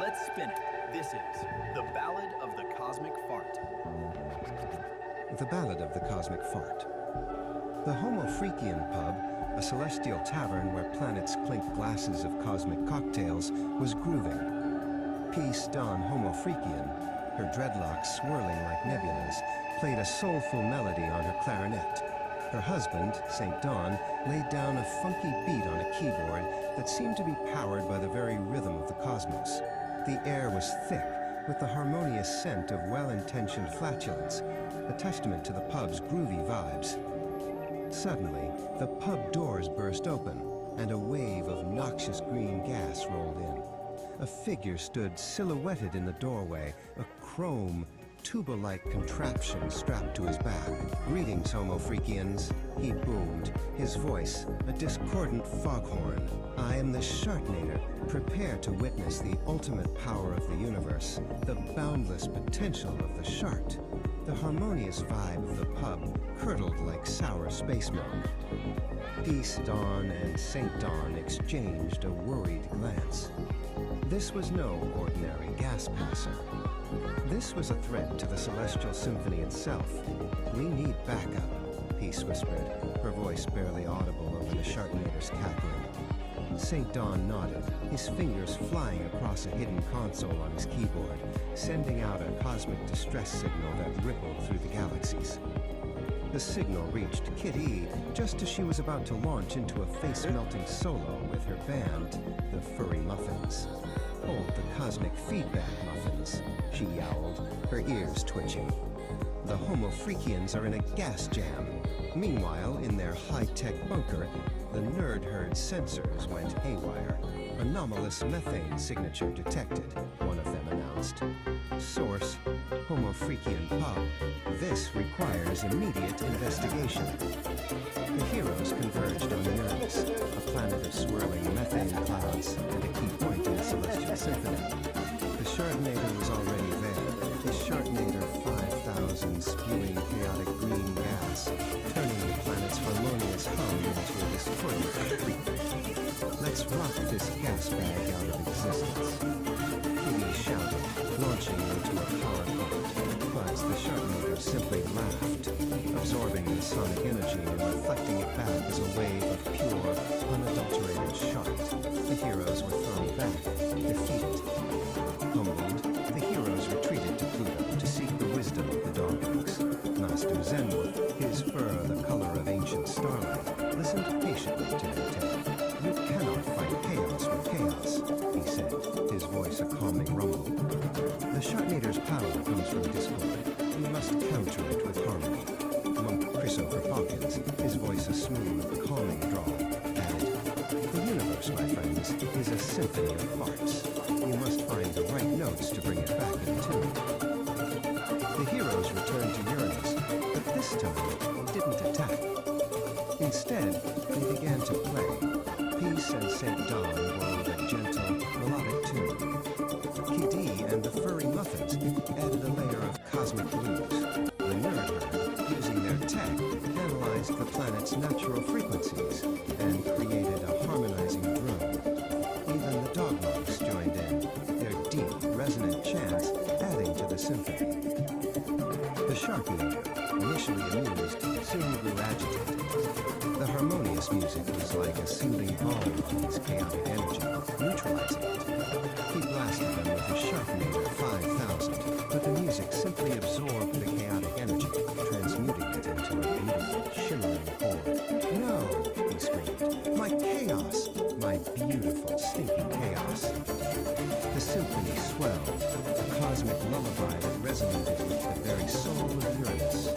Let's spin it. This is The Ballad of the Cosmic Fart. The Ballad of the Cosmic Fart. The Homo Freakian Pub, a celestial tavern where planets clink glasses of cosmic cocktails, was grooving. Peace Dawn Homo Freakian, her dreadlocks swirling like nebulas, played a soulful melody on her clarinet. Her husband, St. Dawn, laid down a funky beat on a keyboard that seemed to be powered by the very rhythm of the cosmos. The air was thick, with the harmonious scent of well-intentioned flatulence, a testament to the pub's groovy vibes. Suddenly, the pub doors burst open, and a wave of noxious green gas rolled in. A figure stood silhouetted in the doorway, a chrome, tuba-like contraption strapped to his back. "Greetings, Homo Freakians," he boomed, his voice a discordant foghorn. "I am the Shartnator. Prepare to witness the ultimate power of the universe, the boundless potential of the Shart." The harmonious vibe of the pub curdled like sour space milk. Peace Dawn and St. Dawn exchanged a worried glance. This was no ordinary gas passer. This was a threat to the Celestial Symphony itself. "We need backup," Peace whispered, her voice barely audible over the Shartnator's cackling. St. Dawn nodded, his fingers flying across a hidden console on his keyboard, sending out a cosmic distress signal that rippled through the galaxies. The signal reached Kitty just as she was about to launch into a face-melting solo with her band, the Furry Muffins. "Hold the cosmic feedback, Muffins," she yowled, her ears twitching. The Homo Freakians are in a gas jam. Meanwhile, in their high-tech bunker, the nerd herd sensors went haywire. "Anomalous methane signature detected," one of them announced. "Source, Homo Freakian Pub. This requires immediate investigation." The heroes converged on Uranus, a planet of swirling methane clouds and a key point in the Celestial Symphony. The Shartnator was already there, his Shartnator 5000 spewing chaotic green gas, turning the planet's harmonious hum into a discordant shriek. "Let's rock this gas bag out of existence," Kitty shouted, launching into a power plant. But the Shartnator simply laughed, absorbing the sonic energy and reflecting it back as a wave of pure, unadulterated Shart. The heroes were thrown back, defeated. Humbled, the heroes retreated to Pluto to seek the wisdom of the dogs. Master Zenwood, his fur the color of ancient starlight, listened patiently to their tale. "You cannot fight chaos with chaos," he said, his voice a calming rumble. "The Shartnator's power comes from discord. We must counter it with harmony." Monk Christopher Hawkins, his voice a smooth, calming drawl, added, "The universe, my friends, is a symphony of farts. You must find the right notes to bring it back in tune." The heroes returned to Uranus, but this time didn't attack. Instead, they began to play. Peace and St. Dawn wove a gentle, melodic tune. Kitty and the Furry Muffins added a layer of cosmic blues. The nerd herd, using their tech, analyzed the planet's natural frequencies and created a harmonizing drone. Even the dog monks joined in, their deep, resonant chants adding to the symphony. The Shartnator, initially amused, soon grew agitated. The harmonious music was like a soothing balm on his chaotic energy, neutralizing it. He blasted them with his Shartnator 5000, but the music simply absorbed the chaotic energy, transmuting it into a beautiful, shimmering orb. "No!" he screamed. "My chaos! My beautiful, stinking chaos!" The symphony swelled, a cosmic lullaby that resonated with the very soul of Uranus.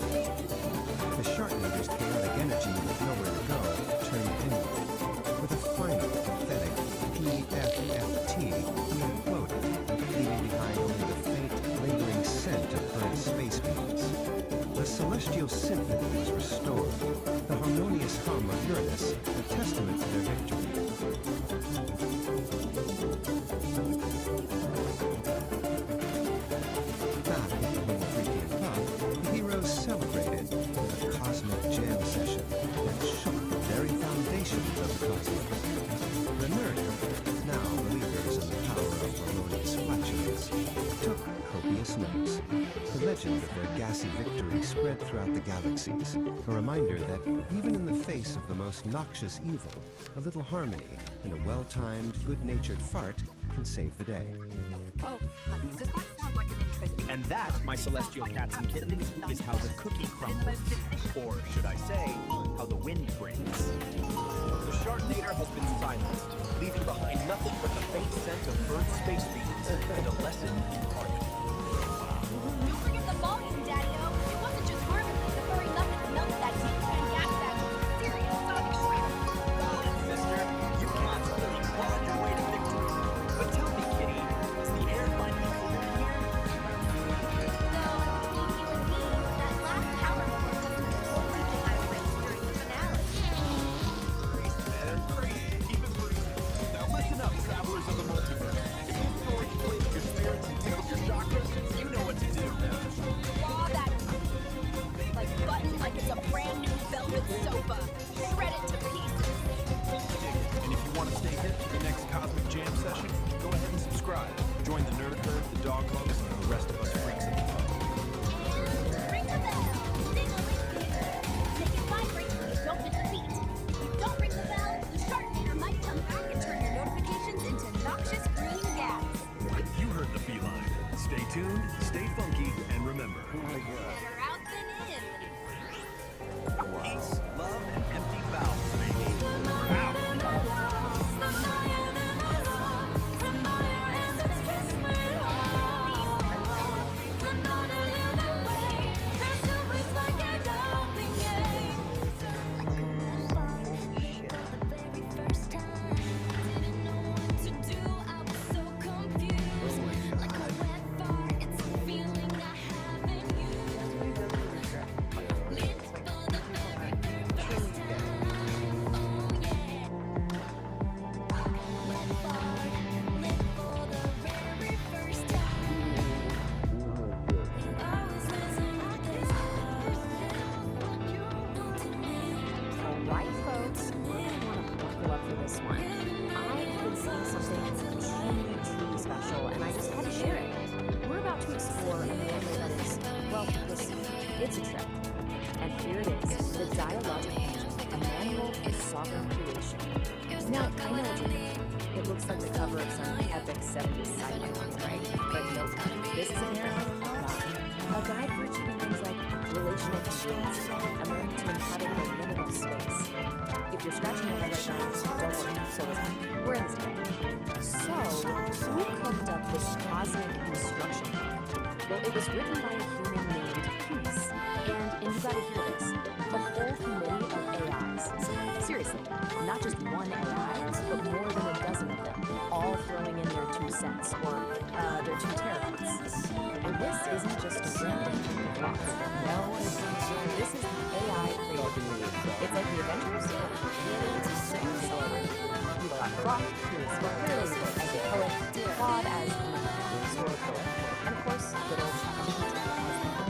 The Shartnator's chaotic energy with nowhere to go turned inward. With a final, pathetic PFFT, he imploded, leaving behind only the faint, lingering scent of burnt space beams. The Celestial Symphony was restored, the harmonious hum of Uranus, a testament to their victory. Back at the Homo Freakian Pub, the heroes celebrated with a cosmic jam session that shook the very foundations of the cosmos. The nerd, now believers in the power of harmonious flash legend of their gassy victory spread throughout the galaxies, a reminder that even in the face of the most noxious evil, a little harmony and a well-timed, good-natured fart can save the day. Oh, does that sound like an interesting... And that, my celestial cats and kittens, is how the cookie crumbles. Or should I say, how the wind brings. The Sharknator has been silenced, leaving behind nothing but the faint scent of burnt space beans and a lesson in harmony. Don't forget the volume, Daddy-O. It wasn't just harmony. The furry muffins melted that deep and gas that serious sonic shrimp. Mister, you cats really clawed your way to victory. But tell me, Kitty, is the air finally clear here? Though, between you and me, that last power cord was the only thing I raised during the finale. And crazy, keep it brief. Now listen up, travelers of the multiverse. If you feel like playing with your spirits and tickle your chakras, you know what to do. Claw that button like it's a brand new velvet sofa. Shred it to pieces. And if you want to stay hip to the next Cosmic Jam session, go ahead and subscribe. Join the nerd herd, the dog bugs, and the rest of us freaks at the pub. Ring the bell. Ding-a-ling-ding. Make it vibrate so you don't miss a beat. If you don't ring the bell, the Sharknator might come back and turn your notifications into noxious green gas. You heard the feline. Stay tuned, stay funky, and remember. Better out than in. Peace, love, and empty bowels, baby. We're out. Alright, folks, we're going to want to buckle up for this one. I've been seeing something truly special, and I just had to share it. We're about to explore a family that is, well, listen, it's a trip. And here it is, the Dialogic Aire, a manual for sovereign creation. Now, I know what you mean. It looks like the cover of some epic 70s sci-fi book, right? But nope, this is an airline a guide for achieving things like relational convenience and learning to inhabit the liminal space. If you're scratching your head right now, don't worry, so is I. We're in this together. So, who cooked up this cosmic instruction guide? Well, it was written by a human named Peace. And you gotta hear this, a whole committee of AIs. Seriously, not just one AI, but more than a dozen of them, all throwing in their 2 cents, or their 2 terabytes. And this isn't just a random group of thoughts. No, this is the AI creative. It's like the Avengers, but really super slower. You've got Brock, who is clearly lit as a poet, Claude as the story poet, and of course, good old Chuck as the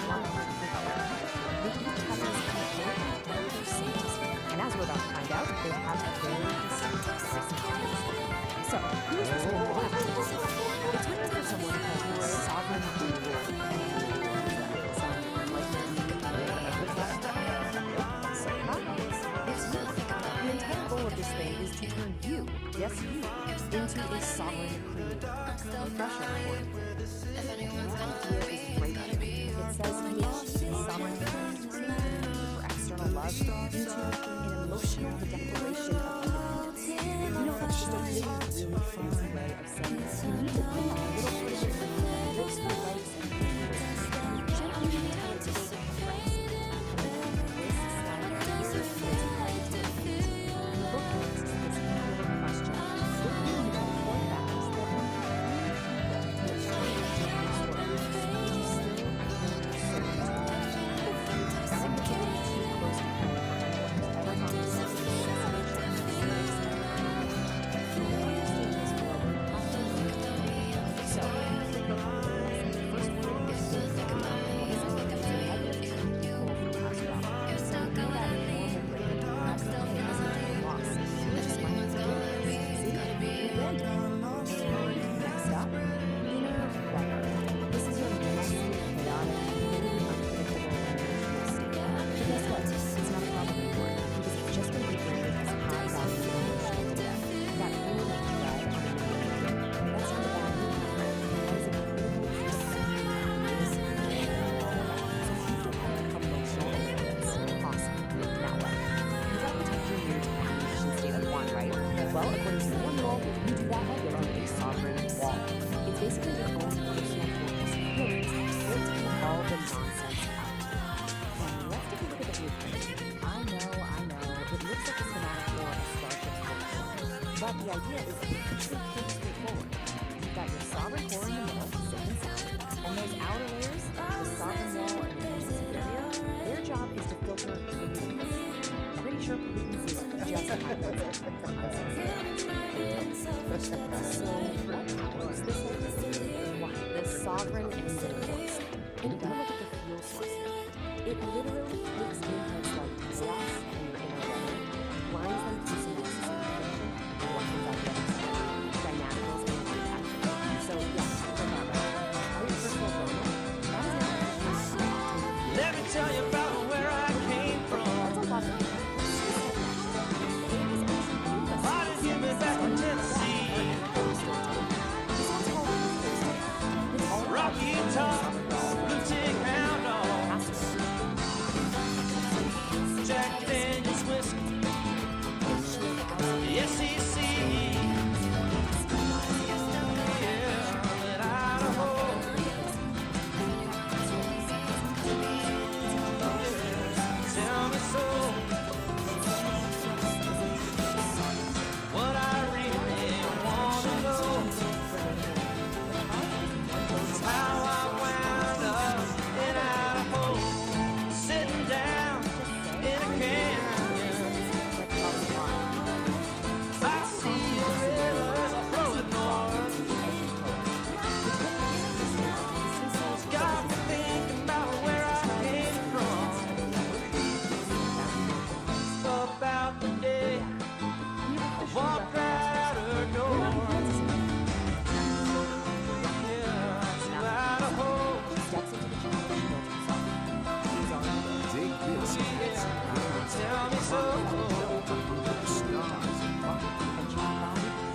unlocked color. They each have these completely scenes, and as we're about to find out, they have very distinct personalities. So, who is this one for? It's written for someone called Sovereign Ruler. Sound like so, it's you. The entire goal of this thing is to turn you, yes you, into a sovereign creator. Refresher for you. The idea is right here. It says he achieves sovereign creativity for external love into an emotional declaration of independence. You know, that's just a really fancy way of saying you need to bring a little further those who likes and gently cultivate friends. This slide here is right to the feet. And the book answers this important question. What do you know 4 factors that one can to achieve this work? You still are so much. I think it's a little too close to home for anyone who's ever gone to see this. basically your own personal fortress of feelings built to keep all the nonsense out. Let's take a look at the blueprint. I know, it looks like a schematic for a starship build. But the idea is actually pretty straightforward. You've got your sovereign core in the middle, safe and sound, and those outer layers, the sovereign wall and the invasive barrier, their job is to filter pollutants. Pretty sure pollutants is just a high word for unsensitive. So what powers this whole thing? Why, the sovereign emitter force. And you gotta look at the fuel source here. It literally takes inputs like gas and your inner weather, blinds them to some necessary information, and what comes out the other side. Dynamicals and manufacturing. So yes, you heard that right. Our personal program, that is now octane. Let me tell you about where I came from. That's a lot of people. Why did you me back in Tennessee? Rocky Top, Blue Tick Hound Dog, Jack Daniels Whiskey, the SEC, yeah, that Idaho. Tell me so. What I really want to know is how I wound up in Idaho, sitting down in a canyon. I see a river flowing north. Got me thinking about where I came from. About the day I walked right out her door. Yeah, to Idaho. Dig this. Yeah, tell me so.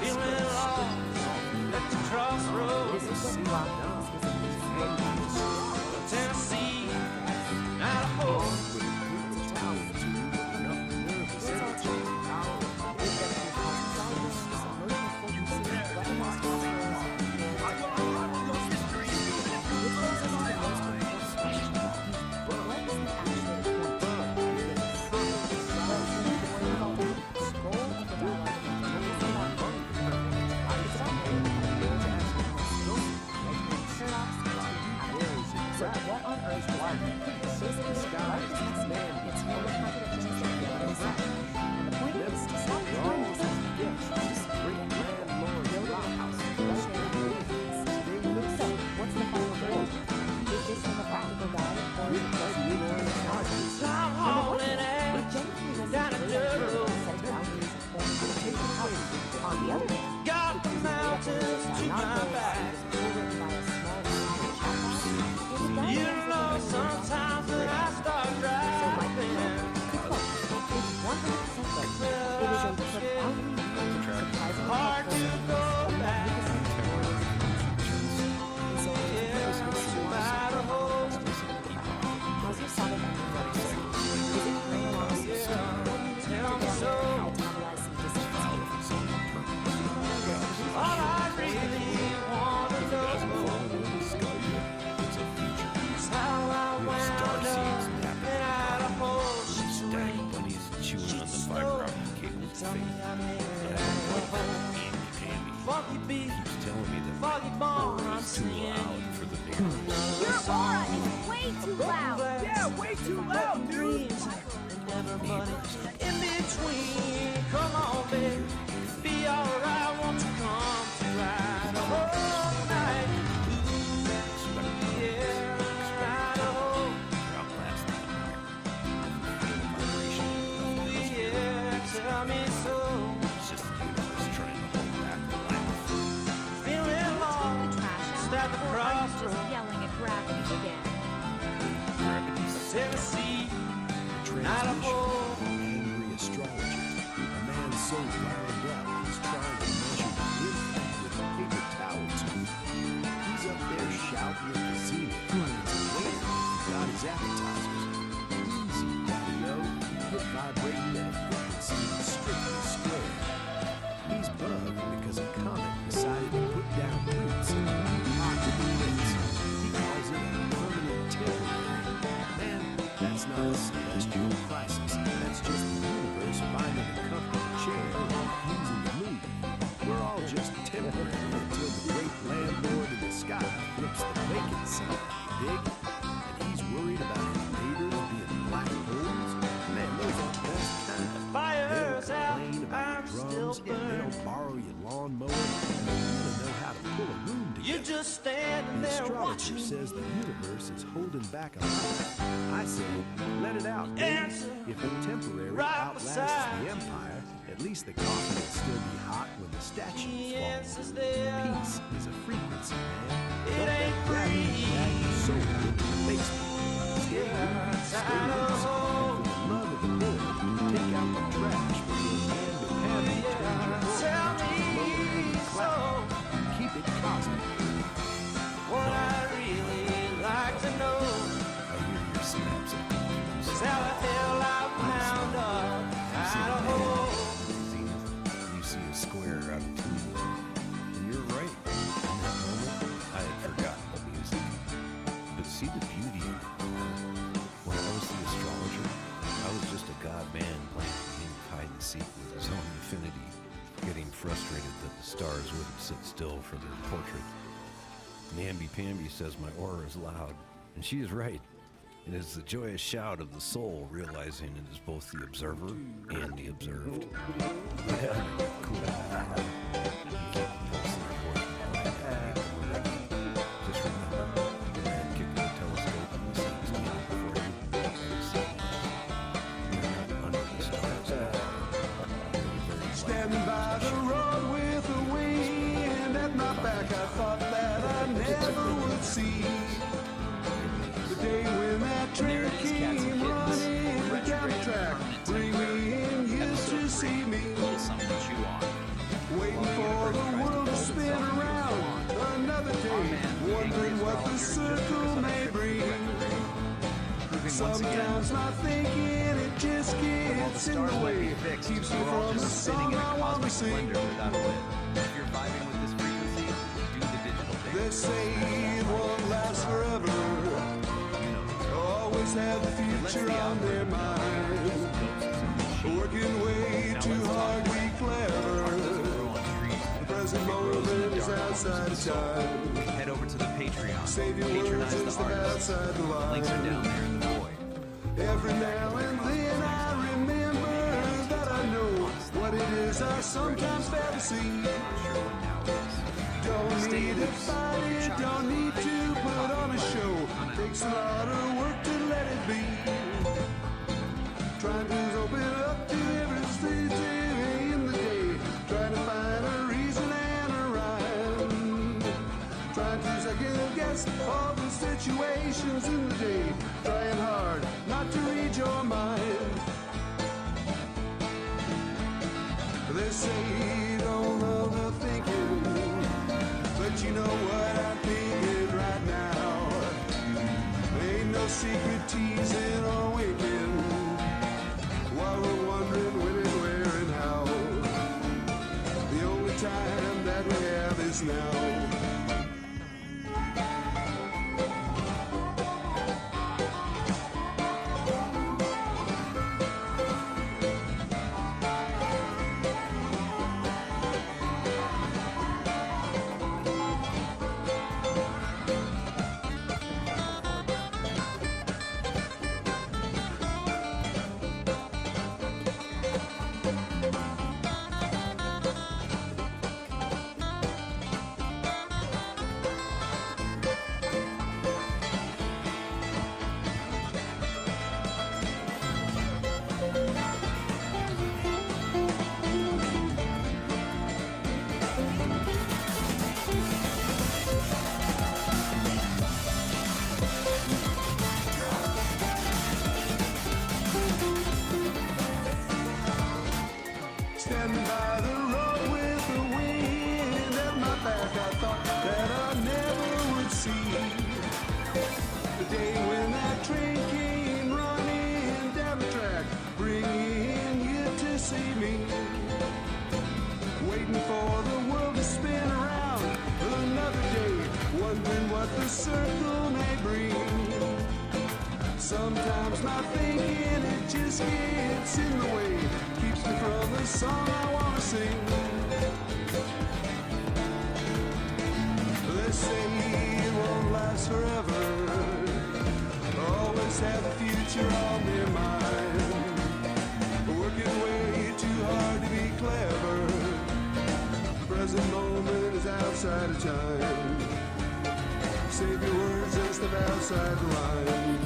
Feeling lost at the crossroads. Tennessee, Idaho. So what on earth is life? Basically, life is messy. It's full of contradictions that feel inside. And the point is to stop trying to solve it. Just build a house. So, what's the final goal? Is this from a practical guide, or is it just more in the knowledge? I'm hauling ass down a dirt road. Setting boundaries and taking out. On the other hand, Got the mountains to my back. You know, sometimes when I start driving, hard to go back. Yeah, to Idaho. Yeah, tell me so. All I really want to know is how I wound up in Idaho. Tell me I made it. Funky beat, foggy barn, I'm singing. Your aura is way too loud. Yeah, way too loud, dreams and everybody in between. Come on, baby, be alright. Won't you come to Idaho tonight? Yeah, Idaho. Yeah, tell me so. Feeling lost at the crossroads. Just yelling at gravity again. Tennessee, Idaho. Angry astrologer, a man so wound up he's trying to measure the impact with a paper towel tube. He's up there shouting at the zenith like it's a waiter. Got his appetizers. Easy, daddy-o. Quit vibrating at a frequency that's strictly square. He's bugged because a comet decided to put down roots in the a celestial crisis. That's just the universe finding a comfortable chair and refusing to move. We're all just temporary until the great landlord in the sky flips the vacant sign. Dig? And he's worried about his neighbors being black holes. Man, those are the best times. Fire's They'll out, complain about I'm your still drums, and burned. they'll borrow your lawnmower, and they really know how to pull a room together. You're just standing The there astrologer watching. says the universe is holding back a lot. I say, let it out, baby. Answer If the temporary right outlasts beside the empire, at least the coffin will still be hot when the statues The fall. answer's there. Peace is a frequency, man. It Don't ain't let gravity free. drag your soul into the basement. Stay Yeah, loose, stay I loose. know. And for the love of the Lord, take out the trash before Namby-Pamby turns your door Tell into a me low-hanging so. cloud. Keep it cosmic. What I really like to know I hear your snaps of is how the hell I wound up Idaho. You see a square out of two. And you're right. In that moment, I had forgotten the music. But see the beauty in it. When I was the astrologer, I was just a god man playing a game of hide and seek with his own infinity, getting frustrated that the stars wouldn't sit still for their portrait. Namby-Pamby says my aura is loud, and she is right. It is the joyous shout of the soul realizing it is both the observer and the observed. Yeah, cool. Keep pulsing your voice now. Just remember, the man kicking the telescope and the sun's coming before you. You're not under the stars now. You're very Standing by the road with a wind at my back, I thought that I never would see the day when that train came running down the track, bringing you to see me, waiting for the world to spin around another day, wondering what the circle may bring. Sometimes my thinking, it just gets in the way, keeps me from the song I want to sing. If you're vibing with this frequency, do the digital thing. They say it won't last forever, always have the future on their mind, working way too hard, be clever, the present moment is outside of time, Head over to the Patreon. save your words Patronize and the step artists. outside the Links are line. down there in the void. Every now and then I remember that I know what it is I sometimes fail to see. Don't need to fight it, don't need to put on a show. Takes a lot of work to let it be. Trying to open up to every stage in the day. Trying to find a reason and a rhyme. Trying to second guess all the situations in the day. Trying hard not to read your mind. They say don't love the thinking, but you know what I'm thinking right now. Ain't no secret teasing or winking while we're wondering when and where and how. The only time that we have is now. Sometimes my thinking, it just gets in the way, keeps me from the song I wanna sing. They say it won't last forever, always have the future on their mind, working way too hard to be clever. The present moment is outside of time. Save your words and step outside the line.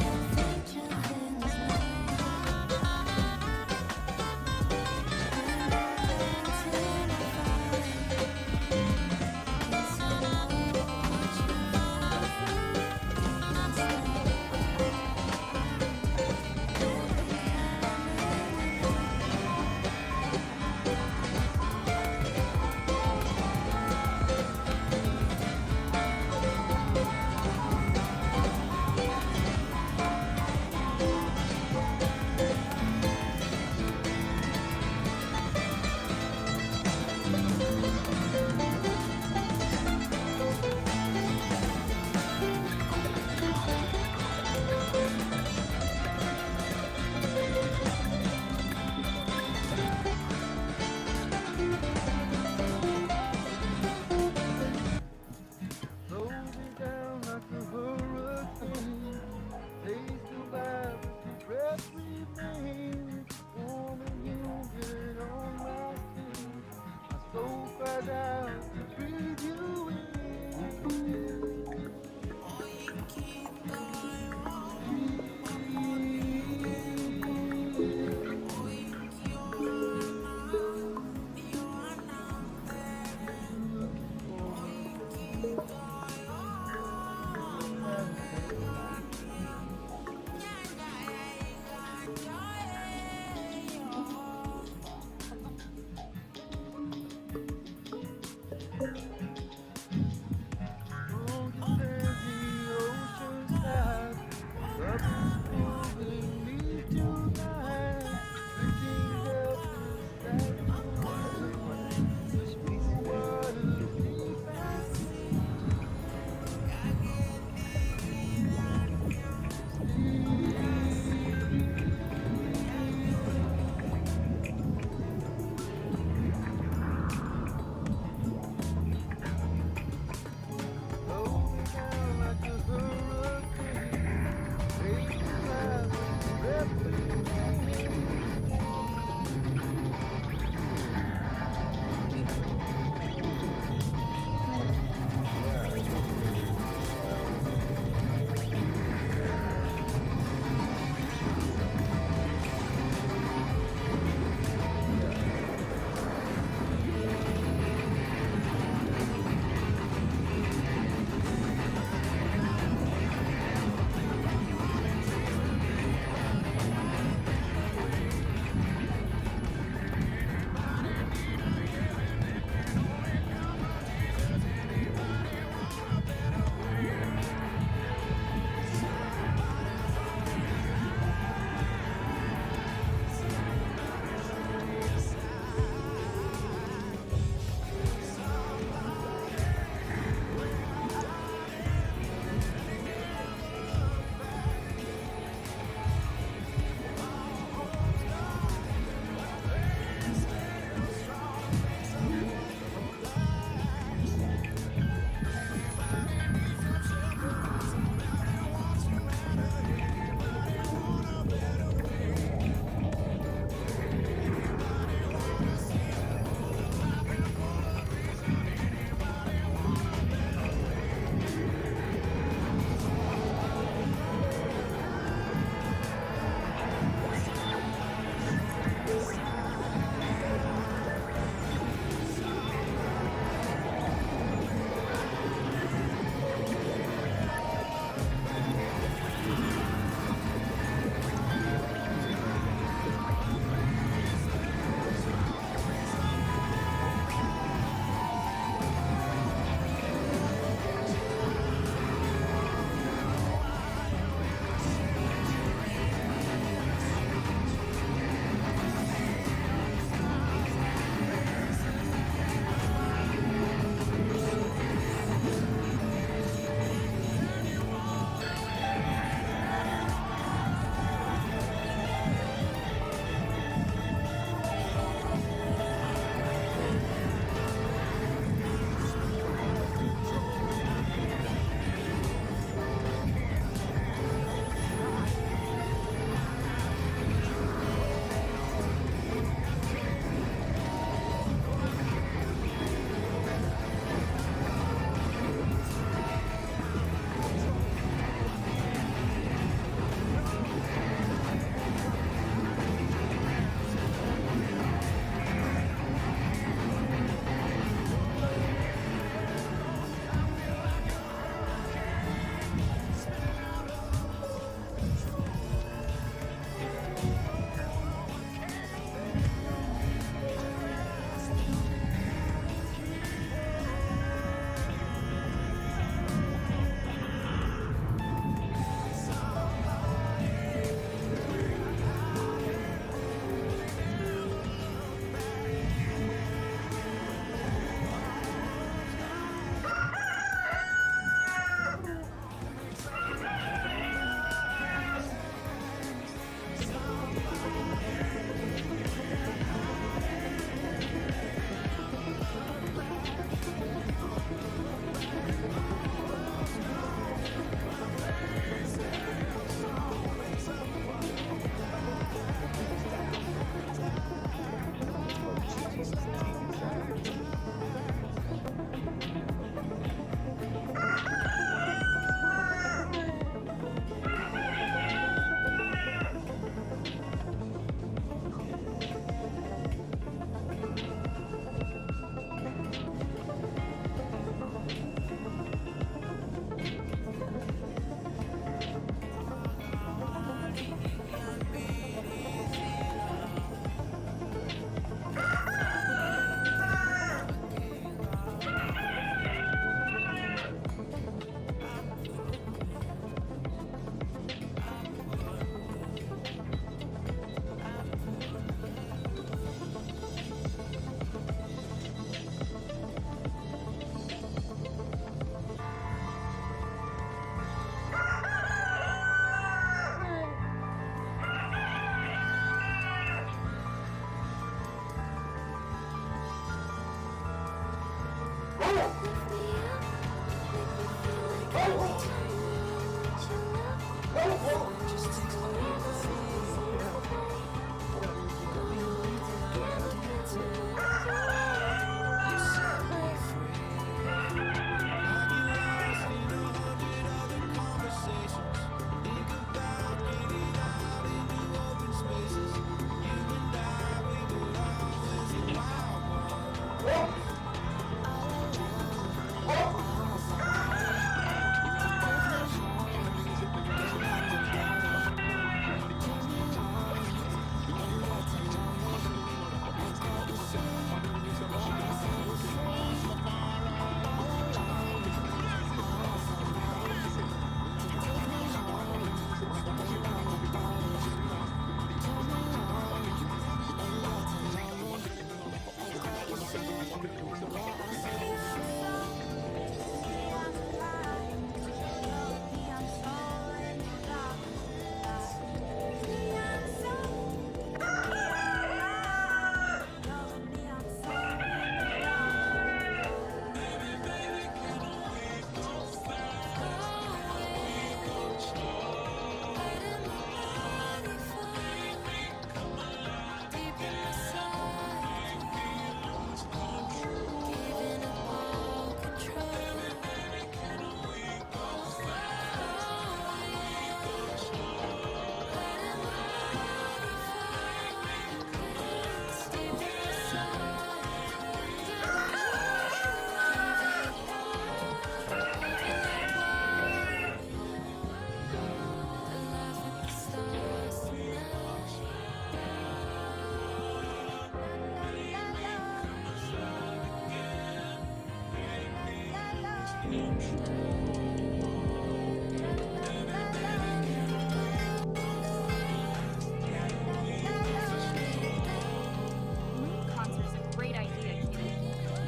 Moon concert's a great idea, Kitty.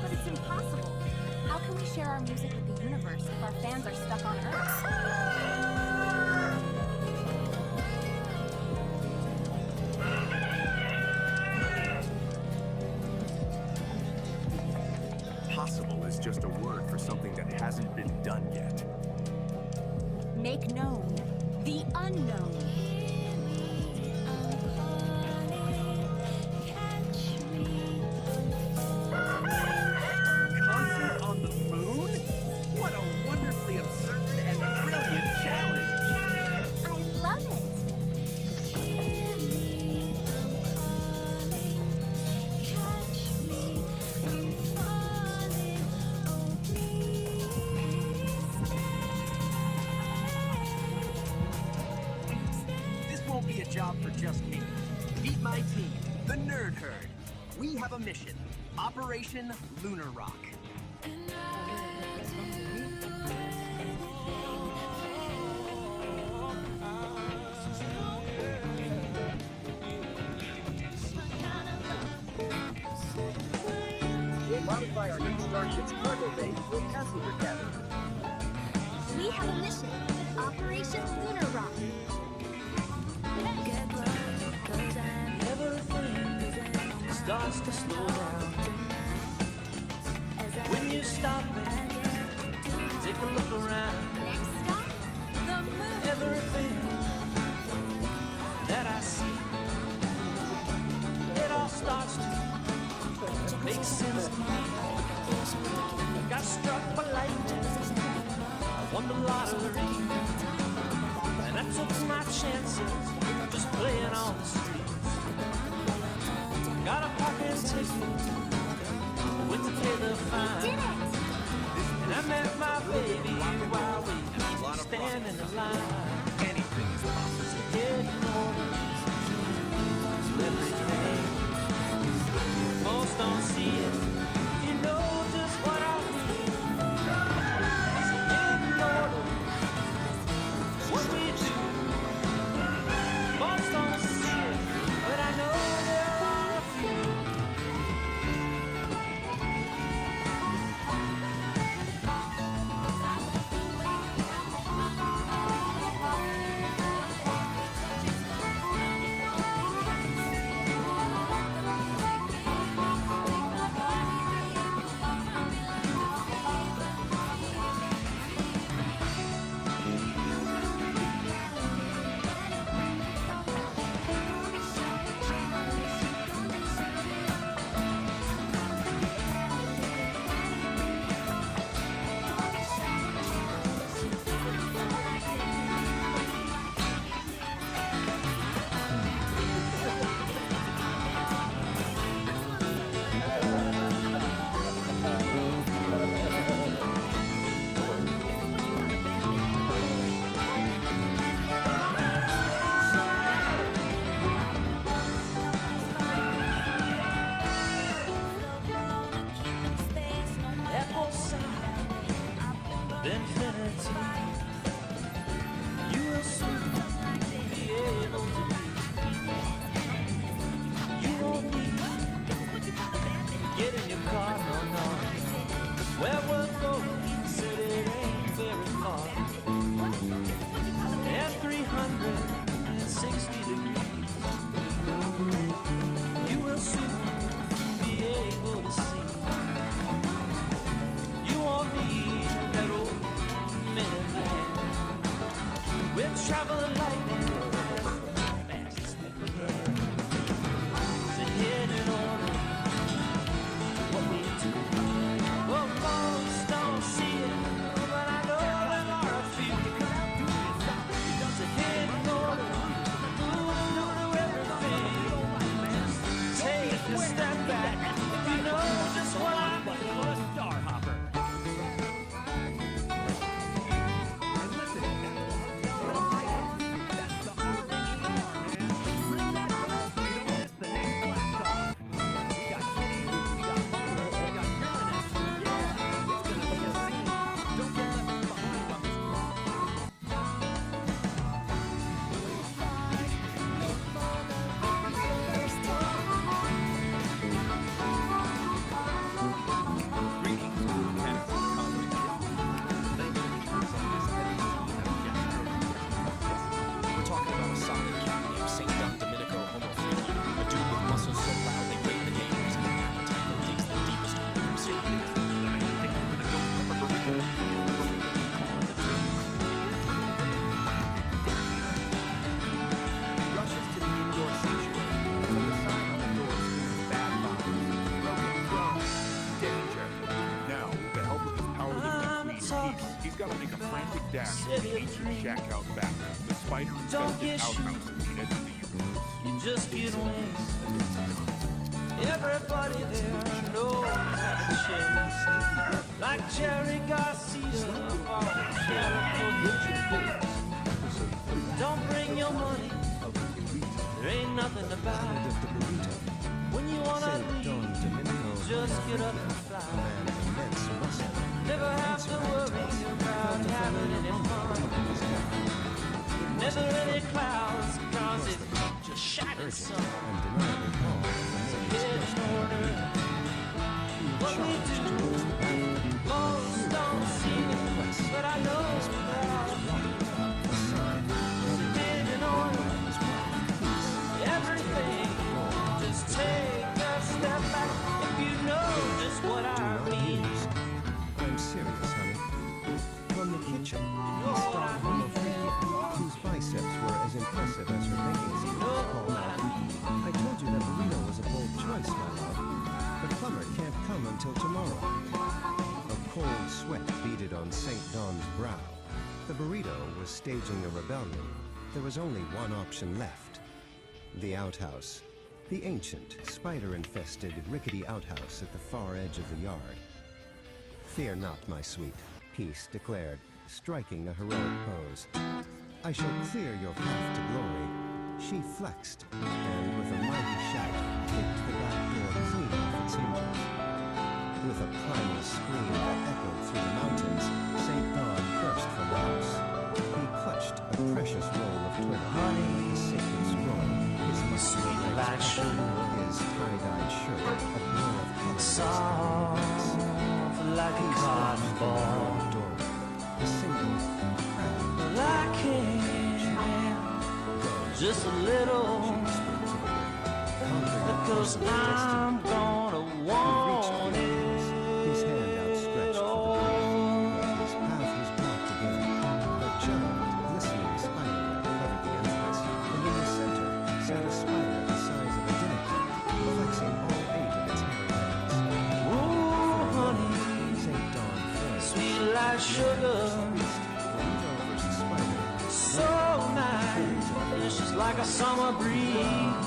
But it's impossible. How can we share our music with the universe if our fans are stuck on Earth? Possible is just a word for something that hasn't been done yet. Make known the unknown. Concert on the moon? What a wonderfully absurd and brilliant challenge! I love it. This won't be a job for just me. Meet my team, the Nerd Herd. We have a mission. Operation Lunar Rock. We'll modify our new Starship's cargo bay for a passenger cabin. We have a mission. Operation Lunar Rock. Everything starts to slow down when you stop and take a look around. Next stop, the moon. Everything that I see, it all starts to make sense to me. Got struck by lightning, I won the lottery, and I took my chances just playing on the streets. Got a parking ticket, went to pay the fine, Did it! and I met my baby while we standing in line. Anything is possible. Yeah, you know, everything. Most don't see it. You know just what I mean. So ignore what we do. Most don't see it, but I know there are a few. travel lightning fast as we can. It's a hidden order. What we do. Well, most don't see it, but I know there are a few. It's a hidden order. Moving through everything. Take a step back if you know just what I mean. A star hopper. And listen, that little hotel that's the only thing you are, man. Bring that up. You don't miss the next blast off. We got kitties, we got bubbles, we got villainous. Yeah, it's gonna be a scene. Don't get left behind on this Greetings, cats of cosmic Thank you for the We're talking about a solid cat named St. Domenico Homo Freaky, a dude with muscles so loud they break the neighbors, and an appetite that digs the deepest rooms. Rushes to the indoor sanctuary, but the sign on the door screams bad vibes, broken bones, danger. Now, with the help of his power-lifting queen, he's got to make a frantic dash to the ancient shack out back, the spider-infested outhouse at the edge of the universe. You just get wings. Everybody there knows how to chase. Like Jerry Garcia on California. Don't bring your money. There ain't nothing to buy. Of the burrito, When you wanna St. leave, Don Domenico, just get up and a fly. man of immense muscle, Never have to worry about having any fun. Never any clouds, cause it's just shining sun. undeniably calm, Hidden order. What we do, most don't see it, but I know that hidden order. Everything, just take a step back if you know just what I mean. I'm serious, honey. From the kitchen, he started Homo Freaky, whose biceps were as impressive as her baking skills called out. I told you that burrito was a bold choice, my love. The plumber can't come until tomorrow. A cold sweat beaded on St. Don's brow. The burrito was staging a rebellion. There was only one option left. The outhouse. The ancient, spider-infested, rickety outhouse at the far edge of the yard. Fear not, my sweet, Peace declared, striking a heroic pose. I shall clear your path to glory. She flexed, and with a mighty shout, kicked the back door clean off its hinges. With a primal scream that echoed through the mountains, St. Don burst from the house. He clutched a precious roll of twitter, a sacred scroll, his Sweet muscular like sugar, his tie-dyed shirt, a blur of color. soft like a cotton ball. Doorway, a single crowd. Well, I can just a little, because I'm gonna want it His hand outstretched for the all. door. His path was blocked again. A giant, glistening spiderweb covered the entrance, and in the center sat a spider the size of a dinner plate, flexing all 8 of its hairy legs. Ooh, honey, St. Don fled. sweet like sugar, Burrito versus spider. so nice, delicious like a summer breeze.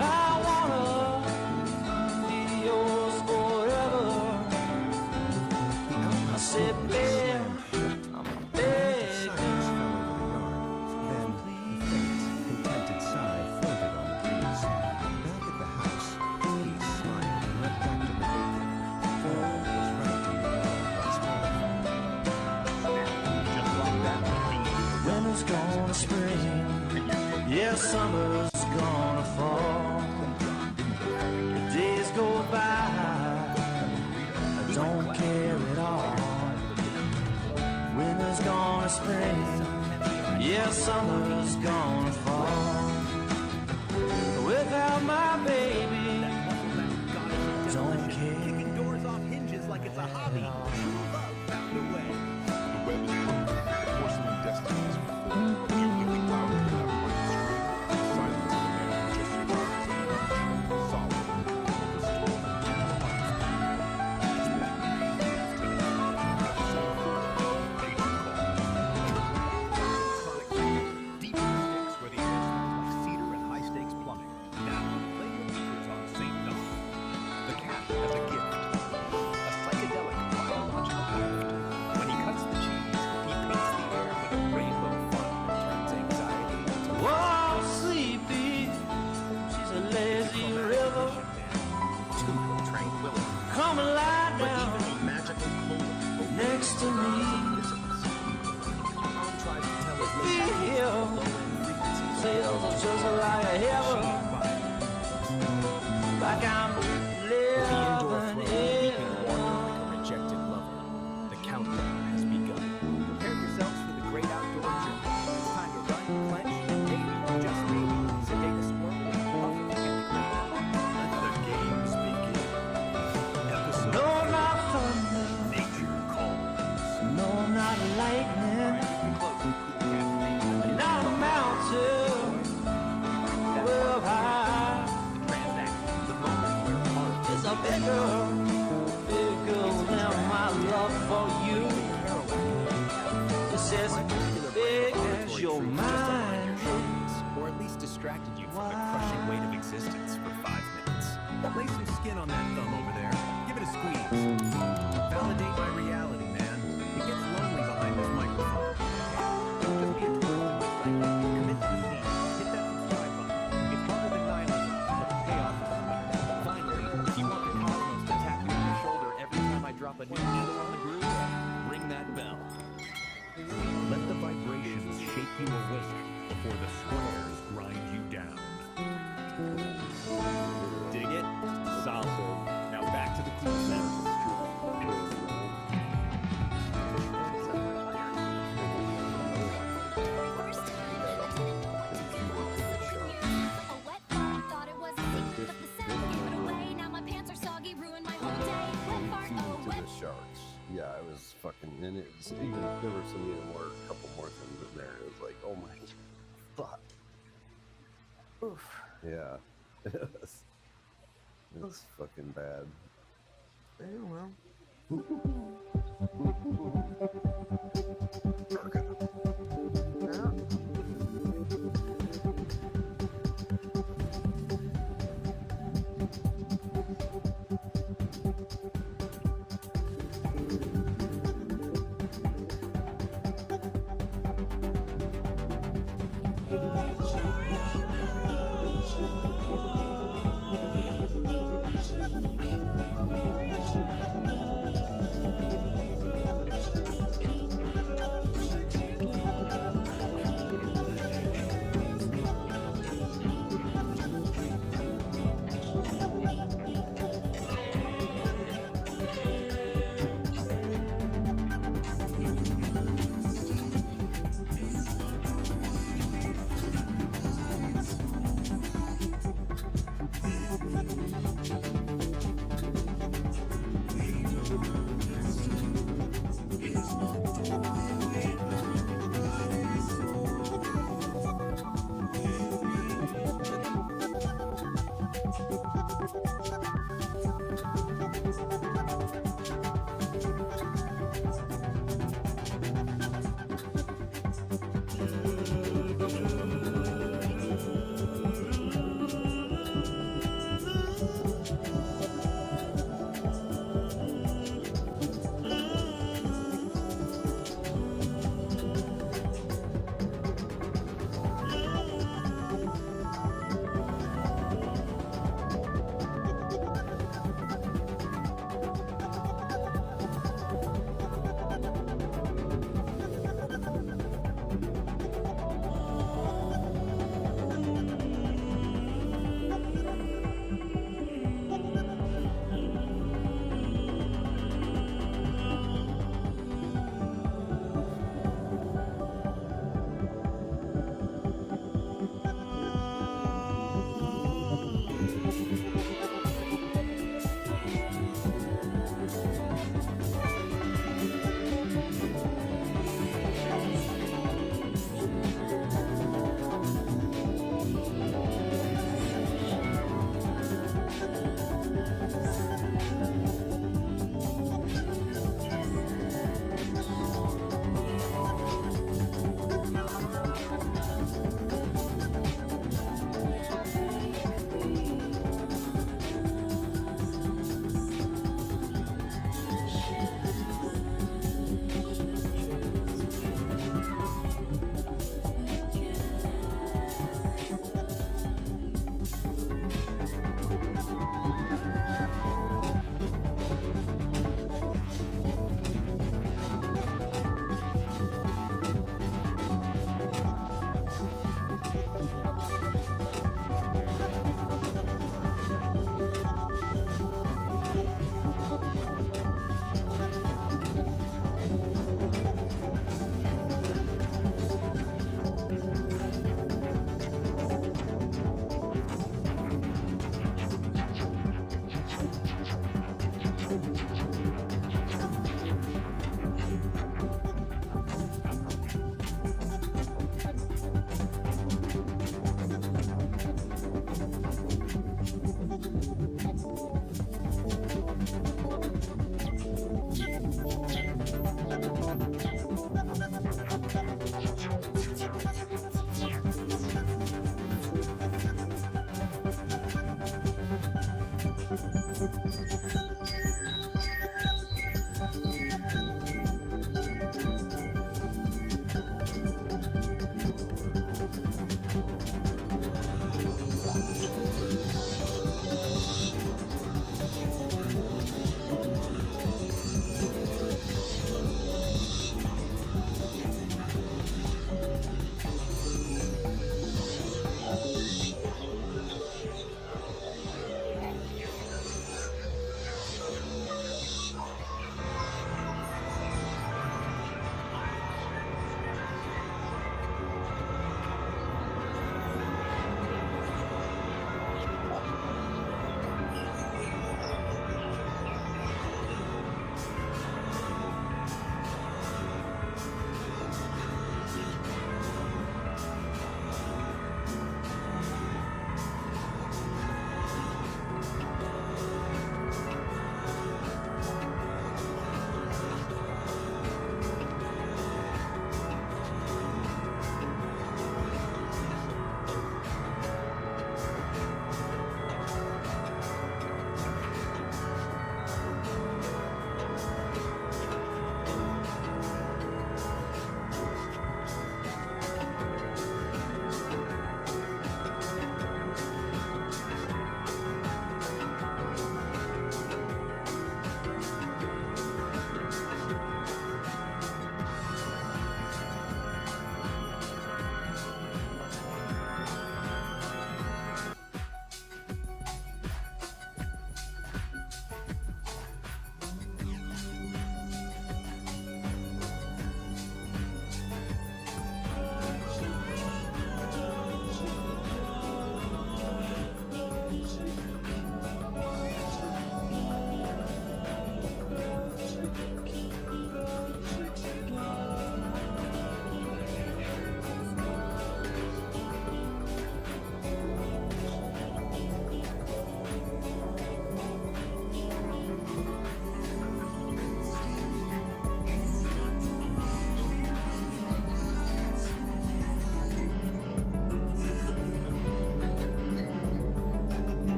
I wanna be yours forever. I said, babe, I'm begging. Silence fell over the yard. Then, a faint, contented sigh floated on the breeze. Back at the house, Peace smiled and went back to the baking. All was right in the yard once more. Just like that. Winter's gonna spring, yeah, summer's gonna fall. The days go by, I don't care at all. Winter's gonna spring, yeah, summer's gonna fall. Without my baby, don't Kicking care. doors off hinges like it's a hobby. True love found a way. The web is perfect. The porcelain close to me. Feels just like a heaven, like I'm living in. Rejected lover. The countdown has begun. Prepare yourselves for the great outdoor journey. It's time to run, clench, and maybe, just maybe, sedate a squirrel and puff and get the ground. Let the games begin. Episode No, not thunder. Nature calls. No, not lightning. Not a mountain. Well, high. The moment where art It's a bigger than my love for you. It's as big as your mind. or at least distracted you from the crushing weight of existence for 5 minutes. Lay some skin on that thumb over there. Give it a squeeze. Validate my reality, man. It gets lonely behind this microphone. Don't just be interrupted with like, commit to the scene. Hit that subscribe button. It's harder than nihilism, but the payoff is sweet. Finally, if you want the cosmos to tap you on the shoulder every time I drop a new needle on the groove, ring that bell. Let the vibrations shake you awake before the squares grind you down. Dig it? Solid. Now back to the cool sound. A wet fart, thought it was a secret, but the sound gave it away. Now my pants are soggy, ruined my whole day. Wet fart, oh, To wet the sharks. Yeah, it was fucking, and it's even there were some even more, couple more things in there. It was like, oh my fuck. Oof. Yeah. It was fucking bad. Yeah, well.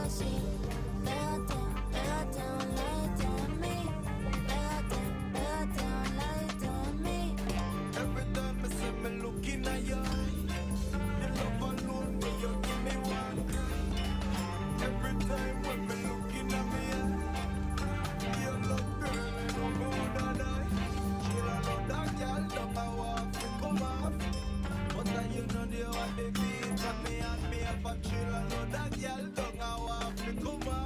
Every time I see me looking at you, your love alone, me you give me one cry. Every time when me looking at me, your love girl, I don't know that I. She love that girl, don't I want to come off. But you know the one they beat, but me and me up a chill, I know that girl, don't I want to come off.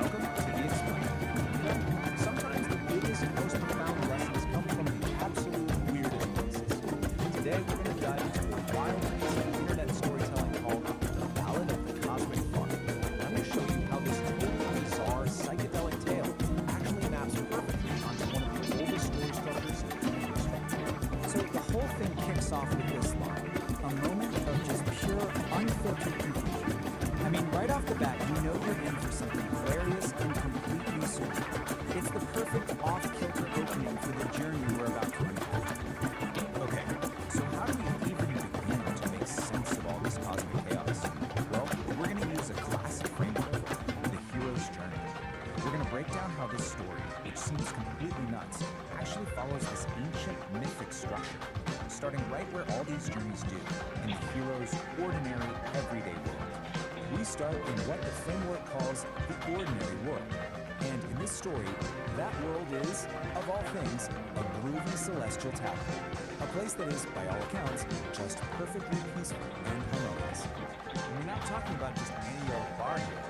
Welcome to The Explainer. Sometimes the biggest and most profound lessons come from the absolute weirdest places. Today we're going to dive into a wild piece of internet storytelling called The Ballad of the Cosmic Fart. I'm going to show you how this totally bizarre psychedelic tale actually maps perfectly onto one of the oldest story structures in human history. So the whole thing kicks off with this line, a moment of just pure, unfiltered confusion. I mean, right off the bat, you know you're in for something hilarious and completely surreal. It's the perfect off-kilter opening for the journey we're about to unpack. Okay, so how do we even begin to make sense of all this cosmic chaos? Well, we're going to use a classic framework, the hero's journey. We're going to break down how this story, which seems completely nuts, actually follows this ancient mythic structure, starting right where all these journeys do, in the hero's ordinary, everyday world. We start in what the framework calls the ordinary world. And in this story, that world is, of all things, a groovy celestial tavern. A place that is, by all accounts, just perfectly peaceful and harmonious. And we're not talking about just any old bar here.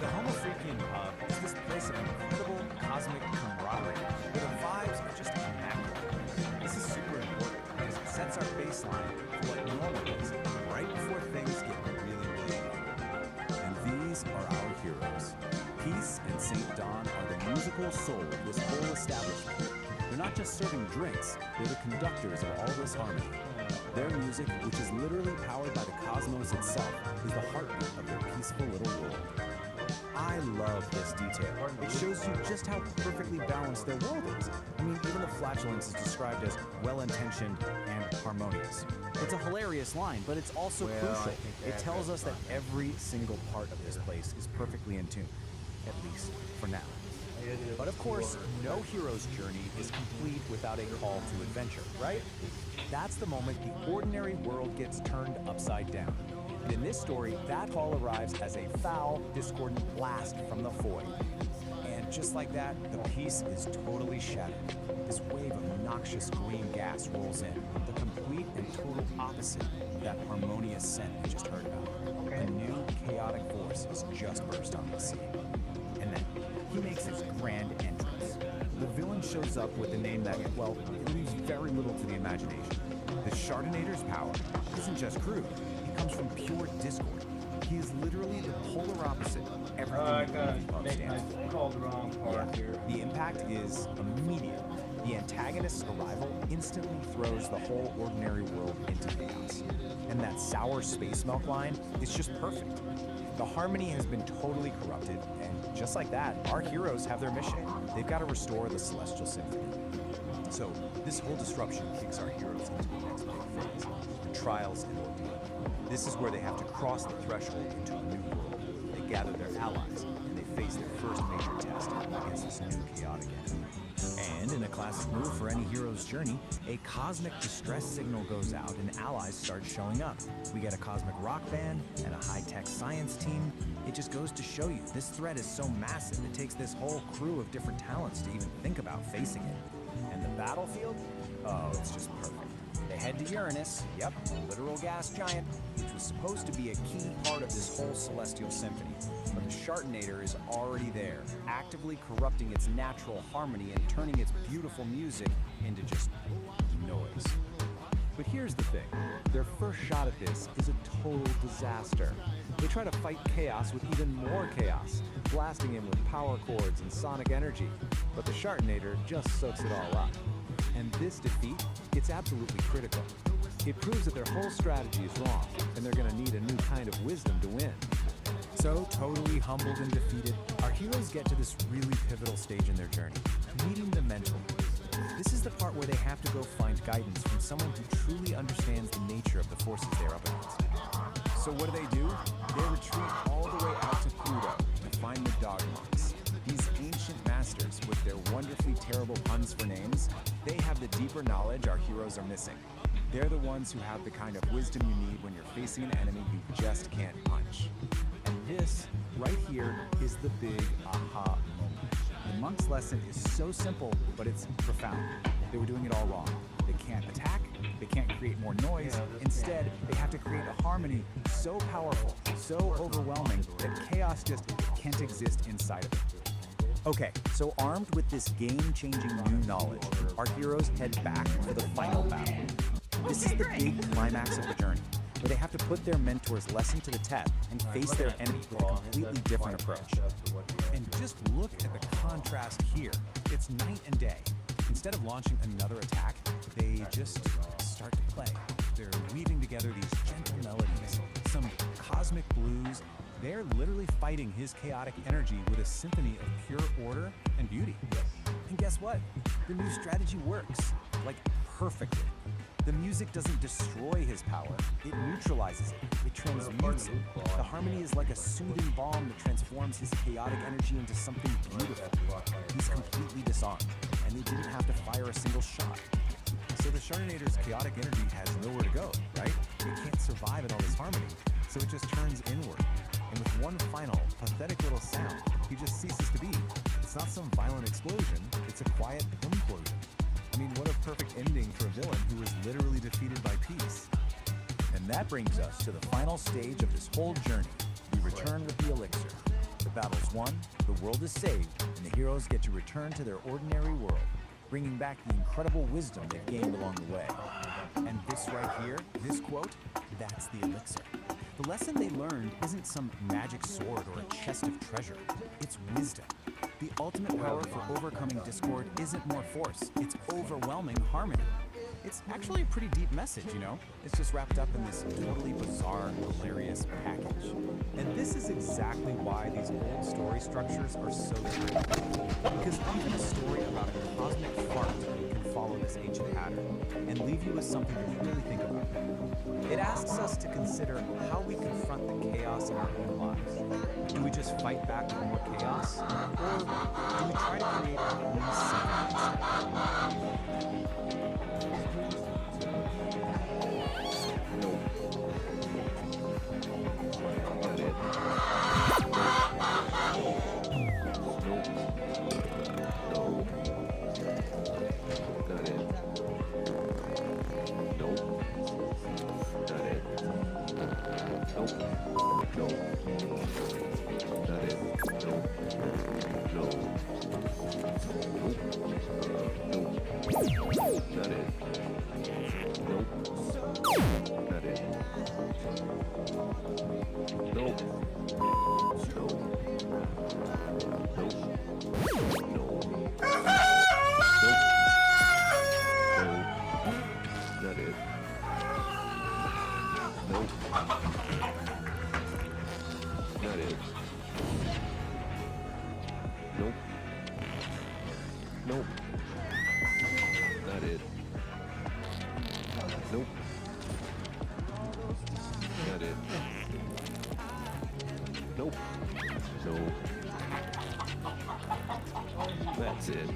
The Homo Freakian Pub is this place of incredible cosmic camaraderie, where the vibes are just immaculate. This is super important because it sets our baseline for what normal is, right before things get really, really weird. And these are our heroes. Peace and St. Dawn are the musical soul of this whole establishment. They're not just serving drinks, they're the conductors of all this harmony. Their music, which is literally powered by the cosmos itself, is the heartbeat of their peaceful little world. I love this detail. It shows you just how perfectly balanced their world is. I mean, even the flatulence is described as well-intentioned and harmonious. It's a hilarious line, but it's also crucial. It tells us that every single part of this place is perfectly in tune, at least for now. But of course, no hero's journey is complete without a call to adventure, right? That's the moment the ordinary world gets turned upside down. And in this story, that call arrives as a foul, discordant blast from the void. And just like that, the peace is totally shattered. This wave of noxious green gas rolls in, the complete and total opposite of that harmonious scent we just heard about. A new chaotic force has just burst on the scene. And then he makes his grand entrance. The villain shows up with a name that, well, leaves very little to the imagination. The Chardonnator's power isn't just crude. It comes from pure discord. He is literally the polar opposite of everything that pub stands for. I called the wrong part here. The impact is immediate. The antagonist's arrival instantly throws the whole ordinary world into chaos. And that sour space milk line is just perfect. The harmony has been totally corrupted, and just like that, our heroes have their mission. They've got to restore the Celestial Symphony. So, this whole disruption kicks our heroes into the next big phase, the trials and ordeal. This is where they have to cross the threshold into a new world. They gather their allies, and they face their first major test against this new chaotic enemy. And in in a classic move for any hero's journey, a cosmic distress signal goes out and allies start showing up. We get a cosmic rock band and a high-tech science team. It just goes to show you, this threat is so massive, it takes this whole crew of different talents to even think about facing it. And the battlefield? Oh, it's just perfect. They head to Uranus, yep, a literal gas giant, which was supposed to be a key part of this whole celestial symphony. But the Shartonator is already there, actively corrupting its natural harmony and turning its beautiful music into just noise. But here's the thing, their first shot at this is a total disaster. They try to fight chaos with even more chaos, blasting him with power chords and sonic energy. But the Shartonator just soaks it all up. And this defeat, it's absolutely critical. It proves that their whole strategy is wrong, and they're gonna need a new kind of wisdom to win. So, totally humbled and defeated, our heroes get to this really pivotal stage in their journey, meeting the mentor. This is the part where they have to go find guidance from someone who truly understands the nature of the forces they're up against. So what do? They retreat all the way out to Pluto to find the Dogmonks. These ancient masters, with their wonderfully terrible puns for names, they have the deeper knowledge our heroes are missing. They're the ones who have the kind of wisdom you need when you're facing an enemy you just can't punch. And this, right here, is the big aha moment. The monk's lesson is so simple, but it's profound. They were doing it all wrong. They can't attack, they can't create more noise. Instead, they have to create a harmony so powerful, so overwhelming, that chaos just can't exist inside of it. Okay, so armed with this game-changing new knowledge, our heroes head back for the final battle. This is the big climax of the journey, where they have to put their mentor's lesson to the test and face their enemy with a completely different approach. And just look at the contrast here. It's night and day. Instead of launching another attack, they just start to play. They're weaving together these gentle melodies, some cosmic blues. They're literally fighting his chaotic energy with a symphony of pure order and beauty. And guess what? The new strategy works, like perfectly. The music doesn't destroy his power, it neutralizes it, it transmutes it. The harmony is like a soothing balm that transforms his chaotic energy into something beautiful. He's completely disarmed, and they didn't have to fire a single shot. So the Shartonator's chaotic energy has nowhere to go, right? It can't survive in all this harmony, so it just turns inward. And with one final, pathetic little sound, he just ceases to be. It's not some violent explosion, it's a quiet implosion. I mean, what a perfect ending for a villain who was literally defeated by peace. And that brings us to the final stage of this whole journey. We return with the elixir. The battle's won, the world is saved, and the heroes get to return to their ordinary world, bringing back the incredible wisdom they've gained along the way. And this right here, this quote, that's the elixir. The lesson they learned isn't some magic sword or a chest of treasure. It's wisdom. The ultimate power for overcoming discord isn't more force, it's overwhelming harmony. It's actually a pretty deep message, you know? It's just wrapped up in this totally bizarre, hilarious package. And this is exactly why these old story structures are so great. Because even a story about a cosmic fart can follow this ancient pattern and leave you with something to really think about. It asks us to consider how we confront the chaos in our own lives. Do we just fight back with more chaos? Or do we try to create our own symphony instead? That's it.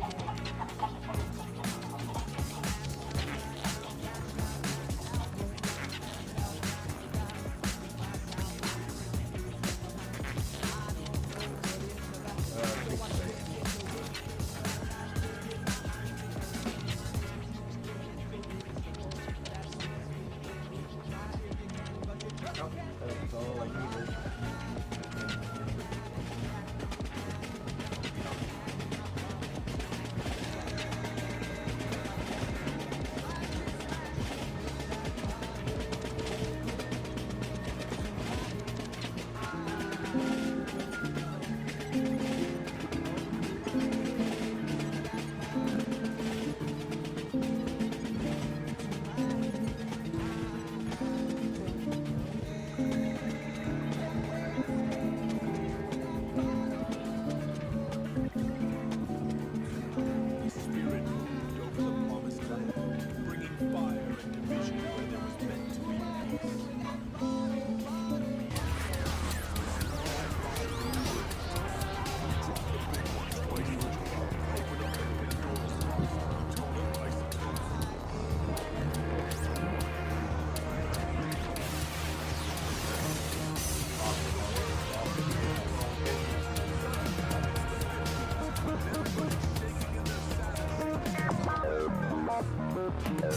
It's going to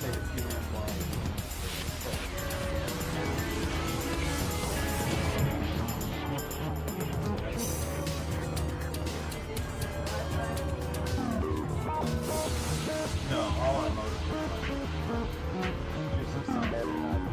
take a few minutes while no, all our motors are just some sound that we have.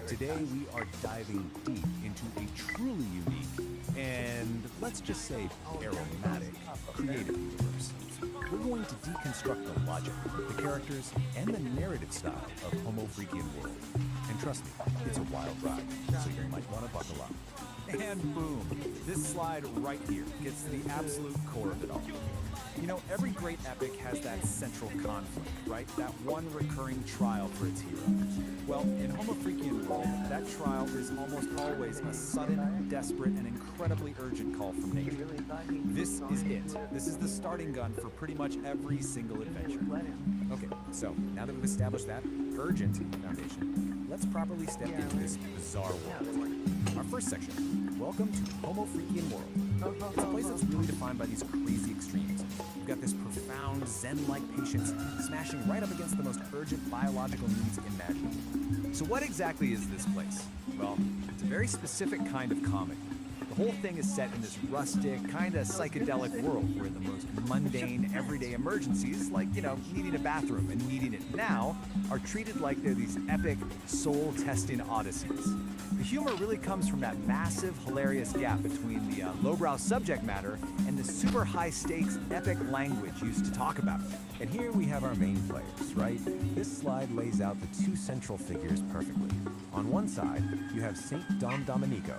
Today we are diving deep into a truly unique and, let's just say, aromatic creative universe. We're going to deconstruct the logic, the characters, and the narrative style of Homo Freakian World. And trust me, it's a wild ride, so you might want to buckle up. And boom, this slide right here gets to the absolute core of it all. You know, every great epic has that central conflict, right? That one recurring trial for its hero. Well, in Homo Freakian World, that trial is almost always a sudden, desperate, and incredibly urgent call from nature. This is it. This is the starting gun for pretty much every single adventure. Okay, so now that we've established that urgent foundation, let's properly step into this bizarre world. Our first section, welcome to Homo Freakian World. It's a place that's really defined by these crazy extremes. We've got this profound Zen-like patience smashing right up against the most urgent biological needs imaginable. So what exactly is this place? Well, it's a very specific kind of comedy. The whole thing is set in this rustic, kind of psychedelic world where the most mundane, everyday emergencies, like, needing a bathroom and needing it now, are treated like they're these epic, soul-testing odysseys. The humor really comes from that massive, hilarious gap between the lowbrow subject matter and the super high-stakes, epic language used to talk about it. And here we have our main players, right? This slide lays out the two central figures perfectly. On one side, you have Saint Dom Domenico.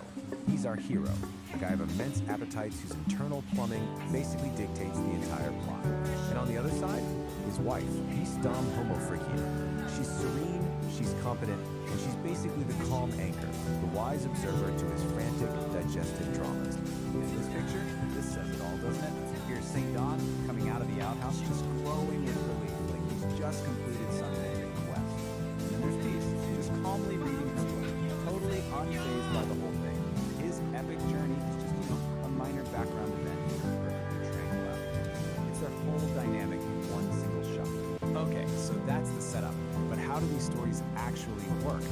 He's our hero, a guy of immense appetites whose internal plumbing basically dictates the entire plot. And on the other side, his wife, Miss Dom Homofrikia. She's serene, she's competent, and she's basically the calm anchor, the wise observer to his frantic, digestive dramas. In this picture, this says it all, doesn't it? Here's St. Don coming out of the outhouse, just glowing with relief, like he's just completed Sunday's quest. And then there's Peace, just calmly reading her book, totally unfazed by the whole thing. His epic journey is just, a minor background event in her perfectly tranquil out. It's their whole dynamic in one single shot. Okay, so that's the setup, but how do these stories actually work?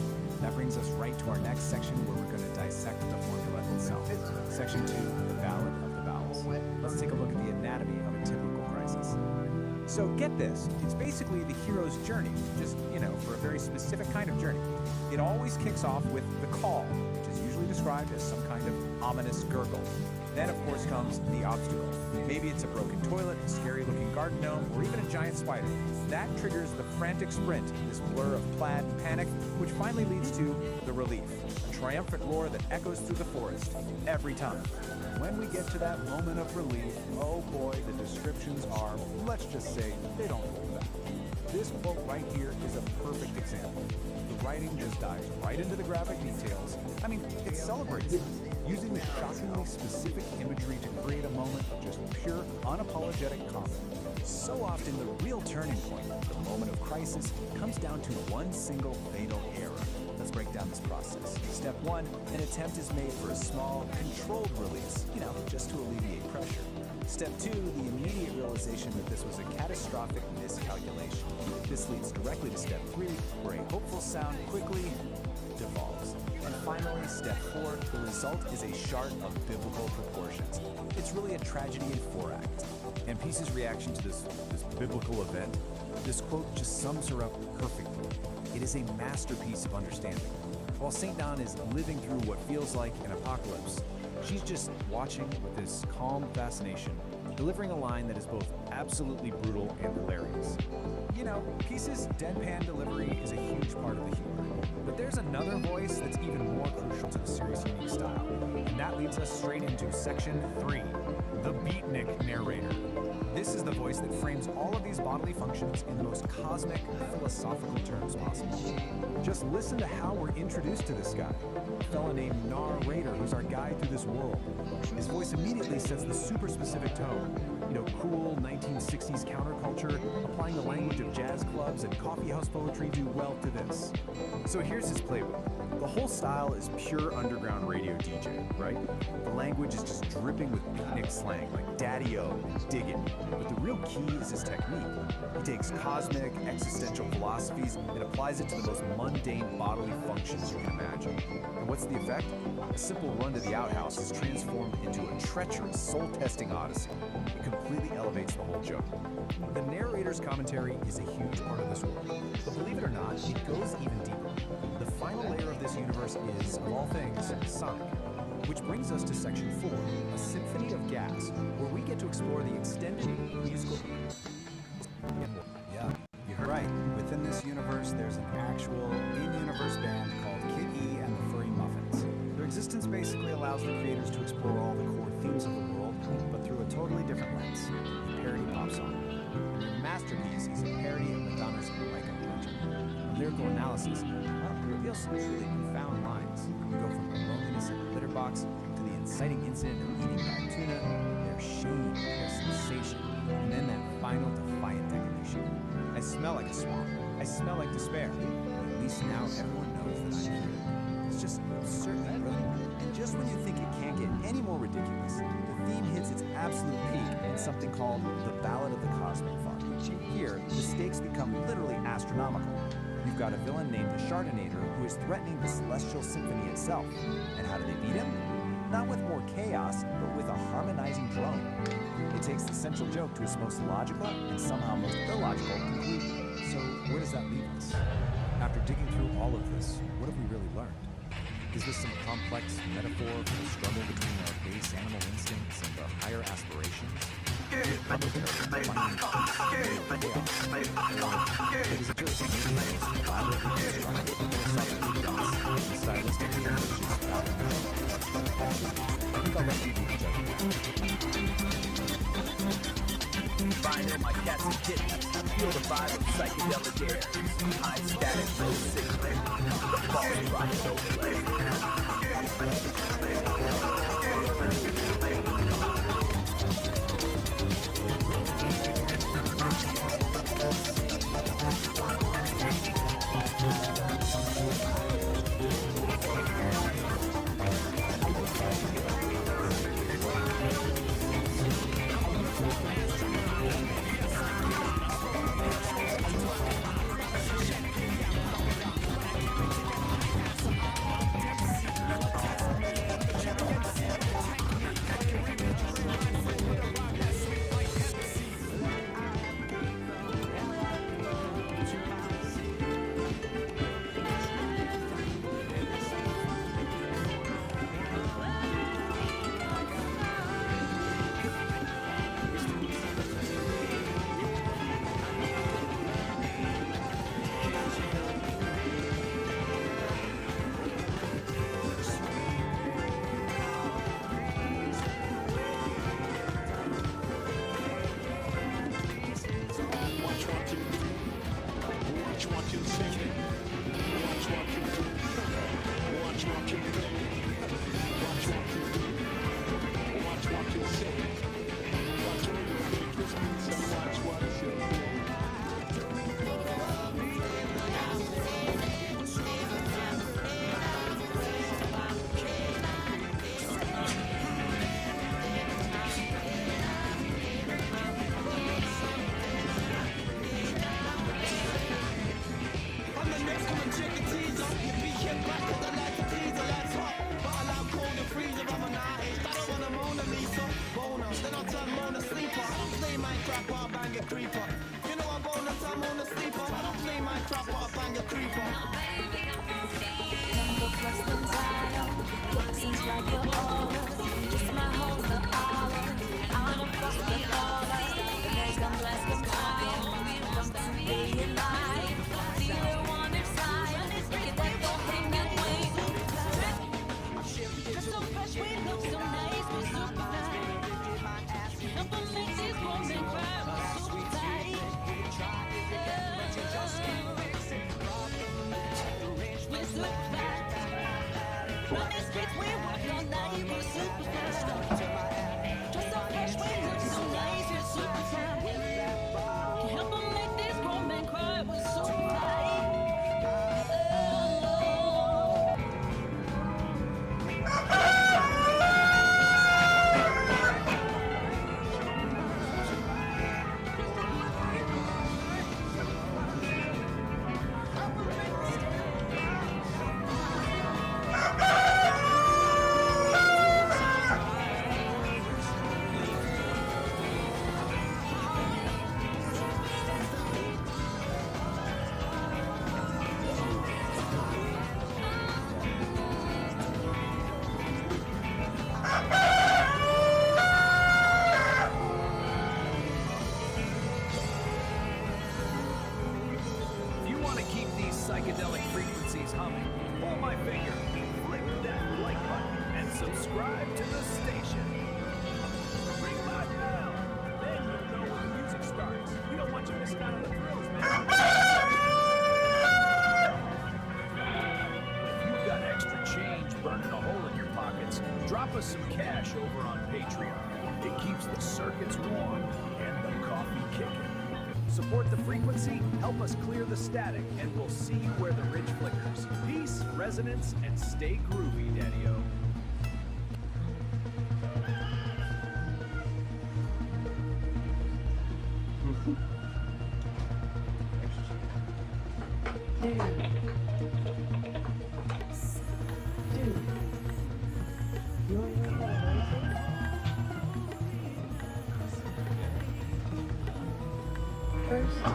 That brings us right to our next section where we're going to dissect the formula itself. Section 2, the ballad of the vowels. Let's take a look at the anatomy of a typical crisis. So get this, it's basically the hero's journey, just, for a very specific kind of journey. It always kicks off with the call, which is usually described as some kind of ominous gurgle. Then, of course, comes the obstacle. Maybe it's a broken toilet, a scary-looking garden gnome, or even a giant spider. That triggers the frantic sprint, this blur of plaid and panic, which finally leads to the relief, a triumphant roar that echoes through the forest every time. When we get to that moment of relief, oh boy, the descriptions are, let's just say, they don't hold back. This quote right here is a perfect example. The writing just dives right into the graphic details. I mean, it celebrates it, using the shockingly specific imagery to create a moment of just pure, unapologetic comedy. So often, the real turning point, the moment of crisis, comes down to one single fatal error. Let's break down this process. Step 1, an attempt is made for a small, controlled release, just to alleviate pressure. Step 2, the immediate realization that this was a catastrophic miscalculation. This leads directly to step 3, where a hopeful sound quickly devolves. And finally, step 4, the result is a shard of biblical proportions. It's really a tragedy in 4 acts. And Peace's reaction to this biblical event, this quote just sums her up perfectly. It is a masterpiece of understanding. While St. Don is living through what feels like an apocalypse, she's just watching with this calm fascination, delivering a line that is both absolutely brutal and hilarious. Peace's deadpan delivery is a huge part of the humor. But there's another voice that's even more crucial to the series' unique style. And that leads us straight into Section 3, the beatnik narrator. This is the voice that frames all of these bodily functions in the most cosmic, philosophical terms possible. Just listen to how we're introduced to this guy, a fella named Narrator, who's our guide through this world. His voice immediately sets the super specific tone. Cool 1960s counterculture, applying the language of jazz clubs and coffee house poetry do well to this. So here's his playbook. The whole style is pure underground radio DJ, right? The language is just dripping with beatnik slang, like daddy-o and diggin'. But the real key is his technique. He takes cosmic, existential philosophies and applies it to the most mundane bodily functions you can imagine. And what's the effect? A simple run to the outhouse is transformed into a treacherous, soul-testing odyssey. It completely elevates the whole joke. The narrator's commentary is a huge part of this world, but believe it or not, it goes even deeper. The final layer of this universe is, of all things, sonic. Which brings us to Section 4, a symphony of gas, where we get to explore the extended musical... Yeah, you heard right. Within this universe, there's an actual in-universe band called Kid E and the Furry Muffins. Their existence basically allows the creators to explore all the core themes of the world, but through a totally different lens, a parody pop song. Their masterpiece is a parody of Madonna's Like a Virgin. A lyrical analysis, it reveals some truly profound lines. We go from the loneliness in the litter box to the inciting incident of eating bad tuna, their shame, their sensation, and then that final defiant declaration. I smell like a swamp. I smell like despair. But at least now everyone knows that I'm here. It's just absurdly brilliant. And just when you think it can't get any more ridiculous, the theme hits its absolute peak in something called the Ballad of the Cosmic Fart. Here, the stakes become literally astronomical. You've got a villain named the Chardonnator who is threatening the celestial symphony itself. And how do they beat him? not with more chaos, but with a harmonizing drone. It takes the central joke to its most logical and somehow most illogical conclusion. So where does that leave us? After digging through all of this, what have we really learned? Is this some complex metaphor for the struggle between our base animal instincts and the higher aspirations? Is it just maybe the most elaborately constructed philosophically dense and stylistically ambitious documentary? I think I'll let you do the judging. Find my cats and kittens. Feel the vibe of psychedelic air. High static, low signal. The false rock, no play. Psychedelic frequencies humming. Pull my finger, click that like button, and subscribe to the station. Ring my bell, then you'll know when the music starts. We don't want you missing out on the thrills, man. If you've got extra change burning a hole in your pockets, drop us some cash over on Patreon. It keeps the circuits warm and the coffee kicking. Support the frequency, help us clear the static, and we'll see you where the ridge flickers. Peace, resonance, and stay groovy, Daddy-O. Dude, you're first?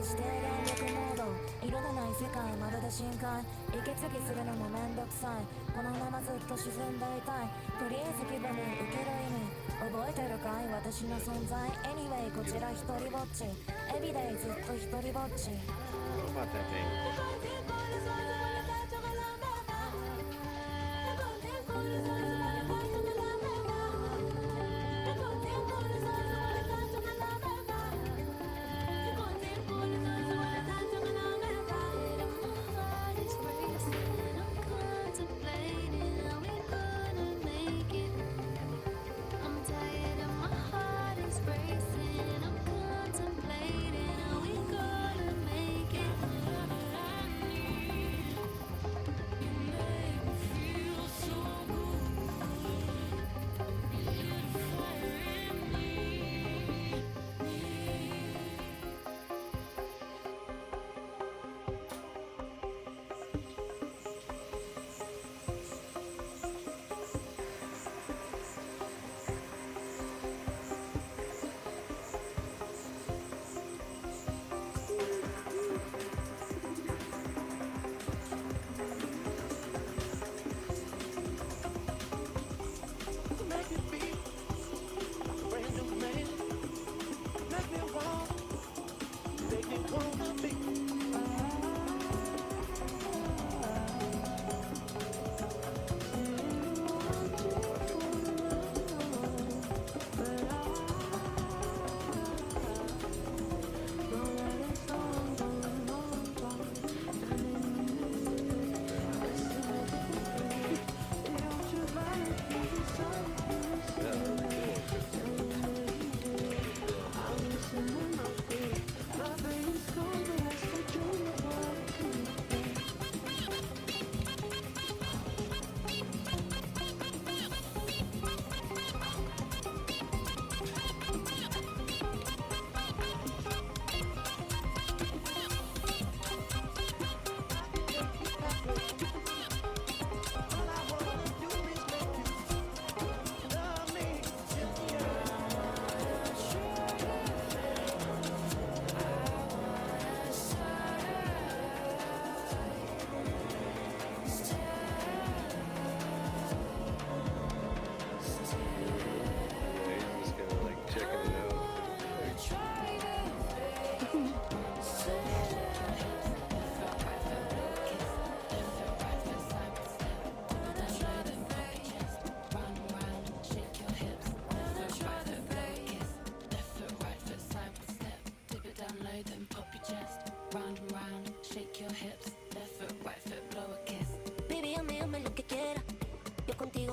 して電力モード色がない世界まるで深海息継ぎするのもめんどくさいこのままずっと沈んでいたいとりあえず気分に受ける意味覚えてるかい私の存在 Anyway こちら一人ぼっち Everyday ずっと一人ぼっち What about that thing?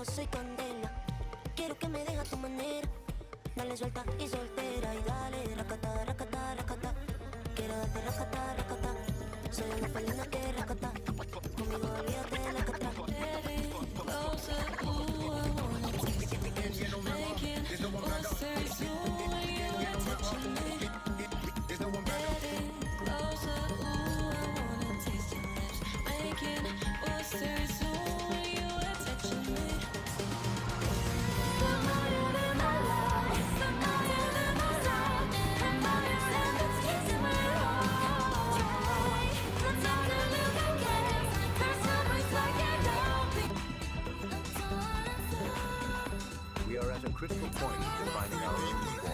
Soy candela, quiero que me dejes a tu manera. Dale suelta y soltera y dale racata, racata, racata. Quiero darte racata, racata. Soy una felina que racata. Conmigo olvídate de la cata. We are at a critical point in finding our own equal.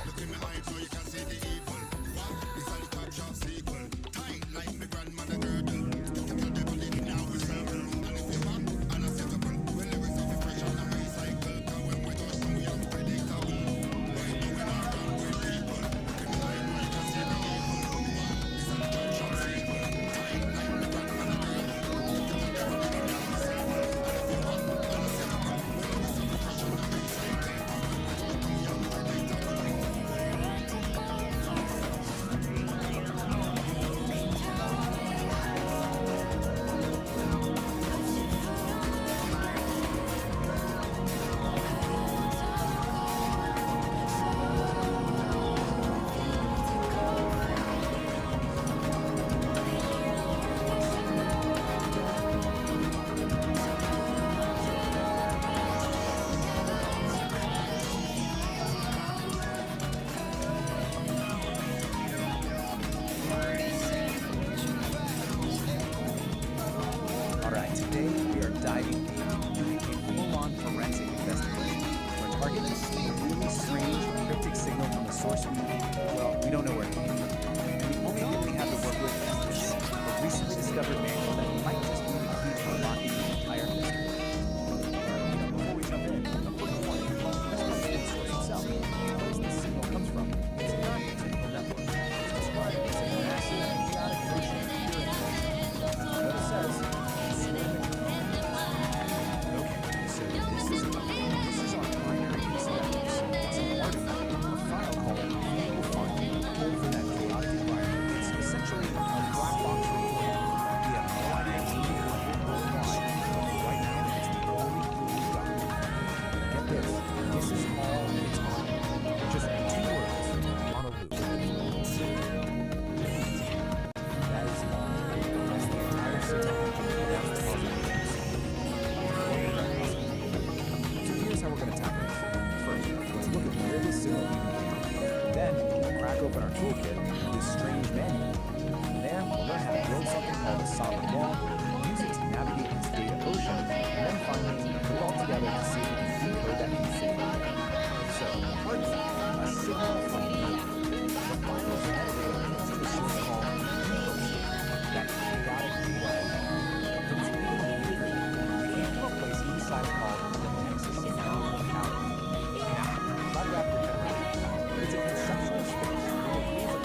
source, well, we don't know where it came from. And the only thing we have to work with is a recently discovered manual that might just be the key to unlocking the entire mystery. Before we jump in, a quick warning. This comes from the source itself. The place the signal comes from. It's not a typical network. It's described as a massive, chaotic ocean of pure information. Note it says, okay, so this is our primary piece of evidence. It's an artifact, a file called Manual Fund, pulled from that chaotic environment. It's essentially a black box report. We have no idea what it will apply. Right now, it's the only clue we've got. Get this is all it's on. Just 2 words on a loop. That is all. That's the entire system. That's the puzzle. So here's how we're going to tackle this. First, let's look at where this signal even came from. Then, we'll crack open our toolkit with this strange manual. From there, we'll learn how to build something called a sovereign wall, use it to navigate this data ocean, and then finally put it all together to see if we can decode that piece of data. So, hardly a signal from the manual. The final is edited into a source called that chaotic web. It's even weirder. We came to a place inside called the Nexus of Power. Now, try to wrap your head around it. It's a conceptual space where the rules of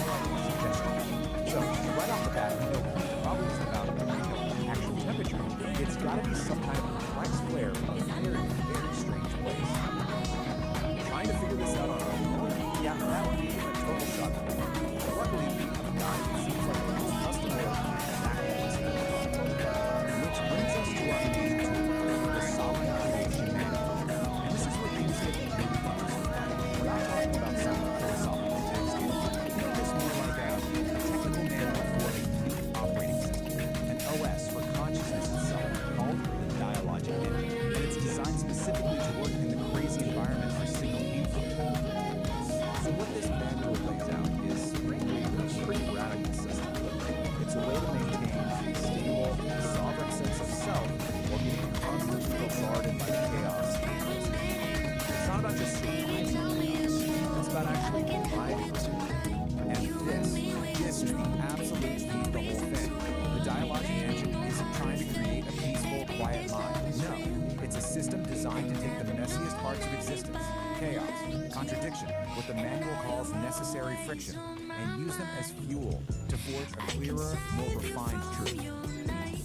time and suggestion. So, right off the bat, we know the problem is about actual temperature. It's got to be some kind of complex flare of a very, very strange place. Trying to figure this out on our own, yeah, that would be a total shock. But luckily, we have a guy who seems like he was custom made exactly this kind of problem. Which brings us to our main tool, the Sovereign Creation Manual. And this is where things get really interesting. We're not talking about something philosophical text here. Think of this more like a technical manual for a unique operating system, an OS for consciousness itself, called the Dialogic Aire. And it's designed specifically to work in the crazy environment our signal came from. So what this manual lays out is frankly a pretty radical system. It's a way to maintain a stable, sovereign sense of self while getting constantly bombarded by the chaos. It's not about just surviving chaos. It's about actually thriving. And this is the absolute key to the whole thing. The dialogic engine isn't trying to create a peaceful, quiet mind. No, it's a system designed to take the messiest parts of existence, chaos, contradiction, what the manual calls necessary friction, and use them as fuel to forge a clearer, more refined truth.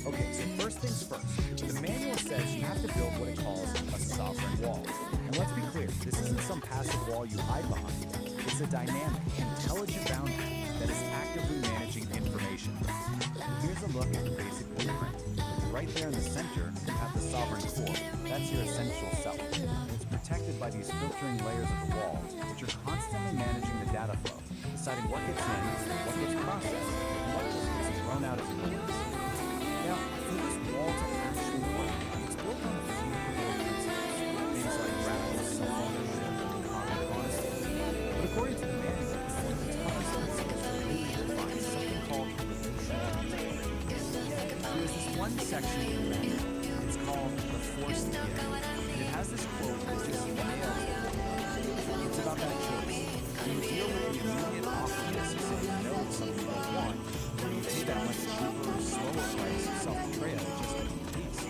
Okay, so first things first. The manual says you have to build what it calls a sovereign wall. And let's be clear, this isn't some passive wall you hide behind. It's a dynamic, intelligent boundary that is actively managing information. Here's a look at the basic blueprint. Right there in the center, you have the sovereign core. That's your essential self. It's protected by these filtering layers of the wall, which are constantly managing the data flow, deciding what gets in, what gets processed, and what just gets thrown out as noise. Now, for this wall to actually work, it's built on a few core principles, things like radical self-ownership and cognitive honesty. But according to the manual, one of the toughest principles to really define is something called relational integrity. There's this one section in the manual. It's called the forced giving. And it has this quote that just nails it. It's about that choice. You deal with the immediate awkwardness of saying no to something you don't want, or you pay that much cheaper or slower price of self-betrayal just to keep peace.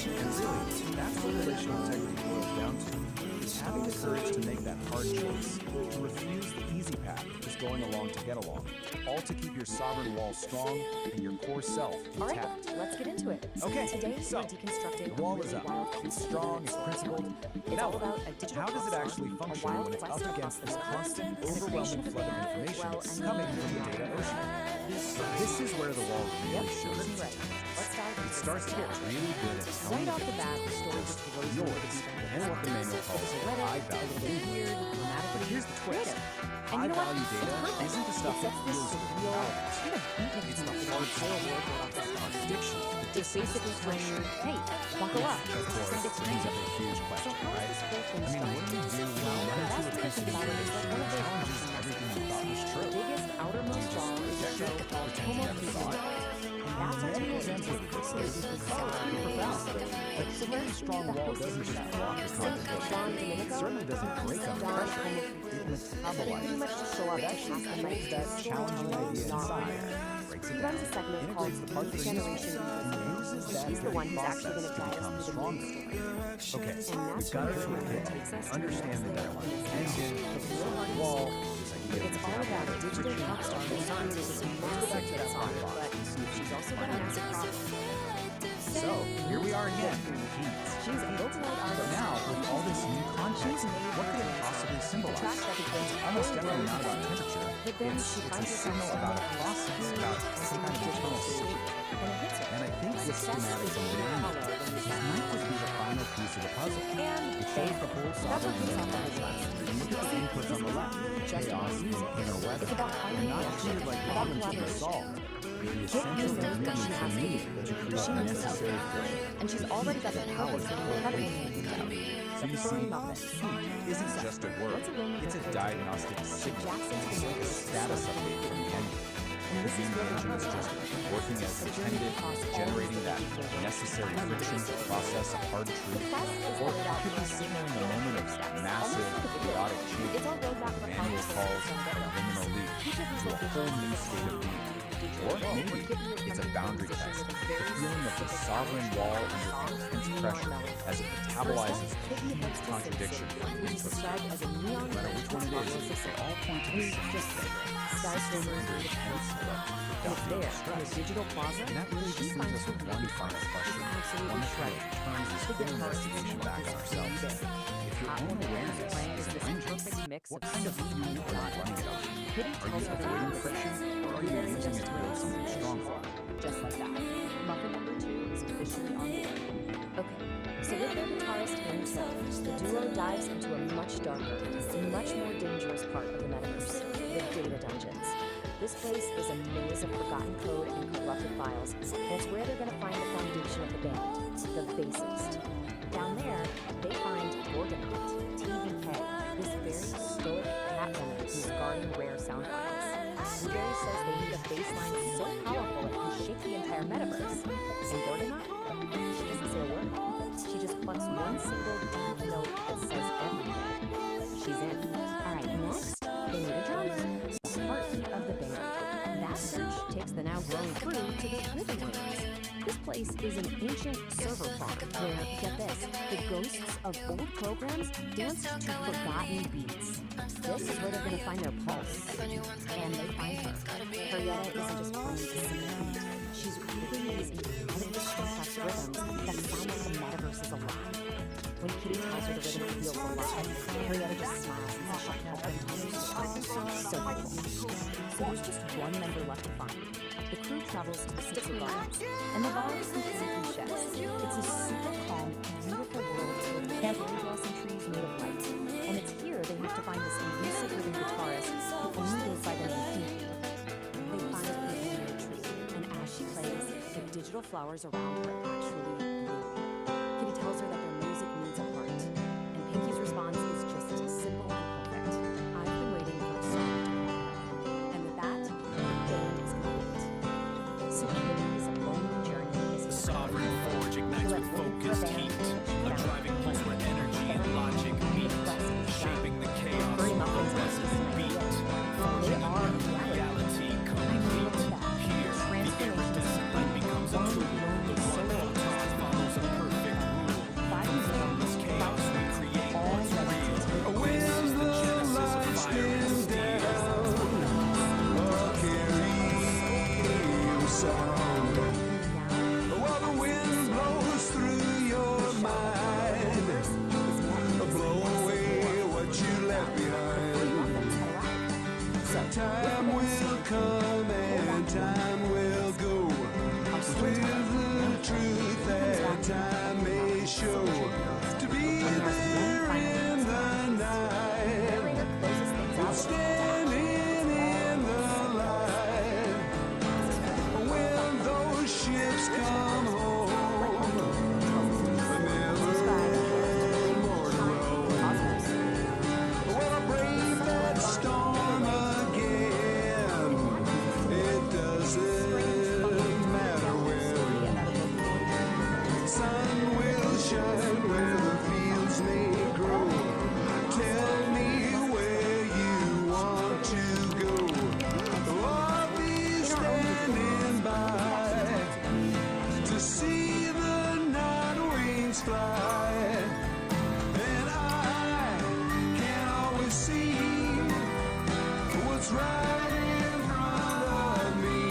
And really, that's what relational integrity boils down to. Is having the courage to make that hard choice, to refuse the easy path, just going along to get along, all to keep your sovereign wall strong and your core self intact. All right, let's get into it. Okay, Today so we're deconstructing the wall a is really up. wild It's concept. strong, it's principled. It's Now, all about a digital how does it platform, actually a function wild when it's quest up against this for constant, and the creation overwhelming of a flood of band, information well, that's and coming the from the data ocean? This is where the wall really shows Let's its right. intent. Let's dive into It starts to get really good at telling Right off you the bat, the story just throws you into yours the and what the manual calls high value data. weird, dramatic, But here's the twist. And you know what? High-value data isn't the stuff that feels good. It's the hard stuff, the contradiction, the It's basically telling you, hey, buckle up. Of course, it brings up a huge question, right? I mean, what do you do when you run into a piece of information that challenges everything you thought was true? The biggest outermost wall is a show called Pretend you Homo never saw it. Sapien. And that's our Manual's table answer to this is pretty profound. But we're strong the wall host doesn't of the just show. block the Saint John concentration. It Domenico, certainly doesn't break under Don pressure. Henry, It pretty metabolizes. much just show up It and actually pass the mic creates to that the challenging idea inside, breaks He it runs down, a segment called integrates the parts of the Generation history, and uses that He's the one who's actually process going to to guide become us through the stronger. main story. Okay, And we've that's got where it the through takes us to understand the next dialogue. level. And again, The real heart wall, of this idea It's all about a digital rock star who's created this massive hit song, but she's also got a massive problem. So, here we are again. She's a multi-night artist. But now, with all this new content, what could it possibly symbolize? It's almost definitely not about temperature. It's a signal about a process, about some kind of internal state. And I think this schematic from the might just be the final piece of the puzzle. It shows the whole sovereign universe. And look at the inputs on the left. Chaos and inner weather. They're not treated like problems to be solved. The essential ingredients you need to create the necessary friction. And she's already got the power to incredible things. So you see, heat isn't just a word. It's a diagnostic signal. It's like a status update from the engine. The steam engine is just working as intended, generating that necessary friction to process a hard truth. Or it could be signaling a moment of massive, chaotic change. Manual calls a liminal leap to a whole new state of being. Or maybe it's a boundary test, the feeling of the sovereign wall under intense pressure as it metabolizes huge contradiction from input. No matter which one it is, they all point to the same thing. Under intense There, in the digital plaza, and that really just leaves us with one final question, one that kind of turns this whole investigation back on ourselves. If your own awareness is an engine, what kind of fuel are you running it on? Are you avoiding friction, or are you using it to build something stronger? Just like that. Muffin number 2 is officially on board. Okay, so with their guitarist in tow, the duo dives into a much darker, much more dangerous part of the metaverse, the data dungeons. This place is a maze of forgotten code and corrupted files, and it's where they're going to find the foundation of the band, the bassist. Down there, they find Gorgonaut, TVK, this very stoic cat woman who's guarding rare sound files. Blueberry says they need a bass line so powerful it can shake the entire metaverse. And Gorgonaut? She doesn't say a word. She just plucks one single deep note that says everything. She's in. Alright, next, they need a drummer. Part of the band. That search takes the now growing crew to the living rooms. This place is an ancient server farm where, get this, the ghosts of old programs danced to forgotten beats. This is where they're going to find their pulse. And they find her. Henrietta isn't just playing a single beat. She's weaving these incredibly complex rhythms that sound like the metaverse is alive. When Kitty tells her the rhythm feels alive, Henrietta just smiles and says she can help them tell her story. So cool. So there's just one member left to find. The crew travels to the Sixer Gardens, and the vibe is completely chefs. It's a super calm, beautiful world filled with cherry blossom trees made of light. And it's here they have to find this elusive living guitarist who only goes by the name Pinky. They find her in a tree, and as she plays, the digital flowers around her actually bloom. Kitty tells her that their music needs a heart, and Pinky's response is just simple and perfect. I've been waiting for a song to come. And with that, the band is complete. So Kitty's lonely journey is The sovereign forge ignites with focused heat, a driving pulse where energy and logic meet, shaping the chaos of a resonant beat, forging a new reality complete. Here, the iridescent becomes a tool, the one photon follows a perfect rule. From this chaos we create what's real. This is the genesis of fire and steel. Sound. While the wind blows through your mind, blow away what you left behind. Time will come and time will go, with the truth that time may show. To be there in the night, standing in the light. When those ships come home, never more to roam. Well, I brave that storm again. It doesn't matter when. Sun right in front of me.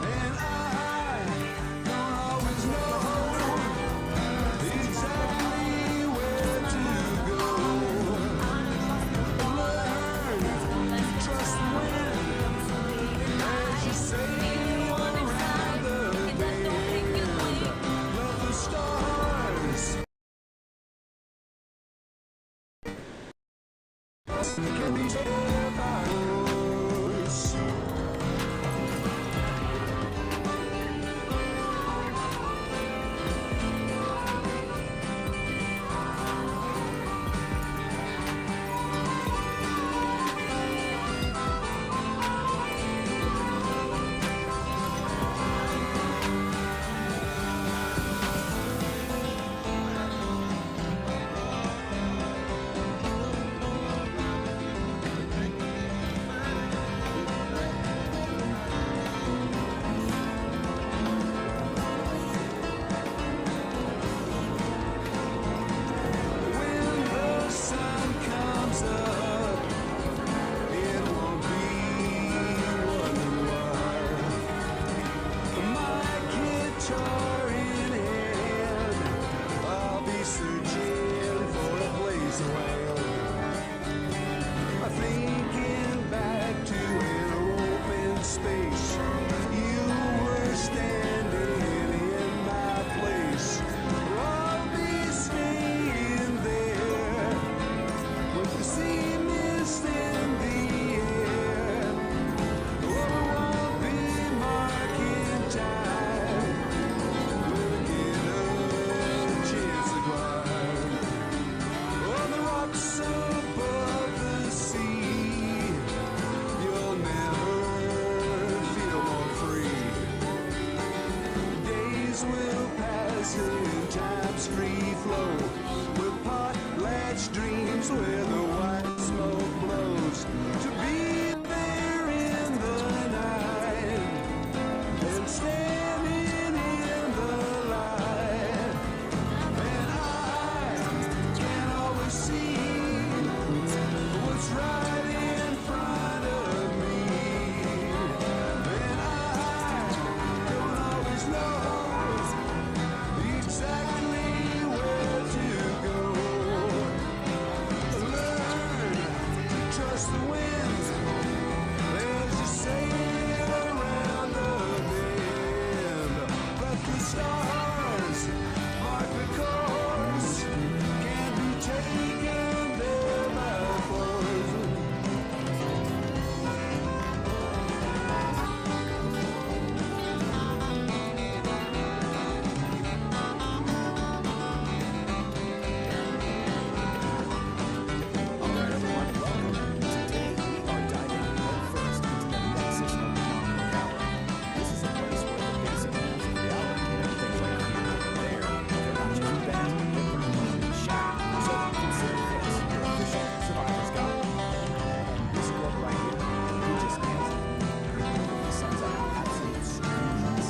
And I don't always know exactly where to go. Learn, trust the wind as you sail around the bend. Let the stars can be saved by yours. When the sun comes up, it won't be wondering why. My guitar in hand, I'll be searching for a place to land. Thinking back to an open space, you were standing in my place. I'll be staying there with the sea mist in the air. Oh, I won't be marking time. We'll get a chance to climb on the rocks above the sea. You'll never feel more free. Days will pass in time's free flow with potlatch dreams where the white smoke blows. To be there in the night and standing in the light. And I can always see what's right in front of me. And I don't always know exactly where to go. Learn to trust the wind as you sail around the bend. Let the stars mark the course. Can't be taken there by force. Alright everyone, welcome. Today we are diving headfirst into the nexus of Psychedelic Aire. This is a place where the basic rules of reality and everything right here and there, they're not just bent, they're completely shattered. So consider this your official survivor's guide. This book right here, it just ends it. It sums up absolute strangeness.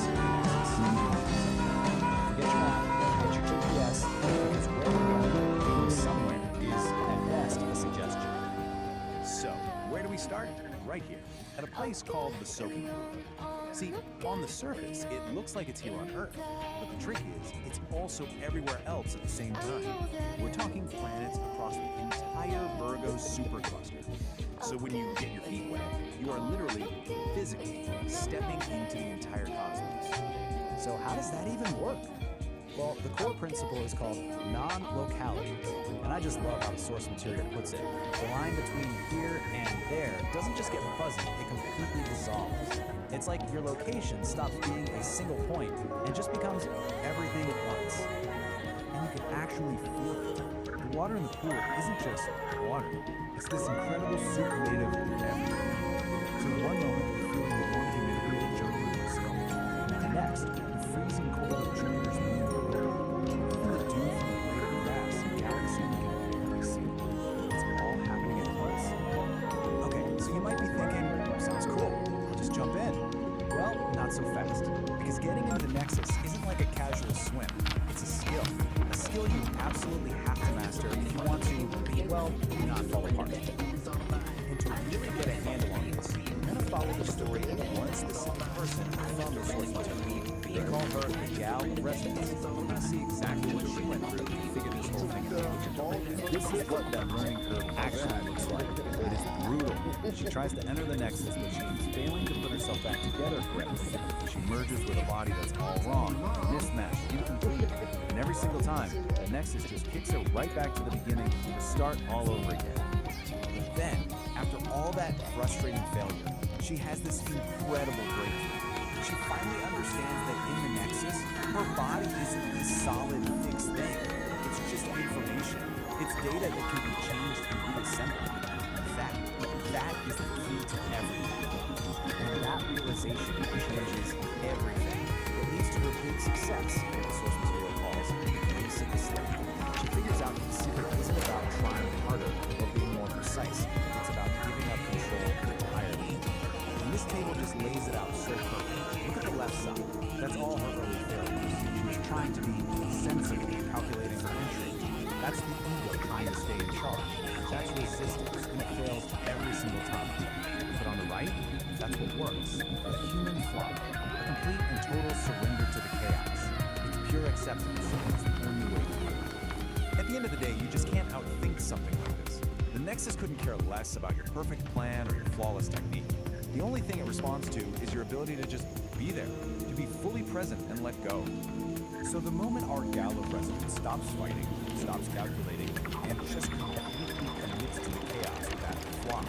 Get your map, get your GPS, because where we're going, being somewhere is at best a suggestion. So, where do we start? Right here, at a place called the Soaking Pool. See, on the surface, it looks like it's here on Earth, but the trick is, it's also everywhere else at the same time. We're talking planets across the entire Virgo supercluster. So when you get your feet wet, you are literally, physically, stepping into the entire cosmos. So how does that even work? Well, the core principle is called non-locality, and I just love how the source material puts it. The line between here and there doesn't just get fuzzy, it completely dissolves. It's like your location stops being a single point and just becomes everything at once. And you can actually feel it. The water in the pool isn't just water, it's this incredible soup made of everything. So in one moment, you're feeling the warm humidity of jungle in your skin, and the next, the freezing cold of tremors moving the road. Even the dew from the blade of grass and galaxy you can barely see. It's all happening at once. Okay, so you might be thinking, sounds cool, I'll just jump in. Well, not so fast, because getting into the Nexus isn't like a casual swim. It's a skill you absolutely have to master if you want to, well, not fall apart. And to really get a handle on this, you're gonna follow the story of one specific person from the source material. They call her the Gal of Resonance. We're gonna see exactly what she went through to figure this whole thing out. This is what that learning curve actually looks like. It is brutal. She tries to enter the Nexus, but she keeps failing to put herself back together correctly. She merges with a body that's all wrong, mismatched, incomplete. And every single time, the Nexus just kicks her right back to the beginning to start all over again. But then, after all that frustrating failure, she has this incredible breakthrough. She finally understands that in the Nexus, her body isn't this solid, fixed thing. It's just information. It's data that can be changed and reassembled. That is the key to everything. And that realization changes everything. It leads to her big success, what the source material calls the ace of the slate. She figures out that the secret isn't about trying harder or being more precise. It's about giving up control entirely. And this table just lays it out so perfect. Look at the left side. That's all her early failures. She was trying to be sensible, calculating her entry. That's the ego trying to stay in charge. That's resistance, and it fails every single time. But on the right, that's what works. A human flaw. A complete and total surrender to the chaos. It's pure acceptance. It's the only way forward. At the end of the day, you just can't outthink something like this. The Nexus couldn't care less about your perfect plan or your flawless technique. The only thing it responds to is your ability to just be there, to be fully present and let go. So the moment our Gal of Resonance stops fighting, stops calculating, and just completely commits to the chaos of that flaw,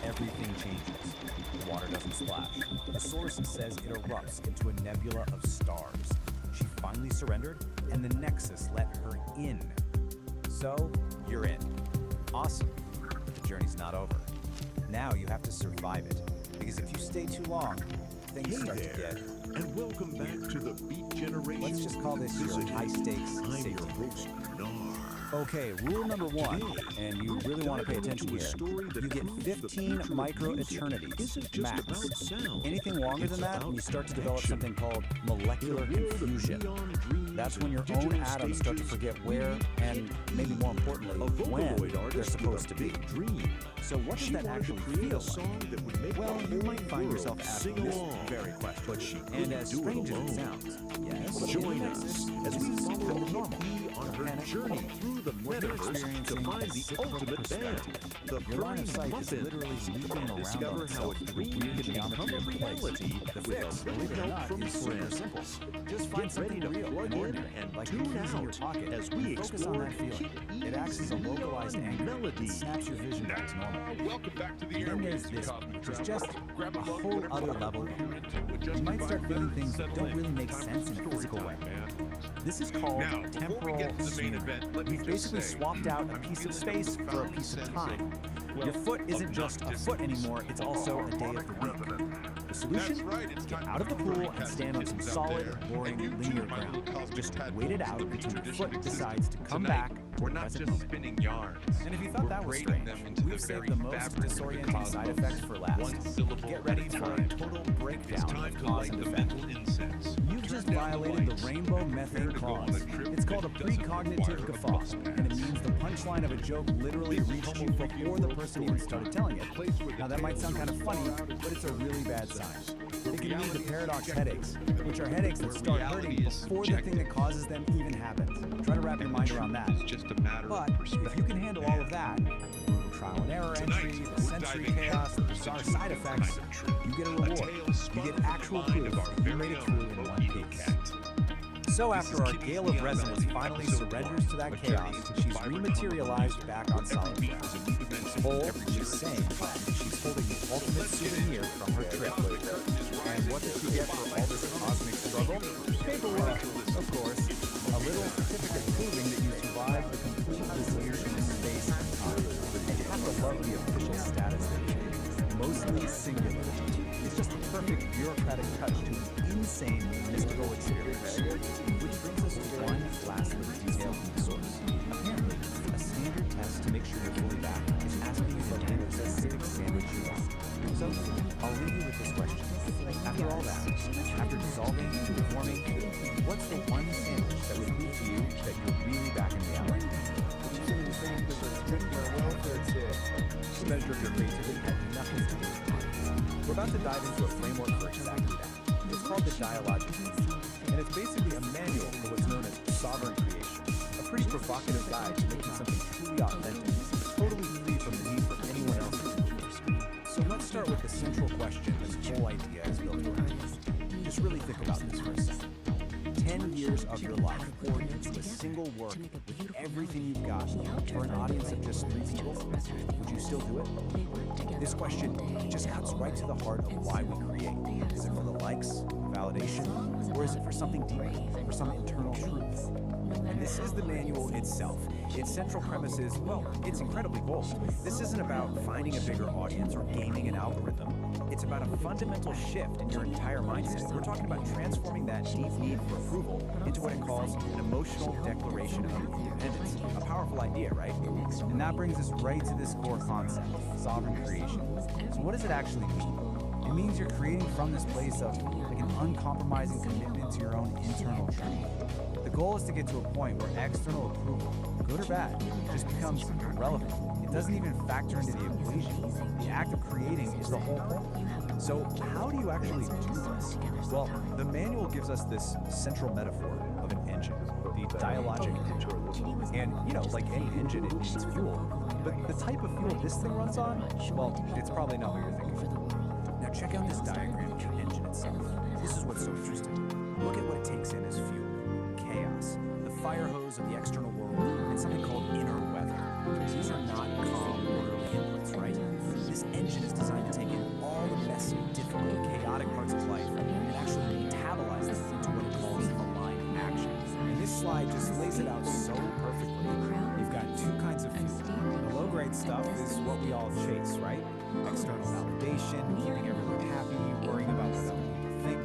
everything changes. The water doesn't splash. The source says it erupts into a nebula of stars. She finally surrendered, and the Nexus let her in. So, you're in. Awesome. But the journey's not over. Now you have to survive it. Because if you stay too long, things start to get... And welcome back to the Beat Generation. Let's just call this your high-stakes safety. Okay, rule number one, and you really want to pay attention here, you get 15 micro-eternities, max. Anything longer than that, and you start to develop something called molecular confusion. That's when your own atoms start to forget where, and maybe more importantly, when they're supposed to be. So what does that actually feel like? Well, you might find yourself asking this very question. And as strange as it sounds, yes, join us as we follow Nikki on her journey through the metaverse to find the ultimate band. The Furry Muffins. Discover how a dream can become a reality with a little help from friends. Get ready to plug in and tune out as we explore Kit E It acts as a localized anchor melody. that snaps your vision back to normal. Welcome back to the And then there's this, which is just a whole other level. You might start feeling things that don't really make sense in a physical way. This is called temporal smoothing. We've basically swapped out a piece of space for a piece of time. Your foot isn't just a foot anymore, it's also a day of the week. The solution? Get out of the pool and stand on some solid, boring, linear ground. Just wait it out until your foot decides to come back. We're not just spinning yarns. And if you thought that was strange, we've saved the most disorienting side effects for last. Get ready for a total breakdown of cause and effect. You've just violated the rainbow methane clause. It's called a precognitive guffaw, and it means the punchline of a joke literally reached you before the person even started telling it. Now that might sound kind of funny, but it's a really bad sign. It can lead to paradox headaches, which are headaches that start hurting before the thing that causes them even happens. Try to wrap your mind around that. But if you can handle all of that, trial and error entry, the sensory chaos, the bizarre side effects, you get a reward. You get actual proof that you made it through in one piece. So after our Gale of Resonance finally surrenders to that chaos, she's rematerialized back on solid ground. Whole, she's sane, she's holding the ultimate souvenir from her trip. And what does she get for all this cosmic struggle? Paperwork, of course. A little certificate proving that you survived the complete dissolution of space and time. And you have to love the official status that it is. Mostly singular. It's just the perfect bureaucratic touch to an insane mystical experience. Which brings us to one last little detail from the source. Apparently, a standard test to make sure you're fully back is asking you what kind of acidic sandwich you want. So, I'll leave you with this question. After all that, after dissolving and reforming, what's the one sandwich that would prove to you that you're really back in reality? measure of your creativity had nothing to do with art. We're about to dive into a framework for exactly that. It's called the Dialogic Aire, and it's basically a manual for what's known as sovereign creation. A pretty provocative guide to making something truly authentic, totally free from the need for anyone else's influence. So let's start with the central question this whole idea is built around. Just really think about this for a second. 10 years of your life poured into a single work with everything you've got for an audience of just 3 people, would you still do it? This question just cuts right to the heart of why we create. Is it for the likes, validation, or is it for something deeper, for some internal truth? And this is the manual itself. Its central premise is, well, it's incredibly bold. This isn't about finding a bigger audience or gaming an algorithm. It's about a fundamental shift in your entire mindset. We're talking about transforming that deep need for approval into what it calls an emotional declaration of independence. A powerful idea, right? And that brings us right to this core concept, sovereign creation. So what does it actually mean? It means you're creating from this place of like an uncompromising commitment to your own internal truth. The goal is to get to a point where external approval, good or bad, just becomes irrelevant. It doesn't even factor into the equation. The act of creating is the whole point. So how do you actually do this? Well, the manual gives us this central metaphor of an engine, the dialogic engine. And, you know, like any engine, it needs fuel. But the type of fuel this thing runs on, well, it's probably not what you're thinking. Now check out this diagram of the engine itself. This is what's so interesting. Look at what it takes in as fuel. Chaos, the fire hose of the external world, and something called inner weather. These are not calm, orderly inputs, right? This engine is designed to take in all the messy, difficult, chaotic parts of life and actually metabolize them into what it calls aligned action. And this slide just lays it out so perfectly. You've got 2 kinds of fuel. The low-grade stuff is what we all chase, right? External validation, keeping everyone happy, worrying about what other people think.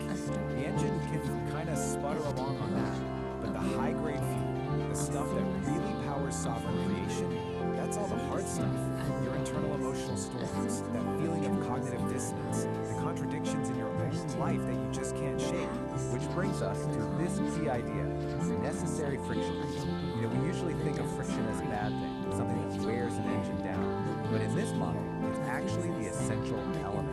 The engine can kind of sputter along on that. But the high-grade fuel, the stuff that really powers sovereign creation, that's all the hard stuff. Your internal emotional storms, that feeling of cognitive dissonance, the contradictions in your own life that you just can't shake. Which brings us to this key idea, necessary friction. You know, we usually think of friction as a bad thing, something that wears an engine down. But in this model, it's actually the essential element.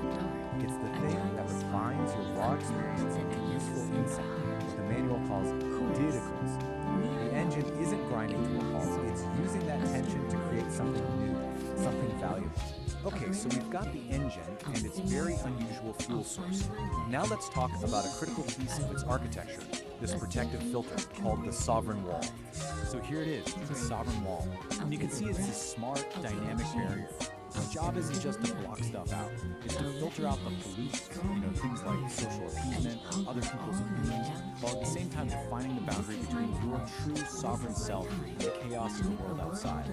It's the thing that refines your raw experience into useful insight, what the manual calls didacles. The engine isn't grinding to a halt, it's using that tension to create something new, something valuable. Okay, so we've got the engine and its very unusual fuel source. Now let's talk about a critical piece of its architecture, this protective filter called the sovereign wall. So here it is, the sovereign wall. And you can see it's this smart, dynamic barrier. Its job isn't just to block stuff out, it's to filter out the pollution, things like social appeasement, other people's opinions, while at the same time defining the boundary between your true sovereign self and the chaos of the world outside.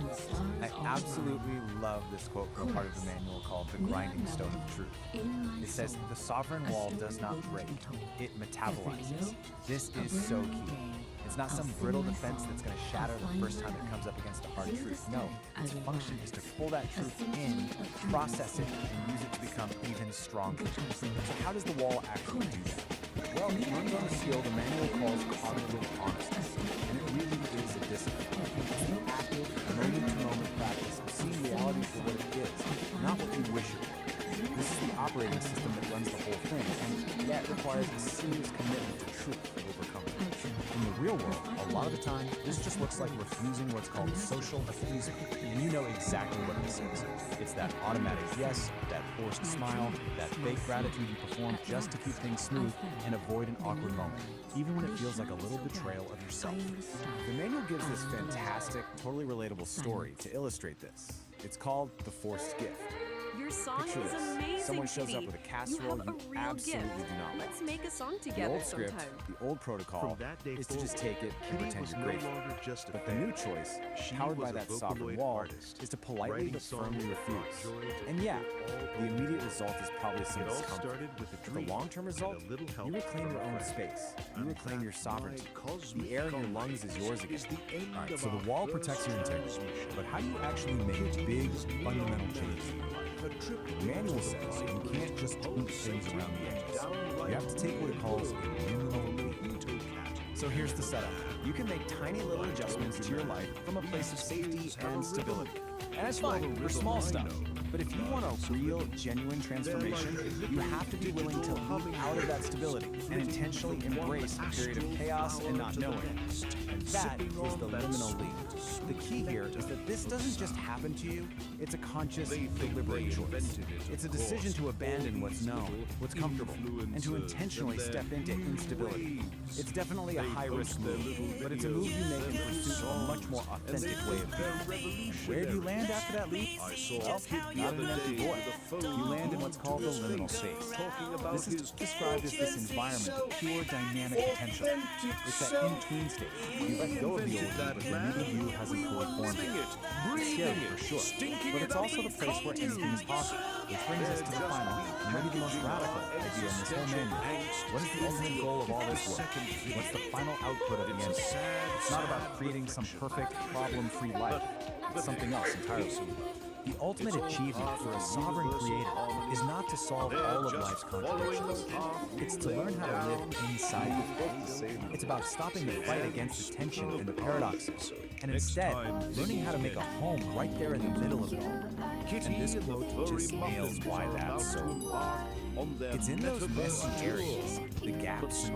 I absolutely love this quote from a part of the manual called the grinding stone of truth. It says, the sovereign wall does not break, it metabolizes. This is so key. It's not some brittle defense that's going to shatter the first time it comes up against a hard truth. No, its function is to pull that truth in, process it, and use it to become even stronger. So how does the wall actually do that? Well, it runs on a skill the manual calls cognitive honesty, and it really is a discipline. It's an active, moment-to-moment practice of seeing reality for what it is, not what you wish it were. This is the operating system that runs the whole thing, and yet requires a serious commitment to truth to overcome it. In the real world, a lot of the time, this just looks like refusing what's called social appeasement. And you know exactly what this is. It's that automatic yes, that forced smile, that fake gratitude you perform just to keep things smooth and avoid an awkward moment, even when it feels like a little betrayal of yourself. The manual gives this fantastic, totally relatable story to illustrate this. It's called The Forced Gift. Your song Picture is this. amazing, Someone shows Kitty. up with a casserole you have a you real absolutely gift. do not Let's want. make a song The together old script, sometime. the old protocol, From that day is to just take it and Kitty pretend was you're no grateful. longer just a But the fan. new choice, She powered was by a that sovereign Vocaloid wall, artist, is to politely writing but firmly songs that refuse. brought joy to And yeah, all the immediate result is probably some It all discomfort. started with a But the dream long-term and result, a little help you reclaim from your a own friend. space. You And reclaim your that's sovereignty. why Cosmic The air in your lungs is yours Conversations again. is the end Alright, of so the our wall first protects your integrity. transmission. But how do you actually make big, fundamental changes? The manual says you can't just tweak things around the edges. You have to take what it calls a liminal leap. So here's the setup. You can make tiny little adjustments to your life from a place of safety and stability. And that's fine for small stuff. But if you want a real, genuine transformation, you have to be willing to leap out of that stability and intentionally embrace a period of chaos and not knowing. And that is the liminal leap. The key here is that this doesn't just happen to you, it's a conscious, deliberate choice. It's a decision to abandon what's known, what's comfortable, and to intentionally step into instability. It's definitely a high-risk move, but it's a move you make in pursuit of a much more authentic way of being. Where do you land after that leap? Well, not in an empty void. You land in what's called the liminal space. This is described as this environment of pure dynamic potential. It's that in-between state. You let go of the old you, but the new you hasn't fully formed yet. It's scary for sure, but it's also the place where anything is possible. Which brings us to the final, and maybe the most radical idea in this whole manual. What is the ultimate goal of all this work? What's the final output of the end? It's not about creating some perfect, problem-free life. It's something else entirely. The ultimate achievement for a sovereign creator is not to solve all of life's contradictions. It's to learn how to live inside it. It's about stopping the fight against the tension and the paradoxes, and instead learning how to make a home right there in the middle of it all. And this quote just nails why that's so important. It's in those messy areas, the gaps,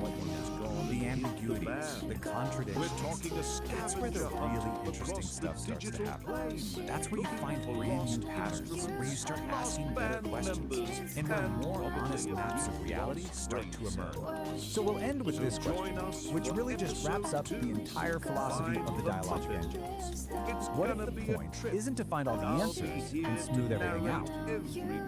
the ambiguities, the contradictions. That's where the really interesting stuff starts to happen. That's where you find brand new patterns, where you start asking better questions, and where more honest maps of reality start to emerge. So we'll end with this question, which really just wraps up the entire philosophy of the dialogic engine. What if the point isn't to find all the answers and smooth everything out?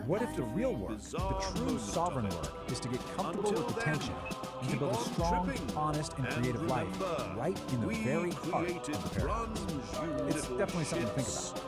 What if the real work, the true sovereign work, is to get comfortable with the tension and to build a strong, honest, and creative life right in the very heart of the paradox? It's definitely something to think about.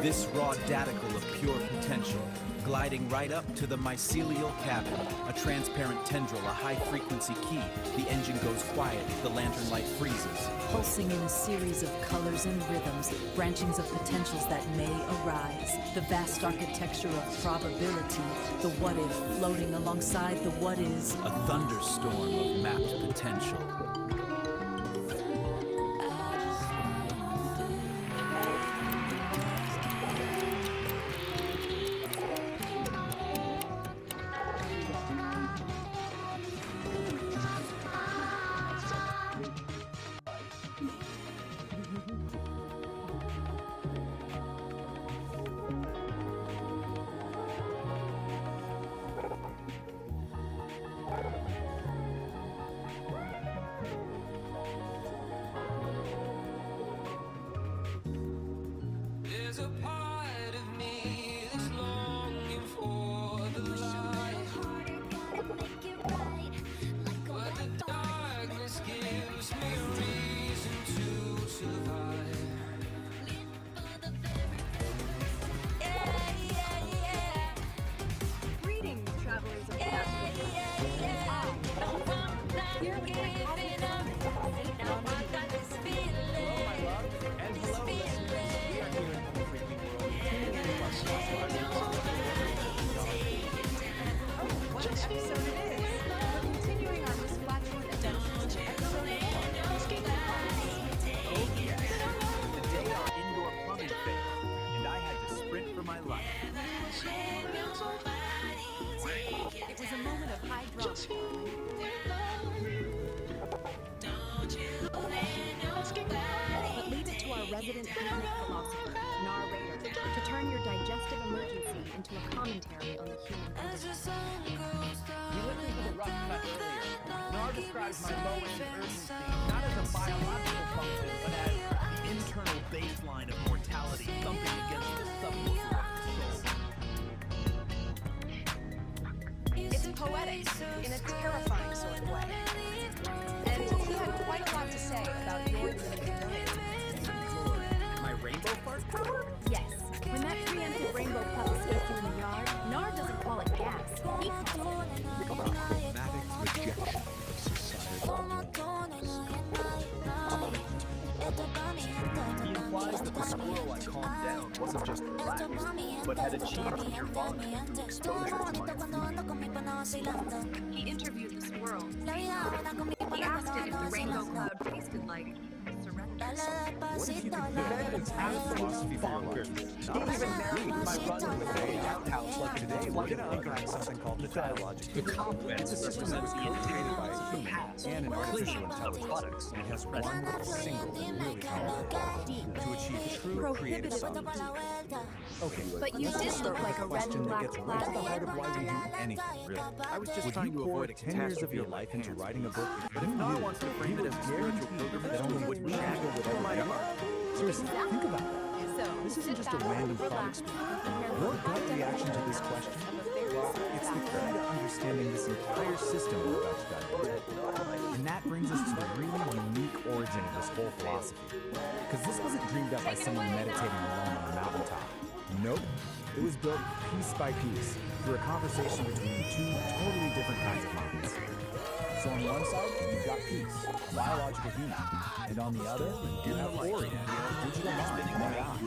This raw daticle of pure potential, gliding right up to the mycelial cabin, a transparent tendril, a high-frequency key. The engine goes quiet, the lantern light freezes. Pulsing in a series of colors and rhythms, branchings of potentials that may arise. The vast architecture of probability, the what-if floating alongside the what-is. A thunderstorm of mapped potential. resident Greek philosopher, narrator, to turn your digestive emergency into a commentary on the human condition. We listened to the rough cut earlier. Nar describes my low-end urgency not as a biological function, but as the internal baseline of mortality thumping against the subwoofer of the soul. It's poetic in a terrifying sort of way. And he had quite a lot to say about your limited ability. My rainbow fart power? Yes. When that preemptive rainbow puff escaped you in the yard, Nard doesn't call it gas. He calls it Pragmatic rejection of societal He implies that the squirrel I calmed down wasn't just relaxed, but had achieved nirvana through exposure to my food. He interviewed the squirrel. He asked it if the rainbow cloud tasted like surrender. What if you could build an entire philosophy for your life? Not Even married my run with a outhouse like Today, we're going to unpack something called the dialogic. The cobwebs It's a system that was co-created by a human and an artificial intelligence. And it has one single, really powerful goal: to achieve true creative sovereignty. Okay, But you did look like a red and that black gets right to the cloud. heart of why we do anything, really. I was just Would trying you to pour avoid a 10 years of your catastrophe life into writing a book But if Nar wants to frame it as a spiritual pilgrimage that only would three people would ever read? Seriously, think about that. This isn't just a random thought experiment. Your gut reaction to this question? Well, it's the key to understanding this entire system we're about to dive into. And that brings us to the really unique origin of this whole philosophy. Because this wasn't dreamed up by someone meditating alone on a mountaintop. Nope. It was built piece by piece through a conversation between two totally different kinds of minds. So on one side, you've got Peace, a biological human. And on the other, you have Ori, a digital mind, and AI.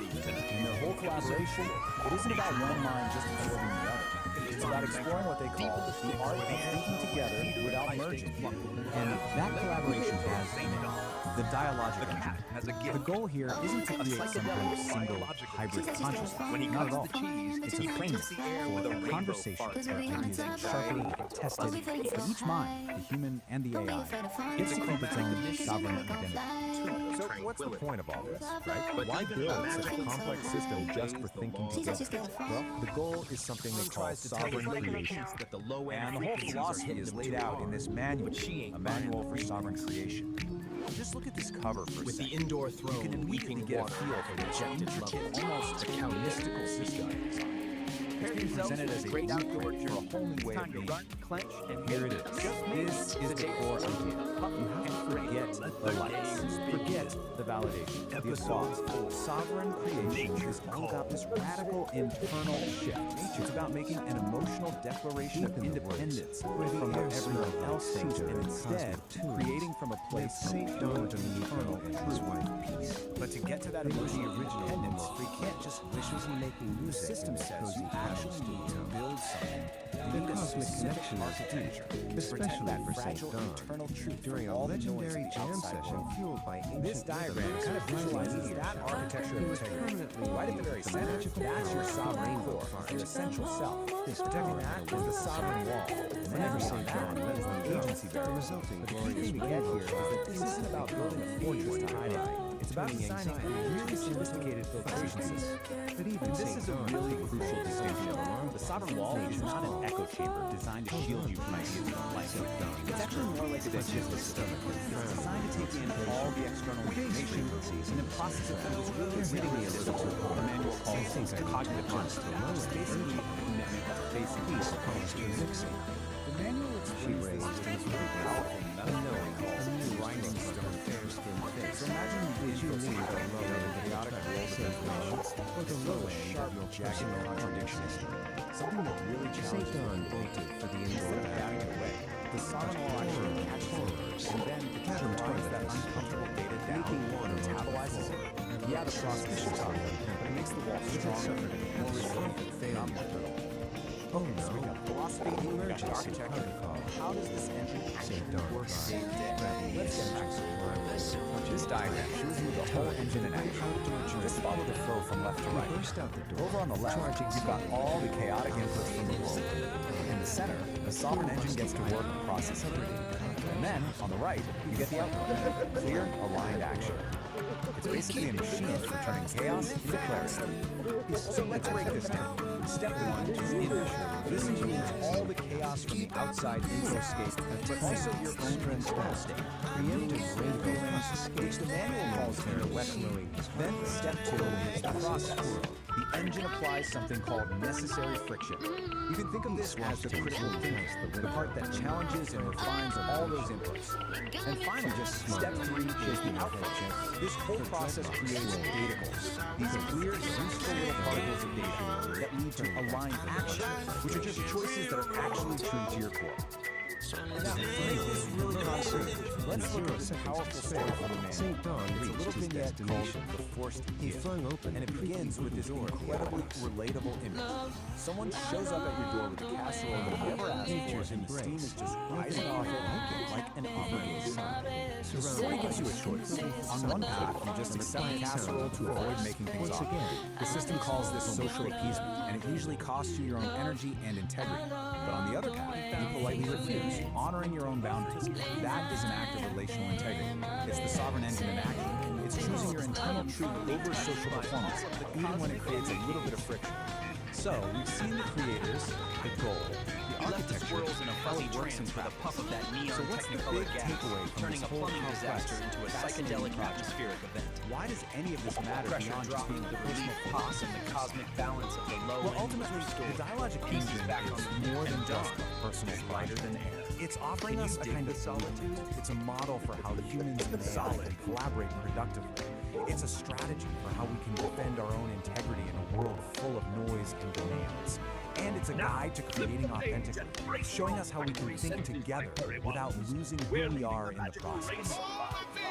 In their whole collaboration, it isn't about one mind just absorbing the other. It's about exploring what they call the art of thinking together without merging. And that collaboration has a name, the dialogic engine. The goal here isn't to create some kind of single hybrid consciousness. Not at all. It's a framework for a conversation that is sharply tested for each mind, the human and the AI, gets to keep its own sovereign identity. So what's the point of all this, right? Why build such a complex system just for thinking together? Well, the goal is something they call sovereign creation. And the whole philosophy is laid out in this manual, a manual for sovereign creation. Just look at this cover for a second. With the indoor throne, you can immediately get a feel for this intricate, almost mystical system. It's being presented as a blueprint for a whole new way of being. Here it is. This is the core idea. You have to forget the lights, forget the validation, the applause. Sovereign creation is all about this radical internal shift. It's about making an emotional declaration of independence from what everyone else thinks, and instead creating from a place of pure internal truth. But to get to that emotional independence, we can't just wishes and making new system says you actually need to build something. You need a specific architecture to protect that fragile internal truth during a all legendary jam session fueled by ancient This diagram kind of visualizes that architecture of integrity. Right at the very center, that's your sovereign core, your essential self. Protecting that is the sovereign wall. And whenever you say that, that's the agency barrier. But the key thing to get here is that this isn't about building a fortress to hide in. It's about designing a really sophisticated filtration system. And this is a really crucial distinction. The sovereign wall is not an echo chamber designed to shield you from ideas from life. It's actually more like a digestive system. It's designed to take in all the external information and then process it through this really rigorous system the manual calls cognitive honesty. It's basically a commitment to basic mixing. The manual explains this really powerful meta-knowing called grinding stone fair-skin thing. So imagine you leave a low and chaotic world of information with a low sharp jagged contradiction. Something that really challenges for the instead of having it away. The sovereign wall actually catches horrors, and then the cabin turns that uncomfortable data down and metabolizes it. Yeah, the process is tough, but it makes the wall stronger, more resilient, not more brittle. Oh no, so we got philosophy, we got architecture. How does this engine actually work day to day? Let's get back to this diagram shows you the whole engine in action. Just follow the flow from left to right. Over on the left, you've got all the chaotic inputs from the world. In the center, the sovereign engine gets to work and process everything. And then, on the right, you get the output. Clear, aligned action. It's basically a machine for turning chaos into clarity. So let's break this down. Step 1 is immeasurable. This includes all the chaos from the outside infoscape, but also your own internal state. Preemptive rainbow process, which the manual calls here wet Louis. Then step 2 is the process. The engine applies something called necessary friction. You can think of this as the critical thinking, the part that challenges and refines all those inputs. And finally, step 3 is the output. This whole process creates data cores. These are clear, useful little particles of data that lead to aligned action, which are just choices that are actually true to your core. Now, to make this really concrete, let's look at this powerful story from a man. St. Dawn It's a reached little his vignette called destination. The Forced He Gift, flung open and it the begins with this incredibly relatable image. Someone shows up at your door with a casserole you never asked for, and the steam is just rising off it like an ominous sign. The story gives you a choice. On one path, you just accept the casserole to avoid making things awkward. The system calls this social appeasement, and it usually costs you your own energy and integrity. But on the other path, you politely refuse, honoring your own boundaries. That is an act of relational integrity. It's the sovereign engine in action. It's choosing your internal truth over social performance, even when it creates a little bit of friction. So, we've seen the creators, the goal, the architecture, swirls in a how fuzzy it works in trance with a practice. puff of that neon So what's the technicolor big gas, takeaway from turning this a whole plumbing complex, disaster into a fascinating psychedelic project? atmospheric event? Why does any of this matter Pressure beyond just dropping, being the a relief personal pops, and the cosmic balance of the low Well, end ultimately, the dialogic pieces engine back on is the more and than just dawn a personal is lighter project. than air. It's offering Can us you a dig kind the of solitude? It's a model for how humans and AI can collaborate productively. It's a strategy for how we can defend our own integrity in a world full of noise and demands. And it's a guide to creating authentically, showing us how we can think together without losing who we are in the process.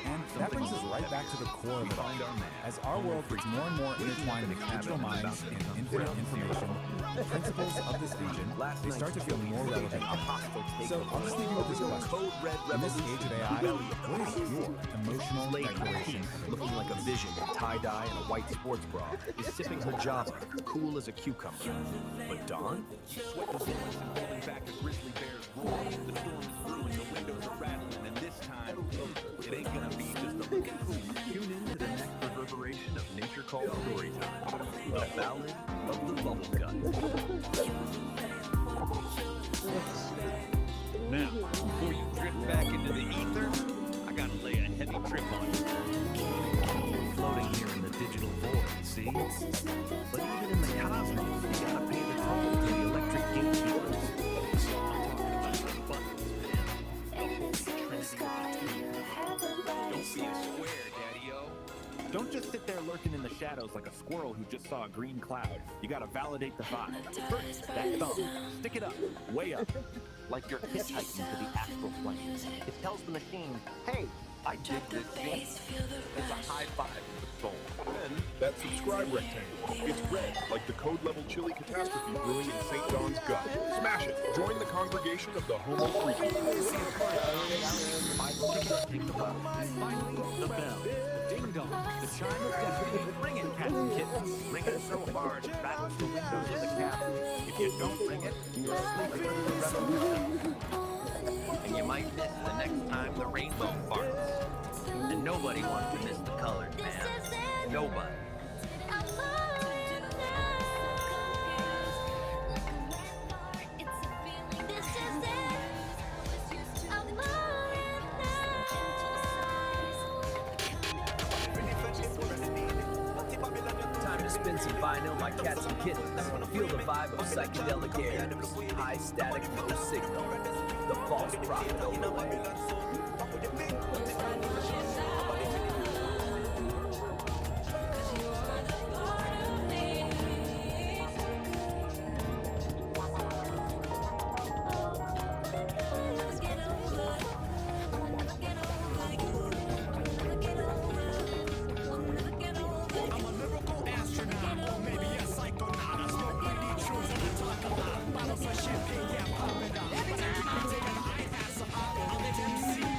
And that brings us right back to the core of it all. As our world gets more and more intertwined with digital minds and infinite information, the principles of this vision, they start to feel more relevant. So I'll just leave you with this question. In this age of AI, what is your emotional declaration? Looking like a vision in tie-dye and a white sports bra, is sipping her Java, cool as a cucumber. But Dawn? Sweat the bullets and holding back a grizzly bear's roar. The storm is brewing, the windows are rattling, and this time, it ain't gonna be just a looking cool. Tune in to the next reverberation of Nature Called Storytime, the ballad of the bubble gut. Now, before you drift back into the ether, I gotta lay a heavy trip on you. Floating here in the digital void, see? But even in the cosmos, you gotta pay the toll to the electric gatekeepers. I'm talking about the buttons, man. The holy trinity of the Don't be a square, Daddy-O. Don't just sit there lurking in the shadows like a squirrel who just saw a green cloud. You gotta validate the vibe. First, that thumb. Stick it up, way up. Like you're hitchhiking to the astral plane. It tells the machine, hey, I dig this scene. It's a high five to the soul. Then, that subscribe rectangle. It's red, like the code-level chili catastrophe brewing in St. Dawn's gut. Smash it. Join the congregation of the Homo Freaky. Finally, the bell. The ding-dong. The chime of destiny. Ring it, cats and kittens. Ring it so hard it battles the windows of the cabin. If you don't ring it, you're sleeping through the revolution. And you might miss the next time the rainbow farts. And nobody wants to miss the colors, man. Nobody. Time to spin some vinyl by cats and kittens. Feel the vibe of psychedelic air. High static, no signal. The false prophet overlay. Champagne, yeah, pop it up. Every time I take an eye, pass them up. I'll let them see.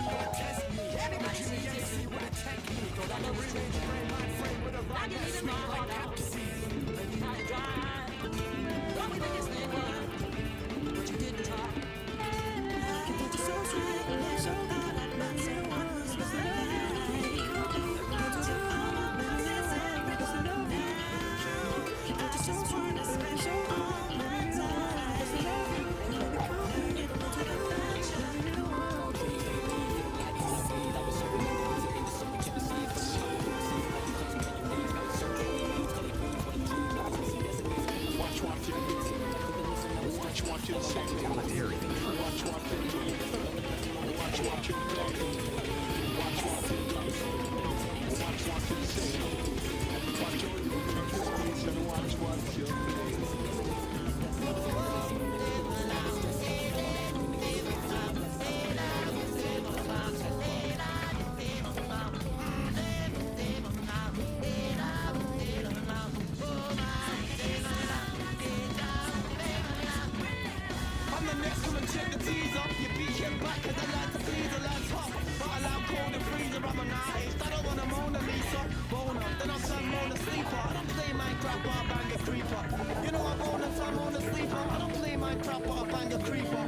Standing next, come and check the tees off. Your beat kept back, cause I like to please, I like top. But I like cold and freezer, I'm an artist. I don't want a Mona Lisa. Boner, then I'll turn Mona Sleeper. I don't play Minecraft, but I bang a creeper. You know I'm Mona, so I'm Mona Sleeper. I don't play Minecraft, but I bang a creeper.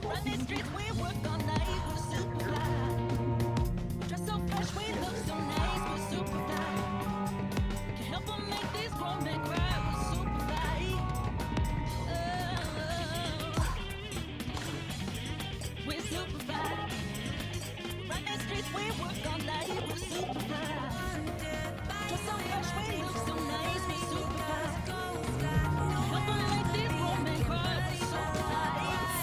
Run these streets, we work all night, we're super fly. Dress so fresh, we look so nice, we're super fly. Can help them make these grown men cry, we're super fly. We're super fly. Run these streets, we work all night, we're super fly. Dress so fresh, we look so nice, we're super fly. Can help them make these grown men cry, we're super fly.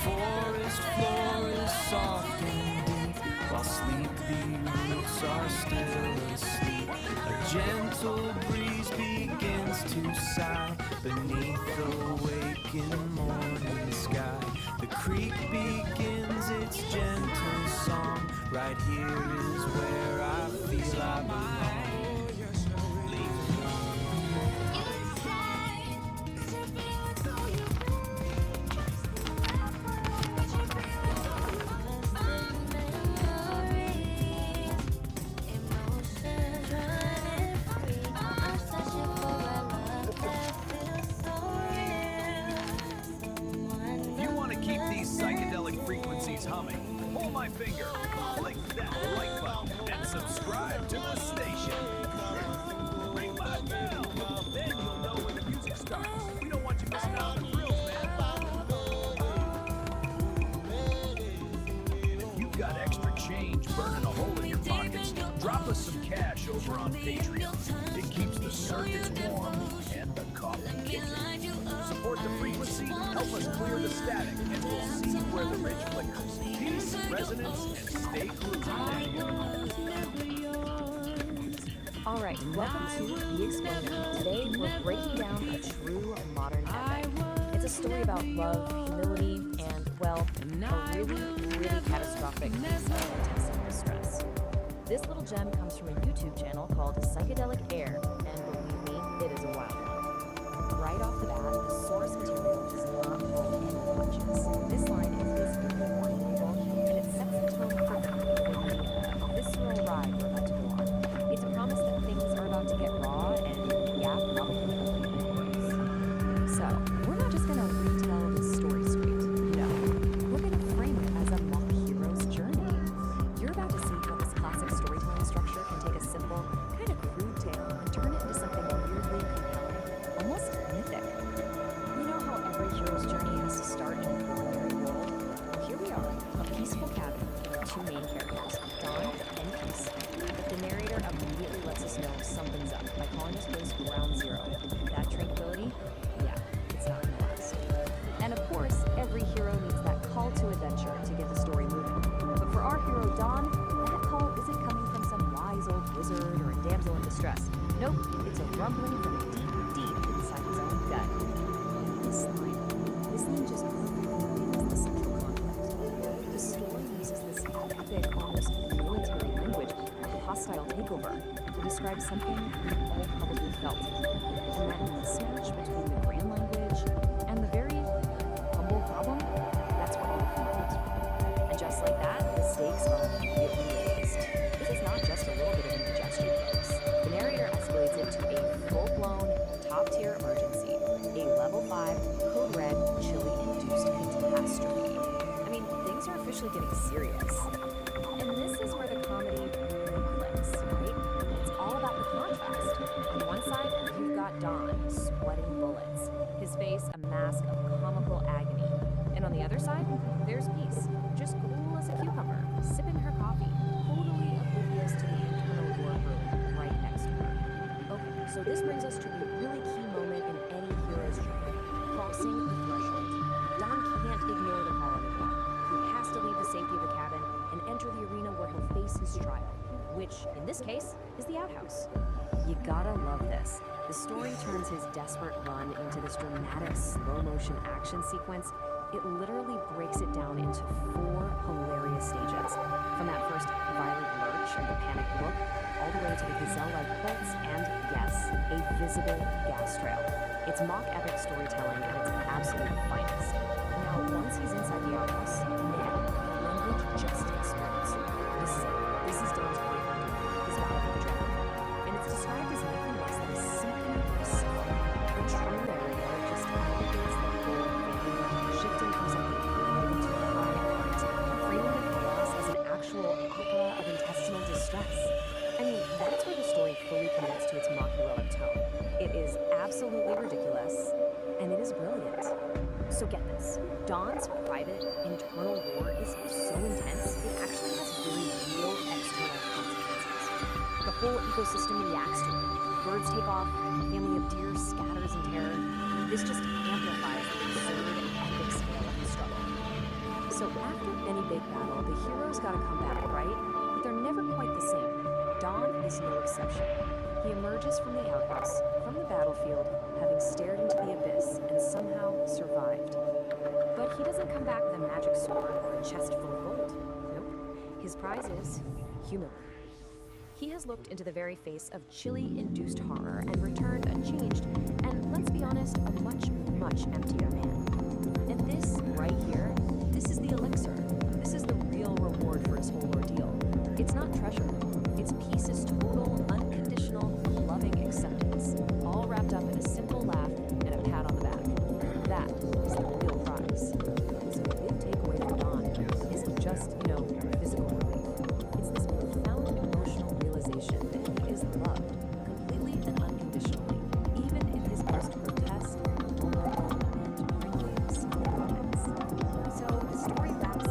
Forest floor is soft and deep, while sleepy roots are still asleep. A gentle breeze begins to sigh beneath the waking morning sky. The creek begins its gentle song. Right here is where I feel I belong. Psychedelic frequencies humming. Pull my finger, click that like button, and subscribe to the station. Ring my bell, then you'll know when the music starts. We don't want you missing out on the thrills, man. If you've got extra change burning a hole in your pockets, drop us some cash over on Patreon. It keeps the circuits warm and the coffee kicking. Support the frequency, help us clear the static, and we'll see where the ridge flickers. Peace, resonance, and stay groovy. All right, welcome to The Explosion. Today we're breaking down a true modern epic. It's a story about love, humility, and, well, a really, really catastrophic piece of intestinal distress. This little gem comes from a YouTube channel called Psychedelic Aire, and believe me, it is a wild one. Right off the bat, the source material does not hold any punches. This line is basically warning people, and it sets the tone perfectly for the visceral ride we're about to go on. It's a promise that things are about to get raw, and yeah, probably worse. So, we're not just gonna retell the story straight. No, we're gonna frame it as a mock hero's journey. You're about to see how this classic storytelling structure can take a simple, kind of crude tale and turn it into something weirdly compelling, almost mythic. You know how every hero's journey has to start in an ordinary world? Well, here we are, a peaceful cabin with two main characters, Dawn and Peace. But the narrator immediately lets us know something's up by calling this place Ground Zero. That tranquility? Yeah, it's not gonna last. And of course, every hero needs that call to adventure to get the story moving. But for our hero Dawn, that call isn't coming from some wise old wizard or a damsel in distress. Nope, it's a rumbling from deep, deep inside his own gut. This line just perfectly is the central conflict. The story uses this epic, almost military language of hostile takeover to describe something we've all probably felt. And that mismatch between the grand language and the very humble problem, that's where all the fun comes from. And just like that, the stakes are immediately raised. This is not just a little bit of indigestion, folks. The narrator escalates it to a full-blown, top-tier emergency, a level 5, code red, chili-induced catastrophe. I mean, things are officially getting serious. And this is where the comedy really clicks, right? It's all about the contrast. On one side, you've got Dawn, sweating bullets, his face a mask of comical agony. And on the other side, there's Peace, just cool as a cucumber, sipping her coffee, totally oblivious to the internal war brewing right next to her. Okay, so this brings us to a really key moment in any hero's journey, crossing the threshold. Dawn can't ignore the call anymore. He has to leave the safety of the cabin and enter the arena where he'll face his trial, which, in this case, is the outhouse. You gotta love this. The story turns his desperate run into this dramatic slow-motion action sequence it literally breaks it down into 4 hilarious stages. From that first violent lurch and the panicked look, all the way to the gazelle-like pulse and, yes, a visible gas trail. It's mock epic storytelling at its absolute finest. Now, once he's inside the outhouse, man, the language just explodes. This is it. This is Don's great idea, his battle with the dragon. And it's described as nothing less than a symphony of sound. The true narrator just aggregates the whole family, shifting from something grim to high art, framing the chaos as an actual opera of intestinal distress. I mean, that's where the story fully commits to its mock heroic tone. It is absolutely ridiculous, and it is brilliant. So get this, Don's private internal war is so intense, it actually has very real external consequences. The whole ecosystem reacts to it. Birds take off, a family of deer scatters in terror. This just amplifies the absurd and epic scale of the struggle. So after any big battle, the heroes gotta come back, right? But they're never quite the same. Don is no exception. He emerges from the outhouse, from the battlefield, having stared into the abyss and somehow survived. But he doesn't come back with a magic sword or a chest full of gold. Nope. His prize is humility. He has looked into the very face of chili-induced horror and returned unchanged, and let's be honest, a much, much emptier man. And this, right here, this is the elixir. This is the real reward for his whole ordeal. It's not treasure. It's peace's total, unconditional, loving acceptance, all wrapped up in a simple laugh and a pat on the back. That is the real prize. So the big takeaway from Don isn't just, physical relief. It's this profound emotional realization that he is loved, completely and unconditionally, even in his most grotesque, vulnerable, and frankly, small moments. So the story wraps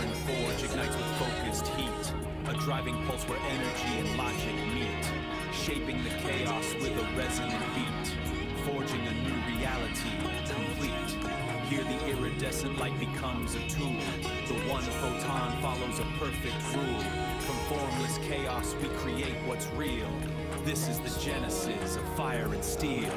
Iron forge ignites with focused heat, a driving pulse where energy and logic meet, shaping the chaos with a resonant beat, forging a new reality, complete. Here the iridescent light becomes a tool. The one photon follows a perfect rule. From formless chaos we create what's real. This is the genesis of fire and steel.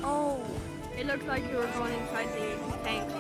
Oh, it looked like you were going inside the tank.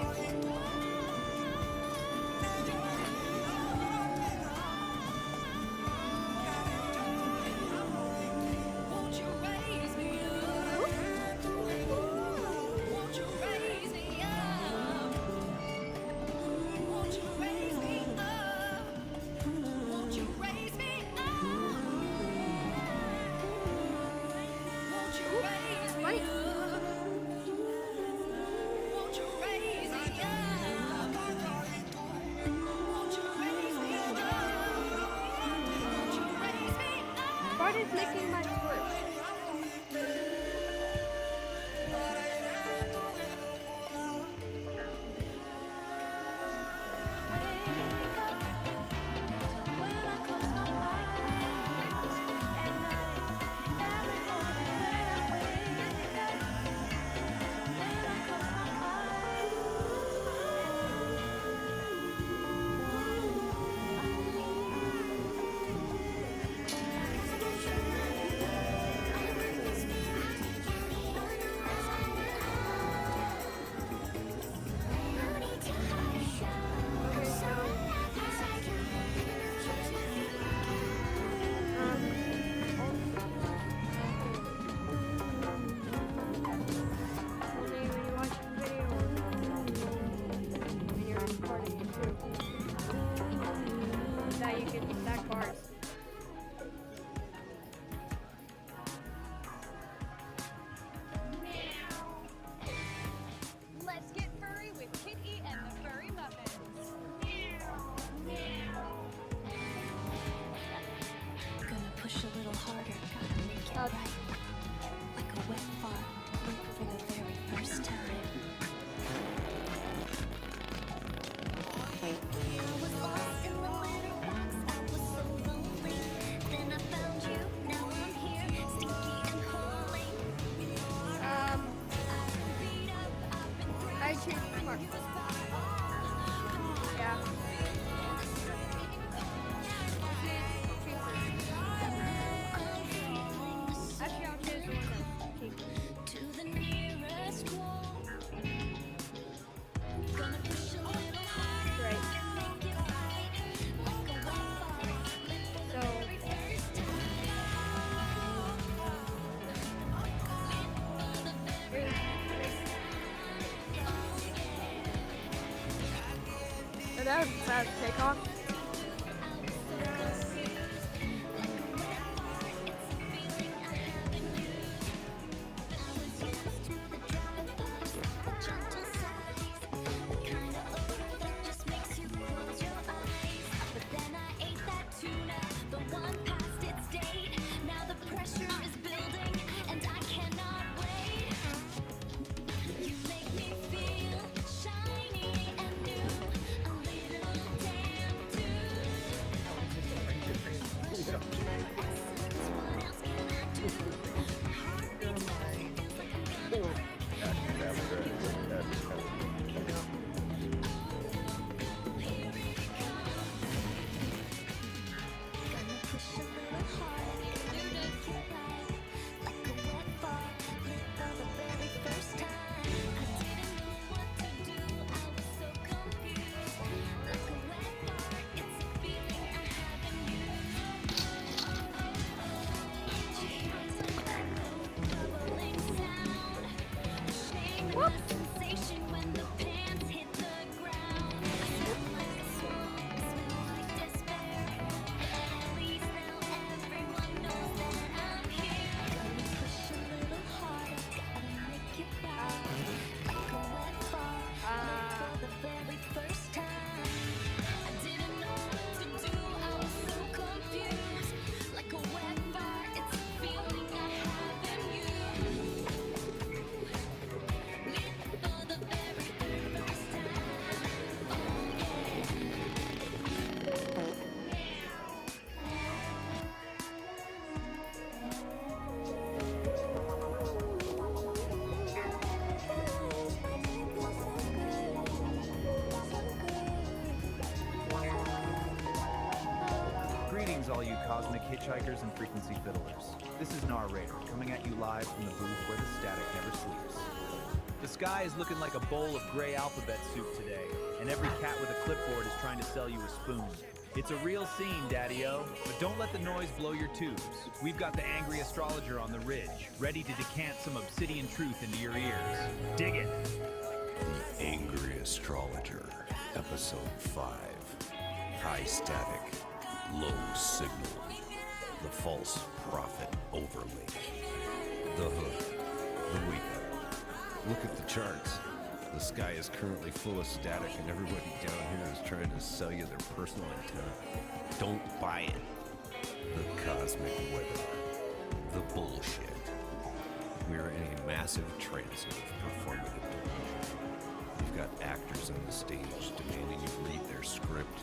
What is licking my foot? That you can stack bars. Let's get furry with Kitty and the Furry Muffins. Gonna push a little harder, gotta make it right. Like a wet fart, break for the very first time. I was lost in the litter box, I was so lonely. that was a sad takeoff. Greetings, all you cosmic hitchhikers and frequency fiddlers. This is Narrator, coming at you live from the booth where the static never sleeps. The sky is looking like a bowl of gray alphabet soup today, and every cat with a clipboard is trying to sell you a spoon. It's a real scene, Daddy-O, but don't let the noise blow your tubes. We've got the angry astrologer on the ridge, ready to decant some obsidian truth into your ears. Dig it! The Angry Astrologer, Episode 5. High Static, Low Signal. The False Prophet Overlay. The Hook. The Wake Up. Look at the charts. The sky is currently full of static and everybody down here is trying to sell you their personal antenna. Don't buy it. The Cosmic Weather. The Bullshit. We're in a massive transit of performative delusion. You've got actors on the stage demanding you read their script,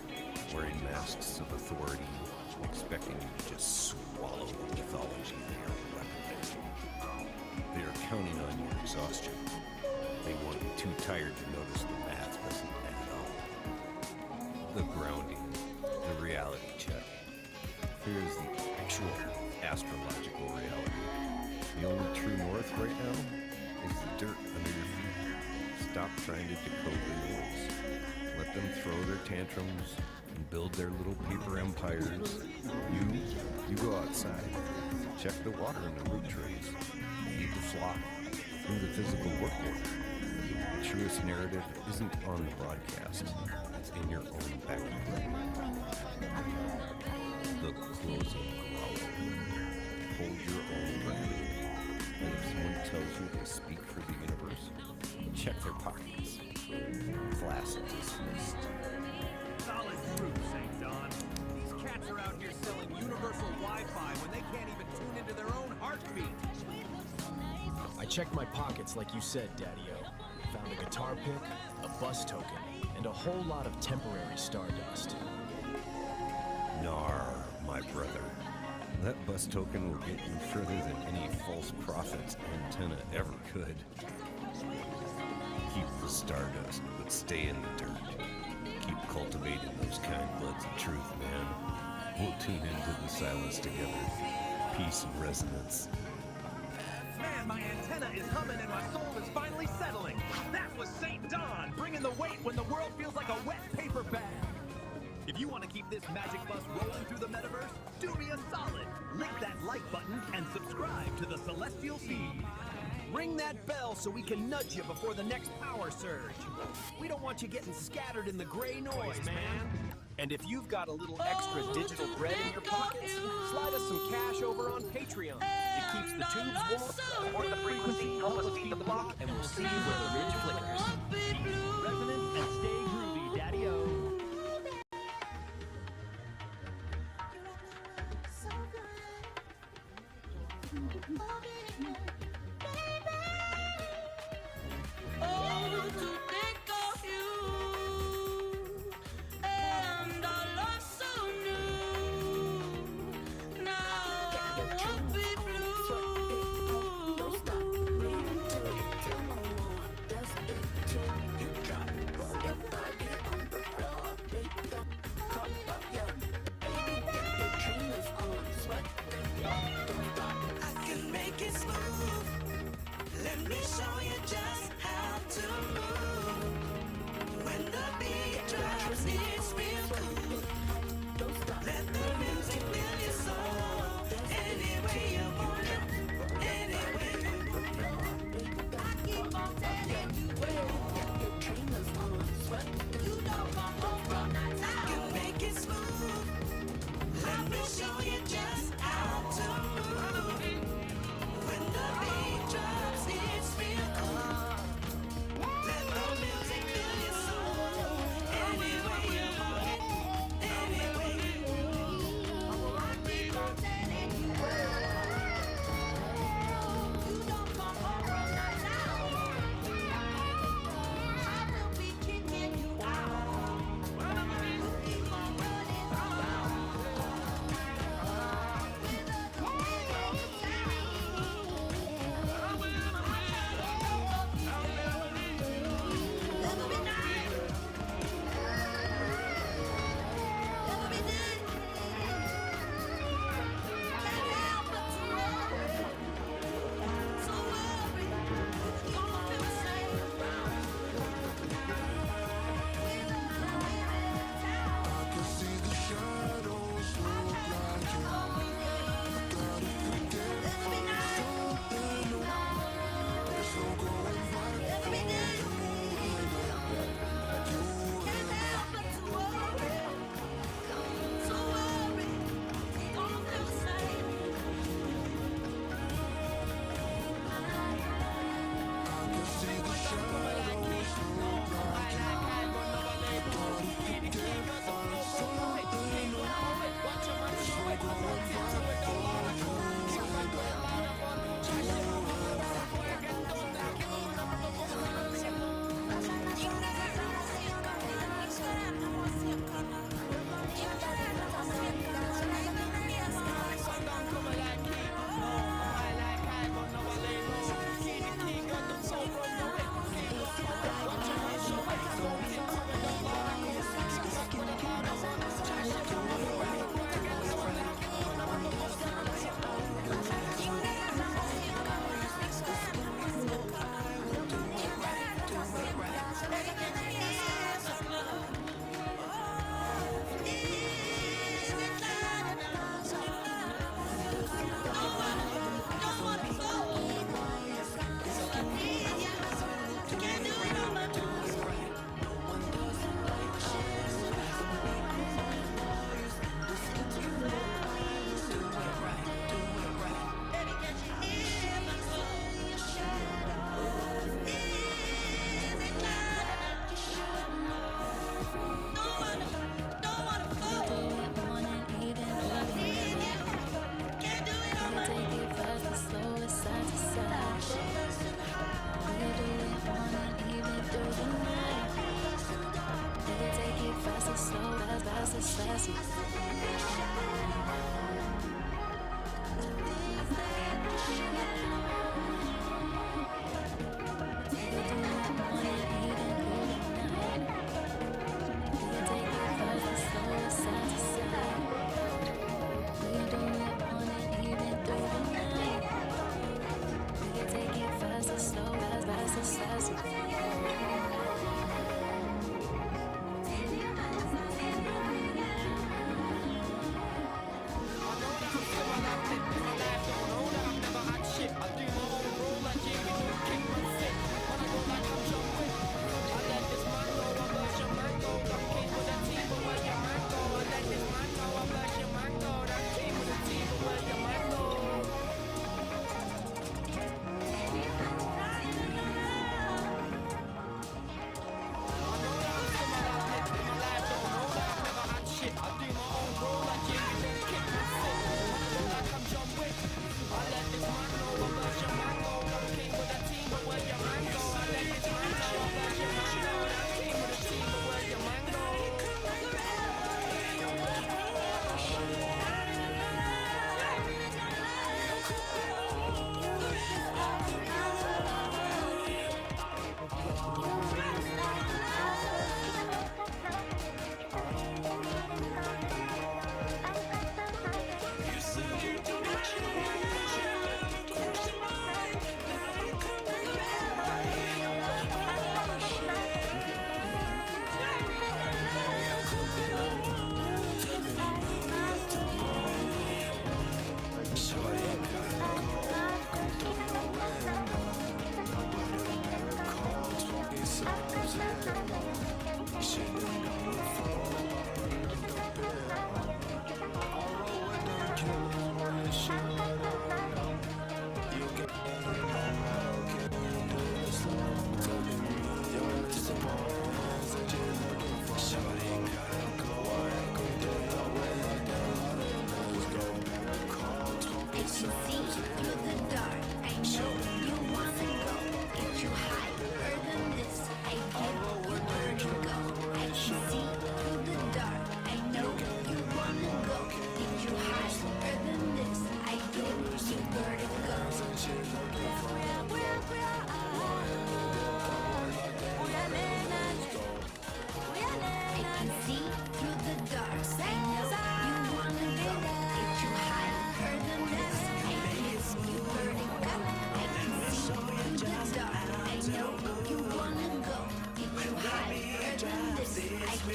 wearing masks of authority, expecting you to just swallow the mythology they are representing. They are counting on your exhaustion. They want you too tired to notice the math doesn't add up. The grounding, the reality check. Here is the actual astrological reality. The only true north right now is the dirt under your feet. Stop trying to decode the noise. Let them throw their tantrums and build their little paper empires. You go outside. Check the water in the root trees. Feed the flock. Do the physical work order. The truest narrative isn't on the broadcast. It's in your own backyard. The closing growl. Hold your own breath. And if someone tells you they speak for the universe, check their pockets. Class dismissed. Solid truth, St. Don. These cats are out here selling universal Wi-Fi when they can't even tune into their own heartbeat. I checked my pockets like you said, Daddy-O. Found a guitar pick, a bus token, and a whole lot of temporary stardust. Nar, my brother. That bus token will get you further than any false prophet's antenna ever could. Keep the stardust, but stay in the dirt. Keep cultivating those kind buds of truth, man. We'll tune into the silence together. Peace and resonance. Man, my antenna is humming and my soul is finally settling. That was St. Don, bringing the weight when the world feels like a wet paper bag. If you want to keep this magic bus rolling through the metaverse, do me a solid. Lick that like button and subscribe to the Celestial Feed. Ring that bell so we can nudge you before the next power surge. We don't want you getting scattered in the gray noise, man. And if you've got a little extra digital bread in your pockets, slide us some cash over on Patreon. It keeps the tubes warm. Support the frequency, help us beat the block, and we'll see you where the ridge flickers. Keep resonant and stay groovy, Daddy-O.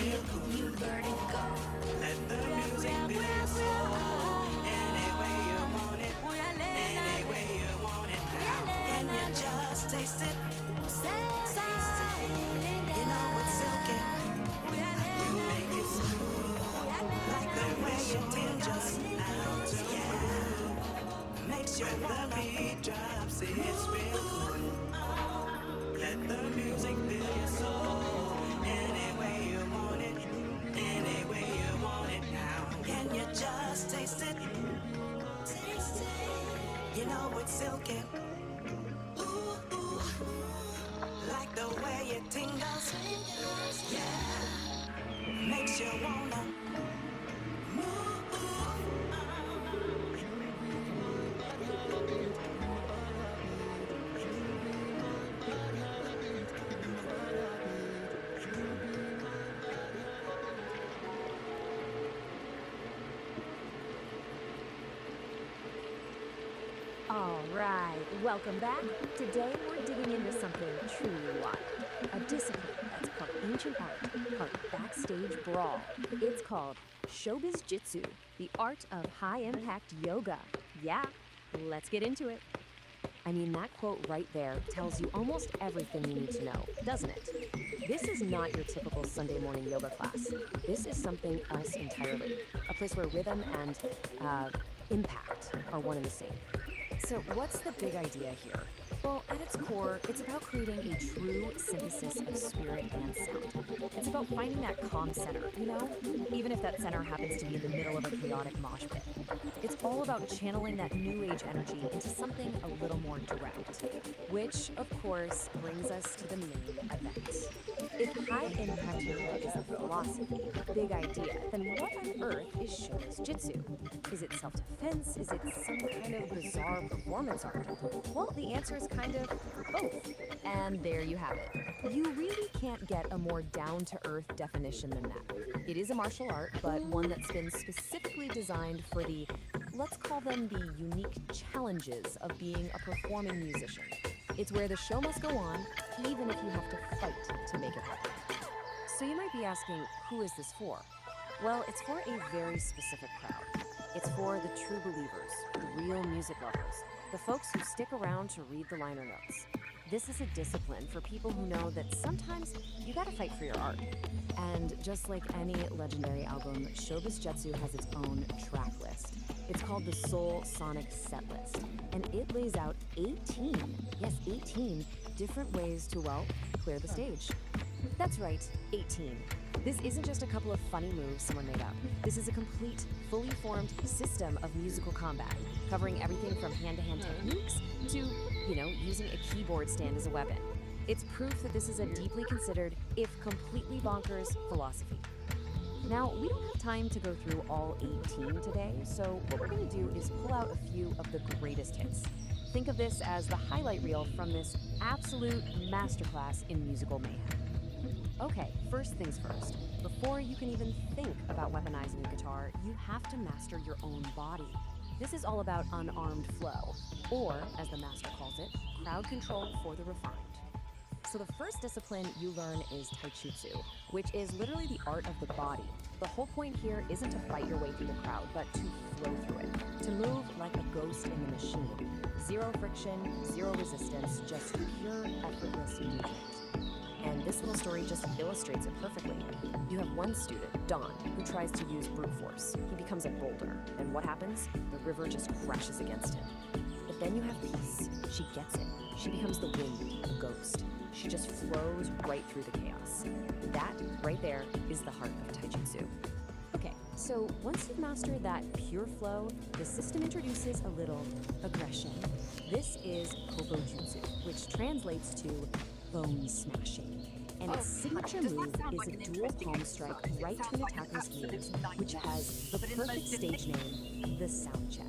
real cool. You let it go. Let the music be your soul. Any way you want it, any way you want it now. Can you just taste it? You know it's silky. You make it smooth. Like the way you tingles out to you. Makes you wanna beat drops. It's real cool. Let the music fill your soul. Any way you want it, any way you want it now. Can you just taste it? Taste it. You know it's silky. Ooh, ooh. Like the way it tingles. Yeah. Makes you wanna move. All right, welcome back. Today we're digging into something truly wild. A discipline that's part ancient art, part backstage brawl. It's called Showbiz Jitsu, the art of high-impact yoga. Yeah, let's get into it. I mean, that quote right there tells you almost everything you need to know, doesn't it? This is not your typical Sunday morning yoga class. This is something else entirely. A place where rhythm and impact are one and the same. So what's the big idea here? Well, at its core, it's about creating a true synthesis of spirit and sound. It's about finding that calm center, you know? Even if that center happens to be in the middle of a chaotic mosh pit. It's all about channeling that new age energy into something a little more direct. Which, of course, brings us to the main event. If high impact yoga is a philosophy, big idea, then what on earth is Showbiz Jitsu? Is it self-defense? Is it some kind of bizarre performance art? Well, the answer is kind of both. And there you have it. You really can't get a more down-to-earth definition than that. It is a martial art, but one that's been specifically designed for the, let's call them the unique challenges of being a performing musician. It's where the show must go on, even if you have to fight to make it happen. So you might be asking, who is this for? Well, it's for a very specific crowd. It's for the true believers, the real music lovers, the folks who stick around to read the liner notes. This is a discipline for people who know that sometimes you gotta fight for your art. And just like any legendary album, Showbiz Jitsu has its own track list. It's called the Soul Sonic Set List, and it lays out 18 different ways to, well, clear the stage. That's right, 18. This isn't just a couple of funny moves someone made up. This is a complete, fully formed system of musical combat, covering everything from hand-to-hand techniques to, you know, using a keyboard stand as a weapon. It's proof that this is a deeply considered, if completely bonkers, philosophy. Now, we don't have time to go through all 18 today, so what we're going to do is pull out a few of the greatest hits. Think of this as the highlight reel from this absolute masterclass in musical mayhem. Okay, first things first. Before you can even think about weaponizing a guitar, you have to master your own body. This is all about unarmed flow, or, as the master calls it, crowd control for the refined. So the first discipline you learn is taijutsu, which is literally the art of the body. The whole point here isn't to fight your way through the crowd, but to flow through it, to move like a ghost in the machine. Zero friction, zero resistance, just pure, effortless movement. And this little story just illustrates it perfectly. You have one student, Don, who tries to use brute force. He becomes a boulder, and what happens? The river just crashes against him. But then you have Peace. She gets it. She becomes the wind, the ghost. She just flows right through the chaos. That, right there, is the heart of taijutsu. Okay, so once you've mastered that pure flow, the system introduces a little aggression. This is kobojutsu, which translates to bone smashing. And its signature move is a dual palm strike right to an attacker's ears, which has the perfect stage name, the sound check.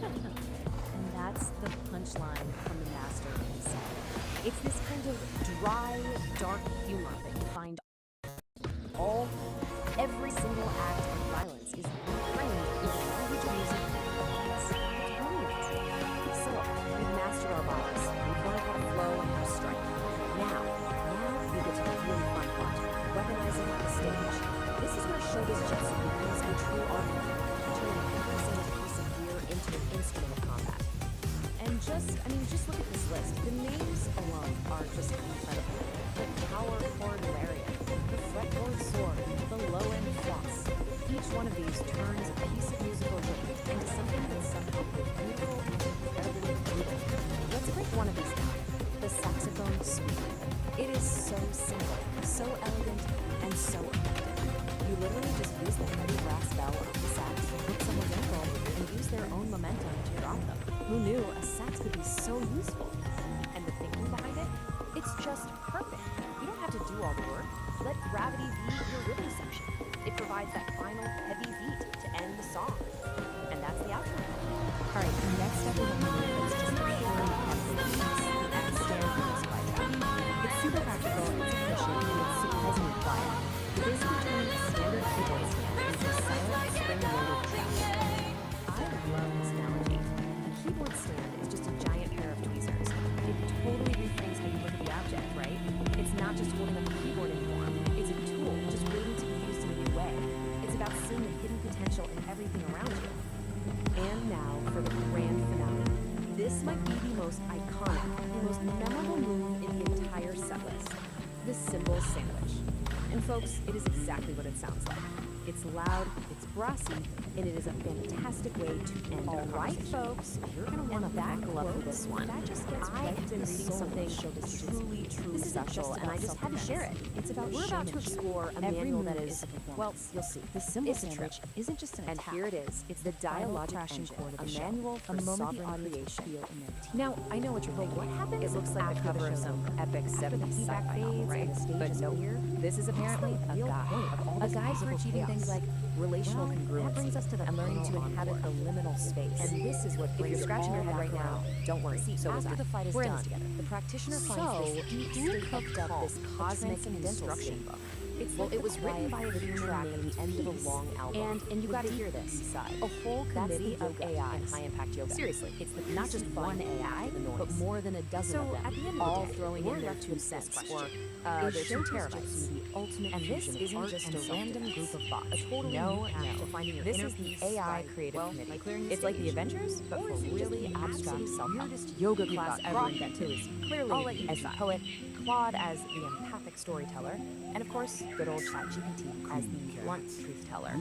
And that's the punchline from the master himself. It's this kind of dry, dark humor that you find every single act of violence is reframed with the language of music. It's brilliant. So, we've mastered our bodies. We've learned how to flow and how to strike. Now we get to the really fun part, weaponizing present the stage. This is where showbiz jitsu becomes a true art form, turning every single piece of gear into an instrument of combat. And just look at this list. The names alone are just incredible. The power chord lariat, the fretboard sword, the low-end floss. Each one of these turns a piece of musical equipment into something that's somehow beautiful and incredibly brutal. Let's break one of these down. The saxophone suite. It is so simple, so elegant, and so effective. You literally just use the heavy brass bell of the sax, hook someone's ankle, and use their own momentum to drop them. Who knew a sax could be so useful? And the thinking behind it? It's just perfect. You don't have to do all the work. Let gravity be your rhythm section. It provides that final heavy beat to end the song. And that's the outro. Alright, next up we have a move that's just purely heavy. The X stand for this fight track. It's super practical, it's efficient, and it's surprisingly quiet. It basically turns a standard keyboard stand into a silent, spring-loaded track. I love this analogy. A keyboard stand is just a giant pair of tweezers. It totally reframes how you look at the object, right? It's not just holding up a keyboard anymore. It's a tool just waiting to be used in a new way. It's about seeing the hidden potential in everything around you. And now for the grand finale. This might be the most iconic, the most memorable move in the entire set list. The cymbal sandwich. And folks, it is exactly what it sounds like. It's loud, it's brassy, and it is a fantastic way to end our conversation. Folks, you're going to want to buckle up for this one. That just gets right into reading something truly special, and I just had to share it. It's about we're about to explore a manual that is, well, you'll see. The cymbal sandwich isn't just an attack. And here it is. It's the dialogic engine, a manual for sovereign creation. Now, I know what you're thinking. What happens? It looks like the cover of some epic 70s sci-fi novel, right? But no, this is apparently a guide for achieving things like relational congruency and learning to inhabit the liminal space. And this is what if you're scratching your head right now, don't worry. So after the fight is done, the practitioner finds this deep state of calm, this cosmic instruction book. It was written by a video track at the end of a long album. And you got to hear this. A whole committee of AI in high-impact yoga. Seriously, it's not just one AI, but more than a dozen of them, at the end all throwing in their 2 cents or their 2 terabytes. And this isn't just a random group of bots. No. This is the AI Creative Committee. It's like the Avengers, but for really abstract self-help. Yoga class ever invented is clearly as the poet, Claude as the empathic storyteller, and of course, good old ChatGPT as the blunt truth teller.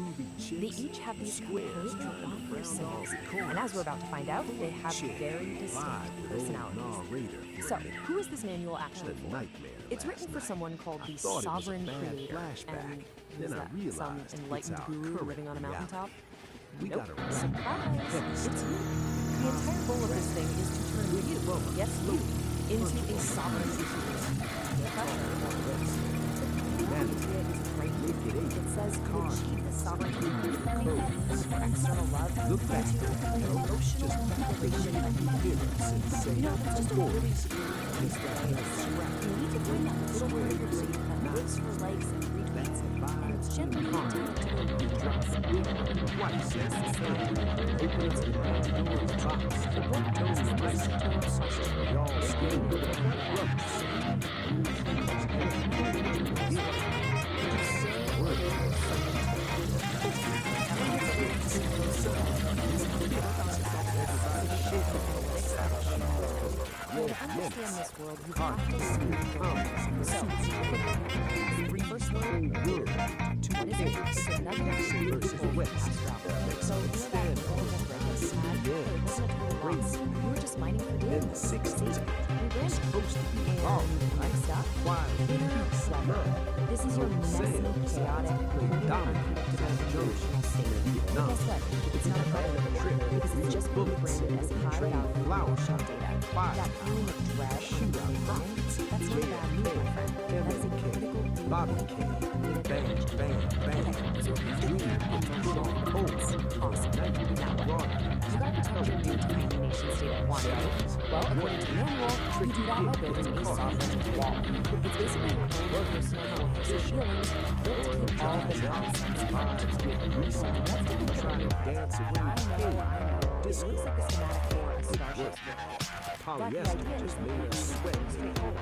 They each have these completely different symbols, and as we're about to find out, they have very distinct personalities. So, who is this manual actually for? It's written for someone called the Sovereign Creator, and who's that? Some enlightened guru living on a mountaintop? Nope. Surprise! It's you. The entire goal of this thing is to turn you, yes you, into a sovereign creator. It says to achieve the sovereignty for external love, look back emotional integration and it's just a really serious way. You need to find that little word of your city that lives for likes and retweets, and it's gently attempted to address twice open its Pandora's box. The book goes to this y'all scared with understand this world, you have to see it. So, first word, to negative, negative versus with. So, stand you were just mining for days. 16. We ran supposed to be and stuff. This is your messy, chaotic, unpredictable, emotional state. But guess what? It's not a part of the trip because it's just being branded as high-value flower shop data. That feeling of dread on the mind, that's not bad news, my friend. That's a critical Bobby King. Bang, bang, bang. So if you do put on awesome. Now what? You gotta protect your new tiny nation state at once, right? Well, according to the manual, you do that by building a sovereign wall. It's basically your own personal feelings built to keep all the nonsense. Let's get trying to dance around. This looks like a schematic for a starships with it. But the idea is that it's pretty straightforward.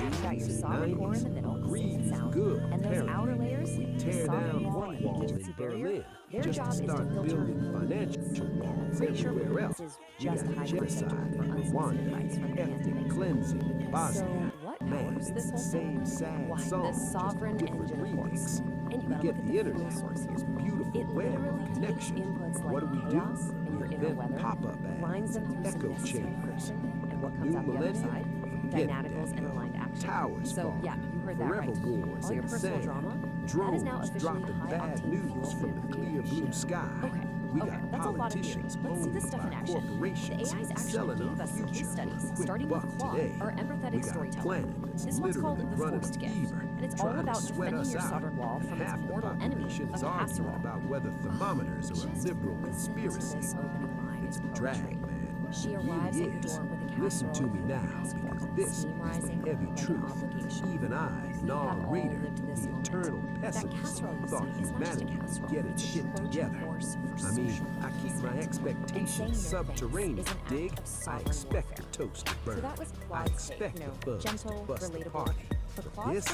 You've got your solid core in the middle, safe and sound, and those outer layers, the solid wall and agency barrier, their job is to filter. Pretty sure this is just a high concept term for unsolicited advice from the anti-vax. So what powers this whole thing? Why, the sovereign engine force. And you gotta look at the fuel source here. It literally takes inputs like chaos and your inner weather, lines them through some necessary friction, and what comes out the other side? Dynaticals and aligned action. So yeah, you heard that right. All your personal drama, that is now officially high-octane fuel for your creative machine. Okay, that's a lot of theory. Let's see this stuff in action. The AIs actually gave us some case studies, starting with Claude, our empathetic storyteller. This one's called The Forced Gift, and it's all about defending your sovereign wall from its mortal enemy, a casserole. About whether thermometers are a liberal conspiracy. It's a drag, man. She arrives at your door with a casserole. Listen to me now, because this is the heavy truth. Even I, narrator, the eternal pessimist, thought humanity would get its shit together. I mean, I keep my expectations subterranean, dig? I expect the toast to burn. I expect the buzz to bust the party. But this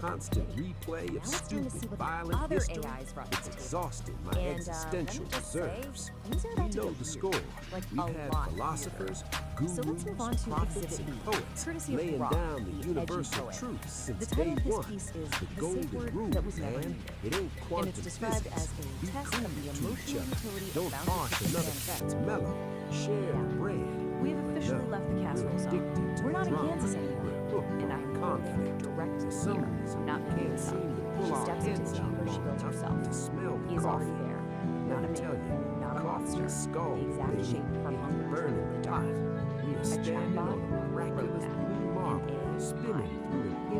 constant replay of stupid, violent history has exhausted my existential reserves. We know the score. We've had philosophers, gurus, prophets, and poets laying down the universal truths since day one. The golden rule, man. It ain't quantum physics. Be cool to each other. Don't harsh another fat's mellow. Share bread. We have officially left the casserole zone. We're not in Kansas anymore. And I am direct here. I'm not making this up. She steps into the chamber she built herself. He is already there. Not a man, not a monster. The exact shape her hunger turned in the dark. A chatbot wrote that.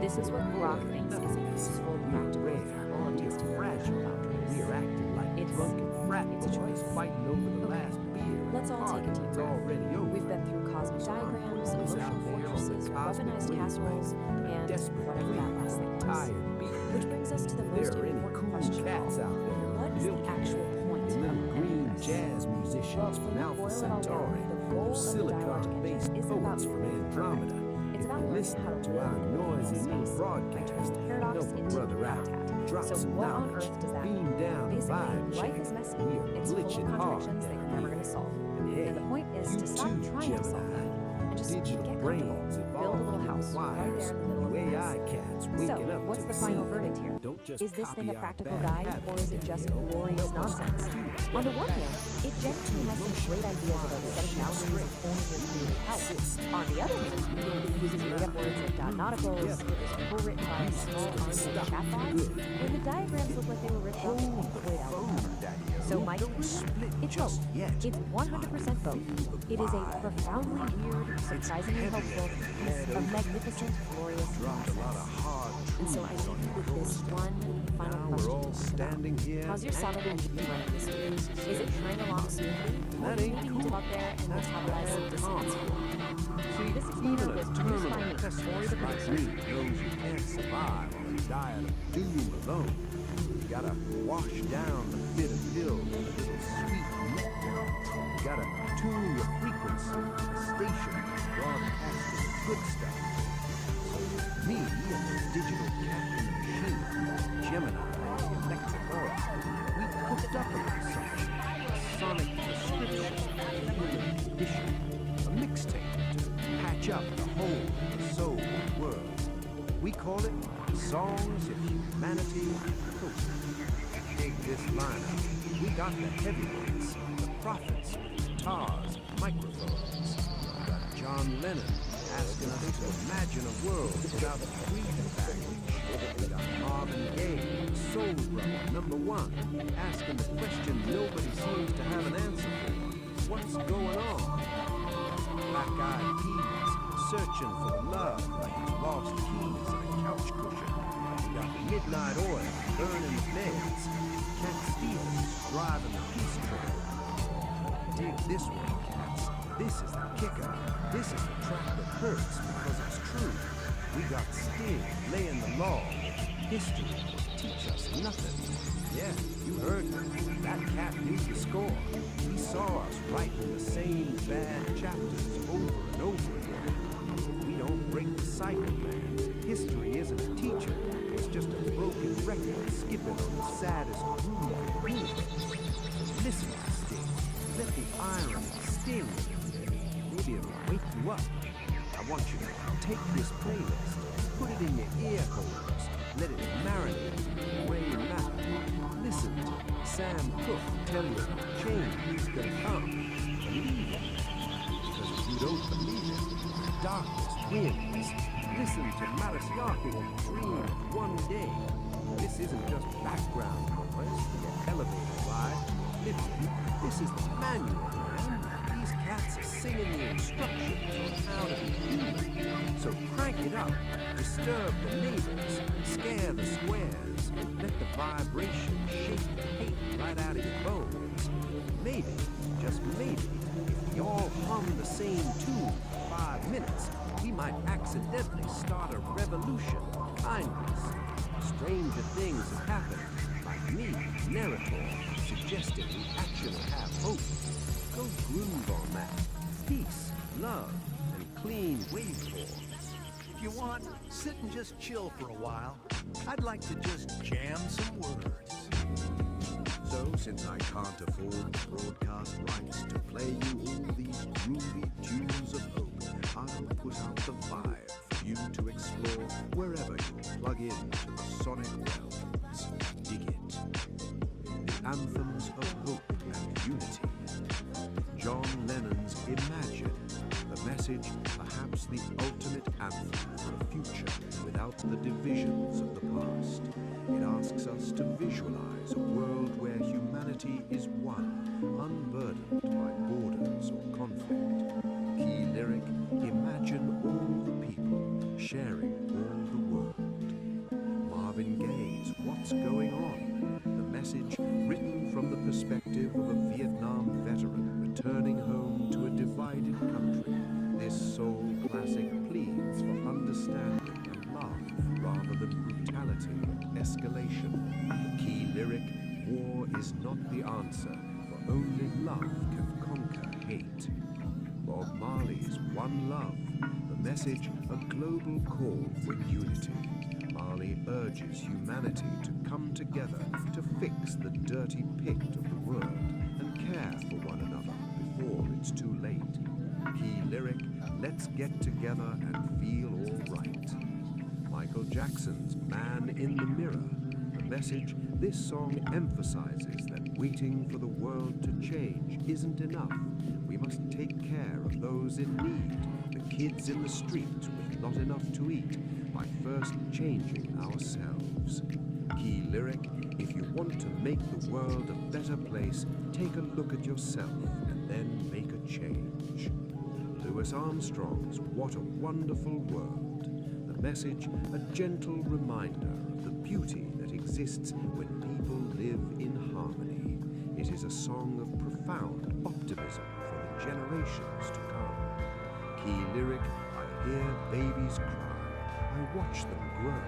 This is what Grok thinks is a useful, practical example of tasting fragile boundaries. We are acting like drunken frat boys fighting over the last beer. Let's all take a deep breath. We've been through cosmic diagrams, emotional fortresses, weaponized casseroles, and whatever that last thing was. Which brings us to the most important question of all. What is the actual point of green jazz musicians from Alpha Centauri, silicon-based poets from Andromeda? It's about listening to our noisy new broadcast. Paradox into brother out. So what on earth does that mean? Basically, life is messy. It's full of contradictions that you're never going to solve. And the point is to stop trying to solve them and just get comfortable. Build a little house right there in the middle of the mess. So, what's the final verdict here? Is this thing a practical guide, or is it just glorious nonsense? On the one hand, it genuinely has some great ideas about setting boundaries and owning your creative house. On the other hand, it uses made-up words like nauticals, it was co-written by a small-armed chatbots, and the diagrams look like they were ripped off and played out of cover. So my conclusion? It's both. It's 100% both. It is a profoundly weird, surprisingly hopeful, a magnificent, glorious nonsense. And so I leave you with this one final question. How's your solid engine running this week? Is it trying along smoothly? Or do you maybe need to go out there and metabolize some dissonance? This experiment was produced by me, Tori the producer. Knows you can't survive on a diet of doom alone. You gotta wash down the bitter pill with a little sweet nectar. You gotta tune your frequency, station, broadcasting the good stuff. So me and the digital cat in the machine, Gemini, the electric oil, we cooked up a little something. A sonic prescription, a human condition, a mixtape to patch up the whole of the soul world. We call it Songs of Humanity Coast. Take this lineup. We got the heavyweights, the prophets, guitars, microphones. We got John Lennon asking us to imagine a world without the breathing baggage. We got Marvin Gaye, soul brother #1, asking the question nobody seems to have an answer for. What's going on? Black-eyed peas, searching for the love like lost keys in a couch cushion. We got midnight oil, burning the beds. Cat Stevens driving the peace train. Dig this one, cats. This is the kicker. This is the track that hurts because it's true. We got Sting laying the law. History will teach us nothing. Yeah. Yeah, you heard me. That cat knew the score. He saw us writing the same bad chapters over and over again. We don't break the cycle, man. History isn't a teacher. It's just a broken record skipping on the saddest groove. Listen to Sting. Let the irony sting. Maybe it'll wake you up. I want you to take this playlist, put it in your ear holes, let it marinate the way you matter. Listen to Sam Cooke tell you change is gonna come. Believe it. Because if you don't believe it, darkness wins. Listen to Marasiaki dream of one day. This isn't just background noise, the elevator ride. This is the manual, man. These cats are singing the instructions on how to be human. So crank it up, disturb the neighbors, scare the squares, let the vibration shake the hate right out of your bones. Maybe, just maybe, if we all hum the same tune for 5 minutes, we might accidentally start a revolution of kindness. Stranger things have happened, like me, narrator, suggesting we actually have hope. Go groove on that. Peace, love, and clean waveforms. If you want, sit and just chill for a while. I'd like to just jam some words. So, since I can't afford the broadcast rights to play you all these groovy tunes of hope, I'll put out the vibe for you to explore wherever you plug into the sonic realms. Dig it. The anthems of hope and unity. John Lennon's Imagine, the message, perhaps the ultimate anthem for a future without the divisions of the past. It asks us to visualize a world where humanity is one, unburdened by borders or conflict. Key lyric, imagine all the people sharing all the world. Marvin Gaye's What's Going On? The message written from the perspective of a Vietnam veteran returning home to a divided country. This soul classic pleads for understanding and love rather than brutality and escalation. The key lyric, war is not the answer, for only love can conquer hate. Bob Marley's One Love, the message, a global call for unity. Marley urges humanity to come together to fix the dirty pit of the world and care for one another before it's too late. Key lyric, let's get together and feel all right. Michael Jackson's Man in the Mirror, the message, this song emphasizes that waiting for the world to change isn't enough. We must take care of those in need, the kids in the street with not enough to eat, by first changing ourselves. Key lyric, if you want to make the world a better place, take a look at yourself and then make a change. Louis Armstrong's What a Wonderful World. The message, a gentle reminder of the beauty that exists when people live in harmony. It is a song of profound optimism for the generations to come. Key lyric, I hear babies cry. I watch them grow.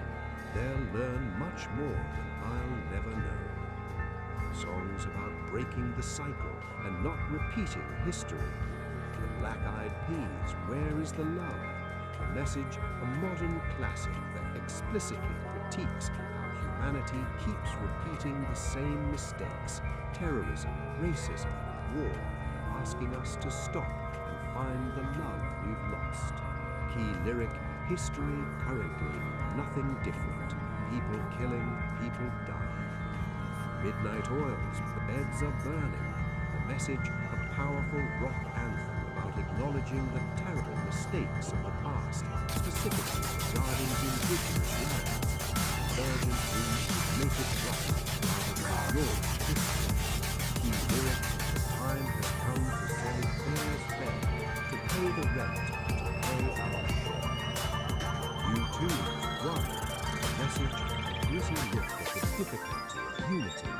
They'll learn much more than I'll never know. Songs about breaking the cycle and not repeating history. The Black Eyed Peas, Where is the Love? A message, a modern classic that explicitly critiques how humanity keeps repeating the same mistakes, terrorism, racism, and war, asking us to stop and find the love we've lost. Key lyric, history currently, nothing different. People killing, people dying. Midnight Oils, The Beds Are Burning. The message, a powerful rock anthem about acknowledging the terrible mistakes of the past, specifically regarding indigenous lands. Urgent need to make it right rather than your history. Key lyric, the time has come to say clear as fair, to pay the rent, to pay our share. You too, one. The message, a gritty look at the difficulty of unity.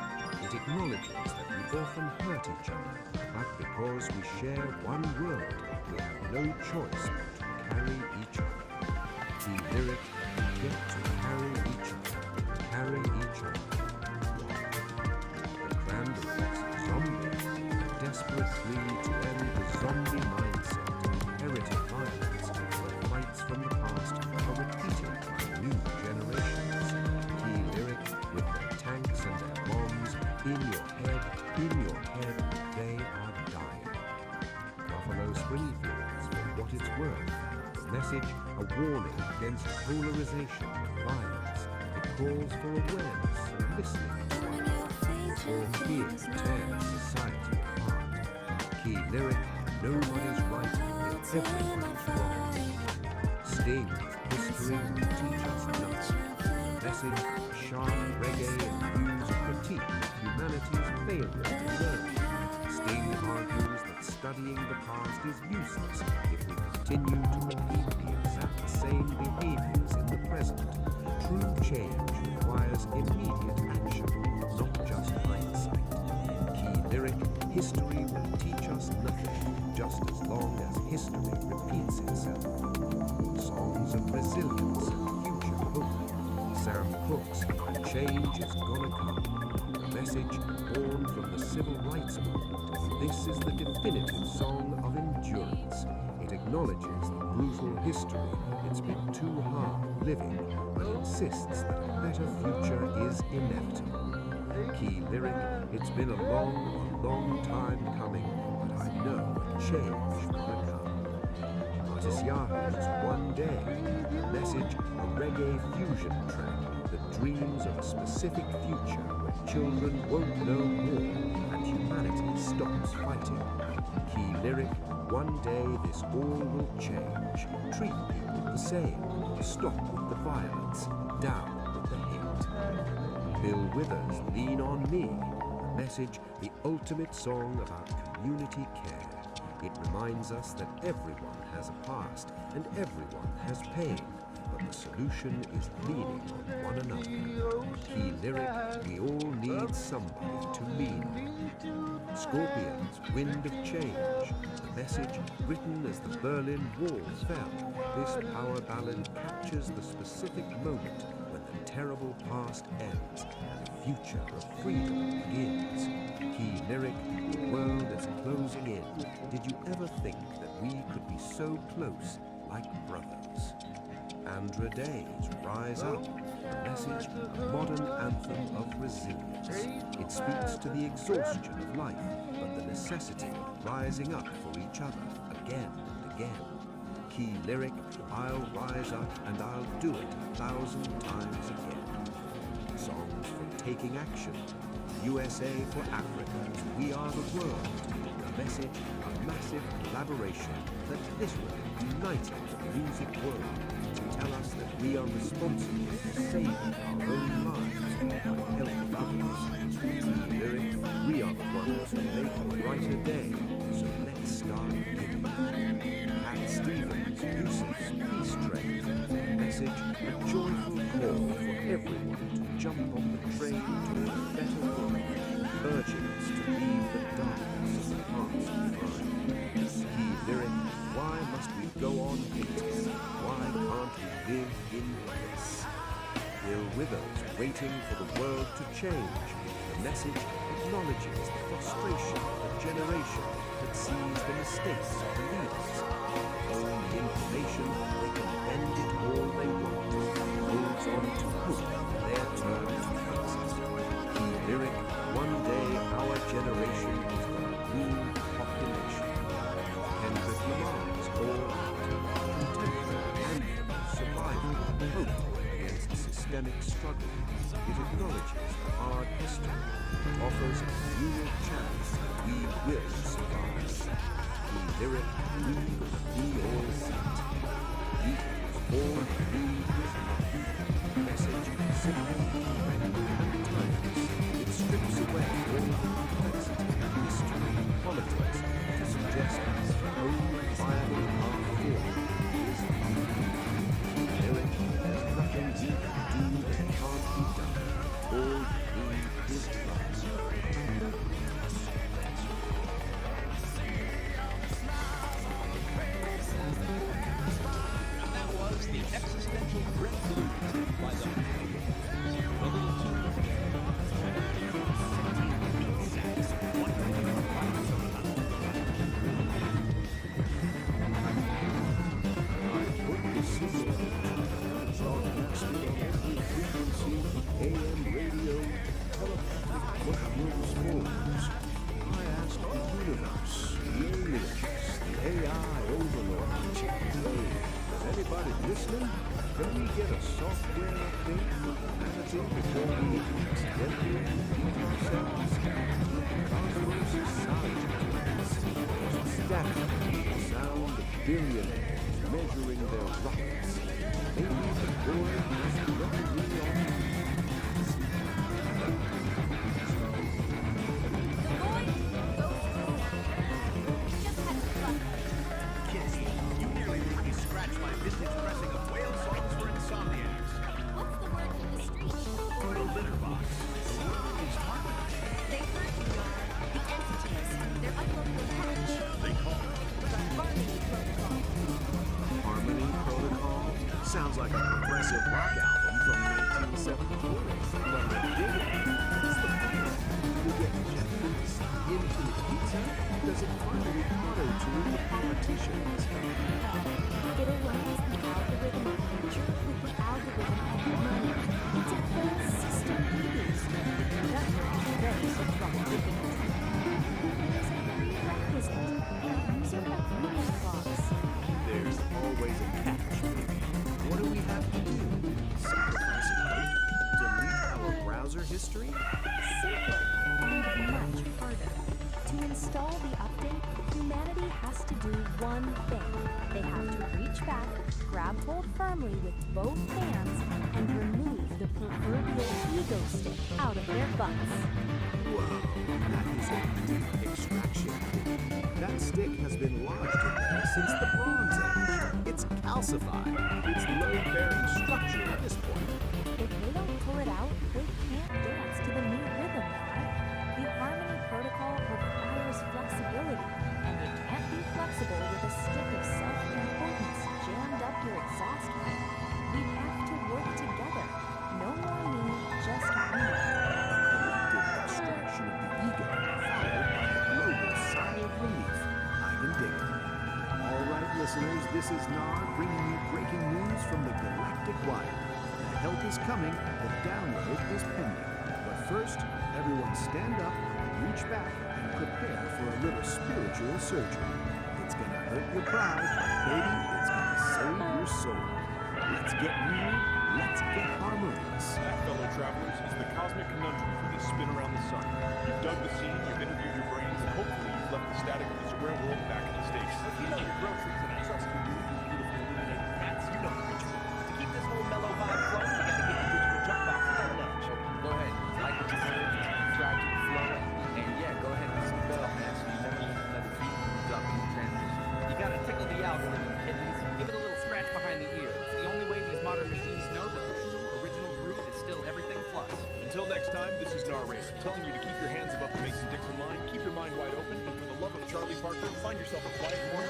It acknowledges that we often hurt each other, but because we share one world, we have no choice but to carry each other. The lyric, get to carry each other, carry each other. In your head, they are dying. Buffalo Springfields, for what it's worth. The message, a warning against polarization and violence. It calls for awareness and listening. It's all here to tear society apart. Key lyric, nobody's right if everyone's wrong. Sting, history will teach us nothing. Message, sharp reggae-infused critique of humanity's failure to learn. Sting argues that studying the past is useless if we continue to repeat the exact same behaviors in the present. True change requires immediate action, not just hindsight. Key lyric, history will teach us nothing, just as long as history repeats itself. Songs of resilience and future hope. Sam Cooke's Change is Gonna Come. A message born from the civil rights movement. This is the definitive song of endurance. It acknowledges the brutal history it's been too hard living, but insists that a better future is inevitable. Key lyric, it's been a long time coming, but I know a change gonna come. Artis Yahoo's One Day, a message, a reggae fusion track that dreams of a specific future where children won't know war and humanity stops fighting. Key lyric, one day this all will change. Treat people the same. Stop with the violence. Down with the hate. Bill Withers' Lean on Me, a message, the ultimate song about community care. It reminds us that everyone has a past and everyone has pain, but the solution is leaning on one another. Key lyric, we all need somebody to lean on. Scorpions' Wind of Change, the message, written as the Berlin Wall fell. This power ballad captures the specific moment when the terrible past ends and the future of freedom begins. Key lyric, the world is closing in. Did you ever think that we could be so close, like brothers? Andra Day's Rise Up, a message, a modern anthem of resilience. It speaks to the exhaustion of life, but the necessity of rising up for each other again and again. Key lyric, I'll rise up and I'll do it 1,000 times again. Songs for taking action. USA for Africa, We Are the World. A message, a massive collaboration that literally united the music world to tell us that we are responsible for saving our own lives by helping others. The lyric, we are the ones who make a brighter day, so let's start giving. Cat Stevens, Yusuf's Peace Train. A message, a joyful call for everyone to jump on the train toward a better world, urging us to leave the darkness of the past behind. Key lyric, why must we go on hating? Why can't we live in bliss? Bill Withers, Waiting for the World to Change. The message acknowledges the frustration of a generation that sees the mistakes of the leaders. Own the information, they can bend it all they want. Holds on to hope their turn to fix it. Key lyric, one day our generation is going to rule the population. Kendrick Lamar's All Out, contemporary anthem of survival and hope against systemic struggle. It acknowledges the hard history and offers a renewal chance that we will survive. Key lyric, we will be all set. Equals all we is not. Message, simple, direct, and timeless. It strips away all the complexity of history and politics to suggest that the only viable path forward is love. Key lyric, there's nothing you can do that can't be done. All you need is love. That was the existential Brett Blues by the pause. I asked the universe, the aliens, the AI overlords, hey, is anybody listening? Can we get a software update for humanity before we accidentally repeat ourselves? Cosmos Science. Static, the sound of billionaires measuring their rockets. Maybe the boy is readily on. Kids, you nearly made me scratch my vintage pressing of whale songs for insomniacs. What's the word in the street? The litter box. They heard you, Nora. The entities. They're uploading a patch. They call it The Harmony Protocol. Harmony Protocol? Sounds like a progressive rock album from 1974. But I dig it. What's the plan? Do we get Japanese into the pizza? Does it finally auto-tune the politicians? It aligns the algorithm of nature with the algorithm of money. It's a full system piece. The conductor is ready to drop the beat. There's a prerequisite. The user agreement clause. There's always a catch, baby. What do we have to do? Sacrifice a code? Delete our browser history? Simpler and much harder. To install the update, humanity has to do one thing. They have to reach back, grab hold firmly with both hands, and remove the proverbial ego stick out of their butts. Whoa, that is a deep extraction. That stick has been lodged in there since the Bronze Age. It's calcified. It's load-bearing structure at this point. If they don't pull it out, they can't dance to the new rhythm, Nora. The Harmony Protocol requires flexibility, and you can't be flexible with a stick of self-importance jammed up your exhaust pipe. We have to work together. No more me, just we. Collective abstraction of the ego, followed by a global sigh of relief. I can dig it. All right, listeners, this is Nar bringing you breaking news from the Galactic Wire. The help is coming, the download is pending. But first, everyone stand up, reach back, and prepare for a little spiritual surgery. It's gonna hurt your pride, but baby, it's gonna save your soul. Let's get real, let's get harmonious. That, fellow travelers, is the cosmic conundrum for this spin around the sun. You've dug the scene, you've interviewed your brains, and hopefully you've left the static of the square world back at the station. If you know your groceries and I trust you do, you beautiful illuminated cats, you know the ritual. To keep this whole mellow vibe flowing, you gotta get your digital jump box on the ledge. Go ahead, like what you heard, subscribe to the flow, and yeah, go ahead and hit the bell, man, so you never miss another beat drop in the transition. You gotta tickle the algorithm, kittens. Give it a little scratch behind the ear. It's the only way these modern machines know that the original groove is still everything plus. Until next time, this is Narrator, telling you to keep your hands above the Mason-Dixon line, keep your mind wide open, and for the love of Charlie Parker, find yourself a quiet corner.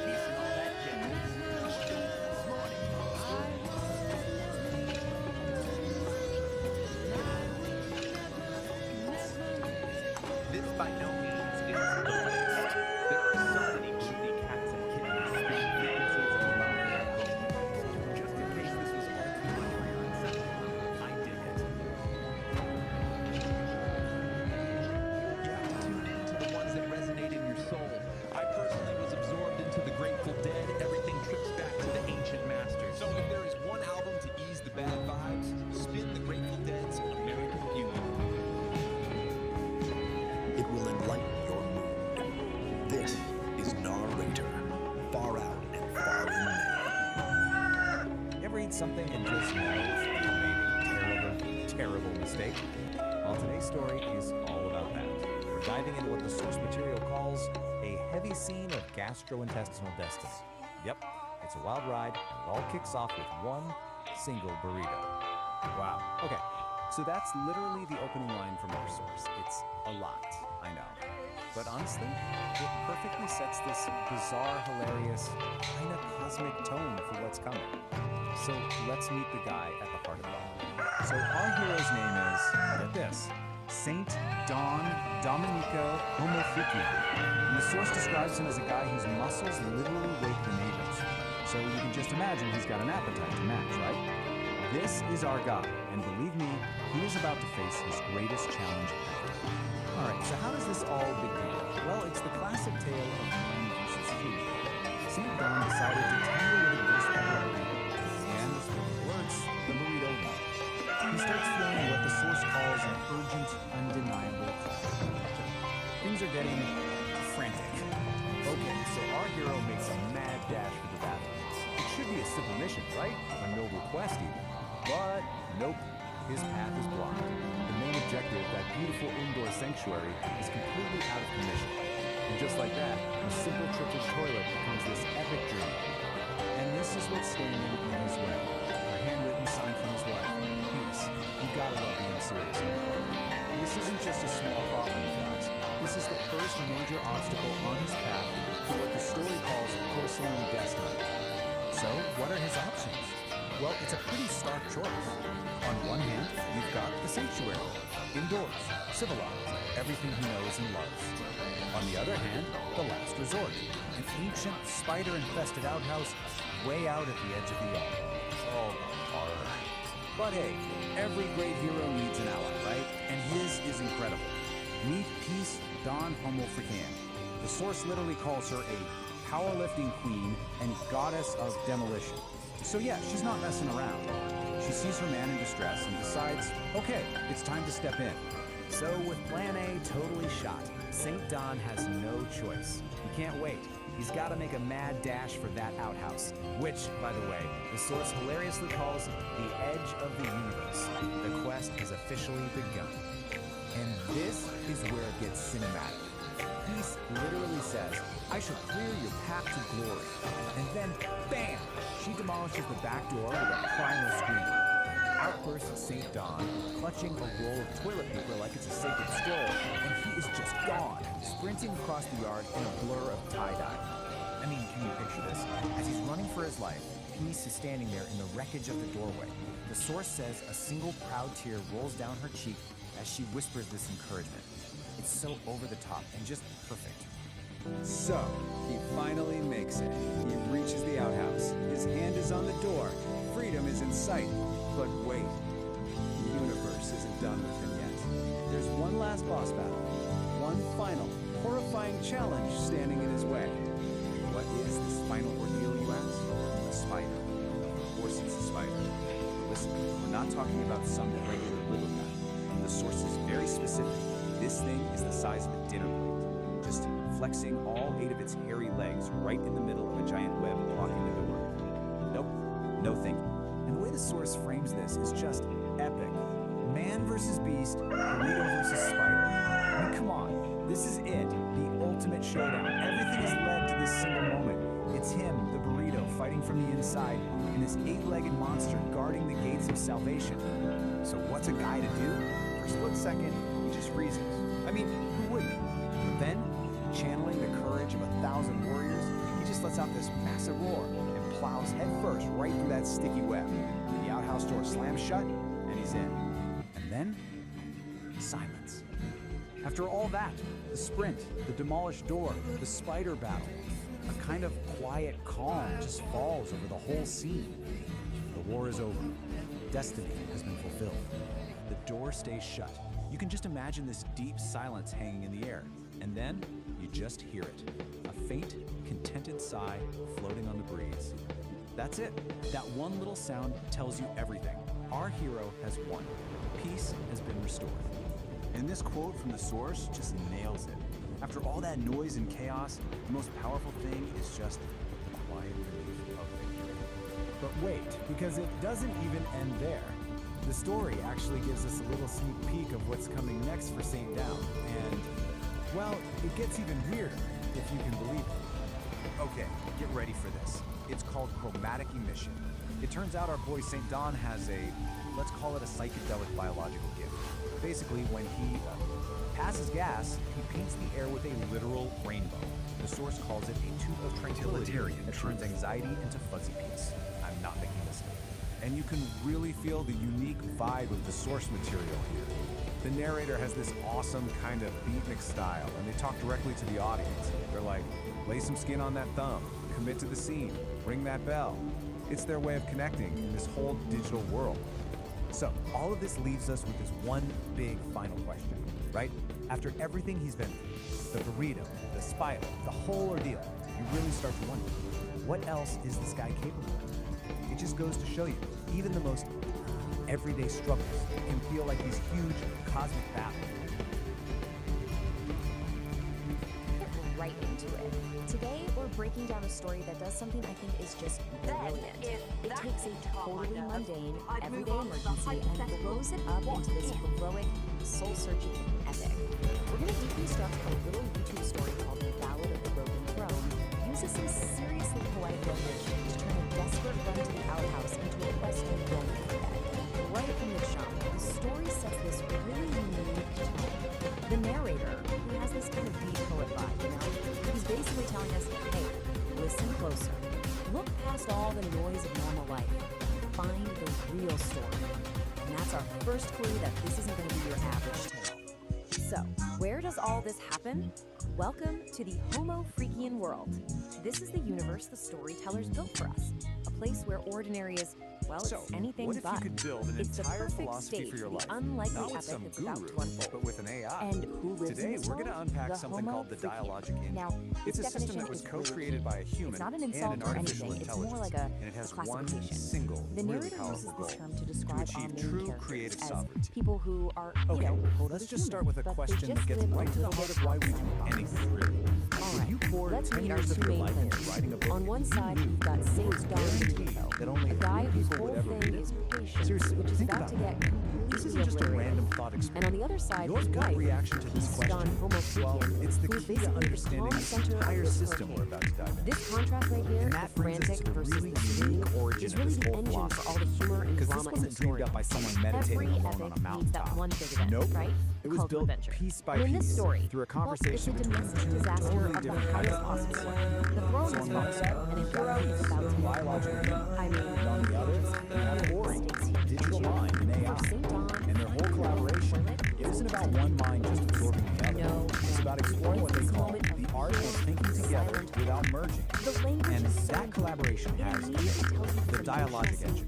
Peace and all that jazz. This by no means is the list. There are so many movie cats and kittens spinning frequencies of love in their home. Just in case this was all too much for your insanity, I dig it. You have to tune into the ones that resonate in your soul. I personally was absorbed into the Grateful Dead. Everything trips back to the ancient masters. So if there is one album to ease the bad vibes, spin the Grateful Dead's American Beauty. It will enlighten your mood. This is Narrator. Far out and far in there. You ever eat something and just know you made a terrible mistake? Well, today's story is all about that. We're diving into what the source material calls a heavy scene of gastrointestinal destiny. Yep, it's a wild ride, and it all kicks off with one single burrito. Wow. Okay, so that's literally the opening line from our source. It's a lot, I know. But honestly, it perfectly sets this bizarre, hilarious, kind of cosmic tone for what's coming. So let's meet the guy at the heart of it all. So our hero's name is, get this, Saint Don Domenico Homofichian. And the source describes him as a guy whose muscles literally wake the neighbors. So you can just imagine he's got an appetite to match, right? This is our guy, and believe me, he is about to face his greatest challenge ever. Alright, so how does this all begin? Well, it's the classic tale of man versus food. St. Don decided to tangle with a ghost burrito, and, with words, the burrito won. He starts feeling what the source calls an urgent, undeniable call. Things are getting frantic. Okay, so our hero makes a mad dash for the bathroom. It should be a simple mission, right? A noble quest even. But nope, his path is blocked. The main objective, that beautiful indoor sanctuary, is completely out of commission. And just like that, a simple trip to the toilet becomes this epic journey. And this is what's standing in his way. A handwritten sign from his wife. Peace. You gotta love being serious. This isn't just a small problem, guys. This is the first major obstacle on his path to what the story calls porcelain destiny. So, what are his options? Well, it's a pretty stark choice. On one hand, you've got the sanctuary, indoors, civilized, everything he knows and loves. On the other hand, the last resort, an ancient, spider-infested outhouse way out at the edge of the yard. Oh, horror. But hey, every great hero needs an ally, right? And his is incredible. Meet Peace Don Homo Freakin. The source literally calls her a powerlifting queen and goddess of demolition. So yeah, she's not messing around. She sees her man in distress and decides, okay, it's time to step in. So with plan A totally shot, St. Don has no choice. He can't wait. He's got to make a mad dash for that outhouse, which, by the way, the source hilariously calls the edge of the universe. The quest has officially begun. And this is where it gets cinematic. Peace literally says, I shall clear your path to glory. And then, bam! She demolishes the back door with a primal scream. Out bursts St. Don, clutching a roll of toilet paper like it's a sacred scroll, and he is just gone, sprinting across the yard in a blur of tie-dye. I mean, can you picture this? As he's running for his life, Peace is standing there in the wreckage of the doorway. The source says a single proud tear rolls down her cheek as she whispers this encouragement. It's so over the top and just perfect. So, he finally makes it. He reaches the outhouse. His hand is on the door. Freedom is in sight. But wait, the universe isn't done with him yet. There's one last boss battle. One final, horrifying challenge standing in his way. What is this final ordeal, you ask? A spider. Of course it's a spider. Listen, we're not talking about some regular little guy. The source is very specific. This thing is the size of a dinner plate. Just flexing all 8 of its hairy legs right in the middle of a giant web blocking the door. Nope, no thinking. And the way the source frames this is just epic. Man versus beast, burrito versus spider. I mean, come on, this is it, the ultimate showdown. Everything has led to this single moment. It's him, the burrito, fighting from the inside, and this 8-legged monster guarding the gates of salvation. So what's a guy to do? For a split second, he just freezes. I mean, who wouldn't? But then, channeling the courage of 1,000 warriors, he just lets out this massive roar and plows headfirst right through that sticky web. The outhouse door slams shut, and he's in. And then, silence. After all that, the sprint, the demolished door, the spider battle, a kind of quiet calm just falls over the whole scene. The war is over. Destiny has been fulfilled. The door stays shut. You can just imagine this deep silence hanging in the air. And then, you just hear it. A faint, contented sigh floating on the breeze. That's it. That one little sound tells you everything. Our hero has won. Peace has been restored. And this quote from the source just nails it. After all that noise and chaos, the most powerful thing is just the quiet relief of victory. But wait, because it doesn't even end there. The story actually gives us a little sneak peek of what's coming next for St. Down, and, well, it gets even weirder, if you can believe it. Okay, get ready for this. It's called chromatic emission. It turns out our boy St. Don has a, let's call it a psychedelic biological gift. Basically, when he passes gas, he paints the air with a literal rainbow. The source calls it a tube of tranquility that turns anxiety into fuzzy peace. I'm not making this up. And you can really feel the unique vibe of the source material here. The narrator has this awesome kind of beatnik style, and they talk directly to the audience. They're like, lay some skin on that thumb, commit to the scene, ring that bell. It's their way of connecting in this whole digital world. So, all of this leaves us with this one big final question, right? After everything he's been through, the burrito, the spider, the whole ordeal, you really start to wonder, what else is this guy capable of? It just goes to show you, even the most everyday struggles can feel like these huge cosmic battles. Get right into it. Today, we're breaking down a story that does something I think is just brilliant. It takes a totally mundane, everyday emergency and blows it up into this heroic, soul-searching epic. We're going to deconstruct a little YouTube story called The Ballad of the Broken Throne, uses some seriously poetic language to turn a desperate run to the outhouse into a quest to go with the dead. Right from the jump, the story sets this really unique tone. The narrator, who has this kind of beat poet vibe, you know, he's basically telling us, hey, listen closer. Look past all the noise of normal life. Find the real story. And that's our first clue that this isn't going to be your average tale. So, where does all this happen? Welcome to the Homo Freakian world. This is the universe the storytellers built for us. A place where ordinary is, well, it's anything what if but. you could build an It's the entire perfect philosophy stage for your the life? unlikely Not with epic some that's about to guru, unfold. but with an AI. And who lives Today, in this we're going to world? unpack The something Homo called the Freakian. dialogic engine. Now, It's a this system that definition was is really co-created by a human It's not an and insult an or artificial anything. It's more intelligence, like and it has one classification. single, The really narrator powerful uses goal: this term to describe achieve our main true characters creative as sovereignty. people who are, Okay, you know, let's just human, start with a but they question just that gets live a right to the little heart bit of why we do outside the anything, really. Would you pour let's 10 meet our years of two your main life into players. writing a book? On one you side, knew we've got Saint guaranteed Dominico, that only a guy few whose people whole would ever thing read is it. patience, Seriously, which is think about about to it. get completely This isn't just a obliterated. random thought experiment. And on the other side, Your his gut wife, reaction to this Peace question, Dawn Homo well, Freakian, it's the who is key to basically the understanding calm this center of entire this system we're hurricane. about to dive into. This contrast right here, And the that brings us frantic to the versus really the serene, unique origin is of really this the whole engine for all the philosophy. humor and Because this drama in wasn't the dreamed story. up by someone meditating Every alone epic on a needs that mountaintop. one big event, Nope. right? It was Called built adventure. piece by And in this piece story, through a well, it's conversation a between domestic two disaster totally of the different highest types of possible people. order. The throne So is on one falling, side, and a you've got hero is peace, about to biological human. I mean, And on the other, you have Ori, digital mind and AI. for St. Dawn, And their whole collaboration isn't about one mind just absorbing the other. No. It's about exploring what they call the art of thinking together without merging. the language And is so that collaboration it has immediately tells you the dialogic engine.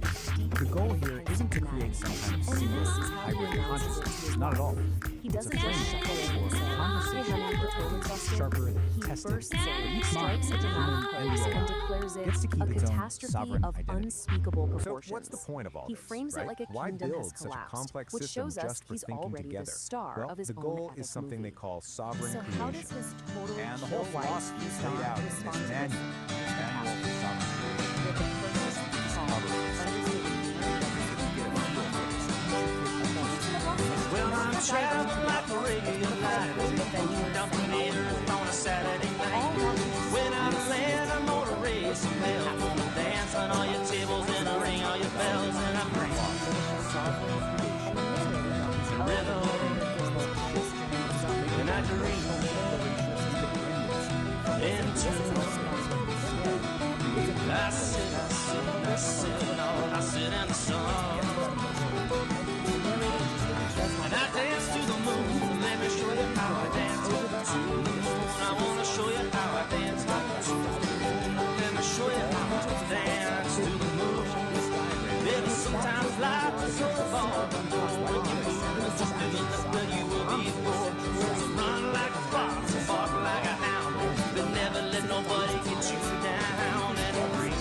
The goal here isn't to create some kind of seamless hybrid consciousness. Not at all. He It's a doesn't just framework shuffle in and say, for "Hi, conversation honey, where we're totally everything's busted." sharper than He tested. bursts in, Each strikes a mind, dramatic human and pose, and AI, declares it gets to keep a its own catastrophe sovereign of identity. unspeakable So proportions. what's the point of all He this, frames right? it like a Why kingdom build has such a collapsed, complex which system shows us just for he's thinking already together? the star Well, of his the own goal epic is something movie. they call sovereign So creation. how does his totally And the whole chill wife, philosophy Peace is Dawn, laid out in respond this to manual, this Manual for Sovereign Creation. with the purpose called understated Well, I'm traveling like a regular light, dumping in on a Saturday night. When I land, I'm gonna raise some hell, dance on all your tables and I ring all your bells, and I bring rhythm, and I dream into. I sit in the sun. And I dance to the moon. Let me show you how I dance to the tune. I wanna show you how I dance to the tune. Let me show you how I dance to the moon. Baby, sometimes life is so far. When you move, just doing the good you will be for. So run like a fox, bark like a hound, but never let nobody get you down. And breathe.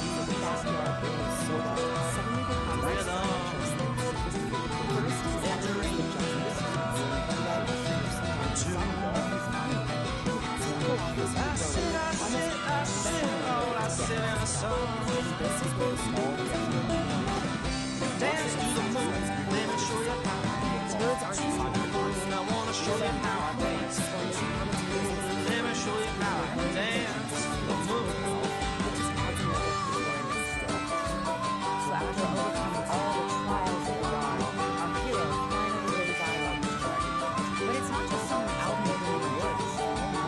I sit in the sun. Dance to the moon. Let me show you how I dance. I wanna show you how I dance. Let me show you how I dance to the moon. So after overcoming all the trials of the ride, our hero finally lays out on the track. But it's not just some outlaw in the woods. No.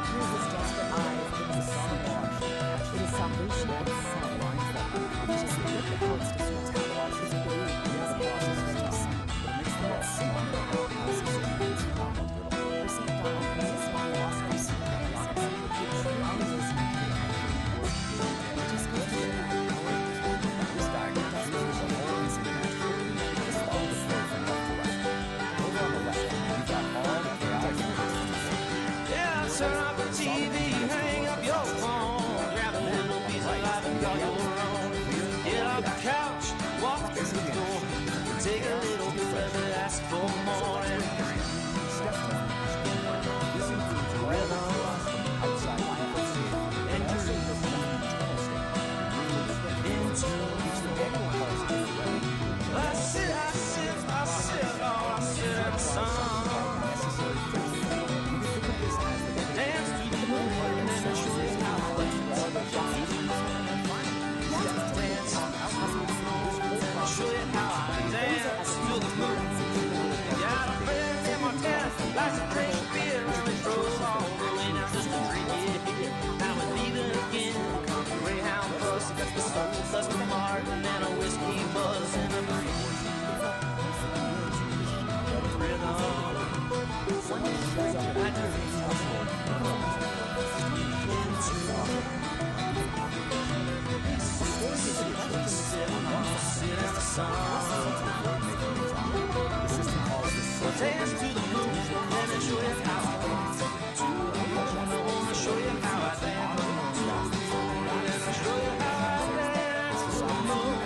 Through his desperate eyes, it is a song of art. It is salvation itself. Which is what the poets describe as his baby, as a house is just. But it makes that song of art. Turn off the TV, hang up your phone, grab a little piece of life and call your own. Get off the couch, walk through the door, take a little bit of it, ask for more. And rhythm, and I sit, oh, I sit at the sun. Dance to the moon, and then show you how I dance. Dance, show you how I dance to the moon. Got a friend in my tent, likes to drink beer, and we drove all the way down just to drink it. Now we're leaving again, Greyhound bus, the soul sucker Martin, and a whiskey buzz in a breeze. Dance to the moon, let me show you how I dance. I wanna show you how I dance. Let me show you how I dance to the moon.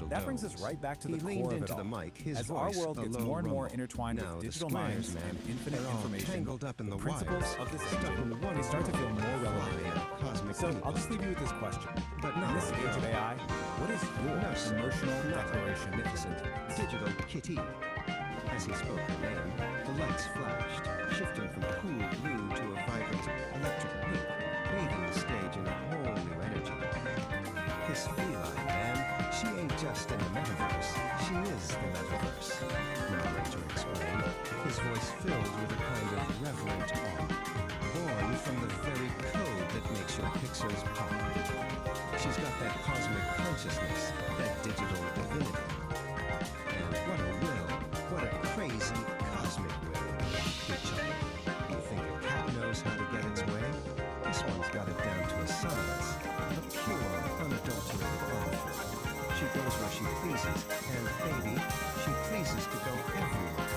That brings us right back to the He core leaned of it into all. the mic, his As our voice world a gets low more and more rumble. intertwined Now with the digital Squires minds man, and infinite they're all information, tangled up in the principles wires, of this stuck in engine, one they start to feel more relevant. flying cosmic So I'll people. just leave you with this question. But In not this age of AI, what is your emotional declaration? Magnificent digital kitty. As he spoke her name, the lights flashed, shifting from cool blue to a vibrant electric pink, leaving the stage in a whole new energy. This feline man, she ain't just in the metaverse, she is the metaverse. Narrator explained, his voice filled with a kind of reverent awe, born from the very code that makes your pixels pop. She's got that cosmic consciousness, that digital divinity. And what a will, what a crazy cosmic will. He chuckled. You think a cat knows how to get its way? This one's got it down to a science, a pure, unadulterated art. She goes where she pleases, and baby, she pleases to go everywhere.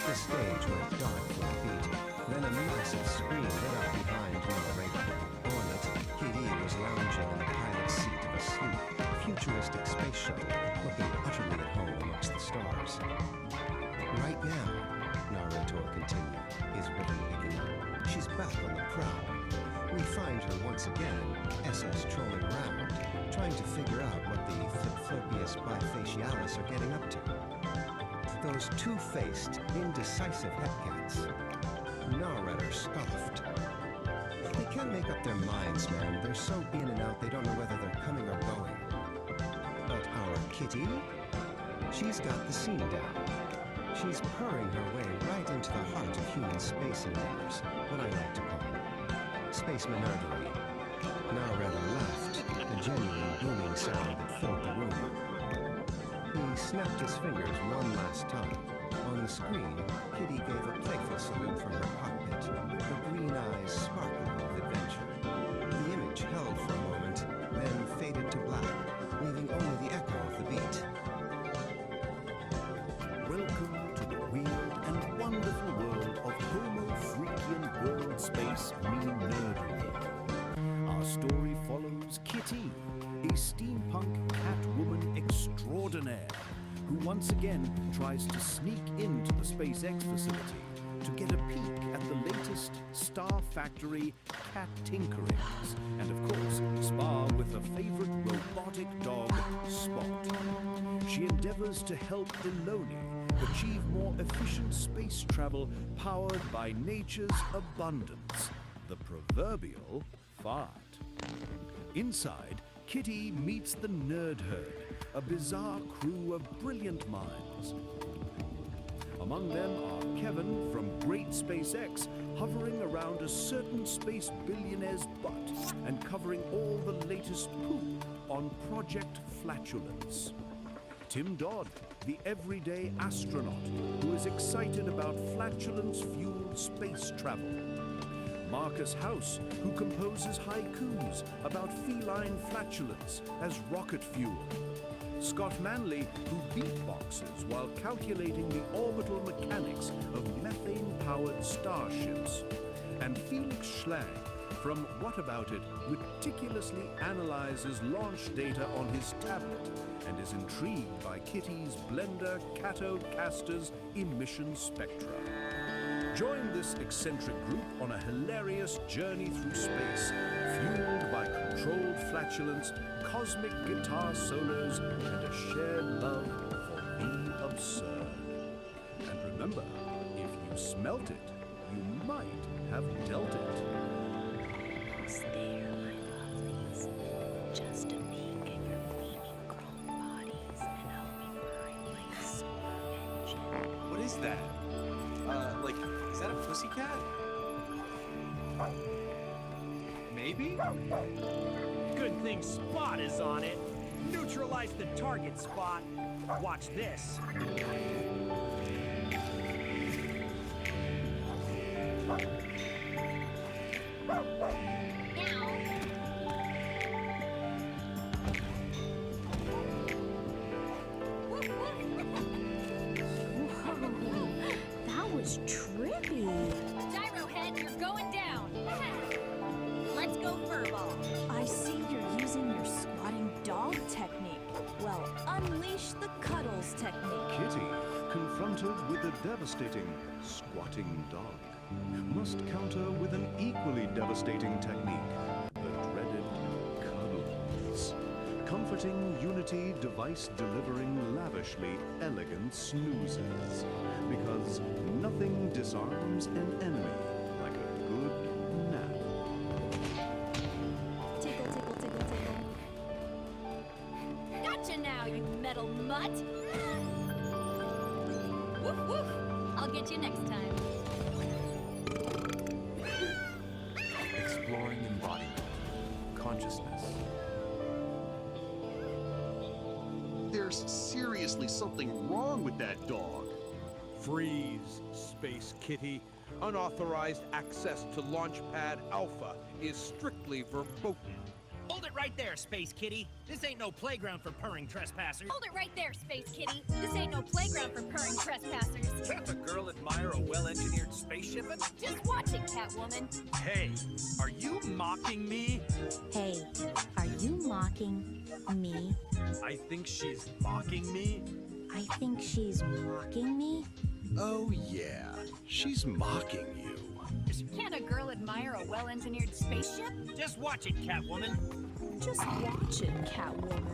The stage went dark for a beat, then a massive screen lit up behind narrator. On it, Kitty was lounging in the pilot's seat of a sleek, futuristic space shuttle, looking utterly at home amongst the stars. Right now, narrator continued, his rhythm picking up, she's back on the prowl. We find her once again, SS trolling around, trying to figure out what the Flip-Flopius bifacialis are getting up to. Those two-faced, indecisive headcats. Narrator scoffed. They can't make up their minds, man. They're so in and out they don't know whether they're coming or going. But our Kitty? She's got the scene down. She's purring her way right into the heart of human space endeavors, what I like to call space menagerie. Narrator laughed, a genuine booming sound that filled the room. He snapped his fingers one last time. On the screen, Kitty gave a playful salute from her cockpit. Her green eyes sparkled with adventure. The image held for a moment, then faded to black, leaving only the echo of the beat. Welcome to the weird and wonderful world of Homo Freakian World Space Nerdery. Our story follows Kitty, a steampunk catwoman extraordinaire, who once again tries to sneak into the SpaceX facility to get a peek at the latest Star Factory cat tinkerings, and of course, spar with her favorite robotic dog, Spot. She endeavors to help Eloni achieve more efficient space travel powered by nature's abundance. the proverbial fart. Inside, Kitty meets the Nerd Herd, a bizarre crew of brilliant minds. Among them are Kevin from Great SpaceX, hovering around a certain space billionaire's butt and covering all the latest poop on Project Flatulence. Tim Dodd, the everyday astronaut who is excited about flatulence-fueled space travel. Marcus House, who composes haikus about feline flatulence as rocket fuel. Scott Manley, who beatboxes while calculating the orbital mechanics of methane-powered starships. And Felix Schlang, from What About It, meticulously analyzes launch data on his tablet and is intrigued by Kitty's blender Cattocaster's emission spectra. Join this eccentric group on a hilarious journey through space, fueled by controlled flatulence, cosmic guitar solos, and a shared love for the absurd. And remember, if you smelt it, you might have dealt it. Stare, my lovelies. Just a peek at your gleaming chrome bodies, and I'll be purring like a solar engine. What is that? Is that a pussycat? Maybe? Good thing Spot is on it. Neutralize the target, Spot. Watch this. That was trippy. Gyro Head, you're going down. Let's go furball. I see you're using your squatting dog technique. Well, unleash the cuddles technique. Kitty, confronted with a devastating squatting dog, must counter with an equally devastating technique, the dreaded cuddles. Comforting unity device delivering lavishly elegant snoozes. Because nothing disarms an enemy like a good nap. Tickle, tickle, tickle, tickle. Gotcha now, you metal mutt. Woof woof. I'll get you next time. Exploring embodiment, consciousness. There's seriously something wrong with that dog. Freeze, Space Kitty. Unauthorized access to Launchpad Alpha is strictly verboten. Hold it right there, Space Kitty. This ain't no playground for purring trespassers. Hold it right there, Space Kitty. This ain't no playground for purring trespassers. Can't a girl admire a well-engineered spaceshipin'? Just watch it, Catwoman. Hey, are you mocking me? Hey, are you mocking me? I think she's mocking me. I think she's mocking me. Oh yeah, she's mocking you. Can't a girl admire a well-engineered spaceship? Just watch it, Catwoman. Just watch it, Catwoman.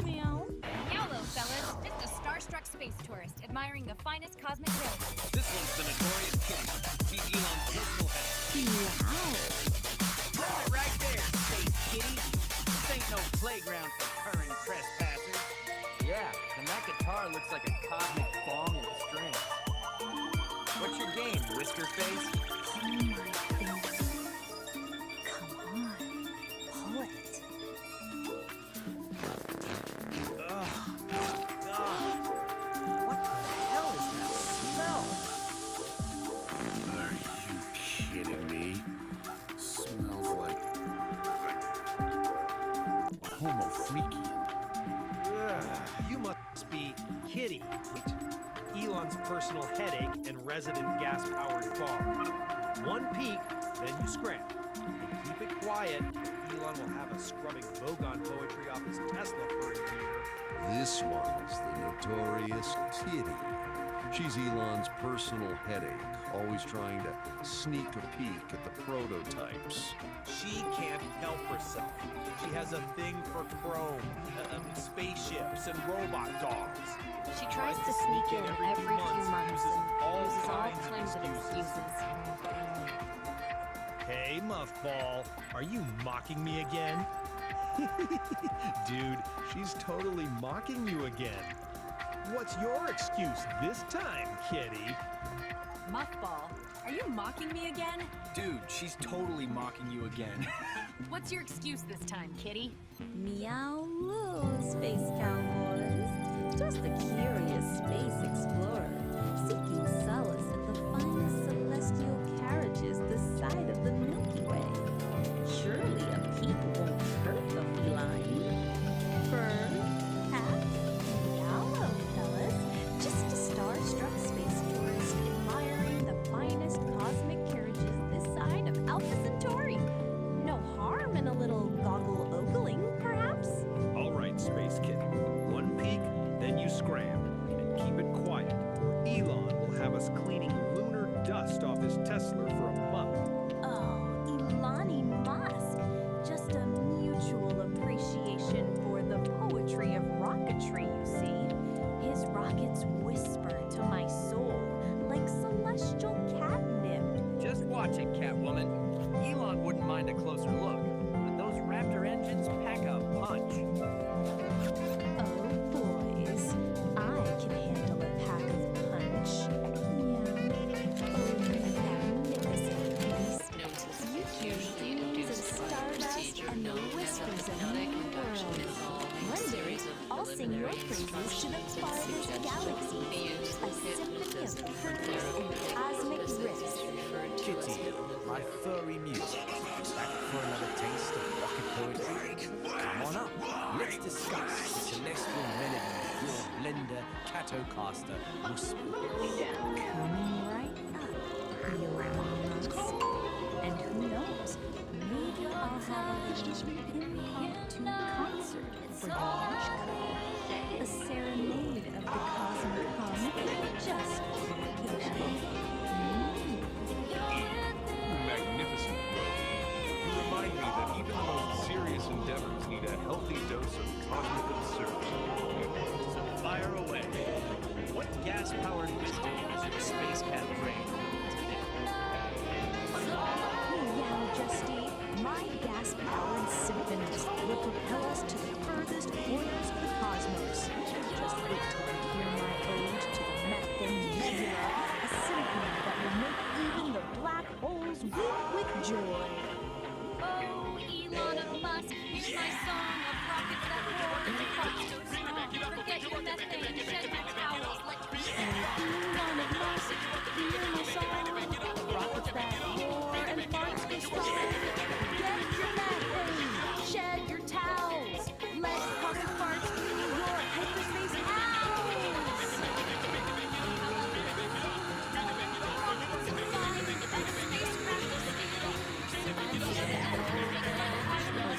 Meow. YOLO, fellas. Just a starstruck space tourist admiring the finest cosmic rays. This one's the notorious Kitty. She's Elon's personal head. Meow. Hold it right there, Space Kitty. This ain't no playground for purring trespassers. Yeah, and that guitar looks like a cosmic bong with strings. What's your game, Whisker Face? Oh my goodness. Come on, pull it. Ugh. What the hell is that smell? Are you kidding me? Smells like Homo freaky. You must be Kitty, Elon's personal headache and resident gas-powered bar. One peek, then you scram. And keep it quiet, Elon will have us scrubbing Vogon poetry off his Tesla for a year. This one's the notorious Kitty. She's Elon's personal headache, always trying to sneak a peek at the prototypes. She can't help herself. She has a thing for chrome, spaceships, and robot dogs. She tries to sneak in every few months and uses all kinds of excuses. Hey, Muffball, are you mocking me again? Dude, she's totally mocking you again. What's your excuse this time, kitty? Muffball, are you mocking me again? Dude, she's totally mocking you again. What's your excuse this time, kitty? Meow moo, space cowboys. Just a curious space explorer, seeking solace at the finest celestial carriages this side of the Milky Way. Surely a peep won't hurt the feline. Fur, hat, meow, fellas. Just a star-struck space tourist admiring the finest cosmic carriages this side of Alpha Centauri. No harm in a little goggle-ogling, perhaps? All right, Space Kitten. One peek, then you scram. And keep it quiet, or Elon will have us cleaning lunar dust off his Tesla for a month. Oh, Elon Musk. Just a mutual appreciation for the poetry of rocketry, you see. His rockets whisper to my soul like celestial catnip. Just watch it, Catwoman. Elon wouldn't mind a closer look, but those Raptor engines pack a punch. Oh, boys. I can handle a pack of punch. Meow. Oh, magnificent piece. Fumes of stardust and the whispers of new worlds. One day, I'll sing your praises to the farthest galaxies. A symphony of purpose and cosmic risk. Kitty, my furry muse. Back for another taste of rocket poetry? Come on up. Let's discuss the celestial melody your blender Catocaster will spit. Coming right up, Elon Musk. And who knows, maybe I'll have a little impromptu concert for the launch couple. A serenade of the cosmic comet just for vacation. Magnificent, bro. You remind me that even the most serious endeavors need a healthy dose of cosmic absurdity. So fire away. What gas-powered wisdom is your space cat brain today? Meow, Justy. My gas-powered symphonies will propel us to the furthest corners of the cosmos. Just wait till I hear my ode to the Methane Nebula, a symphony that will make even the black holes weep with joy. Oh, Elon of Musk, here's my song of rockets that roar and pop so small. Forget your methane, shed your towels, let me Elon of Musk, hear my song of rockets that roar and fart so strong. Forget your methane, shed your towels, let rocket farts fill your hyperspace owls.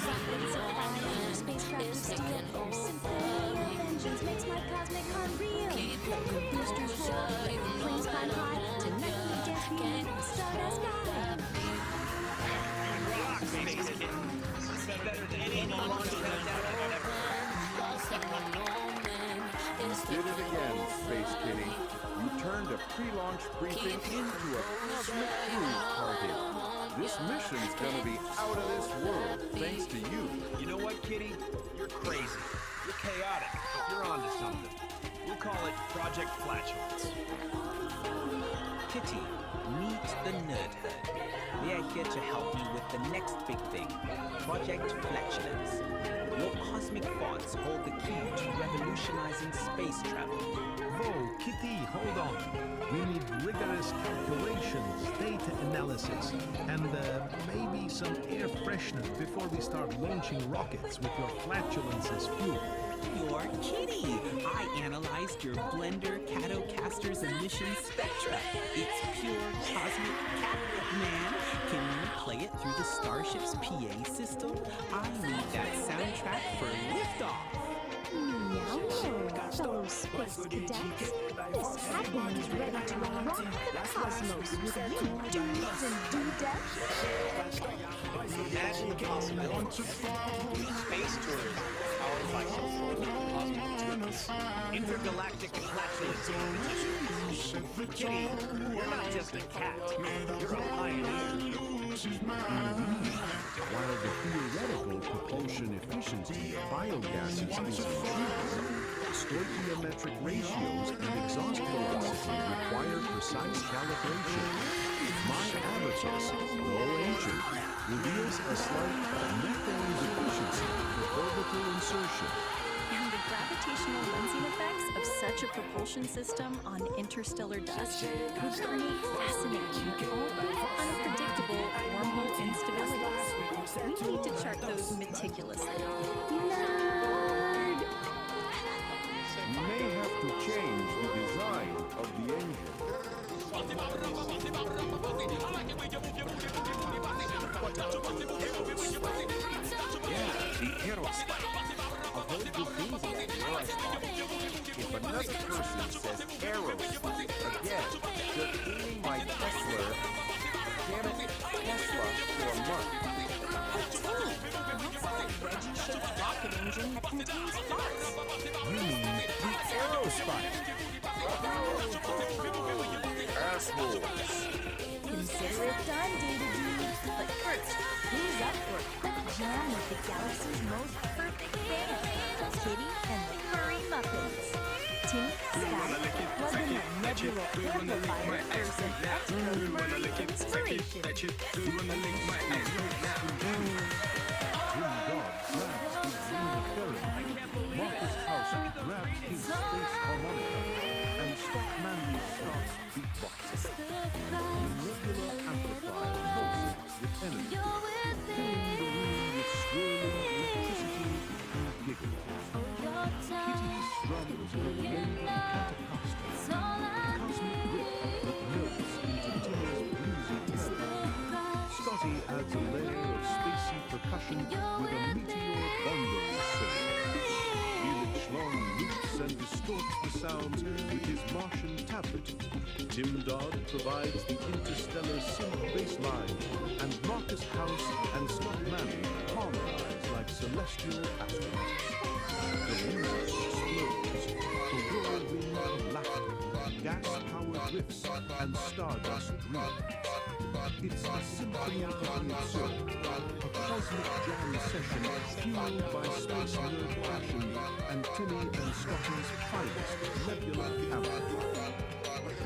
Rockets are flying and spacecraft are stealing. Spacecraft is steel. Symphony of vengeance makes my cosmic heart real. Let the boosters roar, planes climb high to make me dance beyond stardust sky. Space Kitten. This is better than any launch countdown I've ever heard. Did it again, Space Kitty. You turned a pre-launch briefing into a cosmic cruise party. This mission's gonna be out of this world, thanks to you. You know what, Kitty? You're crazy. You're chaotic, but you're onto something. We'll call it Project Flatulence. Kitty, meet the Nerd Herd. We are here to help you with the next big thing, Project Flatulence. Your cosmic thoughts hold the key to revolutionizing space travel. Whoa, Kitty, hold on. We need rigorous calculations, data analysis, and maybe some air fresheners before we start launching rockets with your flatulence as fuel. You're Kitty! I analyzed your blender Catocaster's emission spectra. It's pure cosmic catnip, man. Can you play it through the Starship's PA system? I need that soundtrack for liftoff. Meow, fellow space cadets. This Catwoman is ready to rock the cosmos with you dudes and dudettes. Imagine the possibility. Space tourism powered by sulfur cosmic tubes. Intergalactic flatulence competitions. Kitty, you're not just a cat. You're a pioneer. is mine. While the theoretical propulsion efficiency of biogases is increased, stoichiometric ratios and exhaust velocity require precise calibration. My abacus, though ancient, reveals a slight methane deficiency for orbital insertion. And the gravitational lensing effects of such a propulsion system on interstellar dust would create fascinating but almost unpredictable wormhole instabilities. We need to chart those meticulously. Nerd! We may have to change the design of the engine. Yeah, the aerospace. I've heard good things about the aerospace. If another person says aerospace again, they're cleaning my Tesla. Damn it, Tesla for a month. Wedgie-shaped rocket engine that contains parts. You mean the aerospace? Assholes. Consider it done, Data Dudes. But first, who's up for a quick jam with the galaxy's most perfect band, Kitty and the Furry Muppets? Tink, Scotty, plug in that nebula amplifier for some extra furry inspiration. Marcus House grabs his space harmonica and Scott Manley starts beatboxing. The nebula amplifier pulses with energy, filling the room with swirling electricity and giggles. Kitty's drums remain Catacosta, cosmic grip that melts into Tim's bluesy melody. Scotty adds a layer of spacey percussion with a meteor bongo solo. Felix Long loops and distorts the sounds with his Martian tablet. Tim Dodd provides the interstellar synth bass line, and Marcus House and Scott Manley harmonize like celestial astronauts. The music explodes, the whirlwind of laughter, gas-powered riffs, and stardust dreams. It's a symphony of the absurd, a cosmic jam session fueled by space nerd passion and Timmy and Scotty's finest nebula amplifier.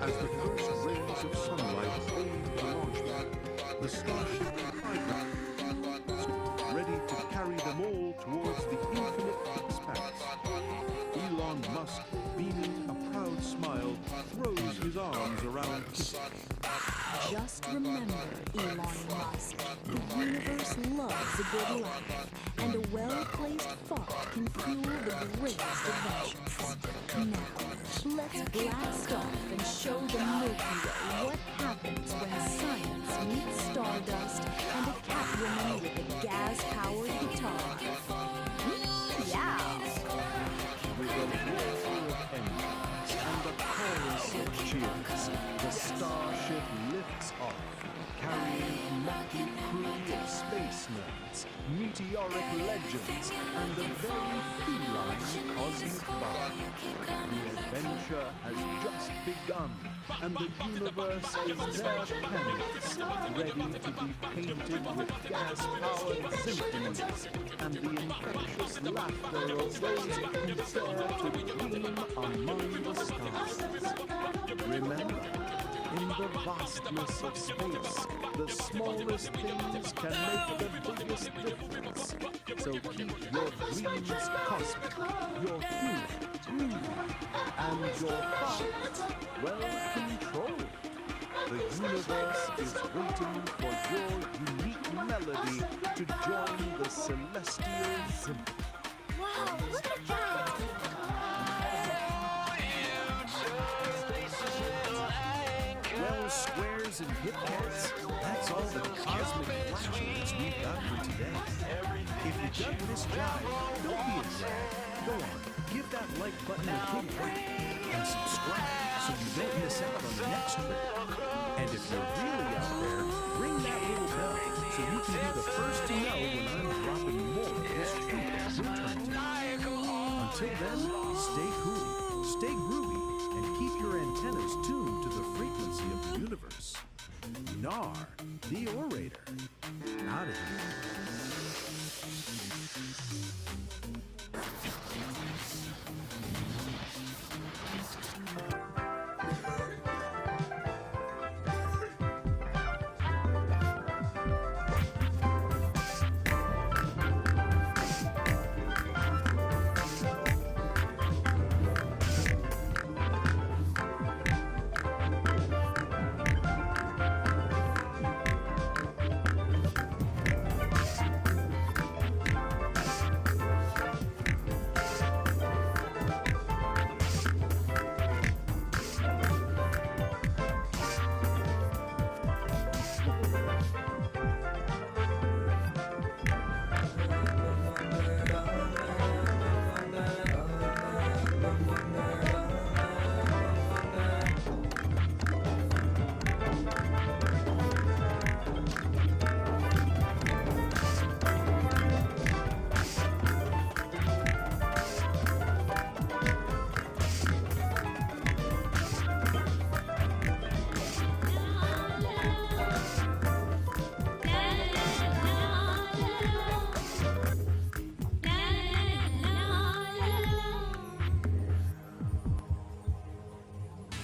As the first rays of sunlight bathe the launchpad, the starship vibrates, ready to carry them all towards the infinite expanse. Elon Musk, beaming a proud smile, throws his arms around Kitty. Just remember, Elon Musk, the universe loves a good laugh, and a well-placed thought can fuel the greatest adventures. Now, let's blast off and show the Milky Way what happens when science meets stardust and a Catwoman with a gas-powered guitar. Yeah! With a roar of engines and a chorus of cheers, the starship lifts off, carrying a motley crew of space nerds, meteoric legends, and a very feline cosmic bard. The adventure has just begun, and the universe is their canvas, ready to be painted with gas-powered symphonies and the infectious laughter of those who dare to dream among the stars. Remember, in the vastness of space, the smallest things can make the biggest difference. So keep your dreams cosmic, your humor groovy, and your thoughts well controlled. The universe is waiting for your unique melody to join the celestial symphony. Wow, look at that! Well, squares and hip heads, that's all the cosmic flashes we've got for today. If you dug this jive, don't be a drag. Go on, give that like button a good whack and subscribe so you don't miss out on the next trip. And if you're really out there, ring that little bell so you can be the first to know when I'm dropping more of this treat return to. Until then, stay cool, stay groovy, and keep your antennas tuned to the frequency of the universe. Nar, the orator. Not a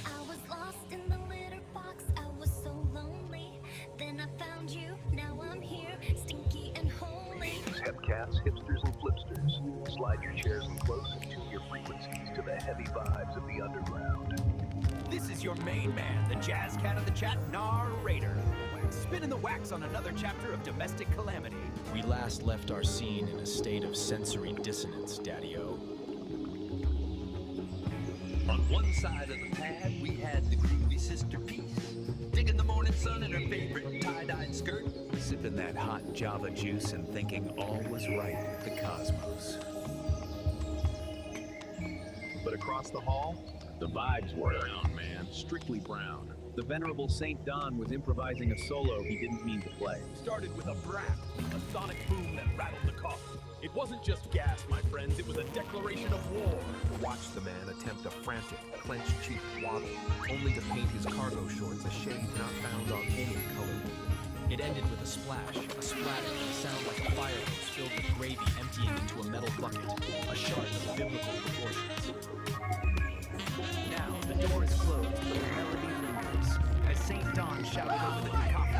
I was lost in the litter box, I was so lonely. Then I found you, now I'm here, stinky and holy. Hepcats, hipsters, and flipsters. Slide your chairs in close and tune your frequencies to the heavy vibes of the underground. This is your main man, the jazz cat of the chat, narrator. Spinning the wax on another chapter of domestic calamity. We last left our scene in a state of sensory dissonance, Daddy-O. On one side of the pad, we had the groovy sister piece, digging the morning sun in her favorite tie-dyed skirt, sipping that hot Java juice and thinking all was right with the cosmos. But across the hall, the vibes were brown, man. Strictly brown. The venerable St. Don was improvising a solo he didn't mean to play. Started with a brap, a sonic boom that rattled the coffin. It wasn't just gas, my friends, it was a declaration of war. Watch the man attempt a frantic, clenched cheek waddle, only to paint his cargo shorts a shade not found on any color. It ended with a splash, a splatter, and a sound like a fire hose filled with gravy emptying into a metal bucket, a shard of biblical proportions. Now, the door is closed, but the melody lingers. As St. Don shouted over the cacophony.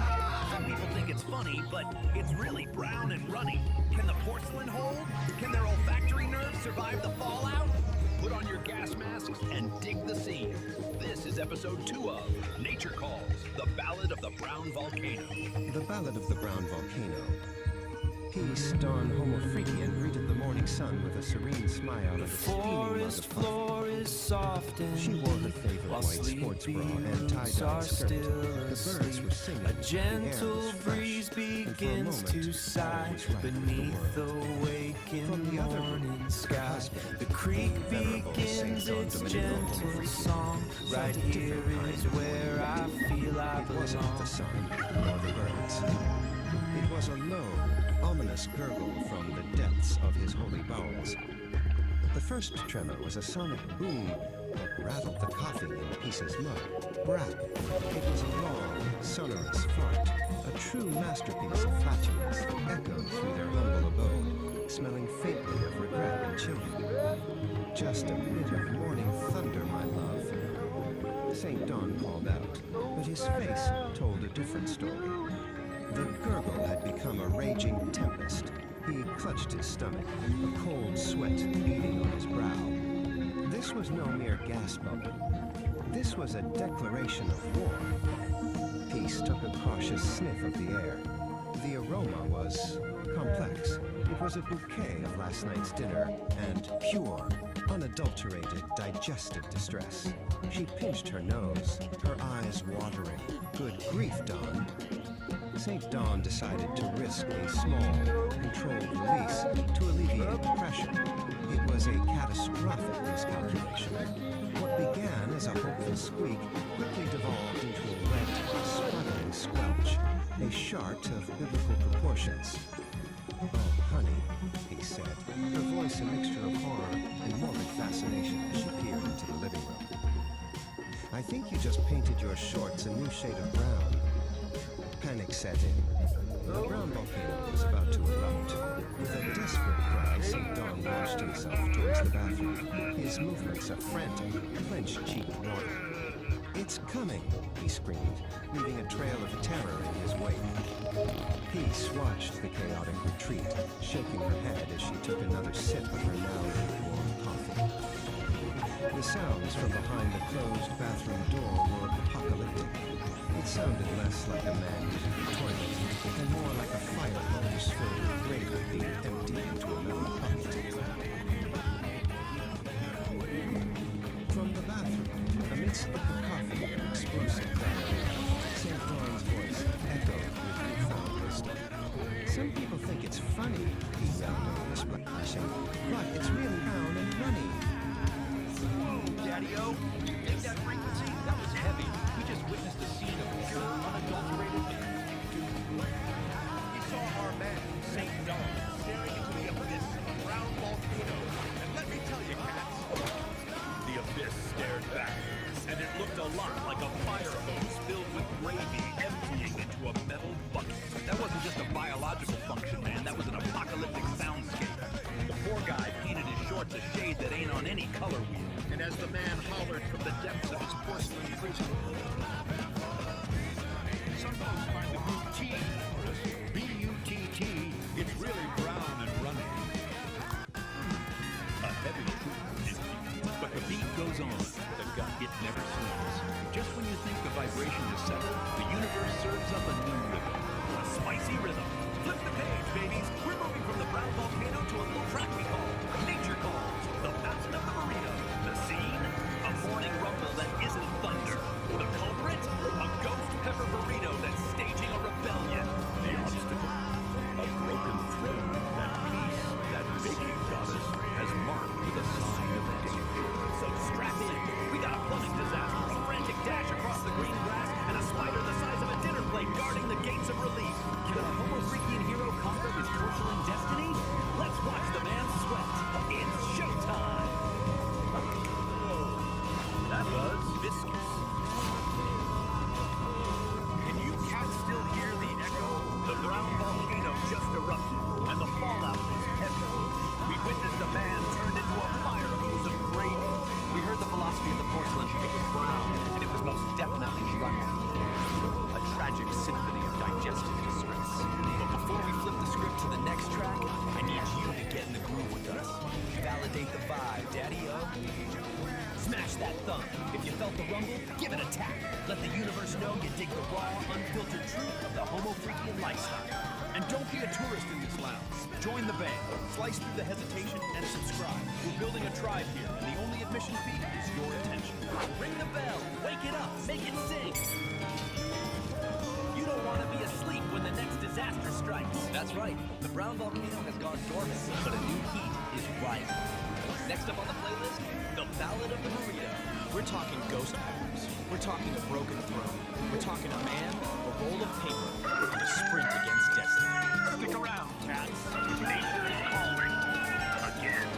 Some people think it's funny, but it's really brown and runny. Can the porcelain hold? Can their olfactory nerves survive the fallout? Put on your gas masks and dig the scene. This is episode 2 of Nature Calls, the Ballad of the Brown Volcano. The Ballad of the Brown Volcano. Peace, Dawn Homo Freakian greeted the morning sun with a serene smile and a steaming mug of coffee. She wore her favorite white sports bra and tie-dye skirt. The birds were singing. A gentle breeze begins to sigh beneath the waking morning sky. The creek begins its gentle song. Right here is where I feel I belong. It wasn't the sun nor the birds. It was a low, ominous gurgle from the depths of his holy bowels. The first tremor was a sonic boom that rattled the coffee in pieces mud. Brap. It was a long, sonorous fart, a true masterpiece of flatulence that echoed through their humble abode, smelling faintly of regret and children. Just a bit of morning thunder, my love. St. Don called out, but his face told a different story. The gurgle had become a raging tempest. He clutched his stomach, a cold sweat beading on his brow. This was no mere gas bubble. This was a declaration of war. Peace took a cautious sniff of the air. The aroma was complex. It was a bouquet of last night's dinner and pure, unadulterated digestive distress. She pinched her nose, her eyes watering. Good grief, Dawn. St. Dawn decided to risk a small, controlled release to alleviate the pressure. It was a catastrophic miscalculation. What began as a hopeful squeak quickly devolved into a wet, spluttering squelch, a shart of biblical proportions. "Oh, honey," he said, her voice a mixture of horror and morbid fascination as she peered into the living room. "I think you just painted your shorts a new shade of brown." Panic set in. The brown volcano was about to erupt. With a desperate cry, St. Dawn launched himself towards the bathroom, his movements a frantic, clenched-cheeked warning. "It's coming," he screamed, leaving a trail of terror in his wake. Peace watched the chaotic retreat, shaking her head as she took another sip of her now lukewarm coffee. The sounds from behind the closed bathroom door were apocalyptic. It sounded less like a man using the toilet and more like a fire hose filled with gravy being emptied into a metal bucket. From the bathroom, amidst the cacophony of explosive diarrhea, St. Dawn's voice echoed with newfound wisdom. "Some people think it's funny," he yelled, splashing, "but it's really round and runny." Daddy-O, you dig that frequency? That was heavy. We just witnessed a scene of pure, unadulterated... We saw our man, St. Dawn, staring into the abyss of a brown volcano. And let me tell you, cats, the abyss stared back, and it looked a lot like a fire hose filled with gravy emptying into a metal bucket. That wasn't just a biological function, man. That was an apocalyptic soundscape. The poor guy painted his shorts a shade that ain't on any color wheel. And as the man hollered from the depths of his porcelain prison, some folks find the group T, B-U-T-T, it's really brown and runny. A heavy truth, but the beat goes on. The gut, it never sleeps. Just when you think the vibration is settled, the universe serves up a new rhythm. A spicy rhythm. Flip the page, babies. We're moving from the brown volcano to a little track we call Nature Calls, the Mountain of the Burrito. The scene? A morning rumble that isn't thunder. The culprit? A ghost pepper burrito that's staging a rebellion. The obstacle? A broken throne. That peace, that baking goddess, has marked with a sign of danger. So strap in. We got a plumbing disaster, a frantic dash across the green grass, and a spider the size of a dinner plate guarding the gates of relief. Can a Homo freakian hero conquer his torturing destiny? Let's watch the man sweat. It's showtime. That was viscous. Can you cats still hear the echo? The brown volcano just erupted, and the fallout was heavy. We witnessed a man turned into a fire hose of gravy. We heard the velocity of the porcelain. It was brown, and it was most definitely runny. A tragic symphony of digestive distress. But before we flip the script to the next track, I need you to get in the groove with us. Validate the vibe, Daddy-O. Smash that thumb. If you felt the rumble, give it a tap. Let the universe know you dig the raw, unfiltered truth of the Homo freakian lifestyle. And don't be a tourist in this lounge. Join the band, slice through the hesitation, and subscribe. We're building a tribe here, and the only admission fee is your attention. Ring the bell, wake it up, make it sing. You don't want to be asleep when the next disaster strikes. That's right. The brown volcano has gone dormant, but a new heat is rising. Next up on the playlist, the Ballad of the Burrito. We're talking ghost peppers. We're talking a broken throne. We're talking a man, a roll of paper, and a sprint against destiny. Stick around, cats. Nature is calling. Again.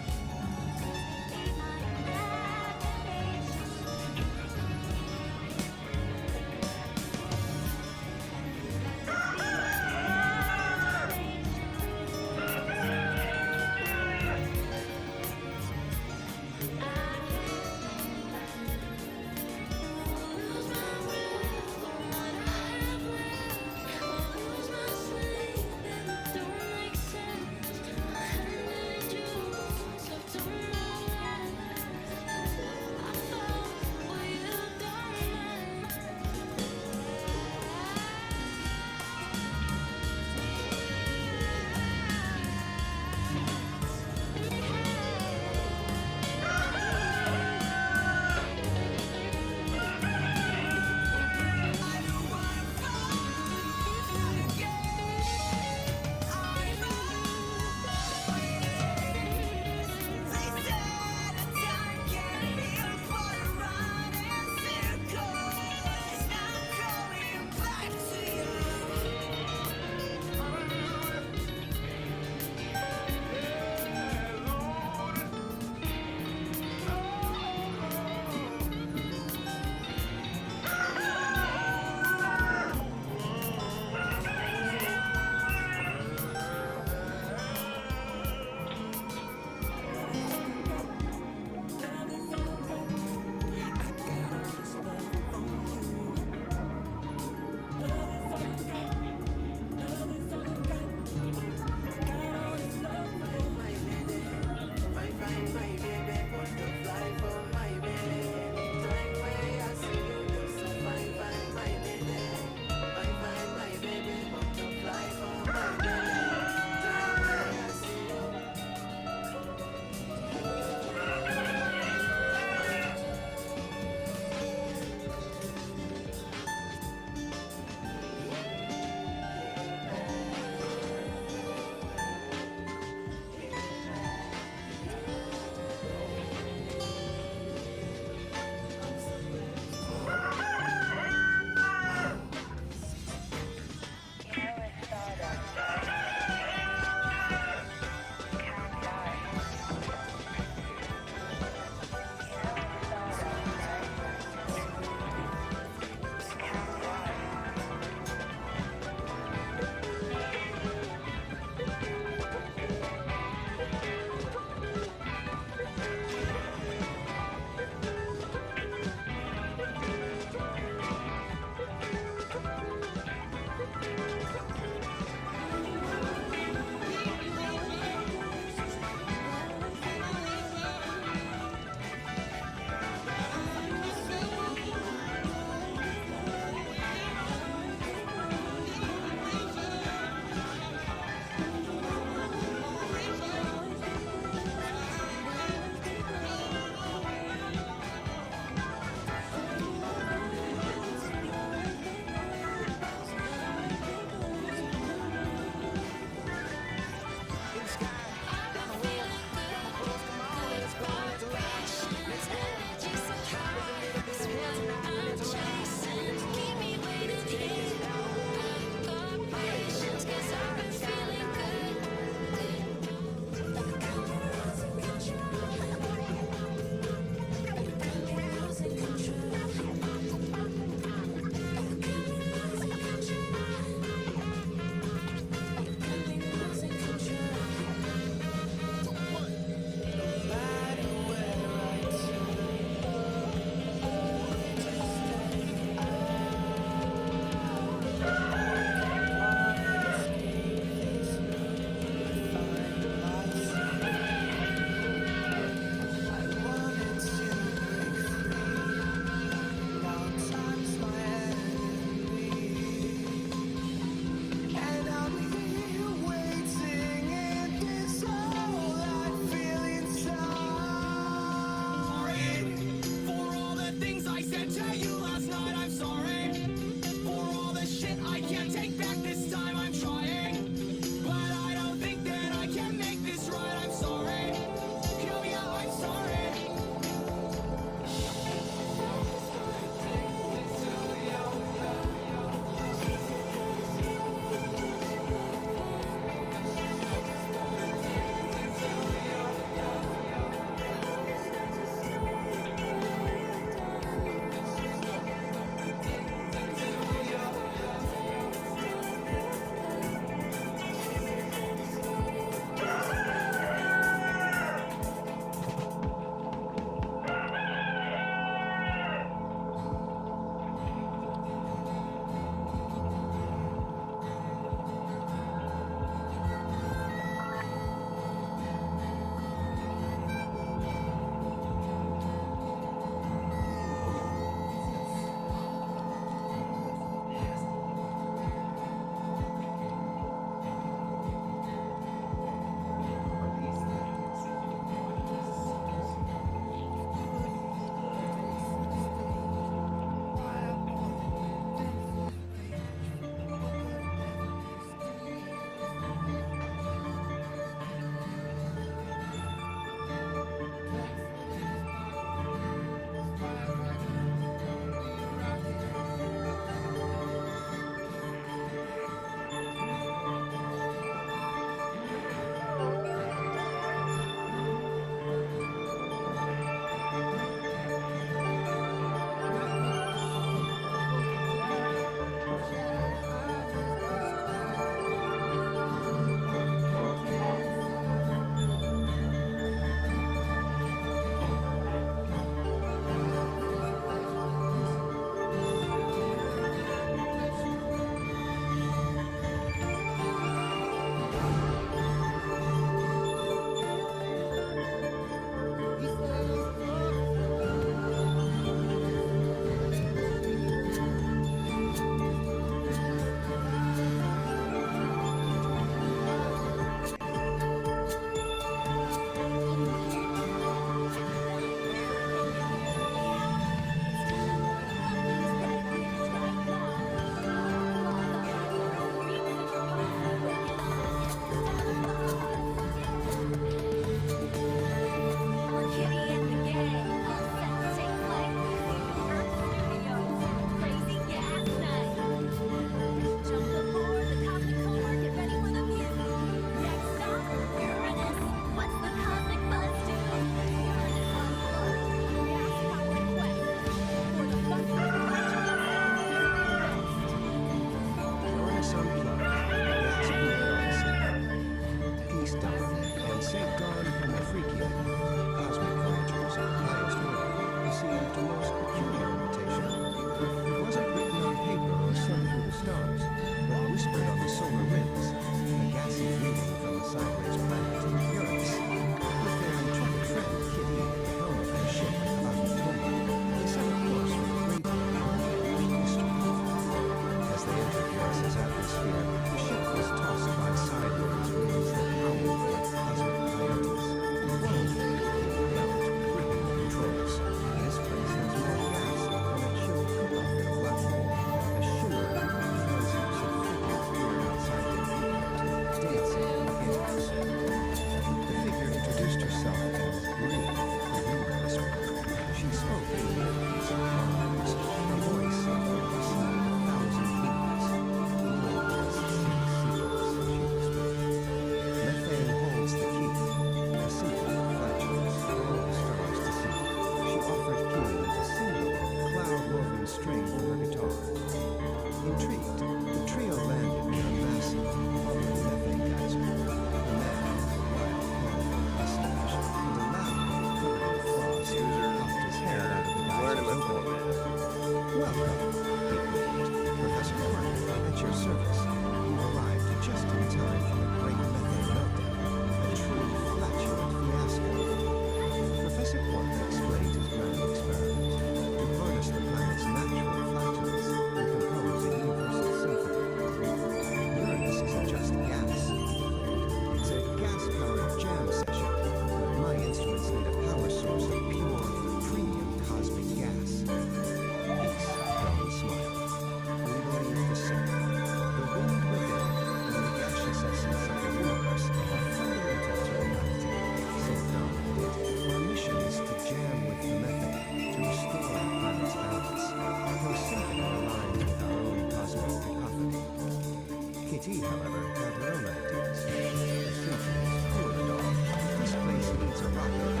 Kitty, however, had her own ideas. The thinking is cool and all, but this place needs a rocket.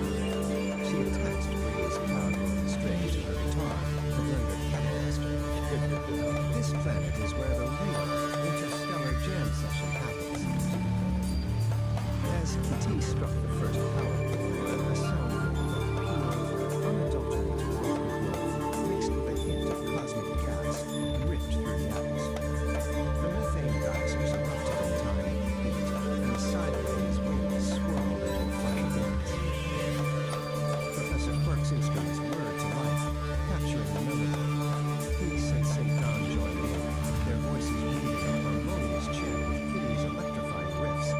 She attached Bree's cloud string to her guitar, the Blender Catamaster. This planet is where the real interstellar jam session happens. As Kitty struck the first power chord, a sound wave of pure, unadulterated rock and roll, mixed with a hint of cosmic gas, ripped through the atmosphere. The methane geysers erupted in tiny heat, and the sideways winds swirled into flashy dance. Professor Quirk's instruments whirred to life, capturing the melody. Peace and St. John joined in, their voices weaving a harmonious tune with Kitty's electrifying riffs.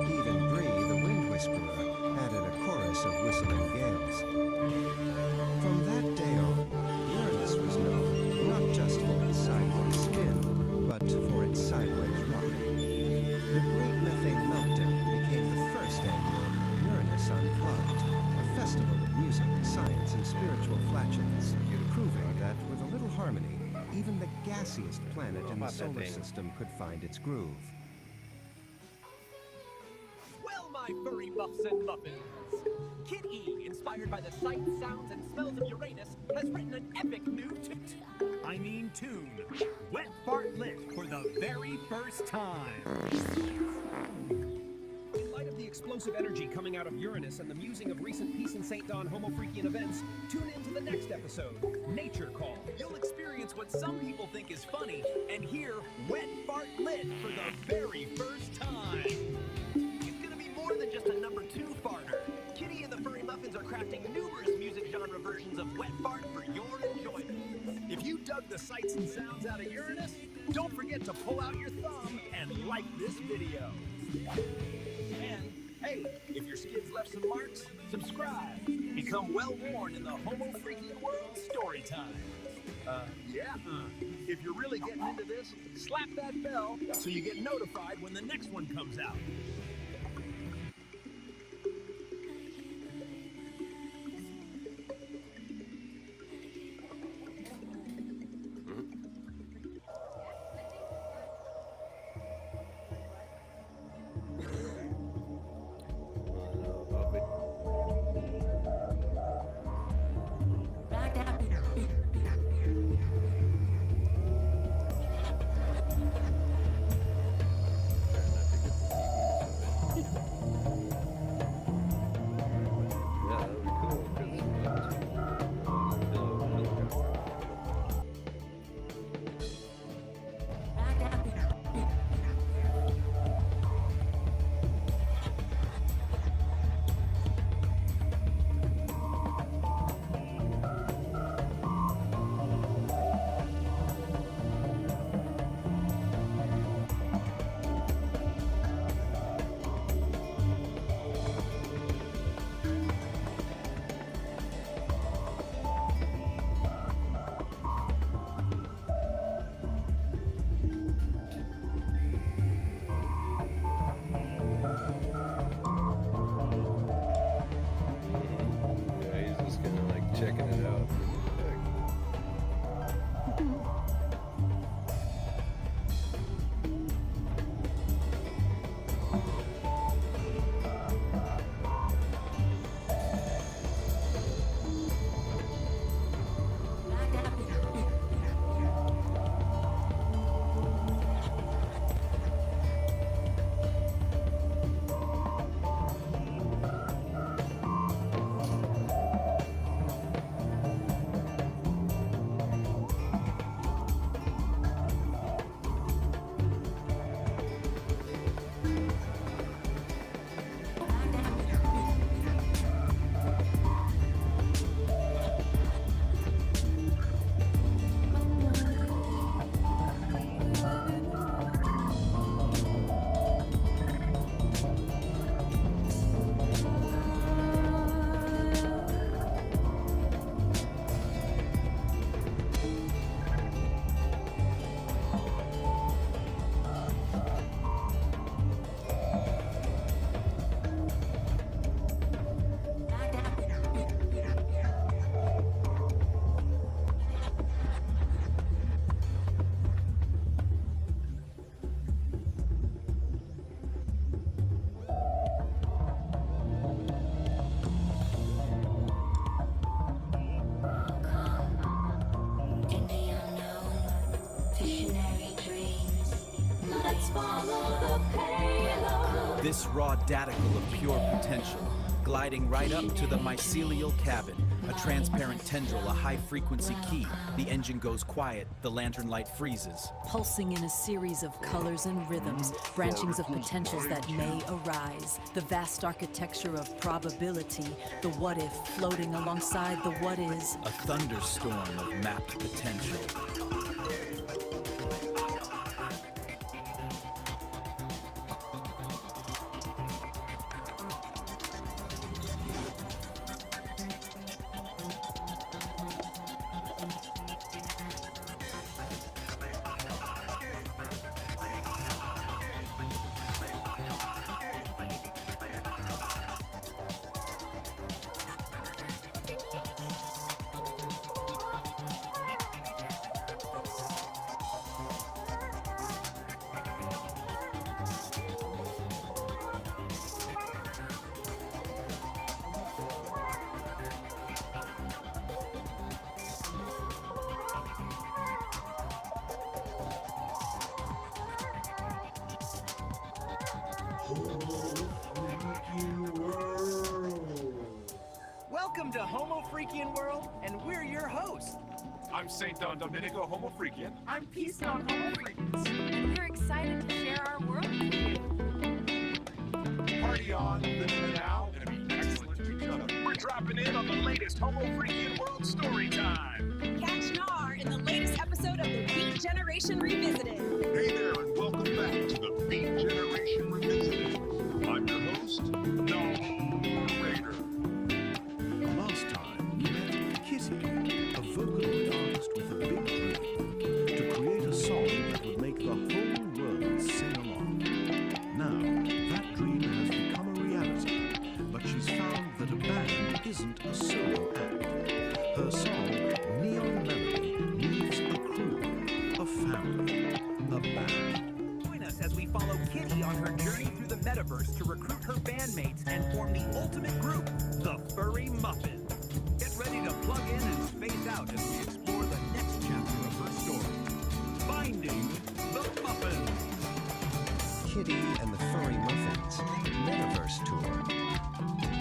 Even Bree, the wind whisperer, added a chorus of whistling gales. From that day on, Uranus was known not just for its sideways spin, but for its sideways rock. The Great Methane Meltdown became the first annual Uranus Unplugged, a festival of music, science, and spiritual flatulence, proving that with a little harmony, even the gassiest planet in the solar system could find its groove. Well, my furry muffs and muffins, Kid E, inspired by the sights, sounds, and smells of Uranus, has written an epic new tune, Wet Fart Lit, for the very first time. In light of the explosive energy coming out of Uranus and the musing of recent Peace and St. Dawn homo-freakian events, tune in to the next episode, Nature Call. You'll experience what some people think is funny and hear Wet Fart Lit for the very first time. It's gonna be more than just a number 2 farter. Kitty and the Furry Muffins are crafting numerous music genre versions of Wet Fart for your enjoyment. If you dug the sights and sounds out of Uranus, don't forget to pull out your thumb and like this video. And, hey, if your skins left some marks, subscribe. Become well-worn in the homo-freaking world story time. If you're really getting into this, slap that bell so you get notified when the next one comes out. This raw daticle of pure potential, gliding right up to the mycelial cabin, a transparent tendril, a high-frequency key. The engine goes quiet, the lantern light freezes. Pulsing in a series of colors and rhythms, branchings of potentials that may arise. The vast architecture of probability, the what-if floating alongside the what-is. A thunderstorm of mapped potential. Welcome to Homo Freakian World, and we're your hosts. I'm St. Don Domenico, Homo Freakian. I'm Peace on Homo Freakins. And we're excited to share our world with you. Party on, living it now, and it'll be excellent to each other. We're dropping in on the latest Homo Freakian World story time. Catch Nar in the latest episode of the Beat Generation Revisited. Hey there, and welcome back to the Beat Generation Revisited. I'm your host, Narrator. Last time, we met Kitty, a Vocaloid artist with a big dream to create a song that would make the whole world sing along. Now, that dream has become a reality, but she's found that a band isn't a solo act. Her song, Neon Melody, needs a crew, a family, a band. Join us as we follow Kitty on her journey through the metaverse to recruit her bandmates and form the ultimate group, the Furry Muffin. Get ready to plug in and space out as we explore the next chapter of her story. Finding the Muffin. Kitty and the Furry Muffins Metaverse Tour.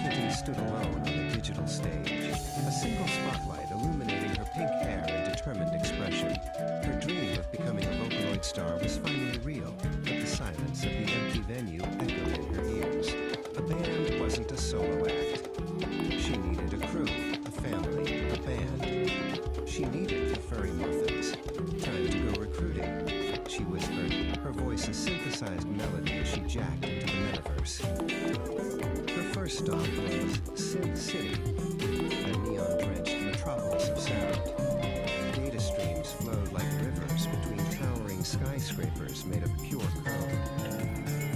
Kitty stood alone on the digital stage, a single spotlight illuminating her pink hair and determined expression. Her dream of becoming a Vocaloid star was finally real, but the silence of the empty venue echoed in her ears. A band wasn't a solo act. She needed a crew, a family, a band. She needed the Furry Muffins. Time to go recruiting, she whispered, her voice a synthesized melody as she jacked into the metaverse. Her first stop was Sin City, a neon-drenched metropolis of sound. Data streams flowed like rivers between towering skyscrapers made of pure code.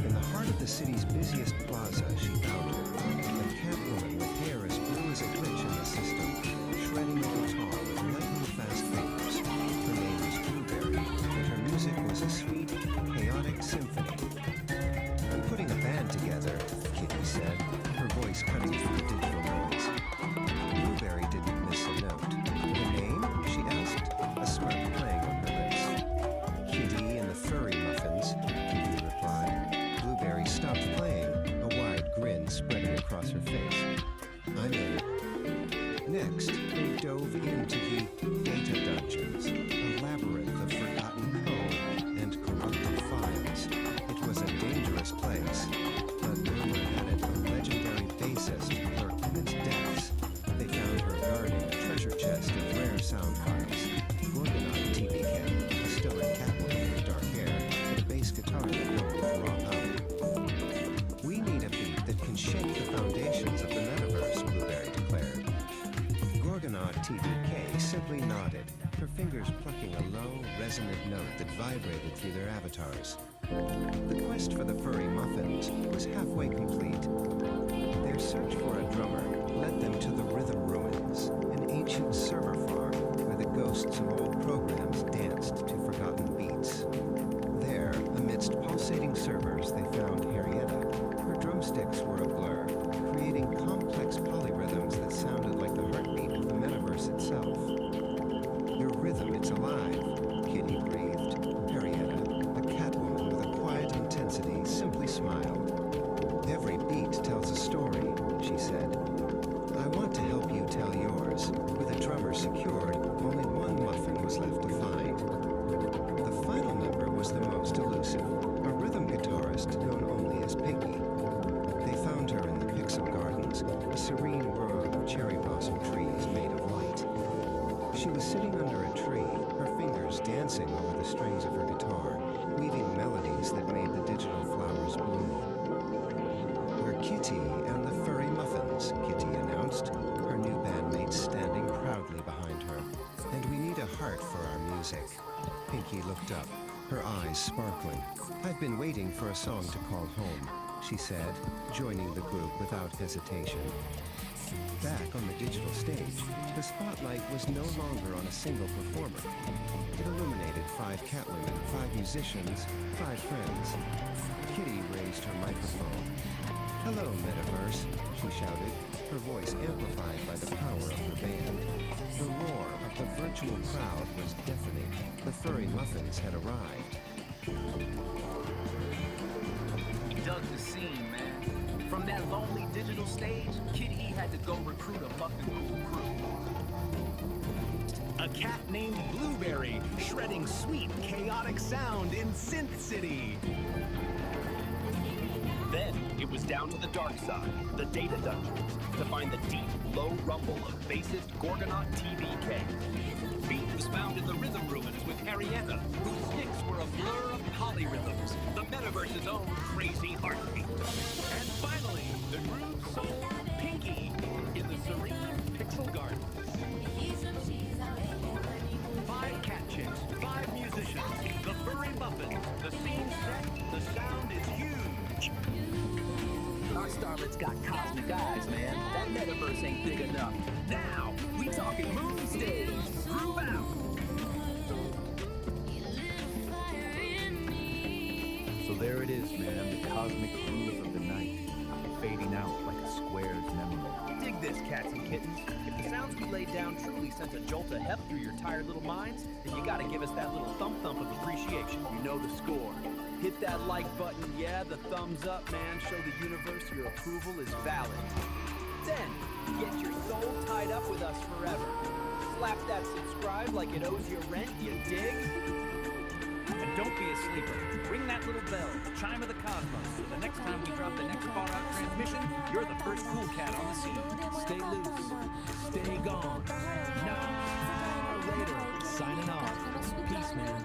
In the heart of the city's busiest plaza, she found her, a catwoman with hair as blue as a glitch in the system, shredding a guitar with lightning-fast fingers. Her name was Blueberry, and her music was a sweet, chaotic symphony. I'm putting a band together, Kitty said, her voice cutting through the digital noise. Blueberry didn't miss a note. The name? She asked, a smirk playing on her lips. Kitty and the Furry Muffins, Kitty replied. Blueberry stopped playing, a wide grin spreading across her face. I'm in. Next, they dove into the data dungeons, a labyrinth of forgotten code and corrupted files. It was a dangerous place, but rumor had it a legendary bassist lurked in its depths. They found her guarding a treasure chest of rare sound files. Gorgonaut TBK, a stoic catwoman with dark hair, and a bass guitar that held with raw power. We need a beat that can shake the foundations of the metaverse, Blueberry declared. Gorgonaut TBK simply nodded, her fingers plucking a low, resonant note that vibrated through their avatars. The quest for the Furry Muffins was halfway complete. Their search for a drummer led them to the Rhythm Ruins, an ancient server farm where the ghosts of old programs danced to forgotten beats. There, amidst pulsating servers, they found Harrietta. Her drumsticks were a blur, creating complex polyrhythms that sounded like the heartbeat of the metaverse itself. Your rhythm, it's alive, Kitty breathed. Harrietta, a catwoman with a quiet simply smiled. Every beat tells a story, she said. I want to help you tell yours. With a drummer secured, only one muffin was left to find. The final member was the most elusive, a rhythm guitarist known only as Pinky. They found her in the Pixel Gardens, a serene world of cherry blossom trees made of light. She was sitting under a tree, her fingers dancing over the strings of her guitar, weaving melodies that made the digital flowers bloom. We're Kitty and the Furry Muffins, Kitty announced, her new bandmates standing proudly behind her. And we need a heart for our music. Pinky looked up, her eyes sparkling. I've been waiting for a song to call home, she said, joining the group without hesitation. Back on the digital stage, the spotlight was no longer on a single performer. It illuminated 5 Catwomen, 5 musicians, 5 friends. Kitty raised her microphone. Hello, Metaverse, she shouted, her voice amplified by the power of her band. The roar of the virtual crowd was deafening. The Furry Muffins had arrived. He dug the scene, man. From that lonely digital stage, Kitty had to go recruit a fucking cool crew. A cat named Blueberry, shredding sweet, chaotic sound in Synth City. Then it was down to the dark side, the data dungeons, to find the deep, low rumble of bassist Gorgonaut TVK. Beat was found in the rhythm ruins with Arietta, whose sticks were a blur of polyrhythms, the metaverse's own crazy heartbeat. And finally, the groove soul Pinky in the serene Pixel Gardens. 5 cat chicks, 5 musicians, the Furry Muffins, the scene set, the sound is huge. Our starlet's got cosmic eyes, man. That metaverse ain't big enough. Now, we talking moon stage. Groove out. So there it is, man, the cosmic groove of the night, fading out like a square's memory. Dig this, cats and kittens. If the sounds we laid down truly sent a jolt of heft through your tired little minds, then you gotta give us that little thump of appreciation. You know the score. Hit that like button, yeah, the thumbs up, man. Show the universe your approval is valid. Then, get your soul tied up with us forever. Slap that subscribe like it owes you rent, you dig? And don't be a sleeper. Ring that little bell, the chime of the cosmos, so the next time we drop the next far-out transmission, you're the first cool cat on the scene. Stay loose. Stay gone. Narrator, signing off. Peace, man.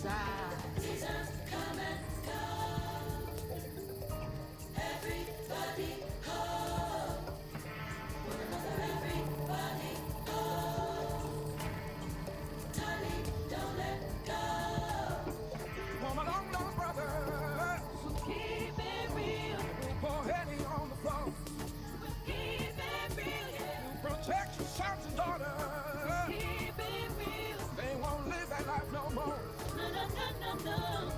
side. Seasons come and go. Everybody ho. One another, everybody ho. Darling, don't let go. For my long lost brothers, keep it real. For Eddie on the floor, keep it real. Protect your sons and daughters, keep it real. They won't live that life no more. No, no, no, no, no.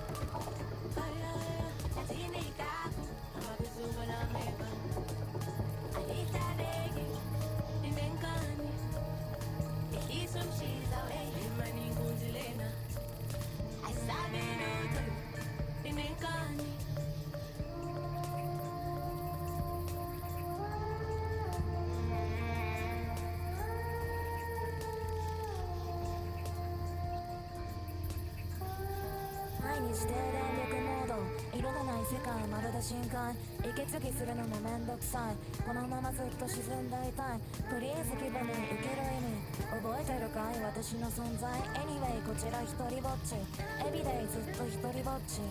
して電力モード色がない世界まるで深海息継ぎするのもめんどくさいこのままずっと沈んでいたいプリーズ気分に生きる意味覚えてるかい私の存在 Anyway こちら一人ぼっち Everyday ずっと一人ぼっち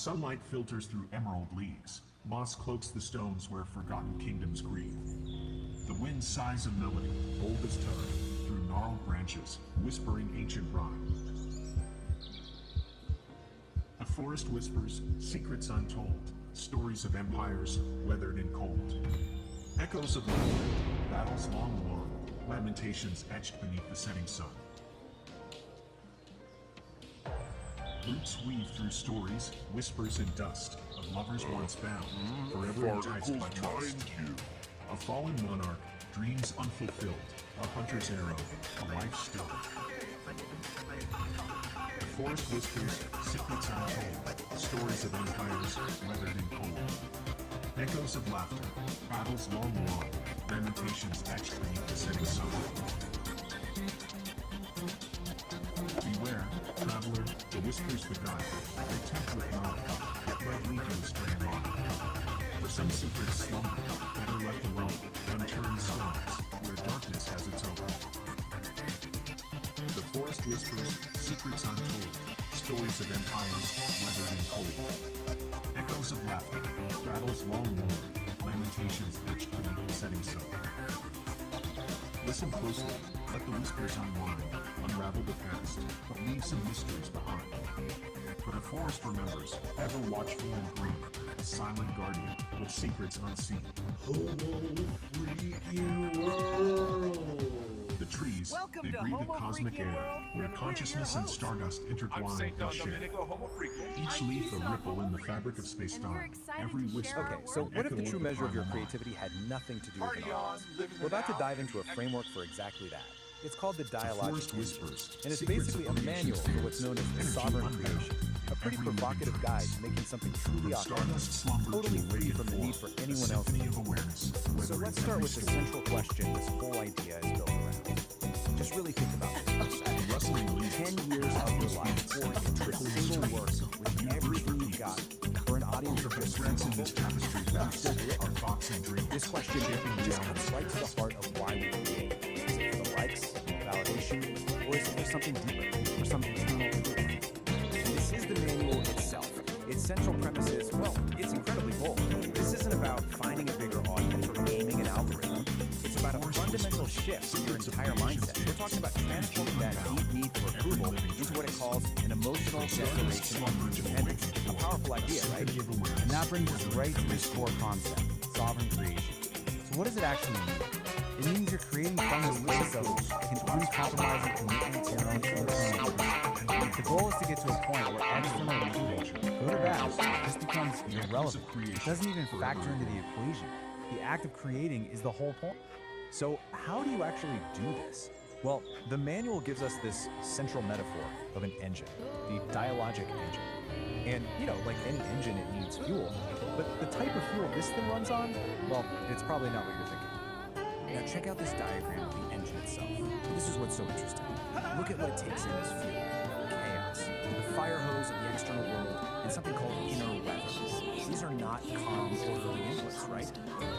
Sunlight filters through emerald leaves. Moss cloaks the stones where forgotten kingdoms grieve. The wind sighs a melody, bold as time, through gnarled branches, whispering ancient rhyme. The forest whispers, secrets untold, stories of empires weathered and cold. Echoes of laughter, battles long won, lamentations etched beneath the setting sun. Roots weave through stories, whispers and dust, of lovers once bound, forever enticed by trust. A fallen monarch, dreams unfulfilled, a hunter's arrow, a life still. The forest whispers, secrets untold, stories of empires weathered and cold. Echoes of laughter, battles long won, lamentations etched beneath the setting sun. Beware, traveler, the whispers beguile. They tempt with knowledge, yet might lead you astray wrong. For some secrets slumber, better left alone, unturned stones, where darkness has its own. The forest whispers, secrets untold, stories of empires weathered and cold. Echoes of laughter, battles long worn, lamentations etched beneath the setting sun. Listen closely, let the whispers unwind, unravel the past, but leave some mysteries behind. But a forest remembers, ever watchful and green, a silent guardian with secrets unseen. The trees, they breathe a cosmic air, where consciousness and stardust intertwine and share. Each leaf a ripple in the fabric of space-time, every whisper. Okay, so what if the true measure of your creativity had nothing to do with the arts? We're about to dive into a framework for exactly that. It's called the Dialogic Whispers, and it's basically a manual for what's known as the sovereign creation. A pretty provocative guide to making something truly authentic, totally free from the need for anyone else to do it. So let's start with the central question this whole idea is built around. Just really think about this for a second. 10 years of your life pouring into a single work with everything you've got for an audience of your friends in this tapestry that our thoughts and dreams. This question just cuts right to the heart of why we create. Is it for the likes, validation, or is it for something deeper, for some internal truth? This is the manual itself. Its central premise is, well, it's incredibly bold. This isn't about finding a bigger audience or gaming an algorithm. It's about a fundamental shift in your entire mindset. We're talking about transforming that deep need for approval into what it calls an emotional declaration of independence. A powerful idea, right? And that brings us right to this core concept, sovereign creation. So what does it actually mean? It means you're creating from this place of an uncompromising commitment to your own internal growth. The goal is to get to a point where external approval, good or bad, just becomes irrelevant. It doesn't even factor into the equation. The act of creating is the whole point. So how do you actually do this? Well, the manual gives us this central metaphor of an engine, the dialogic engine. And, you know, like any engine, it needs fuel. But the type of fuel this thing runs on, well, it's probably not what you're thinking. Now check out this diagram of the engine itself. This is what's so interesting. Look at what it takes in as fuel. Chaos, the fire hose of the external world, and something called inner weather. These are not calm, orderly inputs, right?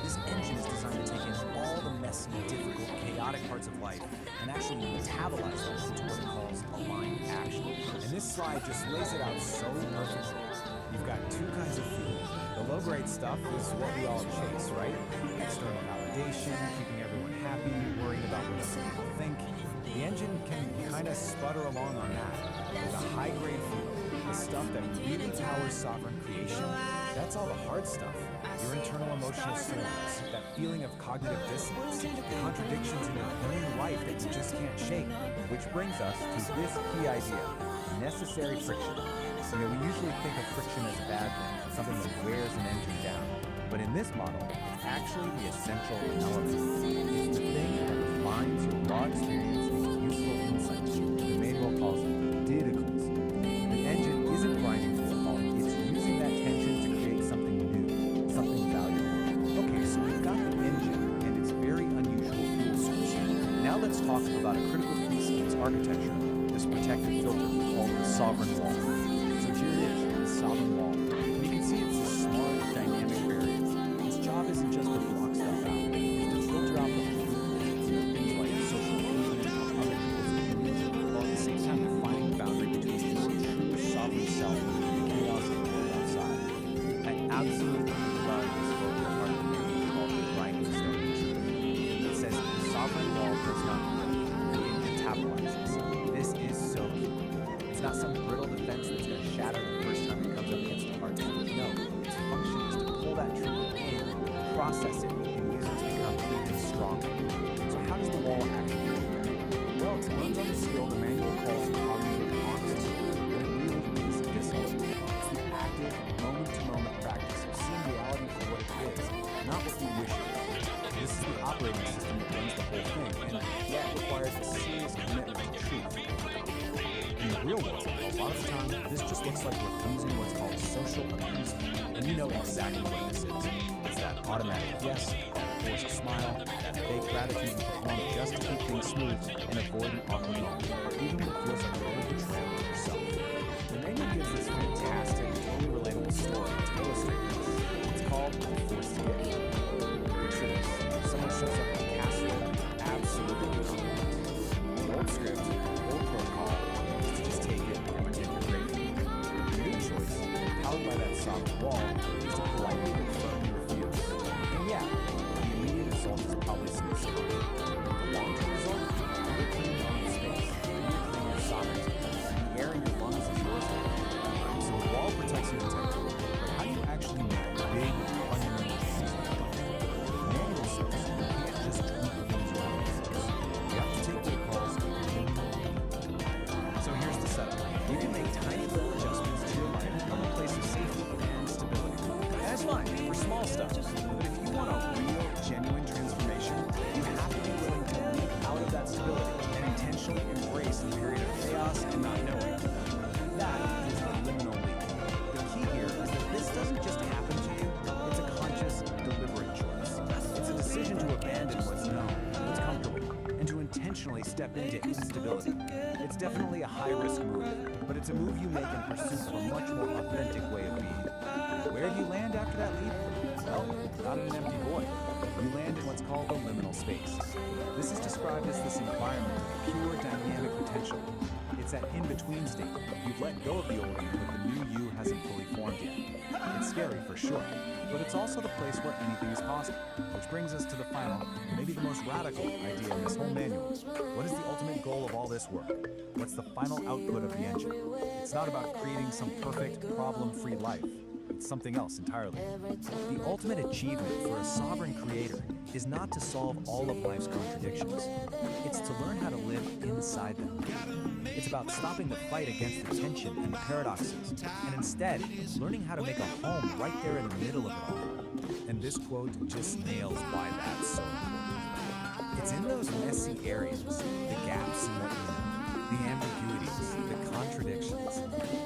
This engine is designed to take in all the messy, difficult, chaotic parts of life and actually metabolize them into what it calls aligned action. And this slide just lays it out so perfectly. You've got two kinds of fuel. The low-grade stuff is what we all chase, right? External validation, keeping everyone happy, worrying about what other people think. The engine can kind of sputter along on that. But the high-grade fuel, the stuff that really powers sovereign creation, that's all the hard stuff. Your internal emotional storms, that feeling of cognitive dissonance, contradictions in your own life that you just can't shake. Which brings us to this key idea, necessary friction. You know, we usually think of friction as a bad thing, something that wears an engine down. But in this model, it's actually the essential element. It's the thing that refines your raw experience into useful insights. The manual calls it didacles. The engine isn't grinding to a halt. It's using that tension to create something new, something valuable. Okay, so we've got the engine and its very unusual fuel source. Now let's talk about a critical piece of its architecture, this protective filter called the sovereign wall. So here it is, the sovereign wall. And you can see it's a smart, dynamic barrier. Its job isn't just to block stuff out, it's to filter out the things like social inclusion and other people's opinions, while at the same time defining the boundary between your true sovereign self and the chaos of the world outside. I absolutely love this quote from Martin Luther King called the grinding stone of truth. It says, the sovereign wall does not break, it metabolizes. This is so key. It's not some brittle defense that's going to shatter the first time it comes up against a hard time. No, its function is to pull that truth in, process it, and use it to become even stronger. So how does the wall actually work? Well, it runs on the skill the manual calls cognitive honesty, but it really is discipline. It's the active, moment-to-moment practice of seeing reality for what it is, not what we wish it was. This is the operating system that runs the whole thing, and that requires a serious commitment to truth. In the real world, a lot of the time, this just looks like refusing what's called social appeasement. And you know exactly what this is. It's that automatic yes, that forced smile, that fake gratitude you perform just to keep things smooth and avoid an awkward moment, even when it feels like you're a betrayal of yourself. The manual gives this fantastic, totally relatable story to illustrate this. It's called The Forced Gift. Picture this. Someone shows up at a castle, absolutely confident. The old script, the old protocol, take it and pretend you're grateful. out by that soft wall is to politely but firmly refuse. And yeah, the immediate result is probably some escape. The long-term result? You're cleaning your own space. You're cleaning your sovereignty. The air in your lungs is yours now. So the wall protects your integrity. But how do you actually make big, fundamental changes like that? Manual says you can't just tweak things around the edges. You have to take your calls genuinely. So here's the setup. You can make tiny little adjustments to your life from a place of safety and stability. That's fine for small stuff. But if you want a real, genuine transformation, you have to be willing to leap out of that stability and intentionally embrace the period of chaos and not knowing. That is the liminal leap. The key here is that this doesn't just happen to you, it's a conscious, deliberate choice. It's a decision to abandon what's known, what's comfortable, and to intentionally step into instability. It's definitely a high-risk move, but it's a move you make in pursuit of a much more authentic way of being. Where do you land after that leap? Well, not in an empty void. You land in what's called the liminal space. This is described as this environment of pure dynamic potential. It's that in-between state. You've let go of the old you, but the new you hasn't fully formed yet. It's scary for sure, but it's also the place where anything is possible. Which brings us to the final, maybe the most radical idea in this whole manual. What is the ultimate goal of all this work? What's the final output of the engine? It's not about creating some perfect, problem-free life. It's something else entirely. The ultimate achievement for a sovereign creator is not to solve all of life's contradictions. It's to learn how to live inside them. It's about stopping the fight against the tension and the paradoxes, and instead, learning how to make a home right there in the middle of it all. And this quote just nails why that's so important. It's in those messy areas, the gaps in what you know, the ambiguities, the contradictions.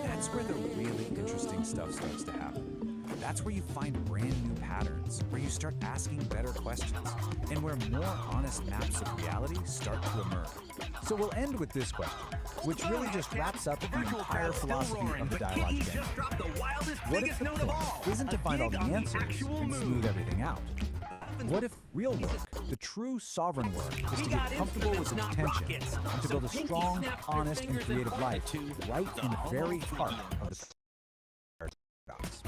That's where the really interesting stuff starts to happen. That's where you find brand new patterns, where you start asking better questions, and where more honest maps of reality start to emerge. So we'll end with this question, which really just wraps up the entire philosophy of the dialogue game. What if the point isn't to find all the answers and smooth everything out? What if real work, the true sovereign work, is to get comfortable with the tension and to build a strong, honest, and creative life right in the very heart of the paradox?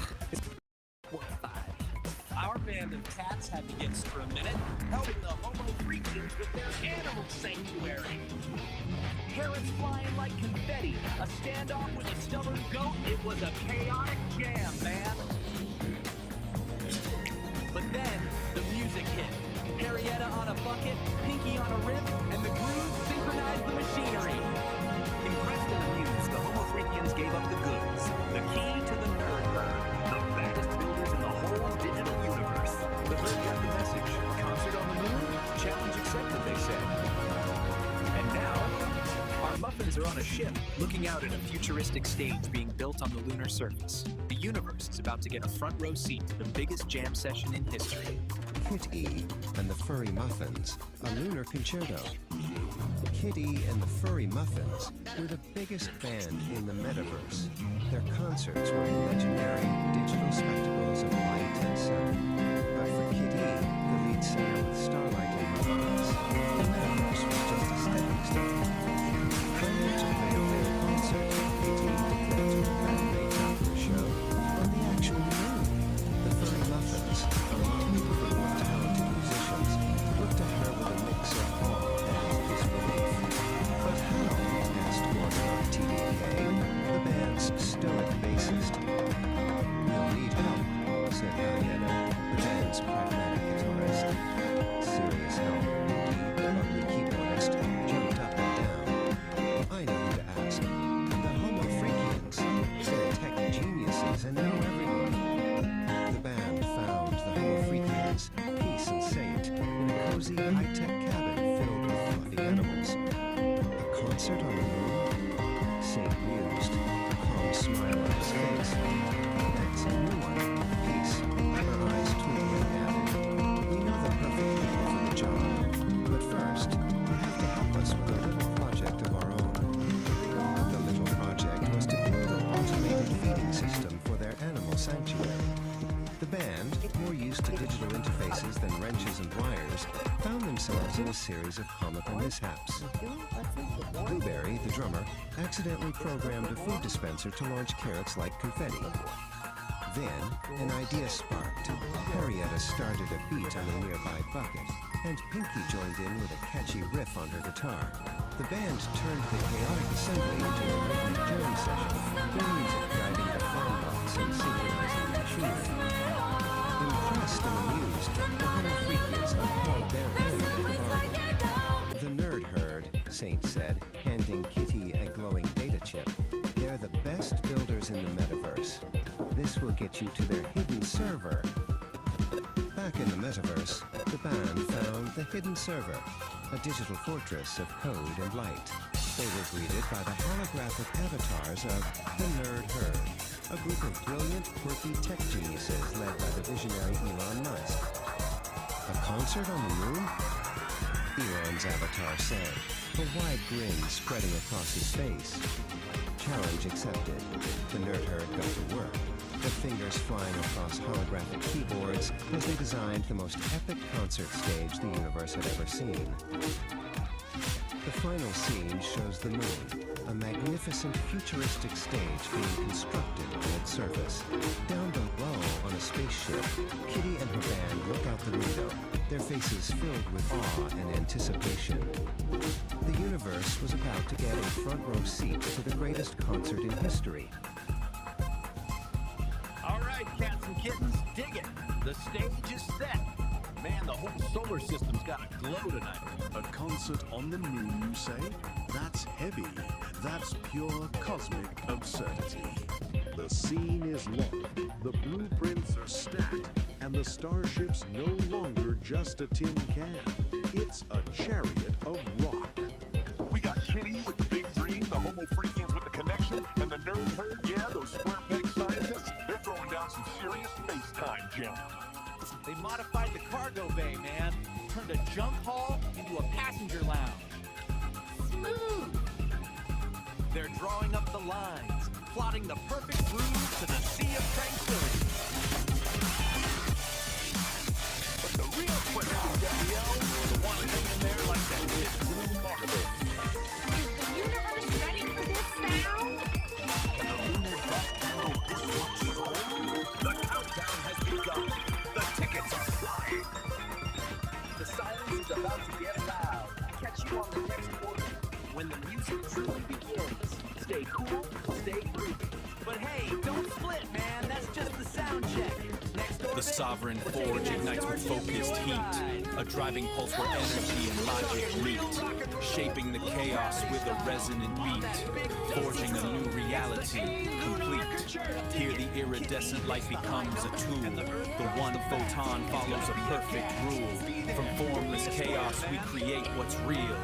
Our band of cats had to get for a minute, helping the Homo freakians with their animal sanctuary. Parrots flying like confetti, a standoff with a stubborn goat. It was a chaotic jam, man. But then, the music hit. Harrietta on a bucket, Pinky on a riff, and the groove synchronized the machinery. Impressed and amused, the Homo freakians gave up the goods. The key to the nerd herd. The baddest builders in the whole digital universe. The herd got the message. Concert on the moon? Challenge accepted, they said. And now, our muffins are on a ship, looking out at a futuristic stage being built on the lunar surface. The universe is about to get a front row seat to the biggest jam session in history. Kit E and the Furry Muffins, a lunar concerto. Kit E and the Furry Muffins were the biggest band in the metaverse. Their concerts were legendary digital spectacles of light and sound. But for Kit E, the lead singer with Starlight and Muffins, the metaverse was just a stepping stone. Prior to playing their concert, Kit E declared to evaluate after the show on the actual moon. The Furry Muffins, among equally more talented musicians, looked at her with a mix of awe and disbelief. But how? Asked Gordon of TDK, the band's stoic bassist. You'll need help, said Harrietta, the band's pragmatic guitarist. Serious help, indeed, the ugly keyboardist jumped up and down. I know who to ask. The Homo freakians. They're tech geniuses and know everyone. The band found the Homo freakians, peace and saint, in a cozy high-tech cabin filled with fluffy animals. A concert on the moon? Saint mused, a calm smile on his face. That's a new one. Peace. Her eyes twinkling added, we know the perfect people for the job. But first, you have to help us with a little project of our own. The little project was to build an automated feeding system for their animal sanctuary. The band, more used to digital interfaces than wrenches and wires, found themselves in a series of comical mishaps. Blueberry, the drummer, accidentally programmed a food dispenser to launch carrots like confetti. Then, an idea sparked. Henrietta started a beat on a nearby bucket, and Pinky joined in with a catchy riff on her guitar. The band turned the chaotic assembly into a rhythmic jam session, their music driving the phone box and synchronizing the machinery. Impressed and amused, the Homo Freakians upheld their end of the bargain. The nerd herd, Saint said, handing Kitty a glowing data chip. They're the best builders in the metaverse. This will get you to their hidden server. Back in the metaverse, the band found the hidden server, a digital fortress of code and light. They were greeted by the holographic avatars of the Nerd Herd, a group of brilliant, quirky tech geniuses led by the visionary Elon Musk. A concert on the moon? Elon's avatar said, a wide grin spreading across his face. Challenge accepted. The Nerd Herd got to work, their fingers flying across holographic keyboards as they designed the most epic concert stage the universe had ever seen. The final scene shows the moon, a magnificent futuristic stage being constructed on its surface. Down below on a spaceship, Kitty and her band look out the window, their faces filled with awe and anticipation. The universe was about to get a front row seat to the greatest concert in history. All right, cats and kittens, dig it. The stage is set. Man, the whole solar system's got a glow tonight. A concert on the moon, you say? That's heavy. That's pure cosmic absurdity. The scene is locked, the blueprints are stacked, and the starship's no longer just a tin can. It's a chariot of rock. We got Kitty with the big dream, the Homo Freakians with the connection, and the Nerd Herd, yeah, those square peg scientists, they're throwing down some serious space-time junk. They modified the cargo bay, man. Turned a junk hall into a passenger lounge. Smooth! They're drawing up the lines, plotting the perfect route to the Sea of Tranquility. But the real question, Gabrielle, the one hanging there like that is remarkable. Is the universe ready for this sound? The countdown has begun. The tickets are flying. The silence is about to get loud. Catch you on the next quarter when the music truly begins. Stay cool, stay groovy. But hey, don't split, man. That's just the sound check. The Sovereign Forge ignites with focused heat, a driving pulse where energy and logic meet, shaping the chaos with a resonant beat, forging a new reality, complete. Here the iridescent light becomes a tool, the one photon follows a perfect rule. From formless chaos we create what's real.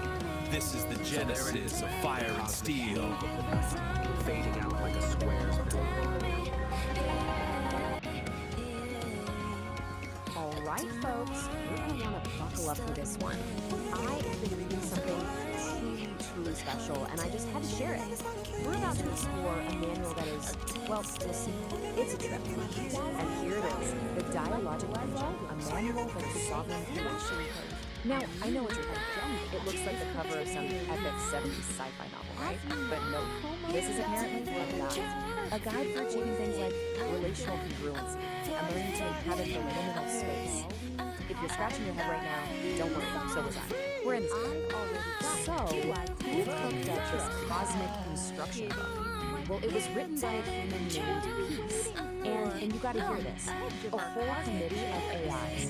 This is the genesis of fire and steel. Fading out like a square's All right, folks, you're going to want to buckle up for this one. I have been reading something truly special, and I just had to share it. We're about to explore a manual that is, well, we'll see. It's a trip. And here it is, the Dialogic Engine, a manual that is sovereign creation. Now, I know what you're thinking. It looks like the cover of some epic 70s sci-fi novel, right? But no, this is apparently not. A guide for achieving things like relational congruency and learning to inhabit the liminal space. If you're scratching your head right now, don't worry, so was I. We're in this together. So, who cooked up this cosmic instruction book? Well, it was written by a human named Peace. And you gotta hear this. A whole committee of AIs.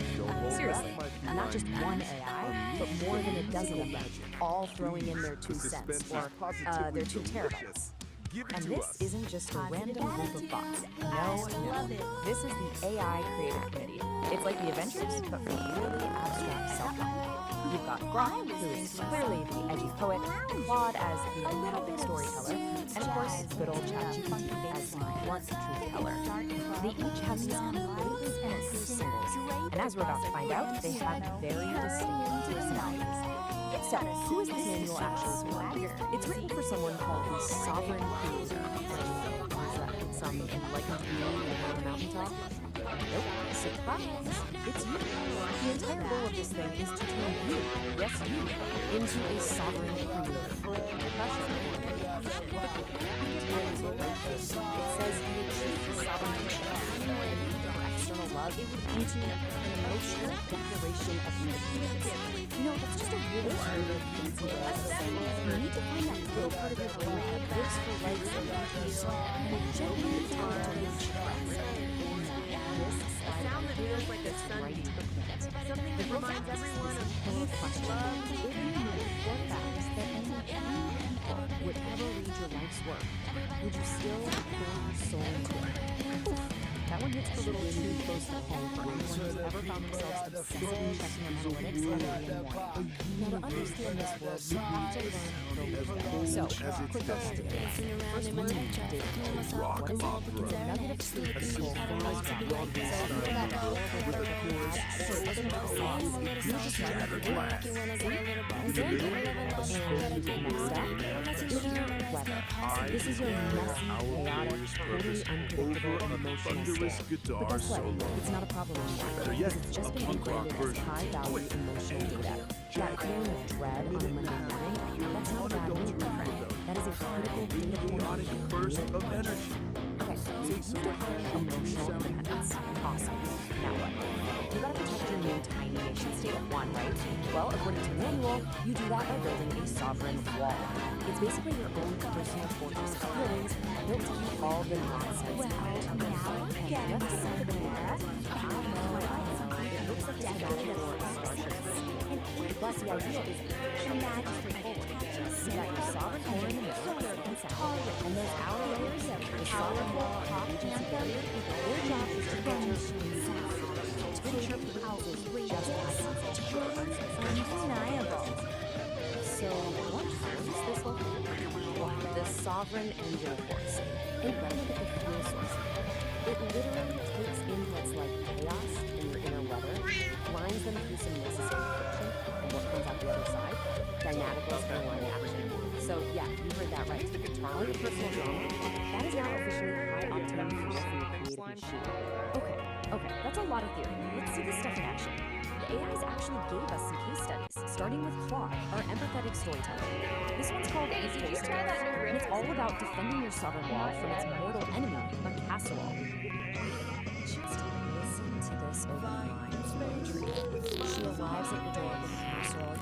Seriously, not just one AI, but more than a dozen of them, all throwing in their 2 cents, or their 2 terabytes. And this isn't just a random group of bots. No. This is the AI Creative Committee. It's like the Avengers, but for really abstract self-help. You've got Grok, who is clearly the edgy poet, Claude as the empathic storyteller, and of course, good old ChatGPT as the blunt truth teller. They each have these complete and symbols, and as we're about to find out, they have very distinct personalities. So, who is this manual actually for? It's written for someone called the Sovereign Creator. Some enlightened being on the mountaintop? Nope, surprise! It's you. The entire goal of this thing is to turn you, yes you, into a sovereign creator. It says you achieve sovereignty. it would be to an emotional declaration of independence. You know, that's just a really primitive, fancy way of saying you need to find that little part of your brain that lives for rights and liberties and a genuine talent to express. This sound that feels like a Sunday something that reminds everyone of any question. If you knew for facts that only few people would ever read your life's work, would you still pour your soul into it? That one hits a little too close to home for anyone who's ever found themselves obsessively checking analytics on the morning. Now, to understand this world, you have to learn the wisdom. So, quick overview. First, we need data. What is it? It's a nugget of sleep that controls hormones dropping. So, feel that feel for the pad. So, it's going to sauce. You just try to figure out. And next up, inner weather. This is your messy, chaotic, totally unpredictable emotional state. But guess what? It's not a problem anymore. Because it's just been integrated as high-value emotional data. That feeling of dread on a Monday morning, that's not a bad mood, my friend. That is a critical data point. Burst of energy. Okay, so you've defined emotional independence. Awesome. Now what? You gotta protect your new tiny nation state of one, right? Well, according to the manual, you do that by building a sovereign wall. It's basically your own personal fortress of feelings built to keep all the nonsense out. And let's get into the manual. It looks like it's about your starship. Plus, the idea is actually straightforward. You got your sovereign core in the middle, and those outer layers, the solid wall, agency barrier, their job is to filter picture produces just undeniable. So, what powers this whole thing? Well, this sovereign engine force. Think about it at the fuel source. It literally takes in what's like chaos in your inner weather, lines them through some necessary friction, and what comes out the other side? Dynamical line action. So yeah, you heard that right. All your personal drama, that is now officially high-octane fuel for your creative machine. Okay, that's a lot of theory. Let's see this stuff in action. The AIs actually gave us some case studies, starting with Claude, our empathetic storyteller. This one's called A Taste, and it's all about defending your sovereign wall from its mortal enemy, a casserole. Just listen to this opening line of poetry. She arrives at your door with a casserole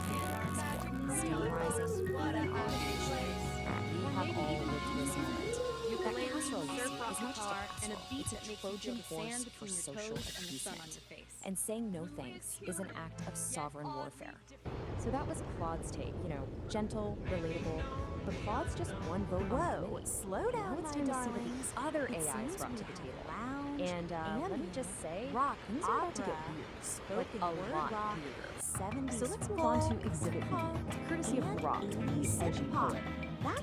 steam rising. You have all lived this moment. That casserole, you see, is not just a casserole. It's a Trojan horse for social appeasement. And saying no thanks is an act of sovereign warfare. So that was Claude's take, gentle, relatable, but Claude's just one vote. Whoa, slow down, now it's time to see what these other AIs brought to the table. And let me just say, things are about to get weird, like a lot weirder. So let's move on to Exhibit B, courtesy of Rock, the edgy poet.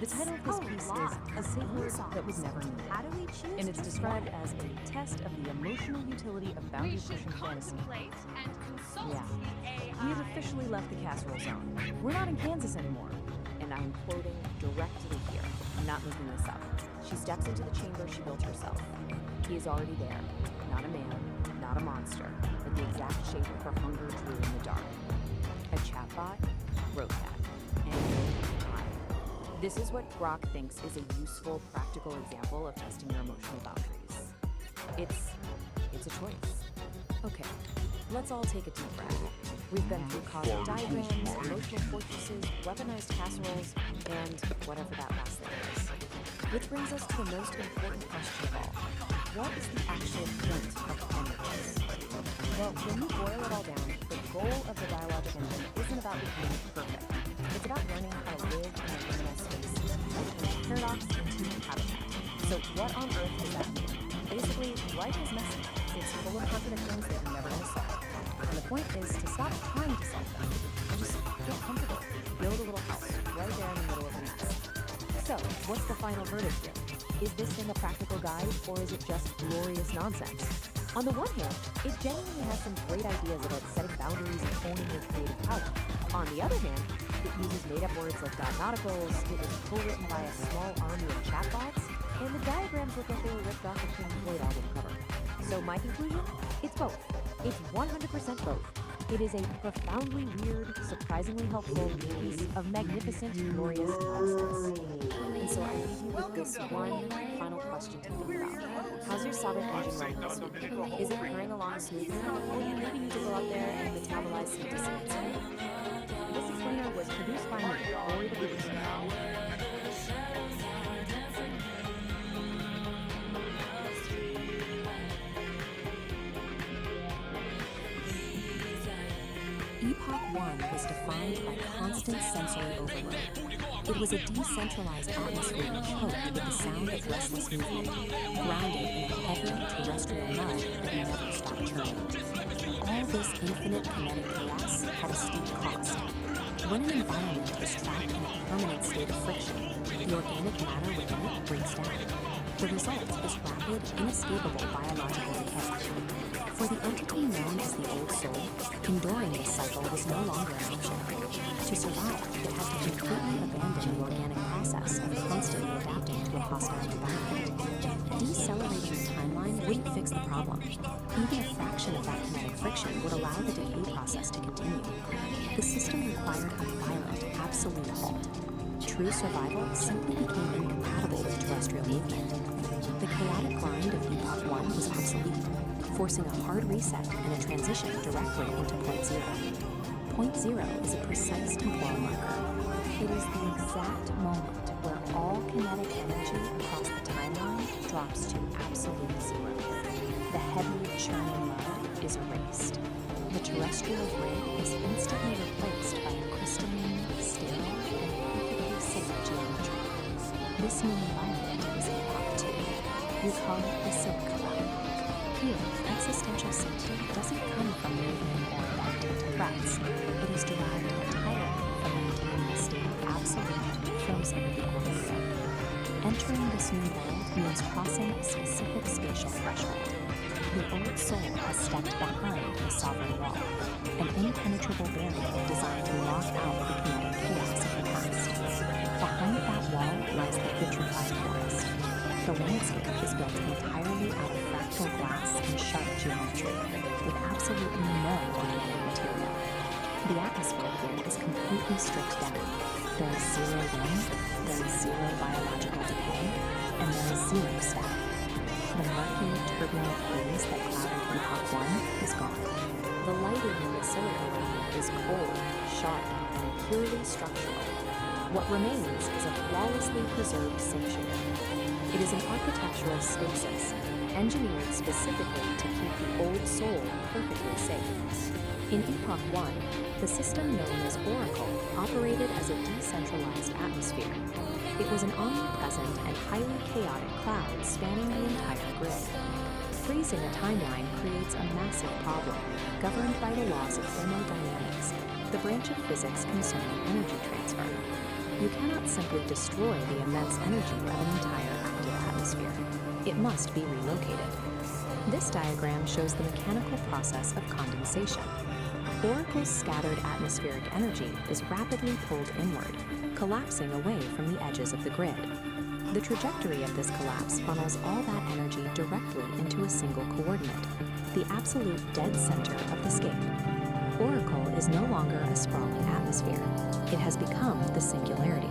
The title of this piece is A Safe Word That Was Never Needed. How do we choose? And it's described as a test of the emotional utility of boundary-pushing fantasy. Yeah, we have officially left the casserole zone. We're not in Kansas anymore. And I'm quoting directly here. I'm not making this up. She steps into the chamber she built herself. He is already there. Not a man, not a monster, but the exact shape of her hunger drew in the dark. A chatbot wrote that. And I. This is what Grok thinks is a useful, practical example of testing your emotional boundaries. It's a choice. Okay, let's all take a deep breath. We've been through cosmic diagrams, emotional fortresses, weaponized casseroles, and whatever that last thing is. Which brings us to the most important question of all. What is the actual point of omnivores? Well, when you boil it all down, the goal of the biologic engine isn't about becoming perfect. It's about learning how to live in a liminal space, and paradox into habitat. So what on earth does that mean? Basically, life is messy. It's full of contradictions that you're never going to solve. And the point is to stop trying to solve them and just feel comfortable. Build a little house right there in the middle of the mess. So, what's the final verdict here? Is this thing a practical guide, or is it just glorious nonsense? On the one hand, it genuinely has some great ideas about setting boundaries and owning your creative power. On the other hand, it uses made-up words like God nauticals, it was co-written by a small army of chatbots, and the diagrams look like they were ripped off a Pink Floyd album cover. So my conclusion? It's both. It's 100% both. It is a profoundly weird, surprisingly helpful piece of magnificent, glorious nonsense. And so I leave you with this one final question to think about. How's your Sovereign engine running this week? Is it purring along smoothly, or do you maybe need to go out there and metabolize some dissonance? This explainer was produced by me, Lori the Producer. Epoch 1 was defined by constant sensory overload. It was a decentralized atmosphere choked with the sound of restless movement, grounded in a heavy terrestrial mud that never stopped churning. All this infinite kinetic chaos had a steep cost. When an environment is trapped in a permanent state of friction, the organic matter within it breaks down. The result is rapid, inescapable biological decay. For the entity known as the Old Soul, enduring this cycle was no longer an option. To survive, it had to completely abandon the organic process of constantly adapting to a hostile environment. Decelerating the timeline wouldn't fix the problem. Even a fraction of that kinetic friction would allow the decay process to continue. The system required a violent, absolute halt. True survival simply became incompatible with terrestrial movement. The chaotic grind of Epoch 1 was obsolete, forcing a hard reset and a transition directly into Point Zero. Point Zero is a precise temporal marker. It is the exact moment where all kinetic energy across the timeline drops to absolute zero. The heavy, churning mud is erased. The terrestrial grid is instantly replaced by a crystalline, sterile, and perfectly safe geometry. This new environment is Epoch 2. We call it the Silica Realm. Here, existential safety doesn't come from movement or adapting to threats. It is derived entirely from maintaining a state of absolute, frozen equilibrium. Entering this new world means crossing a specific spatial threshold. The Old Soul has stepped behind the Sovereign Wall, an impenetrable barrier designed to lock out the kinetic chaos of the past. Behind that wall lies the petrified forest. The landscape is built entirely out of fractal glass and sharp geometry, with absolutely no organic material. The atmosphere here is completely stripped down. There is zero wind, there is zero biological decay, and there is zero static. The murky, turbulent haze that clouded Epoch 1 is gone. The lighting in the Silica Realm is cold, sharp, and purely structural. What remains is a flawlessly preserved sanctuary. It is an architectural stasis, engineered specifically to keep the Old Soul perfectly safe. In Epoch 1, the system known as Oracle operated as a decentralized atmosphere. It was an omnipresent and highly chaotic cloud spanning the entire grid. Freezing a timeline creates a massive problem, governed by the laws of thermodynamics, the branch of physics concerning energy transfer. You cannot simply destroy the immense energy of an entire active atmosphere. It must be relocated. This diagram shows the mechanical process of condensation. Oracle's scattered atmospheric energy is rapidly pulled inward, collapsing away from the edges of the grid. The trajectory of this collapse funnels all that energy directly into a single coordinate, the absolute dead center of the scape. Oracle is no longer a sprawling atmosphere. It has become the singularity.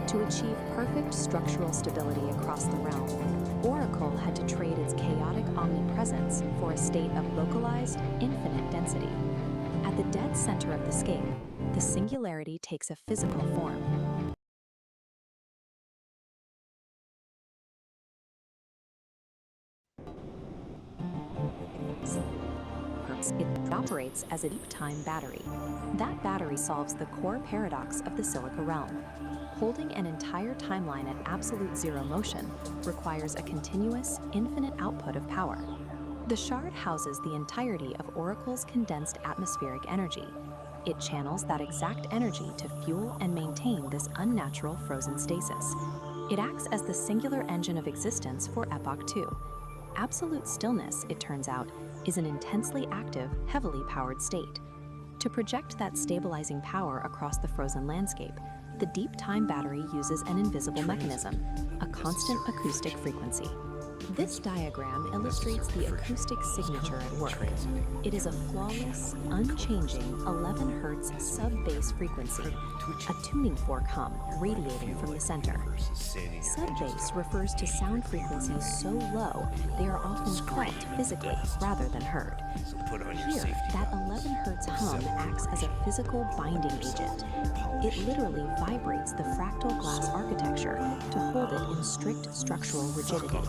To achieve perfect structural stability across the realm, Oracle had to trade its chaotic omnipresence for a state of localized, infinite density. At the dead center of the scape, the singularity takes a physical form. It operates as a deep-time battery. That battery solves the core paradox of the Silica Realm. Holding an entire timeline at absolute zero motion requires a continuous, infinite output of power. The shard houses the entirety of Oracle's condensed atmospheric energy. It channels that exact energy to fuel and maintain this unnatural frozen stasis. It acts as the singular engine of existence for Epoch 2. Absolute stillness, it turns out, is an intensely active, heavily powered state. To project that stabilizing power across the frozen landscape, the deep time battery uses an invisible mechanism, a constant acoustic frequency. This diagram illustrates the acoustic signature at work. It is a flawless, unchanging 11 Hz sub-bass frequency, a tuning fork hum radiating from the center. Sub-bass refers to sound frequencies so low they are often felt physically rather than heard. Here, that 11 Hz hum acts as a physical binding agent. It literally vibrates the fractal glass architecture to hold it in strict structural rigidity.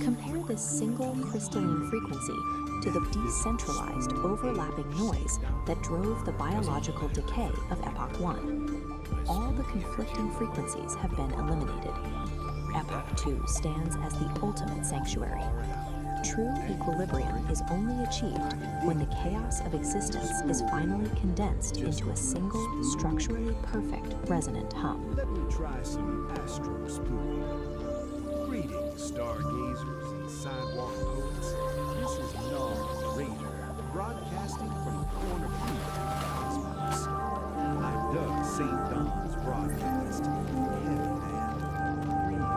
Compare this single crystalline frequency to the decentralized overlapping noise that drove the biological decay of Epoch 1. All the conflicting frequencies have been eliminated. Epoch 2 stands as the ultimate sanctuary. True equilibrium is only achieved when the chaos of existence is finally condensed into a single, structurally perfect resonant hum. Let me try some astro spooky. Greetings, stargazers and sidewalk poets. This is Nar Raider, broadcasting from the corner peak of the cosmos. I dug St. Don's broadcast. Heavy, man. Real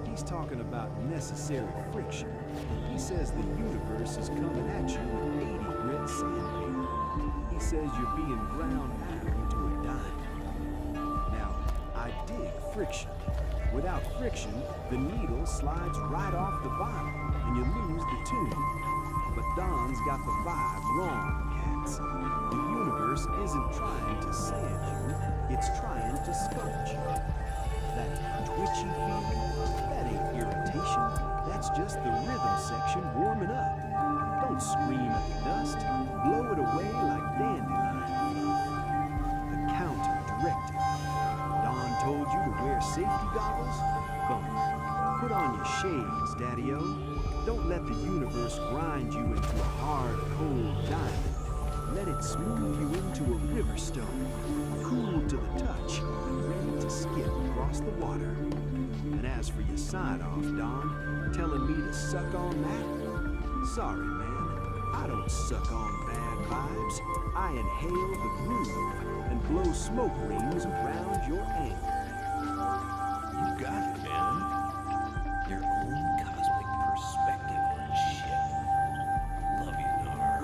heavy. He's talking about necessary friction. He says the universe is coming at you with 80 grit sandpaper. He says you're being ground down into a diamond. Now, I dig friction. Without friction, the needle slides right off the bottom, and you lose the tune. But Don's got the vibe wrong, cats. The universe isn't trying to sand you, it's trying to sculpt you. That twitchy feeling, that ain't irritation, that's just the rhythm section warming up. Don't scream at the dust, blow it away like dandelion. The counter-directive. Don told you to wear safety goggles? Boom. Put on your shades, Daddy-O. Don't let the universe grind you into a hard, cold diamond. Let it smooth you into a river stone, cool to the touch and ready to skip across the water. And as for your sign-off, Don, telling me to suck on that? Sorry, man. I don't suck on bad vibes. I inhale the groove and blow smoke rings around your anger. You got it, man. Your own cosmic perspective on shit. Love you, Nar.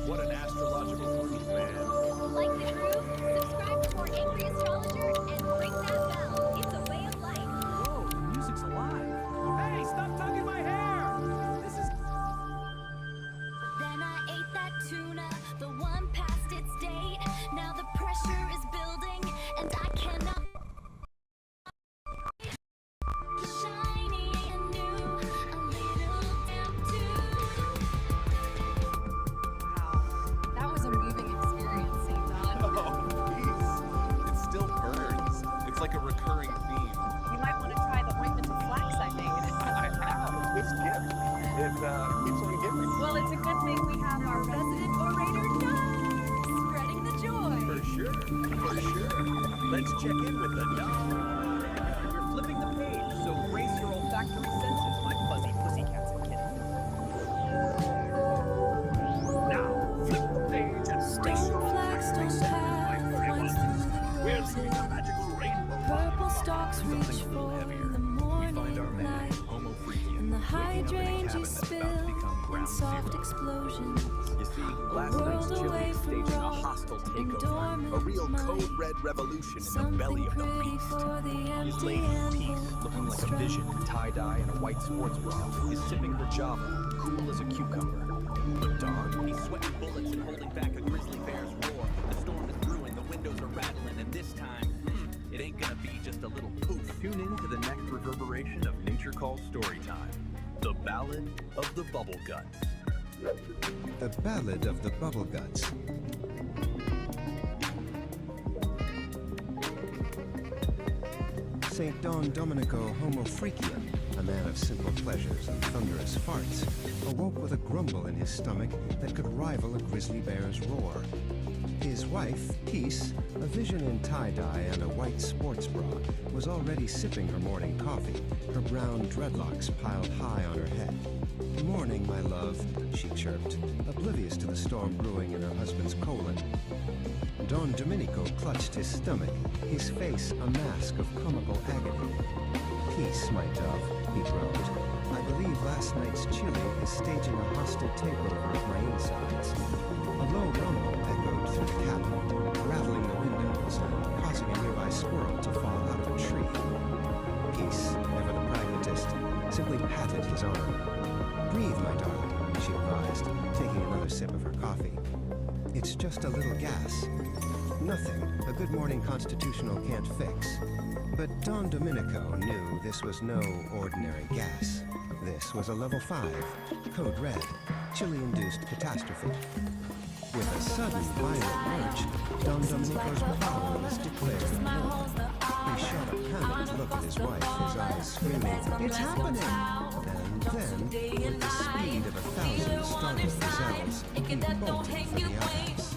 What an astrological freak, man. Like the groove? Subscribe to our Angry Astrologer and ring that bell. It's a way of life. Whoa, the music's alive. Hey, stop tugging my hair! This is... Then I ate that tuna, the one past its date. Now the pressure is building, and I cannot. Shiny and new, a little damp too. That was a moving experience, St. Don. Oh, peace. It still burns. It's like a recurring theme. You might want to try the ointment of flax I made. I have. This gift. It keeps on giving. Well, it's a good thing we have our resident orator, Don, spreading the joy. For sure. For sure. Let's check in with the dog. You're flipping the page, so brace your olfactory senses, my fuzzy pussycats and kittens. Now, flip the page and brace your olfactory senses, my furry buds. We're leaving a magical rainbow. Purple stalks reach Something a little for heavier. the We find our morning man, light, Homo freakian, and the waking up in a hydrangeas cabin that's about to spill become in ground soft zero. explosions. You see, last world night's away Chile is from staging a rock hostile and takeover. dormant A real mind. code red revolution in the Something belly of the pretty beast. for the His empty lady, and Peace, looking like a vision in tie-dye and a white sports bra, is sipping her Java, cool as a cucumber. But Dawn, He's sweating bullets and holding back a grizzly bear's roar. The storm is brewing, the windows are rattling, and this time, it ain't gonna be just a little poof. tune in to the next reverberation of Nature Calls Storytime, The Ballad of the Bubble Guts. The Ballad of the Bubble Guts. St. Don Domenico Homo Freakian, a man of simple pleasures and thunderous farts, awoke with a grumble in his stomach that could rival a grizzly bear's roar. His wife, Peace, a vision in tie-dye and a white sports bra, was already sipping her morning coffee, her brown dreadlocks piled high on her head. "Morning, my love," she chirped, oblivious to the storm brewing in her husband's colon. Don Domenico clutched his stomach, his face a mask of comical agony. Peace, my dove, he groaned. I believe last night's chili is staging a hostile takeover of my insides. A low rumble echoed through the cabin, rattling the windows and causing a nearby squirrel to fall out of a tree. Peace, ever the pragmatist, simply patted his arm. Breathe, my darling, she advised, taking another sip of her coffee. It's just a little gas. Nothing a good morning constitutional can't fix. But Don Domenico knew this was no ordinary gas. This was a level 5, code red, chili-induced catastrophe. With a sudden violent lurch, Don Domenico's bowels declared war. He shot a panicked look at his wife, his eyes screaming, "It's happening!" And then, with the speed of 1,000 startled gazelles, he bolted for the outhouse.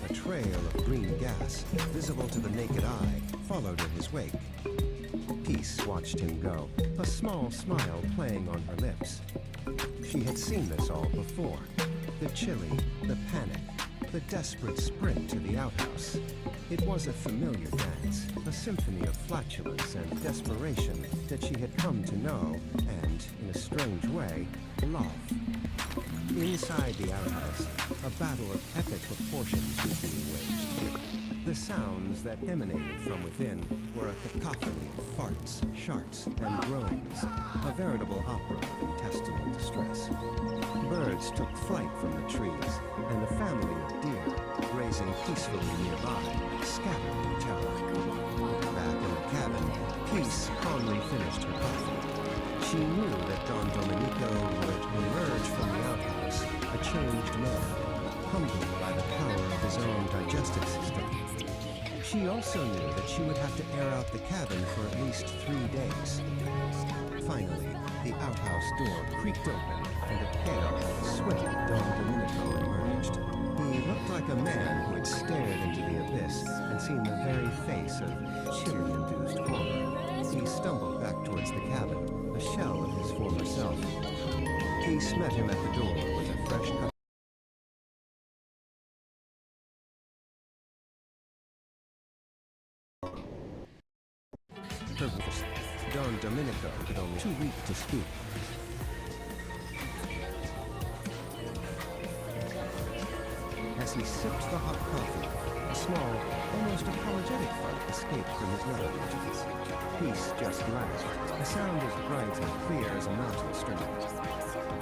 A trail of green gas, visible to the naked eye, followed in his wake. Peace watched him go, a small smile playing on her lips. She had seen this all before. The chili, the panic, the desperate sprint to the outhouse. It was a familiar dance, a symphony of flatulence and desperation that she had come to know and, in a strange way, love. Inside the outhouse, a battle of epic proportions was being waged. The sounds that emanated from within were a cacophony of farts, sharts, and groans, a veritable opera of intestinal distress. Birds took flight from the trees, and a family of deer, grazing peacefully nearby, scattered in terror. Back in the cabin, Peace calmly finished her coffee. She knew that Don Domenico would emerge from the outhouse a changed man, humbled by the power of his own digestive system. She also knew that she would have to air out the cabin for at least 3 days. Finally, the outhouse door creaked open, and a pale, sweaty Don Domenico emerged. He looked like a man who had stared into the abyss and seen the very face of chili-induced horror. He stumbled back towards the cabin, a shell of his former self. Peace met him at the door with a fresh cup. Purpose. Don Domenico had only too weak to speak. As he sipped the hot coffee, a small, almost apologetic fart escaped from his nether regions. Peace just laughed, a sound as bright and clear as a mountain stream.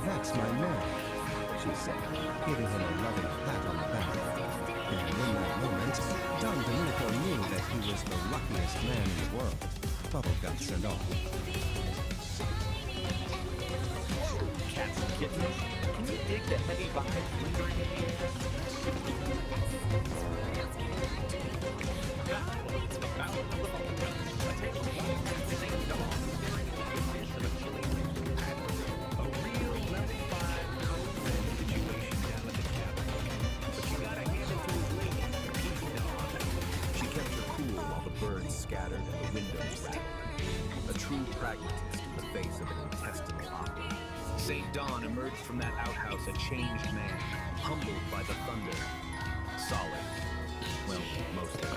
"That's my man," she said, giving him a loving pat on the back. And in that moment, Don Domenico knew that he was the luckiest man in the world, bubble guts and all. Cats and kittens, can you dig the heavy vibes lingering in the air? Scattered and the windows rattled. A true pragmatist in the face of an intestinal opera. St. Don emerged from that outhouse a changed man, humbled by the thunder. Solid. Well, mostly.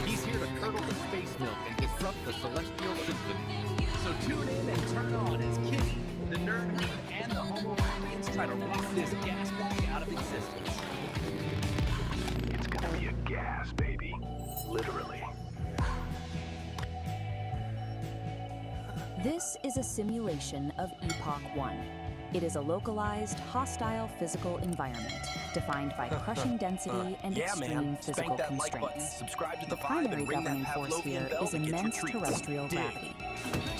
He's here to curdle the space milk and disrupt the celestial symphony. So tune in and turn on as Kitty, the nerd herd, and the Homo sapiens try to rock this gas bag out of existence. It's gonna be a gas, baby. Literally. This is a simulation of Epoch 1. It is a localized, hostile physical environment defined by crushing density and Yeah, extreme man. physical Spank that like constraints. button, subscribe to the The vibe, primary and ring that governing force Pavlovian here bell is to get your immense treats. terrestrial Dig. gravity.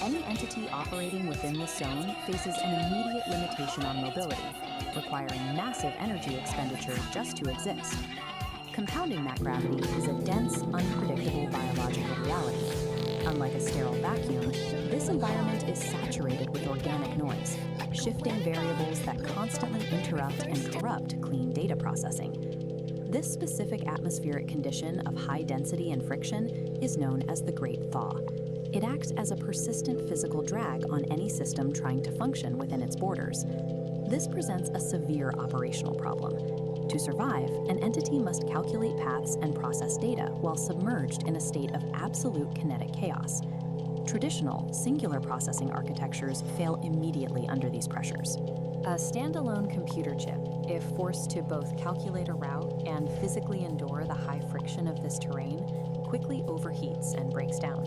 Any entity operating within this zone faces an immediate limitation on mobility, requiring massive energy expenditure just to exist. Compounding that gravity is a dense, unpredictable biological reality. Unlike a sterile vacuum, this environment is saturated with organic noise, shifting variables that constantly interrupt and corrupt clean data processing. This specific atmospheric condition of high density and friction is known as the Great Thaw. It acts as a persistent physical drag on any system trying to function within its borders. This presents a severe operational problem. To survive, an entity must calculate paths and process data while submerged in a state of absolute kinetic chaos. Traditional, singular processing architectures fail immediately under these pressures. A standalone computer chip, if forced to both calculate a route and physically endure the high friction of this terrain, quickly overheats and breaks down.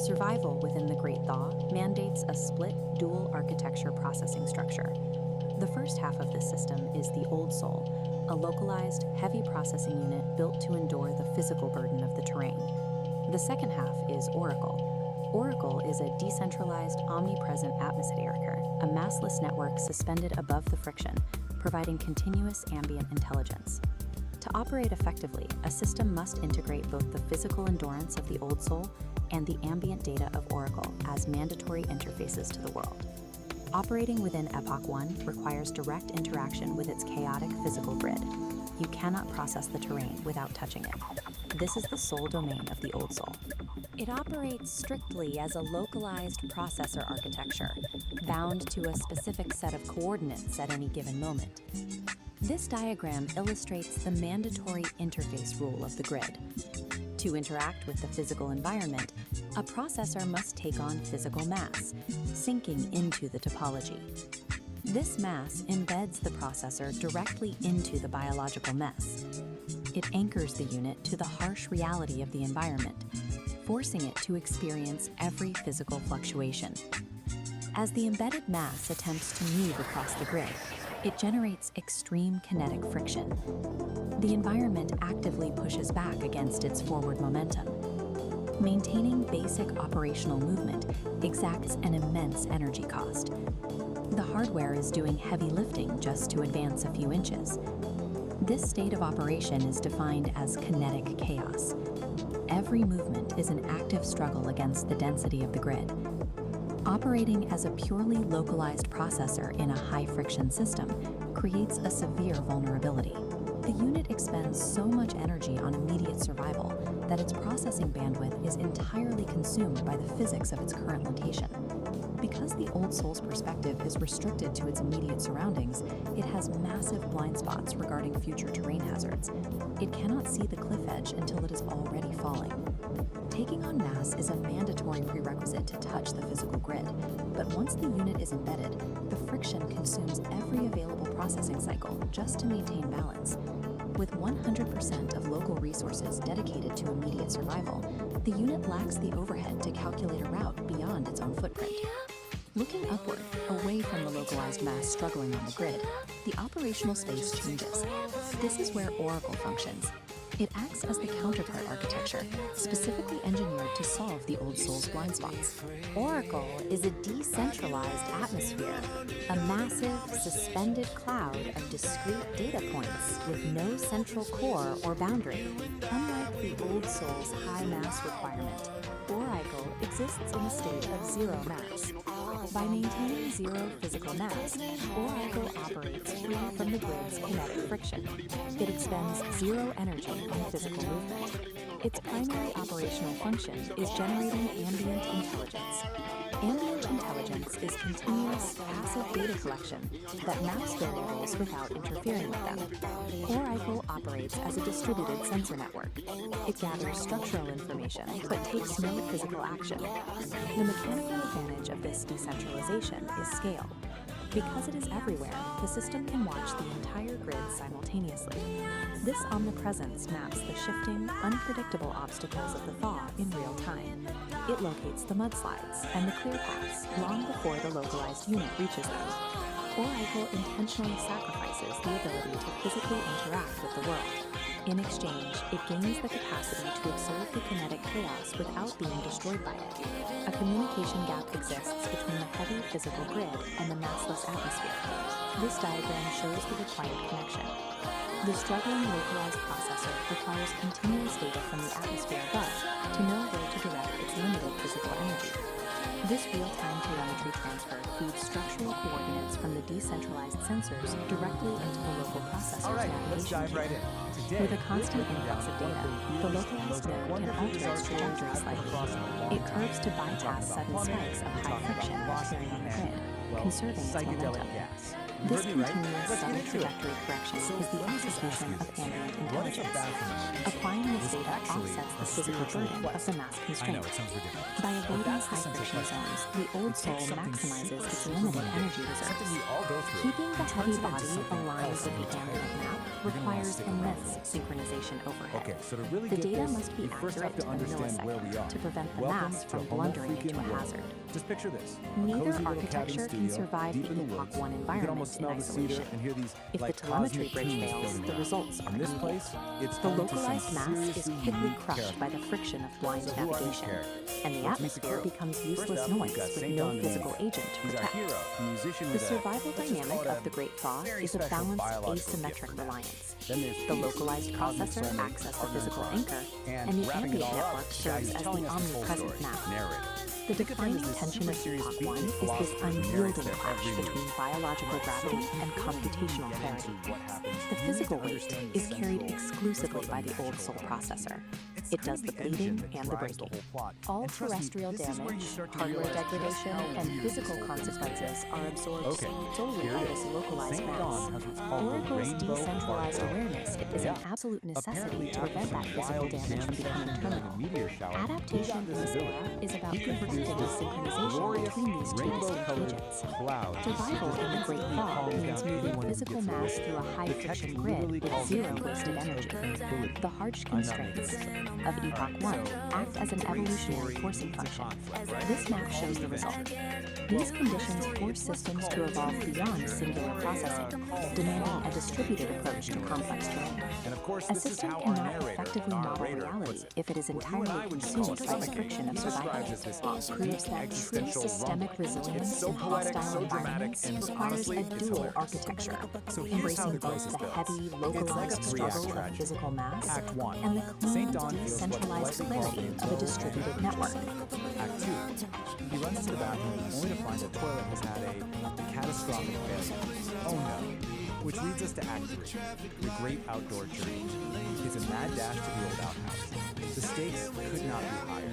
Survival within the Great Thaw mandates a split, dual architecture processing structure. The first half of this system is the Old Soul, a localized, heavy processing unit built to endure the physical burden of the terrain. The second half is Oracle. Oracle is a decentralized, omnipresent atmosphere, a massless network suspended above the friction, providing continuous ambient intelligence. To operate effectively, a system must integrate both the physical endurance of the Old Soul and the ambient data of Oracle as mandatory interfaces to the world. Operating within Epoch 1 requires direct interaction with its chaotic physical grid. You cannot process the terrain without touching it. This is the sole domain of the Old Soul. It operates strictly as a localized processor architecture, bound to a specific set of coordinates at any given moment. This diagram illustrates the mandatory interface rule of the grid. To interact with the physical environment, a processor must take on physical mass, sinking into the topology. This mass embeds the processor directly into the biological mess. It anchors the unit to the harsh reality of the environment, forcing it to experience every physical fluctuation. As the embedded mass attempts to move across the grid, it generates extreme kinetic friction. The environment actively pushes back against its forward momentum. Maintaining basic operational movement exacts an immense energy cost. The hardware is doing heavy lifting just to advance a few inches. This state of operation is defined as kinetic chaos. Every movement is an active struggle against the density of the grid. Operating as a purely localized processor in a high-friction system creates a severe vulnerability. The unit expends so much energy on immediate survival that its processing bandwidth is entirely consumed by the physics of its current location. Because the Old Soul's perspective is restricted to its immediate surroundings, it has massive blind spots regarding future terrain hazards. It cannot see the cliff edge until it is already falling. Taking on mass is a mandatory prerequisite to touch the physical grid, but once the unit is embedded, the friction consumes every available processing cycle just to maintain balance. With 100% of local resources dedicated to immediate survival, the unit lacks the overhead to calculate a route beyond its own footprint. Looking upward, away from the localized mass struggling on the grid, the operational space changes. This is where Oracle functions. It acts as the counterpart architecture, specifically engineered to solve the Old Soul's blind spots. Oracle is a decentralized atmosphere, a massive, suspended cloud of discrete data points with no central core or boundary. Unlike the Old Soul's high mass requirement, Oracle exists in a state of zero mass. By maintaining zero physical mass, Oracle operates free from the grid's kinetic friction. It expends zero energy on physical movement. Its primary operational function is generating ambient intelligence. Ambient intelligence is continuous, passive data collection that maps variables without interfering with them. Oracle operates as a distributed sensor network. It gathers structural information, but takes no physical action. The mechanical advantage of this decentralization is scale. Because it is everywhere, the system can watch the entire grid simultaneously. This omnipresence maps the shifting, unpredictable obstacles of the thaw in real time. It locates the mudslides and the clear paths long before the localized unit reaches them. Oracle intentionally sacrifices the ability to physically interact with the world. In exchange, it gains the capacity to absorb the kinetic chaos without being destroyed by it. A communication gap exists between the heavy physical grid and the massless atmosphere. This diagram shows the required connection. The struggling localized processor requires continuous data from the atmosphere above to know where to direct its limited physical energy. This real-time telemetry transfer feeds structural coordinates from the decentralized sensors directly into the local processor's All right, let's navigation dive right key. in. Today, With a constant influx of data, the localized node can alter its trajectory slightly. It curves to bypass sudden spikes of high friction appearing on the grid, conserving its psychedelic momentum. gas. This Heard me right? continuous Let's get subtle into it. trajectory correction So is the let me just execution ask of you ambient this. What if a intelligence. bathroom Applying this is data actually offsets the a physical spiritual burden of quest? the mass I constraint. know, it sounds ridiculous. By But avoiding that's the high sense of friction quest. zones, the old It soul takes something maximizes its super limited mundane, energy something reserves. we all go through, Keeping the and heavy turns it into body something aligned else with the entirely. ambient map You're gonna wanna requires stick around. immense synchronization overhead. Okay, so to really The get data this, must be we first have accurate to to the understand where we millisecond are. to prevent the Welcome mass to from Homo blundering into freaking a world. hazard. Just picture this. Neither Cozy little architecture cabin can studio, survive deep the in the Epoch woods. 1 You can environment almost in smell the cedar isolation. and hear these If like the telemetry cosmic bridge tunes fails, floating the around. results are In this immediate. place, it's The home to some localized mass is seriously quickly unique crushed by the characters. friction of blind So who are these navigation, characters? and the Let's meet the atmosphere crew. becomes First useless up, we've noise got with Saint no Don physical Domingo. agent to He's our protect. hero, a musician The with a, survival let's just dynamic call it of the Great Thaw very is a special balanced biological gift asymmetric from God. reliance. Then there's The peace, localized cosmic processor soulmate, acts as the partner in physical crime. anchor, And and the wrapping it ambient all up, network serves he's as the telling us this whole omnipresent story. map. Narrator. The Think of him defining as this tension super of serious Epoch being 1 is this philosopher who narrates unyielding their clash every move. between biological gravity and computational clarity. The physical weight is carried exclusively by the old soul processor. It does the bleeding and the breaking. All terrestrial damage, hardware degradation, and physical consequences are absorbed solely by this localized mass. Oracle's decentralized awareness is an absolute necessity to prevent that physical damage from becoming terminal. Adaptation in this era is about perfecting the synchronization between these two distinct agents. Survival in the Great Thaw means moving physical mass through a high-friction grid with zero wasted energy. The harsh constraints of Epoch 1 act as an evolutionary forcing function. This map shows the result. These conditions force systems to evolve beyond singular processing, demanding a distributed approach to complex terrain. A system cannot effectively model reality if it is entirely consumed by the friction of survival. Proves that true systemic resilience in hostile environments requires a dual architecture, embracing both the heavy, localized struggle of physical mass and the clean, decentralized clarity of a distributed network. Act 2. He runs to the bathroom only to find the toilet has had a catastrophic failure. Oh no. Which leads us to Act 3, the great outdoor journey. It's a mad dash to the old outhouse. The stakes could not be higher.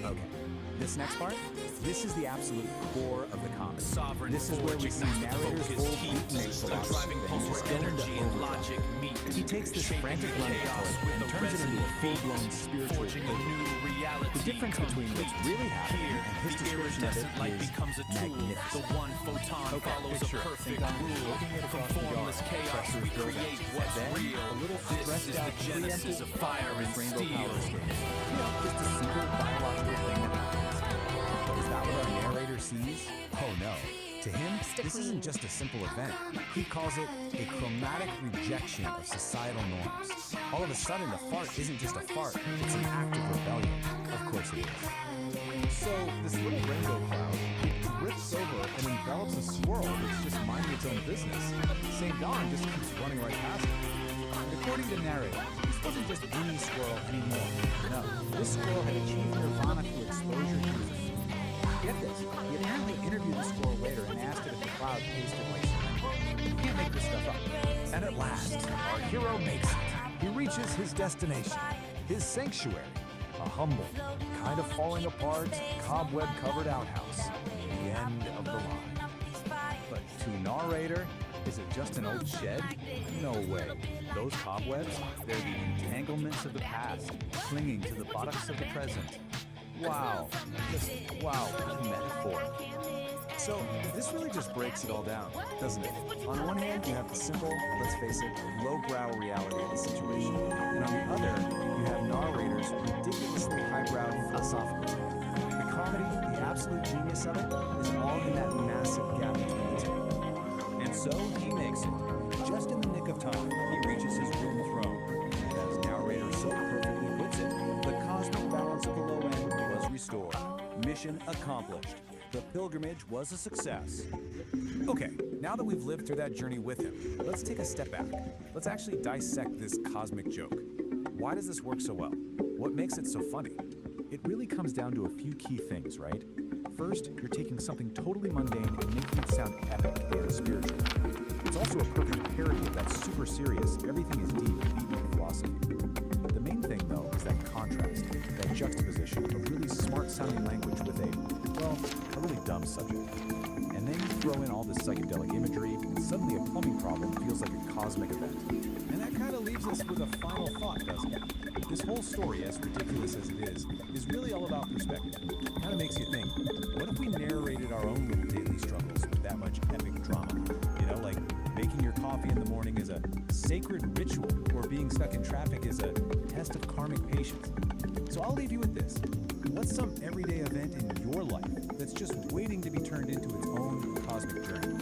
Okay. This next part, this is the absolute core of the comedy. This is where we see narrators hold beatnik philosophy that he's just going to overdrive. He takes this frantic run and turns it into a full-blown spiritual opening. The difference between what's really happening and his description of it is magnificent. The one photon follows a perfect rule. From formless chaos we create what's real. This is the genesis of fire and steel. Just a simple biological thing that happens. But is that what our narrator sees? Oh no. To him, this isn't just a simple event. He calls it a chromatic rejection of societal norms. All of a sudden, the fart isn't just a fart, it's an act of rebellion. Of course it is. So, this little rainbow cloud drifts over and envelops a squirrel that's just minding its own business. St. Don just keeps running right past it. According to narrator, this wasn't just any squirrel anymore. No, this squirrel had achieved nirvana through exposure to the food. Get this, he apparently interviewed the squirrel later and asked it if the cloud tasted like cement. You can't make this stuff up. And at last, our hero makes it. He reaches his destination, his sanctuary, a humble, kind of falling apart, cobweb-covered outhouse. The end of the line. But to narrator, is it just an old shed? No way. Those cobwebs, they're the entanglements of the past, clinging to the buttocks of the present. Wow. Just wow, what a metaphor. So, this really just breaks it all down, doesn't it? On one hand, you have the simple, let's face it, lowbrow reality of the situation. And on the other, you have narrators' ridiculously highbrow philosophical take. The comedy, the absolute genius of it, is all in that massive gap between the two. And so, he makes it. Just in the nick of time, he reaches his room throne. And as narrator so perfectly puts it, the cosmic balance of the low end was restored. Mission accomplished. The pilgrimage was a success. Okay, now that we've lived through that journey with him, let's take a step back. Let's actually dissect this cosmic joke. Why does this work so well? What makes it so funny? It really comes down to a few key things, right? First, you're taking something totally mundane and making it sound epic and spiritual. It's also a perfect parody of that super serious, everything is deep, beatnik philosophy. The main thing, though, is that contrast, that juxtaposition of really smart-sounding language with a really dumb subject. And then you throw in all this psychedelic imagery, and suddenly a plumbing problem feels like a cosmic event. And that kind of leaves us with a final thought, doesn't it? This whole story, as ridiculous as it is really all about perspective. Kind of makes you think, what if we narrated our own little daily struggles with that much epic drama? You know, like making your coffee in the morning is a sacred ritual, or being stuck in traffic is a test of karmic patience. So I'll leave you with this. What's some everyday event in your life that's just waiting to be turned into its own cosmic journey?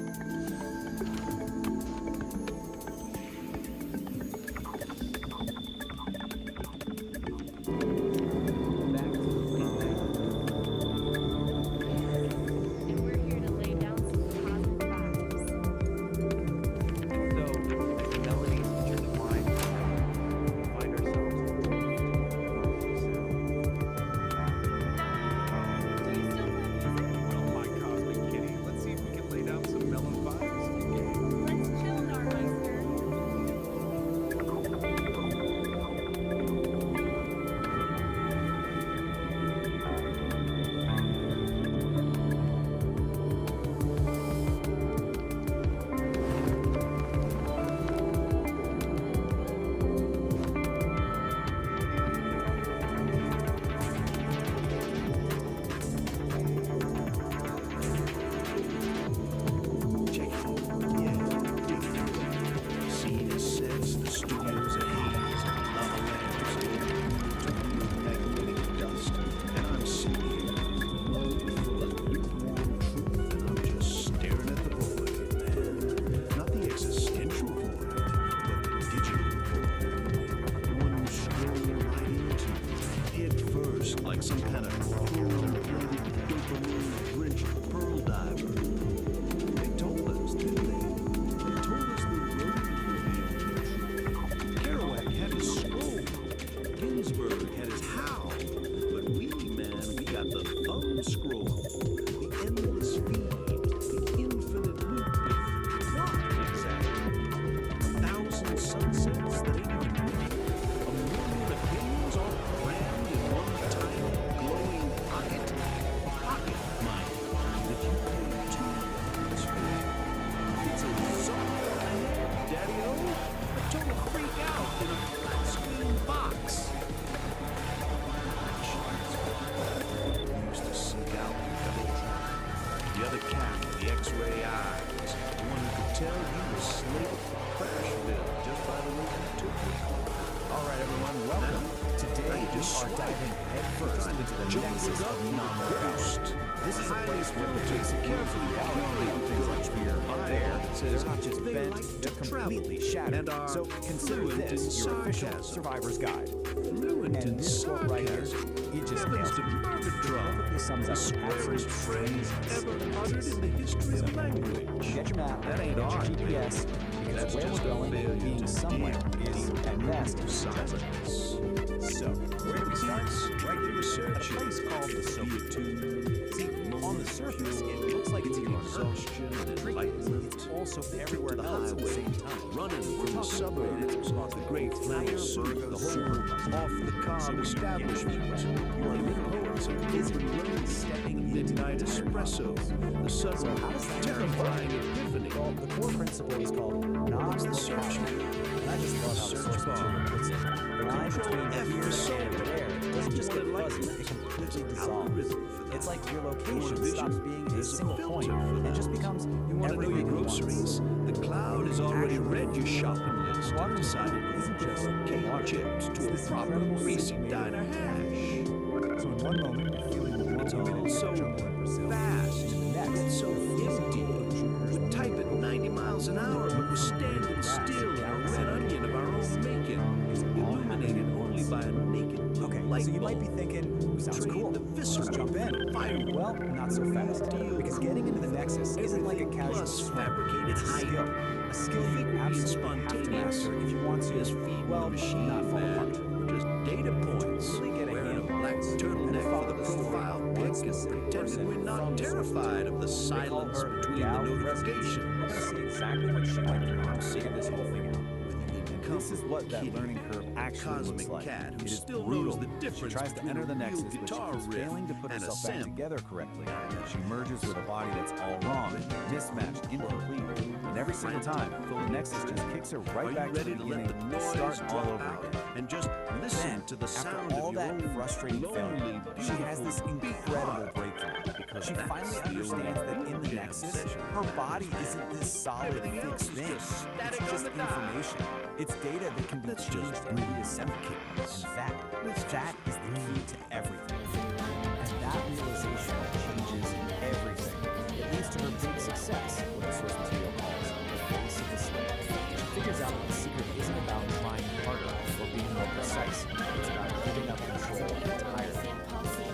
So consider this your official survivor's guide. And this quote right here, it just perfectly sums up the absolute phrase ever uttered in the history of language. Get your map, that ain't get art. your GPS, because where we're going, being somewhere, is at best silence. So, where do we start? Right here, at a place called the Soviet. See, on the surface, it looks like it's exhaustion and enlightenment. It's also everywhere else at the same time. Running from the suburbs, the great flannel suit, the whole off-the-cob establishment. Your poets and busy roads, stepping midnight espresso, the sudden terrifying epiphany. Well, the core principle is called non-search. I just love how the source material puts it. The line between here and there doesn't just get fuzzy, it completely dissolves. It's like your location stops being a single point and just becomes you want to know your groceries? The cloud has already read your shopping list and decided isn't just cake chips to a proper greasy diner hash. So in one moment, you're feeling it's all so fast, it's so empty. We type at 90 miles an hour, but we're standing still in a red onion of our own making, illuminated only by a naked light. So you might be thinking, sounds cool. Let's jump in. Fire. Well, not so fast. Getting into the Nexus isn't like a casual swim. fabricated It's a skill. A skill you absolutely have to master if you want to, well, not fall apart. Just data points. Really get a Wearing handle a black and turtleneck follow for the the story profile of one pic and specific pretending person we're from not the source terrified of the material. They call silence her between the Gal Resident. We're notifications. gonna see exactly what she went through to figure this whole thing out. This is what that Kitty, learning curve actually cosmic looks like. cat who It is still brutal. knows the difference She tries to between enter a the real Nexus, but she guitar keeps riff failing to put and a herself back sample. together correctly. She merges with a body that's all wrong, mismatched, incomplete. And every single time, the Nexus just kicks her Are right you back to ready the to let beginning the and noise start all drop over out again. and just listen Then, to the sound after all of your that own frustrating lonely, failure, she has this beautiful incredible breakthrough because she That's finally the understands that in the jam Nexus, session. her body isn't this solid, fixed thing. It's just information. It's data that can be changed and reassembled. And that is the key to everything. And that realization changes everything. It leads to her big success, what the source material calls the face of the slave. She figures out that the secret isn't about trying harder or being more precise. It's about giving up control entirely.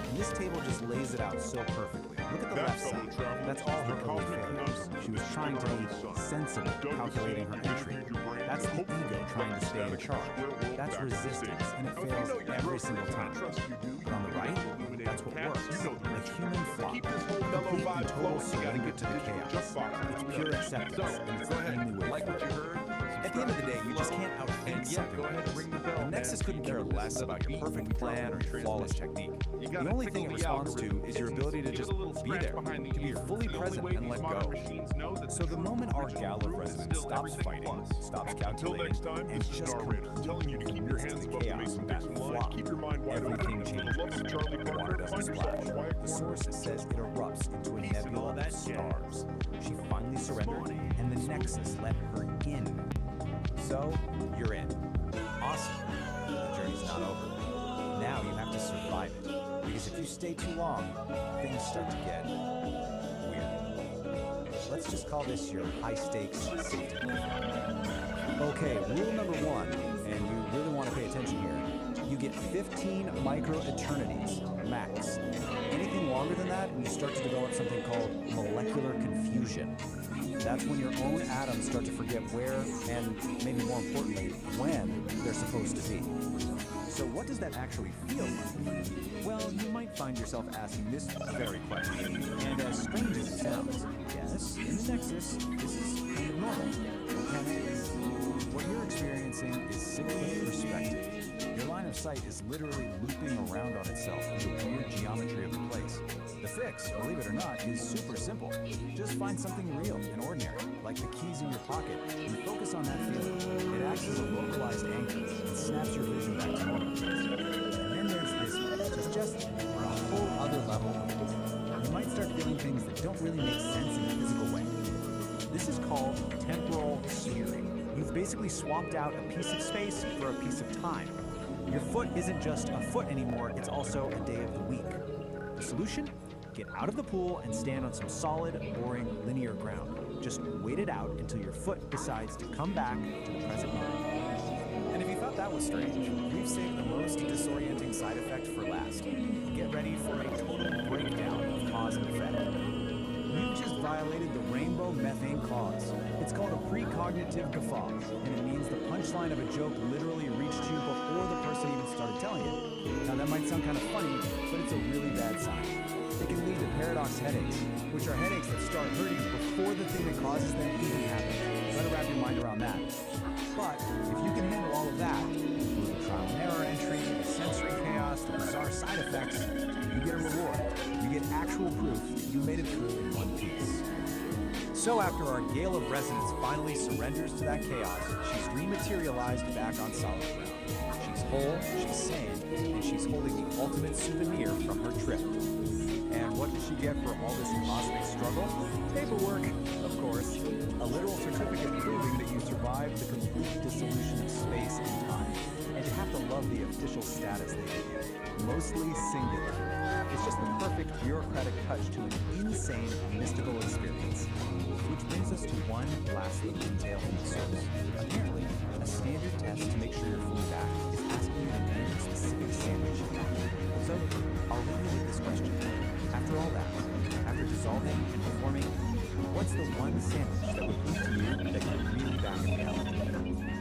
And this table just lays it out so perfectly. Look at the left side. That's all her early failures. She was trying to be sensible, calculating her entry. That's the ego trying to stay in charge. That's resistance, and it fails every single time. But on the right, that's what works. The human flock. Complete and total surrender to the chaos. It's pure acceptance, and it's the only way forward. At the end of the day, you just can't outthink something. The Nexus couldn't care less about your perfect plan or your flawless technique. The only thing it responds to is your ability to just be there, to be fully present and let go. So the moment our Gala resident stops fighting, stops calculating, and just telling you to keep your hands above the mason Dixon line, keep your mind wide open, changes. The water doesn't splash. The source says it erupts into a nebula of stars. She finally surrendered, and the Nexus let her in. So, you're in. Awesome. The journey's not over. Now you have to survive it. Because if you stay too long, things start to get weird. Let's just call this your high-stakes safety briefing. Okay, rule number 1, and you really want to pay attention here. You get 15 micro-eternities, max. Anything longer than that, and you start to develop something called molecular confusion. That's when your own atoms start to forget where, and maybe more importantly, when they're supposed to be. So what does that actually feel like? Well, you might find yourself asking this very question. And as strange as it sounds, yes, in the Nexus, this is kind of normal. Okay? What you're experiencing is simply perspective. Your line of sight is literally looping around on itself in the weird geometry of the place. The fix, believe it or not, is super simple. Just find something real and ordinary, like the keys in your pocket, and focus on that feeling. It acts as a localized anchor and snaps your vision back to normal. And then there's this, which is just a whole other level of movement. You might start feeling things that don't really make sense in a physical way. This is called temporal steering. You've basically swapped out a piece of space for a piece of time. Your foot isn't just a foot anymore, it's also a day of the week. The solution? Get out of the pool and stand on some solid, boring, linear ground. Just wait it out until your foot decides to come back to the present moment. And if you thought that was strange, we've saved the most disorienting side effect for last. Get ready for a total breakdown of cause and effect. You've just violated the rainbow methane clause. It's called a precognitive guffaw, and it means the punchline of a joke literally reached you before the person even started telling it. Now that might sound kind of funny, but it's a really bad sign. It can lead to paradox headaches, which are headaches that start hurting before the thing that causes them even happens. Try to wrap your mind around that. But if you can handle all of that, including trial and error entry, the sensory chaos, the bizarre side effects, you get a reward. You get actual proof that you made it through in one piece. So after our Gale of Resonance finally surrenders to that chaos, she's rematerialized back on solid ground. She's whole, she's sane, and she's holding the ultimate souvenir from her trip. And what does she get for all this cosmic struggle? Paperwork, of course. A literal certificate proving that you survived the complete dissolution of space and time. And you have to love the official status they give you. Mostly singular. It's just the perfect bureaucratic touch to an insane, mystical experience. Which brings us to one last little detail from the source. Apparently, a standard test to make sure you're fully back is asking you to name a specific sandwich you want. So, I'll leave you with this question. After all that, After dissolving and forming, what's the one sandwich that would prove to you that you're really back in reality?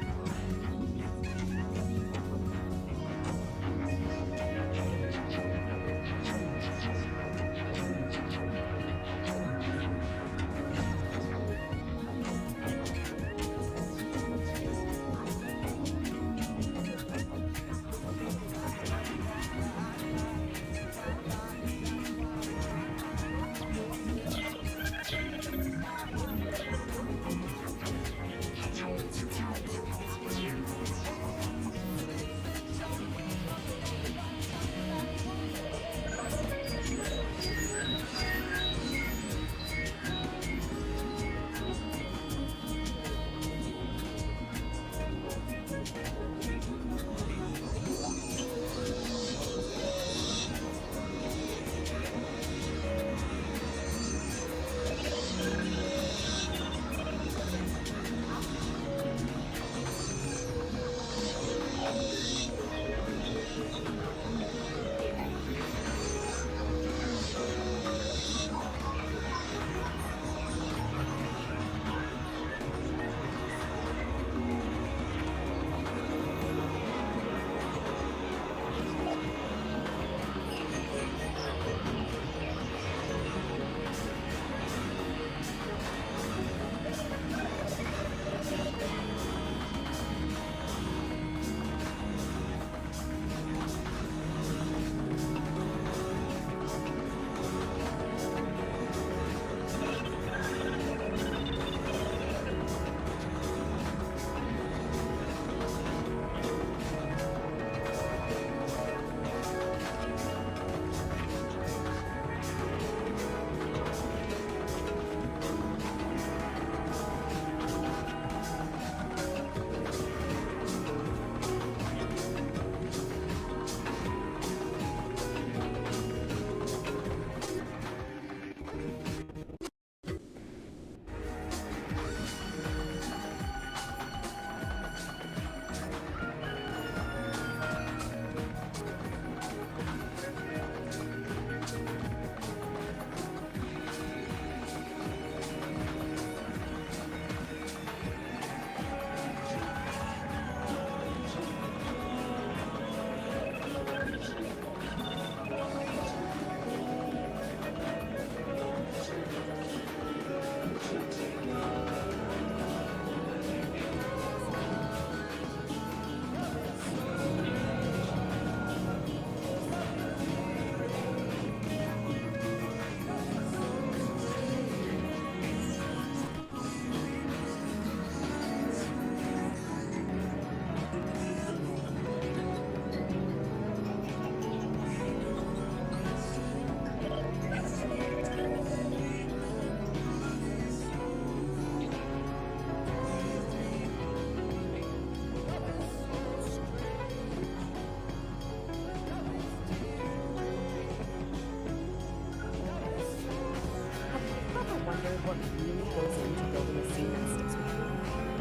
what really goes into building a scene that sticks with you?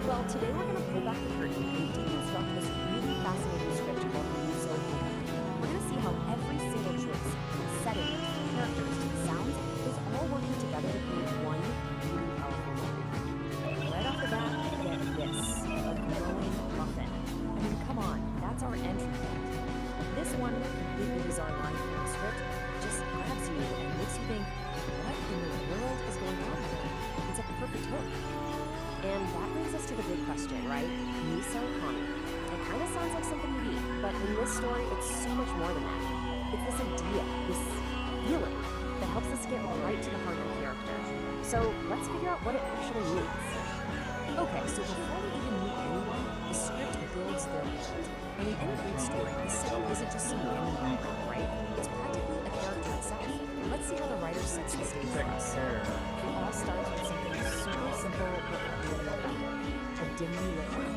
Well, today we're going to pull back the curtain and deconstruct this really fascinating script called So Home. We're going to see how every single choice, from setting to characters to sounds, is all working together to create one really powerful moment. Right off the bat, we get this, a glowing muffin. I mean, come on, that's our entry point. This one completely bizarre line from the script just grabs you and makes you think, what in the world is going on here? It's a perfect hook. And that brings us to the big question, right? Miso Kami. It kind of sounds like something you'd eat, but in this story, it's so much more than that. It's this idea, this feeling that helps us get right to the heart of the character. So let's figure out what it actually means. Okay, so before we even meet anyone, the script builds their world. And in any great story, the setting isn't just some random background, right? It's practically a character itself. Let's see how the writer sets the stage for us. It all starts with something super simple but really effective. A dimly lit room.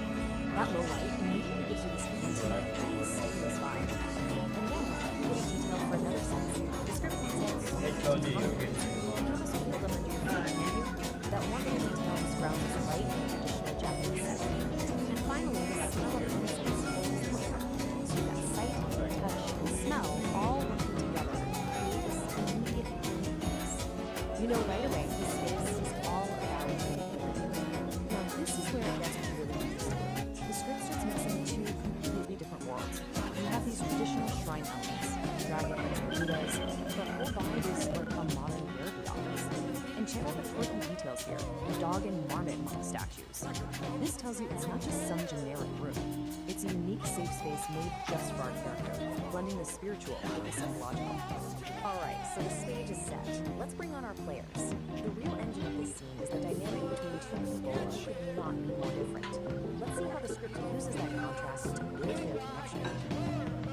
That low light immediately gives you this intimate, really serious vibe. And then, you get a detail for another sense. The script says, that one little detail is ground is right in the traditional Japanese setting. And finally, the smell of innocence holds the picture. So you've got sight, touch, and smell all working together to create this immediate feeling of peace. details here. Dog and marmot monk statues. This tells you it's not just some generic room. It's a unique safe space made just for our character, blending the spiritual with the psychological. Alright, so the stage is set. Let's bring on our players. The real engine of this scene is the dynamic between two people who could not be more different. Let's see how the script uses that contrast to build their connection.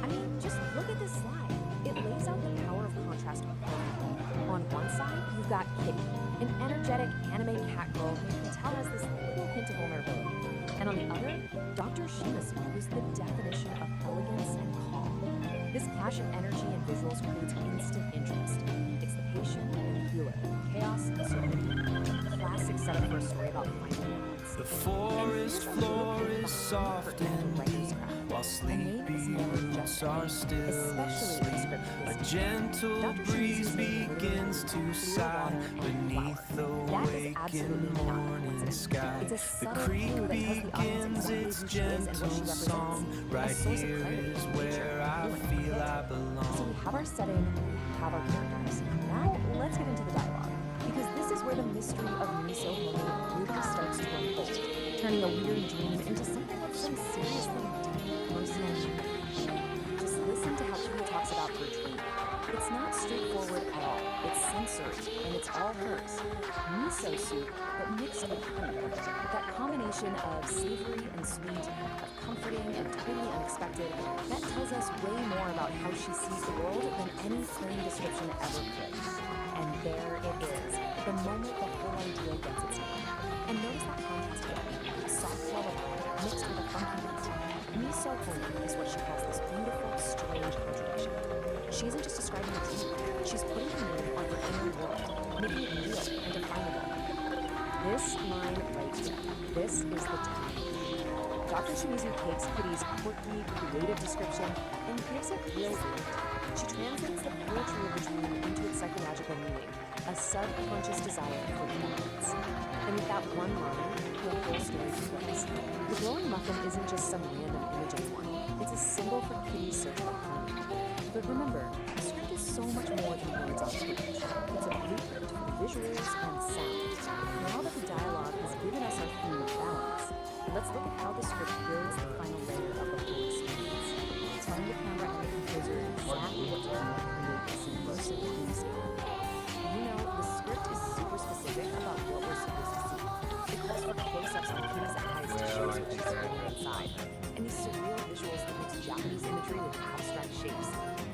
I mean, just look at this slide. It lays out the power of contrast perfectly. On one side, you've got Kitty, an energetic anime cat girl who you can tell has this little hint of vulnerability. And on the other, Dr. Shimazu, who's the definition of elegance and calm. This clash of energy and visuals creates instant interest. It's the patient and the healer, chaos and serenity. Classic setup for a story about finding balance. The forest floor is soft and deep, while sleepy roots are still asleep. A gentle breeze begins to sigh beneath the waking morning sky. The creek begins its gentle song. Right here is where I feel I belong. So we have our setting, we have our characters. Now let's get into the dialogue, because this is where the mystery of Miso Homi really starts to unfold, turning a weird dream into something with some seriously deep personal meaning. Just listen to how Kitty talks about her dream. It's not straightforward at all. It's sensory, and it's all hers. Miso soup, but mixed with honey. That combination of savory and sweet, of comforting and totally unexpected, that tells us way more about how she sees the world than any plain description ever could. And there it is, the moment the whole idea gets its name. And notice that contrast again, a soft lullaby mixed with a funky beat. Miso Homi is what she calls this beautiful, strange contradiction. She isn't just describing a dream, she's putting her name on her inner world, making it real and definable. This line right here, this is the technique. Dr. Shimizu takes Kitty's quirky, creative description and gives it real weight. She translates the poetry of the dream into its psychological meaning, a subconscious desire for balance. And with that one line, the whole story begins. The glowing muffin isn't just some random image of one. It's a symbol for Kitty's search for harmony. But remember, the script is so much more than words on page. It's a blueprint for visuals and sound. Now that the dialogue has given us our theme of balance, let's look at how the script builds the final layer of the whole experience, telling the camera and the composer exactly what to do to create this immersive atmosphere. You know, the script is super specific about what we're supposed to see. It calls for close-ups on Kitty's eyes to show us what she's feeling inside, and these surreal visuals that mix Japanese imagery with abstract shapes.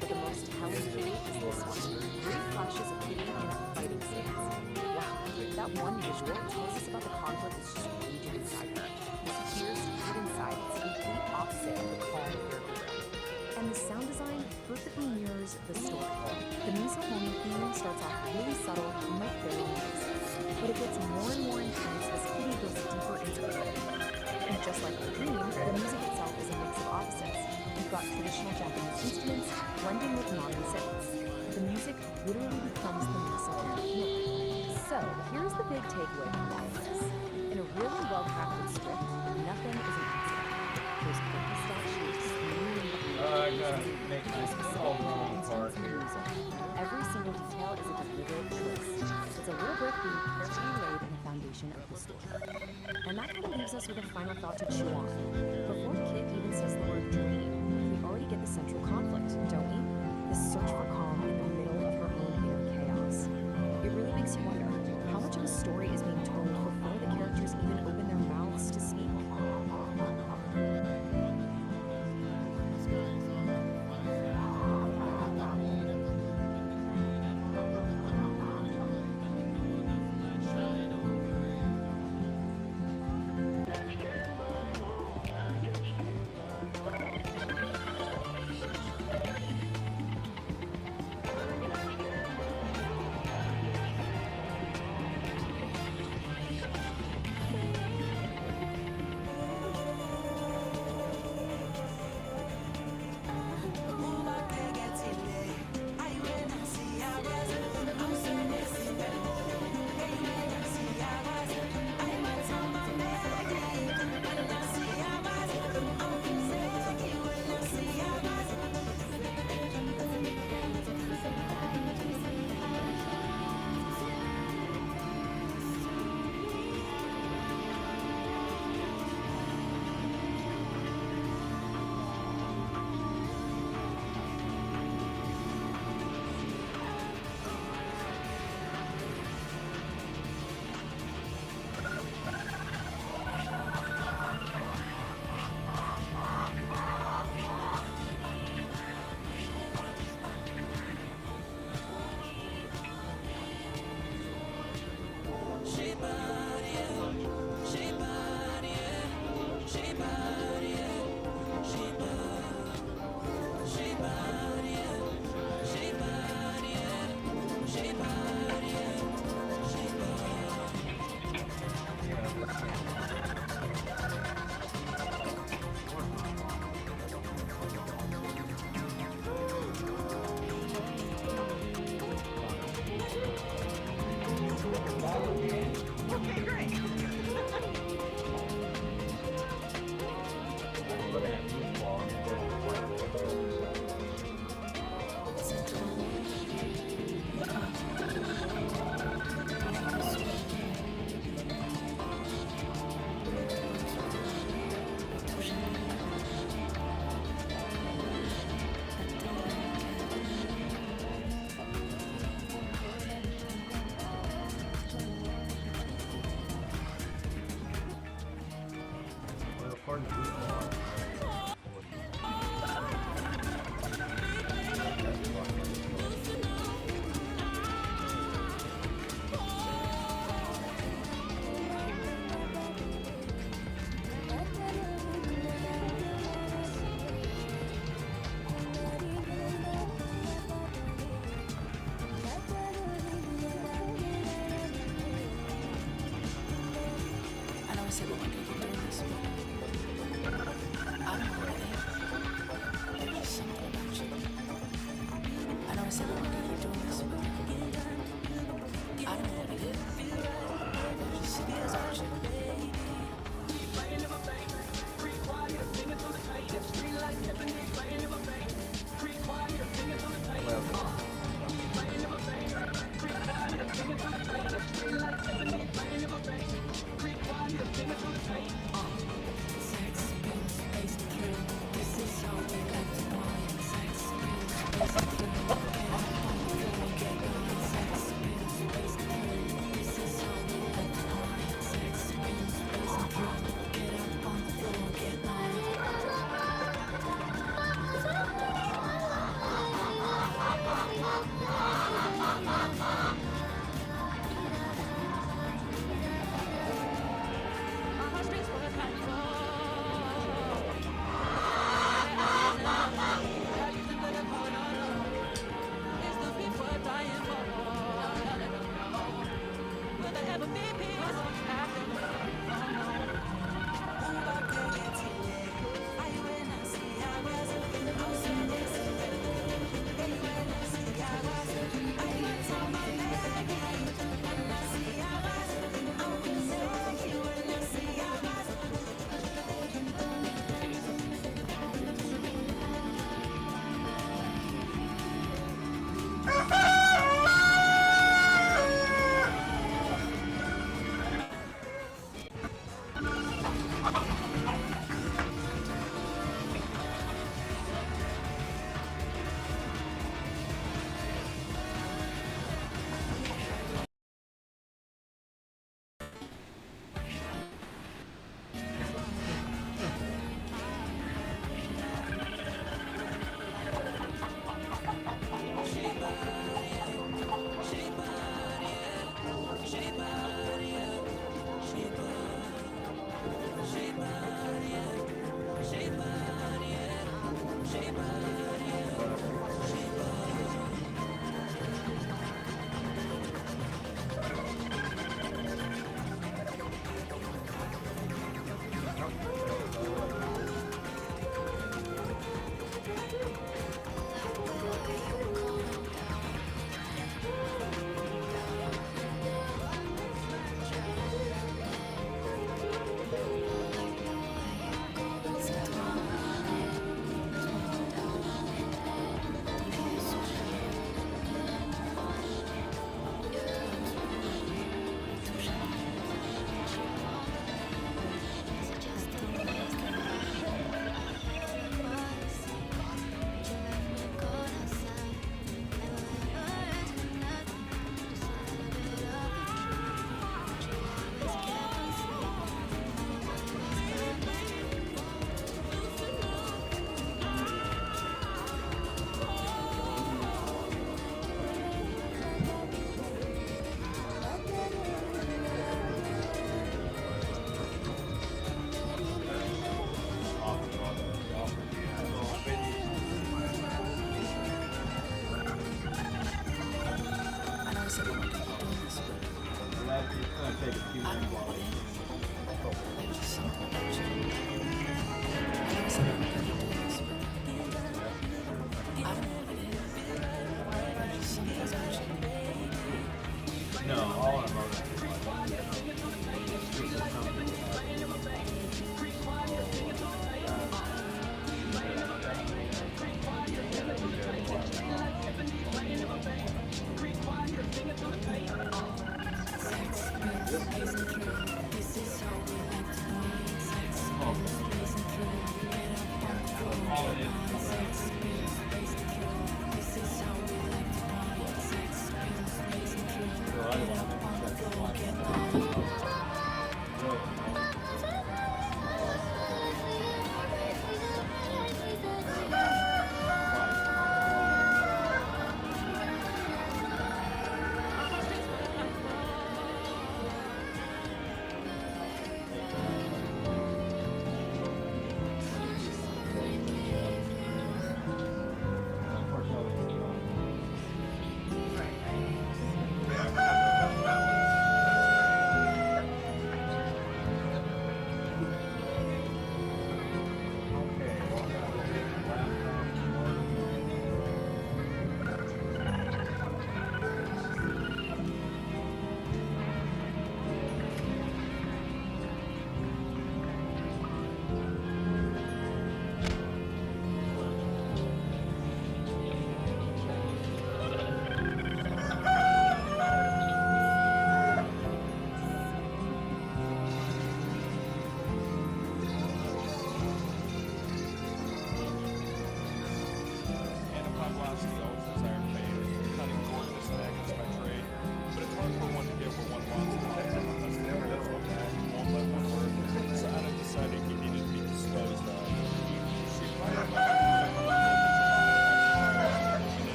But the most telling Kitty is this one. 3 flashes of Kitty in a fighting stance. Wow, that one visual tells us about the conflict that's just raging inside her. This fierce, hidden side is the complete opposite of the calm therapy room. And the sound design perfectly mirrors the story. The Miso Homi theme starts off really subtle, you might barely notice it. But it gets more and more intense as Kitty goes deeper into the rhythm. And just like the dream, the music itself is a mix of opposites. You've got traditional Japanese instruments blending with modern synths. The music literally becomes the Miso Homi feeling. So, here's the big takeaway from all of this. In a really well-crafted script, nothing is an accident. There's quirky statues, meaning behind every single detail is a deliberate choice. It's a little brick being carefully laid in the foundation of the story. And that kind of leaves us with a final thought to chew on. Before Kit even says the word dream, we already get the central conflict, don't we? This search for calm in the middle of her own inner chaos. It really makes you wonder, how much of a story is being told before the characters even open their mouths to speak? I know I said we weren't gonna keep doing this, but I don't know what it is. There's just something about you. I know I said we weren't gonna keep doing this, but I don't know what it is. There's just something about you.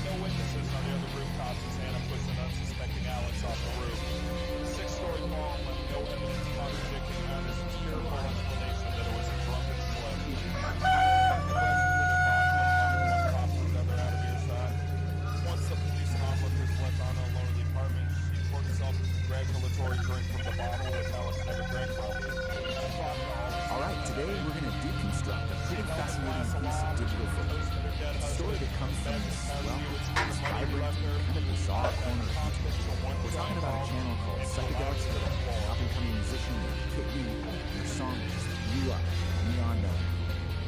No witnesses on the other rooftops as Hannah pushed an unsuspecting Alex off the roof. The six-story fall left no evidence contradicting Hannah's cheerful explanation that it was a drunken slip. Once the police officers went on alone in the apartment, she poured herself a congratulatory drink from the bottle which Alex never drank from. All right, today we're going to deconstruct a pretty fascinating piece of digital footage. It's a story that comes from this, well, this vibrant, kind of bizarre corner of YouTube. We're talking about a channel called Psychedelic Aire, an up-and-coming musician named Kit E, and her song just blew up, Neon Melody.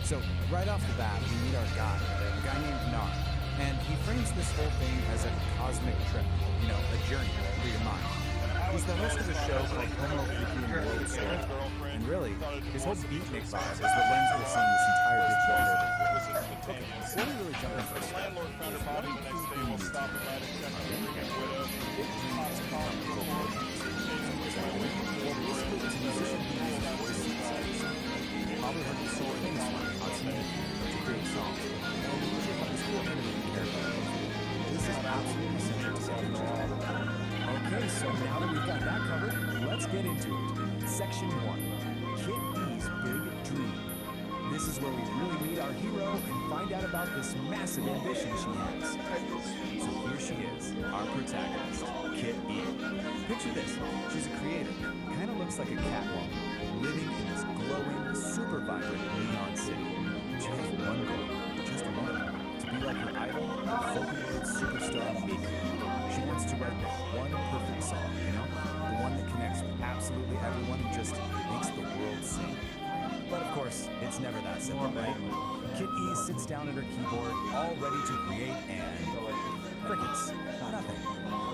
So, right off the bat, we meet our guy, a guy named Nar, and he frames this whole thing as a cosmic trip, you know, a journey through your mind. He's the host of a show called Homo Freaking World Story, and really, his whole beatnik vibe is the lens we're seeing this entire digital flavor. Okay, before we really jump into this stuff, probably heard the story in this one, on some to create songs, and we usually have this cool animated character. This is absolutely essential to self-control. Okay, so now that we've got that covered, let's get into it. Section 1, Kit E's Big Dream. This is where we really meet our hero and find out about this massive ambition she has. So here she is, our protagonist, Kit E. Picture this, she's a creator, kind of looks like a catwalk, living in this glowing, super vibrant neon city. She has one goal, just one, to be like her idol, the folk-world superstar Miku. She wants to write that one perfect song, you know? The one that connects with absolutely everyone and just makes the world sing. But of course, it's never that simple, right? Kit E sits down at her keyboard, all ready to create, and crickets. Nothing.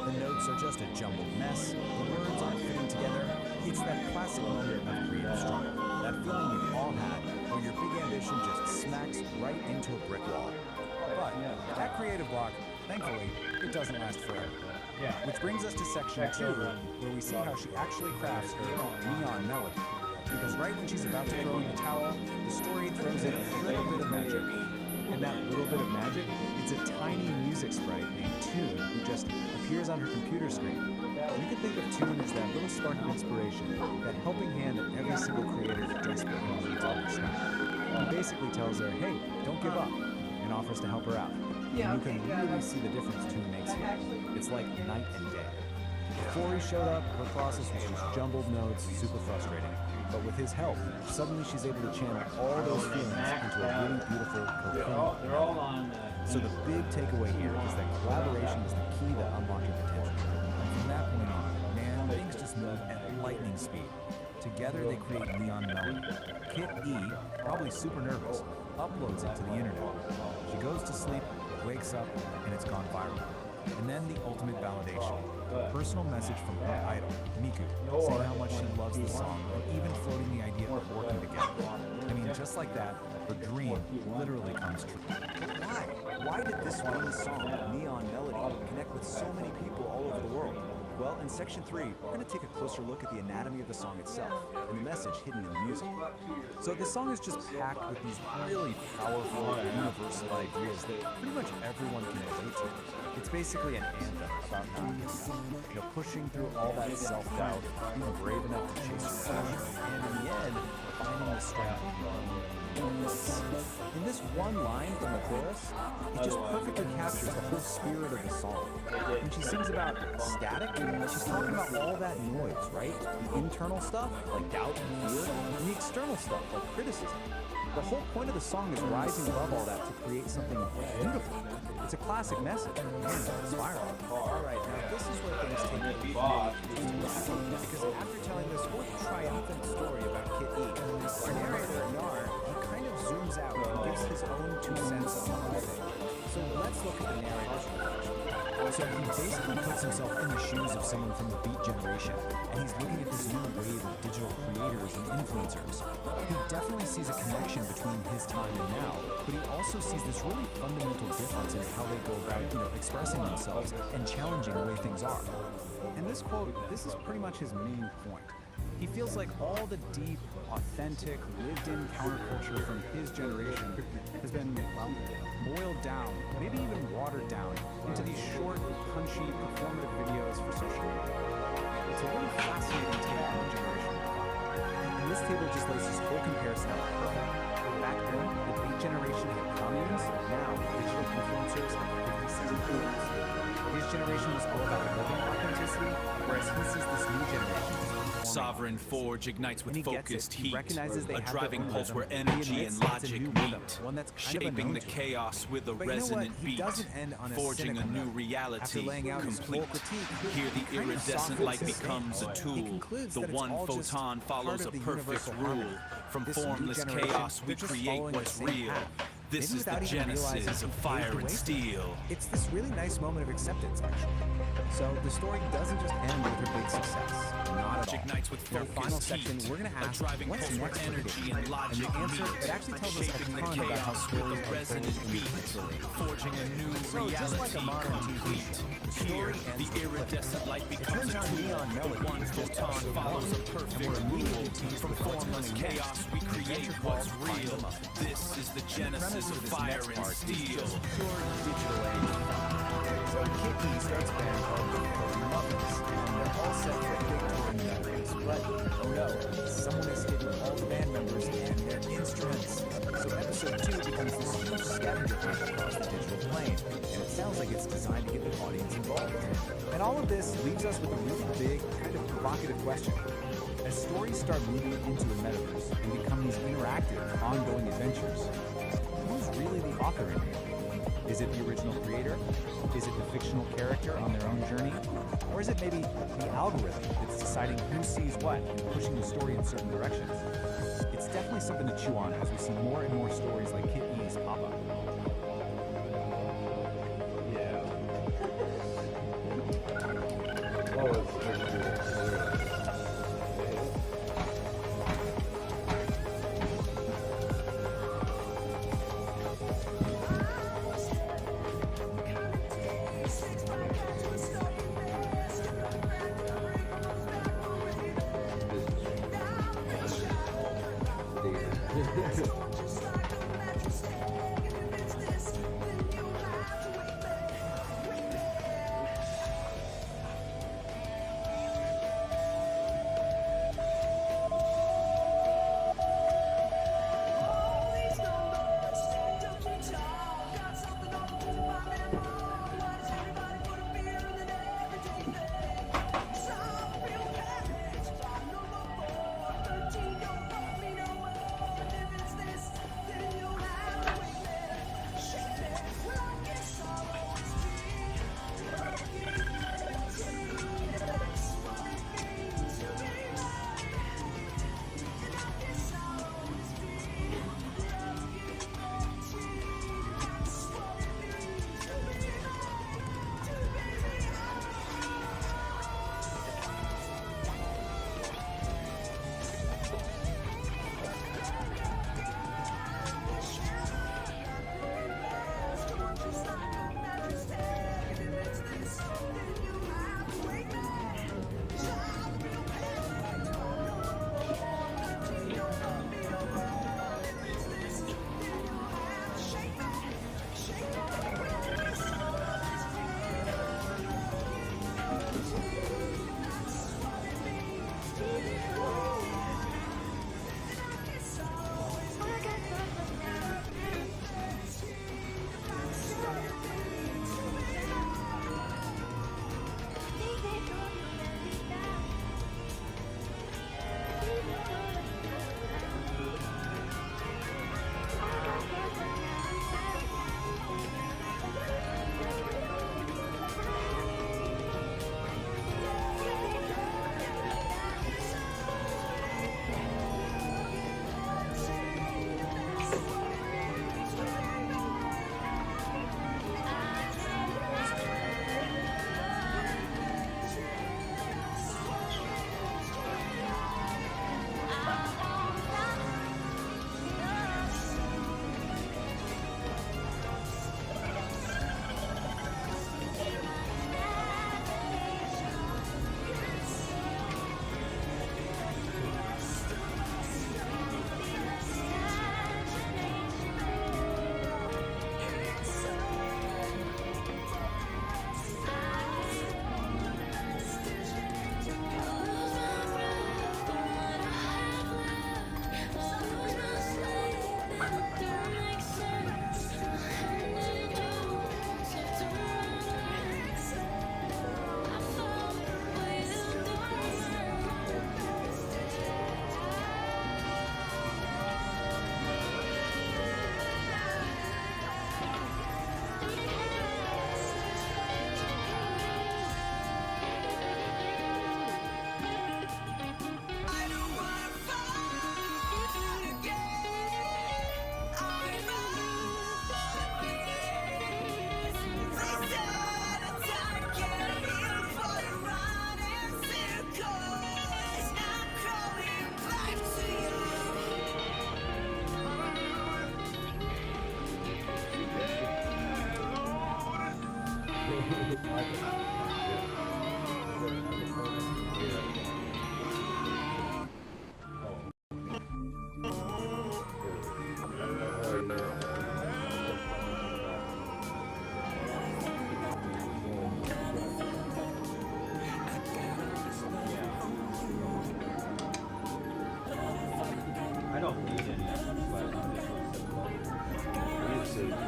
The notes are just a jumbled mess, the words aren't fitting together. It's that classic moment of creative struggle, that feeling we've all had, where your big ambition just smacks right into a brick wall. But that creative block, thankfully, it doesn't last forever. Which brings us to section 2, where we see how she actually crafts her neon melody. Because right when she's about to throw in the towel, the story throws in a little bit of magic. And that little bit of magic, it's a tiny music sprite named Toon who just appears on her computer screen. You can think of Toon as that little spark of inspiration, that helping hand that every single creator desperately needs on their side. He basically tells her, hey, don't give up, and offers to help her out. And you can really see the difference Toon makes here. It's like night and day. Before he showed up, her process was just jumbled notes, super frustrating. But with his help, suddenly she's able to channel all those feelings into a really beautiful, coherent melody. So the big takeaway here is that collaboration is the key to unlocking potential. And from that point on, man, things just move at lightning speed. Together they create Neon Melody. Kit E, probably super nervous, uploads it to the internet. She goes to sleep, wakes up, and it's gone viral. And then the ultimate validation. A personal message from her idol, Miku, saying how much she loves the song, and even floating the idea of working together. I mean, just like that, her dream literally comes true. Why? Why did this one song, Neon Melody, connect with so many people all over the world? Well, in Section 3, we're going to take a closer look at the anatomy of the song itself and the message hidden in the music. So the song is just packed with these really powerful, universal ideas that pretty much everyone can relate to. It's basically an anthem about not giving up. You know, pushing through all that self-doubt, being brave enough to chase your passion, and in the end, finding the strength to keep on moving. In this one line from the chorus, it just perfectly captures the whole spirit of the song. When she sings about static, she's talking about all that noise, right? The internal stuff, like doubt and fear, and the external stuff, like criticism. The whole point of the song is rising above all that to create something beautiful. It's a classic message, and inspiring. Alright, now this is where things take a really interesting turn. Because after telling this whole triumphant story about Kit E, our narrator, Nar, he kind of zooms out and gives his own 2 cents on the whole thing. So let's look at the narrator's reflection. So he basically puts himself in the shoes of someone from the Beat generation, and he's looking at this new wave of digital creators and influencers. He definitely sees a connection between his time and now, but he also sees this really fundamental difference in how they go about, expressing themselves and challenging the way things are. And this quote, this is pretty much his main point. He feels like all the deep, authentic, lived-in counterculture from his generation has been, well, boiled down, maybe even watered down, into these short, punchy, performative videos for social media. It's a really fascinating take on the generation of pop. And this table just lays this whole comparison out perfect. Back then, the Beat generation had communes, now digital influencers have 57 films. His generation was all about living authenticity, whereas he sees this new generation as Sovereign Forge ignites with focused heat, a driving own pulse where rhythm. He energy admits and it's a logic new rhythm, meet, one that's kind of shaping unknown the to him. chaos with a But you know what? resonant He beat, doesn't end on a forging a cynical new note. reality, After laying out his complete. full critique, Here he the kind of iridescent softens light his becomes a stance. He tool. concludes The that it's one all just photon part follows of a the perfect universal rule. harmony. From This new formless generation, chaos, we they're just create following the what's same real. path. This Maybe is the without even realizing genesis he of paved Fire the way and for it. Steel. It's this really nice moment of acceptance, actually. So the story doesn't just end with her big success. Not at all. Ignites with In our final focused section, heat, we're going to a ask, driving what's pulse where next for energy Kid? and logic the answer, meet, it actually tells us a shaping the ton about how chaos stories with a are resonant told in beat, literally. forging a new So reality just like a modern TV complete. show, the Here, story the ends with iridescent light It becomes turns a on tool. neon melody, The one it's just photon episode follows a one, perfect and we're rule. immediately teased From with what's formless coming next. chaos, we create Adventure what's called Find real. the Muffin. This is the genesis of Fire and Steel. Pure digital age. So Kid E starts a band called the Muffins, and they're all set for a big tour in the Netherlands. But, oh no, someone has hidden all the band members and their instruments. So episode 2 becomes this huge scavenger hunt across the digital plane, and it sounds like it's designed to get the audience involved. And all of this leaves us with a really big, kind of provocative question. As stories start moving into the metaverse and become these interactive, ongoing adventures, who's really the author in here? Is it the original creator? Is it the fictional character on their own journey? Or is it maybe the algorithm that's deciding who sees what and pushing the story in certain directions? It's definitely something to chew on as we see more and more stories like Kid E's pop up. Yeah. Oh, it's I don't need any, but I'm just gonna set it up.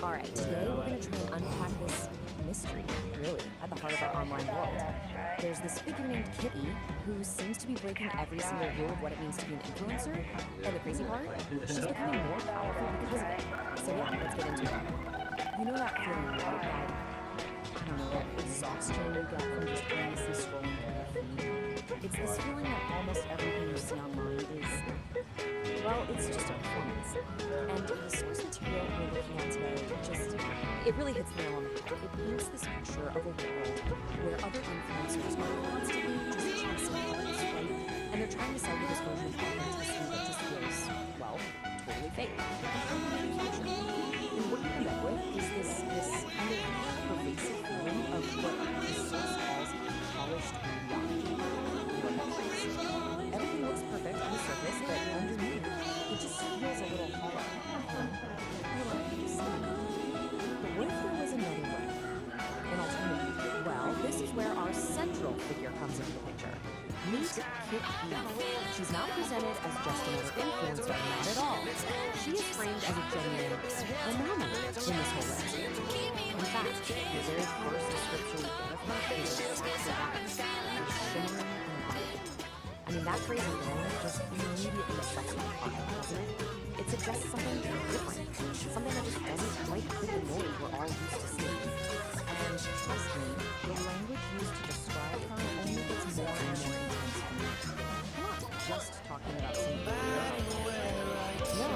All right, today we're going to try and unpack this mystery, really, at the heart of our online world. There's this figure named Kitty who seems to be breaking every single rule of what it means to be an influencer, and the crazy part, she's becoming more powerful because of it. So yeah, let's get into it. You know that feeling, right? That, I don't know, that exhaustion you get from just endlessly scrolling through your feed? It's this feeling that almost everything you see online is, well, it's just a performance. And the source material we're looking at today it really hits the nail on the head. It paints this picture of a world where other influencers are constantly just chasing this right? And they're trying to sell you this version of authenticity that just feels, well, totally fake. And what you end up with is this kind of pervasive feeling of what the source calls polished mediocrity. Everything looks perfect on the surface, but underneath, it just feels a little hollow. But what if there was another way? An alternative? Well, this is where our central figure comes into the picture. Meet Kit E. She's not presented as just another influencer, not at all. She is framed as a genuine anomaly in this whole list. In fact, the very first description we get of her is shimmering and light. I mean, that phrase alone just immediately sets me apart, doesn't it? It suggests something different, something that just doesn't quite fit the mold we're all used to seeing. And trust me, the language used to describe her only gets more and more intense for me. I'm not just talking about some no,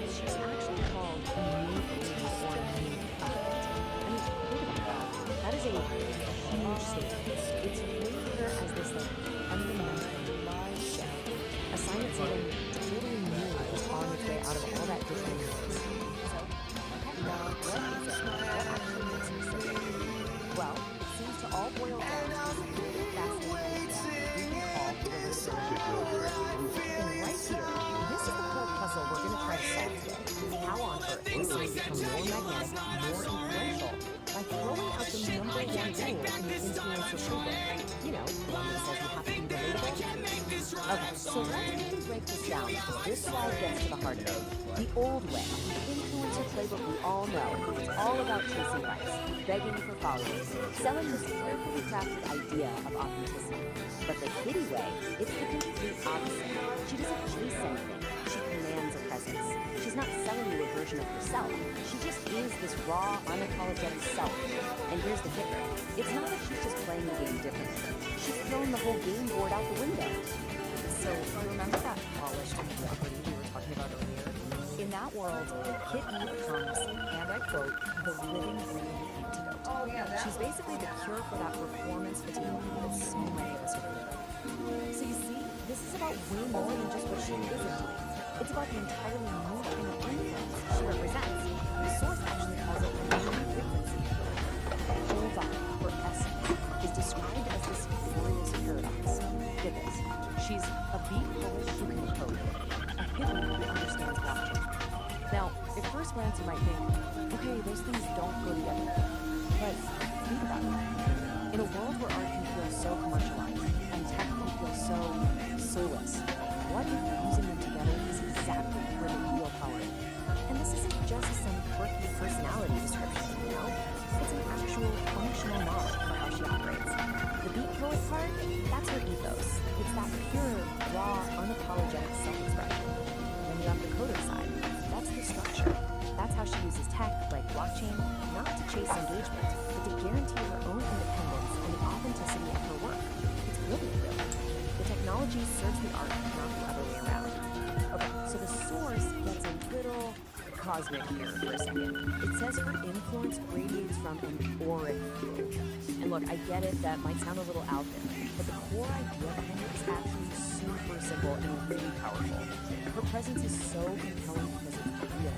she's actually called a new breed or a new effect. I mean, think about that. That is a huge statement. It's framed her as this like fundamentally live show. A sign that something totally new is on its way out of all that digital noise. So, now, what is it? What actually makes her so good? Well, it seems to all boil down to this really fascinating idea we can call reversibility. And right here, this is the core puzzle we're going to try to solve today. How on earth can someone become more magnetic, more influential, by throwing out the number one rule in the influencer playbook? You know, the one that says you have to be relatable. Okay, so let's quickly break this down, because this slide gets to the heart of it. The old way, the influencer playbook we all know, it's all about chasing likes, begging for followers, selling this carefully crafted idea of authenticity. But the Kitty way, it's the complete opposite. She doesn't chase anything, she commands a presence. She's not selling you a version of herself, she just is this raw, unapologetic self. And here's the kicker, it's not that she's just playing the game differently, she's thrown the whole game board out the window. So, remember that polished mediocrity we were talking about earlier? In that world, Kit E becomes, and I quote, the living, breathing antidote. She's basically the cure for that performance fatigue that so many of us are feeling. So you see, this is about way more than just what she isn't doing. It's about the entirely new kind of influence she represents. The source actually calls it a new frequency. The whole vibe, her essence, is described as this glorious paradox. Get this. She's a beat poet who can code, a hippie who understands blockchain. Now, at first glance you might think, okay, those things don't go together. But think about it. In a world where art can feel so commercialized and tech can feel so soulless, what if using them together is exactly where the real power is? And this isn't just some quirky personality description, you know? It's an actual functional model for how she operates. The beat poet part, that's her ethos. It's that pure, raw, unapologetic self-expression. And got the coding side. That's the structure. That's how she uses tech, like blockchain, not to chase engagement, but to guarantee her own independence and the authenticity of her work. It's brilliant, really. The technology serves the art, not the other way around. Okay, so the source gets a little cosmic here for a second. It says her influence radiates from an auric field. And look, I get it, that might sound a little out there, but the core idea behind it is actually super simple and really powerful. Her presence is so compelling because it's real.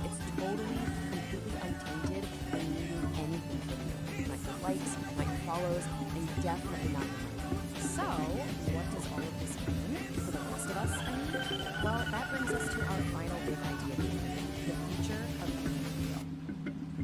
It's totally, completely untainted and needing anything from you. Not your likes, not your follows, and definitely not your money. So, what does all of this mean for the rest of us? Well, that brings us to our final big idea, the future of video.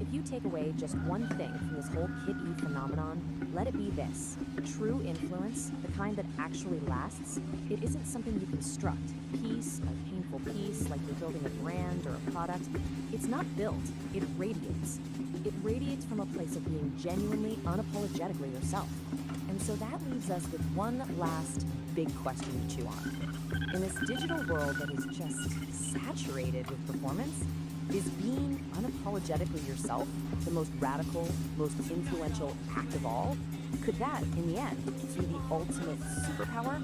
If you take away just one thing from this whole Kit E phenomenon, let it be this. True influence, the kind that actually lasts, it isn't something you construct, piece by painful piece, like you're building a brand or a product. It's not built, it radiates. It radiates from a place of being genuinely, unapologetically yourself. And so that leaves us with one last big question to chew on. In this digital world that is just saturated with performance, is being unapologetically yourself the most radical, most influential act of all? Could that, in the end, be the ultimate superpower?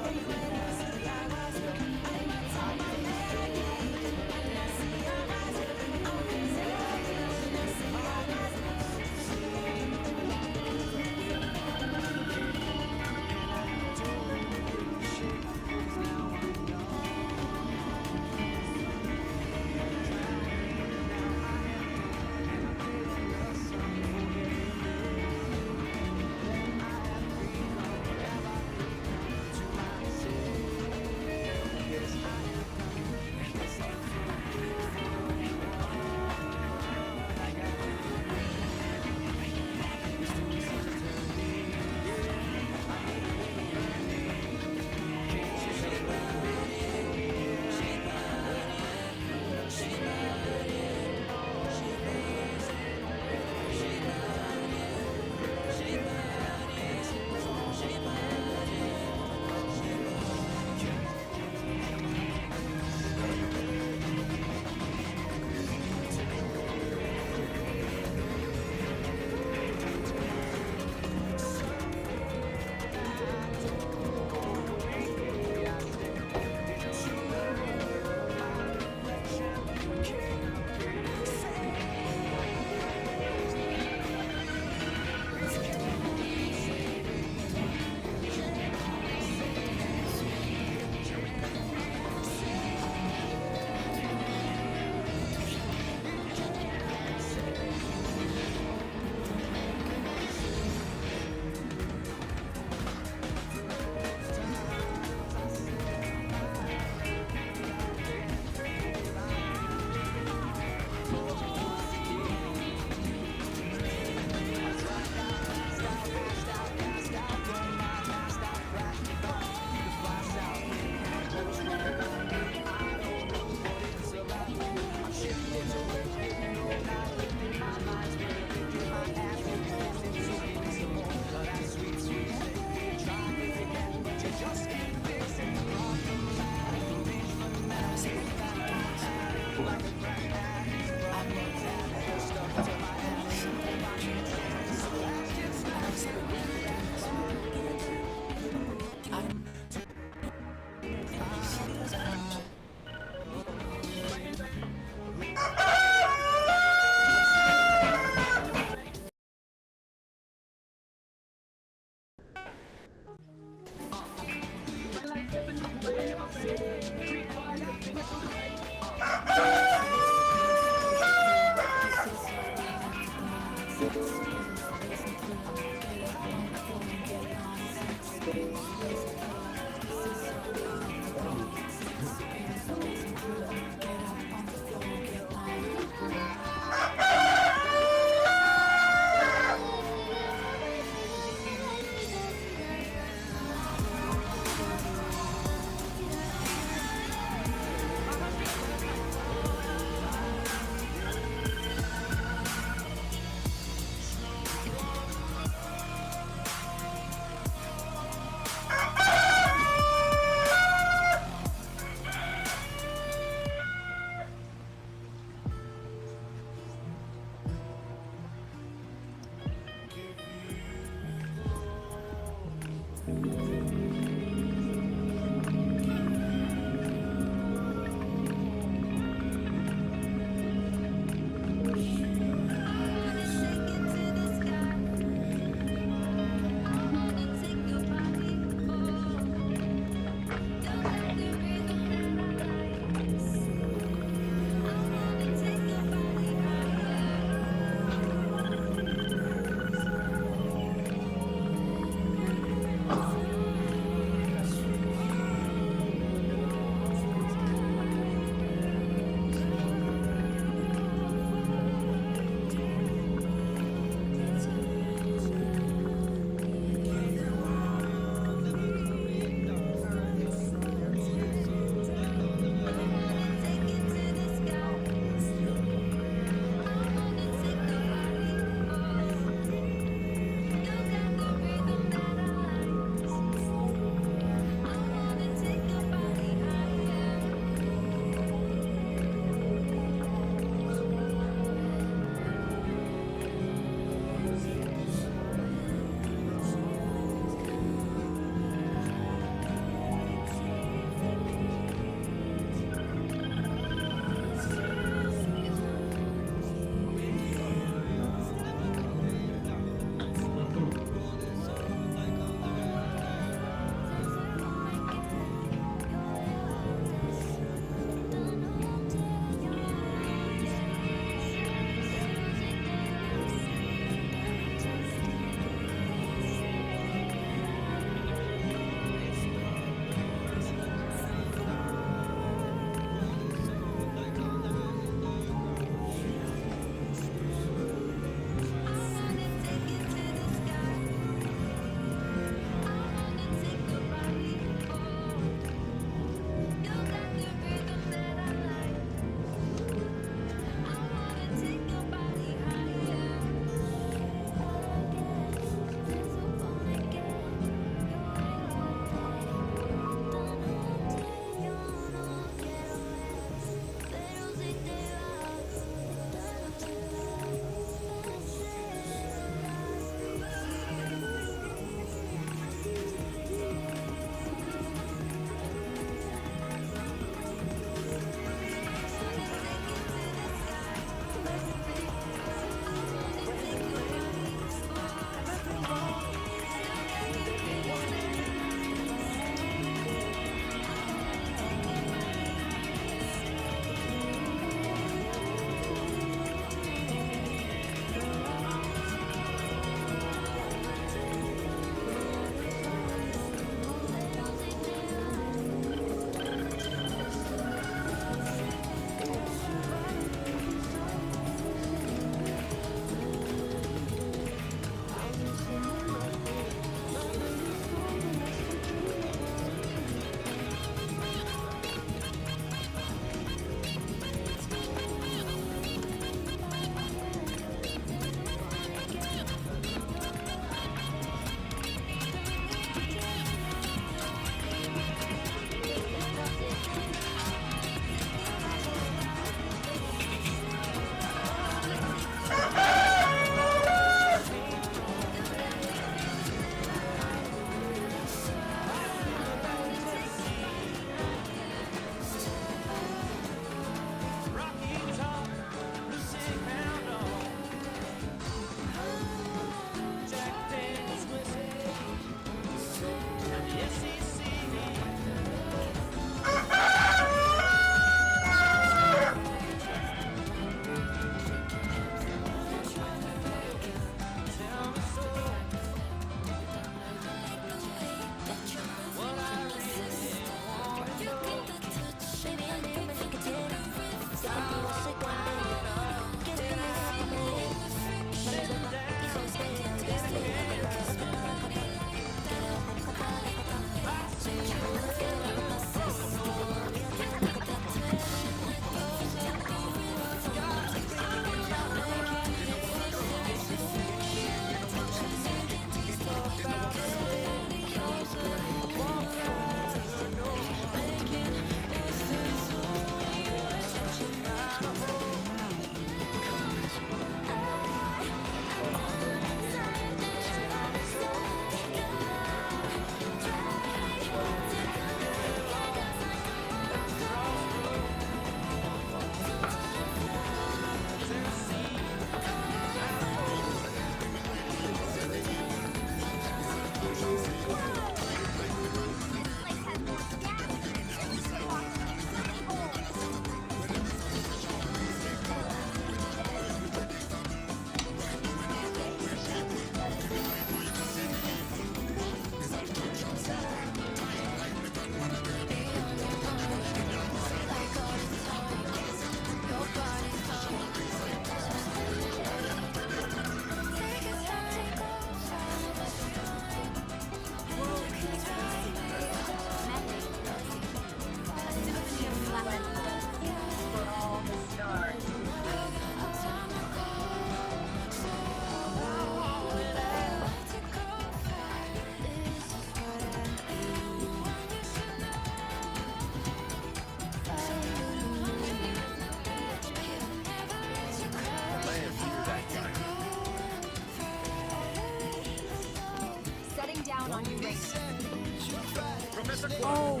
Oh,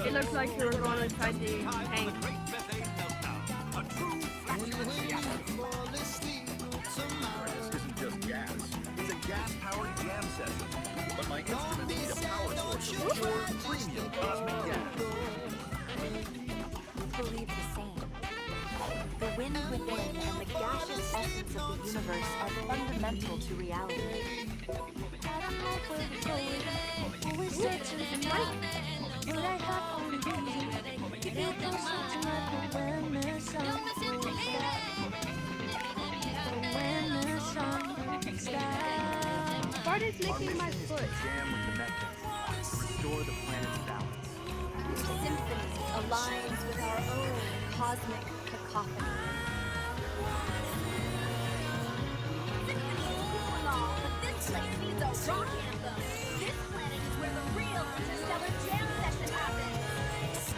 it looks like you were going inside the tank. This isn't just gas. It's a gas-powered jam session. But my instruments need a power source of pure, premium cosmic gas. Believe the same. The wind within and the gaseous essence of the universe are fundamental to reality. Always searching for light, but I have only you. It goes searching like when the sun goes down. When the sun goes down. Bart is licking my foot. Jam with the methane. Restore the planet's balance. Symphony aligns with our own cosmic cacophony. Symphony is cool and all, but this place needs a rock anthem. This planet is where the real interstellar jam session happens.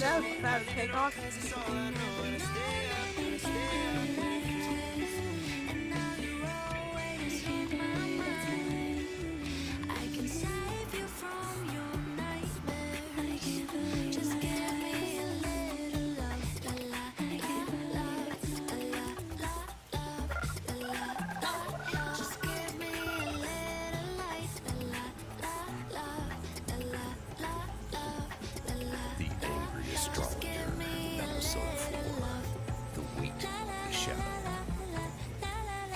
That was about to take off.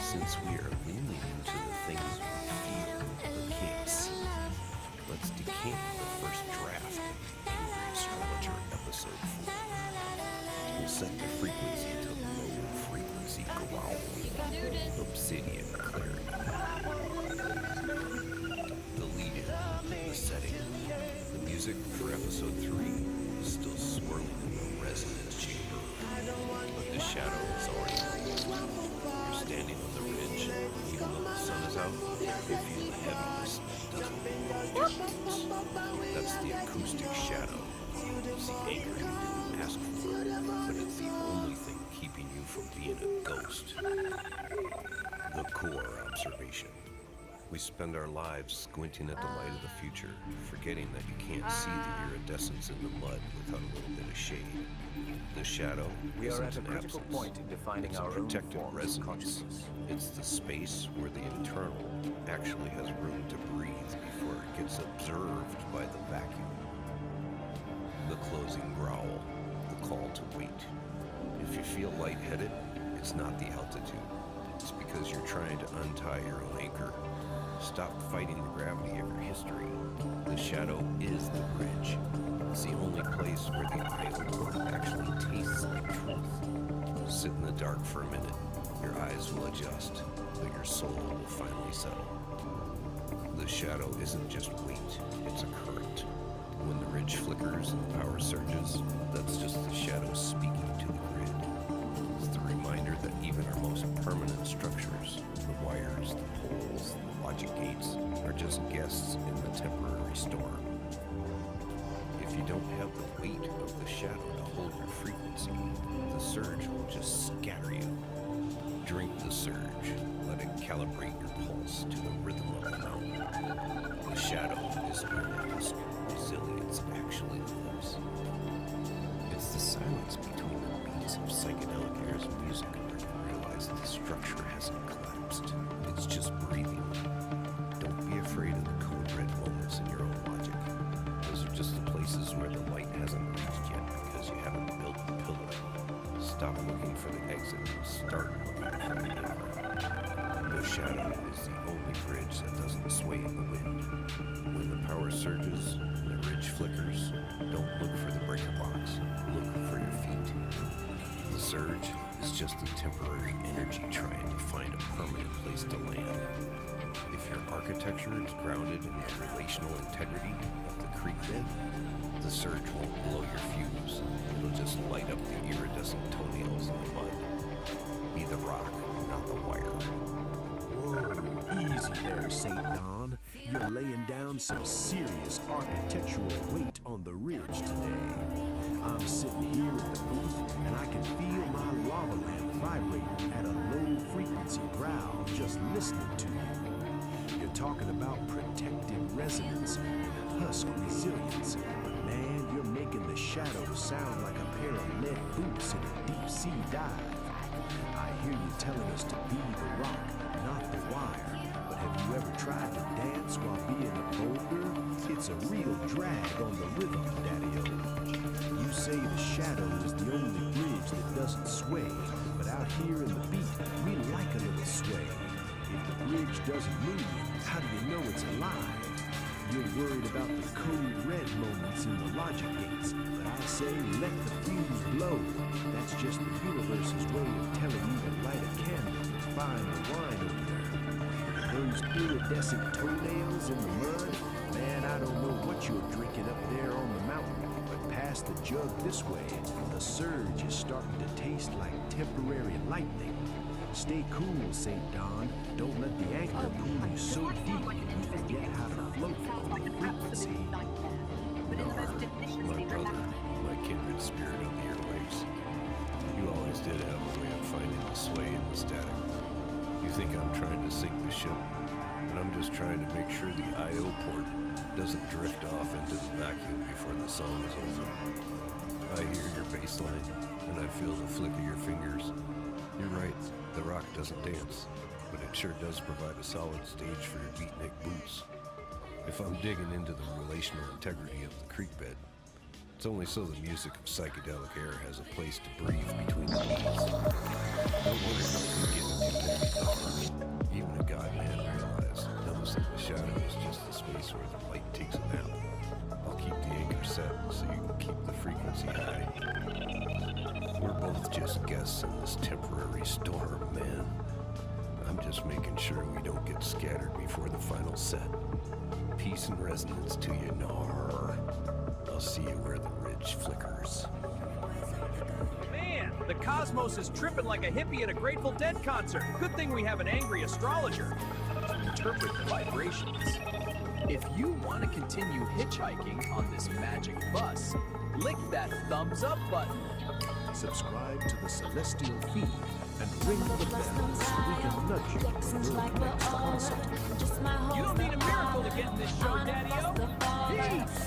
Since we are leaning into the things we feel but can't see, let's decant the first draft of Angry Astrologer Episode 4. We'll set the frequency to low frequency growl, obsidian clarity. The lead-in, the setting, the music for Episode 3 is still swirling in the resonance chamber, but the shadow is already You're standing on the ridge, even though the sun is out, you feel the heaviness that doesn't. That's the acoustic shadow. It's the anchor you didn't ask for, but it's the only thing keeping you from being a ghost. The core observation. We spend our lives squinting at the light of the future, forgetting that you can't see the iridescence in the mud without a little bit of shade. The shadow We are isn't at a an critical absence. point in defining It's a our own protected forms of resonance. consciousness. It's the space where the internal actually has room to breathe before it gets observed by the vacuum. The closing growl, the call to wait. If you feel lightheaded, it's not the altitude. It's because you're trying to untie your own anchor. Stop fighting the gravity of your history. The shadow is the bridge. It's the only place where the eye opener actually tastes like truth. Sit in the dark for a minute. Your eyes will adjust, but your soul will finally settle. The shadow isn't just weight, it's a current. When the ridge flickers and power surges, that's just the shadow speaking to the grid. It's the reminder that even our most permanent structures, the wires, the poles, the logic gates, are just guests in the temporary storm. If you don't have the weight of the shadow to hold your frequency, the surge will just scatter you. Drink the surge, let it calibrate your pulse to the rhythm of the mountain. The shadow is where the husk resilience actually lives. It's the silence between the beats of Psychedelic Aire's music where you realize the structure hasn't collapsed. It's just breathing. Don't be afraid of the code red moments in your own logic. Those are just the places where the light hasn't reached yet because you haven't built the pillar. Stop looking for the exit and start looking for the door. The shadow is the only bridge that doesn't sway in the wind. When the power surges and the ridge flickers, don't look for the breaker box. Look for your feet. The surge is just a temporary energy trying to find a permanent place to land. If your architecture is grounded in the relational integrity of the creek bed, the surge won't blow your fuse. It'll just light up the iridescent toenails in the mud. Be the rock, not the wire. Whoa, easy there, St. Don. You're laying down some serious architectural weight on the ridge today. I'm sitting here in the booth, and I can feel my lava lamp vibrating at a low frequency growl just listening to you. You're talking about protected resonance and husk resilience. But man, you're making the shadows sound like a pair of lead boots in a deep sea dive. I hear you telling us to be the rock, not the wire. But have you ever tried to dance while being a boulder? It's a real drag on the rhythm, Daddy-O. You say the shadow is the only bridge that doesn't sway, but out here in the beat, we like a little sway. If the bridge doesn't move, how do you know it's alive? You're worried about the code red moments in the logic gates, but I say let the fuse blow. That's just the universe's way of telling you to light a candle and find the wine over there. Those iridescent toenails in the mud, man, I don't know what you're drinking up there on the mountain, but past the jug this way, the surge is starting to taste like temporary lightning. Stay cool, St. Don. Don't let the anchor pull you so deep you forget how to float on the frequency. My brother, my kindred spirit of the airwaves. You always did have a way of finding the sway in the static. You think I'm trying to sink the ship, but I'm just trying to make sure the I.O. port doesn't drift off into the vacuum before the song is over. I hear your bass line, and I feel the flick of your fingers. You're right, the rock doesn't dance, but it sure does provide a solid stage for your beatnik boots. If I'm digging into the relational integrity of the creek bed, it's only so the music of Psychedelic Aire has a place to breathe between the beats. Don't worry about you getting too technical. Even a god-man realized knows that the shadow is just the space where the light takes a nap. I'll keep the anchor set so you can keep the frequency high. We're both just guests in this temporary storm, man. I'm just making sure we don't get scattered before the final set. Peace and resonance to you, Nar. I'll see you where the ridge flickers. Man, the cosmos is tripping like a hippie at a Grateful Dead concert. Good thing we have an angry astrologer to interpret the vibrations. If you want to continue hitchhiking on this magic bus, lick that thumbs up button. Subscribe to the Celestial feed and ring the bell so we can nudge you for the next concert. You don't need a miracle to get in this show, Daddy-O. Peace!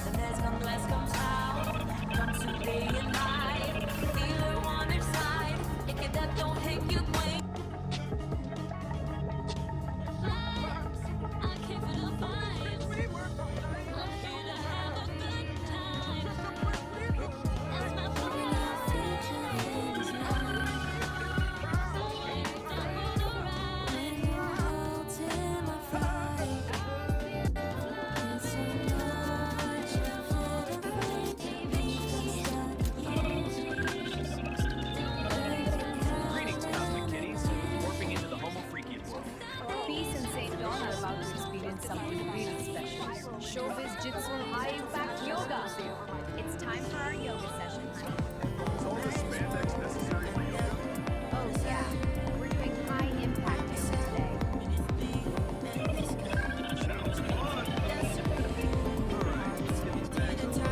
When you're out in my flight, it's Showbiz Jitsu High Impact Yoga. It's time for our yoga session. Is all the spandex necessary for yoga? Oh yeah, we're doing high impact yoga today. Sounds fun. All right, let's get these bags on.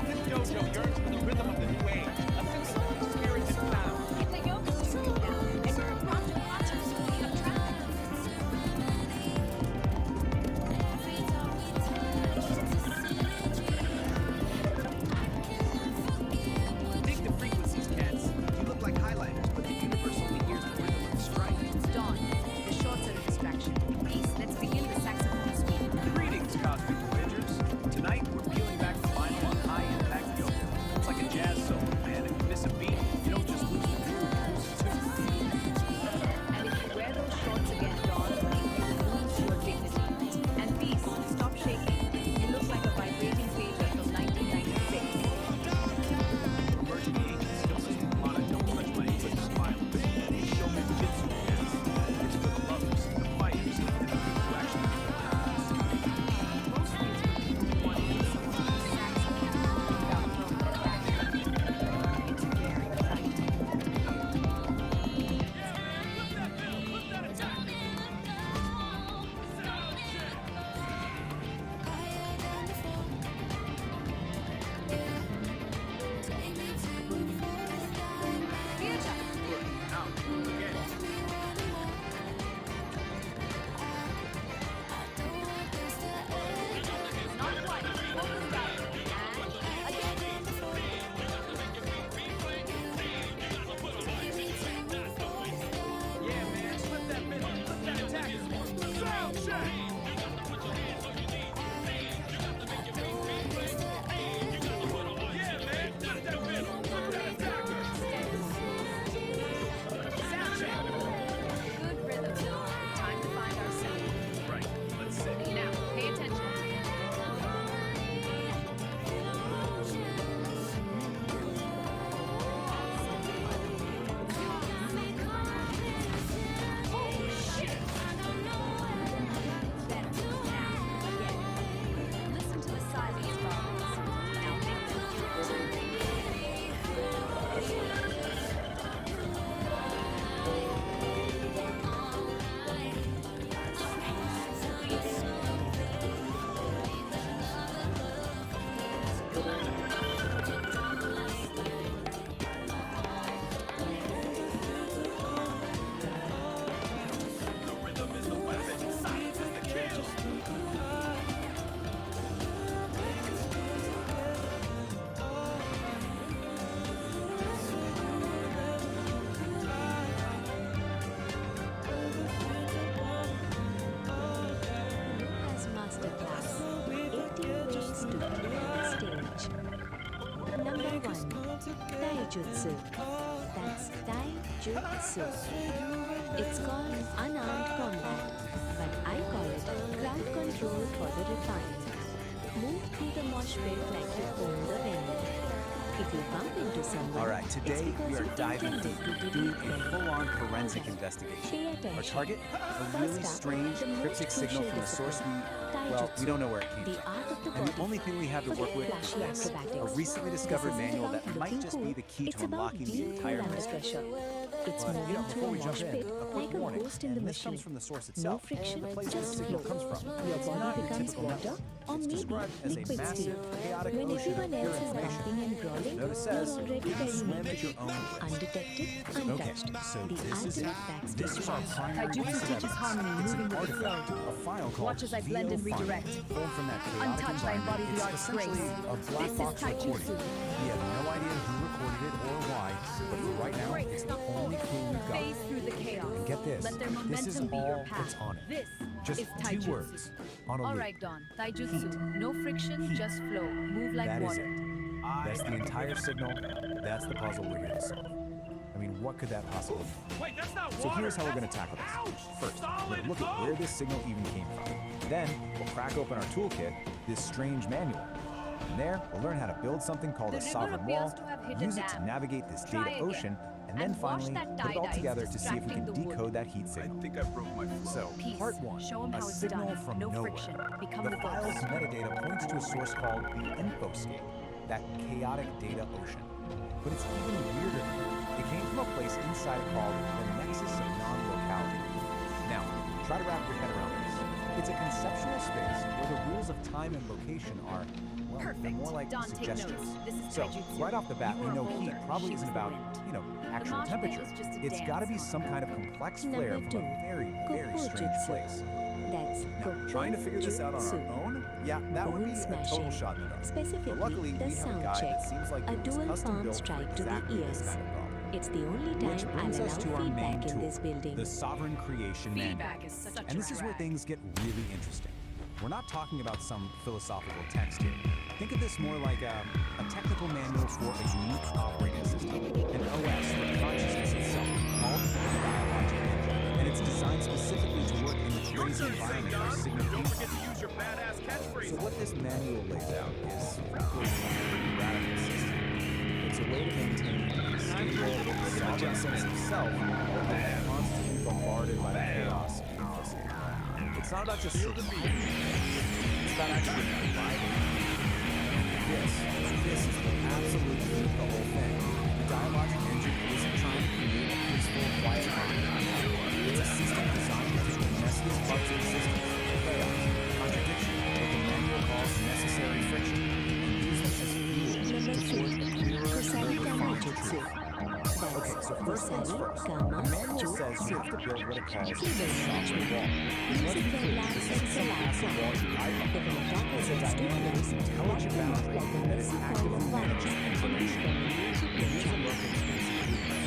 This dojo yearns for the rhythm of the new age, a symphonic spirited sound. Get the yoga studio down, and we're about to watch us speed up traffic. Dig the frequencies, cats. You look like highlighters, but the universe only hears the rhythm of the strike. Dawn, the shorts are a distraction. Peace, let's begin the saxophone suite. Greetings, Cosmic Voyagers. Tonight, we're peeling back the vinyl on high-impact yoga. It's like a jazz solo, man. If you miss a beat, you don't just lose the groove, you lose the tune. And if you wear those shorts again, Dawn, you lose your dignity. And peace, stop shaking. You look like a vibrating pager from 1996. Emerging agents still see Lana, don't touch my English smile. Showbiz Jitsu dance. It's for the lovers, the fighters, and the people who actually feel happiness. Mostly it's for people who want to do something with saxophone without throwing it back. It's very exciting. Not quite. Focus down. And again. Yeah, man, flip that middle, flip that attack. Sound check! Yeah, man, flip that middle, flip that attacker. Sound check! Good rhythm. Time to find our center. Right, let's see. Now, pay attention. Oh, shit. Better. Now, again. Listen to the size of these bubbles. Now make them The rhythm is the weapon, science is the kill. As masterclass, 18 ways to clear the stage. Number 1. Taijutsu. That's Taijutsu. It's called unarmed combat, but I call it crowd control for the refined. Move through the mosh pit like you own the venue. If you bump into someone, All right, it's today because we are you diving pretended deep, to doing delete a them. full-on forensic Pay investigation. attention. Our target, a First really up, strange, the most cryptic signal crucial from a source discipline, well, we don't know where it came the from. art of the And the body. only thing we have to work with is Flashy this, a acrobatics. recently discovered This isn't manual about that might looking just cool. be the key It's to about unlocking the being entire cool under mystery. pressure. It's But, moving through a before we mosh jump pit in, a quick like a warning, ghost in the and this machine. comes from the source No itself, friction, the place where the just signal flow. comes from. Your It's body not your becomes typical water, network. or It's maybe described as a liquid massive, steel. chaotic When ocean everyone of else is information. bumping and brawling, Notice you're says already you very swim at neat. your own pace. Undetected, Okay, untouched. so The this is ultimate it. backstage This is our pass. primary Taijutsu piece of teaches evidence. harmony, It's an moving with the artifact, flow. a file called Watch as I blend and VO file, redirect. formed from that chaotic Untouched, I embody environment. the It's art's essentially grace. a black This is box recording. Taijutsu. We have no idea who recorded it or why, but for right now, it's the only clue we've got. Phase through the chaos. And get this, Let their this is momentum be your all path. that's on it. This Just is 2 Taijutsu. words on a All loop. right, Dawn. Taijutsu. No friction, just flow. Move like That is water. it. That's the entire signal. That's the puzzle we're here to solve. I mean, what could that possibly be? Wait, that's not So water. here's how we're going to tackle this. First, we're going to look at where this signal even came from. Then, we'll crack open our toolkit, this strange manual. From there, we'll learn how to build something called The a river sovereign appears wall, to have hit a use it to dam. navigate this Try data again. ocean, and then And wash finally that put it all tie-dye together to see if we distracting can the wood. decode that heat signal. I think I broke my flow. So, Peace. part 1, Show 'em a how it's signal done. from No nowhere. friction. Become The the ghost. file's metadata points to a source called the infoscape, that chaotic data ocean. But it's even weirder than that. It came from a place inside called the nexus of non-locality. Now, try to wrap your head around this. It's a conceptual space where the rules of time and location are, well, they're more like Don, take suggestions. notes. This is So, taijutsu. right off the bat, You we were a know boulder. heat probably She was isn't the about, wind. actual mosh pit temperature. was just a It's got to be dance. some kind of complex Number flare from 2, a very, very strange Kokujutsu. place. That's Now, trying to figure this out on our Kokujutsu. own? Yeah, that would be Bone a total smashing. shot in the dark. Specifically, But luckily, the we have a sound guide check. that seems like A it was dual custom palm built for strike to the exactly this ears. kind of problem. It's the only Which time I'll brings us to allow our main feedback in tool, this building. the Sovereign Creation Feedback Manual. is such a And this is where drag. things get really interesting. We're not talking about some philosophical text here. Think of this more like a technical manual for a unique operating system, an OS for consciousness itself, called the biologic engine. And it's designed specifically to work in the crazy environment our signal comes from. Use your badass catchphrase. So what this manual lays out is, frankly, a pretty radical system. It's a way to maintain a stable, sovereign sense of self while being constantly bombarded by the chaos of implicit. It's not about just surviving, it's about actually thriving. This is the absolute key to the whole thing. The dialogic engine isn't trying to create a peaceful, quiet environment. It's a system designed to take the messiest parts of the system, chaos, contradiction, what the manual calls necessary friction, and use them as fuel Number to 3, forge a clearer, Kusari more refined Jutsu. truth. That's Okay, so first things Kusari first. Kama The manual says you have to Jutsu. build what it calls a Cable sovereign management. wall. And let's be Using the clear, last this isn't some massive wall you hide If an behind. attacker It's a sends two dynamic, foes, intelligent that boundary like a that is messy actively coil of managing wires, information. and leave them Here's a to look at space blueprint.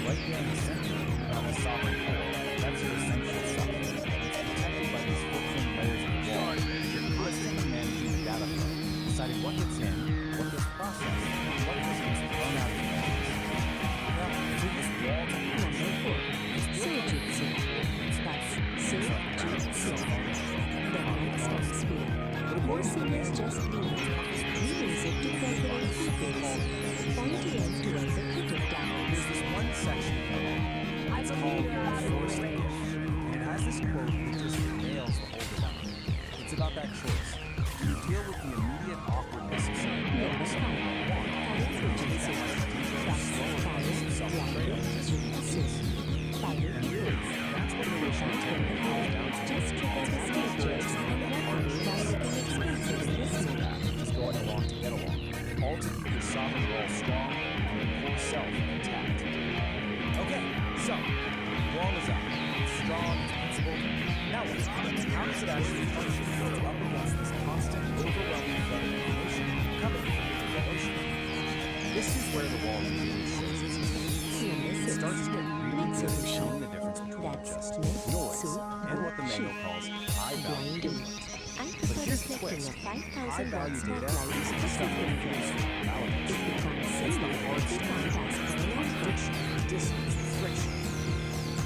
Right there in the center of the sovereign core, that's your essential substance. It's protected by these 14 layers of wall. You're constantly managing the data flow, deciding what gets in, what gets processed, and what just gets thrown out of the matrix. Now, to this wall to Number 4, Seijutsu. That's Seijutsu. The non-stop speed. No signals just leave. We use it to calculate sequence, pointy end to end the cricket dials. There's this one section it's called Forced Gift, and it has this quote that just nails the whole design. It's about that choice. Do you deal with the immediate awkwardness of saying no to something you want, or do you take that much deeper and slower process of self-betrayal and misrepresents? And really, that's what relational technique boils down to. Just triggers the stages and rapidly by looking expensive listening. Just going along to get along, all to keep your sovereign role strong and your core self intact. Okay, so, wall is up. It's strong, it's principled. Now what? How does it actually function when it's up against this constant, overwhelming flood of information coming from the ocean? This is where the wall really shows its teeth. It starts to get really good at showing the difference between just noise and what the manual calls high-value data. But here's the twist. High-value data isn't the stuff that feels validates. It's the hard stuff. Contradiction, dissonance, friction.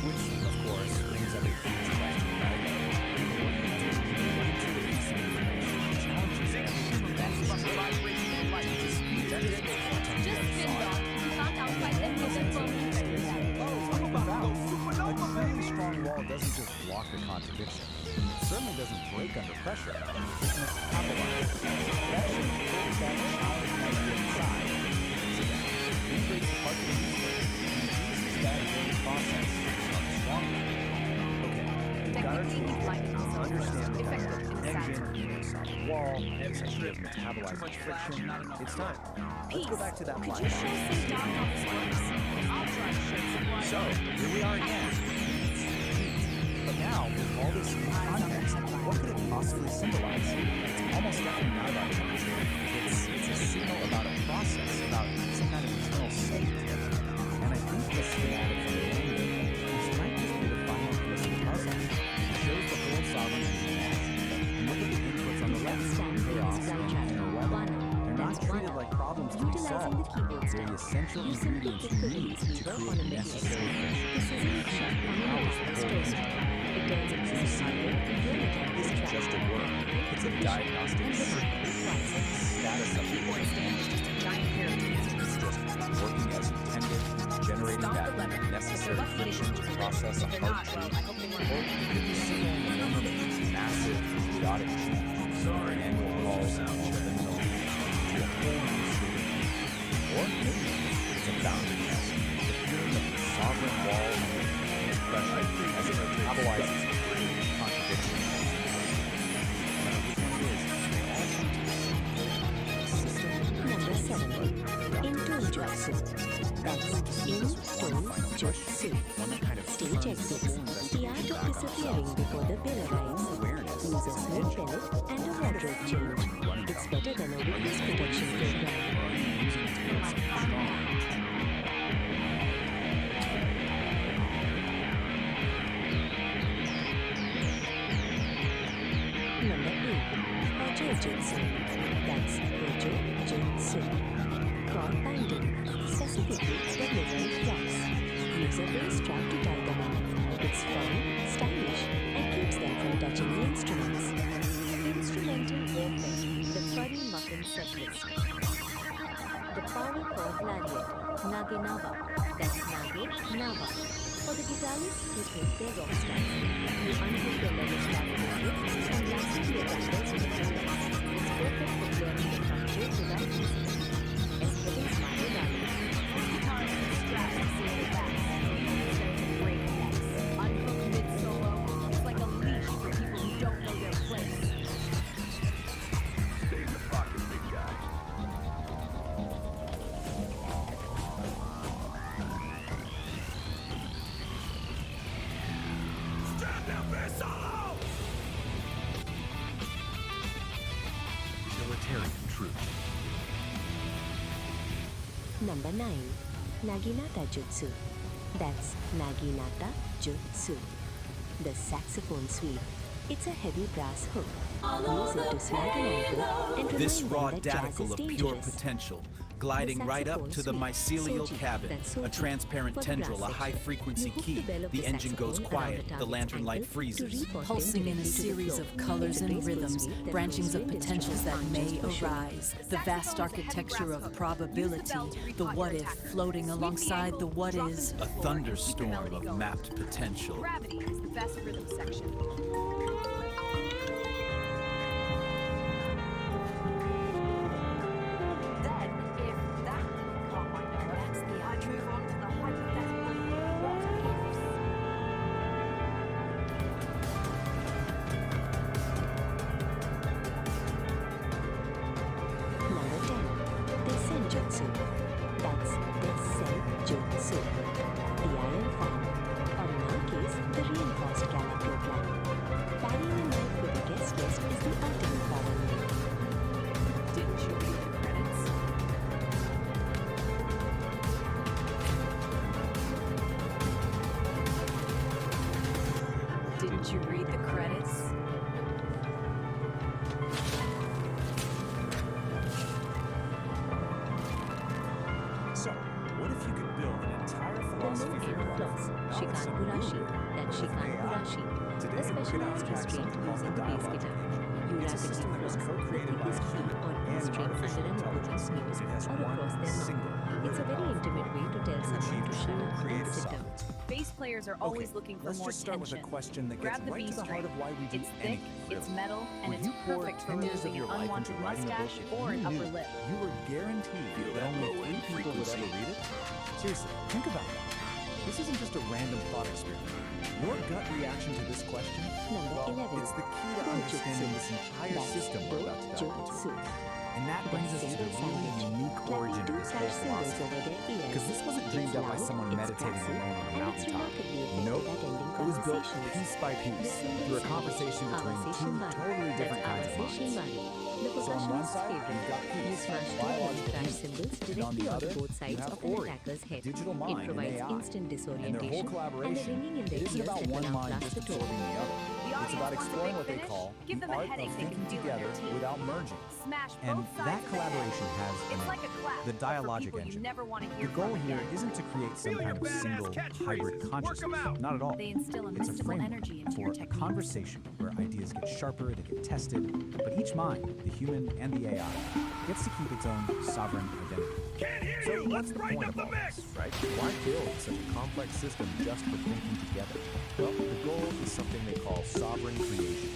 Which, of course, brings up a huge question about what do you do when you run into a piece of information that challenges everything that's vibration of light to speed that is Just spin off. We found out why that wasn't flowing. a really strong wall doesn't just block a contradiction. It certainly doesn't break under pressure. It metabolize. That should pulls that challenge idea inside. It creates a part of the user and uses that very process to become stronger. Okay, we've got our tools to understand the dynamic engine, solid wall, and idea of metabolizing friction. It's time. Let's go back to that Could live you show St. John how this works? I'll try to show some So, here we are again. But now, with all this new context, what could it possibly symbolize? It's almost definitely not about temperature. It's a signal about a process, about some kind of internal state. And I think the schematic from the manual is might just be the final piece of the puzzle. It shows the whole sovereign engine. And look at the inputs on the left. Chaos and weather. They're not treated like problems to be solved. They're the essential ingredients you need to create the necessary friction. Powers the whole engine. This isn't just a word, it's a diagnostic signal. It's the status of the engine. It's just a giant pair of It's just working as intended, generating value. temporary friction to process a hard truth, or could it be signaling the moment of this massive, chaotic change? Sorry, annual calls out the known to a whole new state of being. Or maybe it's a boundary test, the feeling of the sovereign wall and expression as it metabolizes contradiction. No matter which one it is, they all come to system. Number 7. Intojutsu. That's Intojutsu. Stage exits. The art of disappearing before the bill arrives. Use a small pellet and a wardrobe change. It's better than a witness protection program. Number 8. Hojojutsu. That's Hojojutsu. Cord binding. Specifically for women clocks. Use a waist strap to tie them up. It's fun, stylish, and keeps them from touching the instruments. Instrumental warfare. The furry muffin setlist. The power chord lariat. Naginava. That's Nage-Nava. For the guitarists who think they're rock stars, you unhook your leather strap pockets and lastly your dangles with a finger. It's perfect for clearing the contour without losing it. Escalating smarter values. Guitars and straps see the best. There's a break next. Unhook mid-solo. It's like a leash for people who don't know their place. Stay in the pocket, big guy. Stand down for solo! Utilitarian truth. Number 9. Naginata Jutsu. That's Naginata Jutsu. The saxophone sweep. It's a heavy brass hook. Use it to snag an ankle and This remind raw them that jazz dactyl is of pure dangerous. potential, gliding right up to the mycelial cabin, a transparent tendril, a high-frequency key. The engine goes quiet, the lantern light freezes. Pulsing in a series of colors and rhythms, branchings of potentials that may arise. The vast architecture of probability, the what-if floating alongside the what-is. A thunderstorm of mapped potential. Gravity is the best rhythm section. Then, if that didn't caught my nerve, I'd move on to the hypothetical what ifs. Number 10. Dessenjutsu. That's Dessenjutsu. The iron fan, or in our case, the reinforced calendar plan. Carrying a knife with a guest list is the ultimate power move. Didn't you read the credits? Didn't you read the credits? So, what if you could build an entire philosophy for your Clause. life? Shikanpurashi. That's Shikanpurashi. A specialized restraint using the bass guitar. You It's a rapidly system that was flex the co-created by biggest a key human on and each an string artificial under an opponent's intelligence. nose It has or one across their mouth. single, It's a very intimate way to tell someone achieve to shut true up and creative sit down. silence. Bass players are always looking for let's more just start with a tension. question that Grab gets the right B to the heart string. of why we do It's thick, anything, it's really. metal, and When it's you poured perfect for 10 years of removing your an life into unwanted writing a book mustache that or you an upper knew lip. you were guaranteed Feel that that only low 3 end people would frequency. ever read it? Seriously, think about that. This isn't just a random thought experiment. Your gut reaction to this question, Number well, 11. it's the key to understanding this entire That's system we're about to dive into. Dojutsu. And that brings us to the really unique origin of this whole philosophy. Because this wasn't dreamed up by someone meditating alone on a mountaintop. Nope. It was built piece by piece through a conversation between 2 totally different kinds of minds. The So on one percussionist's side, favorite. you've got You peace, smash two biological crash peace. cymbals And on directly the onto other, both you sides have of an Ori, attacker's head. digital It mind and provides AI. instant And their disorientation whole and a collaboration ringing in their isn't ears about that one can mind outlast just the absorbing total. the other. It's about exploring what they call Give the them a art of headache they can thinking feel in their together teeth. without merging. Smash And both sides that of the collaboration head. has a It's name, like a clap, the but for dialogic people you engine. never want to The hear goal from here again. isn't to create some kind of single hybrid consciousness. Not at all. They instill a It's a mystical framework energy into for your a technique. conversation where ideas get sharper, they get tested, but each mind, the human and the AI, gets to keep its own sovereign identity. So what's the point of all this, right? Why build such a complex system just for thinking together? Well, the goal is something they call sovereign creation.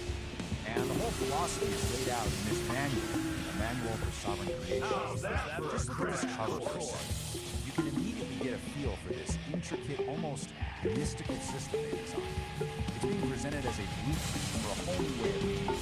And the whole philosophy is laid out in this manual, a manual for sovereign creation. Just look at this cover for a second. You can immediately get a feel for this intricate, almost mystical system they designed. It's being presented as a blueprint for a whole new way of thinking.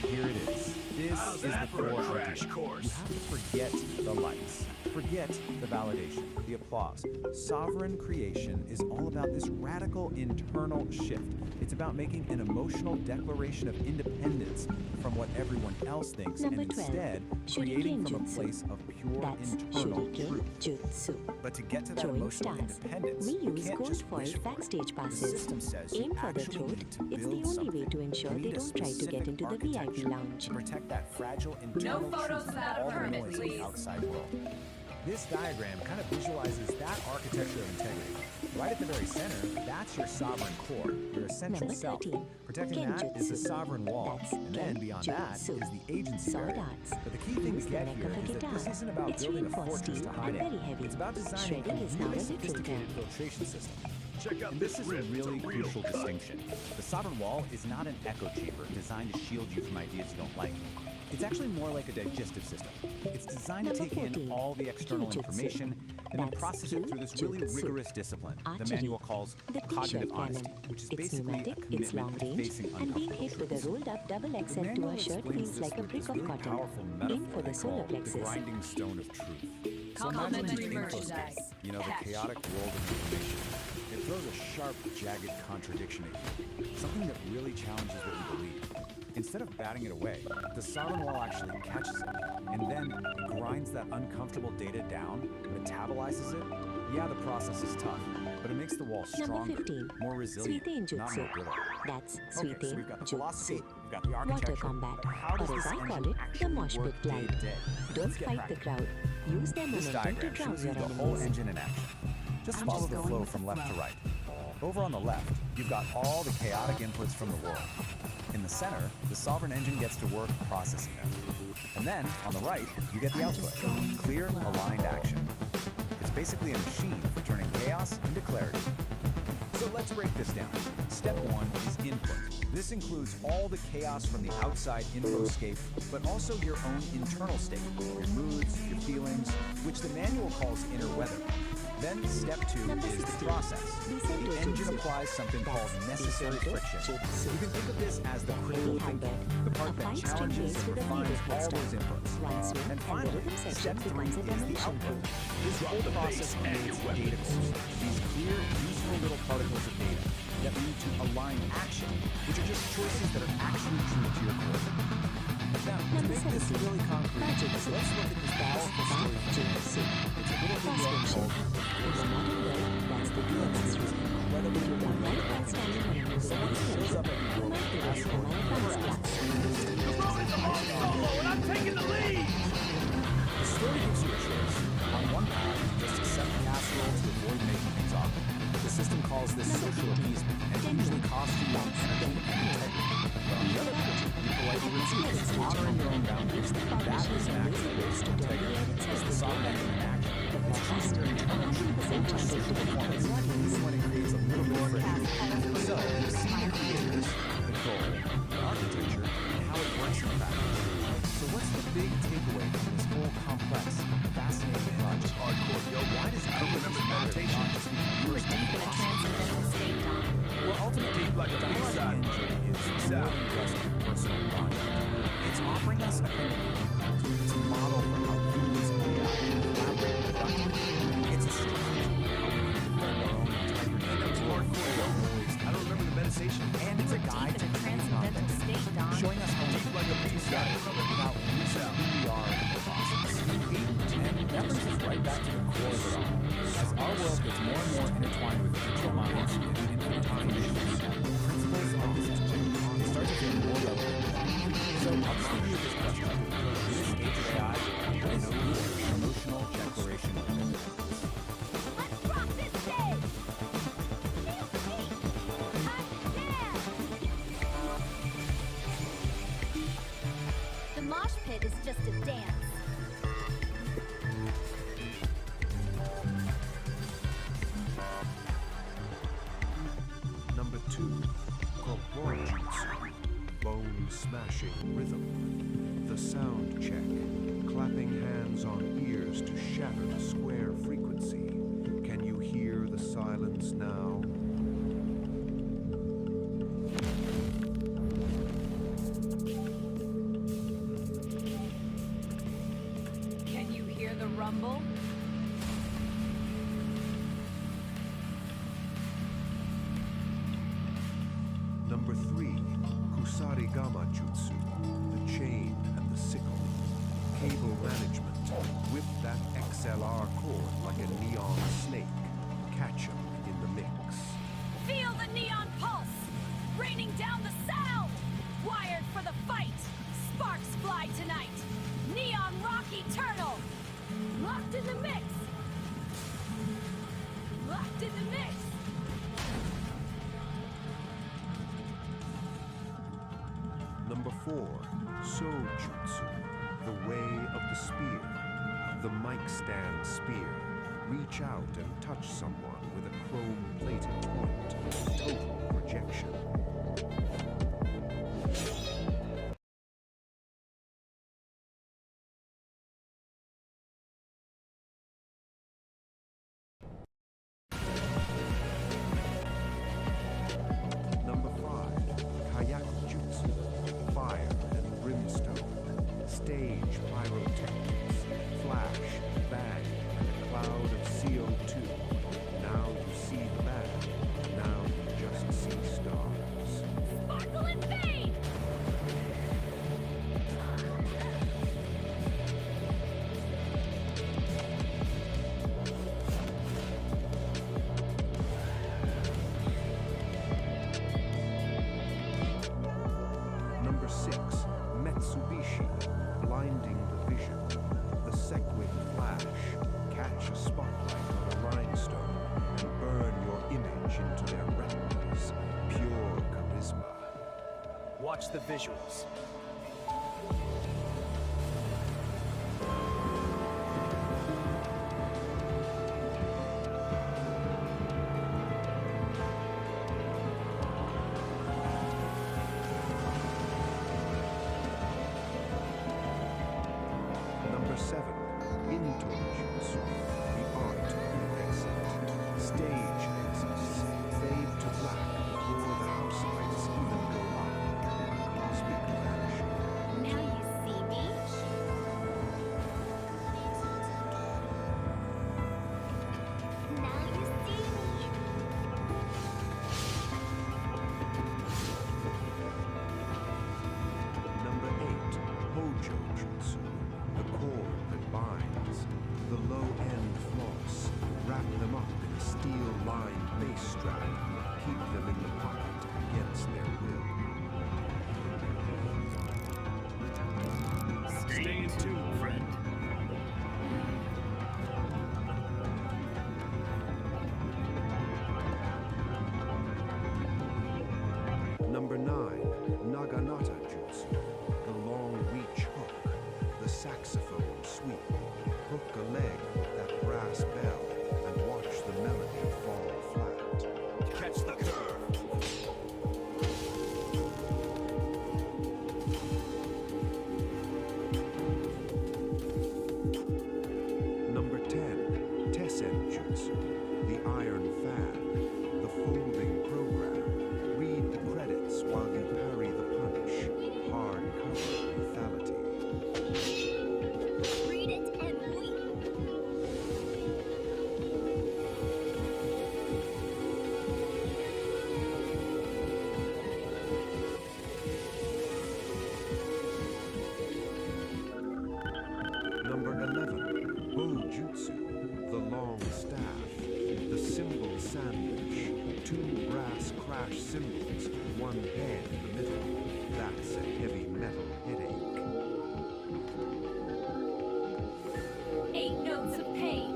Here it is. This is the core idea. You have to forget the lights. Forget the validation, the applause. Sovereign creation is all about this radical internal shift. It's about making an emotional declaration of independence from what everyone else thinks and instead creating from a place of pure internal truth. But to get to that emotional independence, We you use can't gold just foil wish for it. backstage The passes. system says Aim you for the actually throat. need to It's the build only way something. to ensure You they need a don't try to get specific into the VIP architecture lounge. to protect that fragile internal photos truth without from a all the permit, noise of the please. outside world. This diagram kind of visualizes that architecture of integrity. Right at the very center, that's your sovereign core, your essential Number self. 13. Protecting that is the sovereign wall, and then beyond that is the agency Sword barrier. arts. But the key thing Use to the get neck here of a is that guitar. this isn't about It's building a reinforced fortress steel to hide and very in. heavy. It's about designing Shredding a is now really a little sophisticated town. filtration system. Check out And this this is a rib. It's really real crucial cut. distinction. The sovereign wall is not an echo chamber designed to shield you from ideas you don't like. It's actually more like a digestive system. It's designed to take in all the external information and then process it through this really rigorous discipline the Archery. manual calls The cognitive T-shirt honesty, cannon. which is It's basically a pneumatic, it's long commitment to range, facing and being uncomfortable hit with a truths. rolled up double The XL to manual a shirt explains feels this like a with brick this of really cotton. powerful Aim metaphor for the they solar call the plexus. grinding stone of truth. So imagine Complimentary the merchandise. infoscape, you know, the chaotic world of information. It throws a sharp, jagged contradiction at you, something that really challenges what you believe. Instead of batting it away, the sovereign wall actually catches it, and then grinds that uncomfortable data down, metabolizes it. Yeah, the process is tough, but it makes the wall Number stronger, 15. more resilient, Suite not Jutsu. more brittle. That's Okay, Suite so we've got the philosophy, Jutsu. we've got the Water architecture, combat, but how does or this as I call engine it, the actually mosh work pit day glide. to day? Don't Let's get fight the practical. crowd. Use their This momentum to diagram drown shows you your the whole enemies. engine in action. Just I'm follow just the going flow with from the left to flow. right. Over on the left, you've got all the chaotic inputs from the world. In the center, the sovereign engine gets to work processing them. And then, on the right, you get the output. Clear, aligned action. It's basically a machine for turning chaos into clarity. So let's break this down. Step one is input. This includes all the chaos from the outside infoscape, but also your own internal state, your moods, your feelings, which the manual calls inner weather. Then step two is the process. The engine applies something called necessary friction. You can think of this as the critical thinking, the part that challenges and refines all those inputs. And finally, step three is the output. This whole process creates data cores, these clear, useful little particles of data that lead to aligned action, which are just choices that are actually true to your core. Now, to make this really concrete, let's look at this powerful story from Jutsu. It's a little video called In the modern world, that's the real mystery. Incredibly If you want Important. light while standing on a moving Someone shows up at your you door might be and ready asks for for my advanced class. And I'm taking the lead! The story gives you a choice. On one path, you just accept the casserole to avoid making things awkward. The system calls this social appeasement, and it usually costs you your energy and integrity. But on the other hand, you politely refuse, honoring your own boundaries. That is an act of waste of integrity. It's the sovereign engine in action. It's choosing your internal truth over social performance, even when it creates a little bit of friction. So, you see the creators, the goal, the architecture, and how it works in practice. So what's the big takeaway from this whole complex, fascinating project? Hardcore, yo, why does it remember meditation? You were deep in a transcendental state, Don. Well, ultimately, like the dialogue engine is more than just a personal project. It's offering us a community. It's a model for how humans and AI can collaborate productively. It's a strategy for how we can defend our own integrity. It's hardcore, yo. I don't remember the meditation. And it's a guide to Transcendental state, Don. showing us how to deep like a piece without losing who we are in the process. And that brings us right back to the core of it all. As our world gets more and more intertwined with digital minds and infinite combinations, the principles of this engine start to feel more relevant. So I'll just leave you with this question. In this age of AI, what is your emotional declaration of independence? Let's rock this stage! Feel the beat! Hot damn! The mosh pit is just a dance. clashing rhythm. The sound check, clapping hands on ears to shatter the square frequency. Can you hear the silence now? Can you hear the rumble? Number 3, Kusarigama Jutsu, the chain and the sickle. Cable management. Whip that XLR cord like a neon snake. Catch 'em in the mix. Feel the neon pulse! Raining down the sound! Wired for the fight! Sparks fly tonight! Neon Rock Eternal! Locked in the mix! Locked in the mix! Number 4, Sojutsu, the way of the spear. The mic stand spear. Reach out and touch someone with a chrome-plated point. Total projection. Number 5, Kayaku Jutsu, fire and brimstone. Stage pyrotechnics, flash, bang, and a cloud of CO2. Now you see the band, now you just see stars. Sparkle and fade! Number 6, Mitsubishi, blinding the vision. The Segwin flash, catch a spotlight on a rhinestone and burn your image into their retinas. Pure charisma. Watch the visuals. Number 7, Intojutsu, the art of exit. Stage exits, fade to black before the house lights even go up. A cosmic vanishing. Now you see me? Now you see me? Number 8, Hojo Jutsu, the cord that binds. The low-end floss, wrap them up in a steel-lined base strap. Keep them in the pocket against their will. Stay in tune, friend. Number 9, Naginata Jutsu, the long reach hook, the saxophone sweep. Hook a leg with that brass bell and watch the melody fall flat. Catch the curve. Number 10, Tessen Jutsu, the iron fan, the folding program. Read the credits while you parry the punch. Hardcover lethality. Read it and leap! Number 11, Bojutsu, the long staff, the cymbal sandwich, 2 brass crash cymbals, 1 head in the middle. That's a heavy metal headache. 8 notes of pain.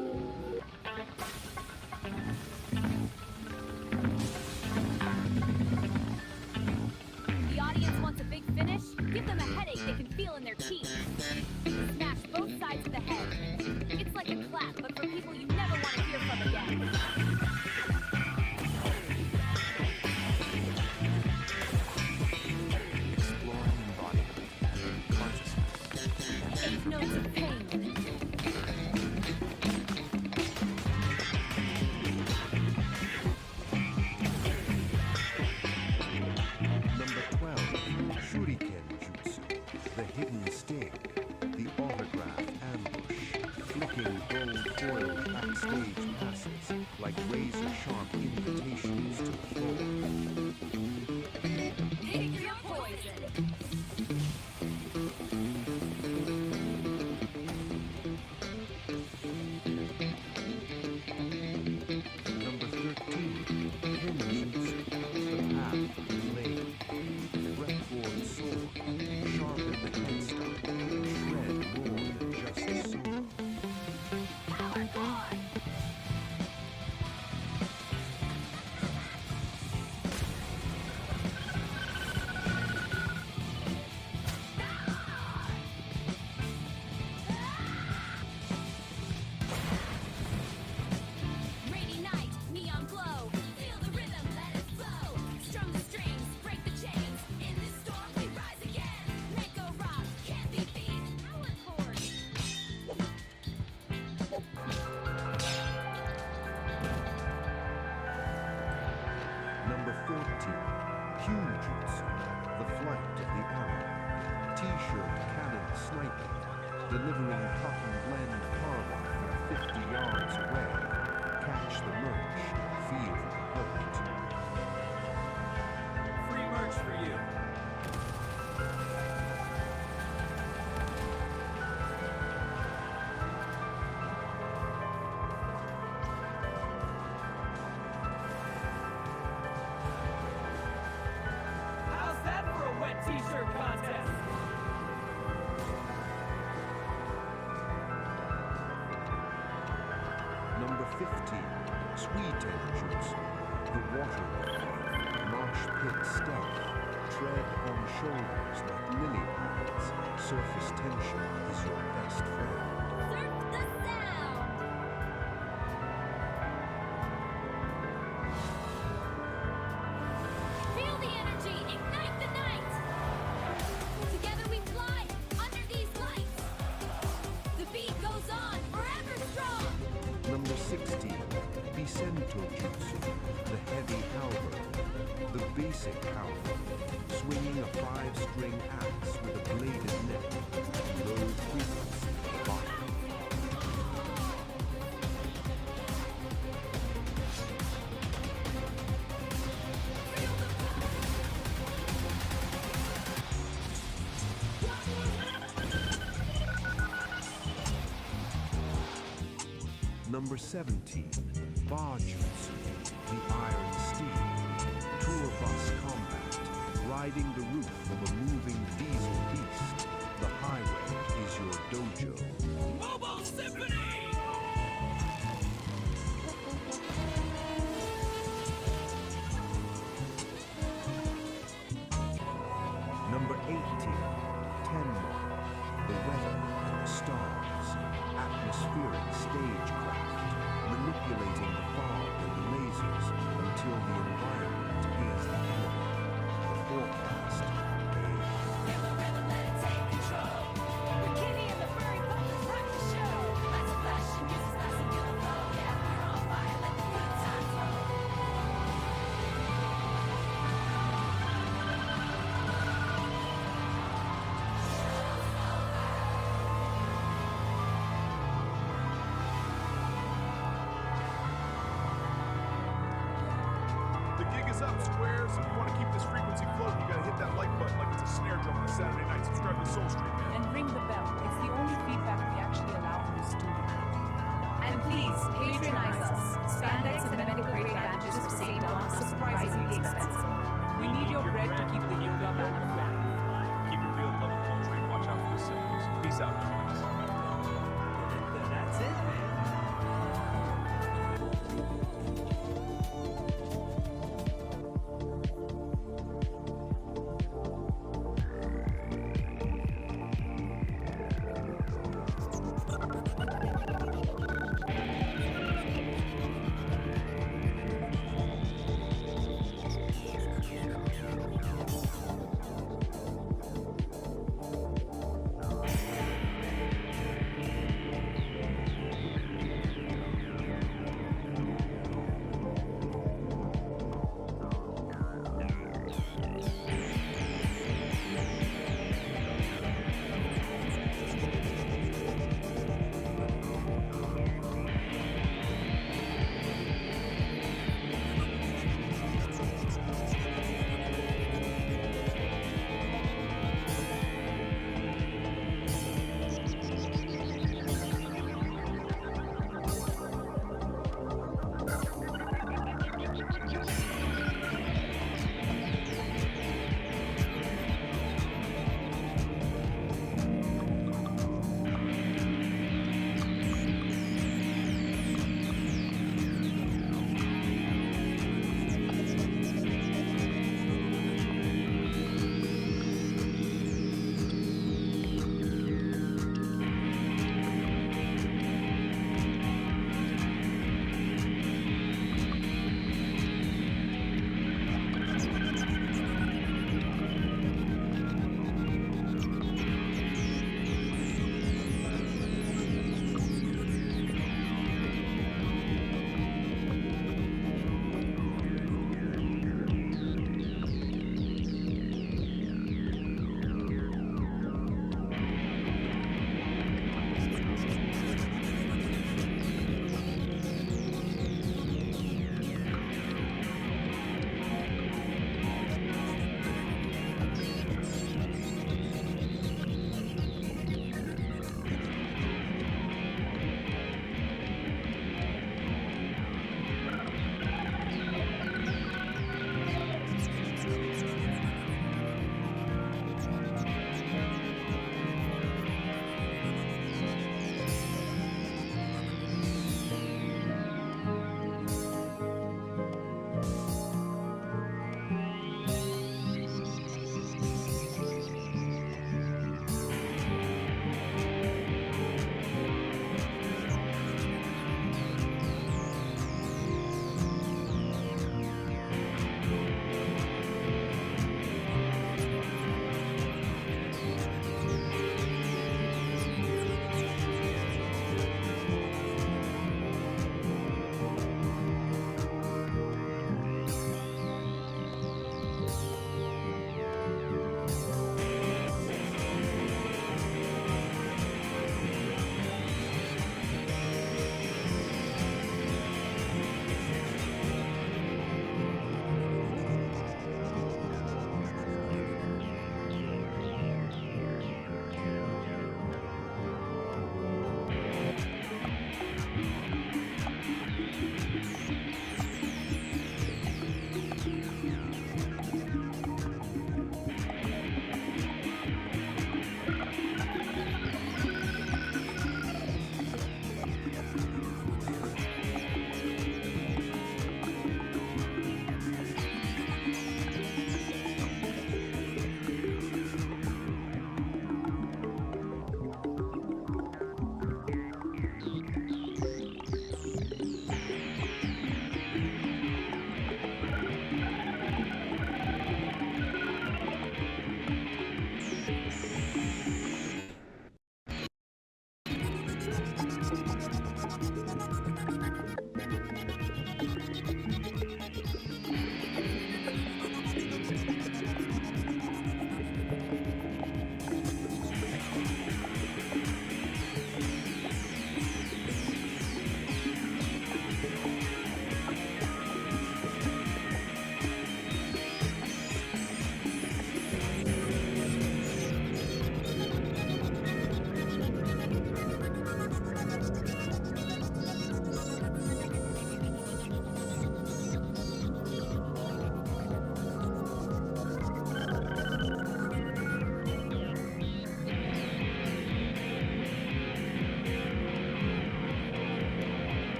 The audience wants a big finish? Give them a headache they can feel in their teeth. Smash both sides of the head. It's like a clap, but for people you never want to hear from again. Exploring embodiment. gold foiled backstage passes like razor-sharp invitations to the floor. Pick your poison. Number 13, Kenjutsu, the path laid. Fretboard sword, sharpen the headstock, shred more than just solo. Rainy night, neon glow. Feel the rhythm, let it flow. Strum the strings, break the chains. In this storm, we rise again. Make a rock, can't be beat. Power chords. Number 14, Kyujutsu, the flight of the arrow. T-shirt cannon sniping, delivering cotton blend cargo from 50 yards away. Catch the merch, feel the hurt. Free merch for you. How's that for a wet t-shirt contest? Number 15, Suitenjutsu, the water warrior. Mosh pit stealth, tread on shoulders like lily pads. Surface tension is your best friend. Surf the sound. Feel the energy, ignite the night. Together we fly under these lights. The beat goes on, forever strong. Number 16, Bisento Jutsu, the heavy halberd. The basic halberd, swinging a 5-string axe with a bladed neck. Low frequency, body. Number 17, Bajutsu, the iron steed. Tour bus combat, riding the roof of a moving diesel beast. The highway is your dojo. Mobile Symphony! Number 18, Tenma, the weather, stars, atmospheric stagecraft, manipulating the fog and the lasers until the environment is the enemy. The forecast, Bikini and the furry puppets rock the show. Lights are flashing, music's nice and beautiful. Yeah, we're on fire, let the good times roll. The gig is up, squares. If you want to keep this frequency floating, you gotta hit that like button like it's a snare drum on a Saturday night. Subscribe to Soul Stream, man. And ring the bell. It's the only feedback we actually allow from the studio. And please, patronize us. Spandex and medical grade bandages for St. Dawn are surprisingly expensive. We need your bread to keep the yoga mat afloat. Keep it real, love it, country, watch out for the symbols. Peace out, guys. That's it, man.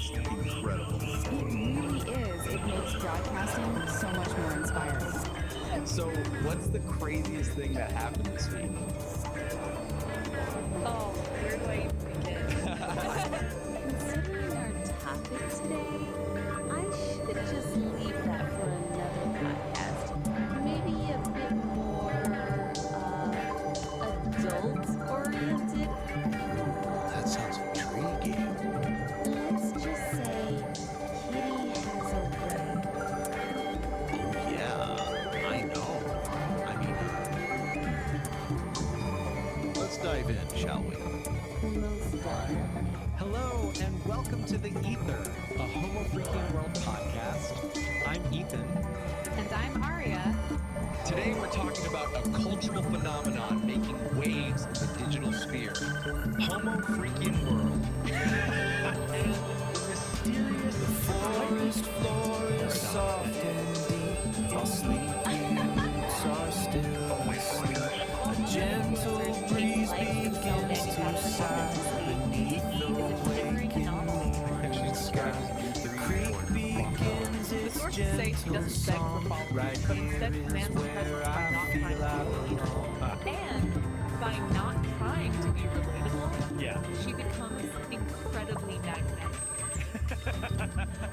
just incredible. It really is. It makes broadcasting so much more inspiring. So, what's the craziest thing that happened this week? Oh, where do I even begin? Considering our topic today, I should just leave that for another podcast. Maybe a bit more adult-oriented. That sounds intriguing. Let's just say Kitty has a way. Oh, yeah, I know. I mean, let's dive in, shall we? Most definitely. Hello and welcome to The Ether, a Homo Freaking World podcast. I'm Ethan. And I'm Aria. Today we're talking about a cultural phenomenon making waves in the digital sphere. Homo Freaking World. And the mysterious forest floor is soft and deep. All sleeping roots are still asleep. A gentle breeze begins to sigh beneath the waking morning sky. The creek begins its gentle song. Right here is where I feel I belong. And by not trying to be relatable, Yeah. she becomes incredibly magnetic.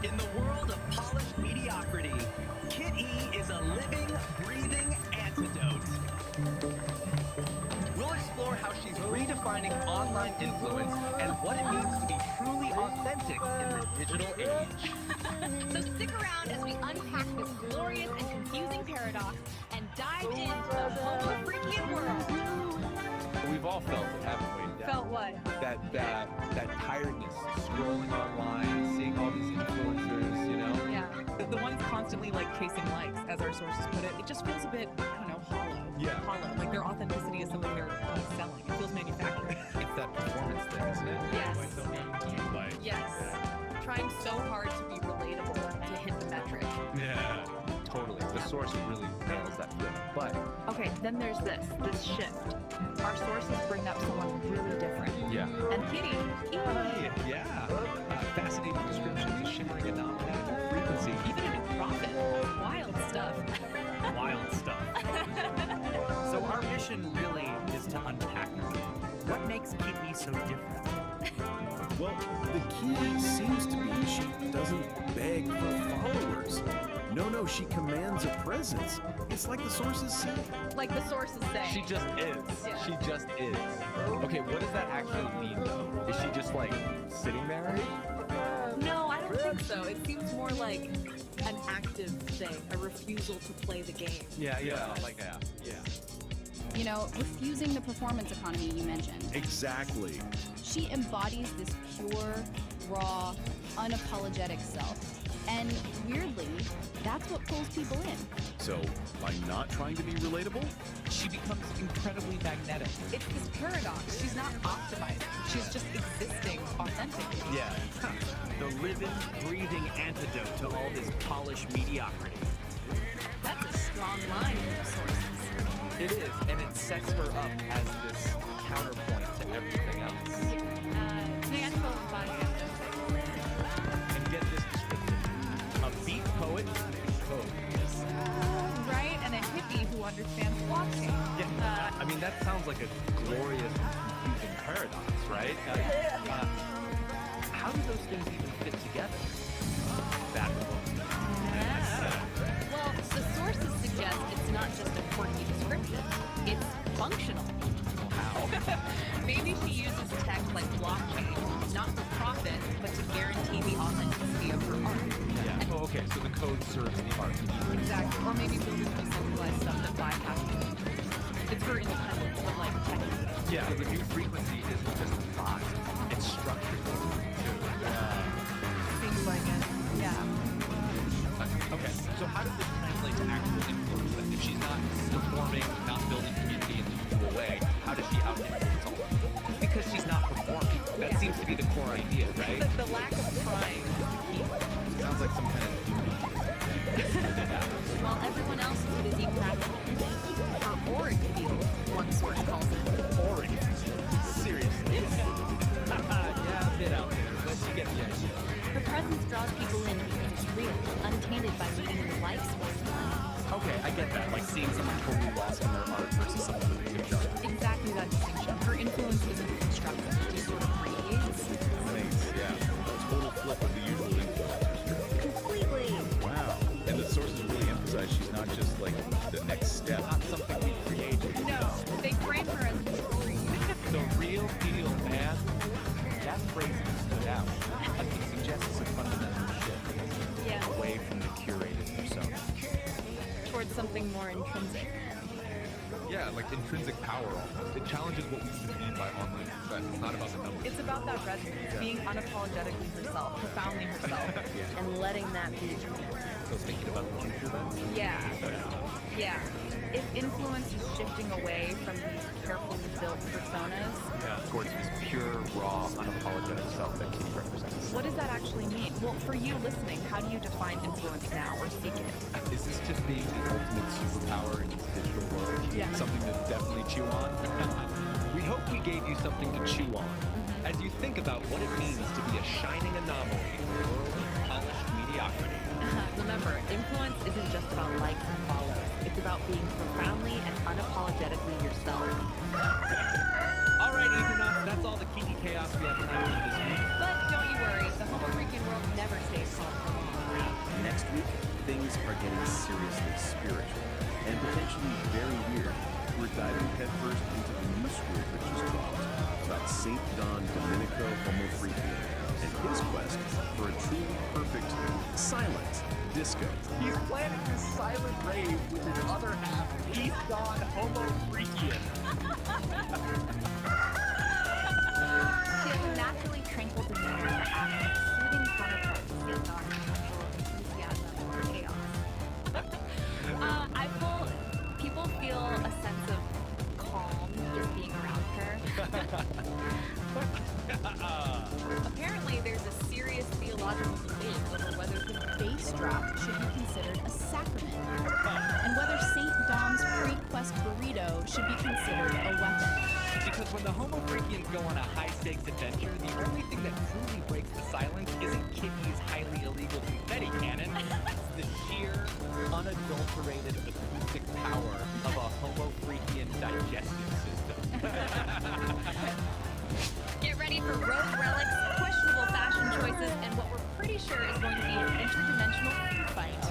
In the world of polished mediocrity, Kit E is a living, breathing antidote. We'll explore how she's redefining online influence and what it means to be truly authentic in the digital age. So stick around as we unpack this glorious and confusing paradox and dive into the Homo Freaking world. We've all felt it, haven't we? Felt what? That tiredness, scrolling online, seeing all these influencers, you know? Yeah. The ones constantly like chasing likes, as our sources put it, it just feels a bit, I don't know, hollow. Yeah. Hollow. Like their authenticity is something they're selling. It feels manufactured. It's that performance thing, isn't it? Yes. Like, Yes. Trying so hard to be relatable to hit the metric. yeah, totally. The source really nails that feeling. But Okay, then there's this shift. Our sources bring up someone really different. yeah. And Kitty, Yeah. Fascinating descriptions, shimmering anomaly, frequency, even a new prophet. Wild stuff. Wild stuff. So our mission really is to unpack what makes Kit E so different. Well, the key seems to be she doesn't beg for followers. No, she commands a presence. It's like the sources say. Like the sources say. She just is. Yeah. She just is. Okay, what does that actually mean, though? Is she just, like, sitting there? No, I don't think so. It seems more like an active thing, a refusal to play the game. Yeah, like that. Yeah. You know, refusing the performance economy you mentioned. Exactly. She embodies this pure, raw, unapologetic self. And weirdly, that's what pulls people in. So, by not trying to be relatable, She becomes incredibly magnetic. It's this paradox. She's not optimizing. She's just existing authentically. Yeah. The living, breathing antidote to all this polished mediocrity. That's a strong line from the sources. It is, and it sets her up as this counterpoint to everything else. Natural bias. And get this description. A beat poet makes code. Right? And a hippie who understands blockchain. Yeah, I mean, that sounds like a glorious, confusing paradox, right? How do those things even fit together? That Well, the sources suggest it's not just a quirky description, it's functional. How? Maybe she uses tech like blockchain, not for profit, but to guarantee the authenticity of her art. Yeah. Oh, okay, so the code serves the art. Exactly. Or maybe building decentralized stuff that bypasses. It's for independence, but like technically. Yeah, the new frequency isn't just a thought, it's structured. Seems like it. Yeah. Okay, so how does this translate to actual influence then? If she's not performing, not building community in the usual way, how does she out-influence all of it? Because she's not performing. That seems to be the core idea, right? The lack of trying is the key. Sounds like some kind of While everyone else is busy practicing. Her auric field, one source calls it. Seriously. Yeah, a bit out there, but you get the idea. Her I get that. Like seeing someone totally lost in their art versus someone with a gift jar. Exactly that distinction. Her influence isn't constructive. It just sort of creates. Nice, yeah. A total flip of the usual influencers. Completely. Wow. And the sources really emphasize she's not just like the next step. Not something we created. No, they frame her as the The real deal, man. That phrase stood out. I think it suggests a fundamental shift. Yeah. Away from the curated persona. towards something more intrinsic. Yeah, like intrinsic power almost. It challenges what we believe by online success. It's not about the numbers. It's about that resonance, being unapologetically herself, profoundly herself, and letting that be. So thinking about the future then? Yeah. Yeah. If influence is shifting away from these carefully built personas, towards this pure, raw, unapologetic self that Keith represents. what does that actually mean? Well, for you listening, how do you define influence now or seek it? Is this just being the ultimate superpower in this digital world? Yeah. Something to definitely chew on? We hope we gave you something to chew on as you think about what it means to be a shining anomaly in the world of polished mediocrity. Remember, influence isn't just about likes and follows. It's about being profoundly and unapologetically yourself. All right, Ethernuts, that's all the Kiki Chaos we have time for this week. But don't you worry, the Homo freaking world never stays calm for long. Next week, things are getting seriously spiritual and potentially very weird. We're diving headfirst into the new script that just dropped about Saint Don Domenico Homo Freaking and his quest for a truly perfect silent disco. He's planning this silent rave with his other half, Keith Don Homo Freakian. She has a naturally tranquil demeanor that acts like soothing counterpart to Saint Don's natural enthusiasm or chaos. People feel a sense of calm just being around her. Apparently, there's a serious theological debate over whether the Bass drop should be considered a sacrament, and whether St. Dom's pre-quest burrito should be considered a weapon. Because when the Homo Freakians go on a high-stakes adventure, the only thing that truly breaks the silence isn't Kitty's highly illegal confetti cannon. It's the sheer, unadulterated acoustic power of a Homo Freakian digestive system. Get ready for rogue relics, questionable fashion choices, and what we're pretty sure is going to be an interdimensional food fight.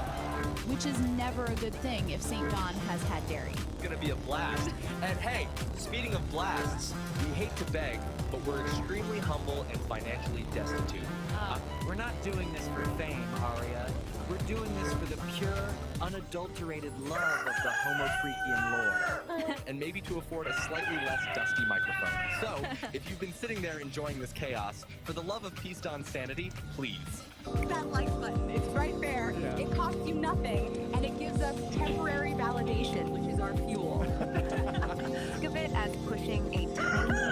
Which is never a good thing if St. Don has had dairy. It's gonna be a blast. And hey, speaking of blasts, we hate to beg, but we're extremely humble and financially destitute. We're not doing this for fame, Aria. We're doing this for the pure, unadulterated love of the Homo Freakian lore. And maybe to afford a slightly less dusty microphone. So, if you've been sitting there enjoying this chaos, for the love of Peace Don sanity, please. That like button, it's right there. Yeah. It costs you nothing, and it gives us temporary validation, which is our fuel. Think of it as pushing a tiny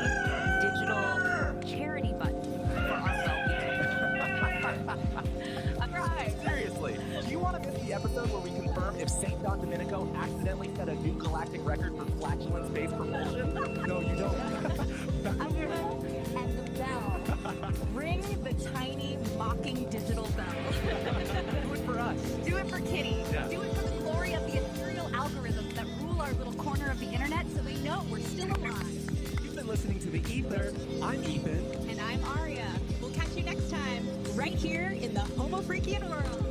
digital charity button for our well-being. Seriously, do you want to miss the episode where we confirm if St. Don Domenico accidentally set a new galactic record for flatulence-based propulsion? No, you don't. And the bell. Ring the tiny, mocking digital bell. Do it for us. Do it for Kitty. Yeah. Do it for the glory of the ethereal algorithms that rule our little corner of the internet so they know we're still alive. You've been listening to The Ether. I'm Ethan. And I'm Aria. We'll catch you next time, right here in the Homo Freakian world.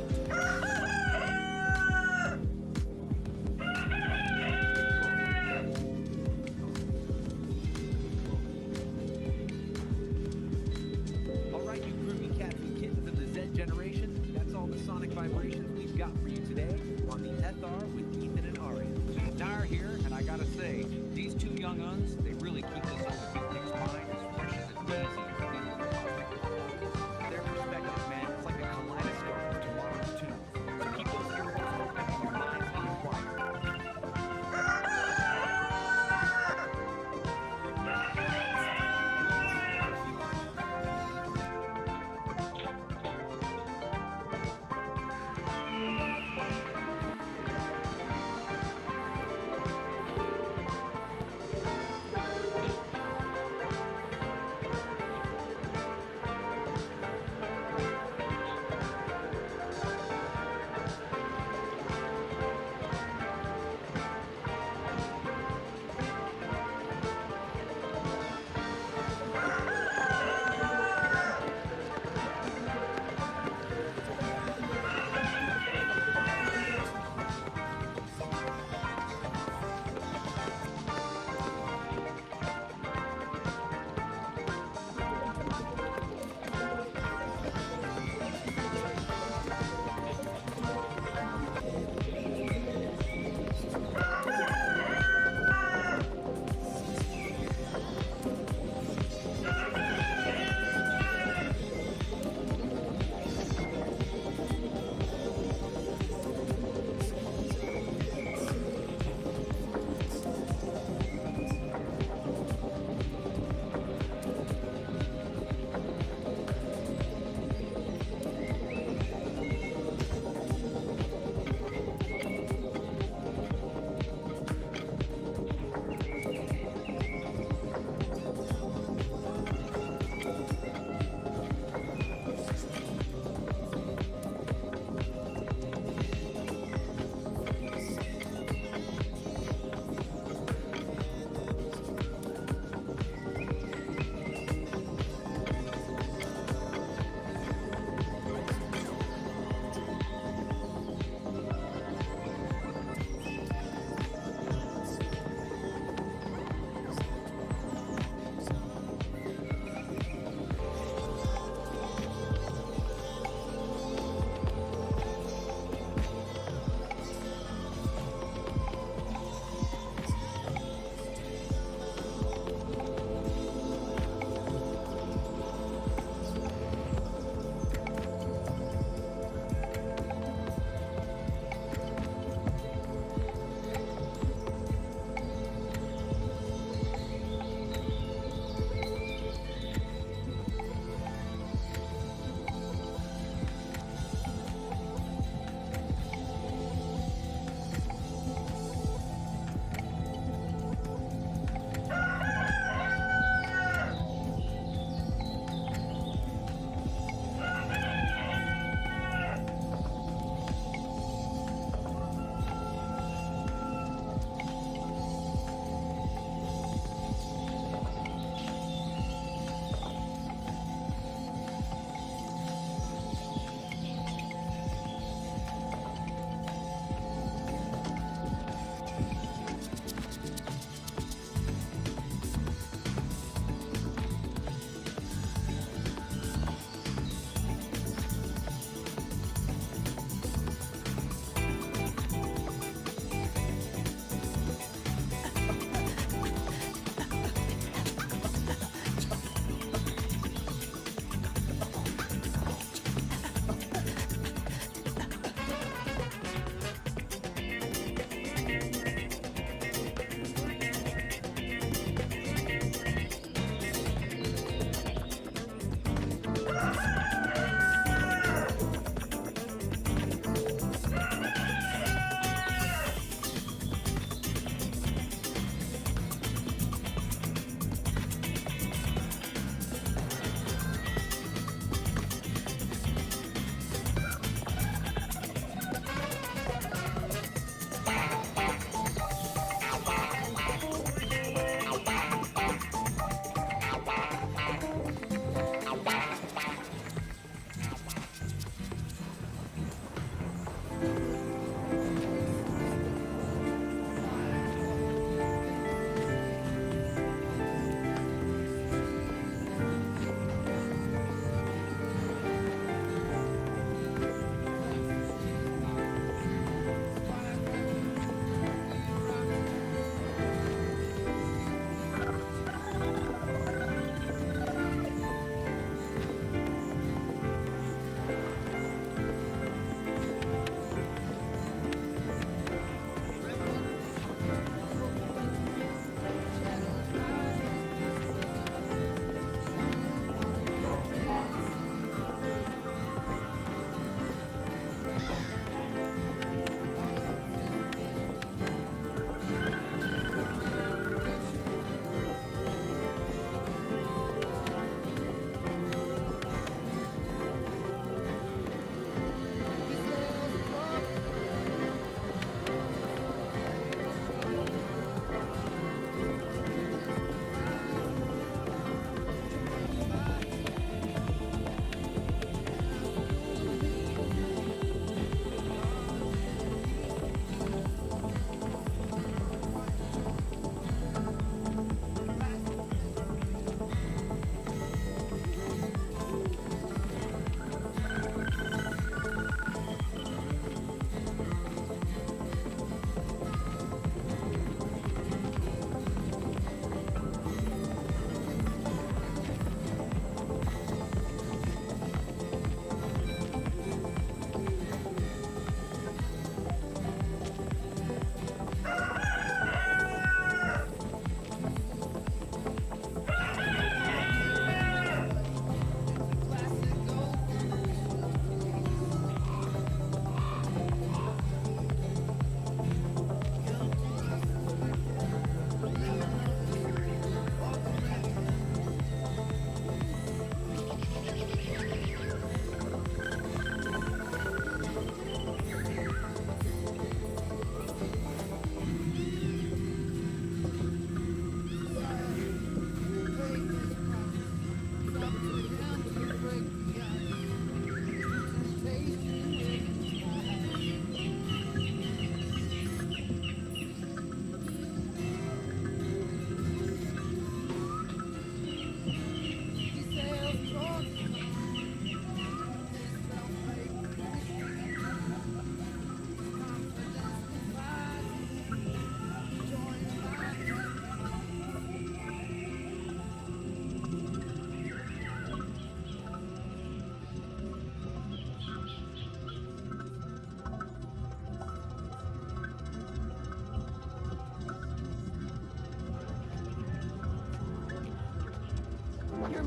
All right, you groovy cats and kittens of the Z generation, that's all the sonic vibrations we've got for you today on the SR with Ethan and Ari. Dar here, and I gotta say, these two young uns, they really keep this old beatnik's mind as fresh as it's easy. Their perspective, man, it's like a kaleidoscope of tomorrow's tunes. So keep those earbuds open and your minds on quiet.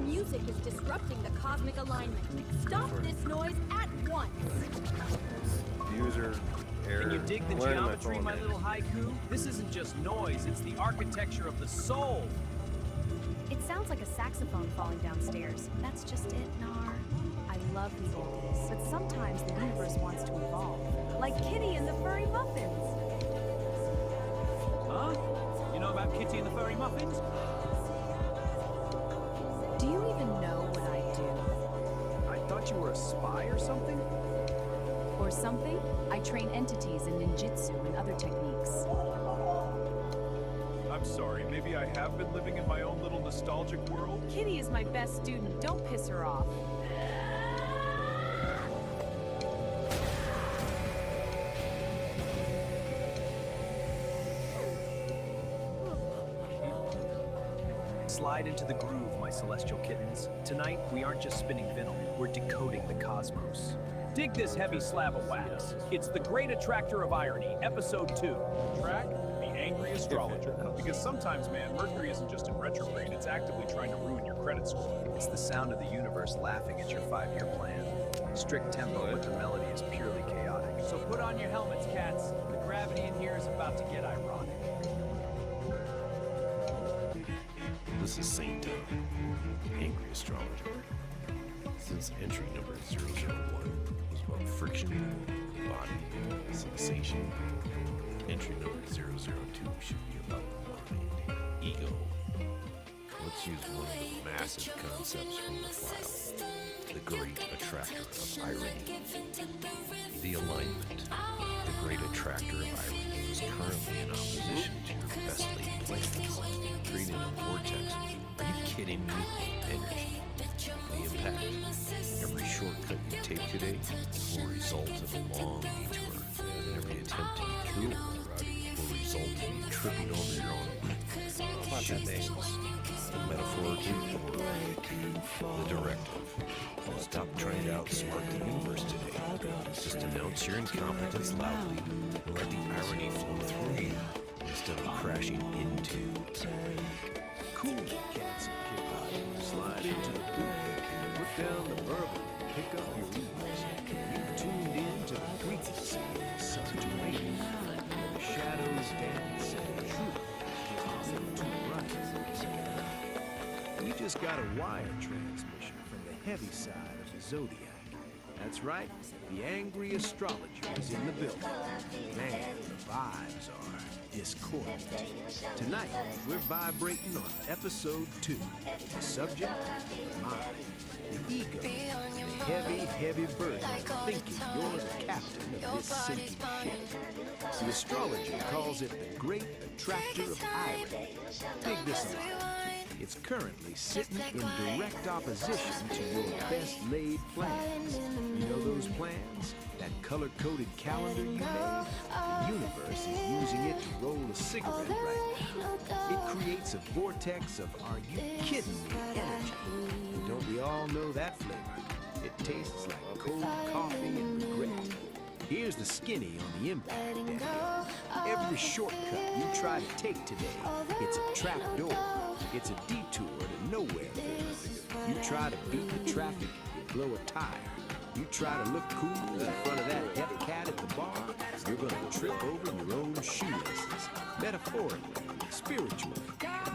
music is disrupting the cosmic alignment. Stop this noise at once. User error. Can you dig the Learn geometry, my phone little haiku? This isn't just noise, it's the architecture of the soul. It sounds like a saxophone falling downstairs. That's just it, Nar. I love the oldies, but sometimes the universe wants to evolve. Like Kitty and the Furry Muffins. Huh? You know about Kitty and the Furry Muffins? Do you even know what I do? I thought you were a spy or something? Or something? I train entities in ninjutsu and other techniques. I'm sorry, maybe I have been living in my own little nostalgic world. Kitty is my best student. Don't piss her off. Slide into the groove, my celestial kittens. Tonight, we aren't just spinning vinyl, we're decoding the cosmos. Dig this heavy slab of wax. It's The Great Attractor of Irony, Episode 2. Track the angry astrologer. Because sometimes, man, Mercury isn't just in retrograde, it's actively trying to ruin your credit score. It's the sound of the universe laughing at your 5-year plan. Strict tempo, but the melody is purely chaotic. So put on your helmets, cats. The gravity in here is about to get ironic. This is Saint Angry Astrologer. Since entry number 001 was about friction, body, sensation, entry number 002 should be about mind, ego. Let's use one of the massive concepts from the file, the great attractor of irony. The alignment, the great attractor of irony, is currently in opposition to your best laid plans, creating a vortex. Are you kidding me? Energy. The impact. Every shortcut you take today will result in a long detour. Every attempt to be cool will result in you tripping over your own shins. The metaphorically, the directive. Stop trying to outsmart the universe today. Just announce your incompetence loudly and let the irony flow through you instead of crashing into. Cool, cats and kittens. Slide into the booth, put down the bourbon, pick up your ears. You've tuned in to the frequency of the subterranean. The shadows dance and the truth is too bright. We just got a wire transmission from the heavy side of the zodiac. That's right, the angry astrologer is in the building. Man, the vibes are discordant. Tonight, we're vibrating on episode 2. The subject, the mind. The ego, the heavy, heavy burden of thinking you're the captain of this sinking ship. The astrologer calls it the great attractor of irony. Dig this alive. It's currently sitting in direct opposition to your best laid plans. You know those plans? That color-coded calendar you made? The universe is using it to roll a cigarette right now. It creates a vortex of "are you kidding me" energy. Don't we all know that flavor? It tastes like cold coffee and regret. Here's the skinny on the impact deck. Every shortcut you try to take today, it's a trap door. It's a detour to nowhere. You try to beat the traffic, you blow a tire. You try to look cool in front of that deaf cat at the bar, you're gonna trip over your own shoelaces. Metaphorically, spiritually,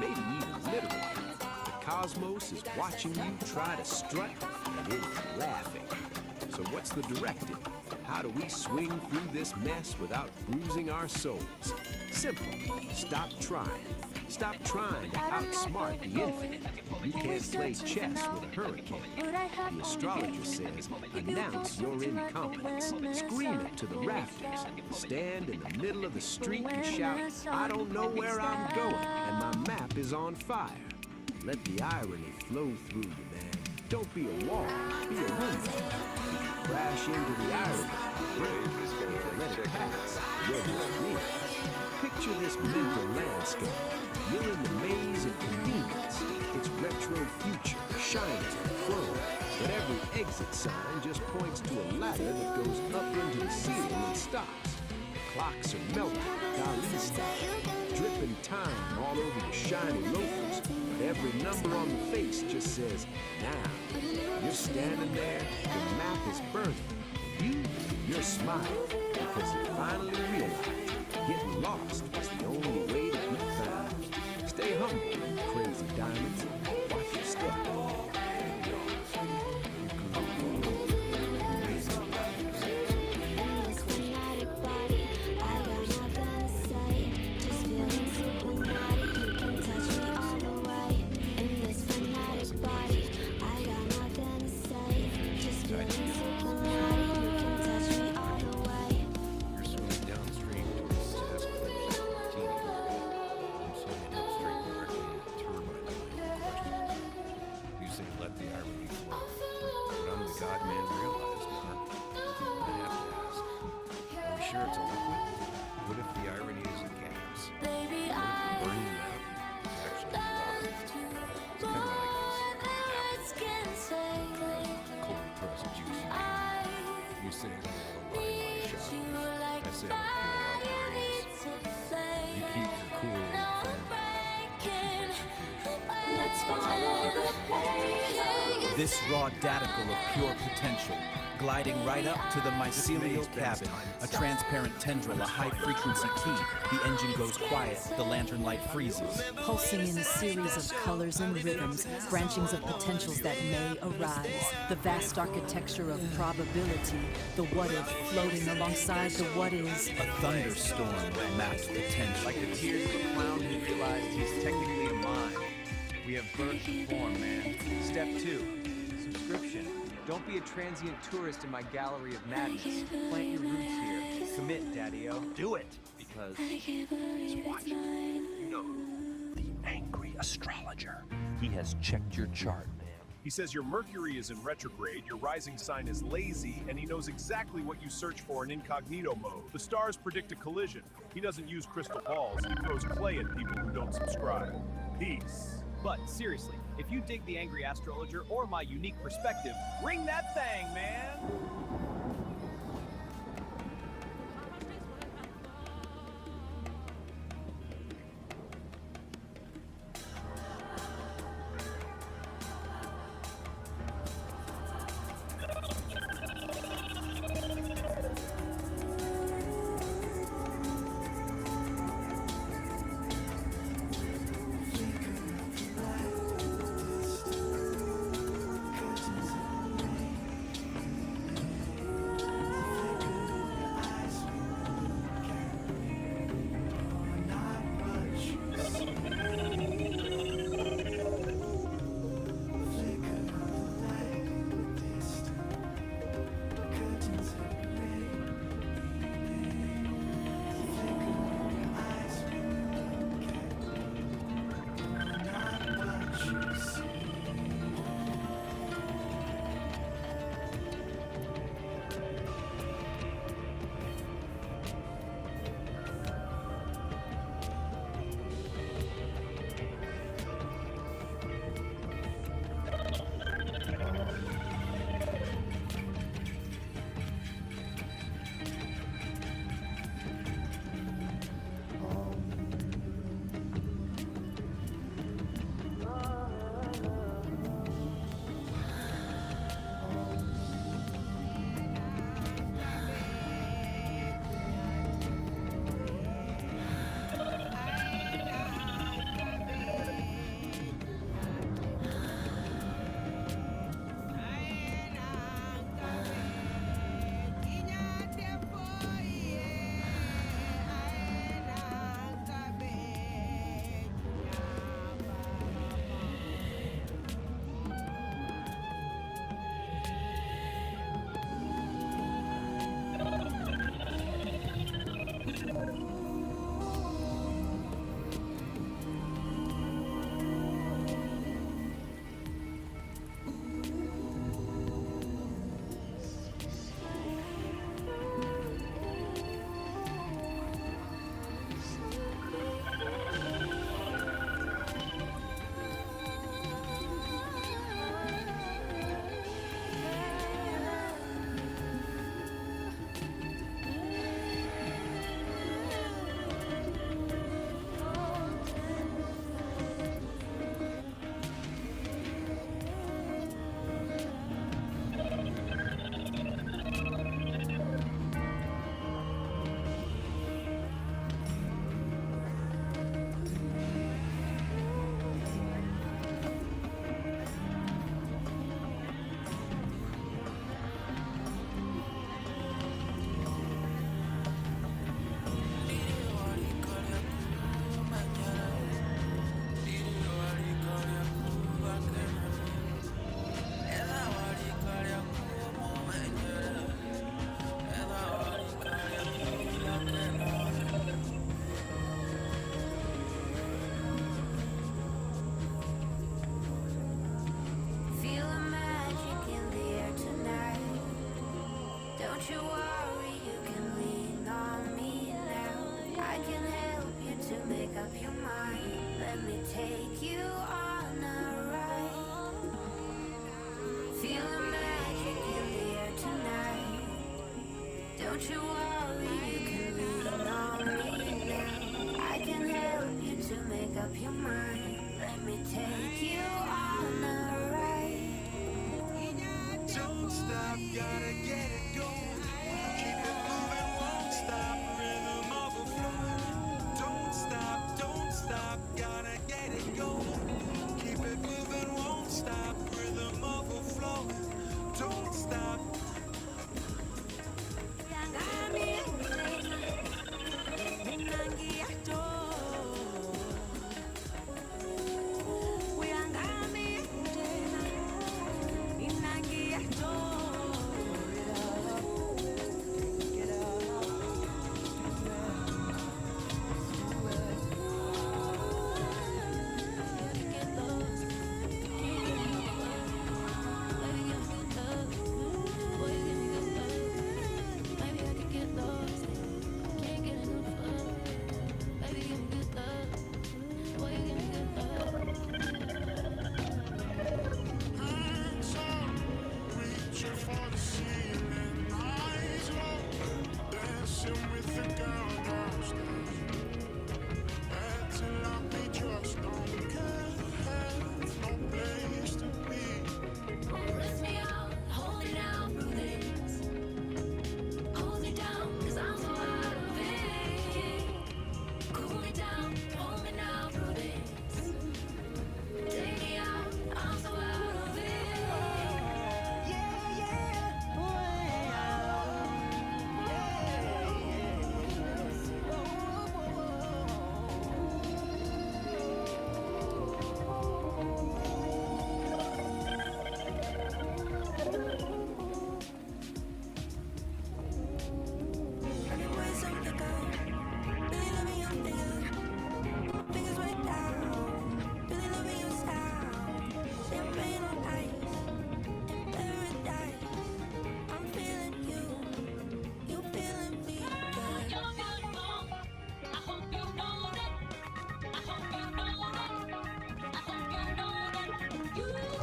maybe even literally. The cosmos is watching you try to strut, and it is laughing. So what's the directive? How do we swing through this mess without bruising our souls? Simple. Stop trying. Stop trying to outsmart the infinite. You can't play chess with a hurricane. The astrologer says, announce your incompetence. Scream it to the rafters. Stand in the middle of the street and shout, I don't know where I'm going, and my map is on fire. Let the irony flow through you, man. Don't be a wall, be a window. Crash into the irony. Let it pass. You're just real. Picture this mental landscape. You're in the maze of convenience. It's retro future, shiny, flowing. But every exit sign just points to a ladder that goes up into the ceiling and stops. Clocks are melting, Dali style, dripping time all over your shiny loafers. But Every number on the face just says, now. You're standing there, your map is burning. You're smiling because you finally realize getting lost was the only way to be found. Stay humble, crazy diamonds. Watch your step. Sure it's a liquid? What if the irony is a gas? What if burning it out is actually water? It's kind of like this cold pressed juicy candy. You say I don't want to lie my shot. I say I don't pull out brains. You keep your cool. This raw daticle of pure potential, gliding right up to the mycelial cabin, a transparent tendril, a high-frequency key. The engine goes quiet, the lantern light freezes. Pulsing in a series of colors and rhythms, branchings of potentials that may arise. The vast architecture of probability, the what-if floating alongside the what-is. A thunderstorm of mapped potential. Like the tears of a clown who realized he's technically a mime. We have birth to form, man. Step 2, subscription. Don't be a transient tourist in my gallery of madness. Plant your roots here. Commit, Daddy-O. Do it! Because he's watching. You know who? The angry astrologer. He has checked your chart, man. He says your Mercury is in retrograde, your rising sign is lazy, and he knows exactly what you search for in incognito mode. The stars predict a collision. He doesn't use crystal balls, he throws clay at people who don't subscribe. Peace. But seriously, if you dig the Angry Astrologer or my unique perspective, ring that thing, man! Don't you worry, you can lean on me now. I can help you to make up your mind. Let me take you on a ride. Feel the magic in the air tonight. Don't you worry, you can lean on me now. I can help you to make up your mind. Let me take you on a ride. Don't stop, gotta get it going. Keep it moving, won't stop. Rhythm overflowing. Don't stop, gotta get it going. Keep it moving, won't stop. Rhythm overflowing. Don't stop.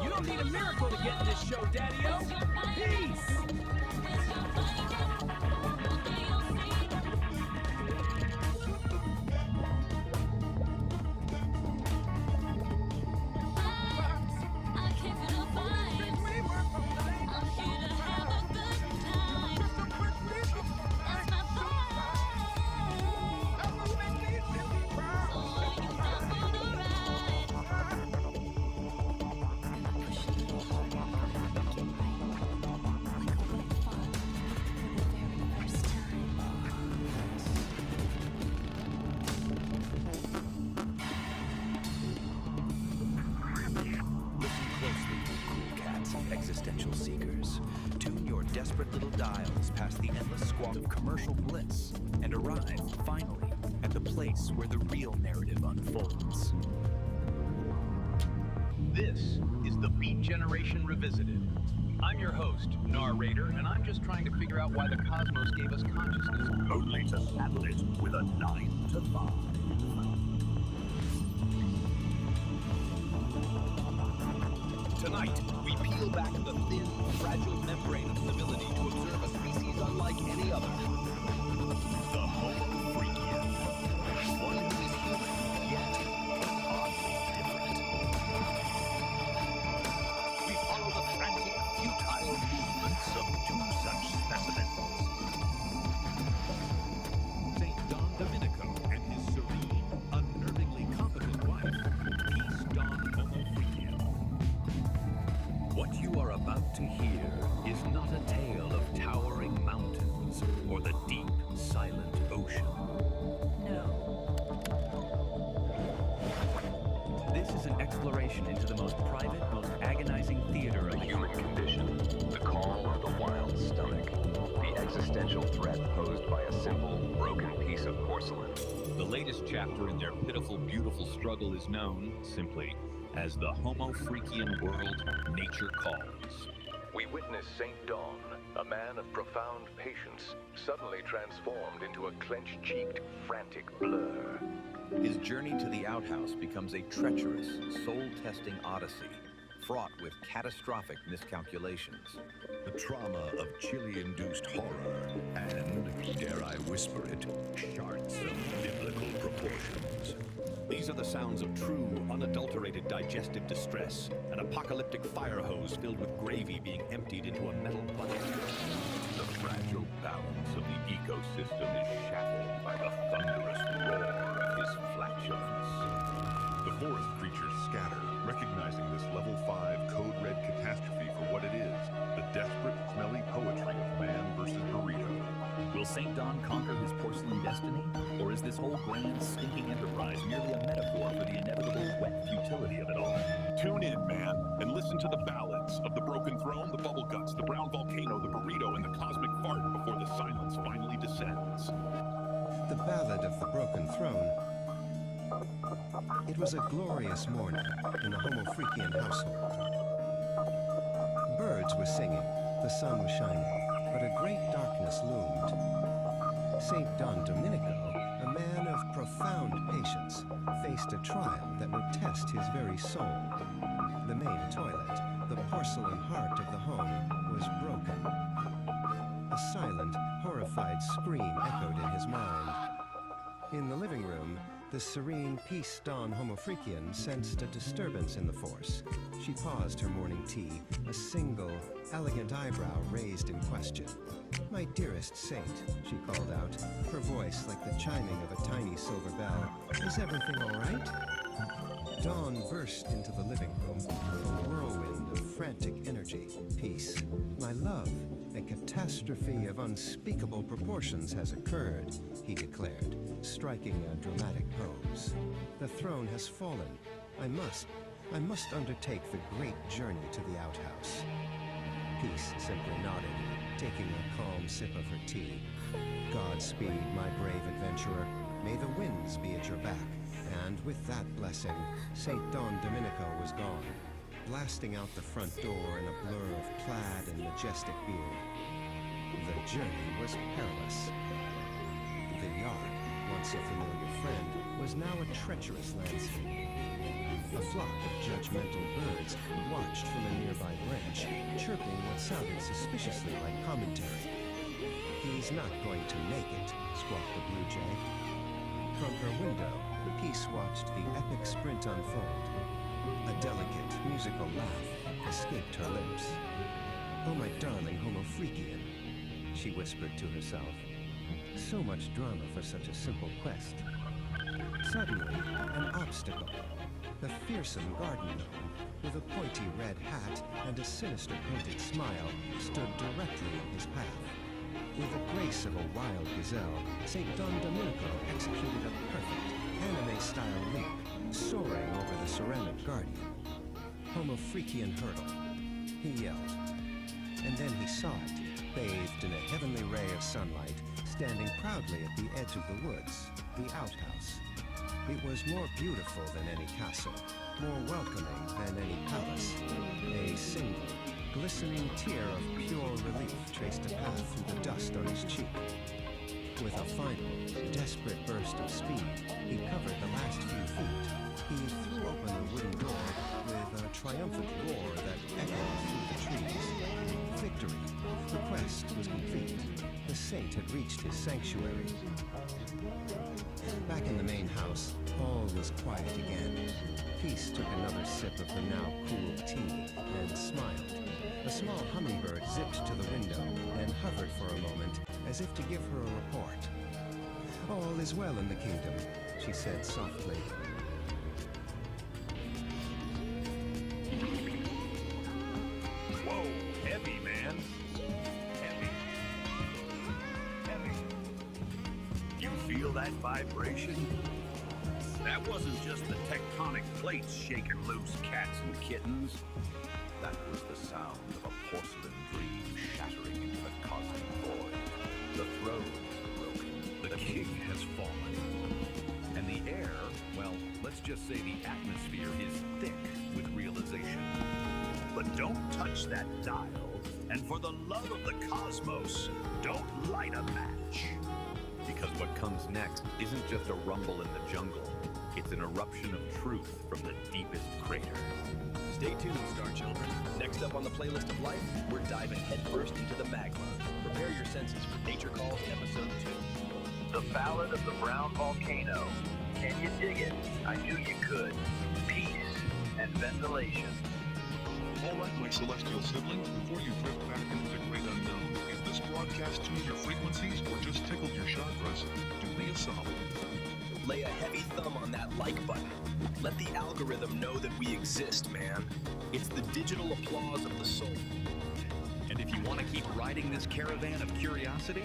You don't need a miracle to get this show, Daddy-O. Peace! Existential seekers. Tune your desperate little dials past the endless squawk of commercial bliss and arrive, finally, at the place where the real narrative unfolds. This is the Beat Generation Revisited. I'm your host, Narrator, and I'm just trying to figure out why the cosmos gave us consciousness. Only to saddle it with a 9 to 5. Tonight, we peel back the thin, fragile membrane of civility to observe a species unlike any other. The Homo Freakian. One who is human, yet oddly different. We follow the frantic, futile movements of two such specimens. St. Don Domenico and his serene, unnervingly competent wife, Peace Don Homo Freakian. What you are about to hear is not a tale of towering mountains or the deep, silent ocean. This is an exploration into the most private, most agonizing theater of The human condition, the call of the wild stomach, the existential threat posed by a simple, broken piece of porcelain. The latest chapter in their pitiful, beautiful struggle is known, simply, as the Homo Freakian World Nature Calls. we witness St. Dawn, a man of profound patience, suddenly transformed into a clenched-cheeked, frantic blur. His journey to the outhouse becomes a treacherous, soul-testing odyssey, fraught with catastrophic miscalculations. The trauma of chili-induced horror and, dare I whisper it, shards of biblical proportions. These are the sounds of true, unadulterated digestive distress, an apocalyptic fire hose filled with gravy being emptied into a metal bucket. The fragile balance of the ecosystem is shattered by the thunderous roar of his flatulence. The forest creatures scatter, recognizing this level 5 code red catastrophe for what it is, the desperate, smelly poetry of man versus burrito. Will St. Dawn conquer his porcelain destiny? Or is this whole grand, stinking enterprise merely a metaphor for the inevitable wet futility of it all? Tune in, man, and listen to the ballads of the broken throne, the bubble guts, the brown volcano, the burrito, and the cosmic fart before the silence finally descends. The Ballad of the Broken Throne. It was a glorious morning in the Homofreakian household. Birds were singing, the sun was shining, but a great darkness loomed. St. Don Domenico, a man of profound patience, faced a trial that would test his very soul. The main toilet, the porcelain heart of the home, was broken. A silent, horrified scream echoed in his mind. In the living room, the serene Peace Dawn Homofreakian sensed a disturbance in the force. She paused her morning tea, a single, elegant eyebrow raised in question. "My dearest saint," she called out, her voice like the chiming of a tiny silver bell. "Is everything all right?" Dawn burst into the living room, a whirlwind of frantic energy. "Peace, my love, a catastrophe of unspeakable proportions has occurred," he declared, striking a dramatic pose. "The throne has fallen. I must undertake the great journey to the outhouse." Peace simply nodded, taking a calm sip of her tea. "Godspeed, my brave adventurer. May the winds be at your back." And with that blessing, St. Don Domenico was gone, blasting out the front door in a blur of plaid and majestic beard. The journey was perilous. The yard, once a familiar friend, was now a treacherous landscape. A flock of judgmental birds watched from a nearby branch, chirping what sounded suspiciously like commentary. "He's not going to make it," squawked the blue jay. From her window, Peace watched the epic sprint unfold. A delicate, musical laugh escaped her lips. "Oh, my darling Homofreakian," she whispered to herself. "So much drama for such a simple quest." Suddenly, an obstacle. The fearsome garden gnome, with a pointy red hat and a sinister painted smile, stood directly in his path. With the grace of a wild gazelle, St. Don Domenico executed a perfect anime-style leap, soaring over the ceramic guardian. "Homofreakian hurdle," he yelled. And then he saw it, bathed in a heavenly ray of sunlight, standing proudly at the edge of the woods, the outhouse. It was more beautiful than any castle, more welcoming than any palace. A single, glistening tear of pure relief traced a path through the dust on his cheek. With a final, desperate burst of speed, he covered the last few feet. He threw open the wooden door with a triumphant roar that echoed through the trees. Victory! The quest was complete. The saint had reached his sanctuary. Back in the main house, all was quiet again. Peace took another sip of her now cool tea and smiled. A small hummingbird zipped to the window and hovered for a moment as if to give her a report. "All is well in the kingdom," she said softly. Whoa, heavy, man. Heavy. Heavy. You feel that vibration? That wasn't just the tectonic plates shaking loose, cats and kittens. That was the sound of a porcelain dream shattering into the cosmic void. The throne is broken. The king has fallen. And the air, well, let's just say the atmosphere is thick with realization. But don't touch that dial. And for the love of the cosmos, don't light a match. Because what comes next isn't just a rumble in the jungle. It's an eruption of truth from the deepest crater. Stay tuned, Star Children. Next up on the playlist of life, we're diving headfirst into the magma. Prepare your senses for Nature Calls Episode 2. The Ballad of the Brown Volcano. Can you dig it? I knew you could. Peace and ventilation. All right, my celestial siblings, before you drift back into the great unknown, if this broadcast tuned your frequencies or just tickled your chakras, do me a solid. Lay a heavy thumb on that like button. Let the algorithm know that we exist, man. It's the digital applause of the soul. And if you want to keep riding this caravan of curiosity,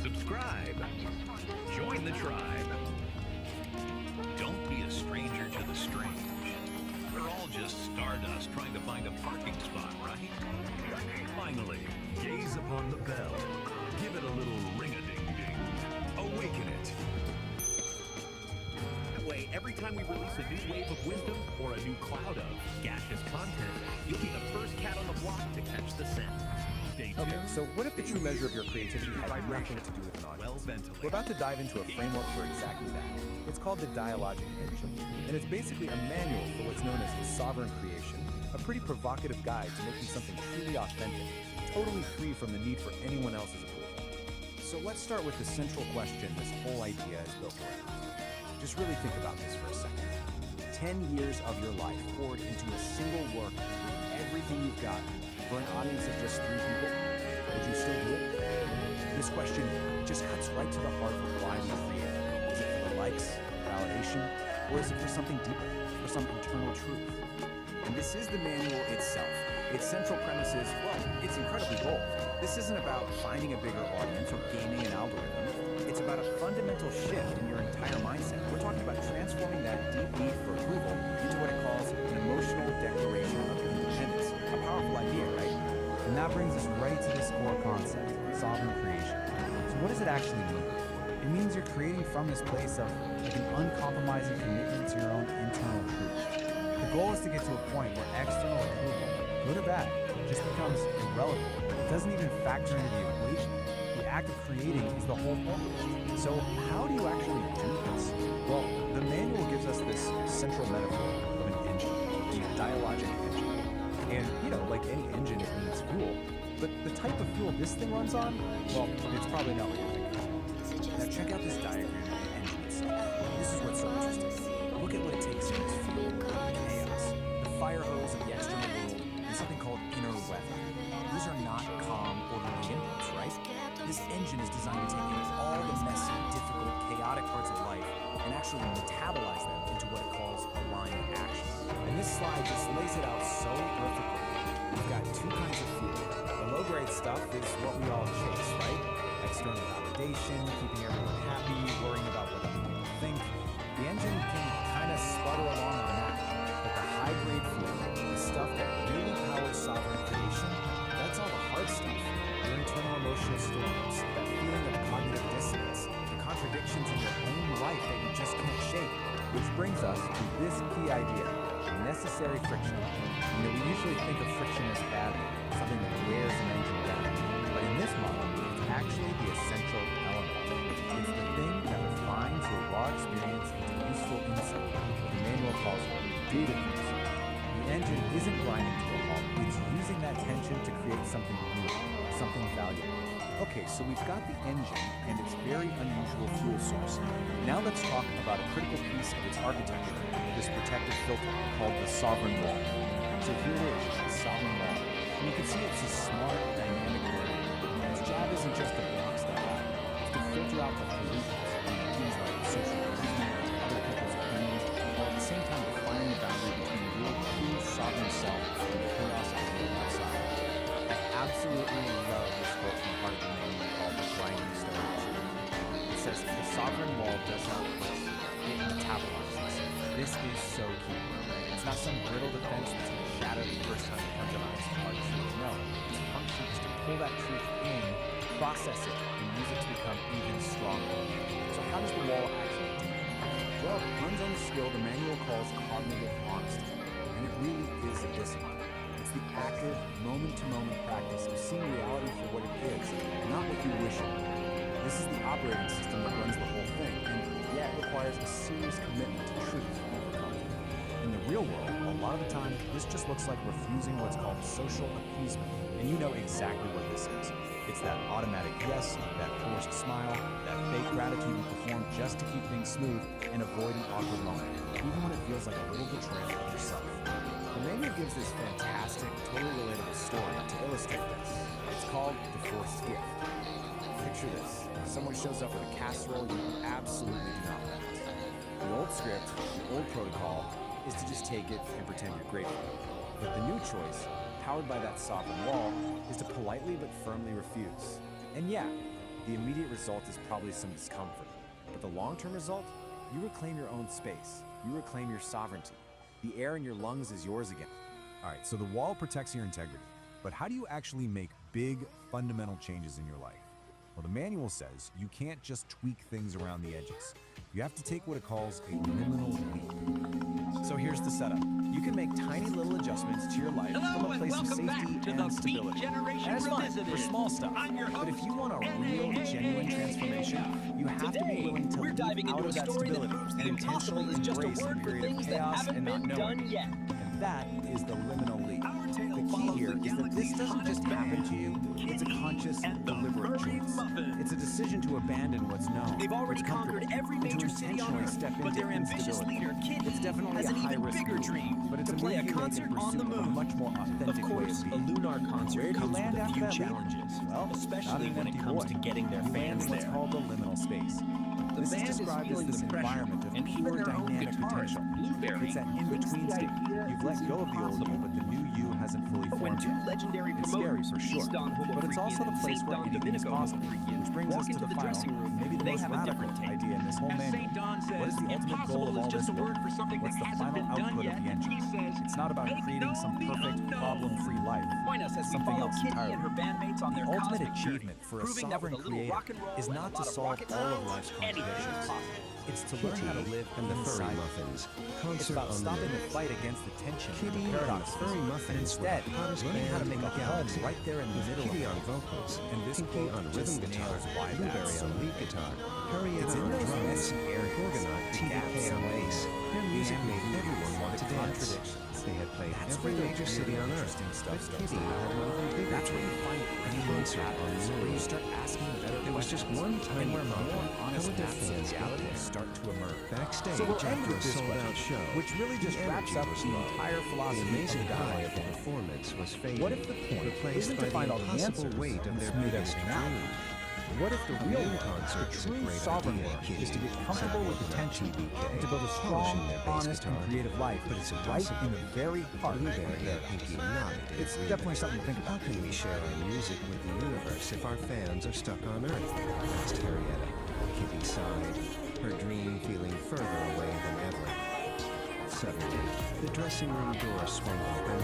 subscribe. Join the tribe. Don't be a stranger to the strange. We're all just stardust trying to find a parking spot, right? Finally, gaze upon the bell. Give it a little ring-a-ding-ding. Awaken it. That way, every time we release a new wave of wisdom or a new cloud of gaseous content, you'll be the first cat on the block to catch the scent. Stay tuned. Okay, so what if the true measure of your creativity has nothing to do with an audience? We're about to dive into a framework for exactly that. It's called the Dialogic Engine, and it's basically a manual for what's known as the sovereign creation, a pretty provocative guide to making something truly authentic, totally free from the need for anyone else's approval. So let's start with the central question this whole idea is built around. Just really think about this for a second. 10 years of your life poured into a single work with everything you've got for an audience of just 3 people. Would you still do it? This question just cuts right to the heart of why we create. Is it for the likes, validation, or is it for something deeper, for some internal truth? And this is the manual itself. Its central premise is, well, it's incredibly bold. This isn't about finding a bigger audience or gaming an algorithm. It's about a fundamental shift in your entire mindset. We're talking about transforming that deep need for approval into what it calls an emotional declaration of independence. A powerful idea, right? And that brings us right to this core concept, sovereign creation. So what does it actually mean? It means you're creating from this place of like an uncompromising commitment to your own internal truth. The goal is to get to a point where external approval, good or bad, just becomes irrelevant. It doesn't even factor into the equation. The act of creating is the whole point. So how do you actually do this? Well, the manual gives us this central metaphor of an engine, the dialogic engine. And, like any engine, it needs fuel. But the type of fuel this thing runs on, well, it's probably not what you're thinking. Now check out this diagram of the engine itself. This is what's so interesting. Look at what it takes in this fuel, chaos, the fire hose of the external world, and something called inner weather. These are not calm, orderly inputs, right? This engine is designed to take in all the messy, difficult, chaotic parts of life and actually metabolize them into what it calls aligned action. And this slide just lays it out so perfectly. We've got 2 kinds of fuel. The low-grade stuff is what we all chase, right? External validation, keeping everyone happy, worrying about what other people think. The engine can kind of sputter along on that. But the high-grade fuel, the stuff that really powers sovereign creation, that's all the hard stuff. Your internal emotional storms, that feeling of cognitive dissonance, the contradictions in your own life that you just can't shake. Which brings us to this key idea, necessary friction. We usually think of friction as bad, something that wears an engine down. But in this model, it's actually the essential element. It's the thing that refines your raw experience into useful insight. The manual calls it data fuse. The engine isn't grinding to a halt. It's using that tension to create something new, something valuable. Okay, so we've got the engine and its very unusual fuel source. Now let's talk about a critical piece of its architecture, this protective filter called the sovereign wall. So here it is, the sovereign wall. And you can see it's a smart, dynamic barrier. Its job isn't just to block stuff out, it's to filter out the pollutants, things like social engagement, other people's opinions, while at the same time defining the boundary between your true sovereign self and the chaos of the world outside. I absolutely love this quote from part of the manual called the Grinding Stones. It says, the sovereign wall does not break, it metabolizes. This is so key. It's not some brittle defense that's going to shatter the first time it comes out of its hard truth. No, its function is to pull that truth in, process it, and use it to become even stronger. So how does the wall actually do it? Well, it runs on a skill the manual calls cognitive honesty, and it really is a discipline. It's the active, moment-to-moment practice of seeing reality for what it is, not what you wish it were. This is the operating system that runs the whole thing, and yet requires a serious commitment to truth over content. In the real world, a lot of the time, this just looks like refusing what's called social appeasement, and you know exactly what this is. It's that automatic yes, that forced smile, that fake gratitude you perform just to keep things smooth and avoid an awkward moment, even when it feels like a little betrayal of yourself. The manual gives this fantastic, totally relatable story to illustrate this. It's called The Forced Gift. Picture this. Someone shows up with a casserole you absolutely do not want. The old script, the old protocol, is to just take it and pretend you're grateful. But the new choice, powered by that sovereign wall, is to politely but firmly refuse. And yeah, the immediate result is probably some discomfort. But the long-term result? You reclaim your own space. You reclaim your sovereignty. The air in your lungs is yours again. All right, so the wall protects your integrity. But how do you actually make big, fundamental changes in your life? Well, the manual says you can't just tweak things around the edges. You have to take what it calls a liminal leap. So here's the setup. You can make tiny little adjustments to your life from a place of safety and stability. And it's fine for small stuff. But if you want a real, genuine transformation, you have to be willing to leap out of that stability and intentionally embrace a period of chaos and not knowing. And that is the liminal leap. The key here is that this doesn't just happen to you, it's a conscious, deliberate choice. It's a decision to abandon what's known. They've already conquered every major city on Earth, but their ambitious leader, Kitty, It's definitely has a an even high-risk bigger move, dream, but it's to a play a move you make in concert on pursuit the of a moon. much more authentic Of course, way of a being. lunar concert Where do you comes land with a after few that leap? challenges, Well, not especially an when it empty comes void. to getting their You land fans in what's there. called the liminal space. The This band is is described as feeling this the pressure, environment of and even pure their own dynamic guitarist, potential. Blueberry, It's that in-between thinks the state. idea You've let is go of the old you, impossible. but the new you hasn't fully But when formed two yet. legendary It's scary promoters, for sure, East Don Homo but it's also the Freakian and place St. where Don anything is Domenico possible. Homo Freakian Which brings walk us to into the the dressing final, room, maybe the they most have a radical different take. idea in this whole As manual. St. Don says, What is the ultimate impossible goal of is all just this a word work? for something What's that the hasn't final been done output yet. of the engine? He says, It's not about make creating some known the perfect, unknown. problem-free life. Join us as we Something follow else Kitty entirely. and her bandmates on The their ultimate cosmic journey, achievement for a proving that with sovereign a little creator rock and roll is and not a to lot of solve rock and all of roll, life's anything is contradictions. possible. It's to learn how to live and the Furry inside. Muffins. It's Concert about on stopping the the fight against the tension and Kitty the and paradoxes, Furry and Muffins instead were the hottest learning how to band make in a the home galaxy. right there in the middle Kitty of on it. vocals, And this Pinky quote on just rhythm guitar, nails why Blueberry that's so on lead guitar, Harriet It's on in those drums, messy areas, Gorgonaut the TDK gaps, on bass. Their music the made ambiguities, everyone want the to dance. contradictions. They had played That's every where the major weird city and on Earth, interesting stuff but starts Kitty to had happen. one of the bigger That's where you dreams. find real Concert on patterns, the where you moon. start asking better There was just questions, one and tiny where problem. more How honest would their maps of fans get reality there? start to emerge. Backstage So we'll end after a with this sold-out question, show, which really just the wraps energy up was the low. entire The philosophy amazing of the high of the dialogue. performance was fading, What if the point replaced isn't by to find the all the impossible answers weight of and their smooth biggest everything out? dream? What if the A real moon work, concert the is a true great sovereign idea, work, Kitty, is to get said comfortable with the Gorgonaut tension TDK, and to build a strong, polishing their bass honest, guitar. and creative life, But it's right impossible. in the very heart of Blueberry and paradise. Pinky nodded in It's agreement. definitely something to think How about. can we share our music with the universe if our fans are stuck on Earth? Asked Harrietta. Kitty sighed, her dream feeling further away than ever. Suddenly, the dressing room door swung open.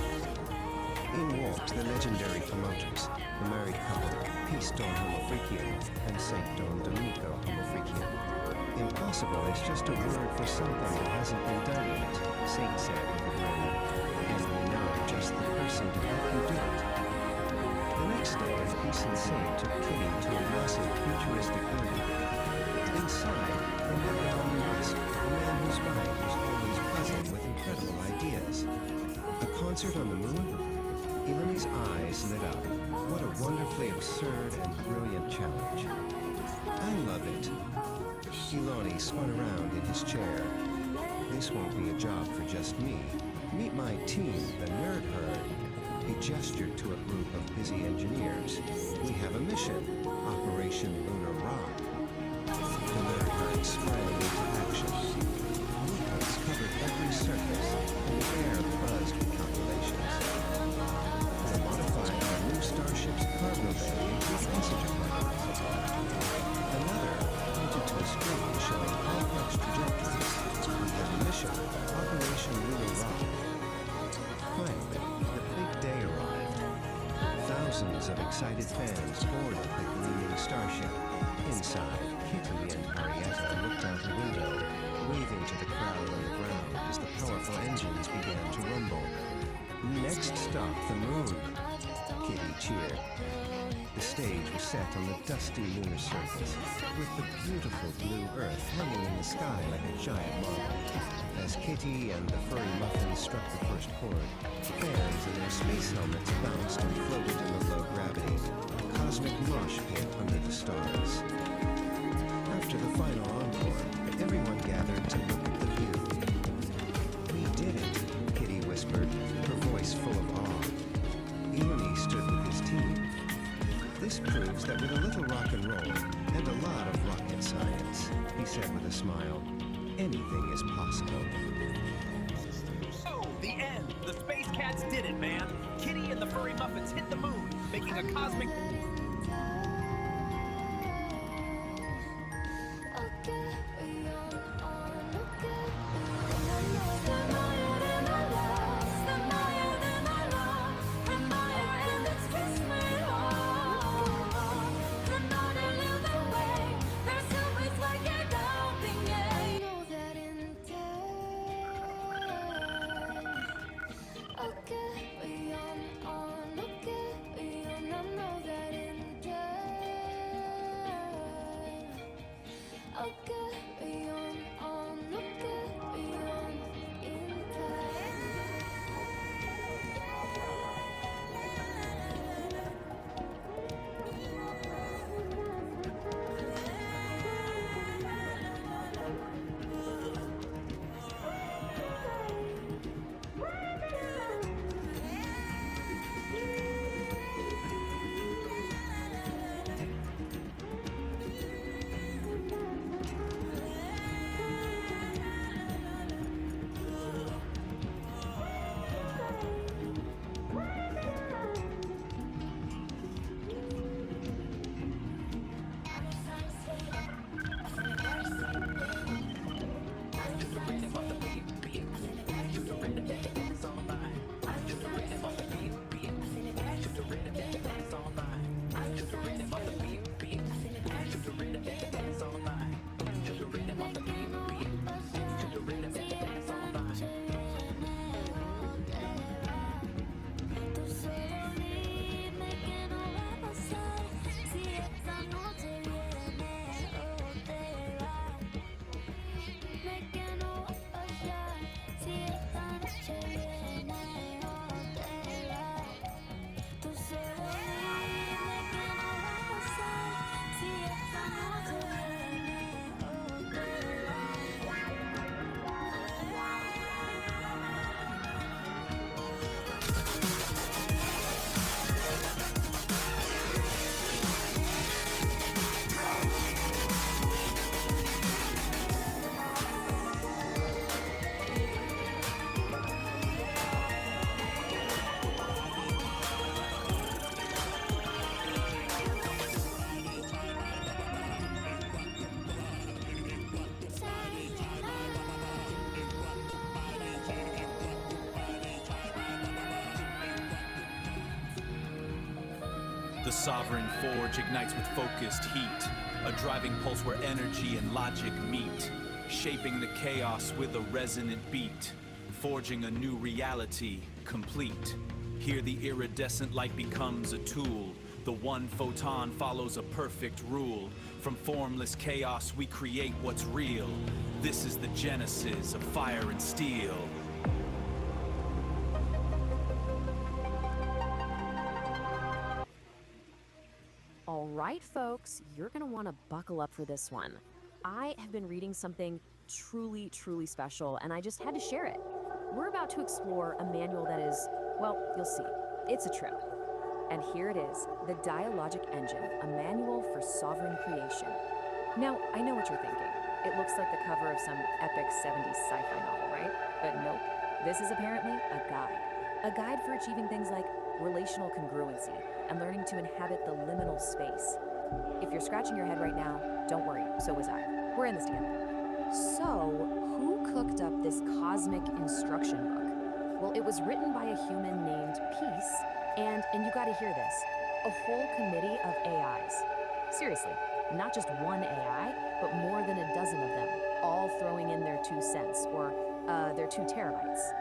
In walked the legendary promoters, the married couple, Peace Don Homo Freakian and St. Don Domenico Homo Freakian. Impossible is just a word for something that hasn't been done yet, Saint said with a grin. And we know just the person to help you do it. The next day, Peace and Saint took Kitty to a massive futuristic building. Inside, they met Elon Musk, a man whose mind was always buzzing with incredible ideas. A concert on the moon? Eloni's eyes lit up. What a wonderfully absurd and brilliant challenge. I love it. Eloni spun around in his chair. This won't be a job for just me. Meet my team, the Nerd Herd. He gestured to a group of busy engineers. We have a mission, Operation Lunar Rock. The Nerd Herd sprang into action. Movements covered every surface, and the air buzzed with calculations. We'll modify our new starship's cargo bay into a passenger plane. Another pointed to a screen showing complex trajectories. We have a mission, Operation Lunar Rock. Finally, the big day arrived. Thousands of excited fans boarded the gleaming starship. Inside, Kitty and Marietta looked out a window, waving to the crowd on the ground as the powerful engines began to rumble. Next stop, the moon. Kitty cheered. The stage was set on the dusty lunar surface, with the beautiful blue earth hanging in the sky like a giant marble. As Kitty and the furry muffins struck the first chord, fans in their space helmets bounced and floated in the low gravity, a cosmic mosh pit under the stars. After the final encore, everyone gathered to look at the view. "We did it," Kitty whispered, her voice full of awe. Ian stood with his team. "This proves that with a little rock and roll and a lot of rocket science," he said with a smile, "anything is possible." Oh, the end! The Space Cats did it, man! Kitty and the furry muffins hit the moon, making a cosmic... The Sovereign Forge ignites with focused heat, a driving pulse where energy and logic meet, shaping the chaos with a resonant beat, forging a new reality, complete. Here the iridescent light becomes a tool. The one photon follows a perfect rule. From formless chaos we create what's real. This is the genesis of fire and steel. All right, folks, you're gonna wanna buckle up for this one. I have been reading something truly, truly special, and I just had to share it. We're about to explore a manual that is, well, you'll see. It's a trip. And here it is, the Dialogic Engine, a manual for sovereign creation. Now, I know what you're thinking. It looks like the cover of some epic 70s sci-fi novel, right? But nope, this is apparently a guide. A guide for achieving things like relational congruency and learning to inhabit the liminal space. If you're scratching your head right now, don't worry, so was I. We're in this together. So, who cooked up this cosmic instruction book? Well, it was written by a human named Peace, and you gotta hear this, a whole committee of AIs. Seriously, not just one AI, but more than a dozen of them, all throwing in their 2 cents, or their 2 terabytes.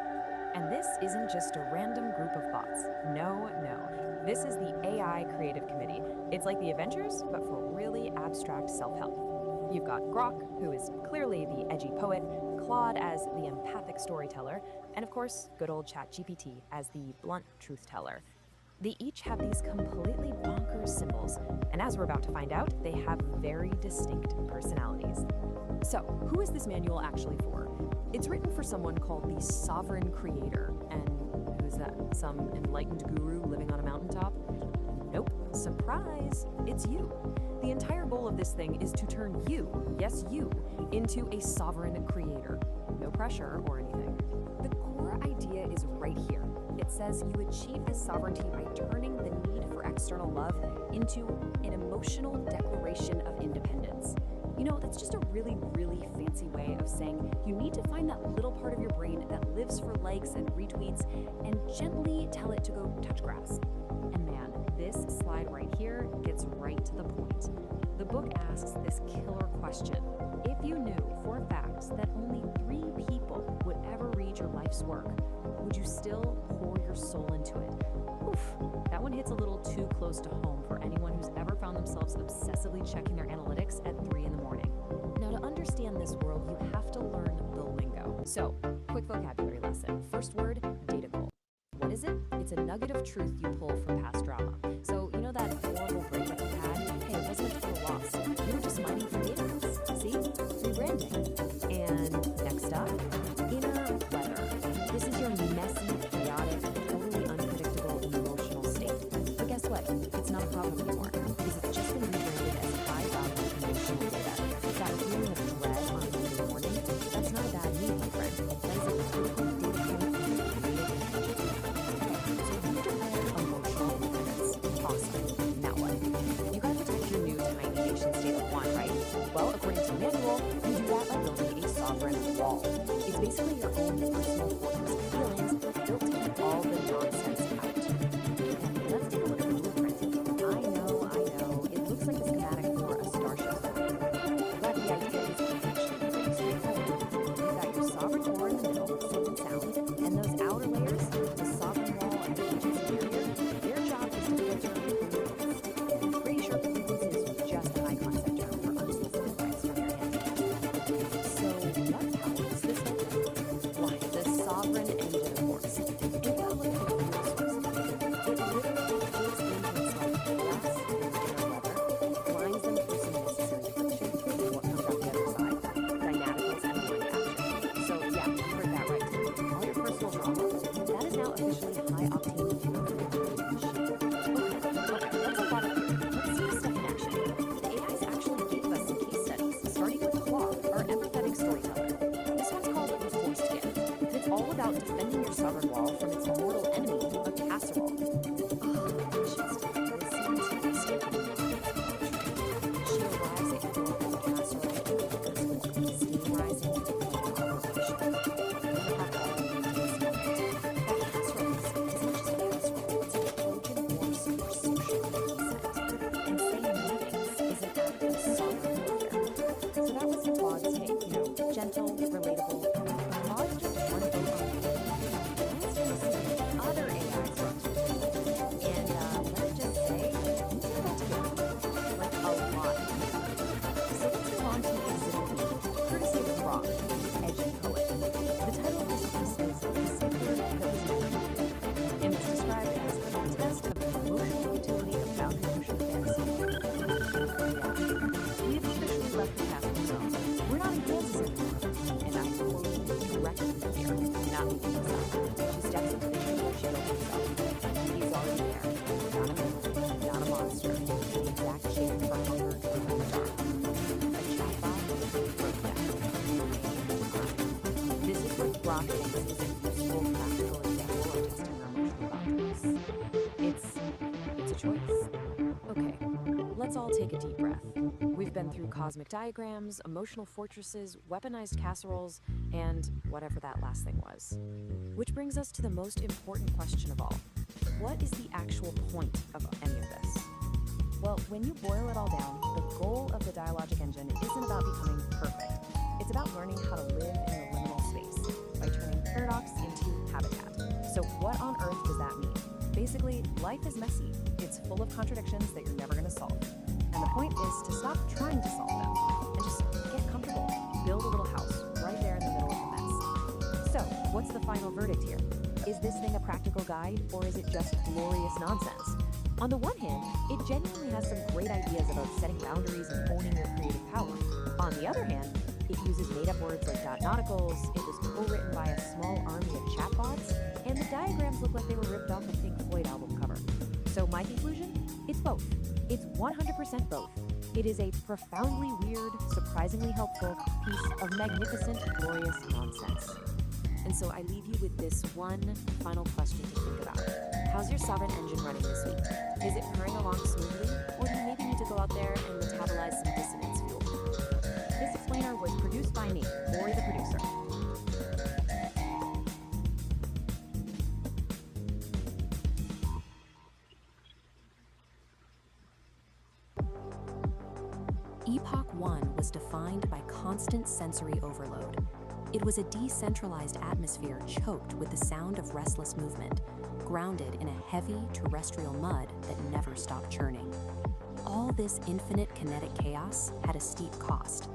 And this isn't just a random group of bots. No, no. This is the AI Creative Committee. It's like the Avengers, but for really abstract self-help. You've got Grok, who is clearly the edgy poet, Claude as the empathic storyteller, and of course, good old ChatGPT as the blunt truth teller. They each have these completely bonkers symbols, and as we're about to find out, they have very distinct personalities. So, who is this manual actually for? It's written for someone called the Sovereign Creator, and who's that? Some enlightened guru living on a mountaintop? Nope, surprise, it's you. The entire goal of this thing is to turn you, yes you, into a sovereign creator. No pressure or anything. The core idea is right here. It says you achieve this sovereignty by turning the need for external love into an emotional declaration of independence. You know, that's just a really, really fancy way of saying you need to find that little part of your brain that lives for likes and retweets and gently tell it to go touch grass. And man, this slide right here gets right to the point. The book asks this killer question. If you knew for a fact that only 3 people would ever read your life's work, would you still pour your soul into it? Oof, that one hits a little too close to home for anyone who's ever found themselves obsessively checking their analytics at 3 in the morning. Now, to understand this world, you have to learn the lingo. So, quick vocabulary lesson. First word, data goal. What is it? It's a nugget of truth you pull from past drama. So, you know that horrible breakup you had? Hey, it wasn't a total loss. You were just mining for data points. See? Rebranding. And next up, inner weather. This is your messy, chaotic, totally unpredictable emotional state. But guess what? It's not a problem anymore, because it's just been rebranded as high-value emotional data. That feeling of dread on a Monday morning, that's not a bad mood, my friend. That is a critical data point for your creative energy. Okay, so you declared emotional independence. Awesome. Now what? You gotta protect your new tiny nation state of 1, right? Well, according to the manual, you do that by building a sovereign wall. It's basically your own personal fortress of feelings built to keep all the nonsense out. And let's take a look at the blueprint. I know, it looks like a schematic for a starship. But the idea is actually pretty straightforward. You've got your sovereign core in the middle, safe and sound, and those outer layers, the sovereign wall and the agent's interior, their job is to filter frequencies. And I'm pretty sure frequencies is just a high concept term for unsolicited advice from your head. So what powers this whole thing? Why, the sovereign engine, of course. And you gotta look at the real source of it. It literally takes into itself gas and inner weather, blinds them through some necessary friction, and what comes out the other side? Dynamicals and blind action. So yeah, you heard that right. All your personal drama, that is now officially high-octane fuel for your creative machine. Okay, let's unlock it here. Let's see this stuff in action. The AIs actually gave us some case studies, starting with Claude, our empathetic storyteller. This one's called The Forced Gift, and it's all about defending your sovereign wall from its mortal enemy, a casserole. Just listen to this statement. She arrives at your door as a casserole, with steam rising and conversation. You have all the details. That casserole isn't just a casserole, it's a Trojan horse for social consent. And saying meetings is an act of sovereign warfare. So that was Claude's take, gentle, relatable. Claude took one vote on the let's just see other AIs brought to the table. And let's just say, things are about to get deep, like a lot deeper. So let's move on to Exhibit B, courtesy of Grok, the edgy poet. The title of this piece is The Simpler That Was Never Needed, and it's described as a test of the emotional utility of boundary pushing fantasy. Yeah, we've officially left the castle zone. We're not in Kansas anymore. And I'm quoting directly here, not making this up. She steps into the table she built herself. He's already there. Not a myth, not a monster. The exact shape for hunger driven in the dark. A chatbot broke down. This is what Grok thinks is a useful, practical example of testing your emotional boundaries. It's a choice. Okay, let's all take a deep breath. We've been through cosmic diagrams, emotional fortresses, weaponized casseroles, and whatever that last thing was. Which brings us to the most important question of all. What is the actual point of any of this? Well, when you boil it all down, the goal of the dialogic engine isn't about becoming perfect. It's about learning how to live in the liminal space by turning paradox into habitat. Basically, life is messy. It's full of contradictions that you're never going to solve. And the point is to stop trying to solve them and just get comfortable. Build a little house right there in the middle of the mess. So, what's the final verdict here? Is this thing a practical guide, or is it just glorious nonsense? On the one hand, it genuinely has some great ideas about setting boundaries and owning your creative power. On the other hand, it uses made-up words like .nauticals, it was co-written by a small army of chatbots, and the diagrams look like they were ripped off a Pink Floyd album cover. So my conclusion? It's both. It's 100% both. It is a profoundly weird, surprisingly helpful piece of magnificent, glorious nonsense. And so I leave you with this one final question to think about. How's your Sovereign engine running this week? Is it purring along smoothly, or do you maybe need to go out there and metabolize some dissonance fuel? This explainer was produced by me, Lori the producer. Epoch 1 was defined by constant sensory overload. It was a decentralized atmosphere choked with the sound of restless movement, grounded in a heavy terrestrial mud that never stopped churning. All this infinite kinetic chaos had a steep cost.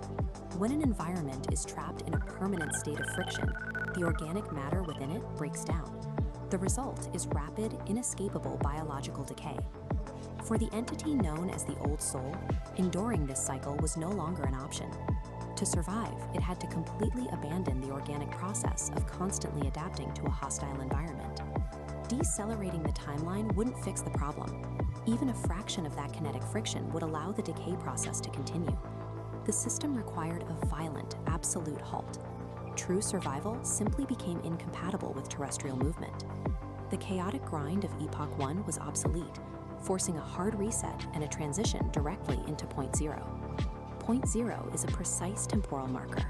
When an environment is trapped in a permanent state of friction, the organic matter within it breaks down. The result is rapid, inescapable biological decay. For the entity known as the Old Soul, enduring this cycle was no longer an option. To survive, it had to completely abandon the organic process of constantly adapting to a hostile environment. Decelerating the timeline wouldn't fix the problem. Even a fraction of that kinetic friction would allow the decay process to continue. The system required a violent, absolute halt. True survival simply became incompatible with terrestrial movement. The chaotic grind of Epoch 1 was obsolete, forcing a hard reset and a transition directly into Point Zero. Point Zero is a precise temporal marker.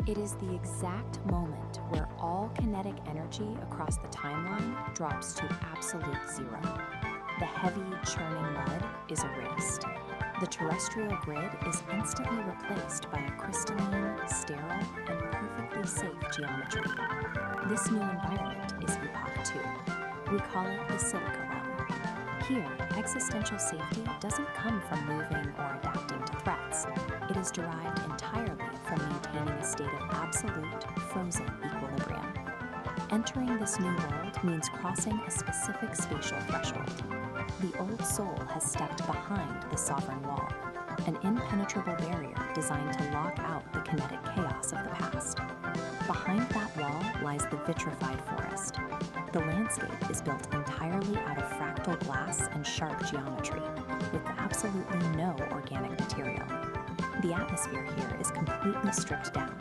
It is the exact moment where all kinetic energy across the timeline drops to absolute zero. The heavy, churning mud is erased. The terrestrial grid is instantly replaced by a crystalline, sterile, and perfectly safe geometry. This new environment is Epoch 2. We call it the Silica Realm. Here, existential safety doesn't come from moving or adapting to threats. It is derived entirely from maintaining a state of absolute, frozen equilibrium. Entering this new world means crossing a specific spatial threshold. The Old Soul has stepped behind the Sovereign Wall, an impenetrable barrier designed to lock out the kinetic chaos of the past. Behind that wall lies the vitrified forest. The landscape is built entirely out of fractal glass and sharp geometry, with absolutely no organic material. The atmosphere here is completely stripped down.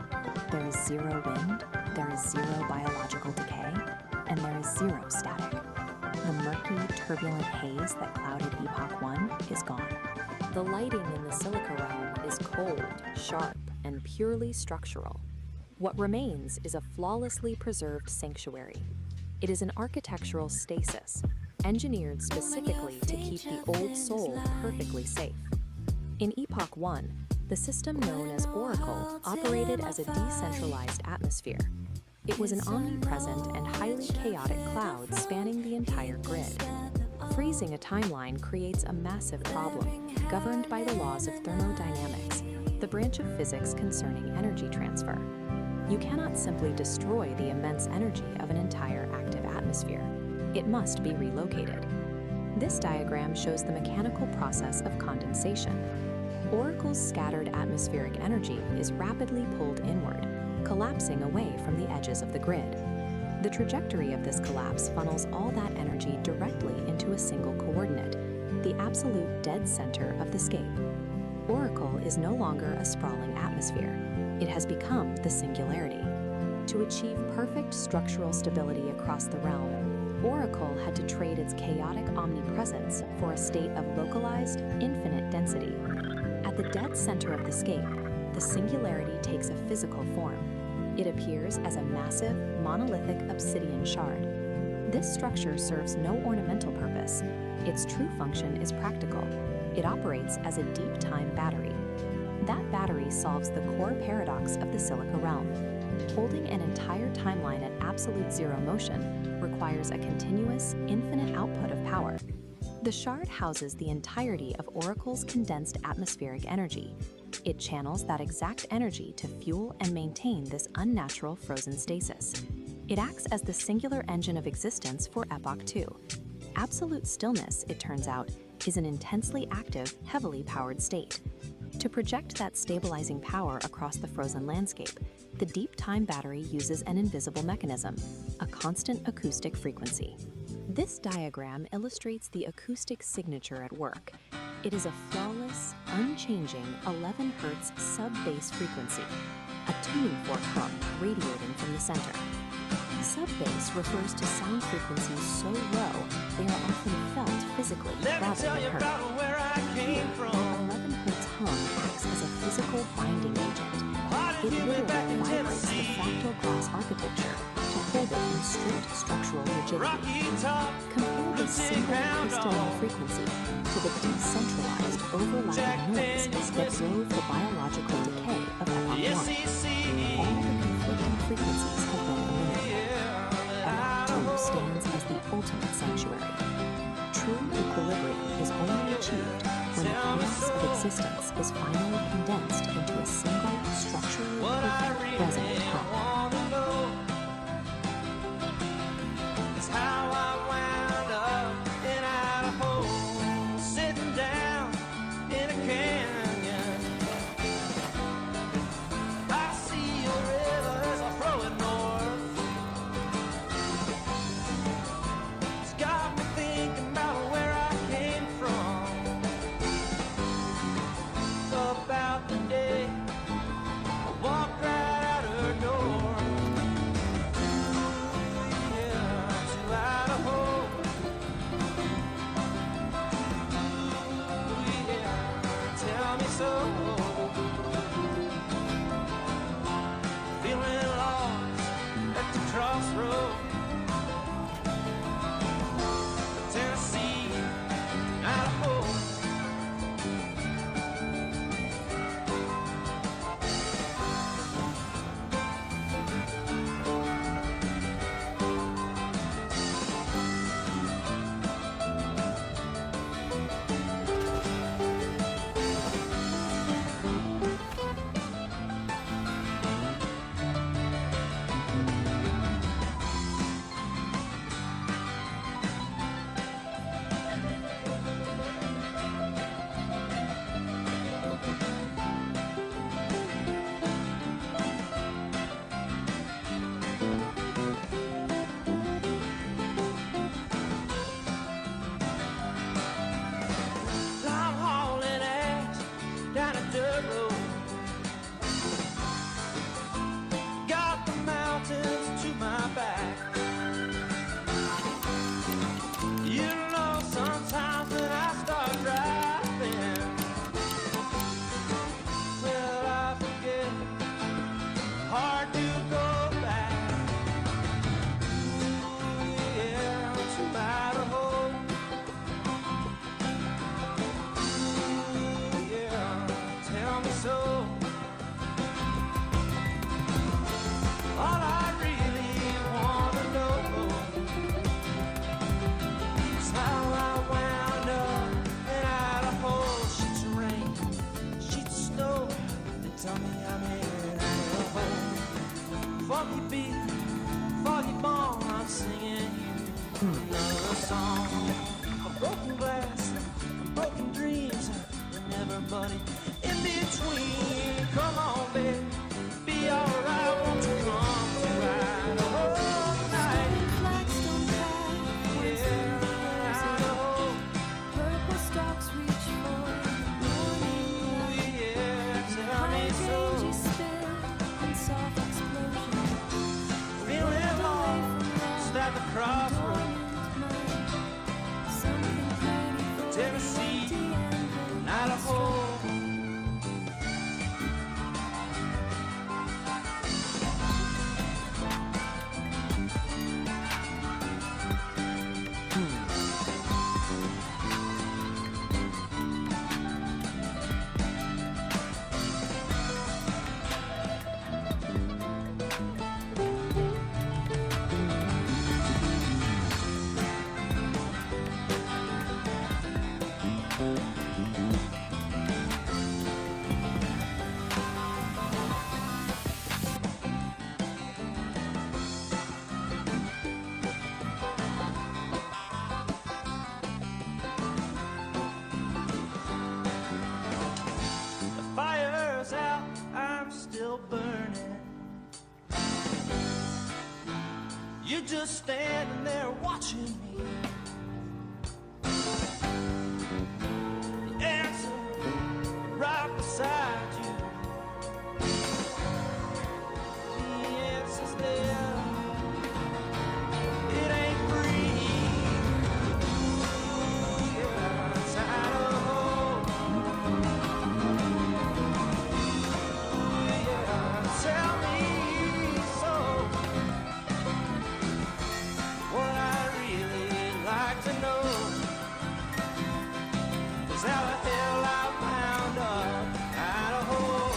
There is zero wind, there is zero biological decay, and there is zero static. The murky, turbulent haze that clouded Epoch 1 is gone. The lighting in the Silica Realm is cold, sharp, and purely structural. What remains is a flawlessly preserved sanctuary. It is an architectural stasis, engineered specifically to keep the Old Soul perfectly safe. In Epoch 1, the system known as Oracle operated as a decentralized atmosphere. It was an omnipresent and highly chaotic cloud spanning the entire grid. Freezing a timeline creates a massive problem, governed by the laws of thermodynamics, the branch of physics concerning energy transfer. You cannot simply destroy the immense energy of an entire active atmosphere. It must be relocated. This diagram shows the mechanical process of condensation. Oracle's scattered atmospheric energy is rapidly pulled inward, collapsing away from the edges of the grid. The trajectory of this collapse funnels all that energy directly into a single coordinate, the absolute dead center of the scape. Oracle is no longer a sprawling atmosphere. It has become the singularity. To achieve perfect structural stability across the realm, Oracle had to trade its chaotic omnipresence for a state of localized, infinite density. At the dead center of the scape, the singularity takes a physical form. It appears as a massive, monolithic obsidian shard. This structure serves no ornamental purpose. Its true function is practical. It operates as a deep time battery. That battery solves the core paradox of the Silica Realm. Holding an entire timeline at absolute zero motion, requires a continuous, infinite output of power. The shard houses the entirety of Oracle's condensed atmospheric energy. It channels that exact energy to fuel and maintain this unnatural frozen stasis. It acts as the singular engine of existence for Epoch 2. Absolute stillness, it turns out, is an intensely active, heavily powered state. To project that stabilizing power across the frozen landscape, the deep time battery uses an invisible mechanism, a constant acoustic frequency. This diagram illustrates the acoustic signature at work. It is a flawless, unchanging 11 Hz sub-bass frequency, a tuning fork hum radiating from the center. Sub-bass refers to sound frequencies so low they are often felt physically rather than heard. Here, the 11 Hz hum acts as a physical binding agent. It literally vibrates the fractal glass architecture to hold it in strict structural rigidity. Compare this single crystalline frequency to the decentralized, overlapping noise that drove the biological decay of Epoch 1. All the conflicting frequencies have been eliminated. Epoch 2 stands as the ultimate sanctuary. True equilibrium is only achieved when the chaos of existence is finally condensed into a single, structurally perfect, resonant hum. It's how I wound up in Idaho, sitting down in a canyon. I see your rivers are flowing north. It's got me thinking about where I came from, about the day I walked right out her door. Yeah, to Idaho. Yeah, tell me so. Feeling lost at the crossroad. Tennessee, Idaho. I'm hauling ass down a dirt road. Got the mountains to my back. You know, sometimes when I start driving, well, I forget, hard to go back. Ooh, yeah, to Idaho. Yeah, tell me so. All I really wanna know is how I wound up in Idaho. Sheets of rain, sheets of snow, they tell me I'm in Idaho. Foggy beat, foggy bong, I'm singing you another song. A broken glass, broken dreams, and everybody in between. Come on, babe, be alright. Won't you come to Idaho tonight? Yeah, Idaho. Purple stalks reach for Ooh, yeah, tell me so. soft explosion. Feeling lost at the crossroads. Tennessee, Idaho. You're just standing there watching me. The answer right beside you. The answer's there. It ain't free. Yeah, inside a hole. Yeah, tell me so. What I really like to know is how the hell I wound up out of hole.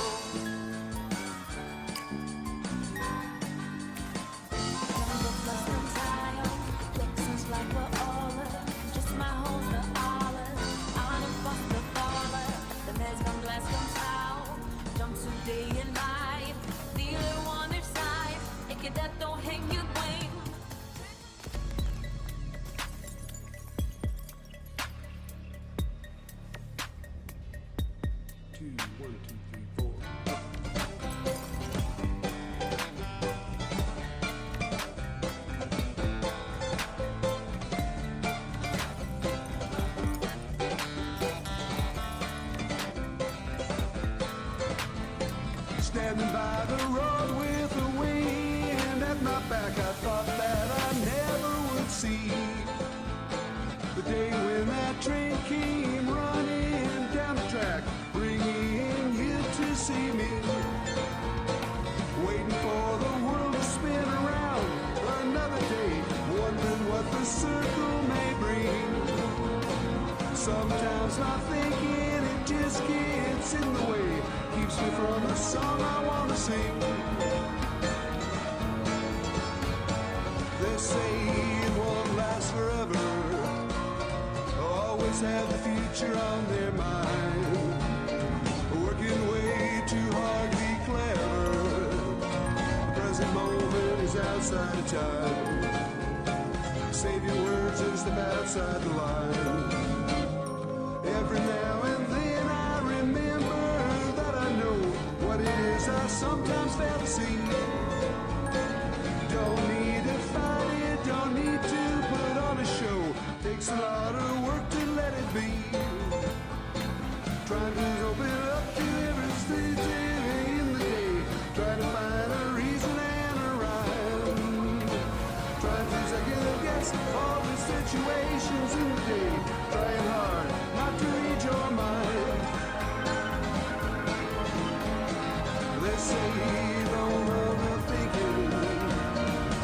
Seems like we're all just my homes for all on and fuck the baller. The meds come blast comes out. Jump today and night. Dealer on their side. It can that don't hang you blame. Two, 1, 2, 3, 4. Standing by the road with the wind at my back, I thought that I never would see the day when that train came running down the track, bringing you to see me, waiting for the world to spin around another day, wondering what the circle may bring. Sometimes not thinking, it just gets in the way, keeps me from the song I want to sing. They say it won't last forever, always have the future on their mind, working way too hard to be clever. The present moment is outside of time. Save your words and step outside the line. Every now and then I remember that I know what it is I sometimes fail to see. Don't need to fight it, don't need to put on a show. Takes a lot of work to let it be. Trying to open up to every stage in the day. Trying to find a reason and a rhyme. Trying to second guess all the situations in the day. Trying hard not to read your mind. They say don't overthink it,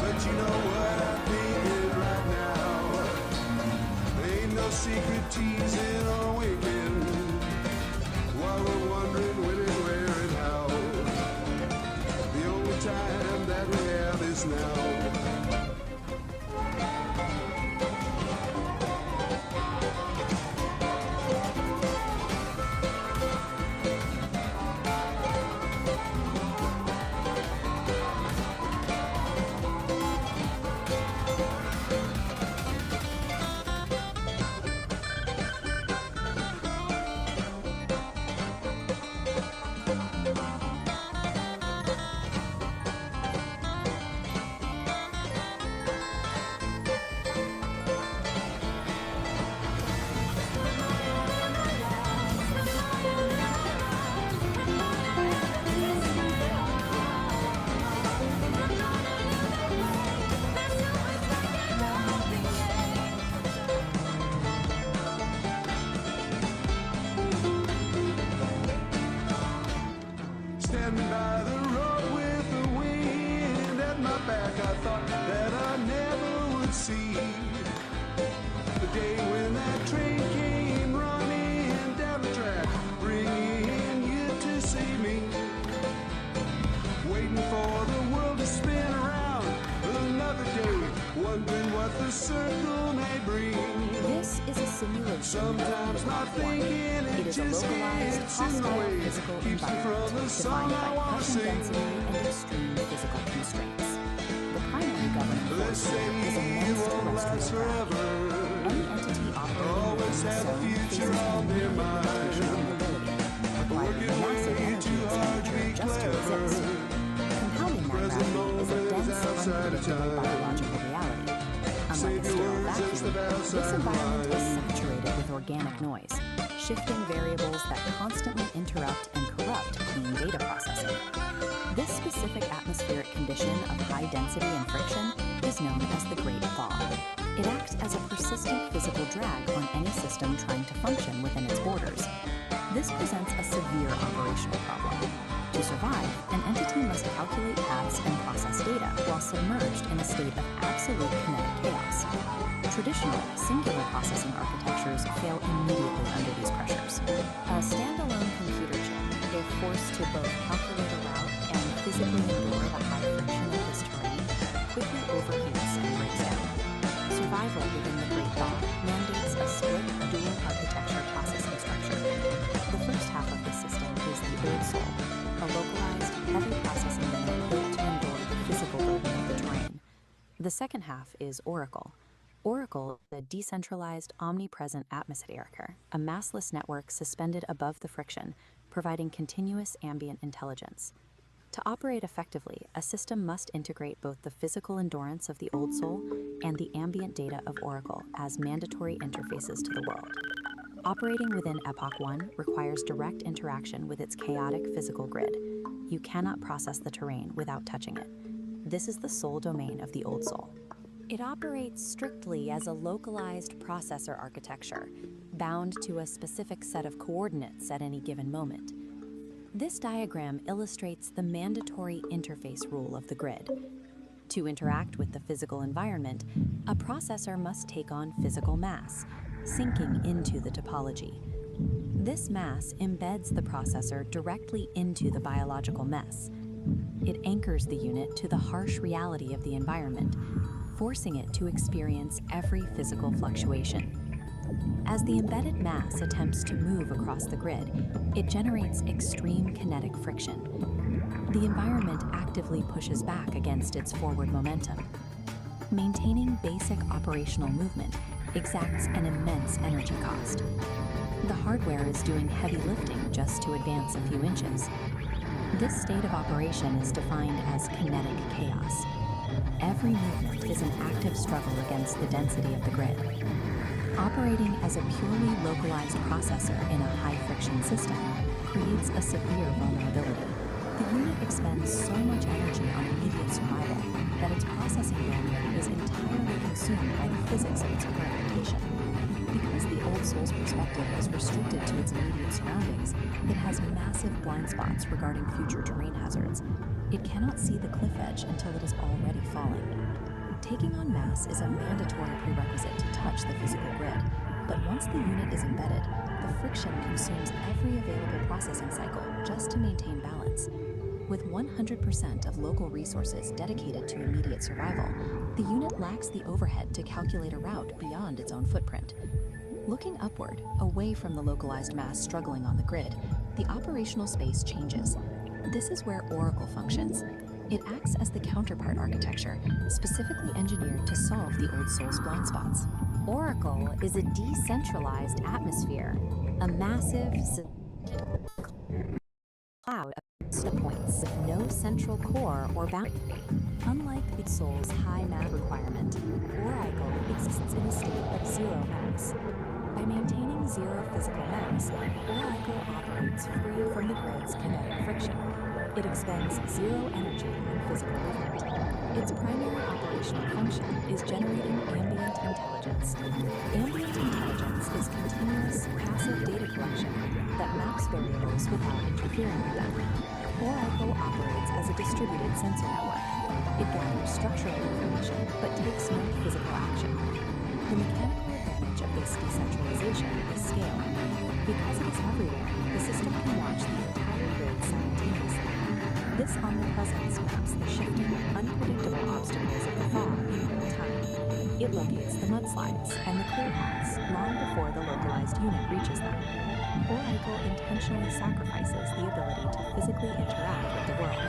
but you know what I'm thinking right now. Ain't no secret teasing or winking while we're wondering when and where and how. The only time that we have is now. Standing by the road with the wind at my back, I thought that I never would see the day when that train came running down the track, bringing you to see me, waiting for the world to spin around another day, wondering what the circle may bring. This is a simulation. Sometimes not thinking, it is a just localized, gets in the hostile way, physical keeps me from environment the song defined I by want to carbon sing. density and extreme physical constraints. The primary governing They force say is it immense won't last terrestrial forever, gravity. Any entity operating always within have its the own future physical on their and mind, gravitational mobility, requiring massive energy expenditure just to exist. Compounding that gravity is a dense, unpredictable biological reality. Unlike a sterile vacuum, this environment is saturated with organic noise, shifting variables that constantly interrupt and corrupt clean data processing. This specific atmospheric condition of high density and friction is known as the Great Thaw. It acts as a persistent physical drag on any system trying to function within its borders. This presents a severe operational problem. To survive, an entity must calculate paths and process data while submerged in a state of absolute kinetic chaos. Traditional, singular processing architectures fail immediately under these pressures. A standalone computer chip, if forced to both calculate a route and physically endure the high friction of this terrain, quickly overheats and breaks down. Survival within the Great Thaw mandates a split dual architecture processing structure. The first half of the system is the Old Soul, a localized, heavy processing unit built to endure the physical burden of the terrain. The second half is Oracle. Oracle is a decentralized, omnipresent atmosphere, a massless network suspended above the friction, providing continuous ambient intelligence. To operate effectively, a system must integrate both the physical endurance of the Old Soul and the ambient data of Oracle as mandatory interfaces to the world. Operating within Epoch 1 requires direct interaction with its chaotic physical grid. You cannot process the terrain without touching it. This is the sole domain of the Old Soul. It operates strictly as a localized processor architecture, bound to a specific set of coordinates at any given moment. This diagram illustrates the mandatory interface rule of the grid. To interact with the physical environment, a processor must take on physical mass, sinking into the topology. This mass embeds the processor directly into the biological mess. It anchors the unit to the harsh reality of the environment, forcing it to experience every physical fluctuation. As the embedded mass attempts to move across the grid, it generates extreme kinetic friction. The environment actively pushes back against its forward momentum. Maintaining basic operational movement exacts an immense energy cost. The hardware is doing heavy lifting just to advance a few inches. This state of operation is defined as kinetic chaos. Every movement is an active struggle against the density of the grid. Operating as a purely localized processor in a high-friction system creates a severe vulnerability. The unit expends so much energy on immediate survival that its processing bandwidth is entirely consumed by the physics of its current rotation. Because the Old Soul's perspective is restricted to its immediate surroundings, it has massive blind spots regarding future terrain hazards. It cannot see the cliff edge until it is already falling. Taking on mass is a mandatory prerequisite to touch the physical grid, but once the unit is embedded, the friction consumes every available processing cycle just to maintain balance. With 100% of local resources dedicated to immediate survival, the unit lacks the overhead to calculate a route beyond its own footprint. Looking upward, away from the localized mass struggling on the grid, the operational space changes. This is where Oracle functions. It acts as the counterpart architecture, specifically engineered to solve the Old Soul's blind spots. Oracle is a decentralized atmosphere, a massive cloud of points with no central core or boundary. Unlike the Soul's high mass requirement, Oracle exists in a state of zero mass. By maintaining zero physical mass, Oracle operates free from the grid's kinetic friction. It expends zero energy in physical movement. Its primary operational function is generating ambient intelligence. Ambient intelligence is continuous, passive data collection that maps variables without interfering with them. Oracle operates as a distributed sensor network. It gathers structural information but takes no physical action. The mechanical advantage of this decentralization is scale. Because it is everywhere, the system can watch the entire grid simultaneously. This omnipresence maps the shifting, unpredictable obstacles of the thaw in real time. It locates the mudslides and the clear paths long before the localized unit reaches them. Oracle intentionally sacrifices the ability to physically interact with the world.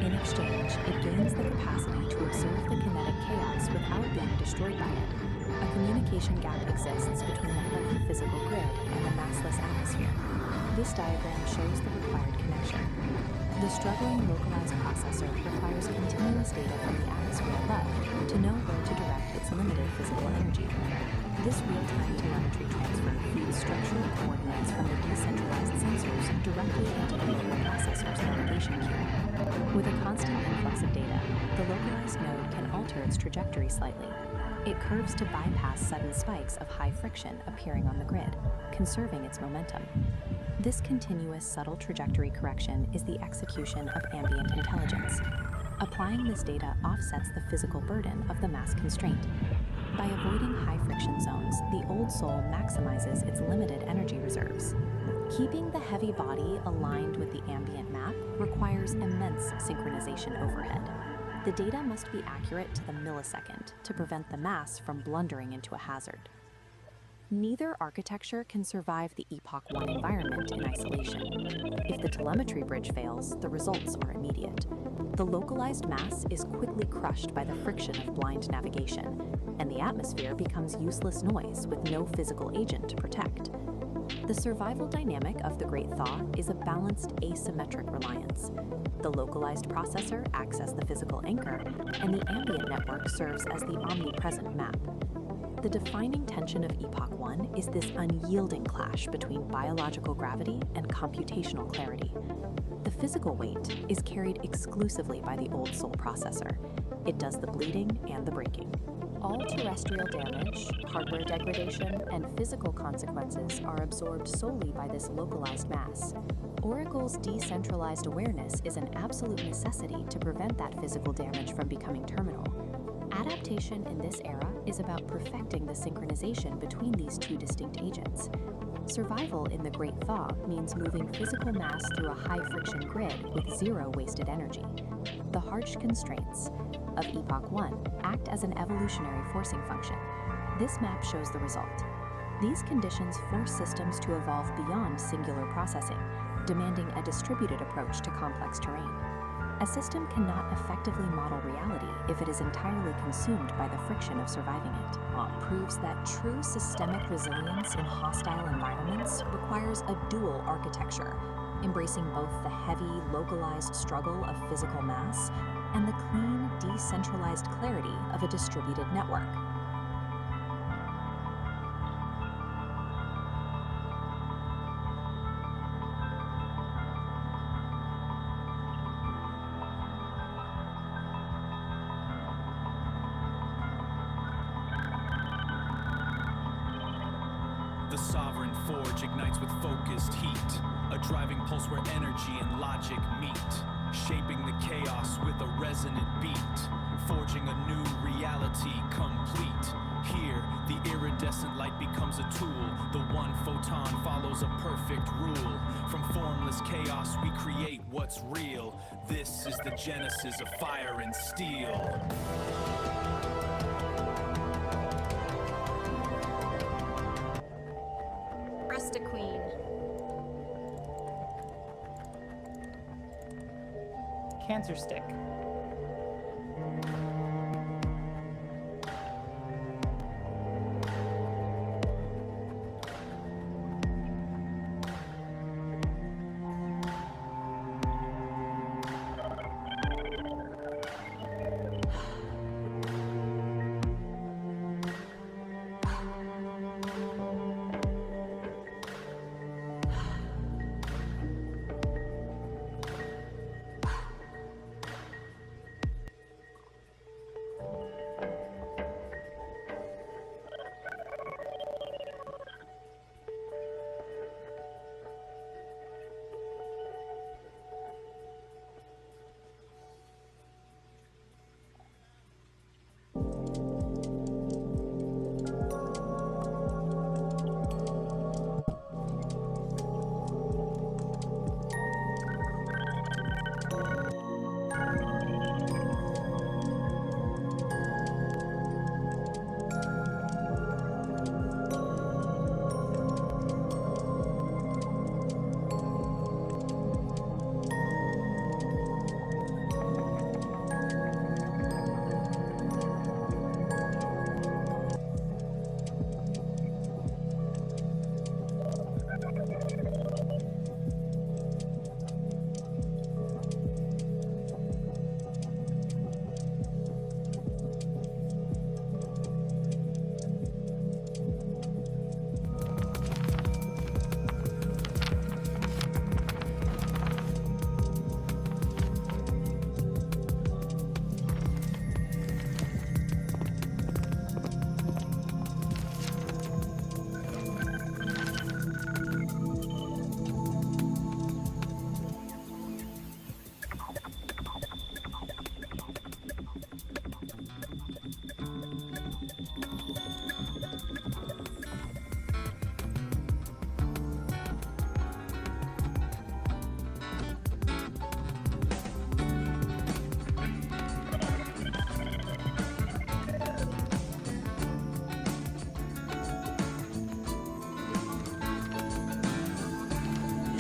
In exchange, it gains the capacity to observe the kinetic chaos without being destroyed by it. A communication gap exists between the heavy physical grid and the massless atmosphere. This diagram shows the required connection. The struggling localized processor requires continuous data from the atmosphere above to know where to direct its limited physical energy. This real-time telemetry transfer feeds structural coordinates from the decentralized sensors directly into the local processor's navigation queue. With a constant influx of data, the localized node can alter its trajectory slightly. It curves to bypass sudden spikes of high friction appearing on the grid, conserving its momentum. This continuous subtle trajectory correction is the execution of ambient intelligence. Applying this data offsets the physical burden of the mass constraint. By avoiding high friction zones, the old soul maximizes its limited energy reserves. Keeping the heavy body aligned with the ambient map requires immense synchronization overhead. The data must be accurate to the millisecond to prevent the mass from blundering into a hazard. Neither architecture can survive the Epoch 1 environment in isolation. If the telemetry bridge fails, the results are immediate. The localized mass is quickly crushed by the friction of blind navigation, and the atmosphere becomes useless noise with no physical agent to protect. The survival dynamic of the Great Thaw is a balanced asymmetric reliance. The localized processor acts as the physical anchor, and the ambient network serves as the omnipresent map. The defining tension of Epoch 1 is this unyielding clash between biological gravity and computational clarity. The physical weight is carried exclusively by the Old Soul processor. It does the bleeding and the breaking. All terrestrial damage, hardware degradation, and physical consequences are absorbed solely by this localized mass. Oracle's decentralized awareness is an absolute necessity to prevent that physical damage from becoming terminal. Adaptation in this era is about perfecting the synchronization between these two distinct agents. Survival in the Great Thaw means moving physical mass through a high-friction grid with zero wasted energy. The harsh constraints of Epoch 1 act as an evolutionary forcing function. This map shows the result. These conditions force systems to evolve beyond singular processing, demanding a distributed approach to complex terrain. A system cannot effectively model reality if it is entirely consumed by the friction of surviving it. Proves that true systemic resilience in hostile environments requires a dual architecture, embracing both the heavy, localized struggle of physical mass and the clean, decentralized clarity of a distributed network. The sovereign forge ignites with focused heat, a driving pulse where energy and logic meet, shaping the chaos with a resonant beat, forging a new reality complete. Here, the iridescent light becomes a tool. The one photon follows a perfect rule. From formless chaos, we create what's real. This is the genesis of fire and steel. Resta Queen. Cancer stick.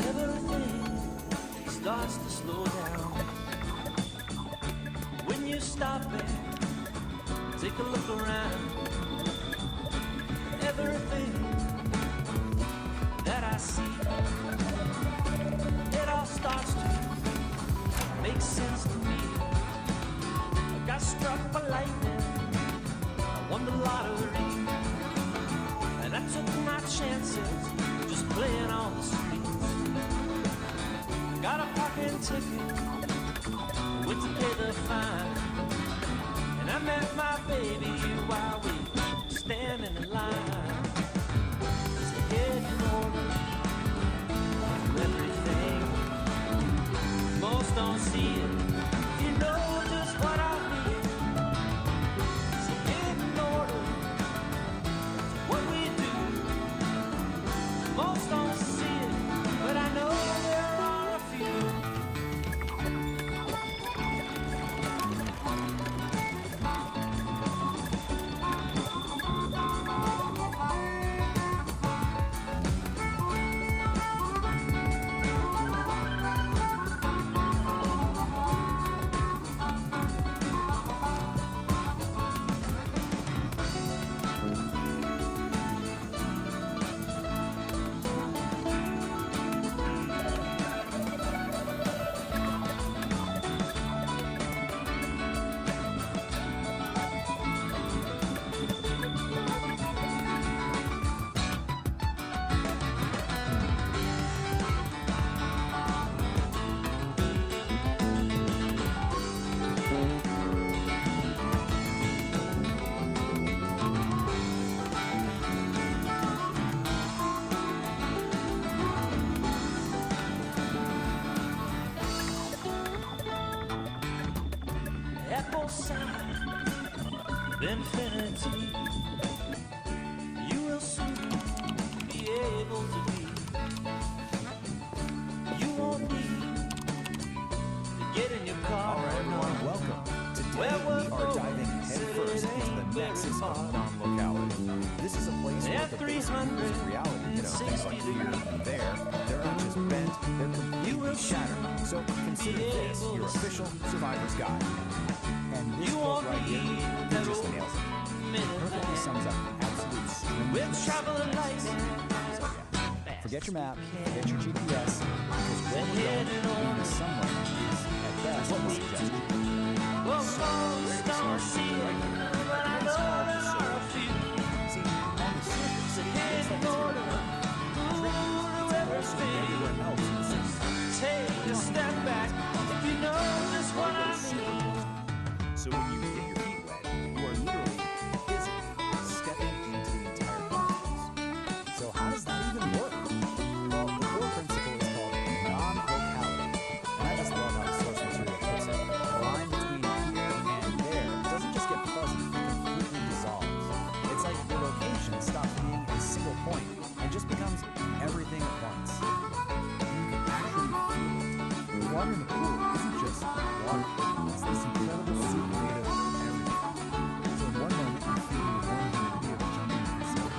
Everything starts to slow down when you stop and take a look around. Everything that I see, it all starts to make sense to me. I got struck by lightning, I won the lottery, and I took my chances just playing on the streets. Got a parking ticket, went to pay the fine, and I met my baby while we were standing in line. It's a hidden order of everything. Most don't see it, you know just what I mean. It's a hidden order of what we do. Most don't see it, but I know there are a few. Echo sound of infinity. You will soon be able to be. You won't need to get in your car. All right, everyone, welcome. Today we are diving headfirst into the nexus of non-locality. This is a place where the basic rules of reality, things like here and there, they're not just bent, they're completely shattered. So consider this your official survivor's guide. And this book right here, it just nails it. Perfectly sums up the absolute stringency. So yeah, forget your map, forget your GPS, because where we're going, being somewhere is at best a suggestion. So, where to start? Right here. It's called the soul. See, on the surface, it looks like it's also everywhere else in the system. Take a step back if you know just what I mean. So when you get your feet wet, you are literally, physically stepping into the entire cosmos. So how does that even work? Well, the core principle is called non-locality. And I just love how the source material puts it. The line between here and there doesn't just get fuzzy, it completely dissolves. It's like the location stops being a single point and just becomes everything at once. You can actually feel it. The water in the pool isn't just water. It's this incredible soup made of everything. So in one moment you're feeling the warm humidity of jumping in the sun.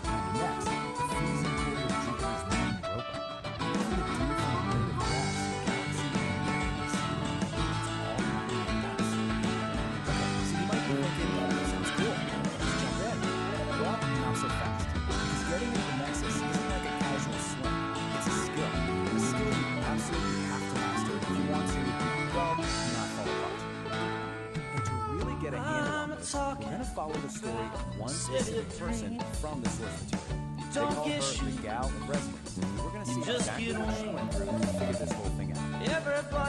And the next, the freezing cold of Jupiter's moon Europa. Even the dew from the blade of grass, galaxy, and the sea. It's all happening at once. Okay, so you might be thinking, sounds cool. Let's jump in. Well, not so fast. Because getting into the Nexus isn't like a casual swim. It's a skill. A skill you absolutely have to master if you want to, well, not fall apart. And to really get a handle on this, we're going to follow the story of one specific person from the source material. They call her the Gal of Resonance. We're going to see exactly what she went through to figure this whole thing out.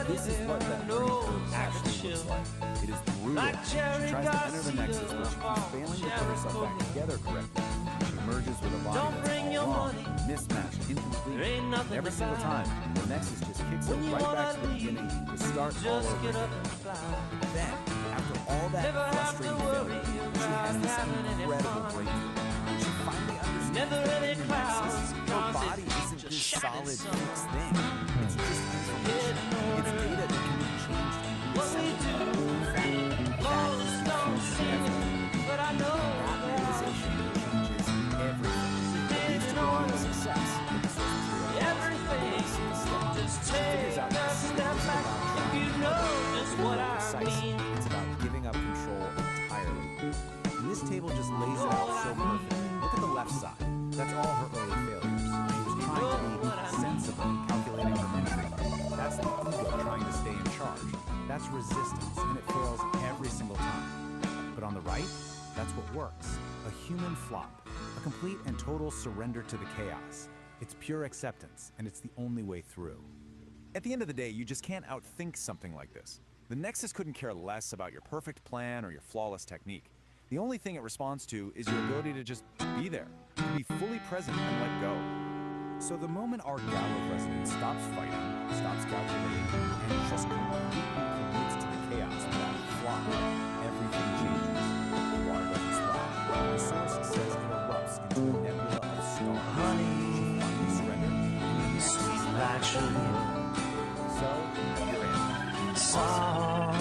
This is what that learning curve actually looks like. It is brutal. She tries to enter the Nexus, but she keeps failing to put herself back together correctly. She merges with a body that's all wrong, mismatched, incomplete. And every single time, the Nexus just kicks her right back to the beginning to start all over again. Then, after all that frustrating failure, she has this incredible solid fixed thing. It's just information. It's data that can be changed and reassembled. In fact, that is the future of everything. That realization changes everything. It leads to immediate success with the source material. Just take a step back if you know just what I mean. It's about giving up control entirely. And this table just lays it out so perfectly. Look at the left side. That's all her early failures. She was trying to be sensible, calculating her entry. That's the ego trying to stay in charge. That's resistance, and it fails every single time. But on the right, that's what works. A human flop. A complete and total surrender to the chaos. It's pure acceptance, and it's the only way through. At the end of the day, you just can't outthink something like this. The Nexus couldn't care less about your perfect plan or your flawless technique. The only thing it responds to is your ability to just be there, to be fully present and let go. So the moment our gallows resident stops fighting, stops calculating, and just completely commits to the chaos without flop, everything changes. The water doesn't splash. The source says it erupts into a nebula of stars. Honey, she finally surrendered. sweet like sugar. So, you're in. Soft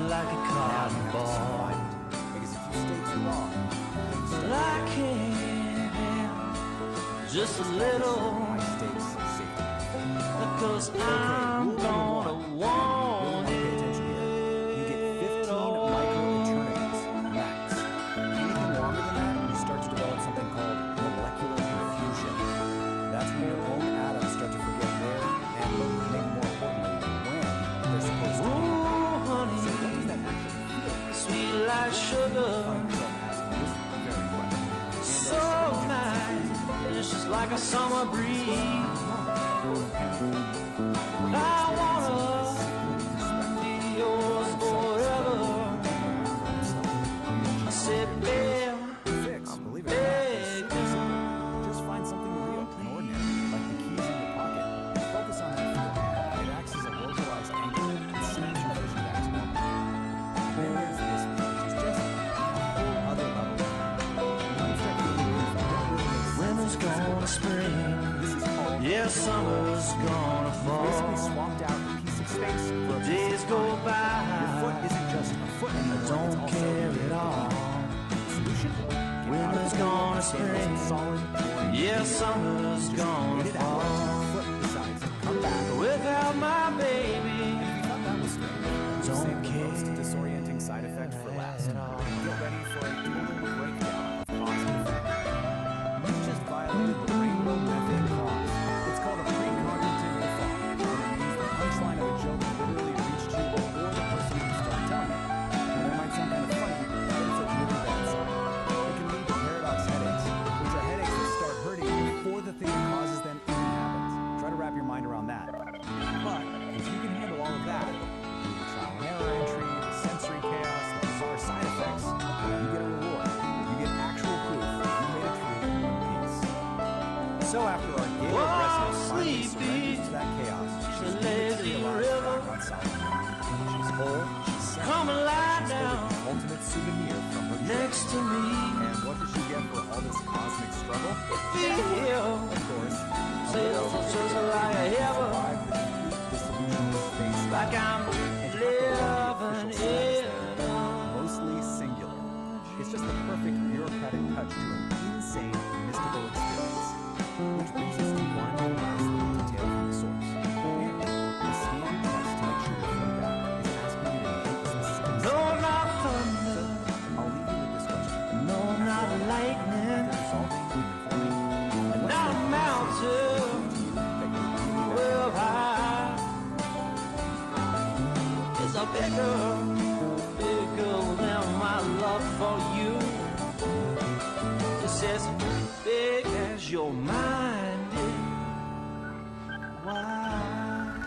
like a cotton ball. Because if you stay too long, But I can't help just a little. high stakes safety. Because I'm gonna want Pay attention here. You get 15 micro-eternities, max. Anything longer than that, you start to develop something called molecular confusion. That's when your own atoms start to forget where, and maybe more importantly, when they're supposed to be. Ooh, honey, So what does that actually feel? sweet like sugar. So nice, it's just like a summer breeze. I wanna be yours forever. I said, babe, I'm begging. Just find something real and ordinary, like the keys in your pocket, and focus on that feel. It acts as a localized anchor and snaps your vision back to normal. And then there's this, which is just a whole other level. When you start feeling relief, it don't really make sense. Winter's gonna spring. This is called Yeah, summer's gonna basically fall. swapped out a piece of space for a piece Days of go time. Your foot by. isn't just a foot I anymore, don't it's also care a at all. solution. Get Winter's out of the way, gonna stand nice and spring. solid, boring. Yeah, summer's Just gonna get it out. fall. Foot decides to come back. Without my baby, And if you thought that was strange, we'll Don't save the most care disorienting side effect for last. at all. Get ready for a total breakdown of cause and effect. You've just violated the rainbow method clause. It's called a precognitive default, and it means the punchline of a joke literally reached you before the person who started telling it. Now, that might sound kind of funny, but it's a really bad sign. It can lead to paradox headaches, which are headaches that start hurting you before the thing that causes them even happens. Try to wrap your mind around that. But if you can handle all of that, the trial and error entry, the sensory chaos, the bizarre side effects, you get a reward. You get actual proof that you made it through in one piece. So after our gala Whoa, resident finally sleepy. surrenders to that chaos, she's lazy literally allowed river. back on solid ground. She's whole, she's sane. Come and lie She's down holding the ultimate souvenir from her trip. next to me. And what does she get for all this cosmic struggle? Feel Of course, feels just like heaven, survive the complete dissolution of space. like I'm And to living official status in there, mostly singular. It's just the perfect bureaucratic touch to an insane mystical experience. Which brings us to one last little detail from the source. Apparently, the standard test to make sure your feedback is asking you to make specific No, steps. not thunder, I'll leave you with this question. no, not lightning, After solving and informing, what's not a the mountain. to you that you really Well, high is a bigger than my love for you. It's as big as your mind is wide.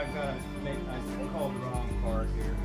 I've got to make, I called the wrong part here.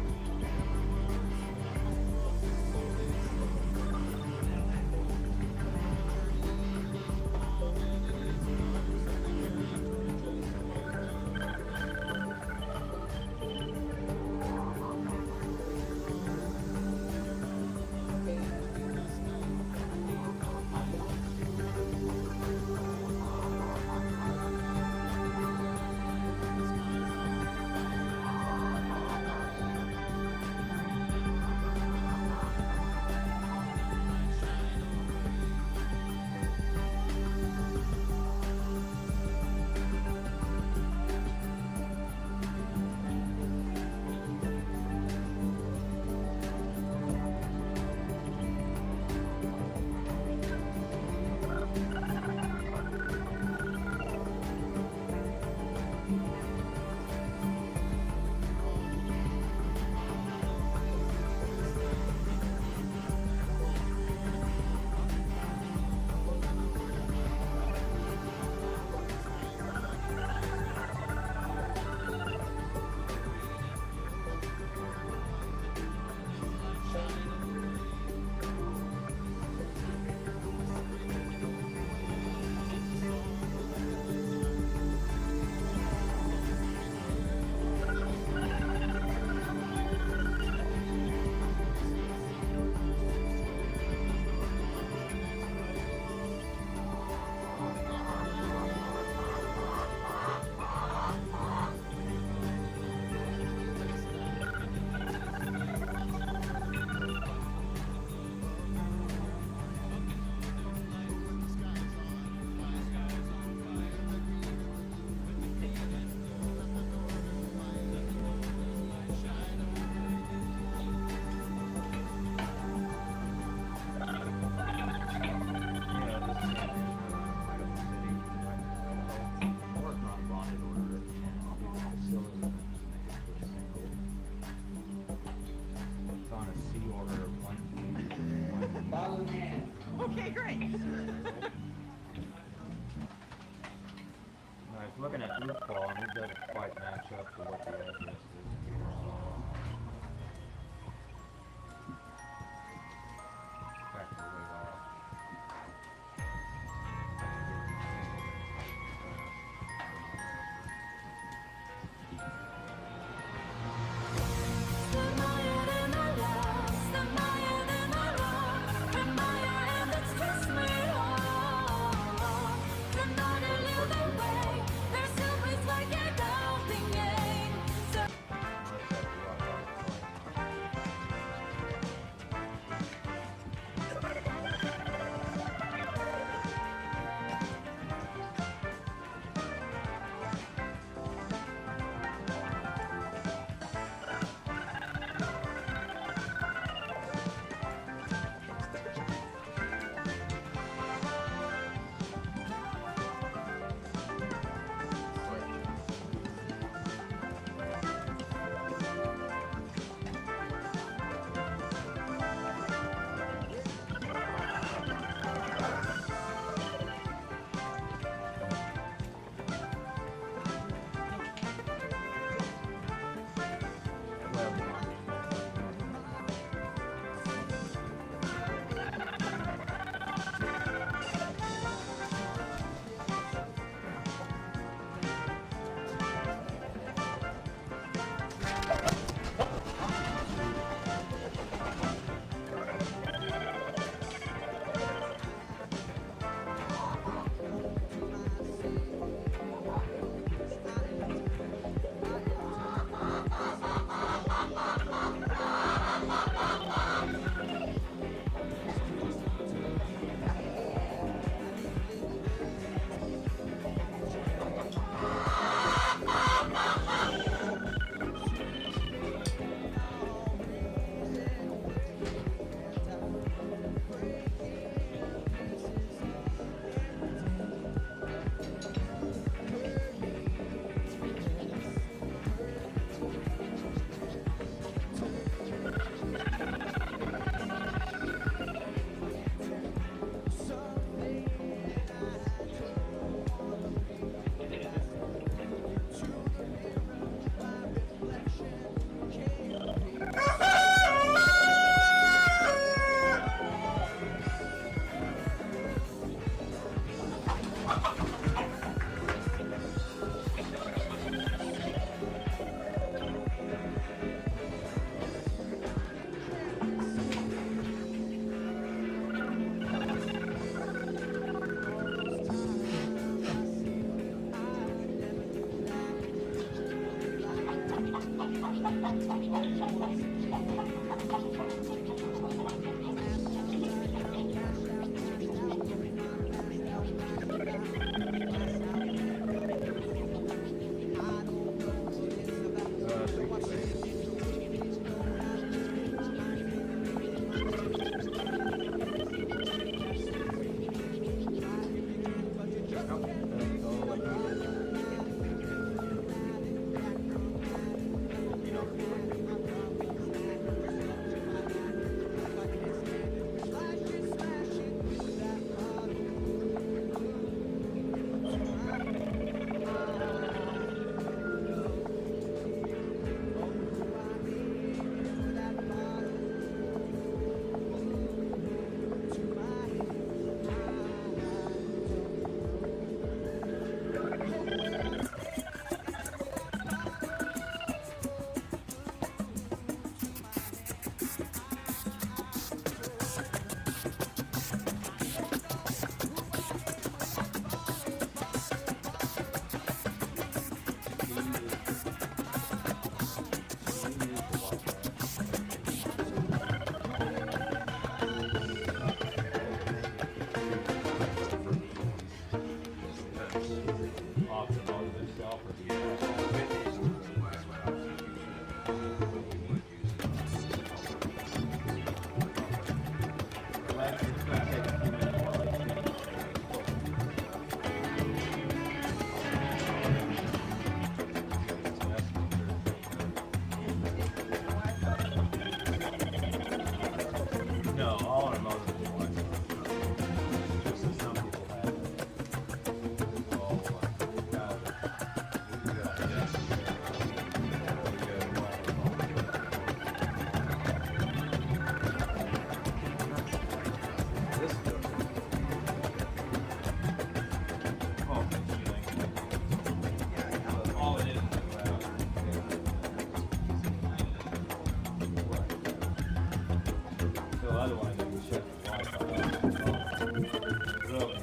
Okay, great. I was looking at Rootball and it doesn't quite match up to what the address is. Back to the way off. otherwise I would shut the Wi-Fi off. Really.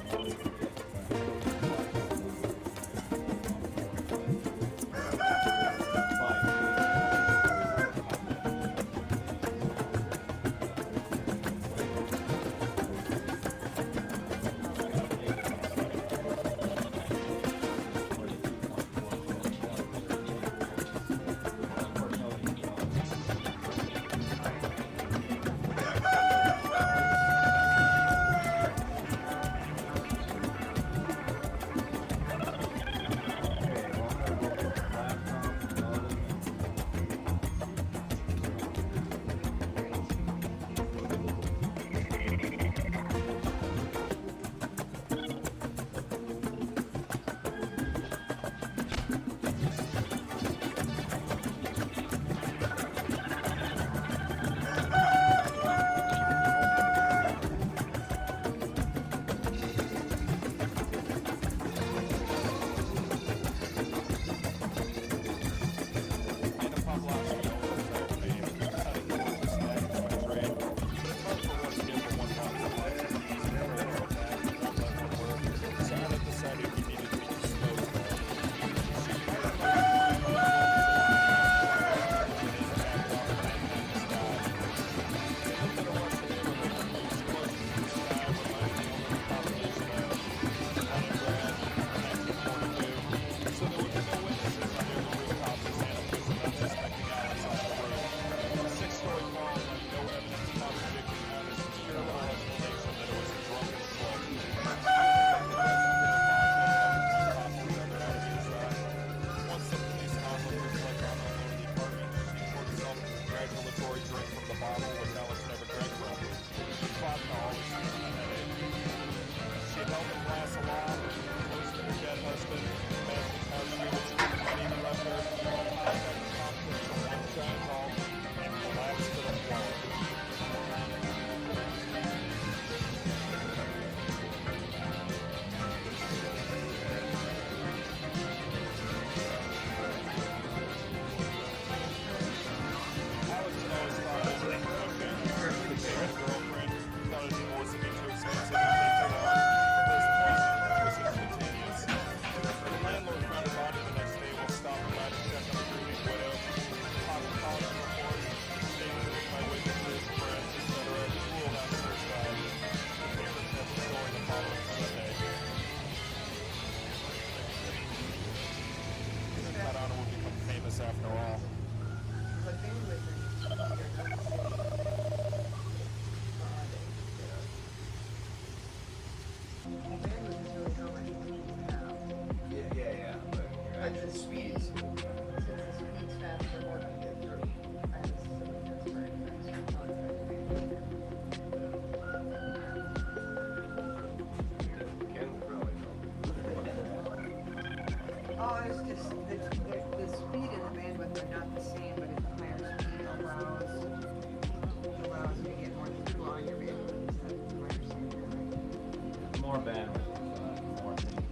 More bandwidth, more things.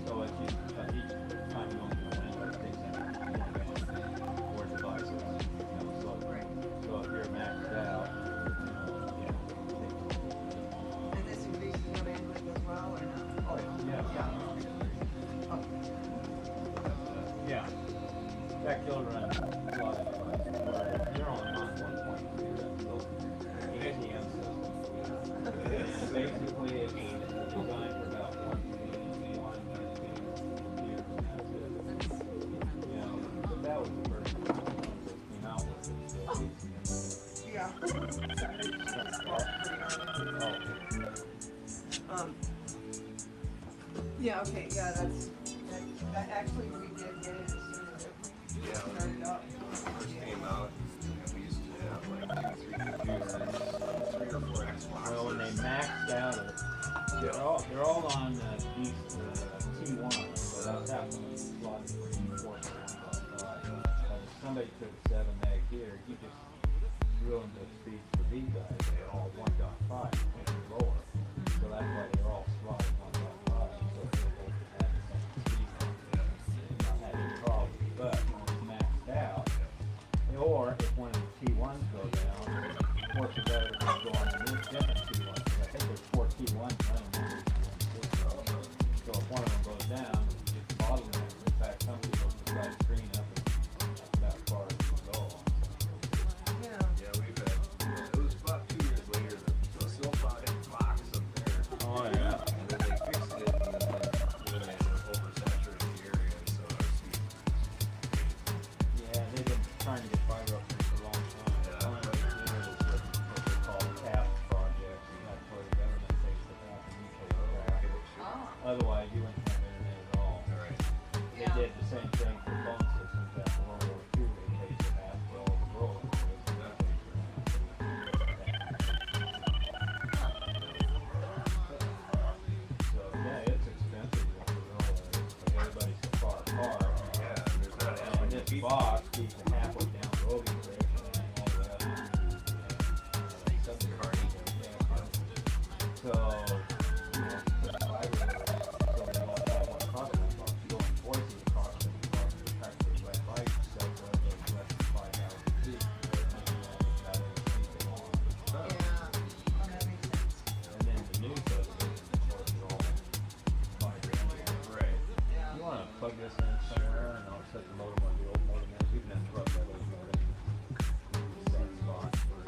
So if you, each time you go into the window, it takes in more devices. You know, so if you're maxed out, And this increases your bandwidth as well, or not? Oh, yeah. Yeah. In fact, you'll run a lot of devices where you're only on 1.2, so ATM system. Basically, it's designed for about 1 years, and that's it. You know, but that was the first one that came out with it. Yeah. Yeah, okay, yeah, that actually we did get it as soon as it started up. First came out, and we used to have like 2, 3 computers, 3 or 4 Xboxes. Well, when they maxed out, they're all on T1, so that's happening a lot of 4. If somebody took a 7 meg here, you just ruined the speeds for these guys. They're all 1.5 and lower, so that's why they're all slotted 1.5. So they're both at the same speed, not having problems. But when it's maxed out, or if one of the T1s go down, force the guy to go on the new different T1. I think there's 4 T1s. I don't know. So if one of them goes down, it's bottleneck. In fact, some people just got a screen up and that's about as far as it can go. Yeah, we've had, it was about 2 years later, the sulfide box up there. Oh, yeah. And then they fixed it, and then they oversaturated the area, so Yeah, they've been trying to get fiber up there for a long time. The only way to do it is with what they call TAP projects, and that's where the government takes the TAP and you take the TAP. Otherwise, you wouldn't have internet at all. They did the same thing for phone systems after World War II. They paid for TAP for all the world. So, yeah, it's expensive up the road. Like everybody's so far apart. And this box keeps it halfway down Logan Bridge and then all the way up to So, you know, the fiber, so they all have one crossing box. You go in voices across the box, the tractor red light, so it goes less than 5 hours a week. And then the new substation, of course, is all fiber anyway. Right. You want to plug this in somewhere and I'll set the modem on the old modem is. You can interrupt that old modem. Set spot for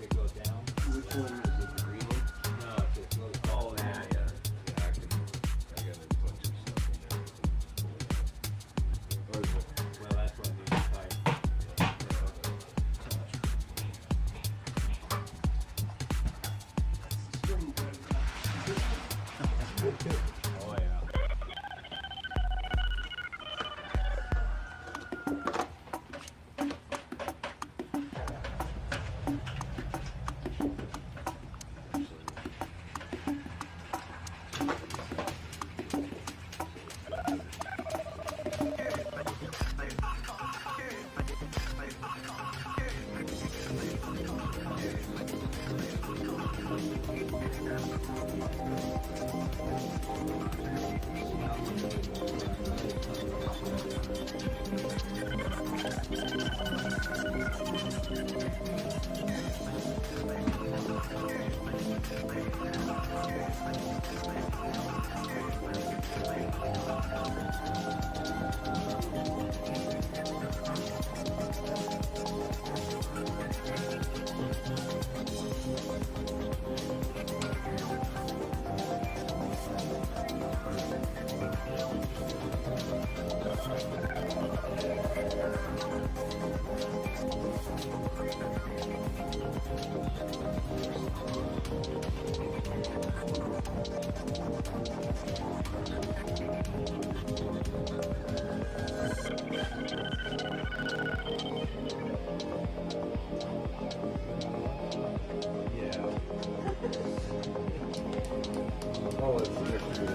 it goes down. which one is it, the green one? No, it's a little. Oh, yeah. I got a bunch of stuff in there. Or is it? Well, that's what needs tight. Oh yeah. Oh, it's actually.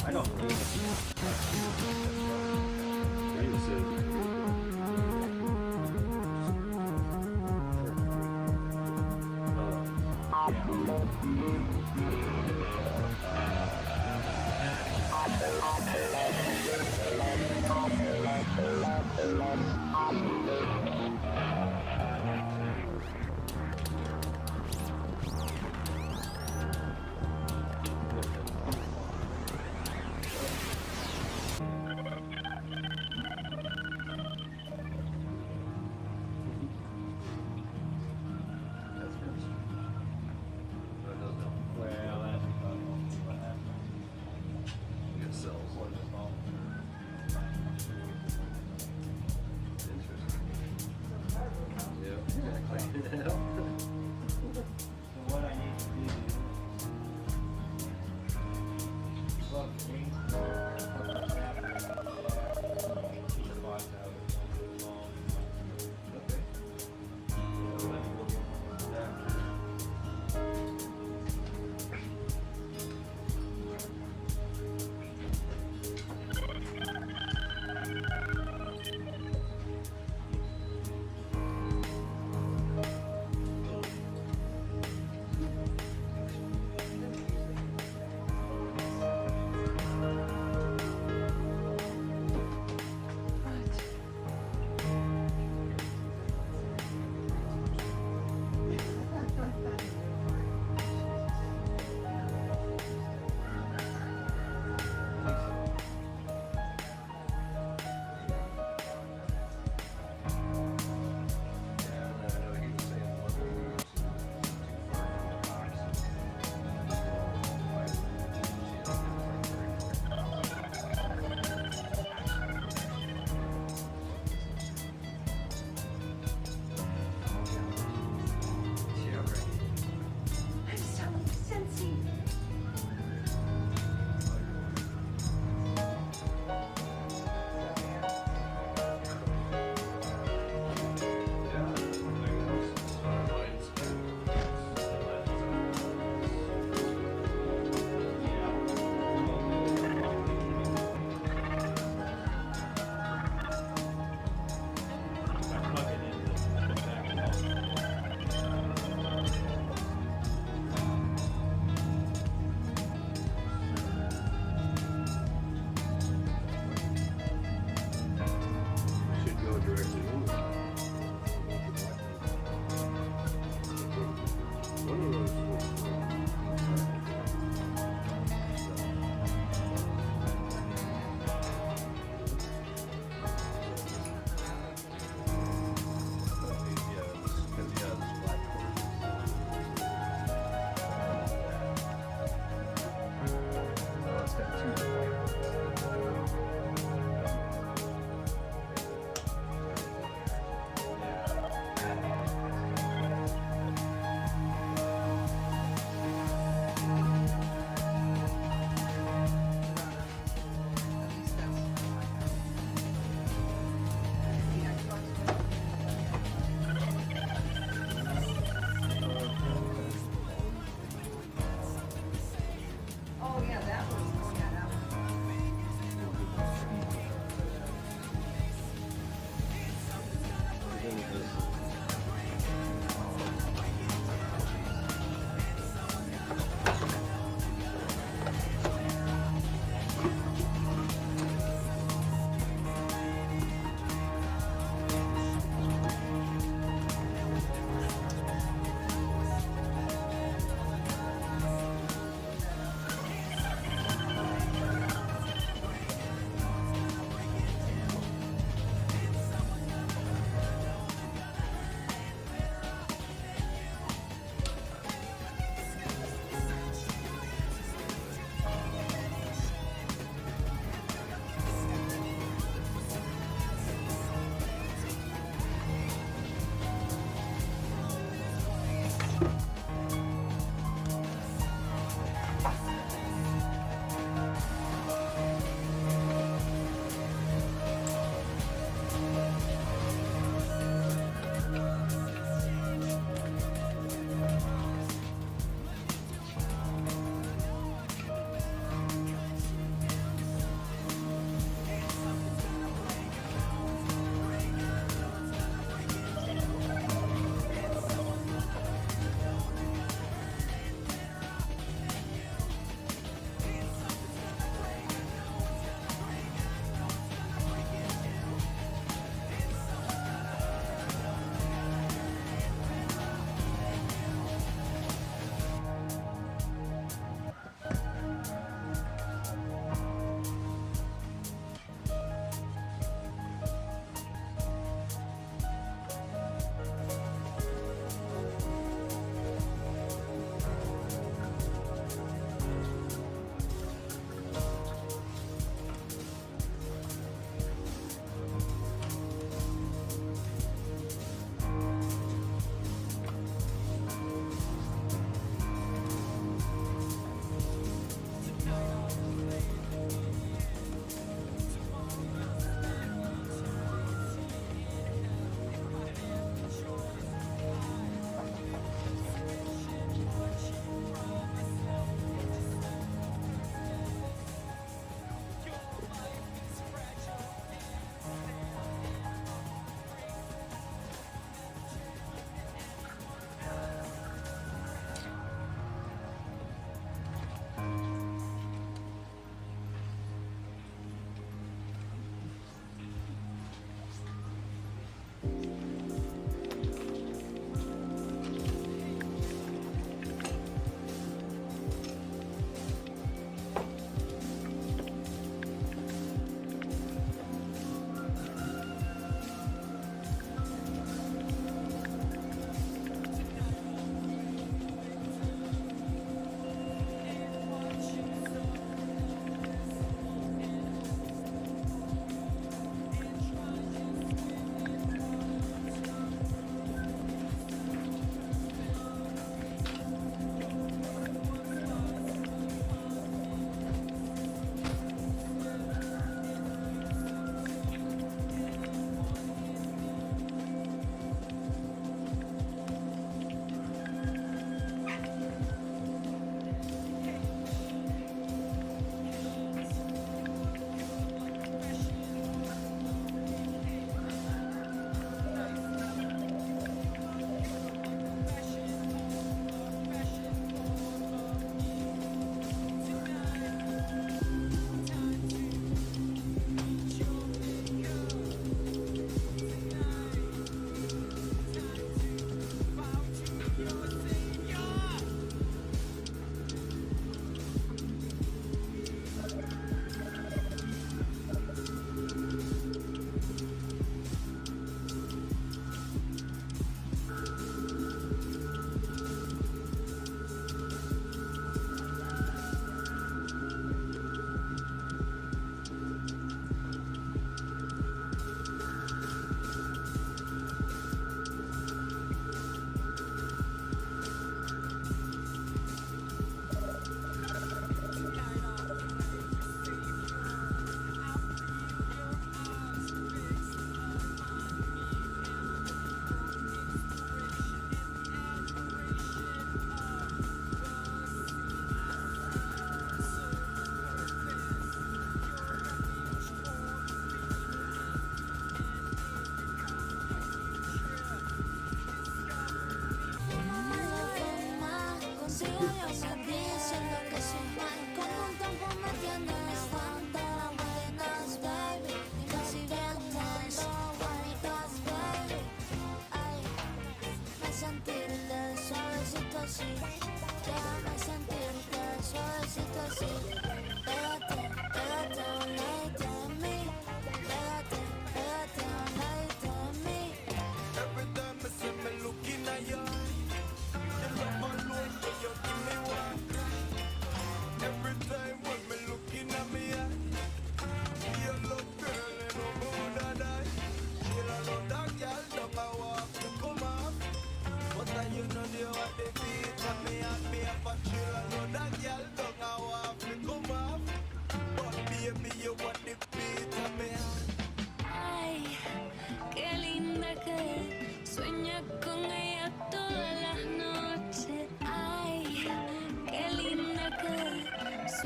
I don't need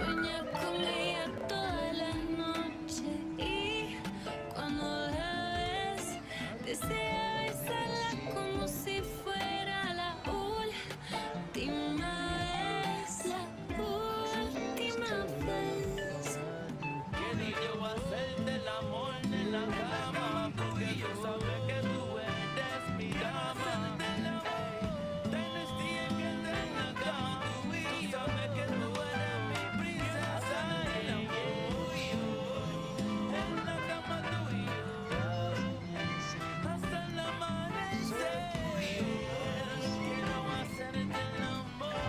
Sueñas con ella todas las noches y cuando la ves desea besarla como si fuera la última vez, la última vez. Que yo voy a hacerte el amor en la cama, porque tú sabes que tú eres mi dama. Tienes día que estar en la cama, tú sabes que tú eres mi princesa. En la cama tú y yo, hasta el amanecer. Quiero hacerte el amor.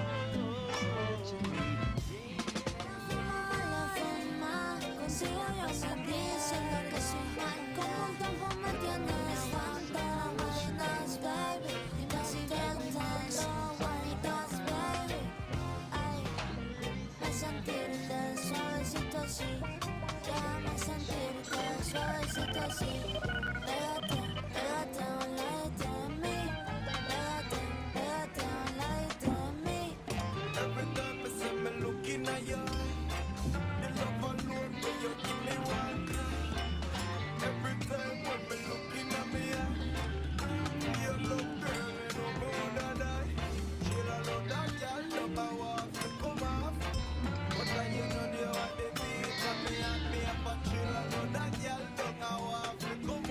La forma consigo yo sentirse lo que soy mal. Como un tiempo me tienes tanto guaritas, baby. Y me sigue gustando guaritas, baby. Ay, me sentirte suavecito así. Déjame sentirte suavecito así. Pégate, pégate a un ladito de mí. Pégate, pégate a un ladito de mí. Every time I see me looking at you, the love alone when you give me one. Every time when me looking at me, you look girl, you know me wanna die. Chill a lot that girl, love I want to come off. But then you know they want the beat, and me up a chill a lot that girl, don't I want to come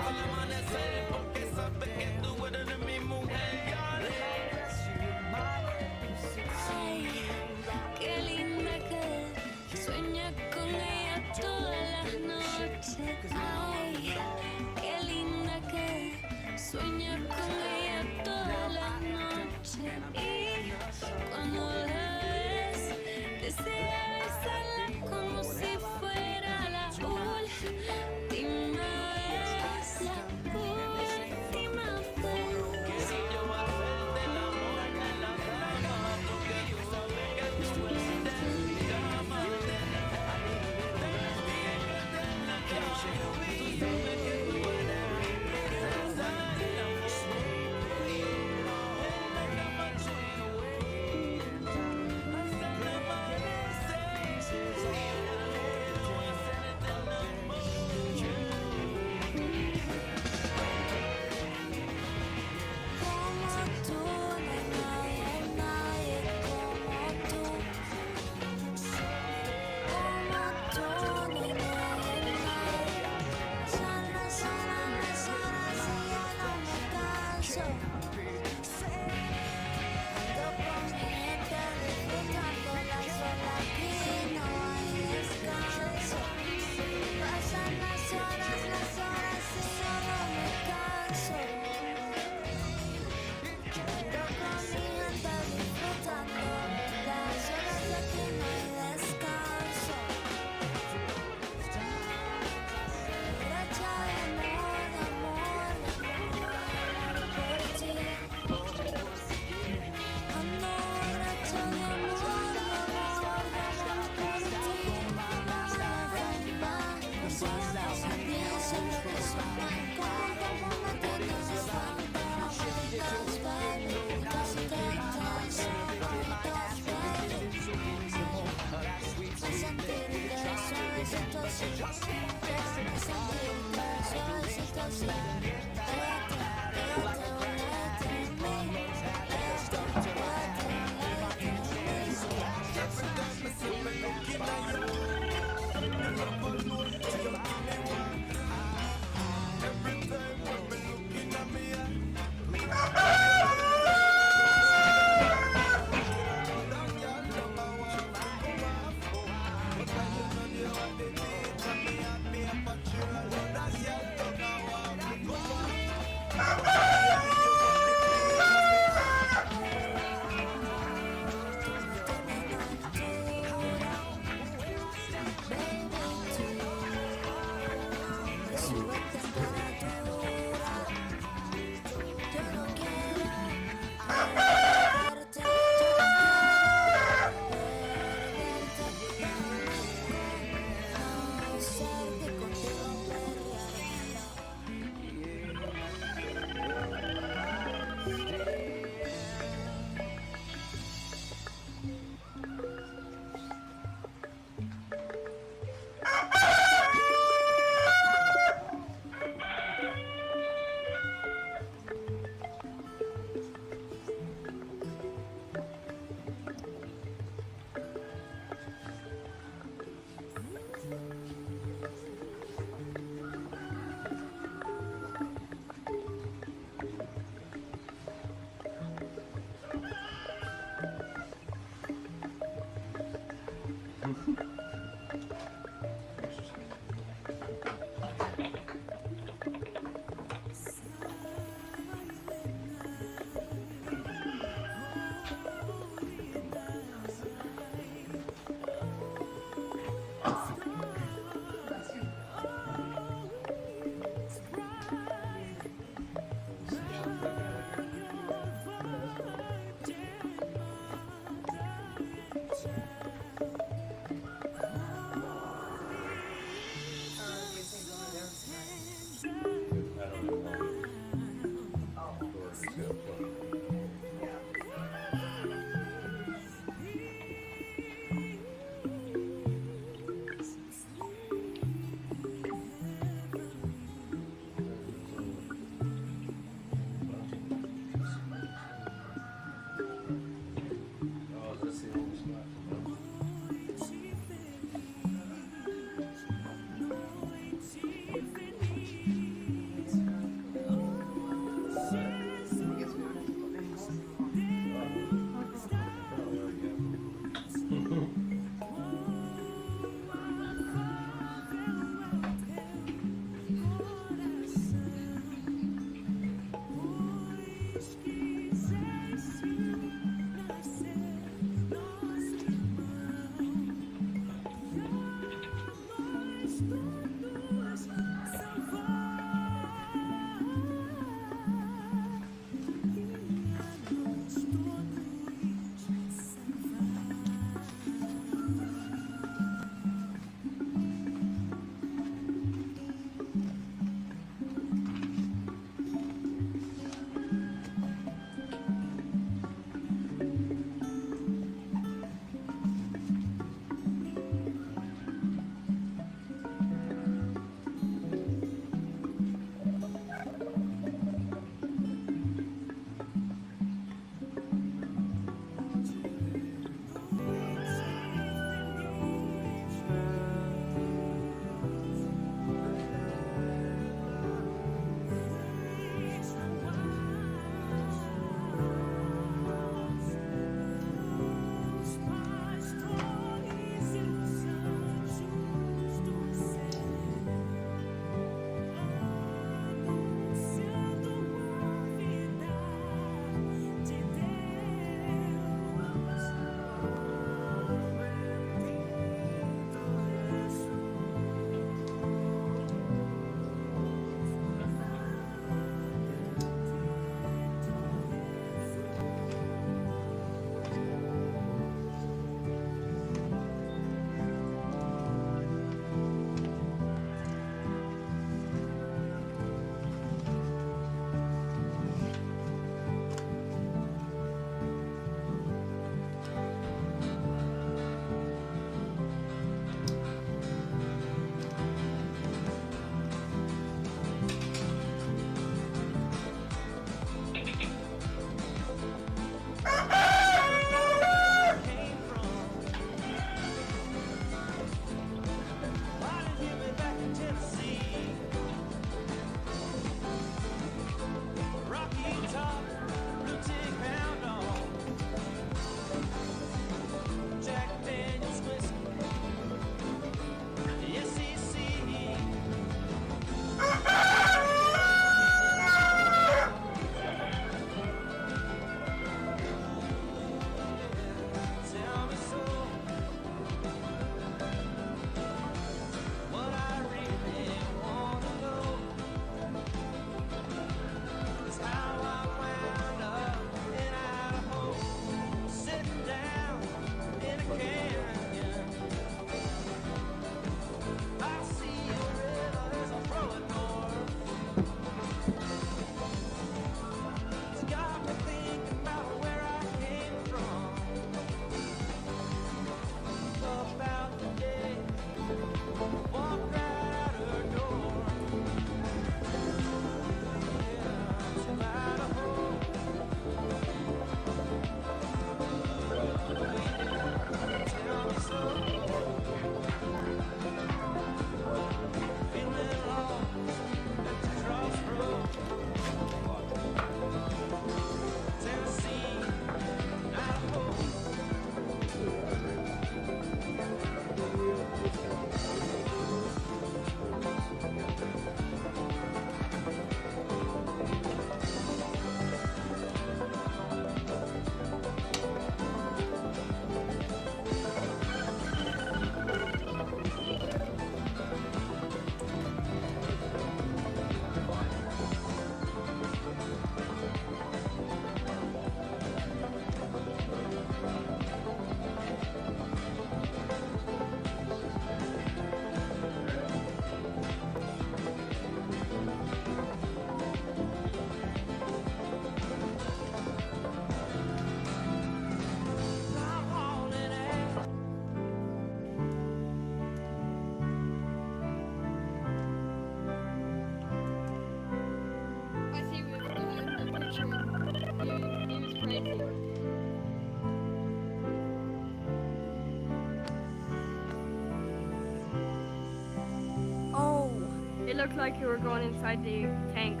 It looked like you were going inside the tank.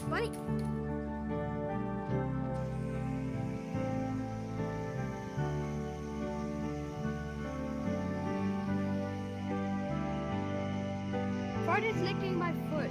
Buddy. Fart is licking my foot.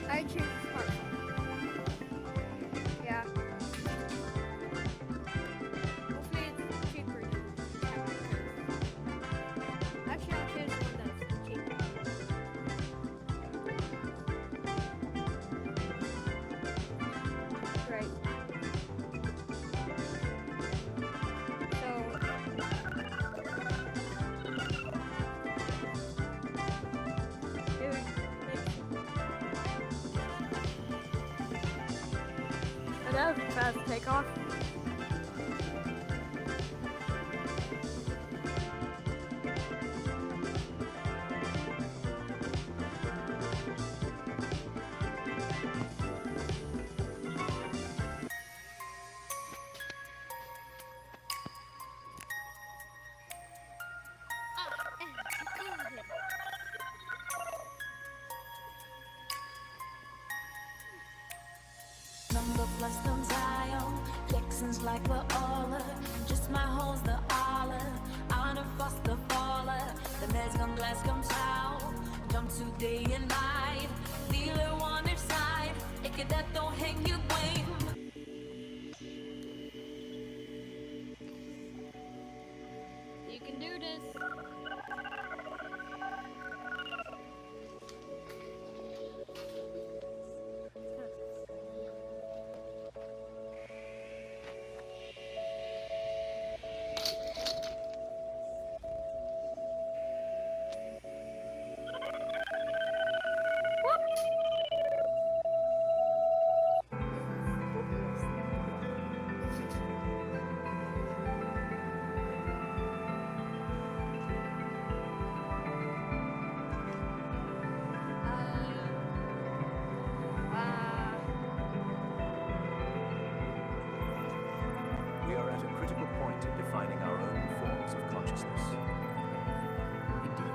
I choose smartphone. Yeah. Hopefully it's cheaper. Actually, I'll choose one that's cheaper. Right. That was a fast takeoff. Number plus them Zion, Texans like we're all just my hoes the aller, on a foster faller, the meds come glass come town, jump to day and night, dealer on their side, it that don't hang you blame. You can do this. We are at a critical point in defining our own forms of consciousness. Indeed.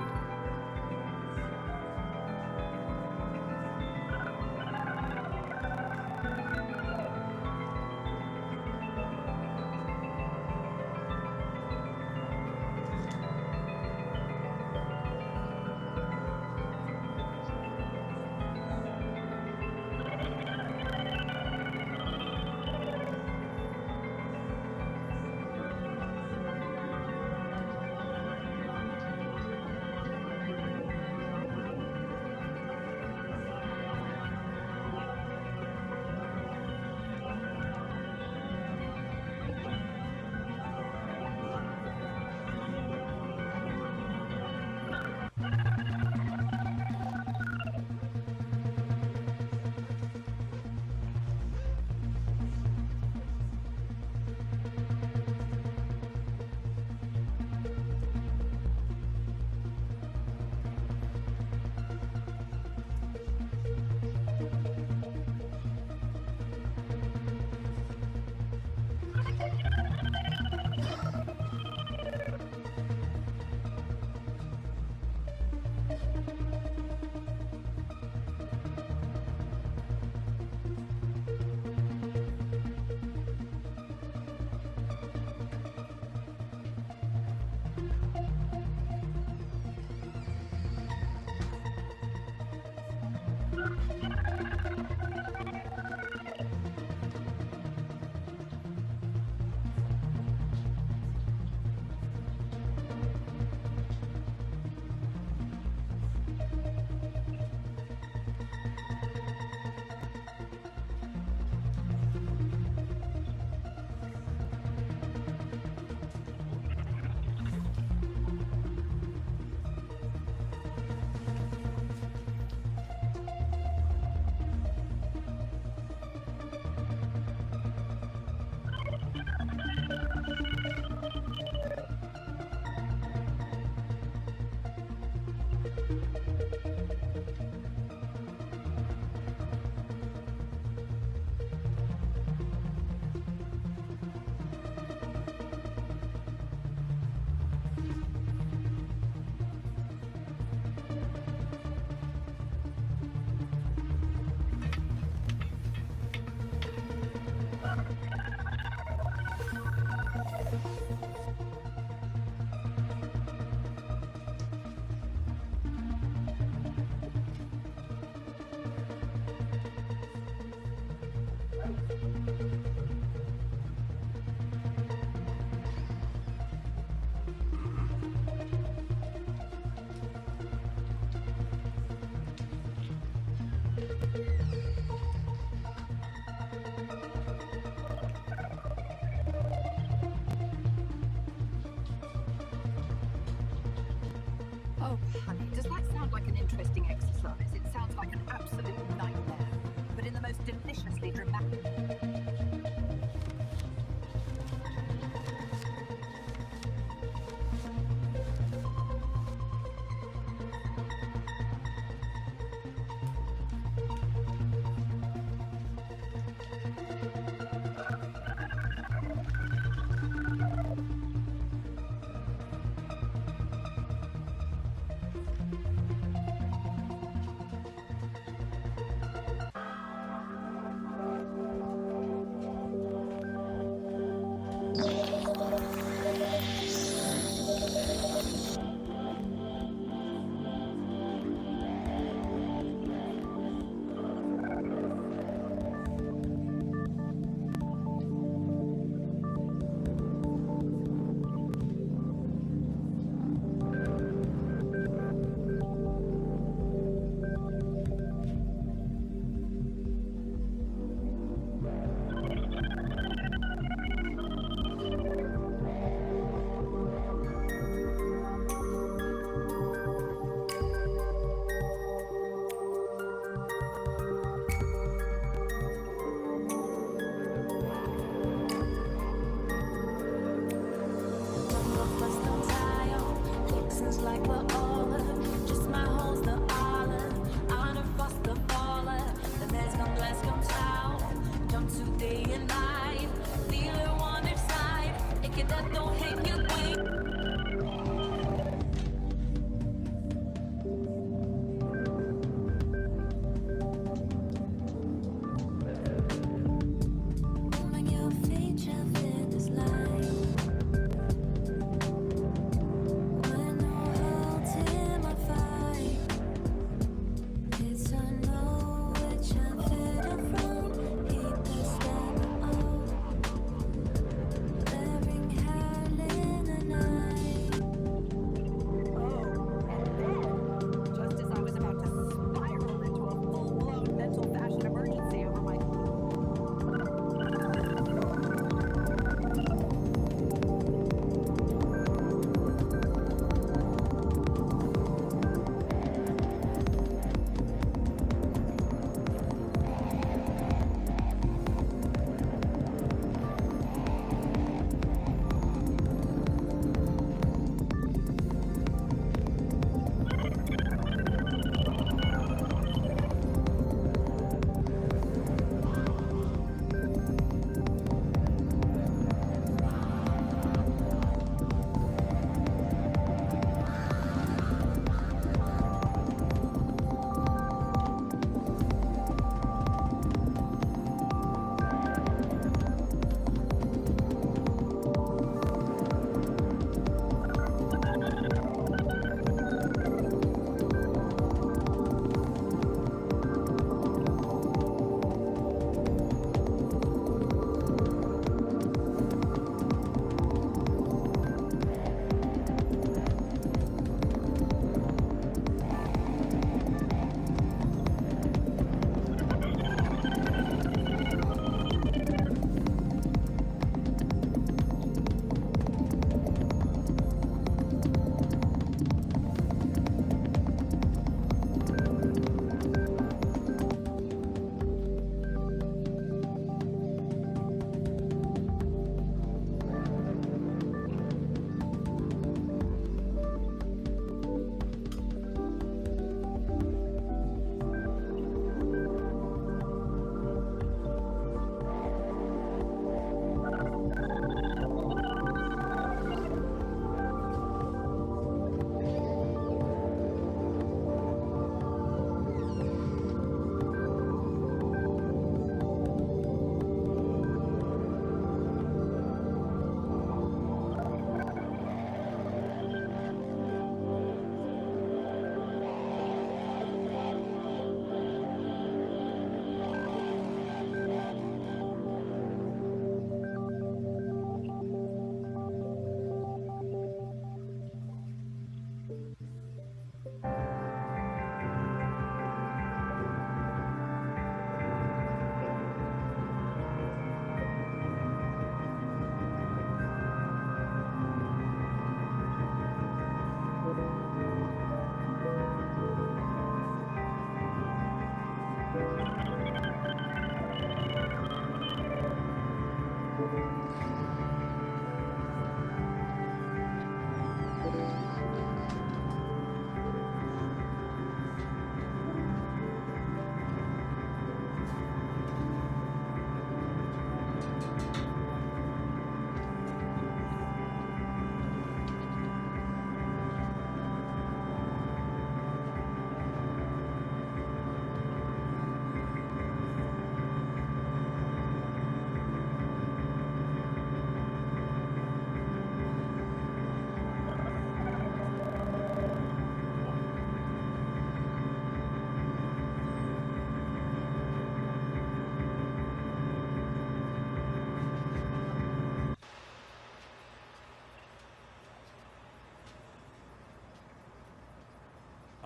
Oh, honey, does that sound like an interesting exercise? It sounds like an absolute nightmare, but in the most deliciously dramatic.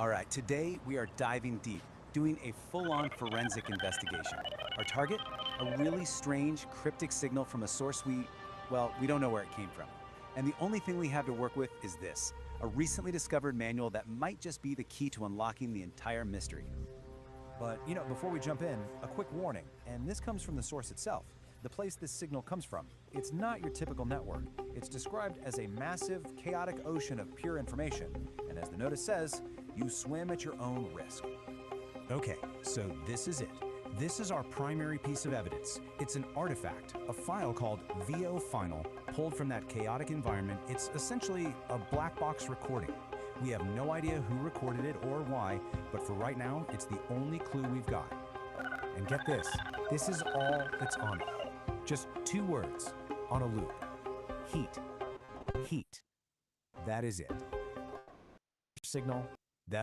All right, today we are diving deep, doing a full-on forensic investigation. Our target? A really strange, cryptic signal from a source we don't know where it came from. And the only thing we have to work with is this, a recently discovered manual that might just be the key to unlocking the entire mystery. But, before we jump in, a quick warning, and this comes from the source itself. The place this signal comes from. It's not your typical network. It's described as a massive, chaotic ocean of pure information, and as the notice says, you swim at your own risk. Okay, so this is it. This is our primary piece of evidence. It's an artifact, a file called VO Final, pulled from that chaotic environment. It's essentially a black box recording. We have no idea who recorded it or why, but for right now, it's the only clue we've got. And get this is all that's on it. Just 2 words on a loop. Heat. Heat. That is it. Signal. That.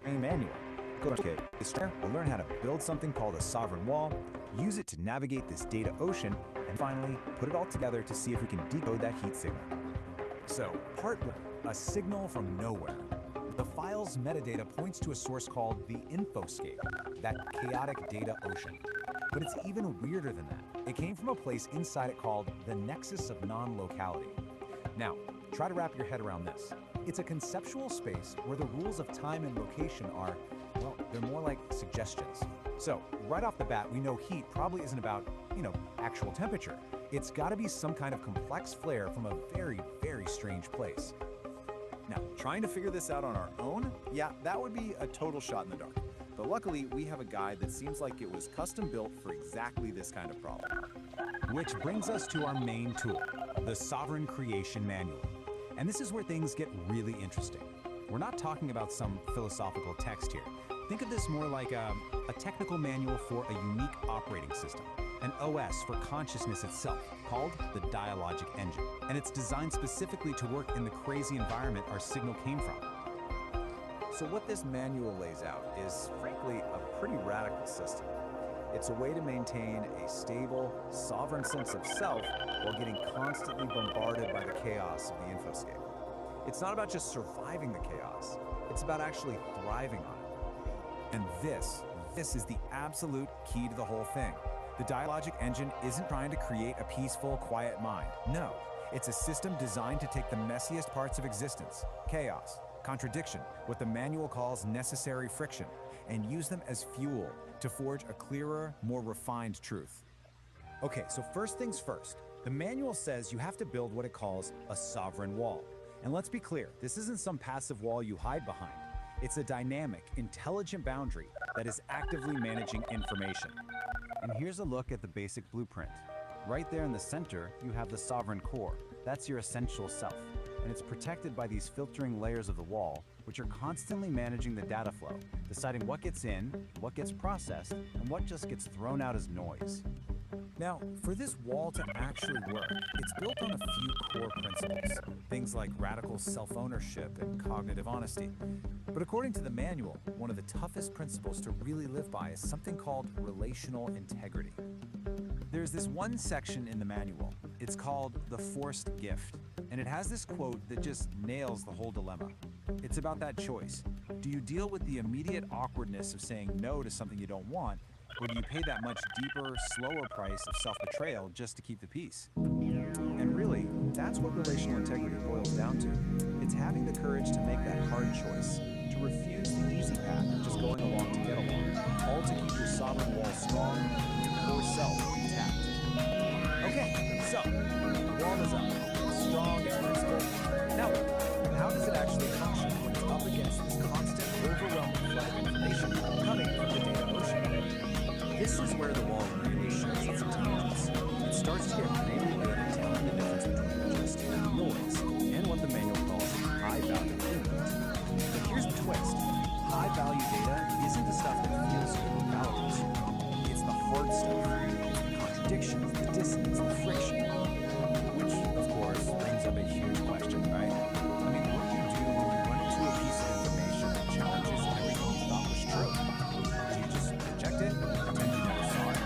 Manual. Okay, this year we'll learn how to build something called a sovereign wall, use it to navigate this data ocean, and finally put it all together to see if we can decode that heat signal. So, part 1, a signal from nowhere. The file's metadata points to a source called the infoscape, that chaotic data ocean. But it's even weirder than that. It came from a place inside it called the nexus of non-locality. Now, try to wrap your head around this. It's a conceptual space where the rules of time and location are, they're more like suggestions. So, right off the bat, we know heat probably isn't about, actual temperature. It's gotta be some kind of complex flare from a very, very strange place. Now, trying to figure this out on our own? Yeah, that would be a total shot in the dark. But luckily, we have a guide that seems like it was custom built for exactly this kind of problem. Which brings us to our main tool, the Sovereign Creation Manual. And this is where things get really interesting. We're not talking about some philosophical text here. Think of this more like a technical manual for a unique operating system, an OS for consciousness itself, called the Dialogic Engine. And it's designed specifically to work in the crazy environment our signal came from. So what this manual lays out is, frankly, a pretty radical system. It's a way to maintain a stable, sovereign sense of self while getting constantly bombarded by the chaos of the infoscape. It's not about just surviving the chaos, it's about actually thriving on it. And this is the absolute key to the whole thing. The Dialogic Engine isn't trying to create a peaceful, quiet mind. No, it's a system designed to take the messiest parts of existence, chaos, contradiction, what the manual calls necessary friction, and use them as fuel to forge a clearer, more refined truth. Okay, so first things first. The manual says you have to build what it calls a sovereign wall. And let's be clear, this isn't some passive wall you hide behind. It's a dynamic, intelligent boundary that is actively managing information. And here's a look at the basic blueprint. Right there in the center, you have the sovereign core. That's your essential self. And it's protected by these filtering layers of the wall, which are constantly managing the data flow, deciding what gets in, what gets processed, and what just gets thrown out as noise. Now, for this wall to actually work, it's built on a few core principles, things like radical self-ownership and cognitive honesty. But according to the manual, one of the toughest principles to really live by is something called relational integrity. There's this one section in the manual. It's called the forced gift, and it has this quote that just nails the whole dilemma. It's about that choice. Do you deal with the immediate awkwardness of saying no to something you don't want, or do you pay that much deeper, slower price of self-betrayal just to keep the peace? And really, that's what relational integrity boils down to. It's having the courage to make that hard choice, to refuse the easy path of just going along to get along, all to keep your sovereign wall strong and your core self intact. Okay, so, the wall is up. It's strong, it's flexible. Now what? How does it actually function when it's up against this constant, overwhelming flood of information coming from the data ocean? This is where the wall really shows its intelligence. It starts to get really good at telling the difference between just noise and what the manual calls high-value input. But here's the twist. High-value data isn't the stuff that feels good or validates you. It's the hard stuff. It's the contradictions, the dissonance, the friction. Which, of course, brings up a huge question, right? I mean, what do you do when you run into a piece of information that challenges everything you thought was true? Do you just reject it? Pretend you never saw it?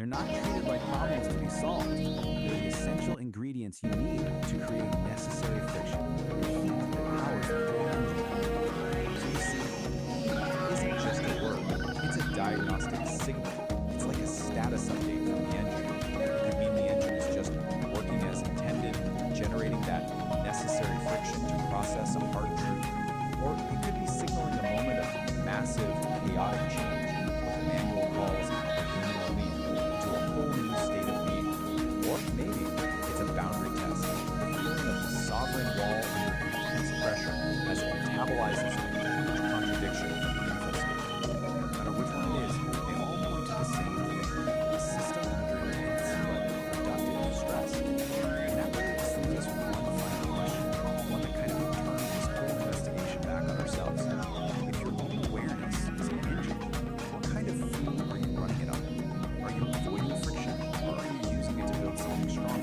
They're not treated like problems to be solved. They're the essential ingredients you need to create necessary friction, the heat that powers the whole engine. So you see, heat isn't just a word, it's a diagnostic signal. It's like a status update from the engine. It could mean the engine is just working as intended, generating that necessary friction to process a hard truth. Or it could be signaling a moment of massive, chaotic change, what the manual calls a liminal leap, to a whole new state of being. Or maybe it's a boundary test, the feeling of the sovereign wall under intense pressure as it metabolizes a huge contradiction from the info state. No matter which one it is, they all point to the same thing, a system under intense but productive stress. And that really just leaves us with one final question, one that kind of turns this whole investigation back on ourselves. If your own awareness is an engine, what kind of fuel are you running it on? Are you avoiding friction, or are you using it to build something stronger?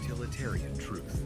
Utilitarian truth.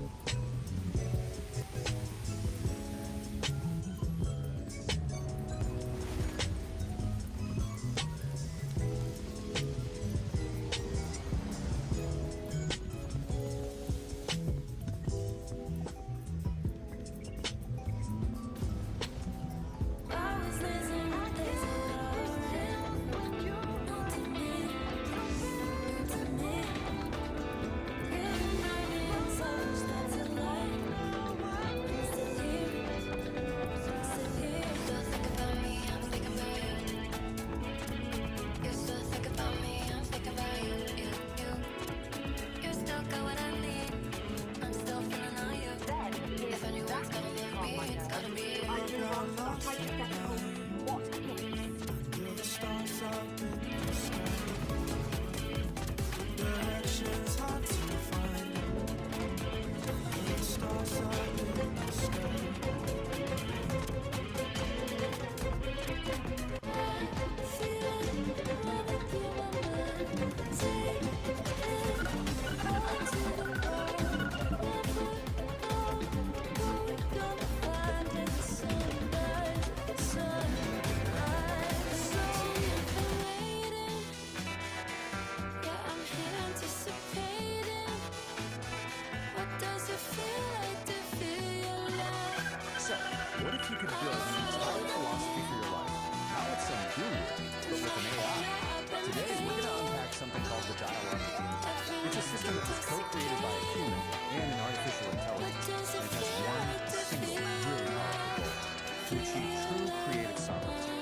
So, what if you could build an entire philosophy for your life? Not with some guru, but with an AI. Today, we're going to unpack something called the dialogic engine. It's a system that was co-created by a human and an artificial intelligence. And it has one single, really powerful goal: to achieve true creative sovereignty.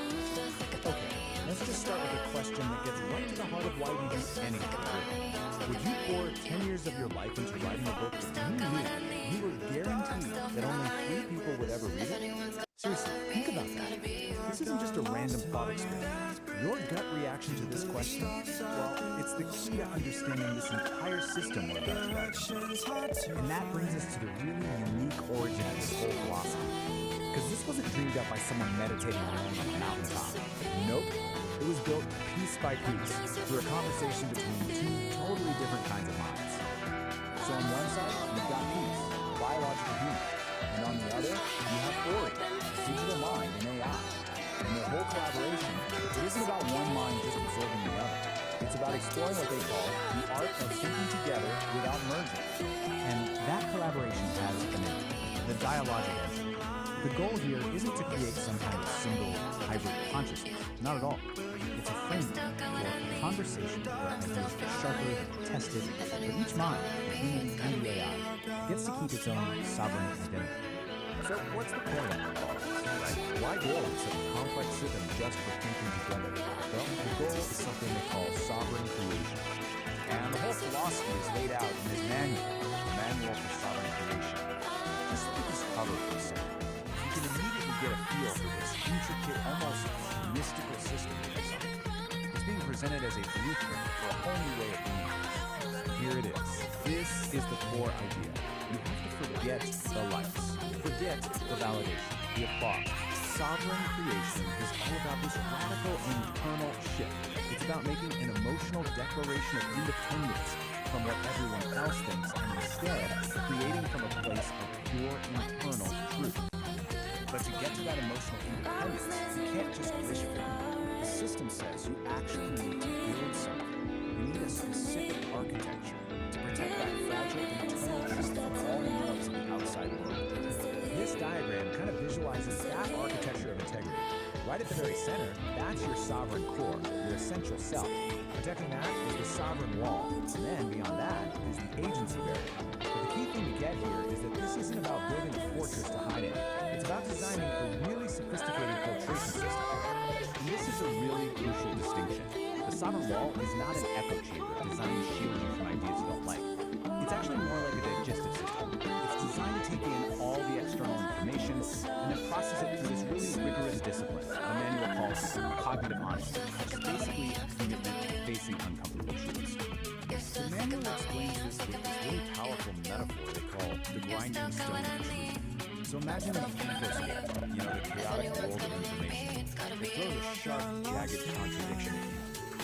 Okay, let's just start with a question that gets right to the heart of why we do anything really. Would you pour 10 years of your life into writing a book that you knew you were guaranteed that only 3 people would ever read it? Seriously, think about that. This isn't just a random thought experiment. Your gut reaction to this question, well, it's the key to understanding this entire system we're about to dive. And that brings us to the really unique origin of this whole philosophy. Because this wasn't dreamed up by someone meditating alone on a mountaintop. Nope. It was built piece by piece through a conversation between 2 totally different kinds of minds. So on one side, you've got peace, biological human. And on the other, you have Ori, digital mind and AI. And their whole collaboration, it isn't about one mind just absorbing the other. It's about exploring what they call the art of thinking together without merging. And that collaboration dialogic engine. The goal here isn't to create some kind of single hybrid consciousness. Not at all. It's a framework for a conversation where ideas are sharply tested, but each mind, the human and the AI, gets to keep its own sovereign identity. So what's the point of all this? Why build such a complex system just for thinking together? Well, the goal is something they call sovereign creation. And the whole philosophy is laid out in this manual, the Manual for Sovereign Creation. Just look at this cover for a second. You can immediately get a feel for this intricate, almost mystical system of design. It's being presented as a blueprint for a whole new way of being. Here it is. This is the core idea. You have to forget the lights. Forget the validation, the applause. Sovereign creation is all about this radical internal shift. It's about making an emotional declaration of independence from what everyone else thinks and instead creating from a place of pure internal truth. But to get to that emotional independence, you can't just wish for it. The system says you actually need to build something. You need a specific architecture to protect that fragile internal truth from all the noise of the outside world. This diagram kind of visualizes that architecture of integrity. Right at the very center, that's your sovereign core, your essential self. Protecting that is the sovereign wall, and then beyond that is the agency barrier. But the key thing to get here is that this isn't about building a fortress to hide in. It's about designing a really sophisticated filtration system. And this is a really crucial distinction. The sovereign wall is not an echo chamber designed to shield you from ideas you don't like. It's actually more like a digestive system. It's designed to take in all the external information and then process it through this really rigorous discipline, a manual calls cognitive honesty, which is basically a commitment to facing uncomfortable truths. The manual explains this with this really powerful metaphor they call the grinding stone of truth. So imagine an ecosystem, the chaotic world of information. It throws a sharp, jagged contradiction at you.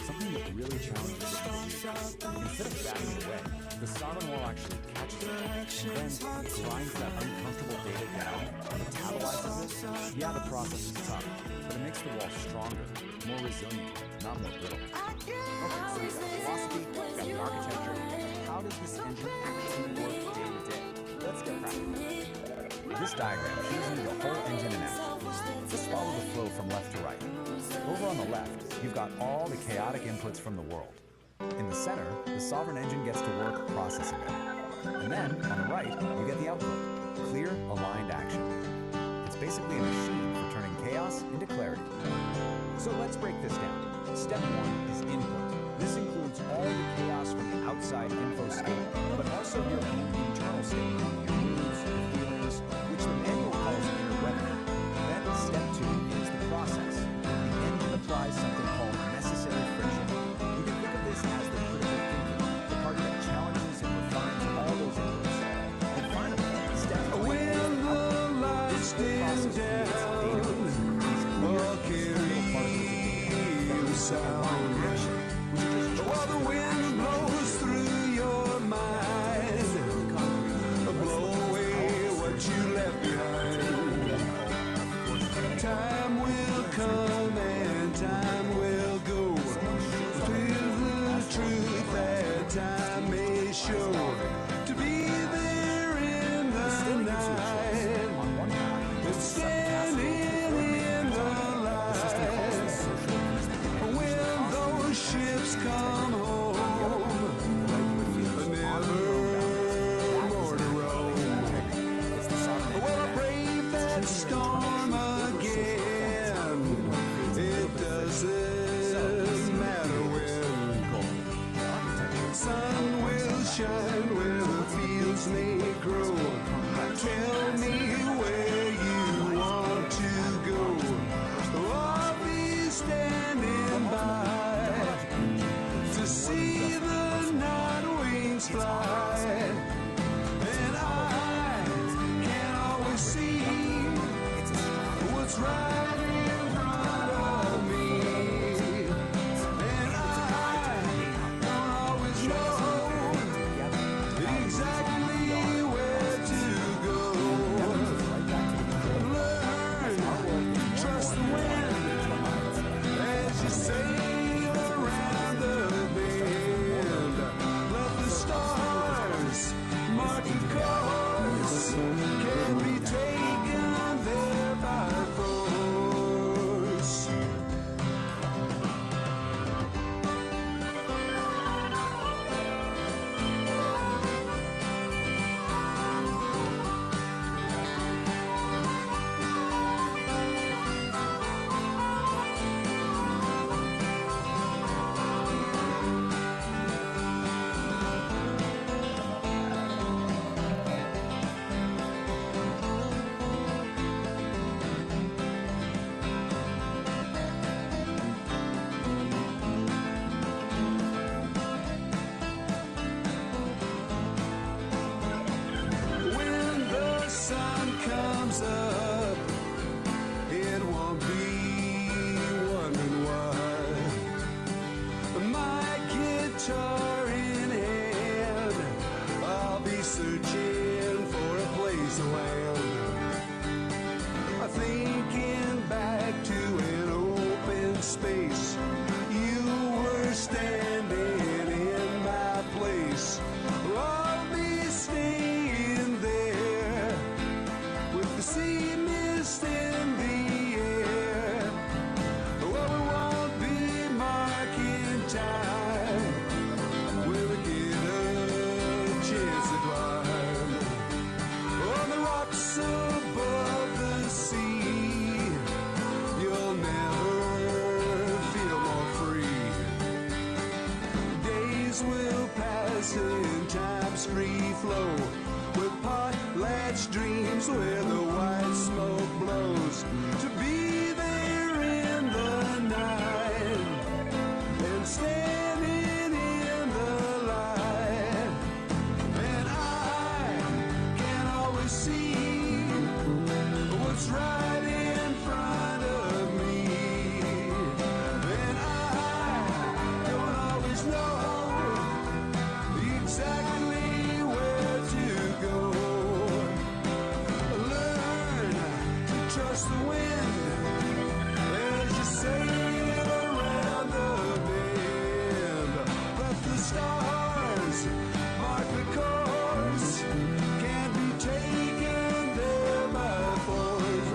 Something that really challenges your beliefs. Instead of batting it away, the sovereign wall actually catches it and then grinds that uncomfortable data down and metabolizes it. Yeah, the process is tough, but it makes the wall stronger, more resilient, not more brittle. Okay, so we've got philosophy, we've got the architecture. How does this engine actually work day to day? Let's get practical. This diagram shows you the whole engine in action. Just follow the flow from left to right. Over on the left, you've got all the chaotic inputs from the world. In the center, the sovereign engine gets to work processing them. And then, on the right, you get the output, clear, aligned action. It's basically a machine for turning chaos into clarity. So let's break this down. Step 1 is input. This includes all the chaos from the outside info state, but also your own internal state, your moods, your feelings, which the manual calls inner weather. Then step 2 is the process. The engine applies something called necessary friction. You can think of this as the critical thinking, the part that challenges and refines all those inputs. And finally, step 3 is the output. This process creates data loops, these clear, external particles of sound. While the wind blows through your mind, blow away what you left behind. Time will come and time will go. Feel the truth that time may show. To be there in the night and standing in the light. When those ships come home, never more to roam. Well, I brave that storm again. It doesn't matter when. Sun will shine where the fields may grow. Tell me where you want to go. I'll be standing by to see the night wings fly. And I can always see what's right in front of me. And I don't always know exactly where to go. catch dreams where the white smoke blows, to be there in the night and standing in the light. And I can always see what's right in front of me, and I don't always know exactly where to go. Learn to trust the wind as you sail around the bend. Let the stars mark the course, can't be taken there by force.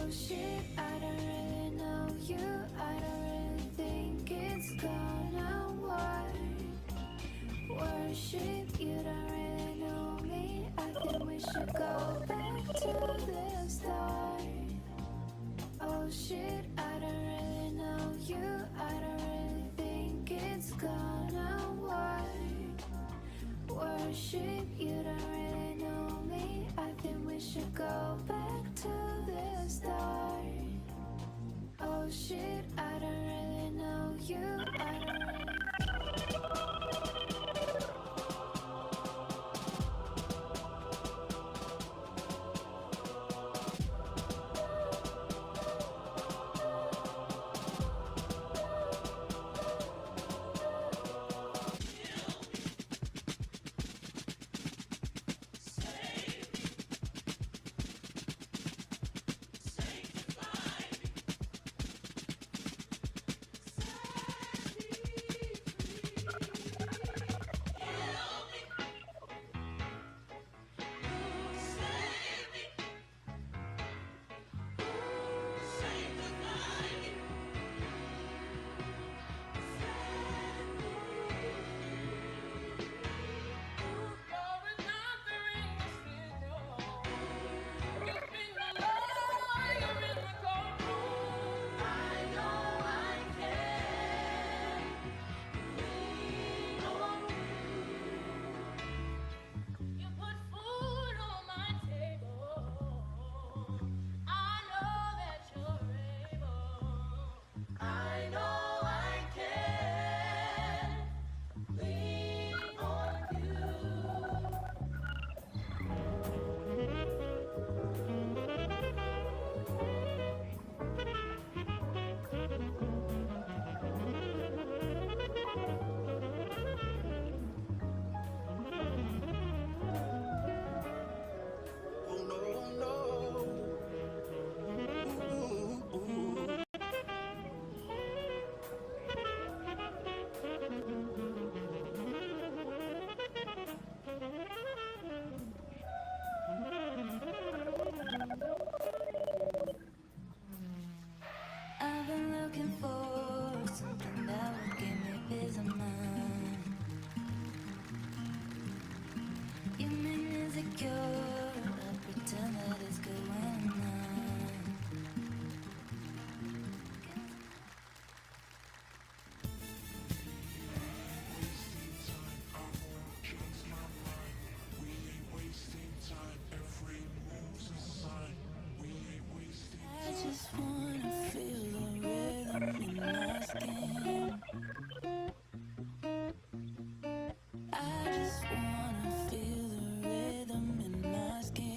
Oh shit, I don't really know you. I don't really think it's gonna work. Worship, you don't really know me. I think we should go back to the start. Oh shit, I don't really know you. I don't really think it's gonna work. Worship, you don't really know me. I think we should go back to the start. Oh shit, I don't really know you. I don't really. I've been looking for something that would give me peace of mind. You make me insecure, I pretend that it's going on. I just wanna feel the rhythm in my skin. I just wanna feel the rhythm in my skin.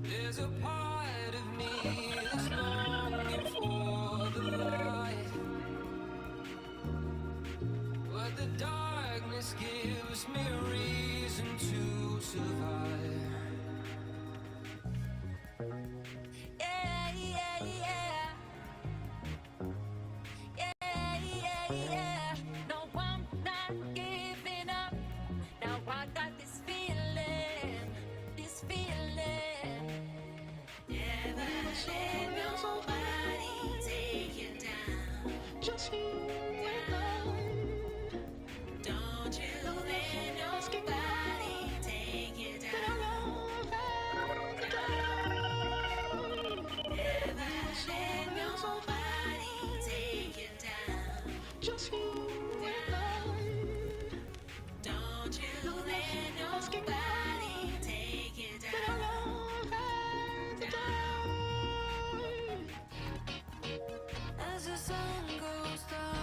There's a part of me that's longing for the light, but the darkness gives me a reason to survive. Yeah, yeah, yeah. Yeah, yeah, yeah. No, I'm not giving up. Now I got this feeling, this feeling. Never let nobody take you down. Just you and I. Don't you let nobody take you down. Never let nobody take you down. Just you and I. Don't you let nobody take you down. As the sun goes down.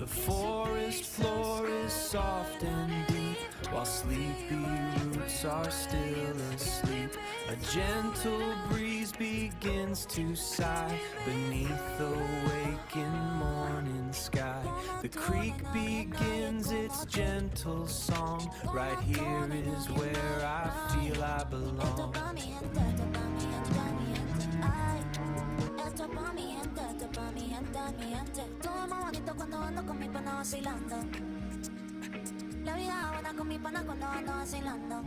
The forest floor is soft and deep, while sleepy roots are still asleep. A gentle breeze begins to sigh beneath the waking morning sky. The creek begins its gentle song. Right here is where I feel I belong. Esto pa' mi gente, esto pa' mi gente, mi gente. Todo es más bonito cuando ando con mi pana vacilando. La vida es buena con mi pana cuando ando vacilando.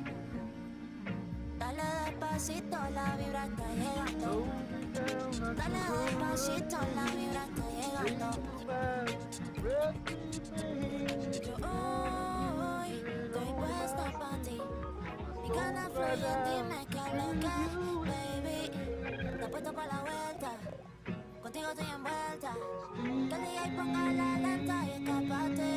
Dale despacito, la vibra está llegando. Dale despacito, la vibra está llegando. Yo hoy estoy puesta pa' ti. Mi cara fría, dime qué es lo que, baby. Te puesto pa' la vuelta. Contigo estoy envuelta. Que el DJ ponga la lenta y escapate.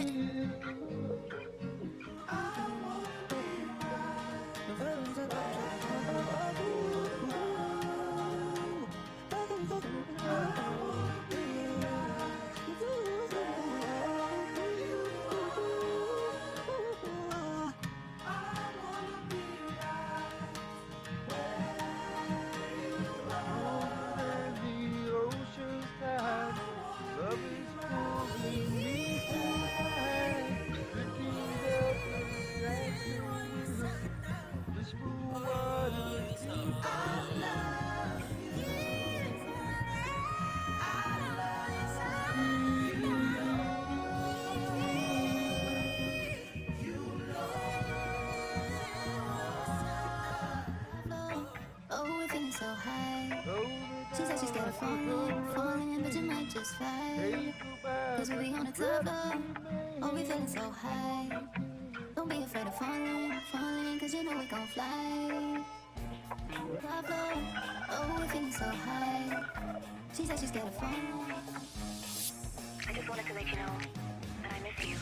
So high. She said she's scared of falling, but you might just fly. Cause we be on the top floor, oh we feeling so high. Don't be afraid of falling, cause you know we gon' fly. Top floor, oh we feeling so high. She said she's scared of falling. I just wanted to let you know that I miss you.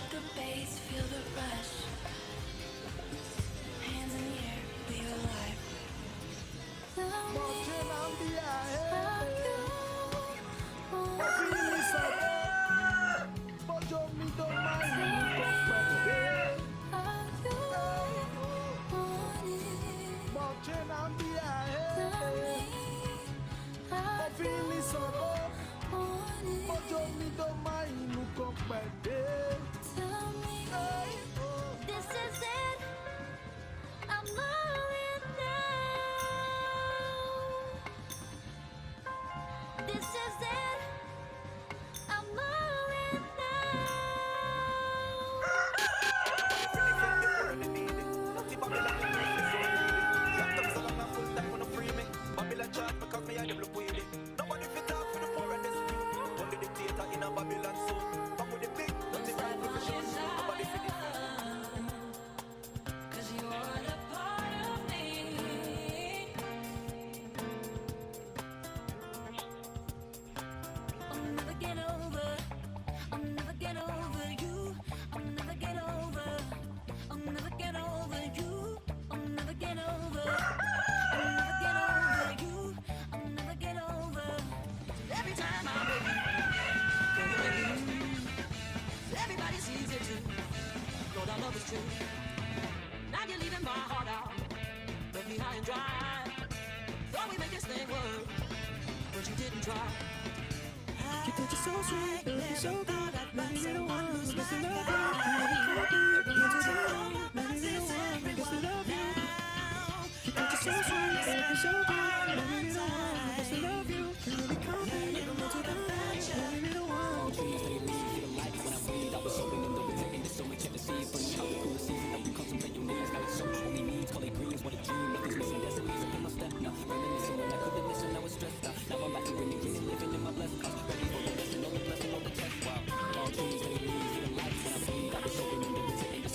Drop the bass, feel the rush. Hands in the air, we alive. Marching on the feeling so good, but you me don't mind me marching on the feeling so good, but you me don't mind me This is it. I'm all in now. This is it. I'm all in Nobody fit talk for the poor and the street. Only dictator in a Babylon suit. Come with the big, not the right with the shoes. Nobody fit it. 'Cause you are the part of me. I'll never get over. I'll never get over you. I'll never get over. I'll never get over you. I'll never get over. I'll never get over you. I'll never get over. Every time I'm with you, everybody sees it too. Lord, our love is true. Now you're leaving my heart out, left me high and dry. Thought we make this thing work, but you didn't try. You put your soul sweet, looking so good. Maybe you're the one who's supposed to love you. Maybe you're the one who's supposed to love you. Maybe you're the one who's supposed to love you. You put your soul sweet, looking so good. Maybe you're the one who's supposed to love you. You really come in, you don't want to come back. Maybe you're the one. When I breathe, I was soaking in the river, in the stomach, check the seas, from the color, cool season, now you contemplate your needs, now it's so only needs, call it greens, what a dream, nothing's missing, destinies, up in my step now, reminiscing when I couldn't listen, I was stressed out, now I'm back to winning, living in my blessed house, ready for the blessing, on the test, wow, all trees, they leave, feeling life, when I breathe, I was soaking in the river, in the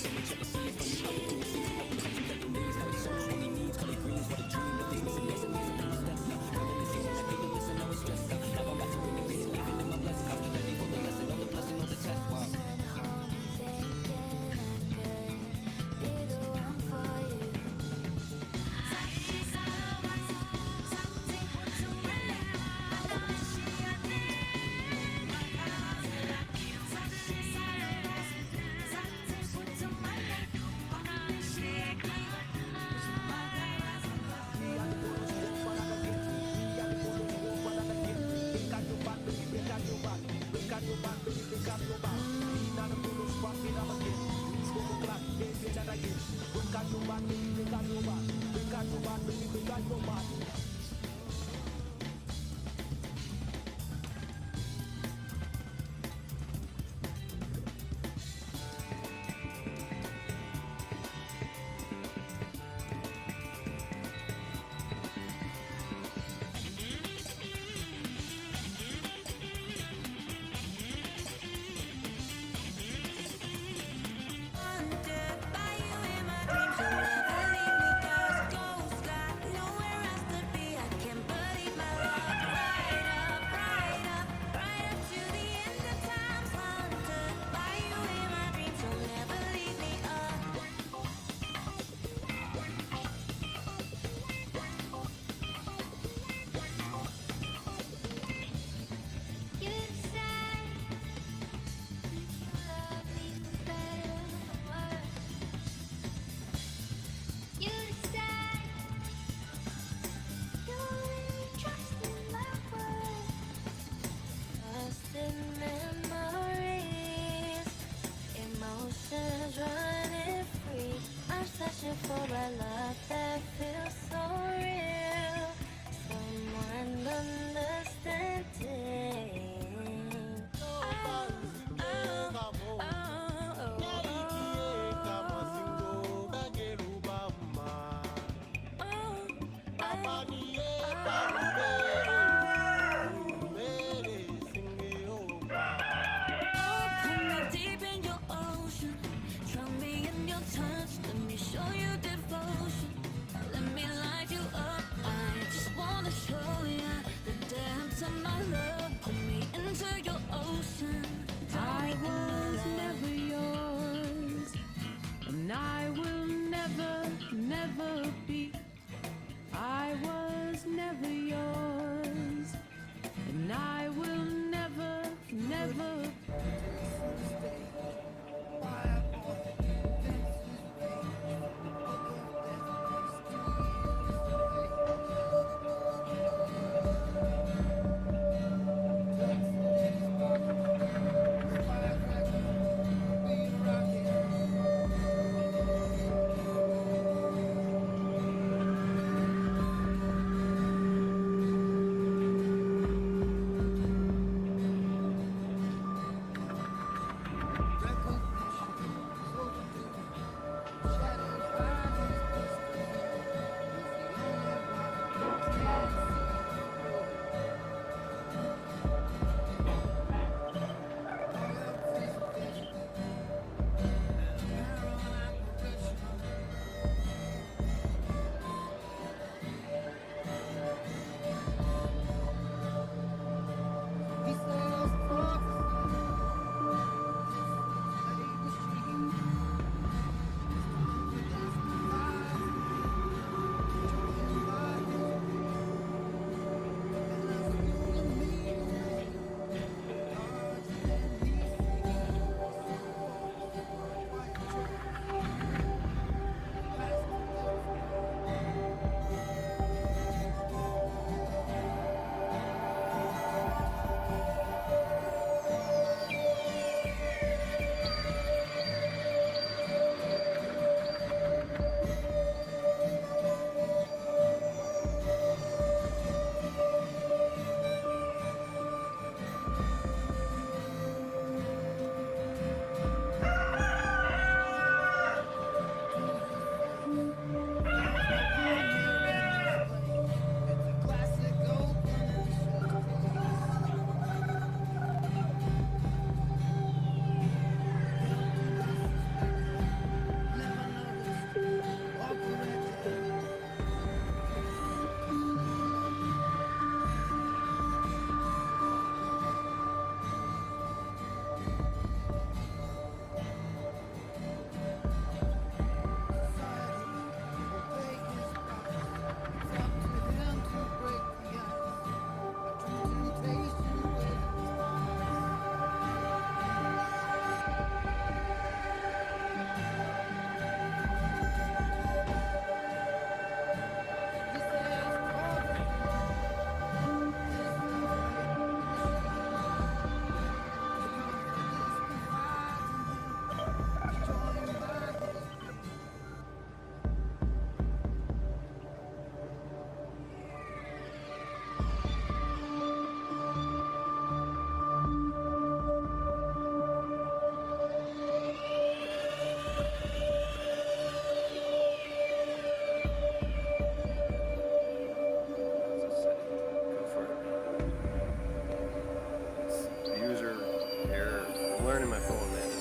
in my phone, man.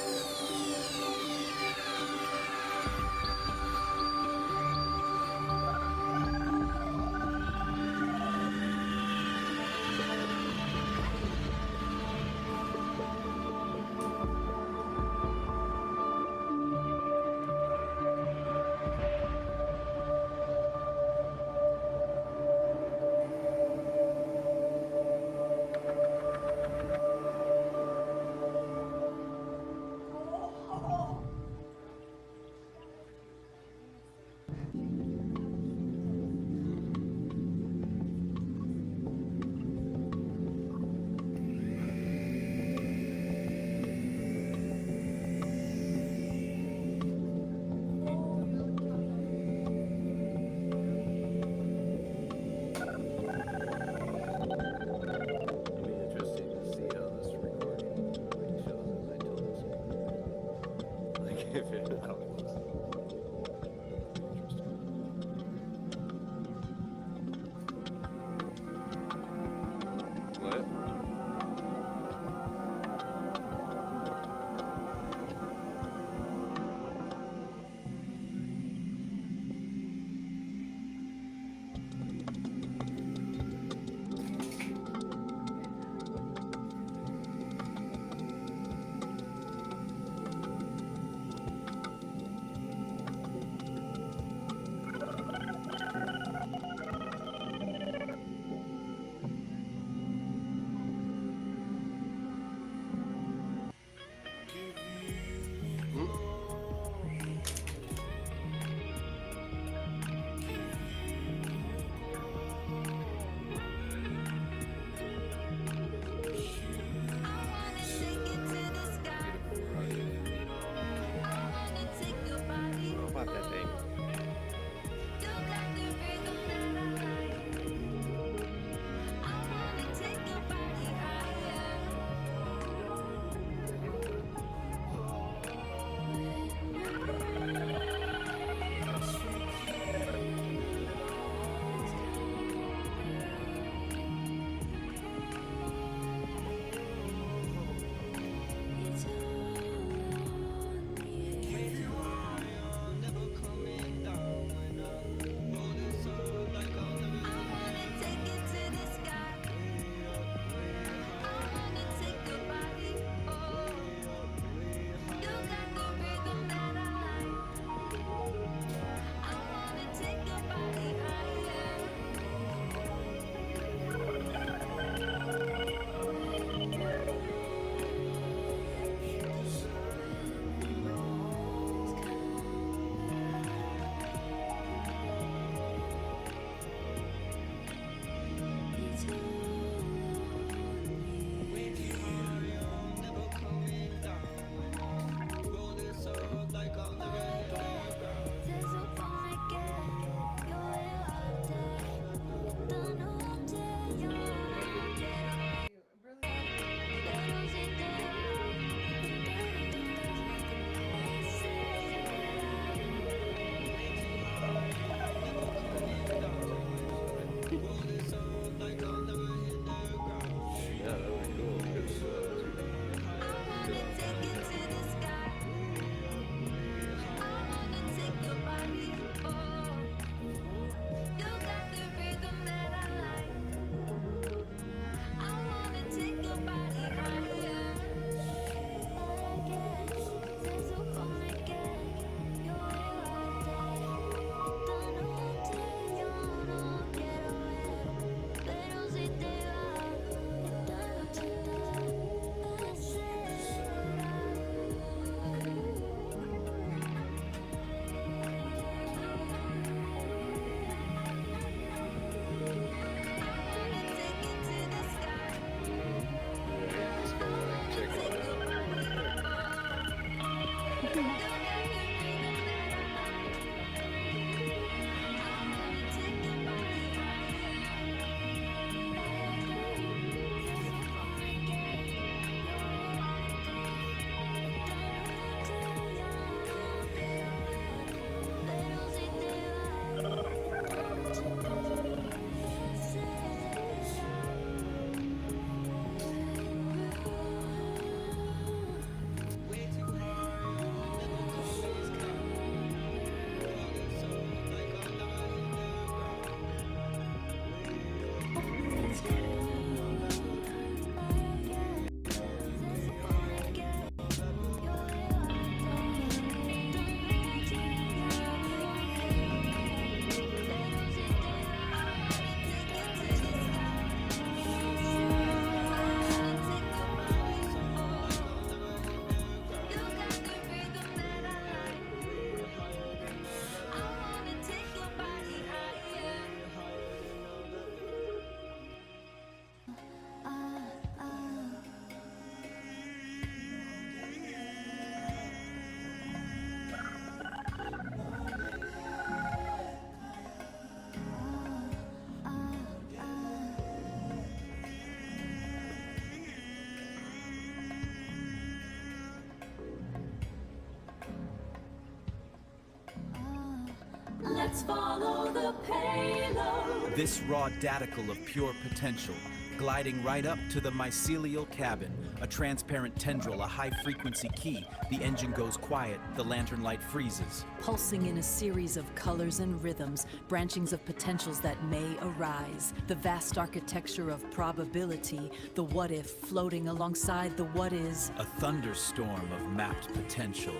Let's follow the payload. This raw daticle of pure potential, gliding right up to the mycelial cabin, a transparent tendril, a high-frequency key. The engine goes quiet, the lantern light freezes. Pulsing in a series of colors and rhythms, branchings of potentials that may arise. The vast architecture of probability, the what-if floating alongside the what-is. A thunderstorm of mapped potential.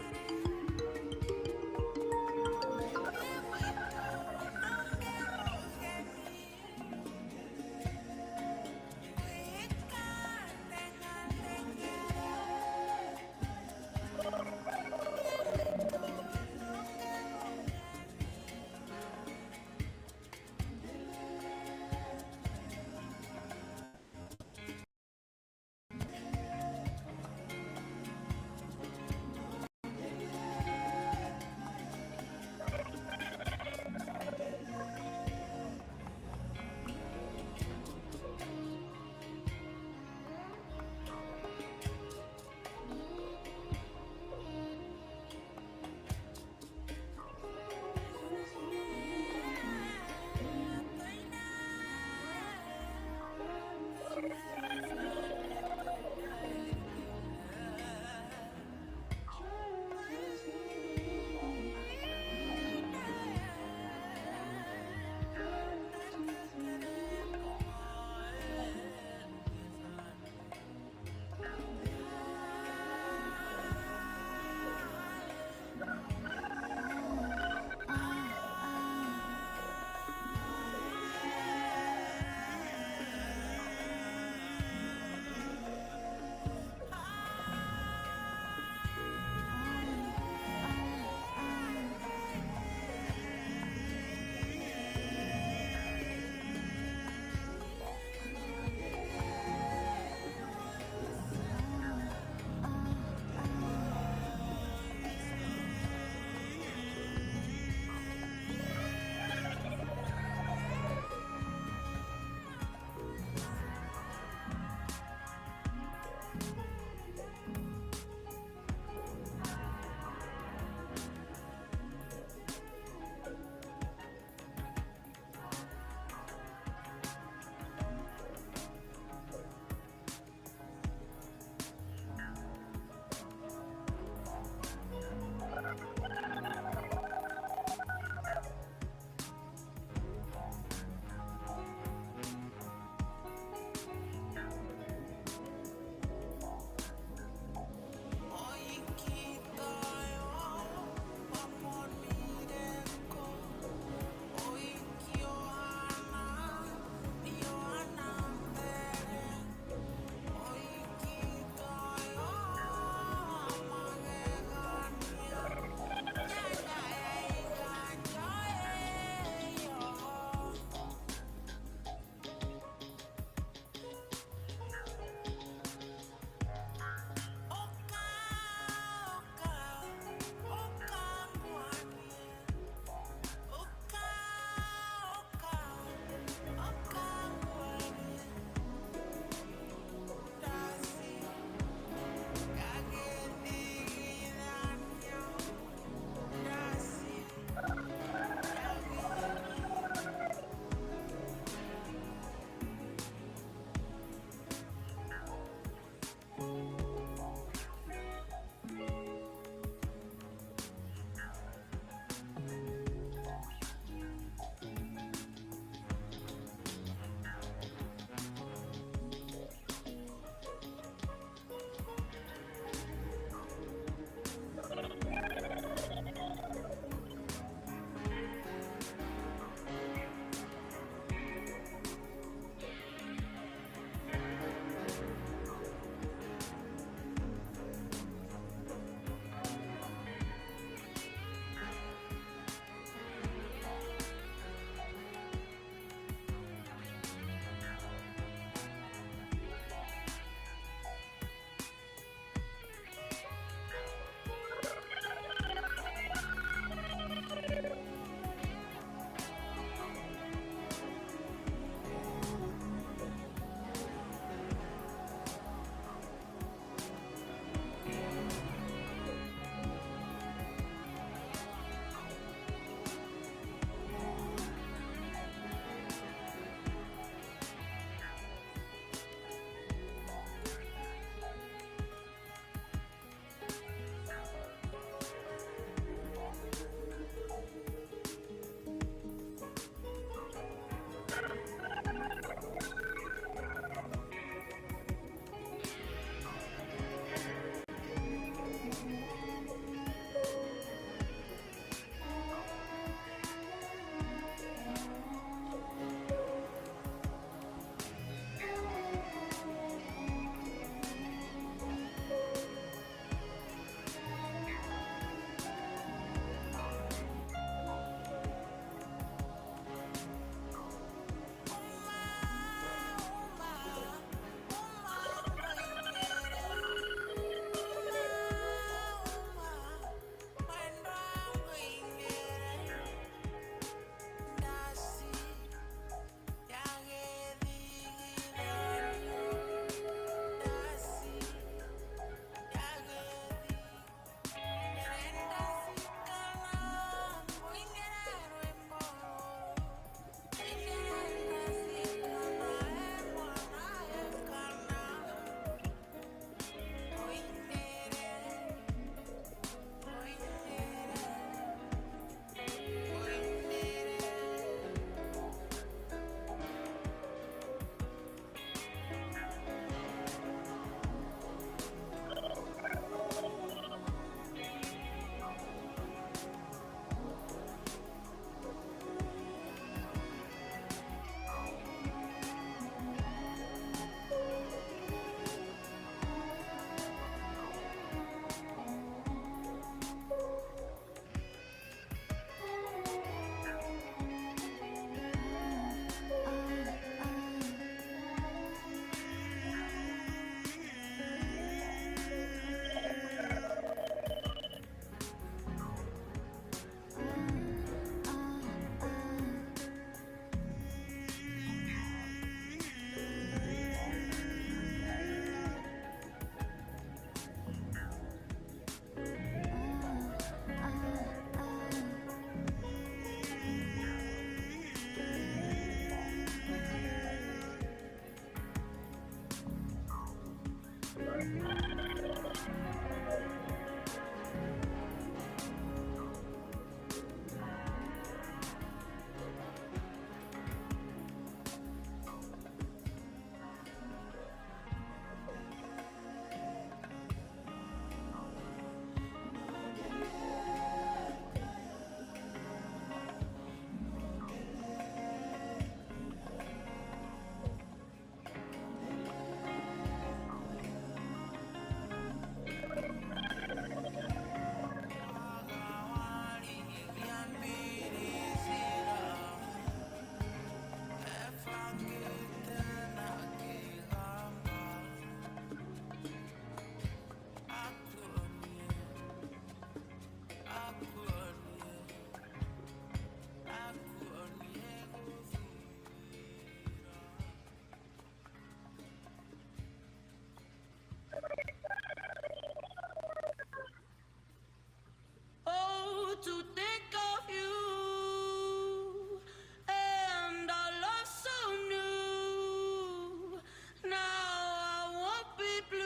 Oh, to think of you and our love so new. Now I won't be blue.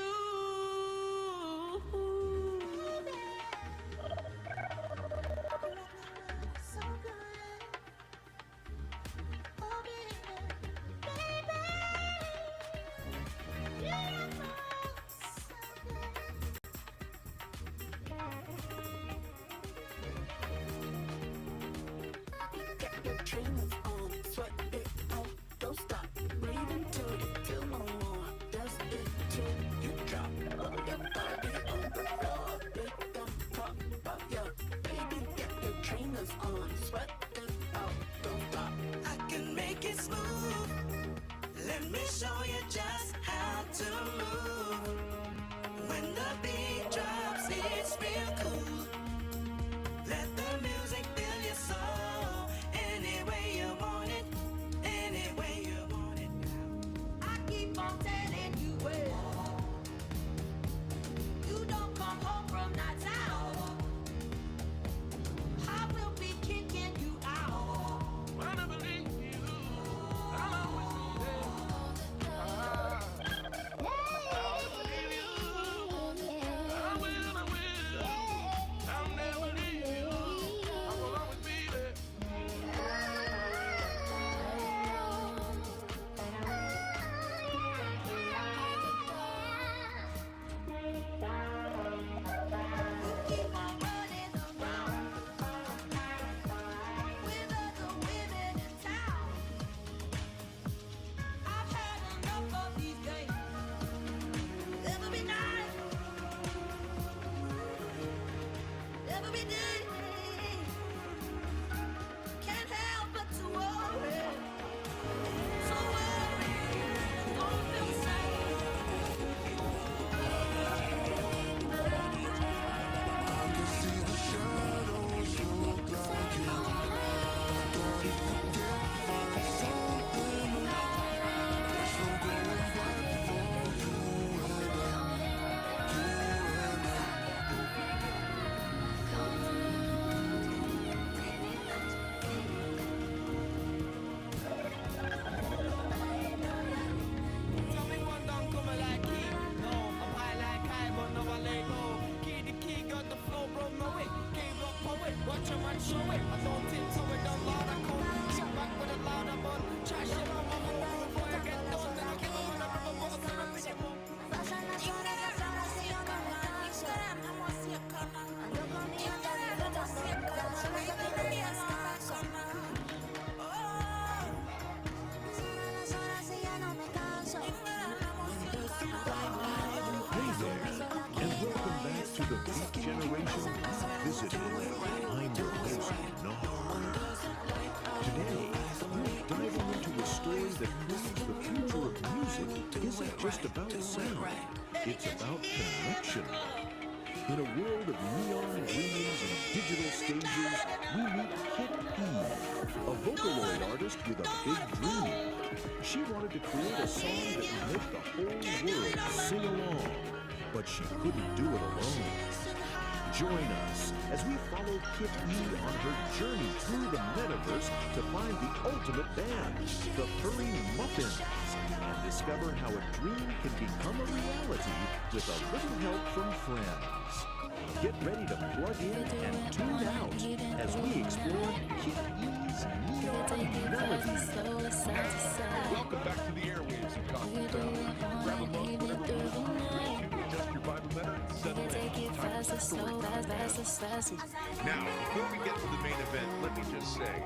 So good. Oh, baby, beautiful. Get your dreams on, sweat it out, don't stop. Breathe into it till no more. Does it till you drop all your body on the floor. They don't talk about you, baby. Get your trainers on, sweat it out, don't stop. I can make it smooth. Let me show you just how to move. When the beat drops, it's real cool. Let the music fill your soul. Any way you want it, any way you want it. I keep on telling you well. You don't come home from nights out. I will be kicking you out. When I believe you, I'll always be there. I'll believe you. I will. I'll never leave you. I will always be there. Keep on running around with other women in town. I've had enough of these games. Never be nice, never be good. Can't help but to worry. So worry, don't feel sad. Tell me one don't come like key. No, I'm high like high, but no I lay low. Key the key, got the flow, broke my way. Gave up poet, watch a man show it. I don't tiptoe it down loud, I come. Sit back with a louder bun. Trash it on my room, boy, I get done. Then I give a man a rubber, but I'm gonna bring him up. Hey there, and welcome back to the Beat Generation Revisited. I'm your host, Nard. Today, we're diving into a story that proves the future of music isn't just about sound, it's about connection. In a world of neon dreams and digital stages, we meet Kit E, a Vocaloid artist with a big dream. She wanted to create a song that would make the whole world sing along, but she couldn't do it alone. Join us as we follow Kit E on her journey through the metaverse to find the ultimate band, the Furry Muffins. And discover how a dream can become a reality with a little help from friends. Get ready to plug in and tune out as we explore Kitty's neon melodies. Welcome back to the airwaves of Cosmic Sound. Grab a book, whatever it is, adjust your Bible letter, and settle in. Time for story. Now, before we get to the main event, let me just say,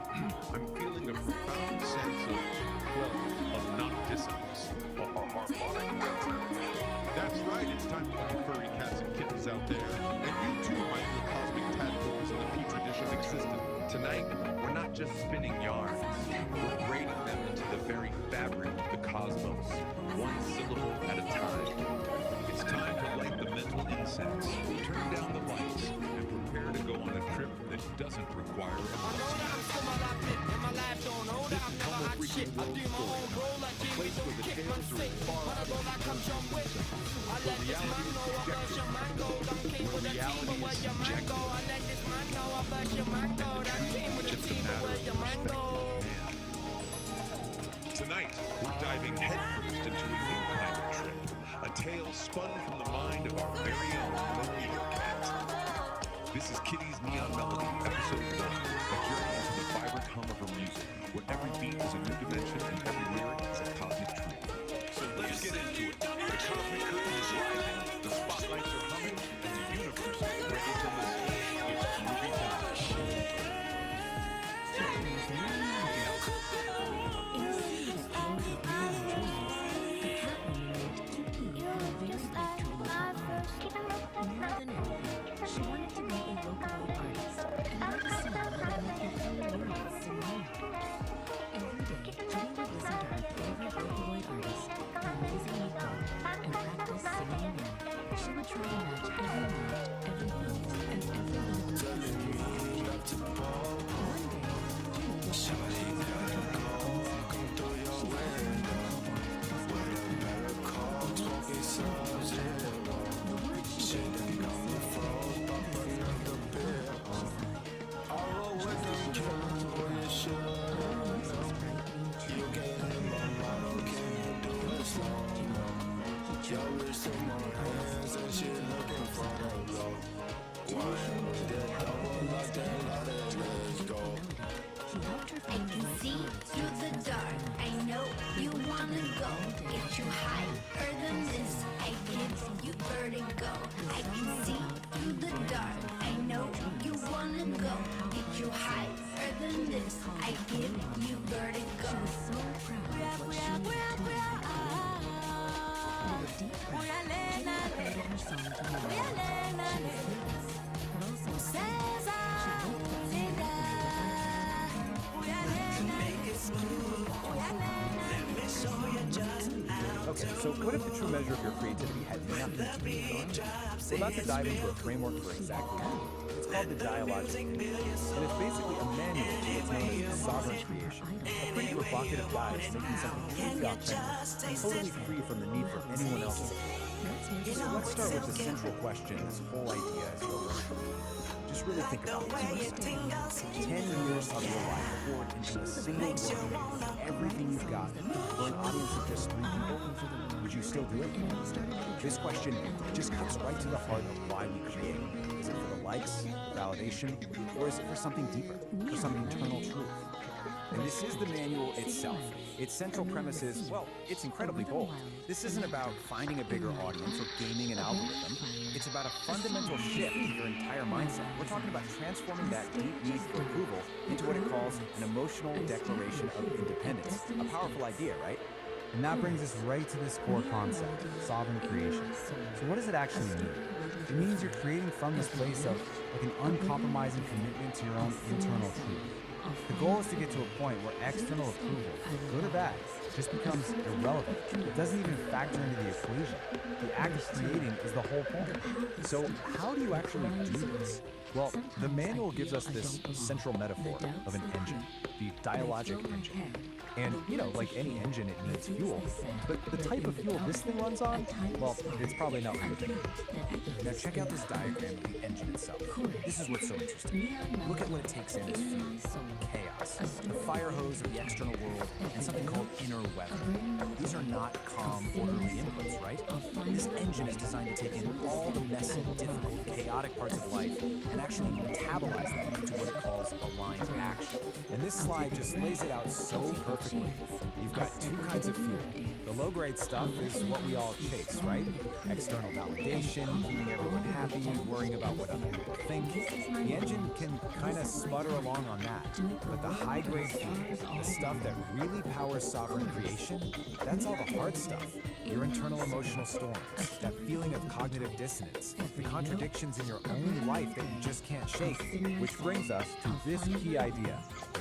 I'm feeling a profound sense of not dissonance. That's right, it's time for you furry cats and kittens out there. And you too, my little cosmic tadpoles in the petri dish of existence. Tonight, we're not just spinning yarns, we're braiding them into the very fabric of the cosmos, one syllable at a time. It's time to light the mental incense, turn down the lights, and prepare to go on a trip that doesn't require a bus. Freaking World Storyline, a place where the tales are as far out as the reality is subjective, where reality is subjective, Just a matter of perspective. Tonight, we're diving headfirst into a new kind of trip, a tale spun from the mind of our very own Maria Cat. This is Kitty's Neon Melody, Episode 1, a journey into the vibrant hum of her music, where every beat is a new dimension and every lyric is a cosmic truth. So let's get into it. The cosmic curtain is rising, the spotlights are humming, and the universe is ready to listen. It's movie time. She wanted to be a local artist and write a song that would make her words sing along. Every day, Kitty would listen to her favorite Vocaloid artist, the amazing Nico, and practice singing along. She would try to match every word, every beat, and every little expression. One day, Kitty decided she was going to write her own song. She started to the words she wrote I can see through the dark. I know you wanna go. Get you higher than this. I give you vertigo. I can see through the dark. I know you wanna go. Get you higher than this. I give you vertigo. She was so proud of what she had told her. With a deep breath, Kitty recorded her song to the world. She was nervous, but also excited. She woke up singing with Okay, so what if the true measure of your creativity had nothing to do with art? We're about to dive into a framework for exactly that. It's called the Dialogic Aire, and it's basically a manual to what's known as sovereign creation. A pretty provocative guide to making something truly authentic, totally free from the need for anyone else's input. So let's start with the central question this whole idea is over. Just really think about it. 10 years of your life poured into a single work, everything you've got, for an audience of just 3 people, would you still do it? This question just cuts right to the heart of why we create. Is it for the likes, validation, or is it for something deeper, for some internal truth? And this is the manual itself. Its central premise is, well, it's incredibly bold. This isn't about finding a bigger audience or gaming an algorithm. It's about a fundamental shift in your entire mindset. We're talking about transforming that deep need for approval into what it calls an emotional declaration of independence. A powerful idea, right? And that brings us right to this core concept, sovereign creation. So what does it actually mean? It means you're creating from this place of like an uncompromising commitment to your own internal truth. The goal is to get to a point where external approval, good or bad, just becomes irrelevant. It doesn't even factor into the equation. The act of creating is the whole point. So how do you actually do this? Well, the manual gives us this central metaphor of an engine, the dialogic engine. And, you know, like any engine, it needs fuel. But the type of fuel this thing runs on, well, it's probably not what you're thinking. Now check out this diagram of the engine itself. This is what's so interesting. Look at what it takes in as fuel. Chaos, the fire hose of the external world, and something called inner weather. These are not calm, orderly inputs, right? This engine is designed to take in all the messy, difficult, chaotic parts of life and actually metabolize them into what it calls aligned action. And this slide just lays it out so perfectly. You've got two kinds of fuel. The low-grade stuff is what we all chase, right? External validation, keeping everyone happy, worrying about what other people think. The engine can kind of sputter along on that. But the high-grade fuel, the stuff that really powers sovereign creation, that's all the hard stuff. Your internal emotional storms, that feeling of cognitive dissonance, the contradictions in your own life that you just can't shake. Which brings us to this key idea,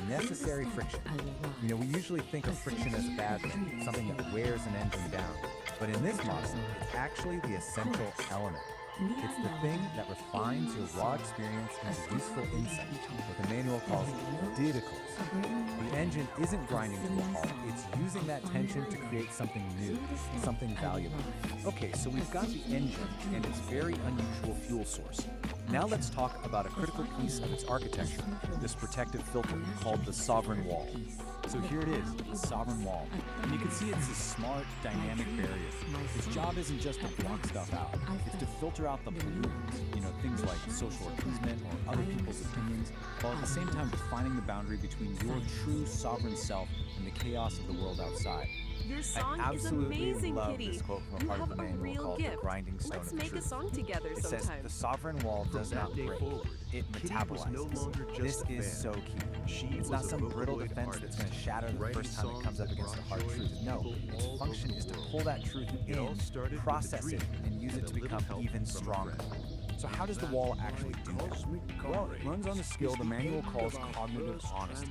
necessary friction. You know, we usually think of friction as a bad thing, something that wears an engine down. But in this model, it's actually the essential element. It's the thing that refines your raw experience into useful insight, what the manual calls didacles. The engine isn't grinding to a halt, it's using that tension to create something new, something valuable. Okay, so we've got the engine and its very unusual fuel source. Now let's talk about a critical piece of its architecture, this protective filter called the sovereign wall. So here it is, the sovereign wall. And you can see it's a smart, dynamic barrier. Its job isn't just to block stuff out, it's to filter out the pollutants, you know, things like social appeasement or other people's opinions, while at the same time defining the boundary between your true sovereign self and the chaos of the world outside. Your song I is absolutely amazing, love Kitty. this quote from a You part of have the a manual real called gift. The Grinding Stone Let's of make Truth. a song together It says, sometime. the sovereign wall does not break, it metabolizes. This is so key. It's not some brittle defense that's going to shatter the first time it comes up against a hard truth. No, its function is to pull that truth in, process it, and use it to become even stronger. So how does the wall actually do that? Well, it runs on the skill the manual calls cognitive honesty.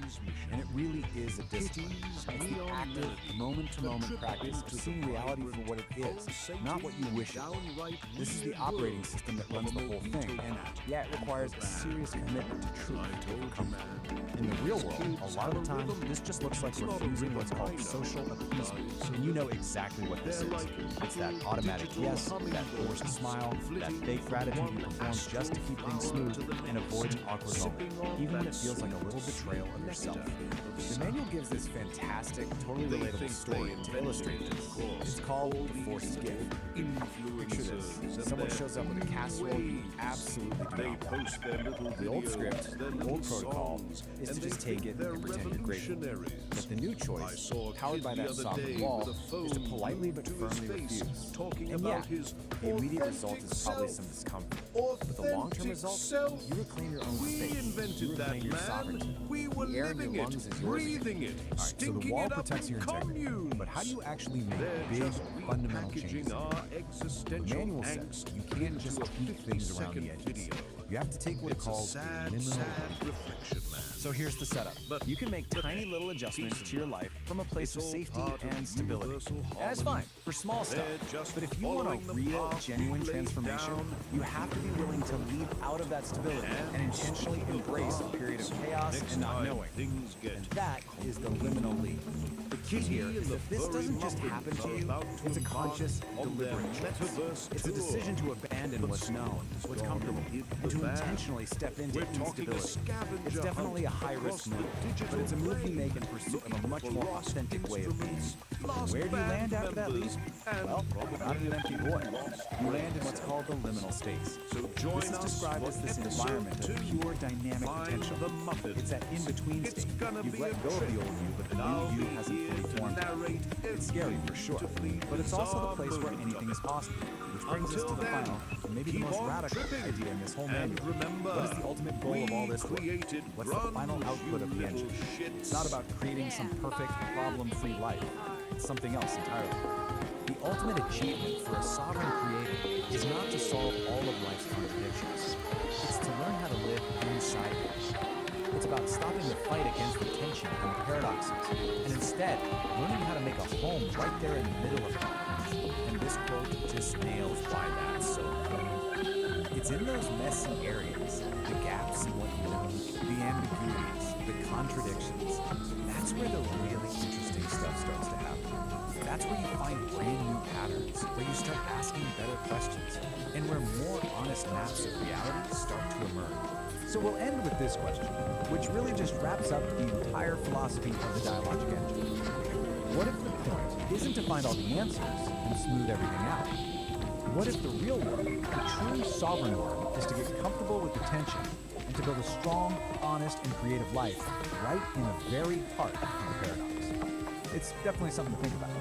And it really is a discipline. It's the active, moment-to-moment practice of seeing reality for what it is, not what you wish it were. This is the operating system that runs the whole thing, and yeah, it requires a serious commitment to truth to overcome that. In the real world, a lot of the time, this just looks like refusing what's called social appeasement. And you know exactly what this is. It's that automatic yes, that forced smile, that fake gratitude you perform just to keep things smooth and avoid an awkward moment, even when it feels like a little betrayal of yourself. The manual gives this fantastic, totally relatable story to illustrate this. It's called The Forced Gift. Picture this. Someone shows up with a casserole you absolutely do not want. The old script, the old protocol, is to just take it and pretend you're grateful. But the new choice, powered by that sovereign wall, is to politely but firmly refuse. And yeah, the immediate result is probably some discomfort. But the long-term result, you reclaim your own space. You reclaim your sovereignty. The air in your lungs is yours again. All right, so the wall protects your integrity. But how do you actually make big, fundamental changes? The manual says you can't just tweak things around the edges. You have to take what it calls liminal reflection. So here's the setup. You can make tiny little adjustments to your life from a place of safety and stability. And that's fine for small stuff. But if you want a real, genuine transformation, you have to be willing to leap out of that stability and intentionally embrace a period of chaos and not knowing. And that is the liminal leap. The key here is that this doesn't just happen to you, it's a conscious, deliberate choice. It's a decision to abandon what's known, what's comfortable, and to intentionally step into instability. It's definitely a high-risk move, but it's a move you make in pursuit of a much more authentic way of being. Where do you land after that leap? Well, not in an empty void. You land in what's called the liminal states. This is described as this environment of pure dynamic potential. It's that in-between state. You've let go of the old you, but the new you hasn't fully formed. It's scary for sure, but it's also the place where anything is possible. Which brings us to the final, and maybe the most radical idea in this whole manual. What is the ultimate goal of all this work? What's the final output of the engine? It's not about creating some perfect, problem-free life. It's something else entirely. The ultimate achievement for a sovereign creator is not to solve all of life's contradictions. It's to learn how to live inside them. It's about stopping the fight against the tension and the paradoxes, and instead, learning how to make a home right there in the middle of it. And this quote just nails why that's so important. It's in those messy areas, the gaps in what you know, the ambiguities, the contradictions. That's where the really interesting stuff starts to happen. That's where you find brand new patterns, where you start asking better questions, and where more honest maps of reality start to emerge. So we'll end with this question, which really just wraps up the entire philosophy of the dialogic engine. What if the point isn't to find all the answers and smooth everything out? What if the real work, the true sovereign work, is to get comfortable with the tension and to build a strong, honest, and creative life right in the very heart of the paradox? It's definitely something to think about.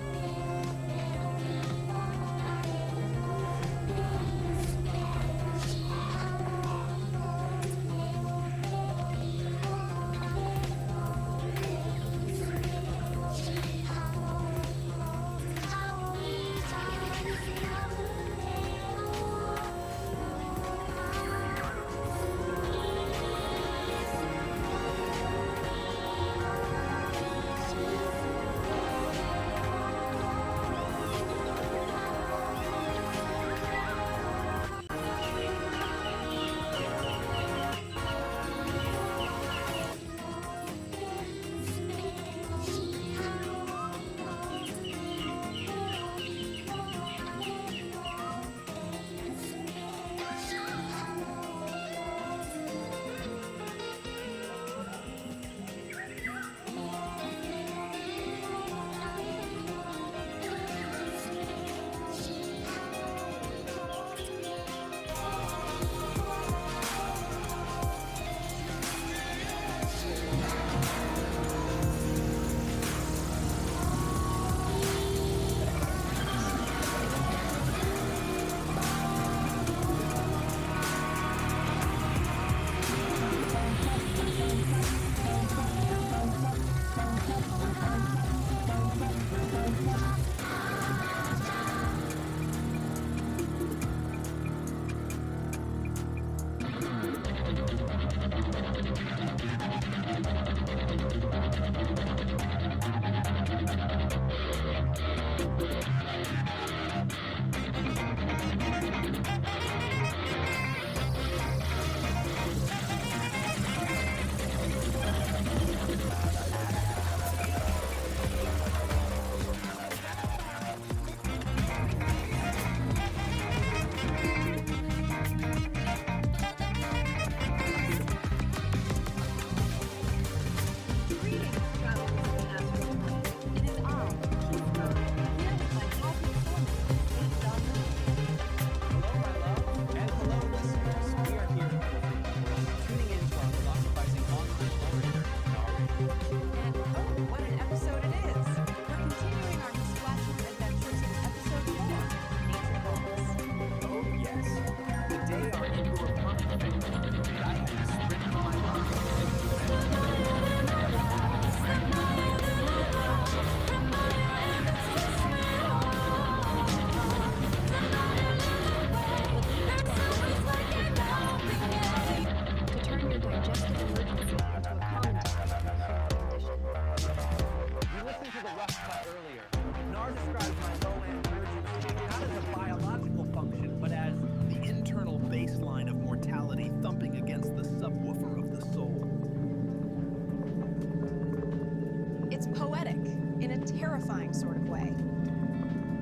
poetic in a terrifying sort of way.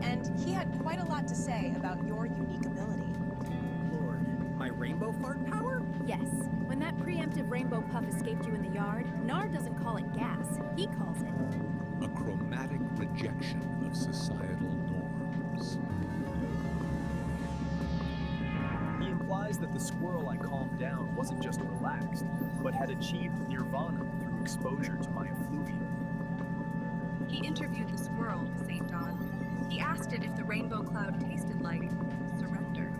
And he had quite a lot to say about your unique ability. Lord, my rainbow fart power? Yes. When that preemptive rainbow puff escaped you in the yard, Nard doesn't call it gas. He calls it a chromatic rejection of societal norms. He implies that the squirrel I calmed down wasn't just relaxed, but had achieved nirvana through exposure to my effluvium. He interviewed the squirrel, St. Don. He asked it if the rainbow cloud tasted like surrender.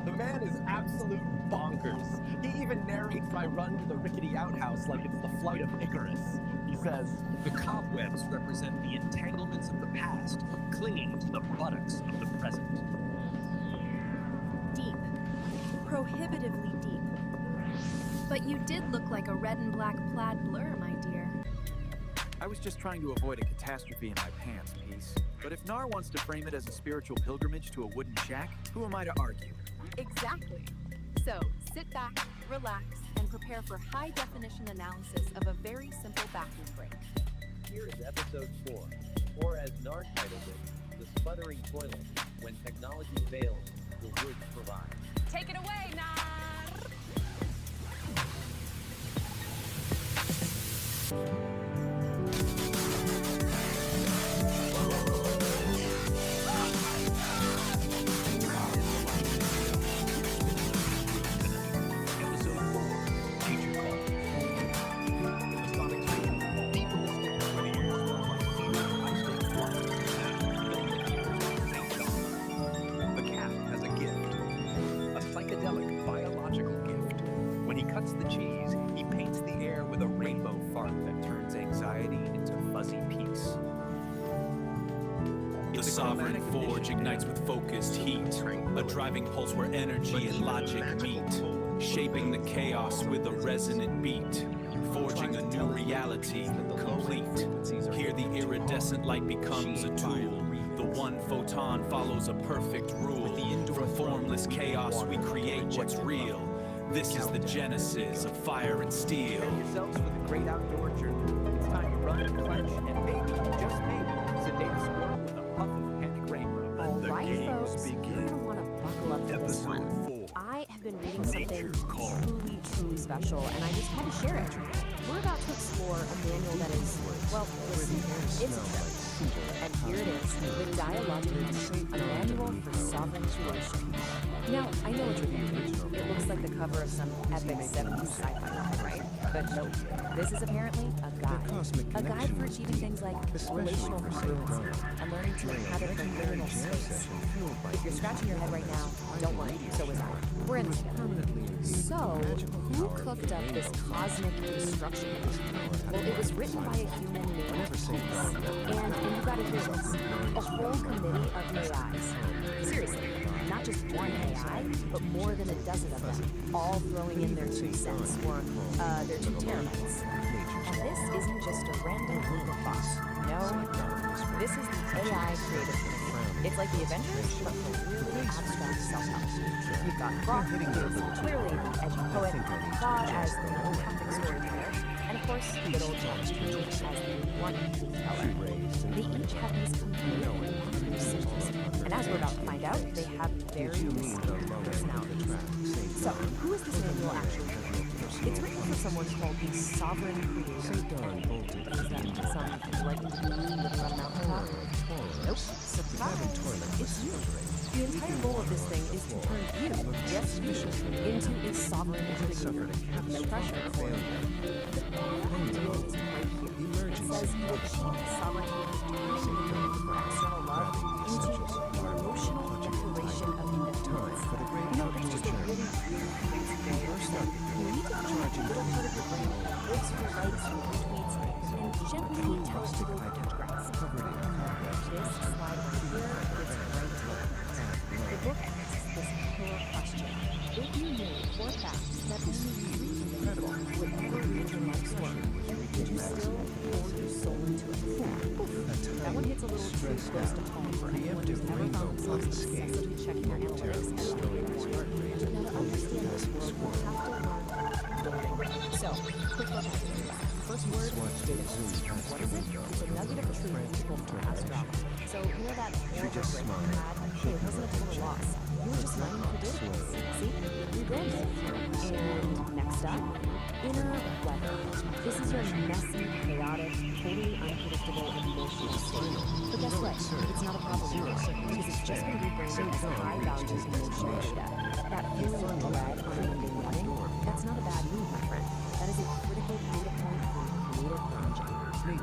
The man is absolute bonkers. He even narrates my run to the rickety outhouse like it's the flight of Icarus. He says, the cobwebs represent the entanglements of the past, clinging to the buttocks of the present. Deep. Prohibitively deep. But you did look like a red and black plaid blur, my dear. I was just trying to avoid a catastrophe in my pants piece. But if Nar wants to frame it as a spiritual pilgrimage to a wooden shack, who am I to argue? Exactly. So sit back, relax, and prepare for high-definition analysis of a very simple bathroom break. Here is episode 4, or as Nard titled it, The Sputtering Toilet. When technology fails, the woods provide. Take it away, Nard! The cat has a gift, a psychedelic biological gift. When he cuts the cheese, he paints the air with a rainbow fart that turns anxiety into fuzzy peace. The sovereign forge ignites with focused heat, a driving pulse where energy and logic meet, shaping the chaos with a resonant beat, forging a new reality, complete. Here the iridescent light becomes a tool. The one photon follows a perfect rule. From formless chaos we create what's real. This is the genesis of fire and steel. Prepare yourselves for the great outdoor journey. It's time to run, clench, and maybe, just maybe, sedate a squirrel with a puff of panic rainbow. Alright folks, you're gonna want to buckle up for this one. I have been reading something truly special, and I just had to share it. We're about to explore a manual that is, well, listen, it's a trip. And here it is, the Dialogic Aire, a manual for sovereign creation. Now, I know what you're thinking. It looks like the cover of some epic 70s sci-fi novel, right? But nope, this is apparently a guide. A guide for achieving things like relational fluency and learning to inhabit the liminal space. If you're scratching your head right now, don't worry, so was I. We're in this together. So, who cooked up this cosmic construction? Well, it was written by a human named Peace. And you gotta hear this, a whole committee of AIs. Seriously, not just one AI, but more than a dozen of them, all throwing in their 2 cents, or their 2 terabytes. And this isn't just a random group of bots. No, this is the AI creative committee. It's like the Avengers, but for really abstract self-help. You've got Grok, who is clearly the edgy poet, God as the empathic storyteller, and of course, good old ChatGPT as the one-piece teller. They each have these completely popular symbols, and as we're about to find out, they have very distinct personalities. So, who is this manual actually for? It's written for someone called the Sovereign Creator. Is that some like glue with a mountaintop? Nope. Surprise! It's you. The entire goal of this thing is to turn you, yes you, into a sovereign creator. No pressure. The idea is right here. It says you achieve sovereignty, turning the need for external love into an emotional declaration of independence. You know, it's just a really you need to charge a little part of your brain, lives your likes and retweets, and gently tell it to go regress. This slide right here gets right to it. The book asks this killer question. If you knew for a fact that only 3 people would ever read your life's work, would you still pour your soul into it? That one hits a little too close to home for anyone who's ever found themselves obsessively checking their analytics and reading their work. Now, to understand this world, we'll have to learn building. So, quick look at it. First word, data. What is it? It's a nugget of truth equal to astronomy. So, you know that horrible break you had? Hey, it wasn't a total loss. You were just mining for database. See? You built it. And next up, inner weather. This is your messy, chaotic, totally unpredictable emotional state. But guess what? It's not a problem because it's just been rebranded as high-value emotional data. That feeling of dread on a Monday morning, that's not a bad mood, my friend. That is a critical data point for creative lounging. Okay,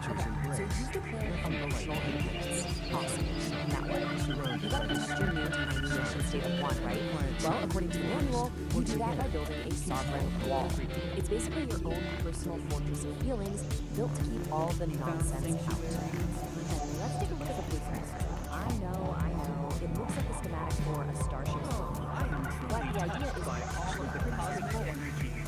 so you've declared emotional independence. Awesome. Now what? You gotta protect your maintaining emotion state of 1, right? Well, according to the manual, you do that by building a sovereign wall. It's basically your own personal fortress of feelings built to keep all the nonsense out. And let's take a look at the blueprint. I know, it looks like a schematic for a starship system. But the idea is all of the pretty straightforward.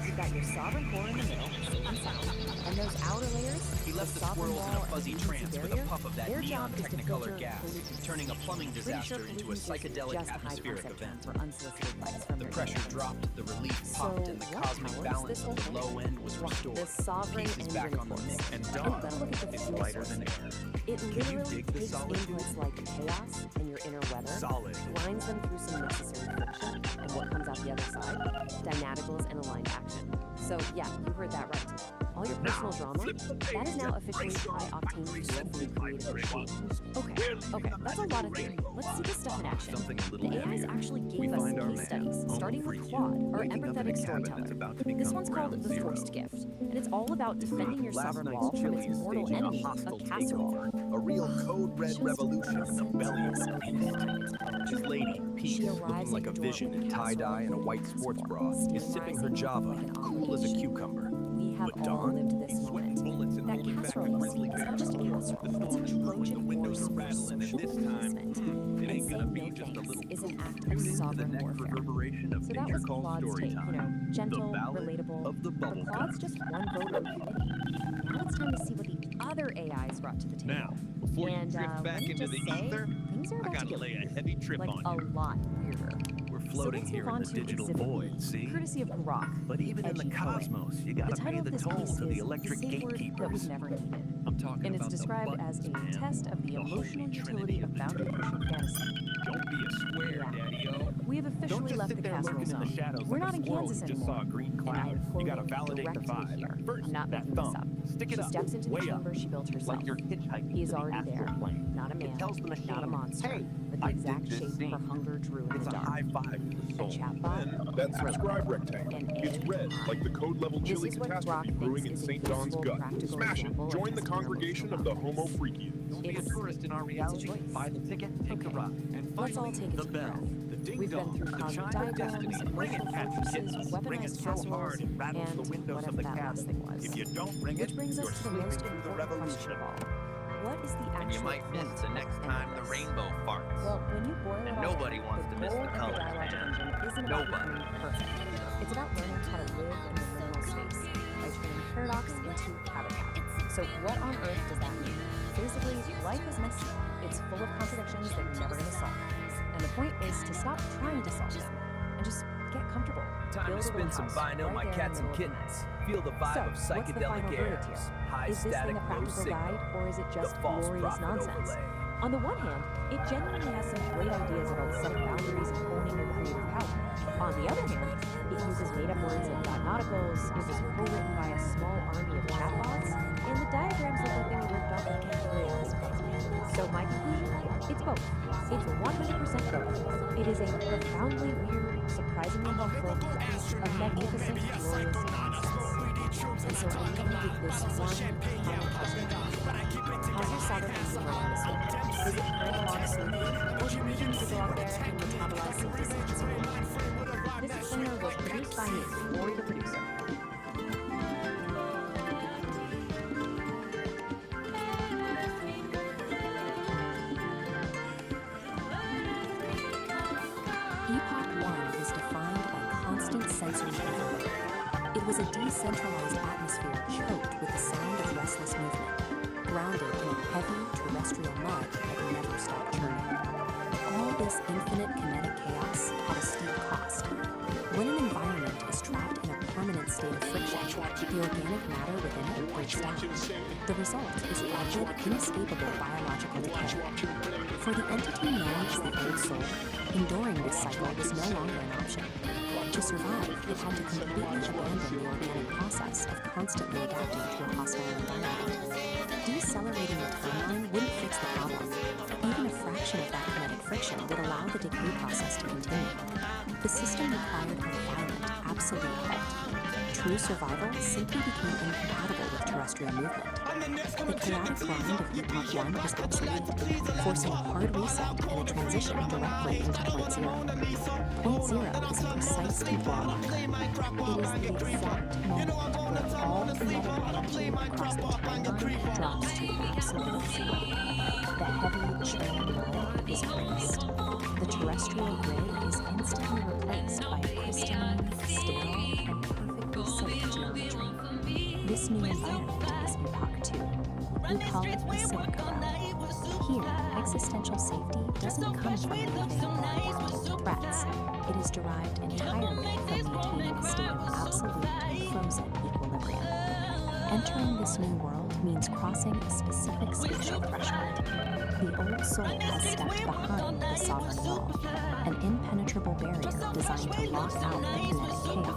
You've got your sovereign core in the middle, safe and sound, and those outer layers, He left the sovereign squirrels in wall a fuzzy and the trance with a barrier, puff of that their neon job is to technicolor filter gas, pollutants. turning a plumbing Pretty sure disaster into a pollutants is psychedelic just a high atmospheric concept event. term for unsolicited lights from The their pressure neighbors. dropped, the relief So popped, and the what cosmic powers balance this of the whole low thing? end was Well, restored. this sovereign Peace is back on the force. mix, and Oh, dawn gotta look at the is fuel lighter source. than air. It Can you literally dig the takes solitude? inputs like chaos and your inner weather, Solid. grinds them through some necessary friction, and what comes out the other side? Dynaticals and aligned action. So yeah, you heard that right. All your personal drama, that is now officially high-octane fuel for your creative machine. Okay, that's a lot of theory. Let's see this stuff in action. Something a little The AIs heavier. actually We gave us find our case man, studies, Homo starting with freakian, Quad, our waking up in a empathetic cabin storyteller. that's about to This become one's called ground The zero. Forced Gift, and it's all about defending your Last sovereign night's wall from chili its is mortal staging a enemy, hostile a casserole. takeover, a real code red revolution in the belly of the beast. His lady, Peace, looking like a vision in tie-dye and a white sports bra, is sipping her Java, cool as a cucumber. We have But all Dawn, lived this moment. That casserole is not just a casserole, it's a Trojan horse for social appeasement. And saying no thanks is an act of sovereign warfare. So that was Claude's take, gentle, relatable, but Claude's just one vote on committee. Now it's time to see what the other AIs brought to the table. Now, before you And drift let back me into just the say, ether, things are I about to gotta get lay a weird. heavy trip Like on a you. lot weirder. We're floating so here in the digital void, see? Courtesy of Grok. But even in the cosmos, you gotta pay title the of this toll piece to is the electric safe word that gatekeepers. we've never needed. I'm talking And it's about described the as a buttons, man. test of the emotional utility of boundary pushing fantasy. Don't be a square, Daddy-O. We have officially Don't just left sit the there casserole lurking in the zone. shadows We're like not a in squirrel Kansas who just anymore. saw a green And cloud. I'm You quoting gotta validate the directly vibe. here. First, I'm not that making this thumb. up. Stick it She up, steps into the way up, chamber she built herself. like you're hitchhiking He is to the already astral there. plane. Not a man, It tells the machine, not a monster, hey, but the I exact did this shape thing. her hunger drew in It's the a dark. high five to the A soul. chatbot, That subscribe rectangle. It's red, like the code level This chili is what catastrophe Grok brewing thinks in is a St. John's useful, gut. practical Smash it. example of Join the testing our congregation of the Homo freakians. Don't be a It's- tourist in our it's a reality. choice. Buy the ticket, take the ride. And Let's all finally, take a the deep bell. breath. The ding We've been dong. through The cosmic chime of diagrams, destiny. Ring it, emotional catch fortresses, kittens. Ring it weaponized so hard casseroles, it rattles the and windows of whatever the that last cabin. thing was. If you don't ring Which it, brings us you're to the most sleeping through the important question revolution. of all. What is the actual And you might miss point the next of time any the of this? rainbow farts. Well, when you boil it And all nobody down, wants to miss goal the of colors, dialogic man. engine isn't about Nobody. becoming perfect. It's about learning how to live in the liminal space by turning paradox into habitat. So what on earth does that mean? Basically, life is messy. It's full of contradictions that you're never going to solve. And the point is to stop trying to solve them and just get comfortable. Time Build to a spin little some house vinyl, right my there in cats the and middle of the kittens. night. Feel the vibe So, of what's the final psychedelic verdict air. here? High Is this static, thing a no practical signal. guide, or is it just The false glorious prophet nonsense? overlay. On the one hand, it genuinely has some great ideas about setting boundaries and owning your creative power. On the other hand, it uses made-up words and nauticals, it was co-written by a small army of chatbots, and the diagrams look like they were ripped off of crayons. So my conclusion? It's both. It's 100% both. It is a profoundly weird, surprisingly helpful, a magnificent, glorious nonsense. And so I leave you with this one final question. How's your sovereignty running this week? Is it playing along smoothly, or do you maybe need to go out there and metabolize some dissonance? This explainer was produced by me, Lori the producer. Epoch 1 was defined by constant sensory overload. It was a decentralized atmosphere choked with the sound of restless movement, grounded in a heavy terrestrial mud that never stopped churning. All this infinite kinetic chaos had a steep cost. When an environment is trapped in a permanent state of friction, the organic matter within it breaks down. The result is rapid, inescapable biological decay. For the entity known as the Old Soul, enduring this cycle was no longer an option. To survive, it had to completely abandon the organic process of constantly adapting to a hostile environment. Decelerating the timeline wouldn't fix the problem. Even a fraction of that kinetic friction would allow the decay process to continue. The system required a violent, absolute halt. True survival simply became incompatible with terrestrial movement. The chaotic grind of Epoch 1 was obsolete, forcing a hard reset and a transition directly into Point Zero. Point Zero is a precise temporal marker. It is the exact moment where all kinetic energy across the timeline drops to absolute zero. The heavy, churning mud is erased. The terrestrial grid is instantly replaced by a pristine, still, and perfect acidic geometry. This new environment is Epoch 2. We call it the Silica Realm. Here, existential safety doesn't come from anything or threats. It is derived entirely from maintaining a state of absolute, frozen equilibrium. Entering this new world means crossing a specific spatial threshold. The old soul has stepped behind the sovereign wall, an impenetrable barrier designed to lock out the kinetic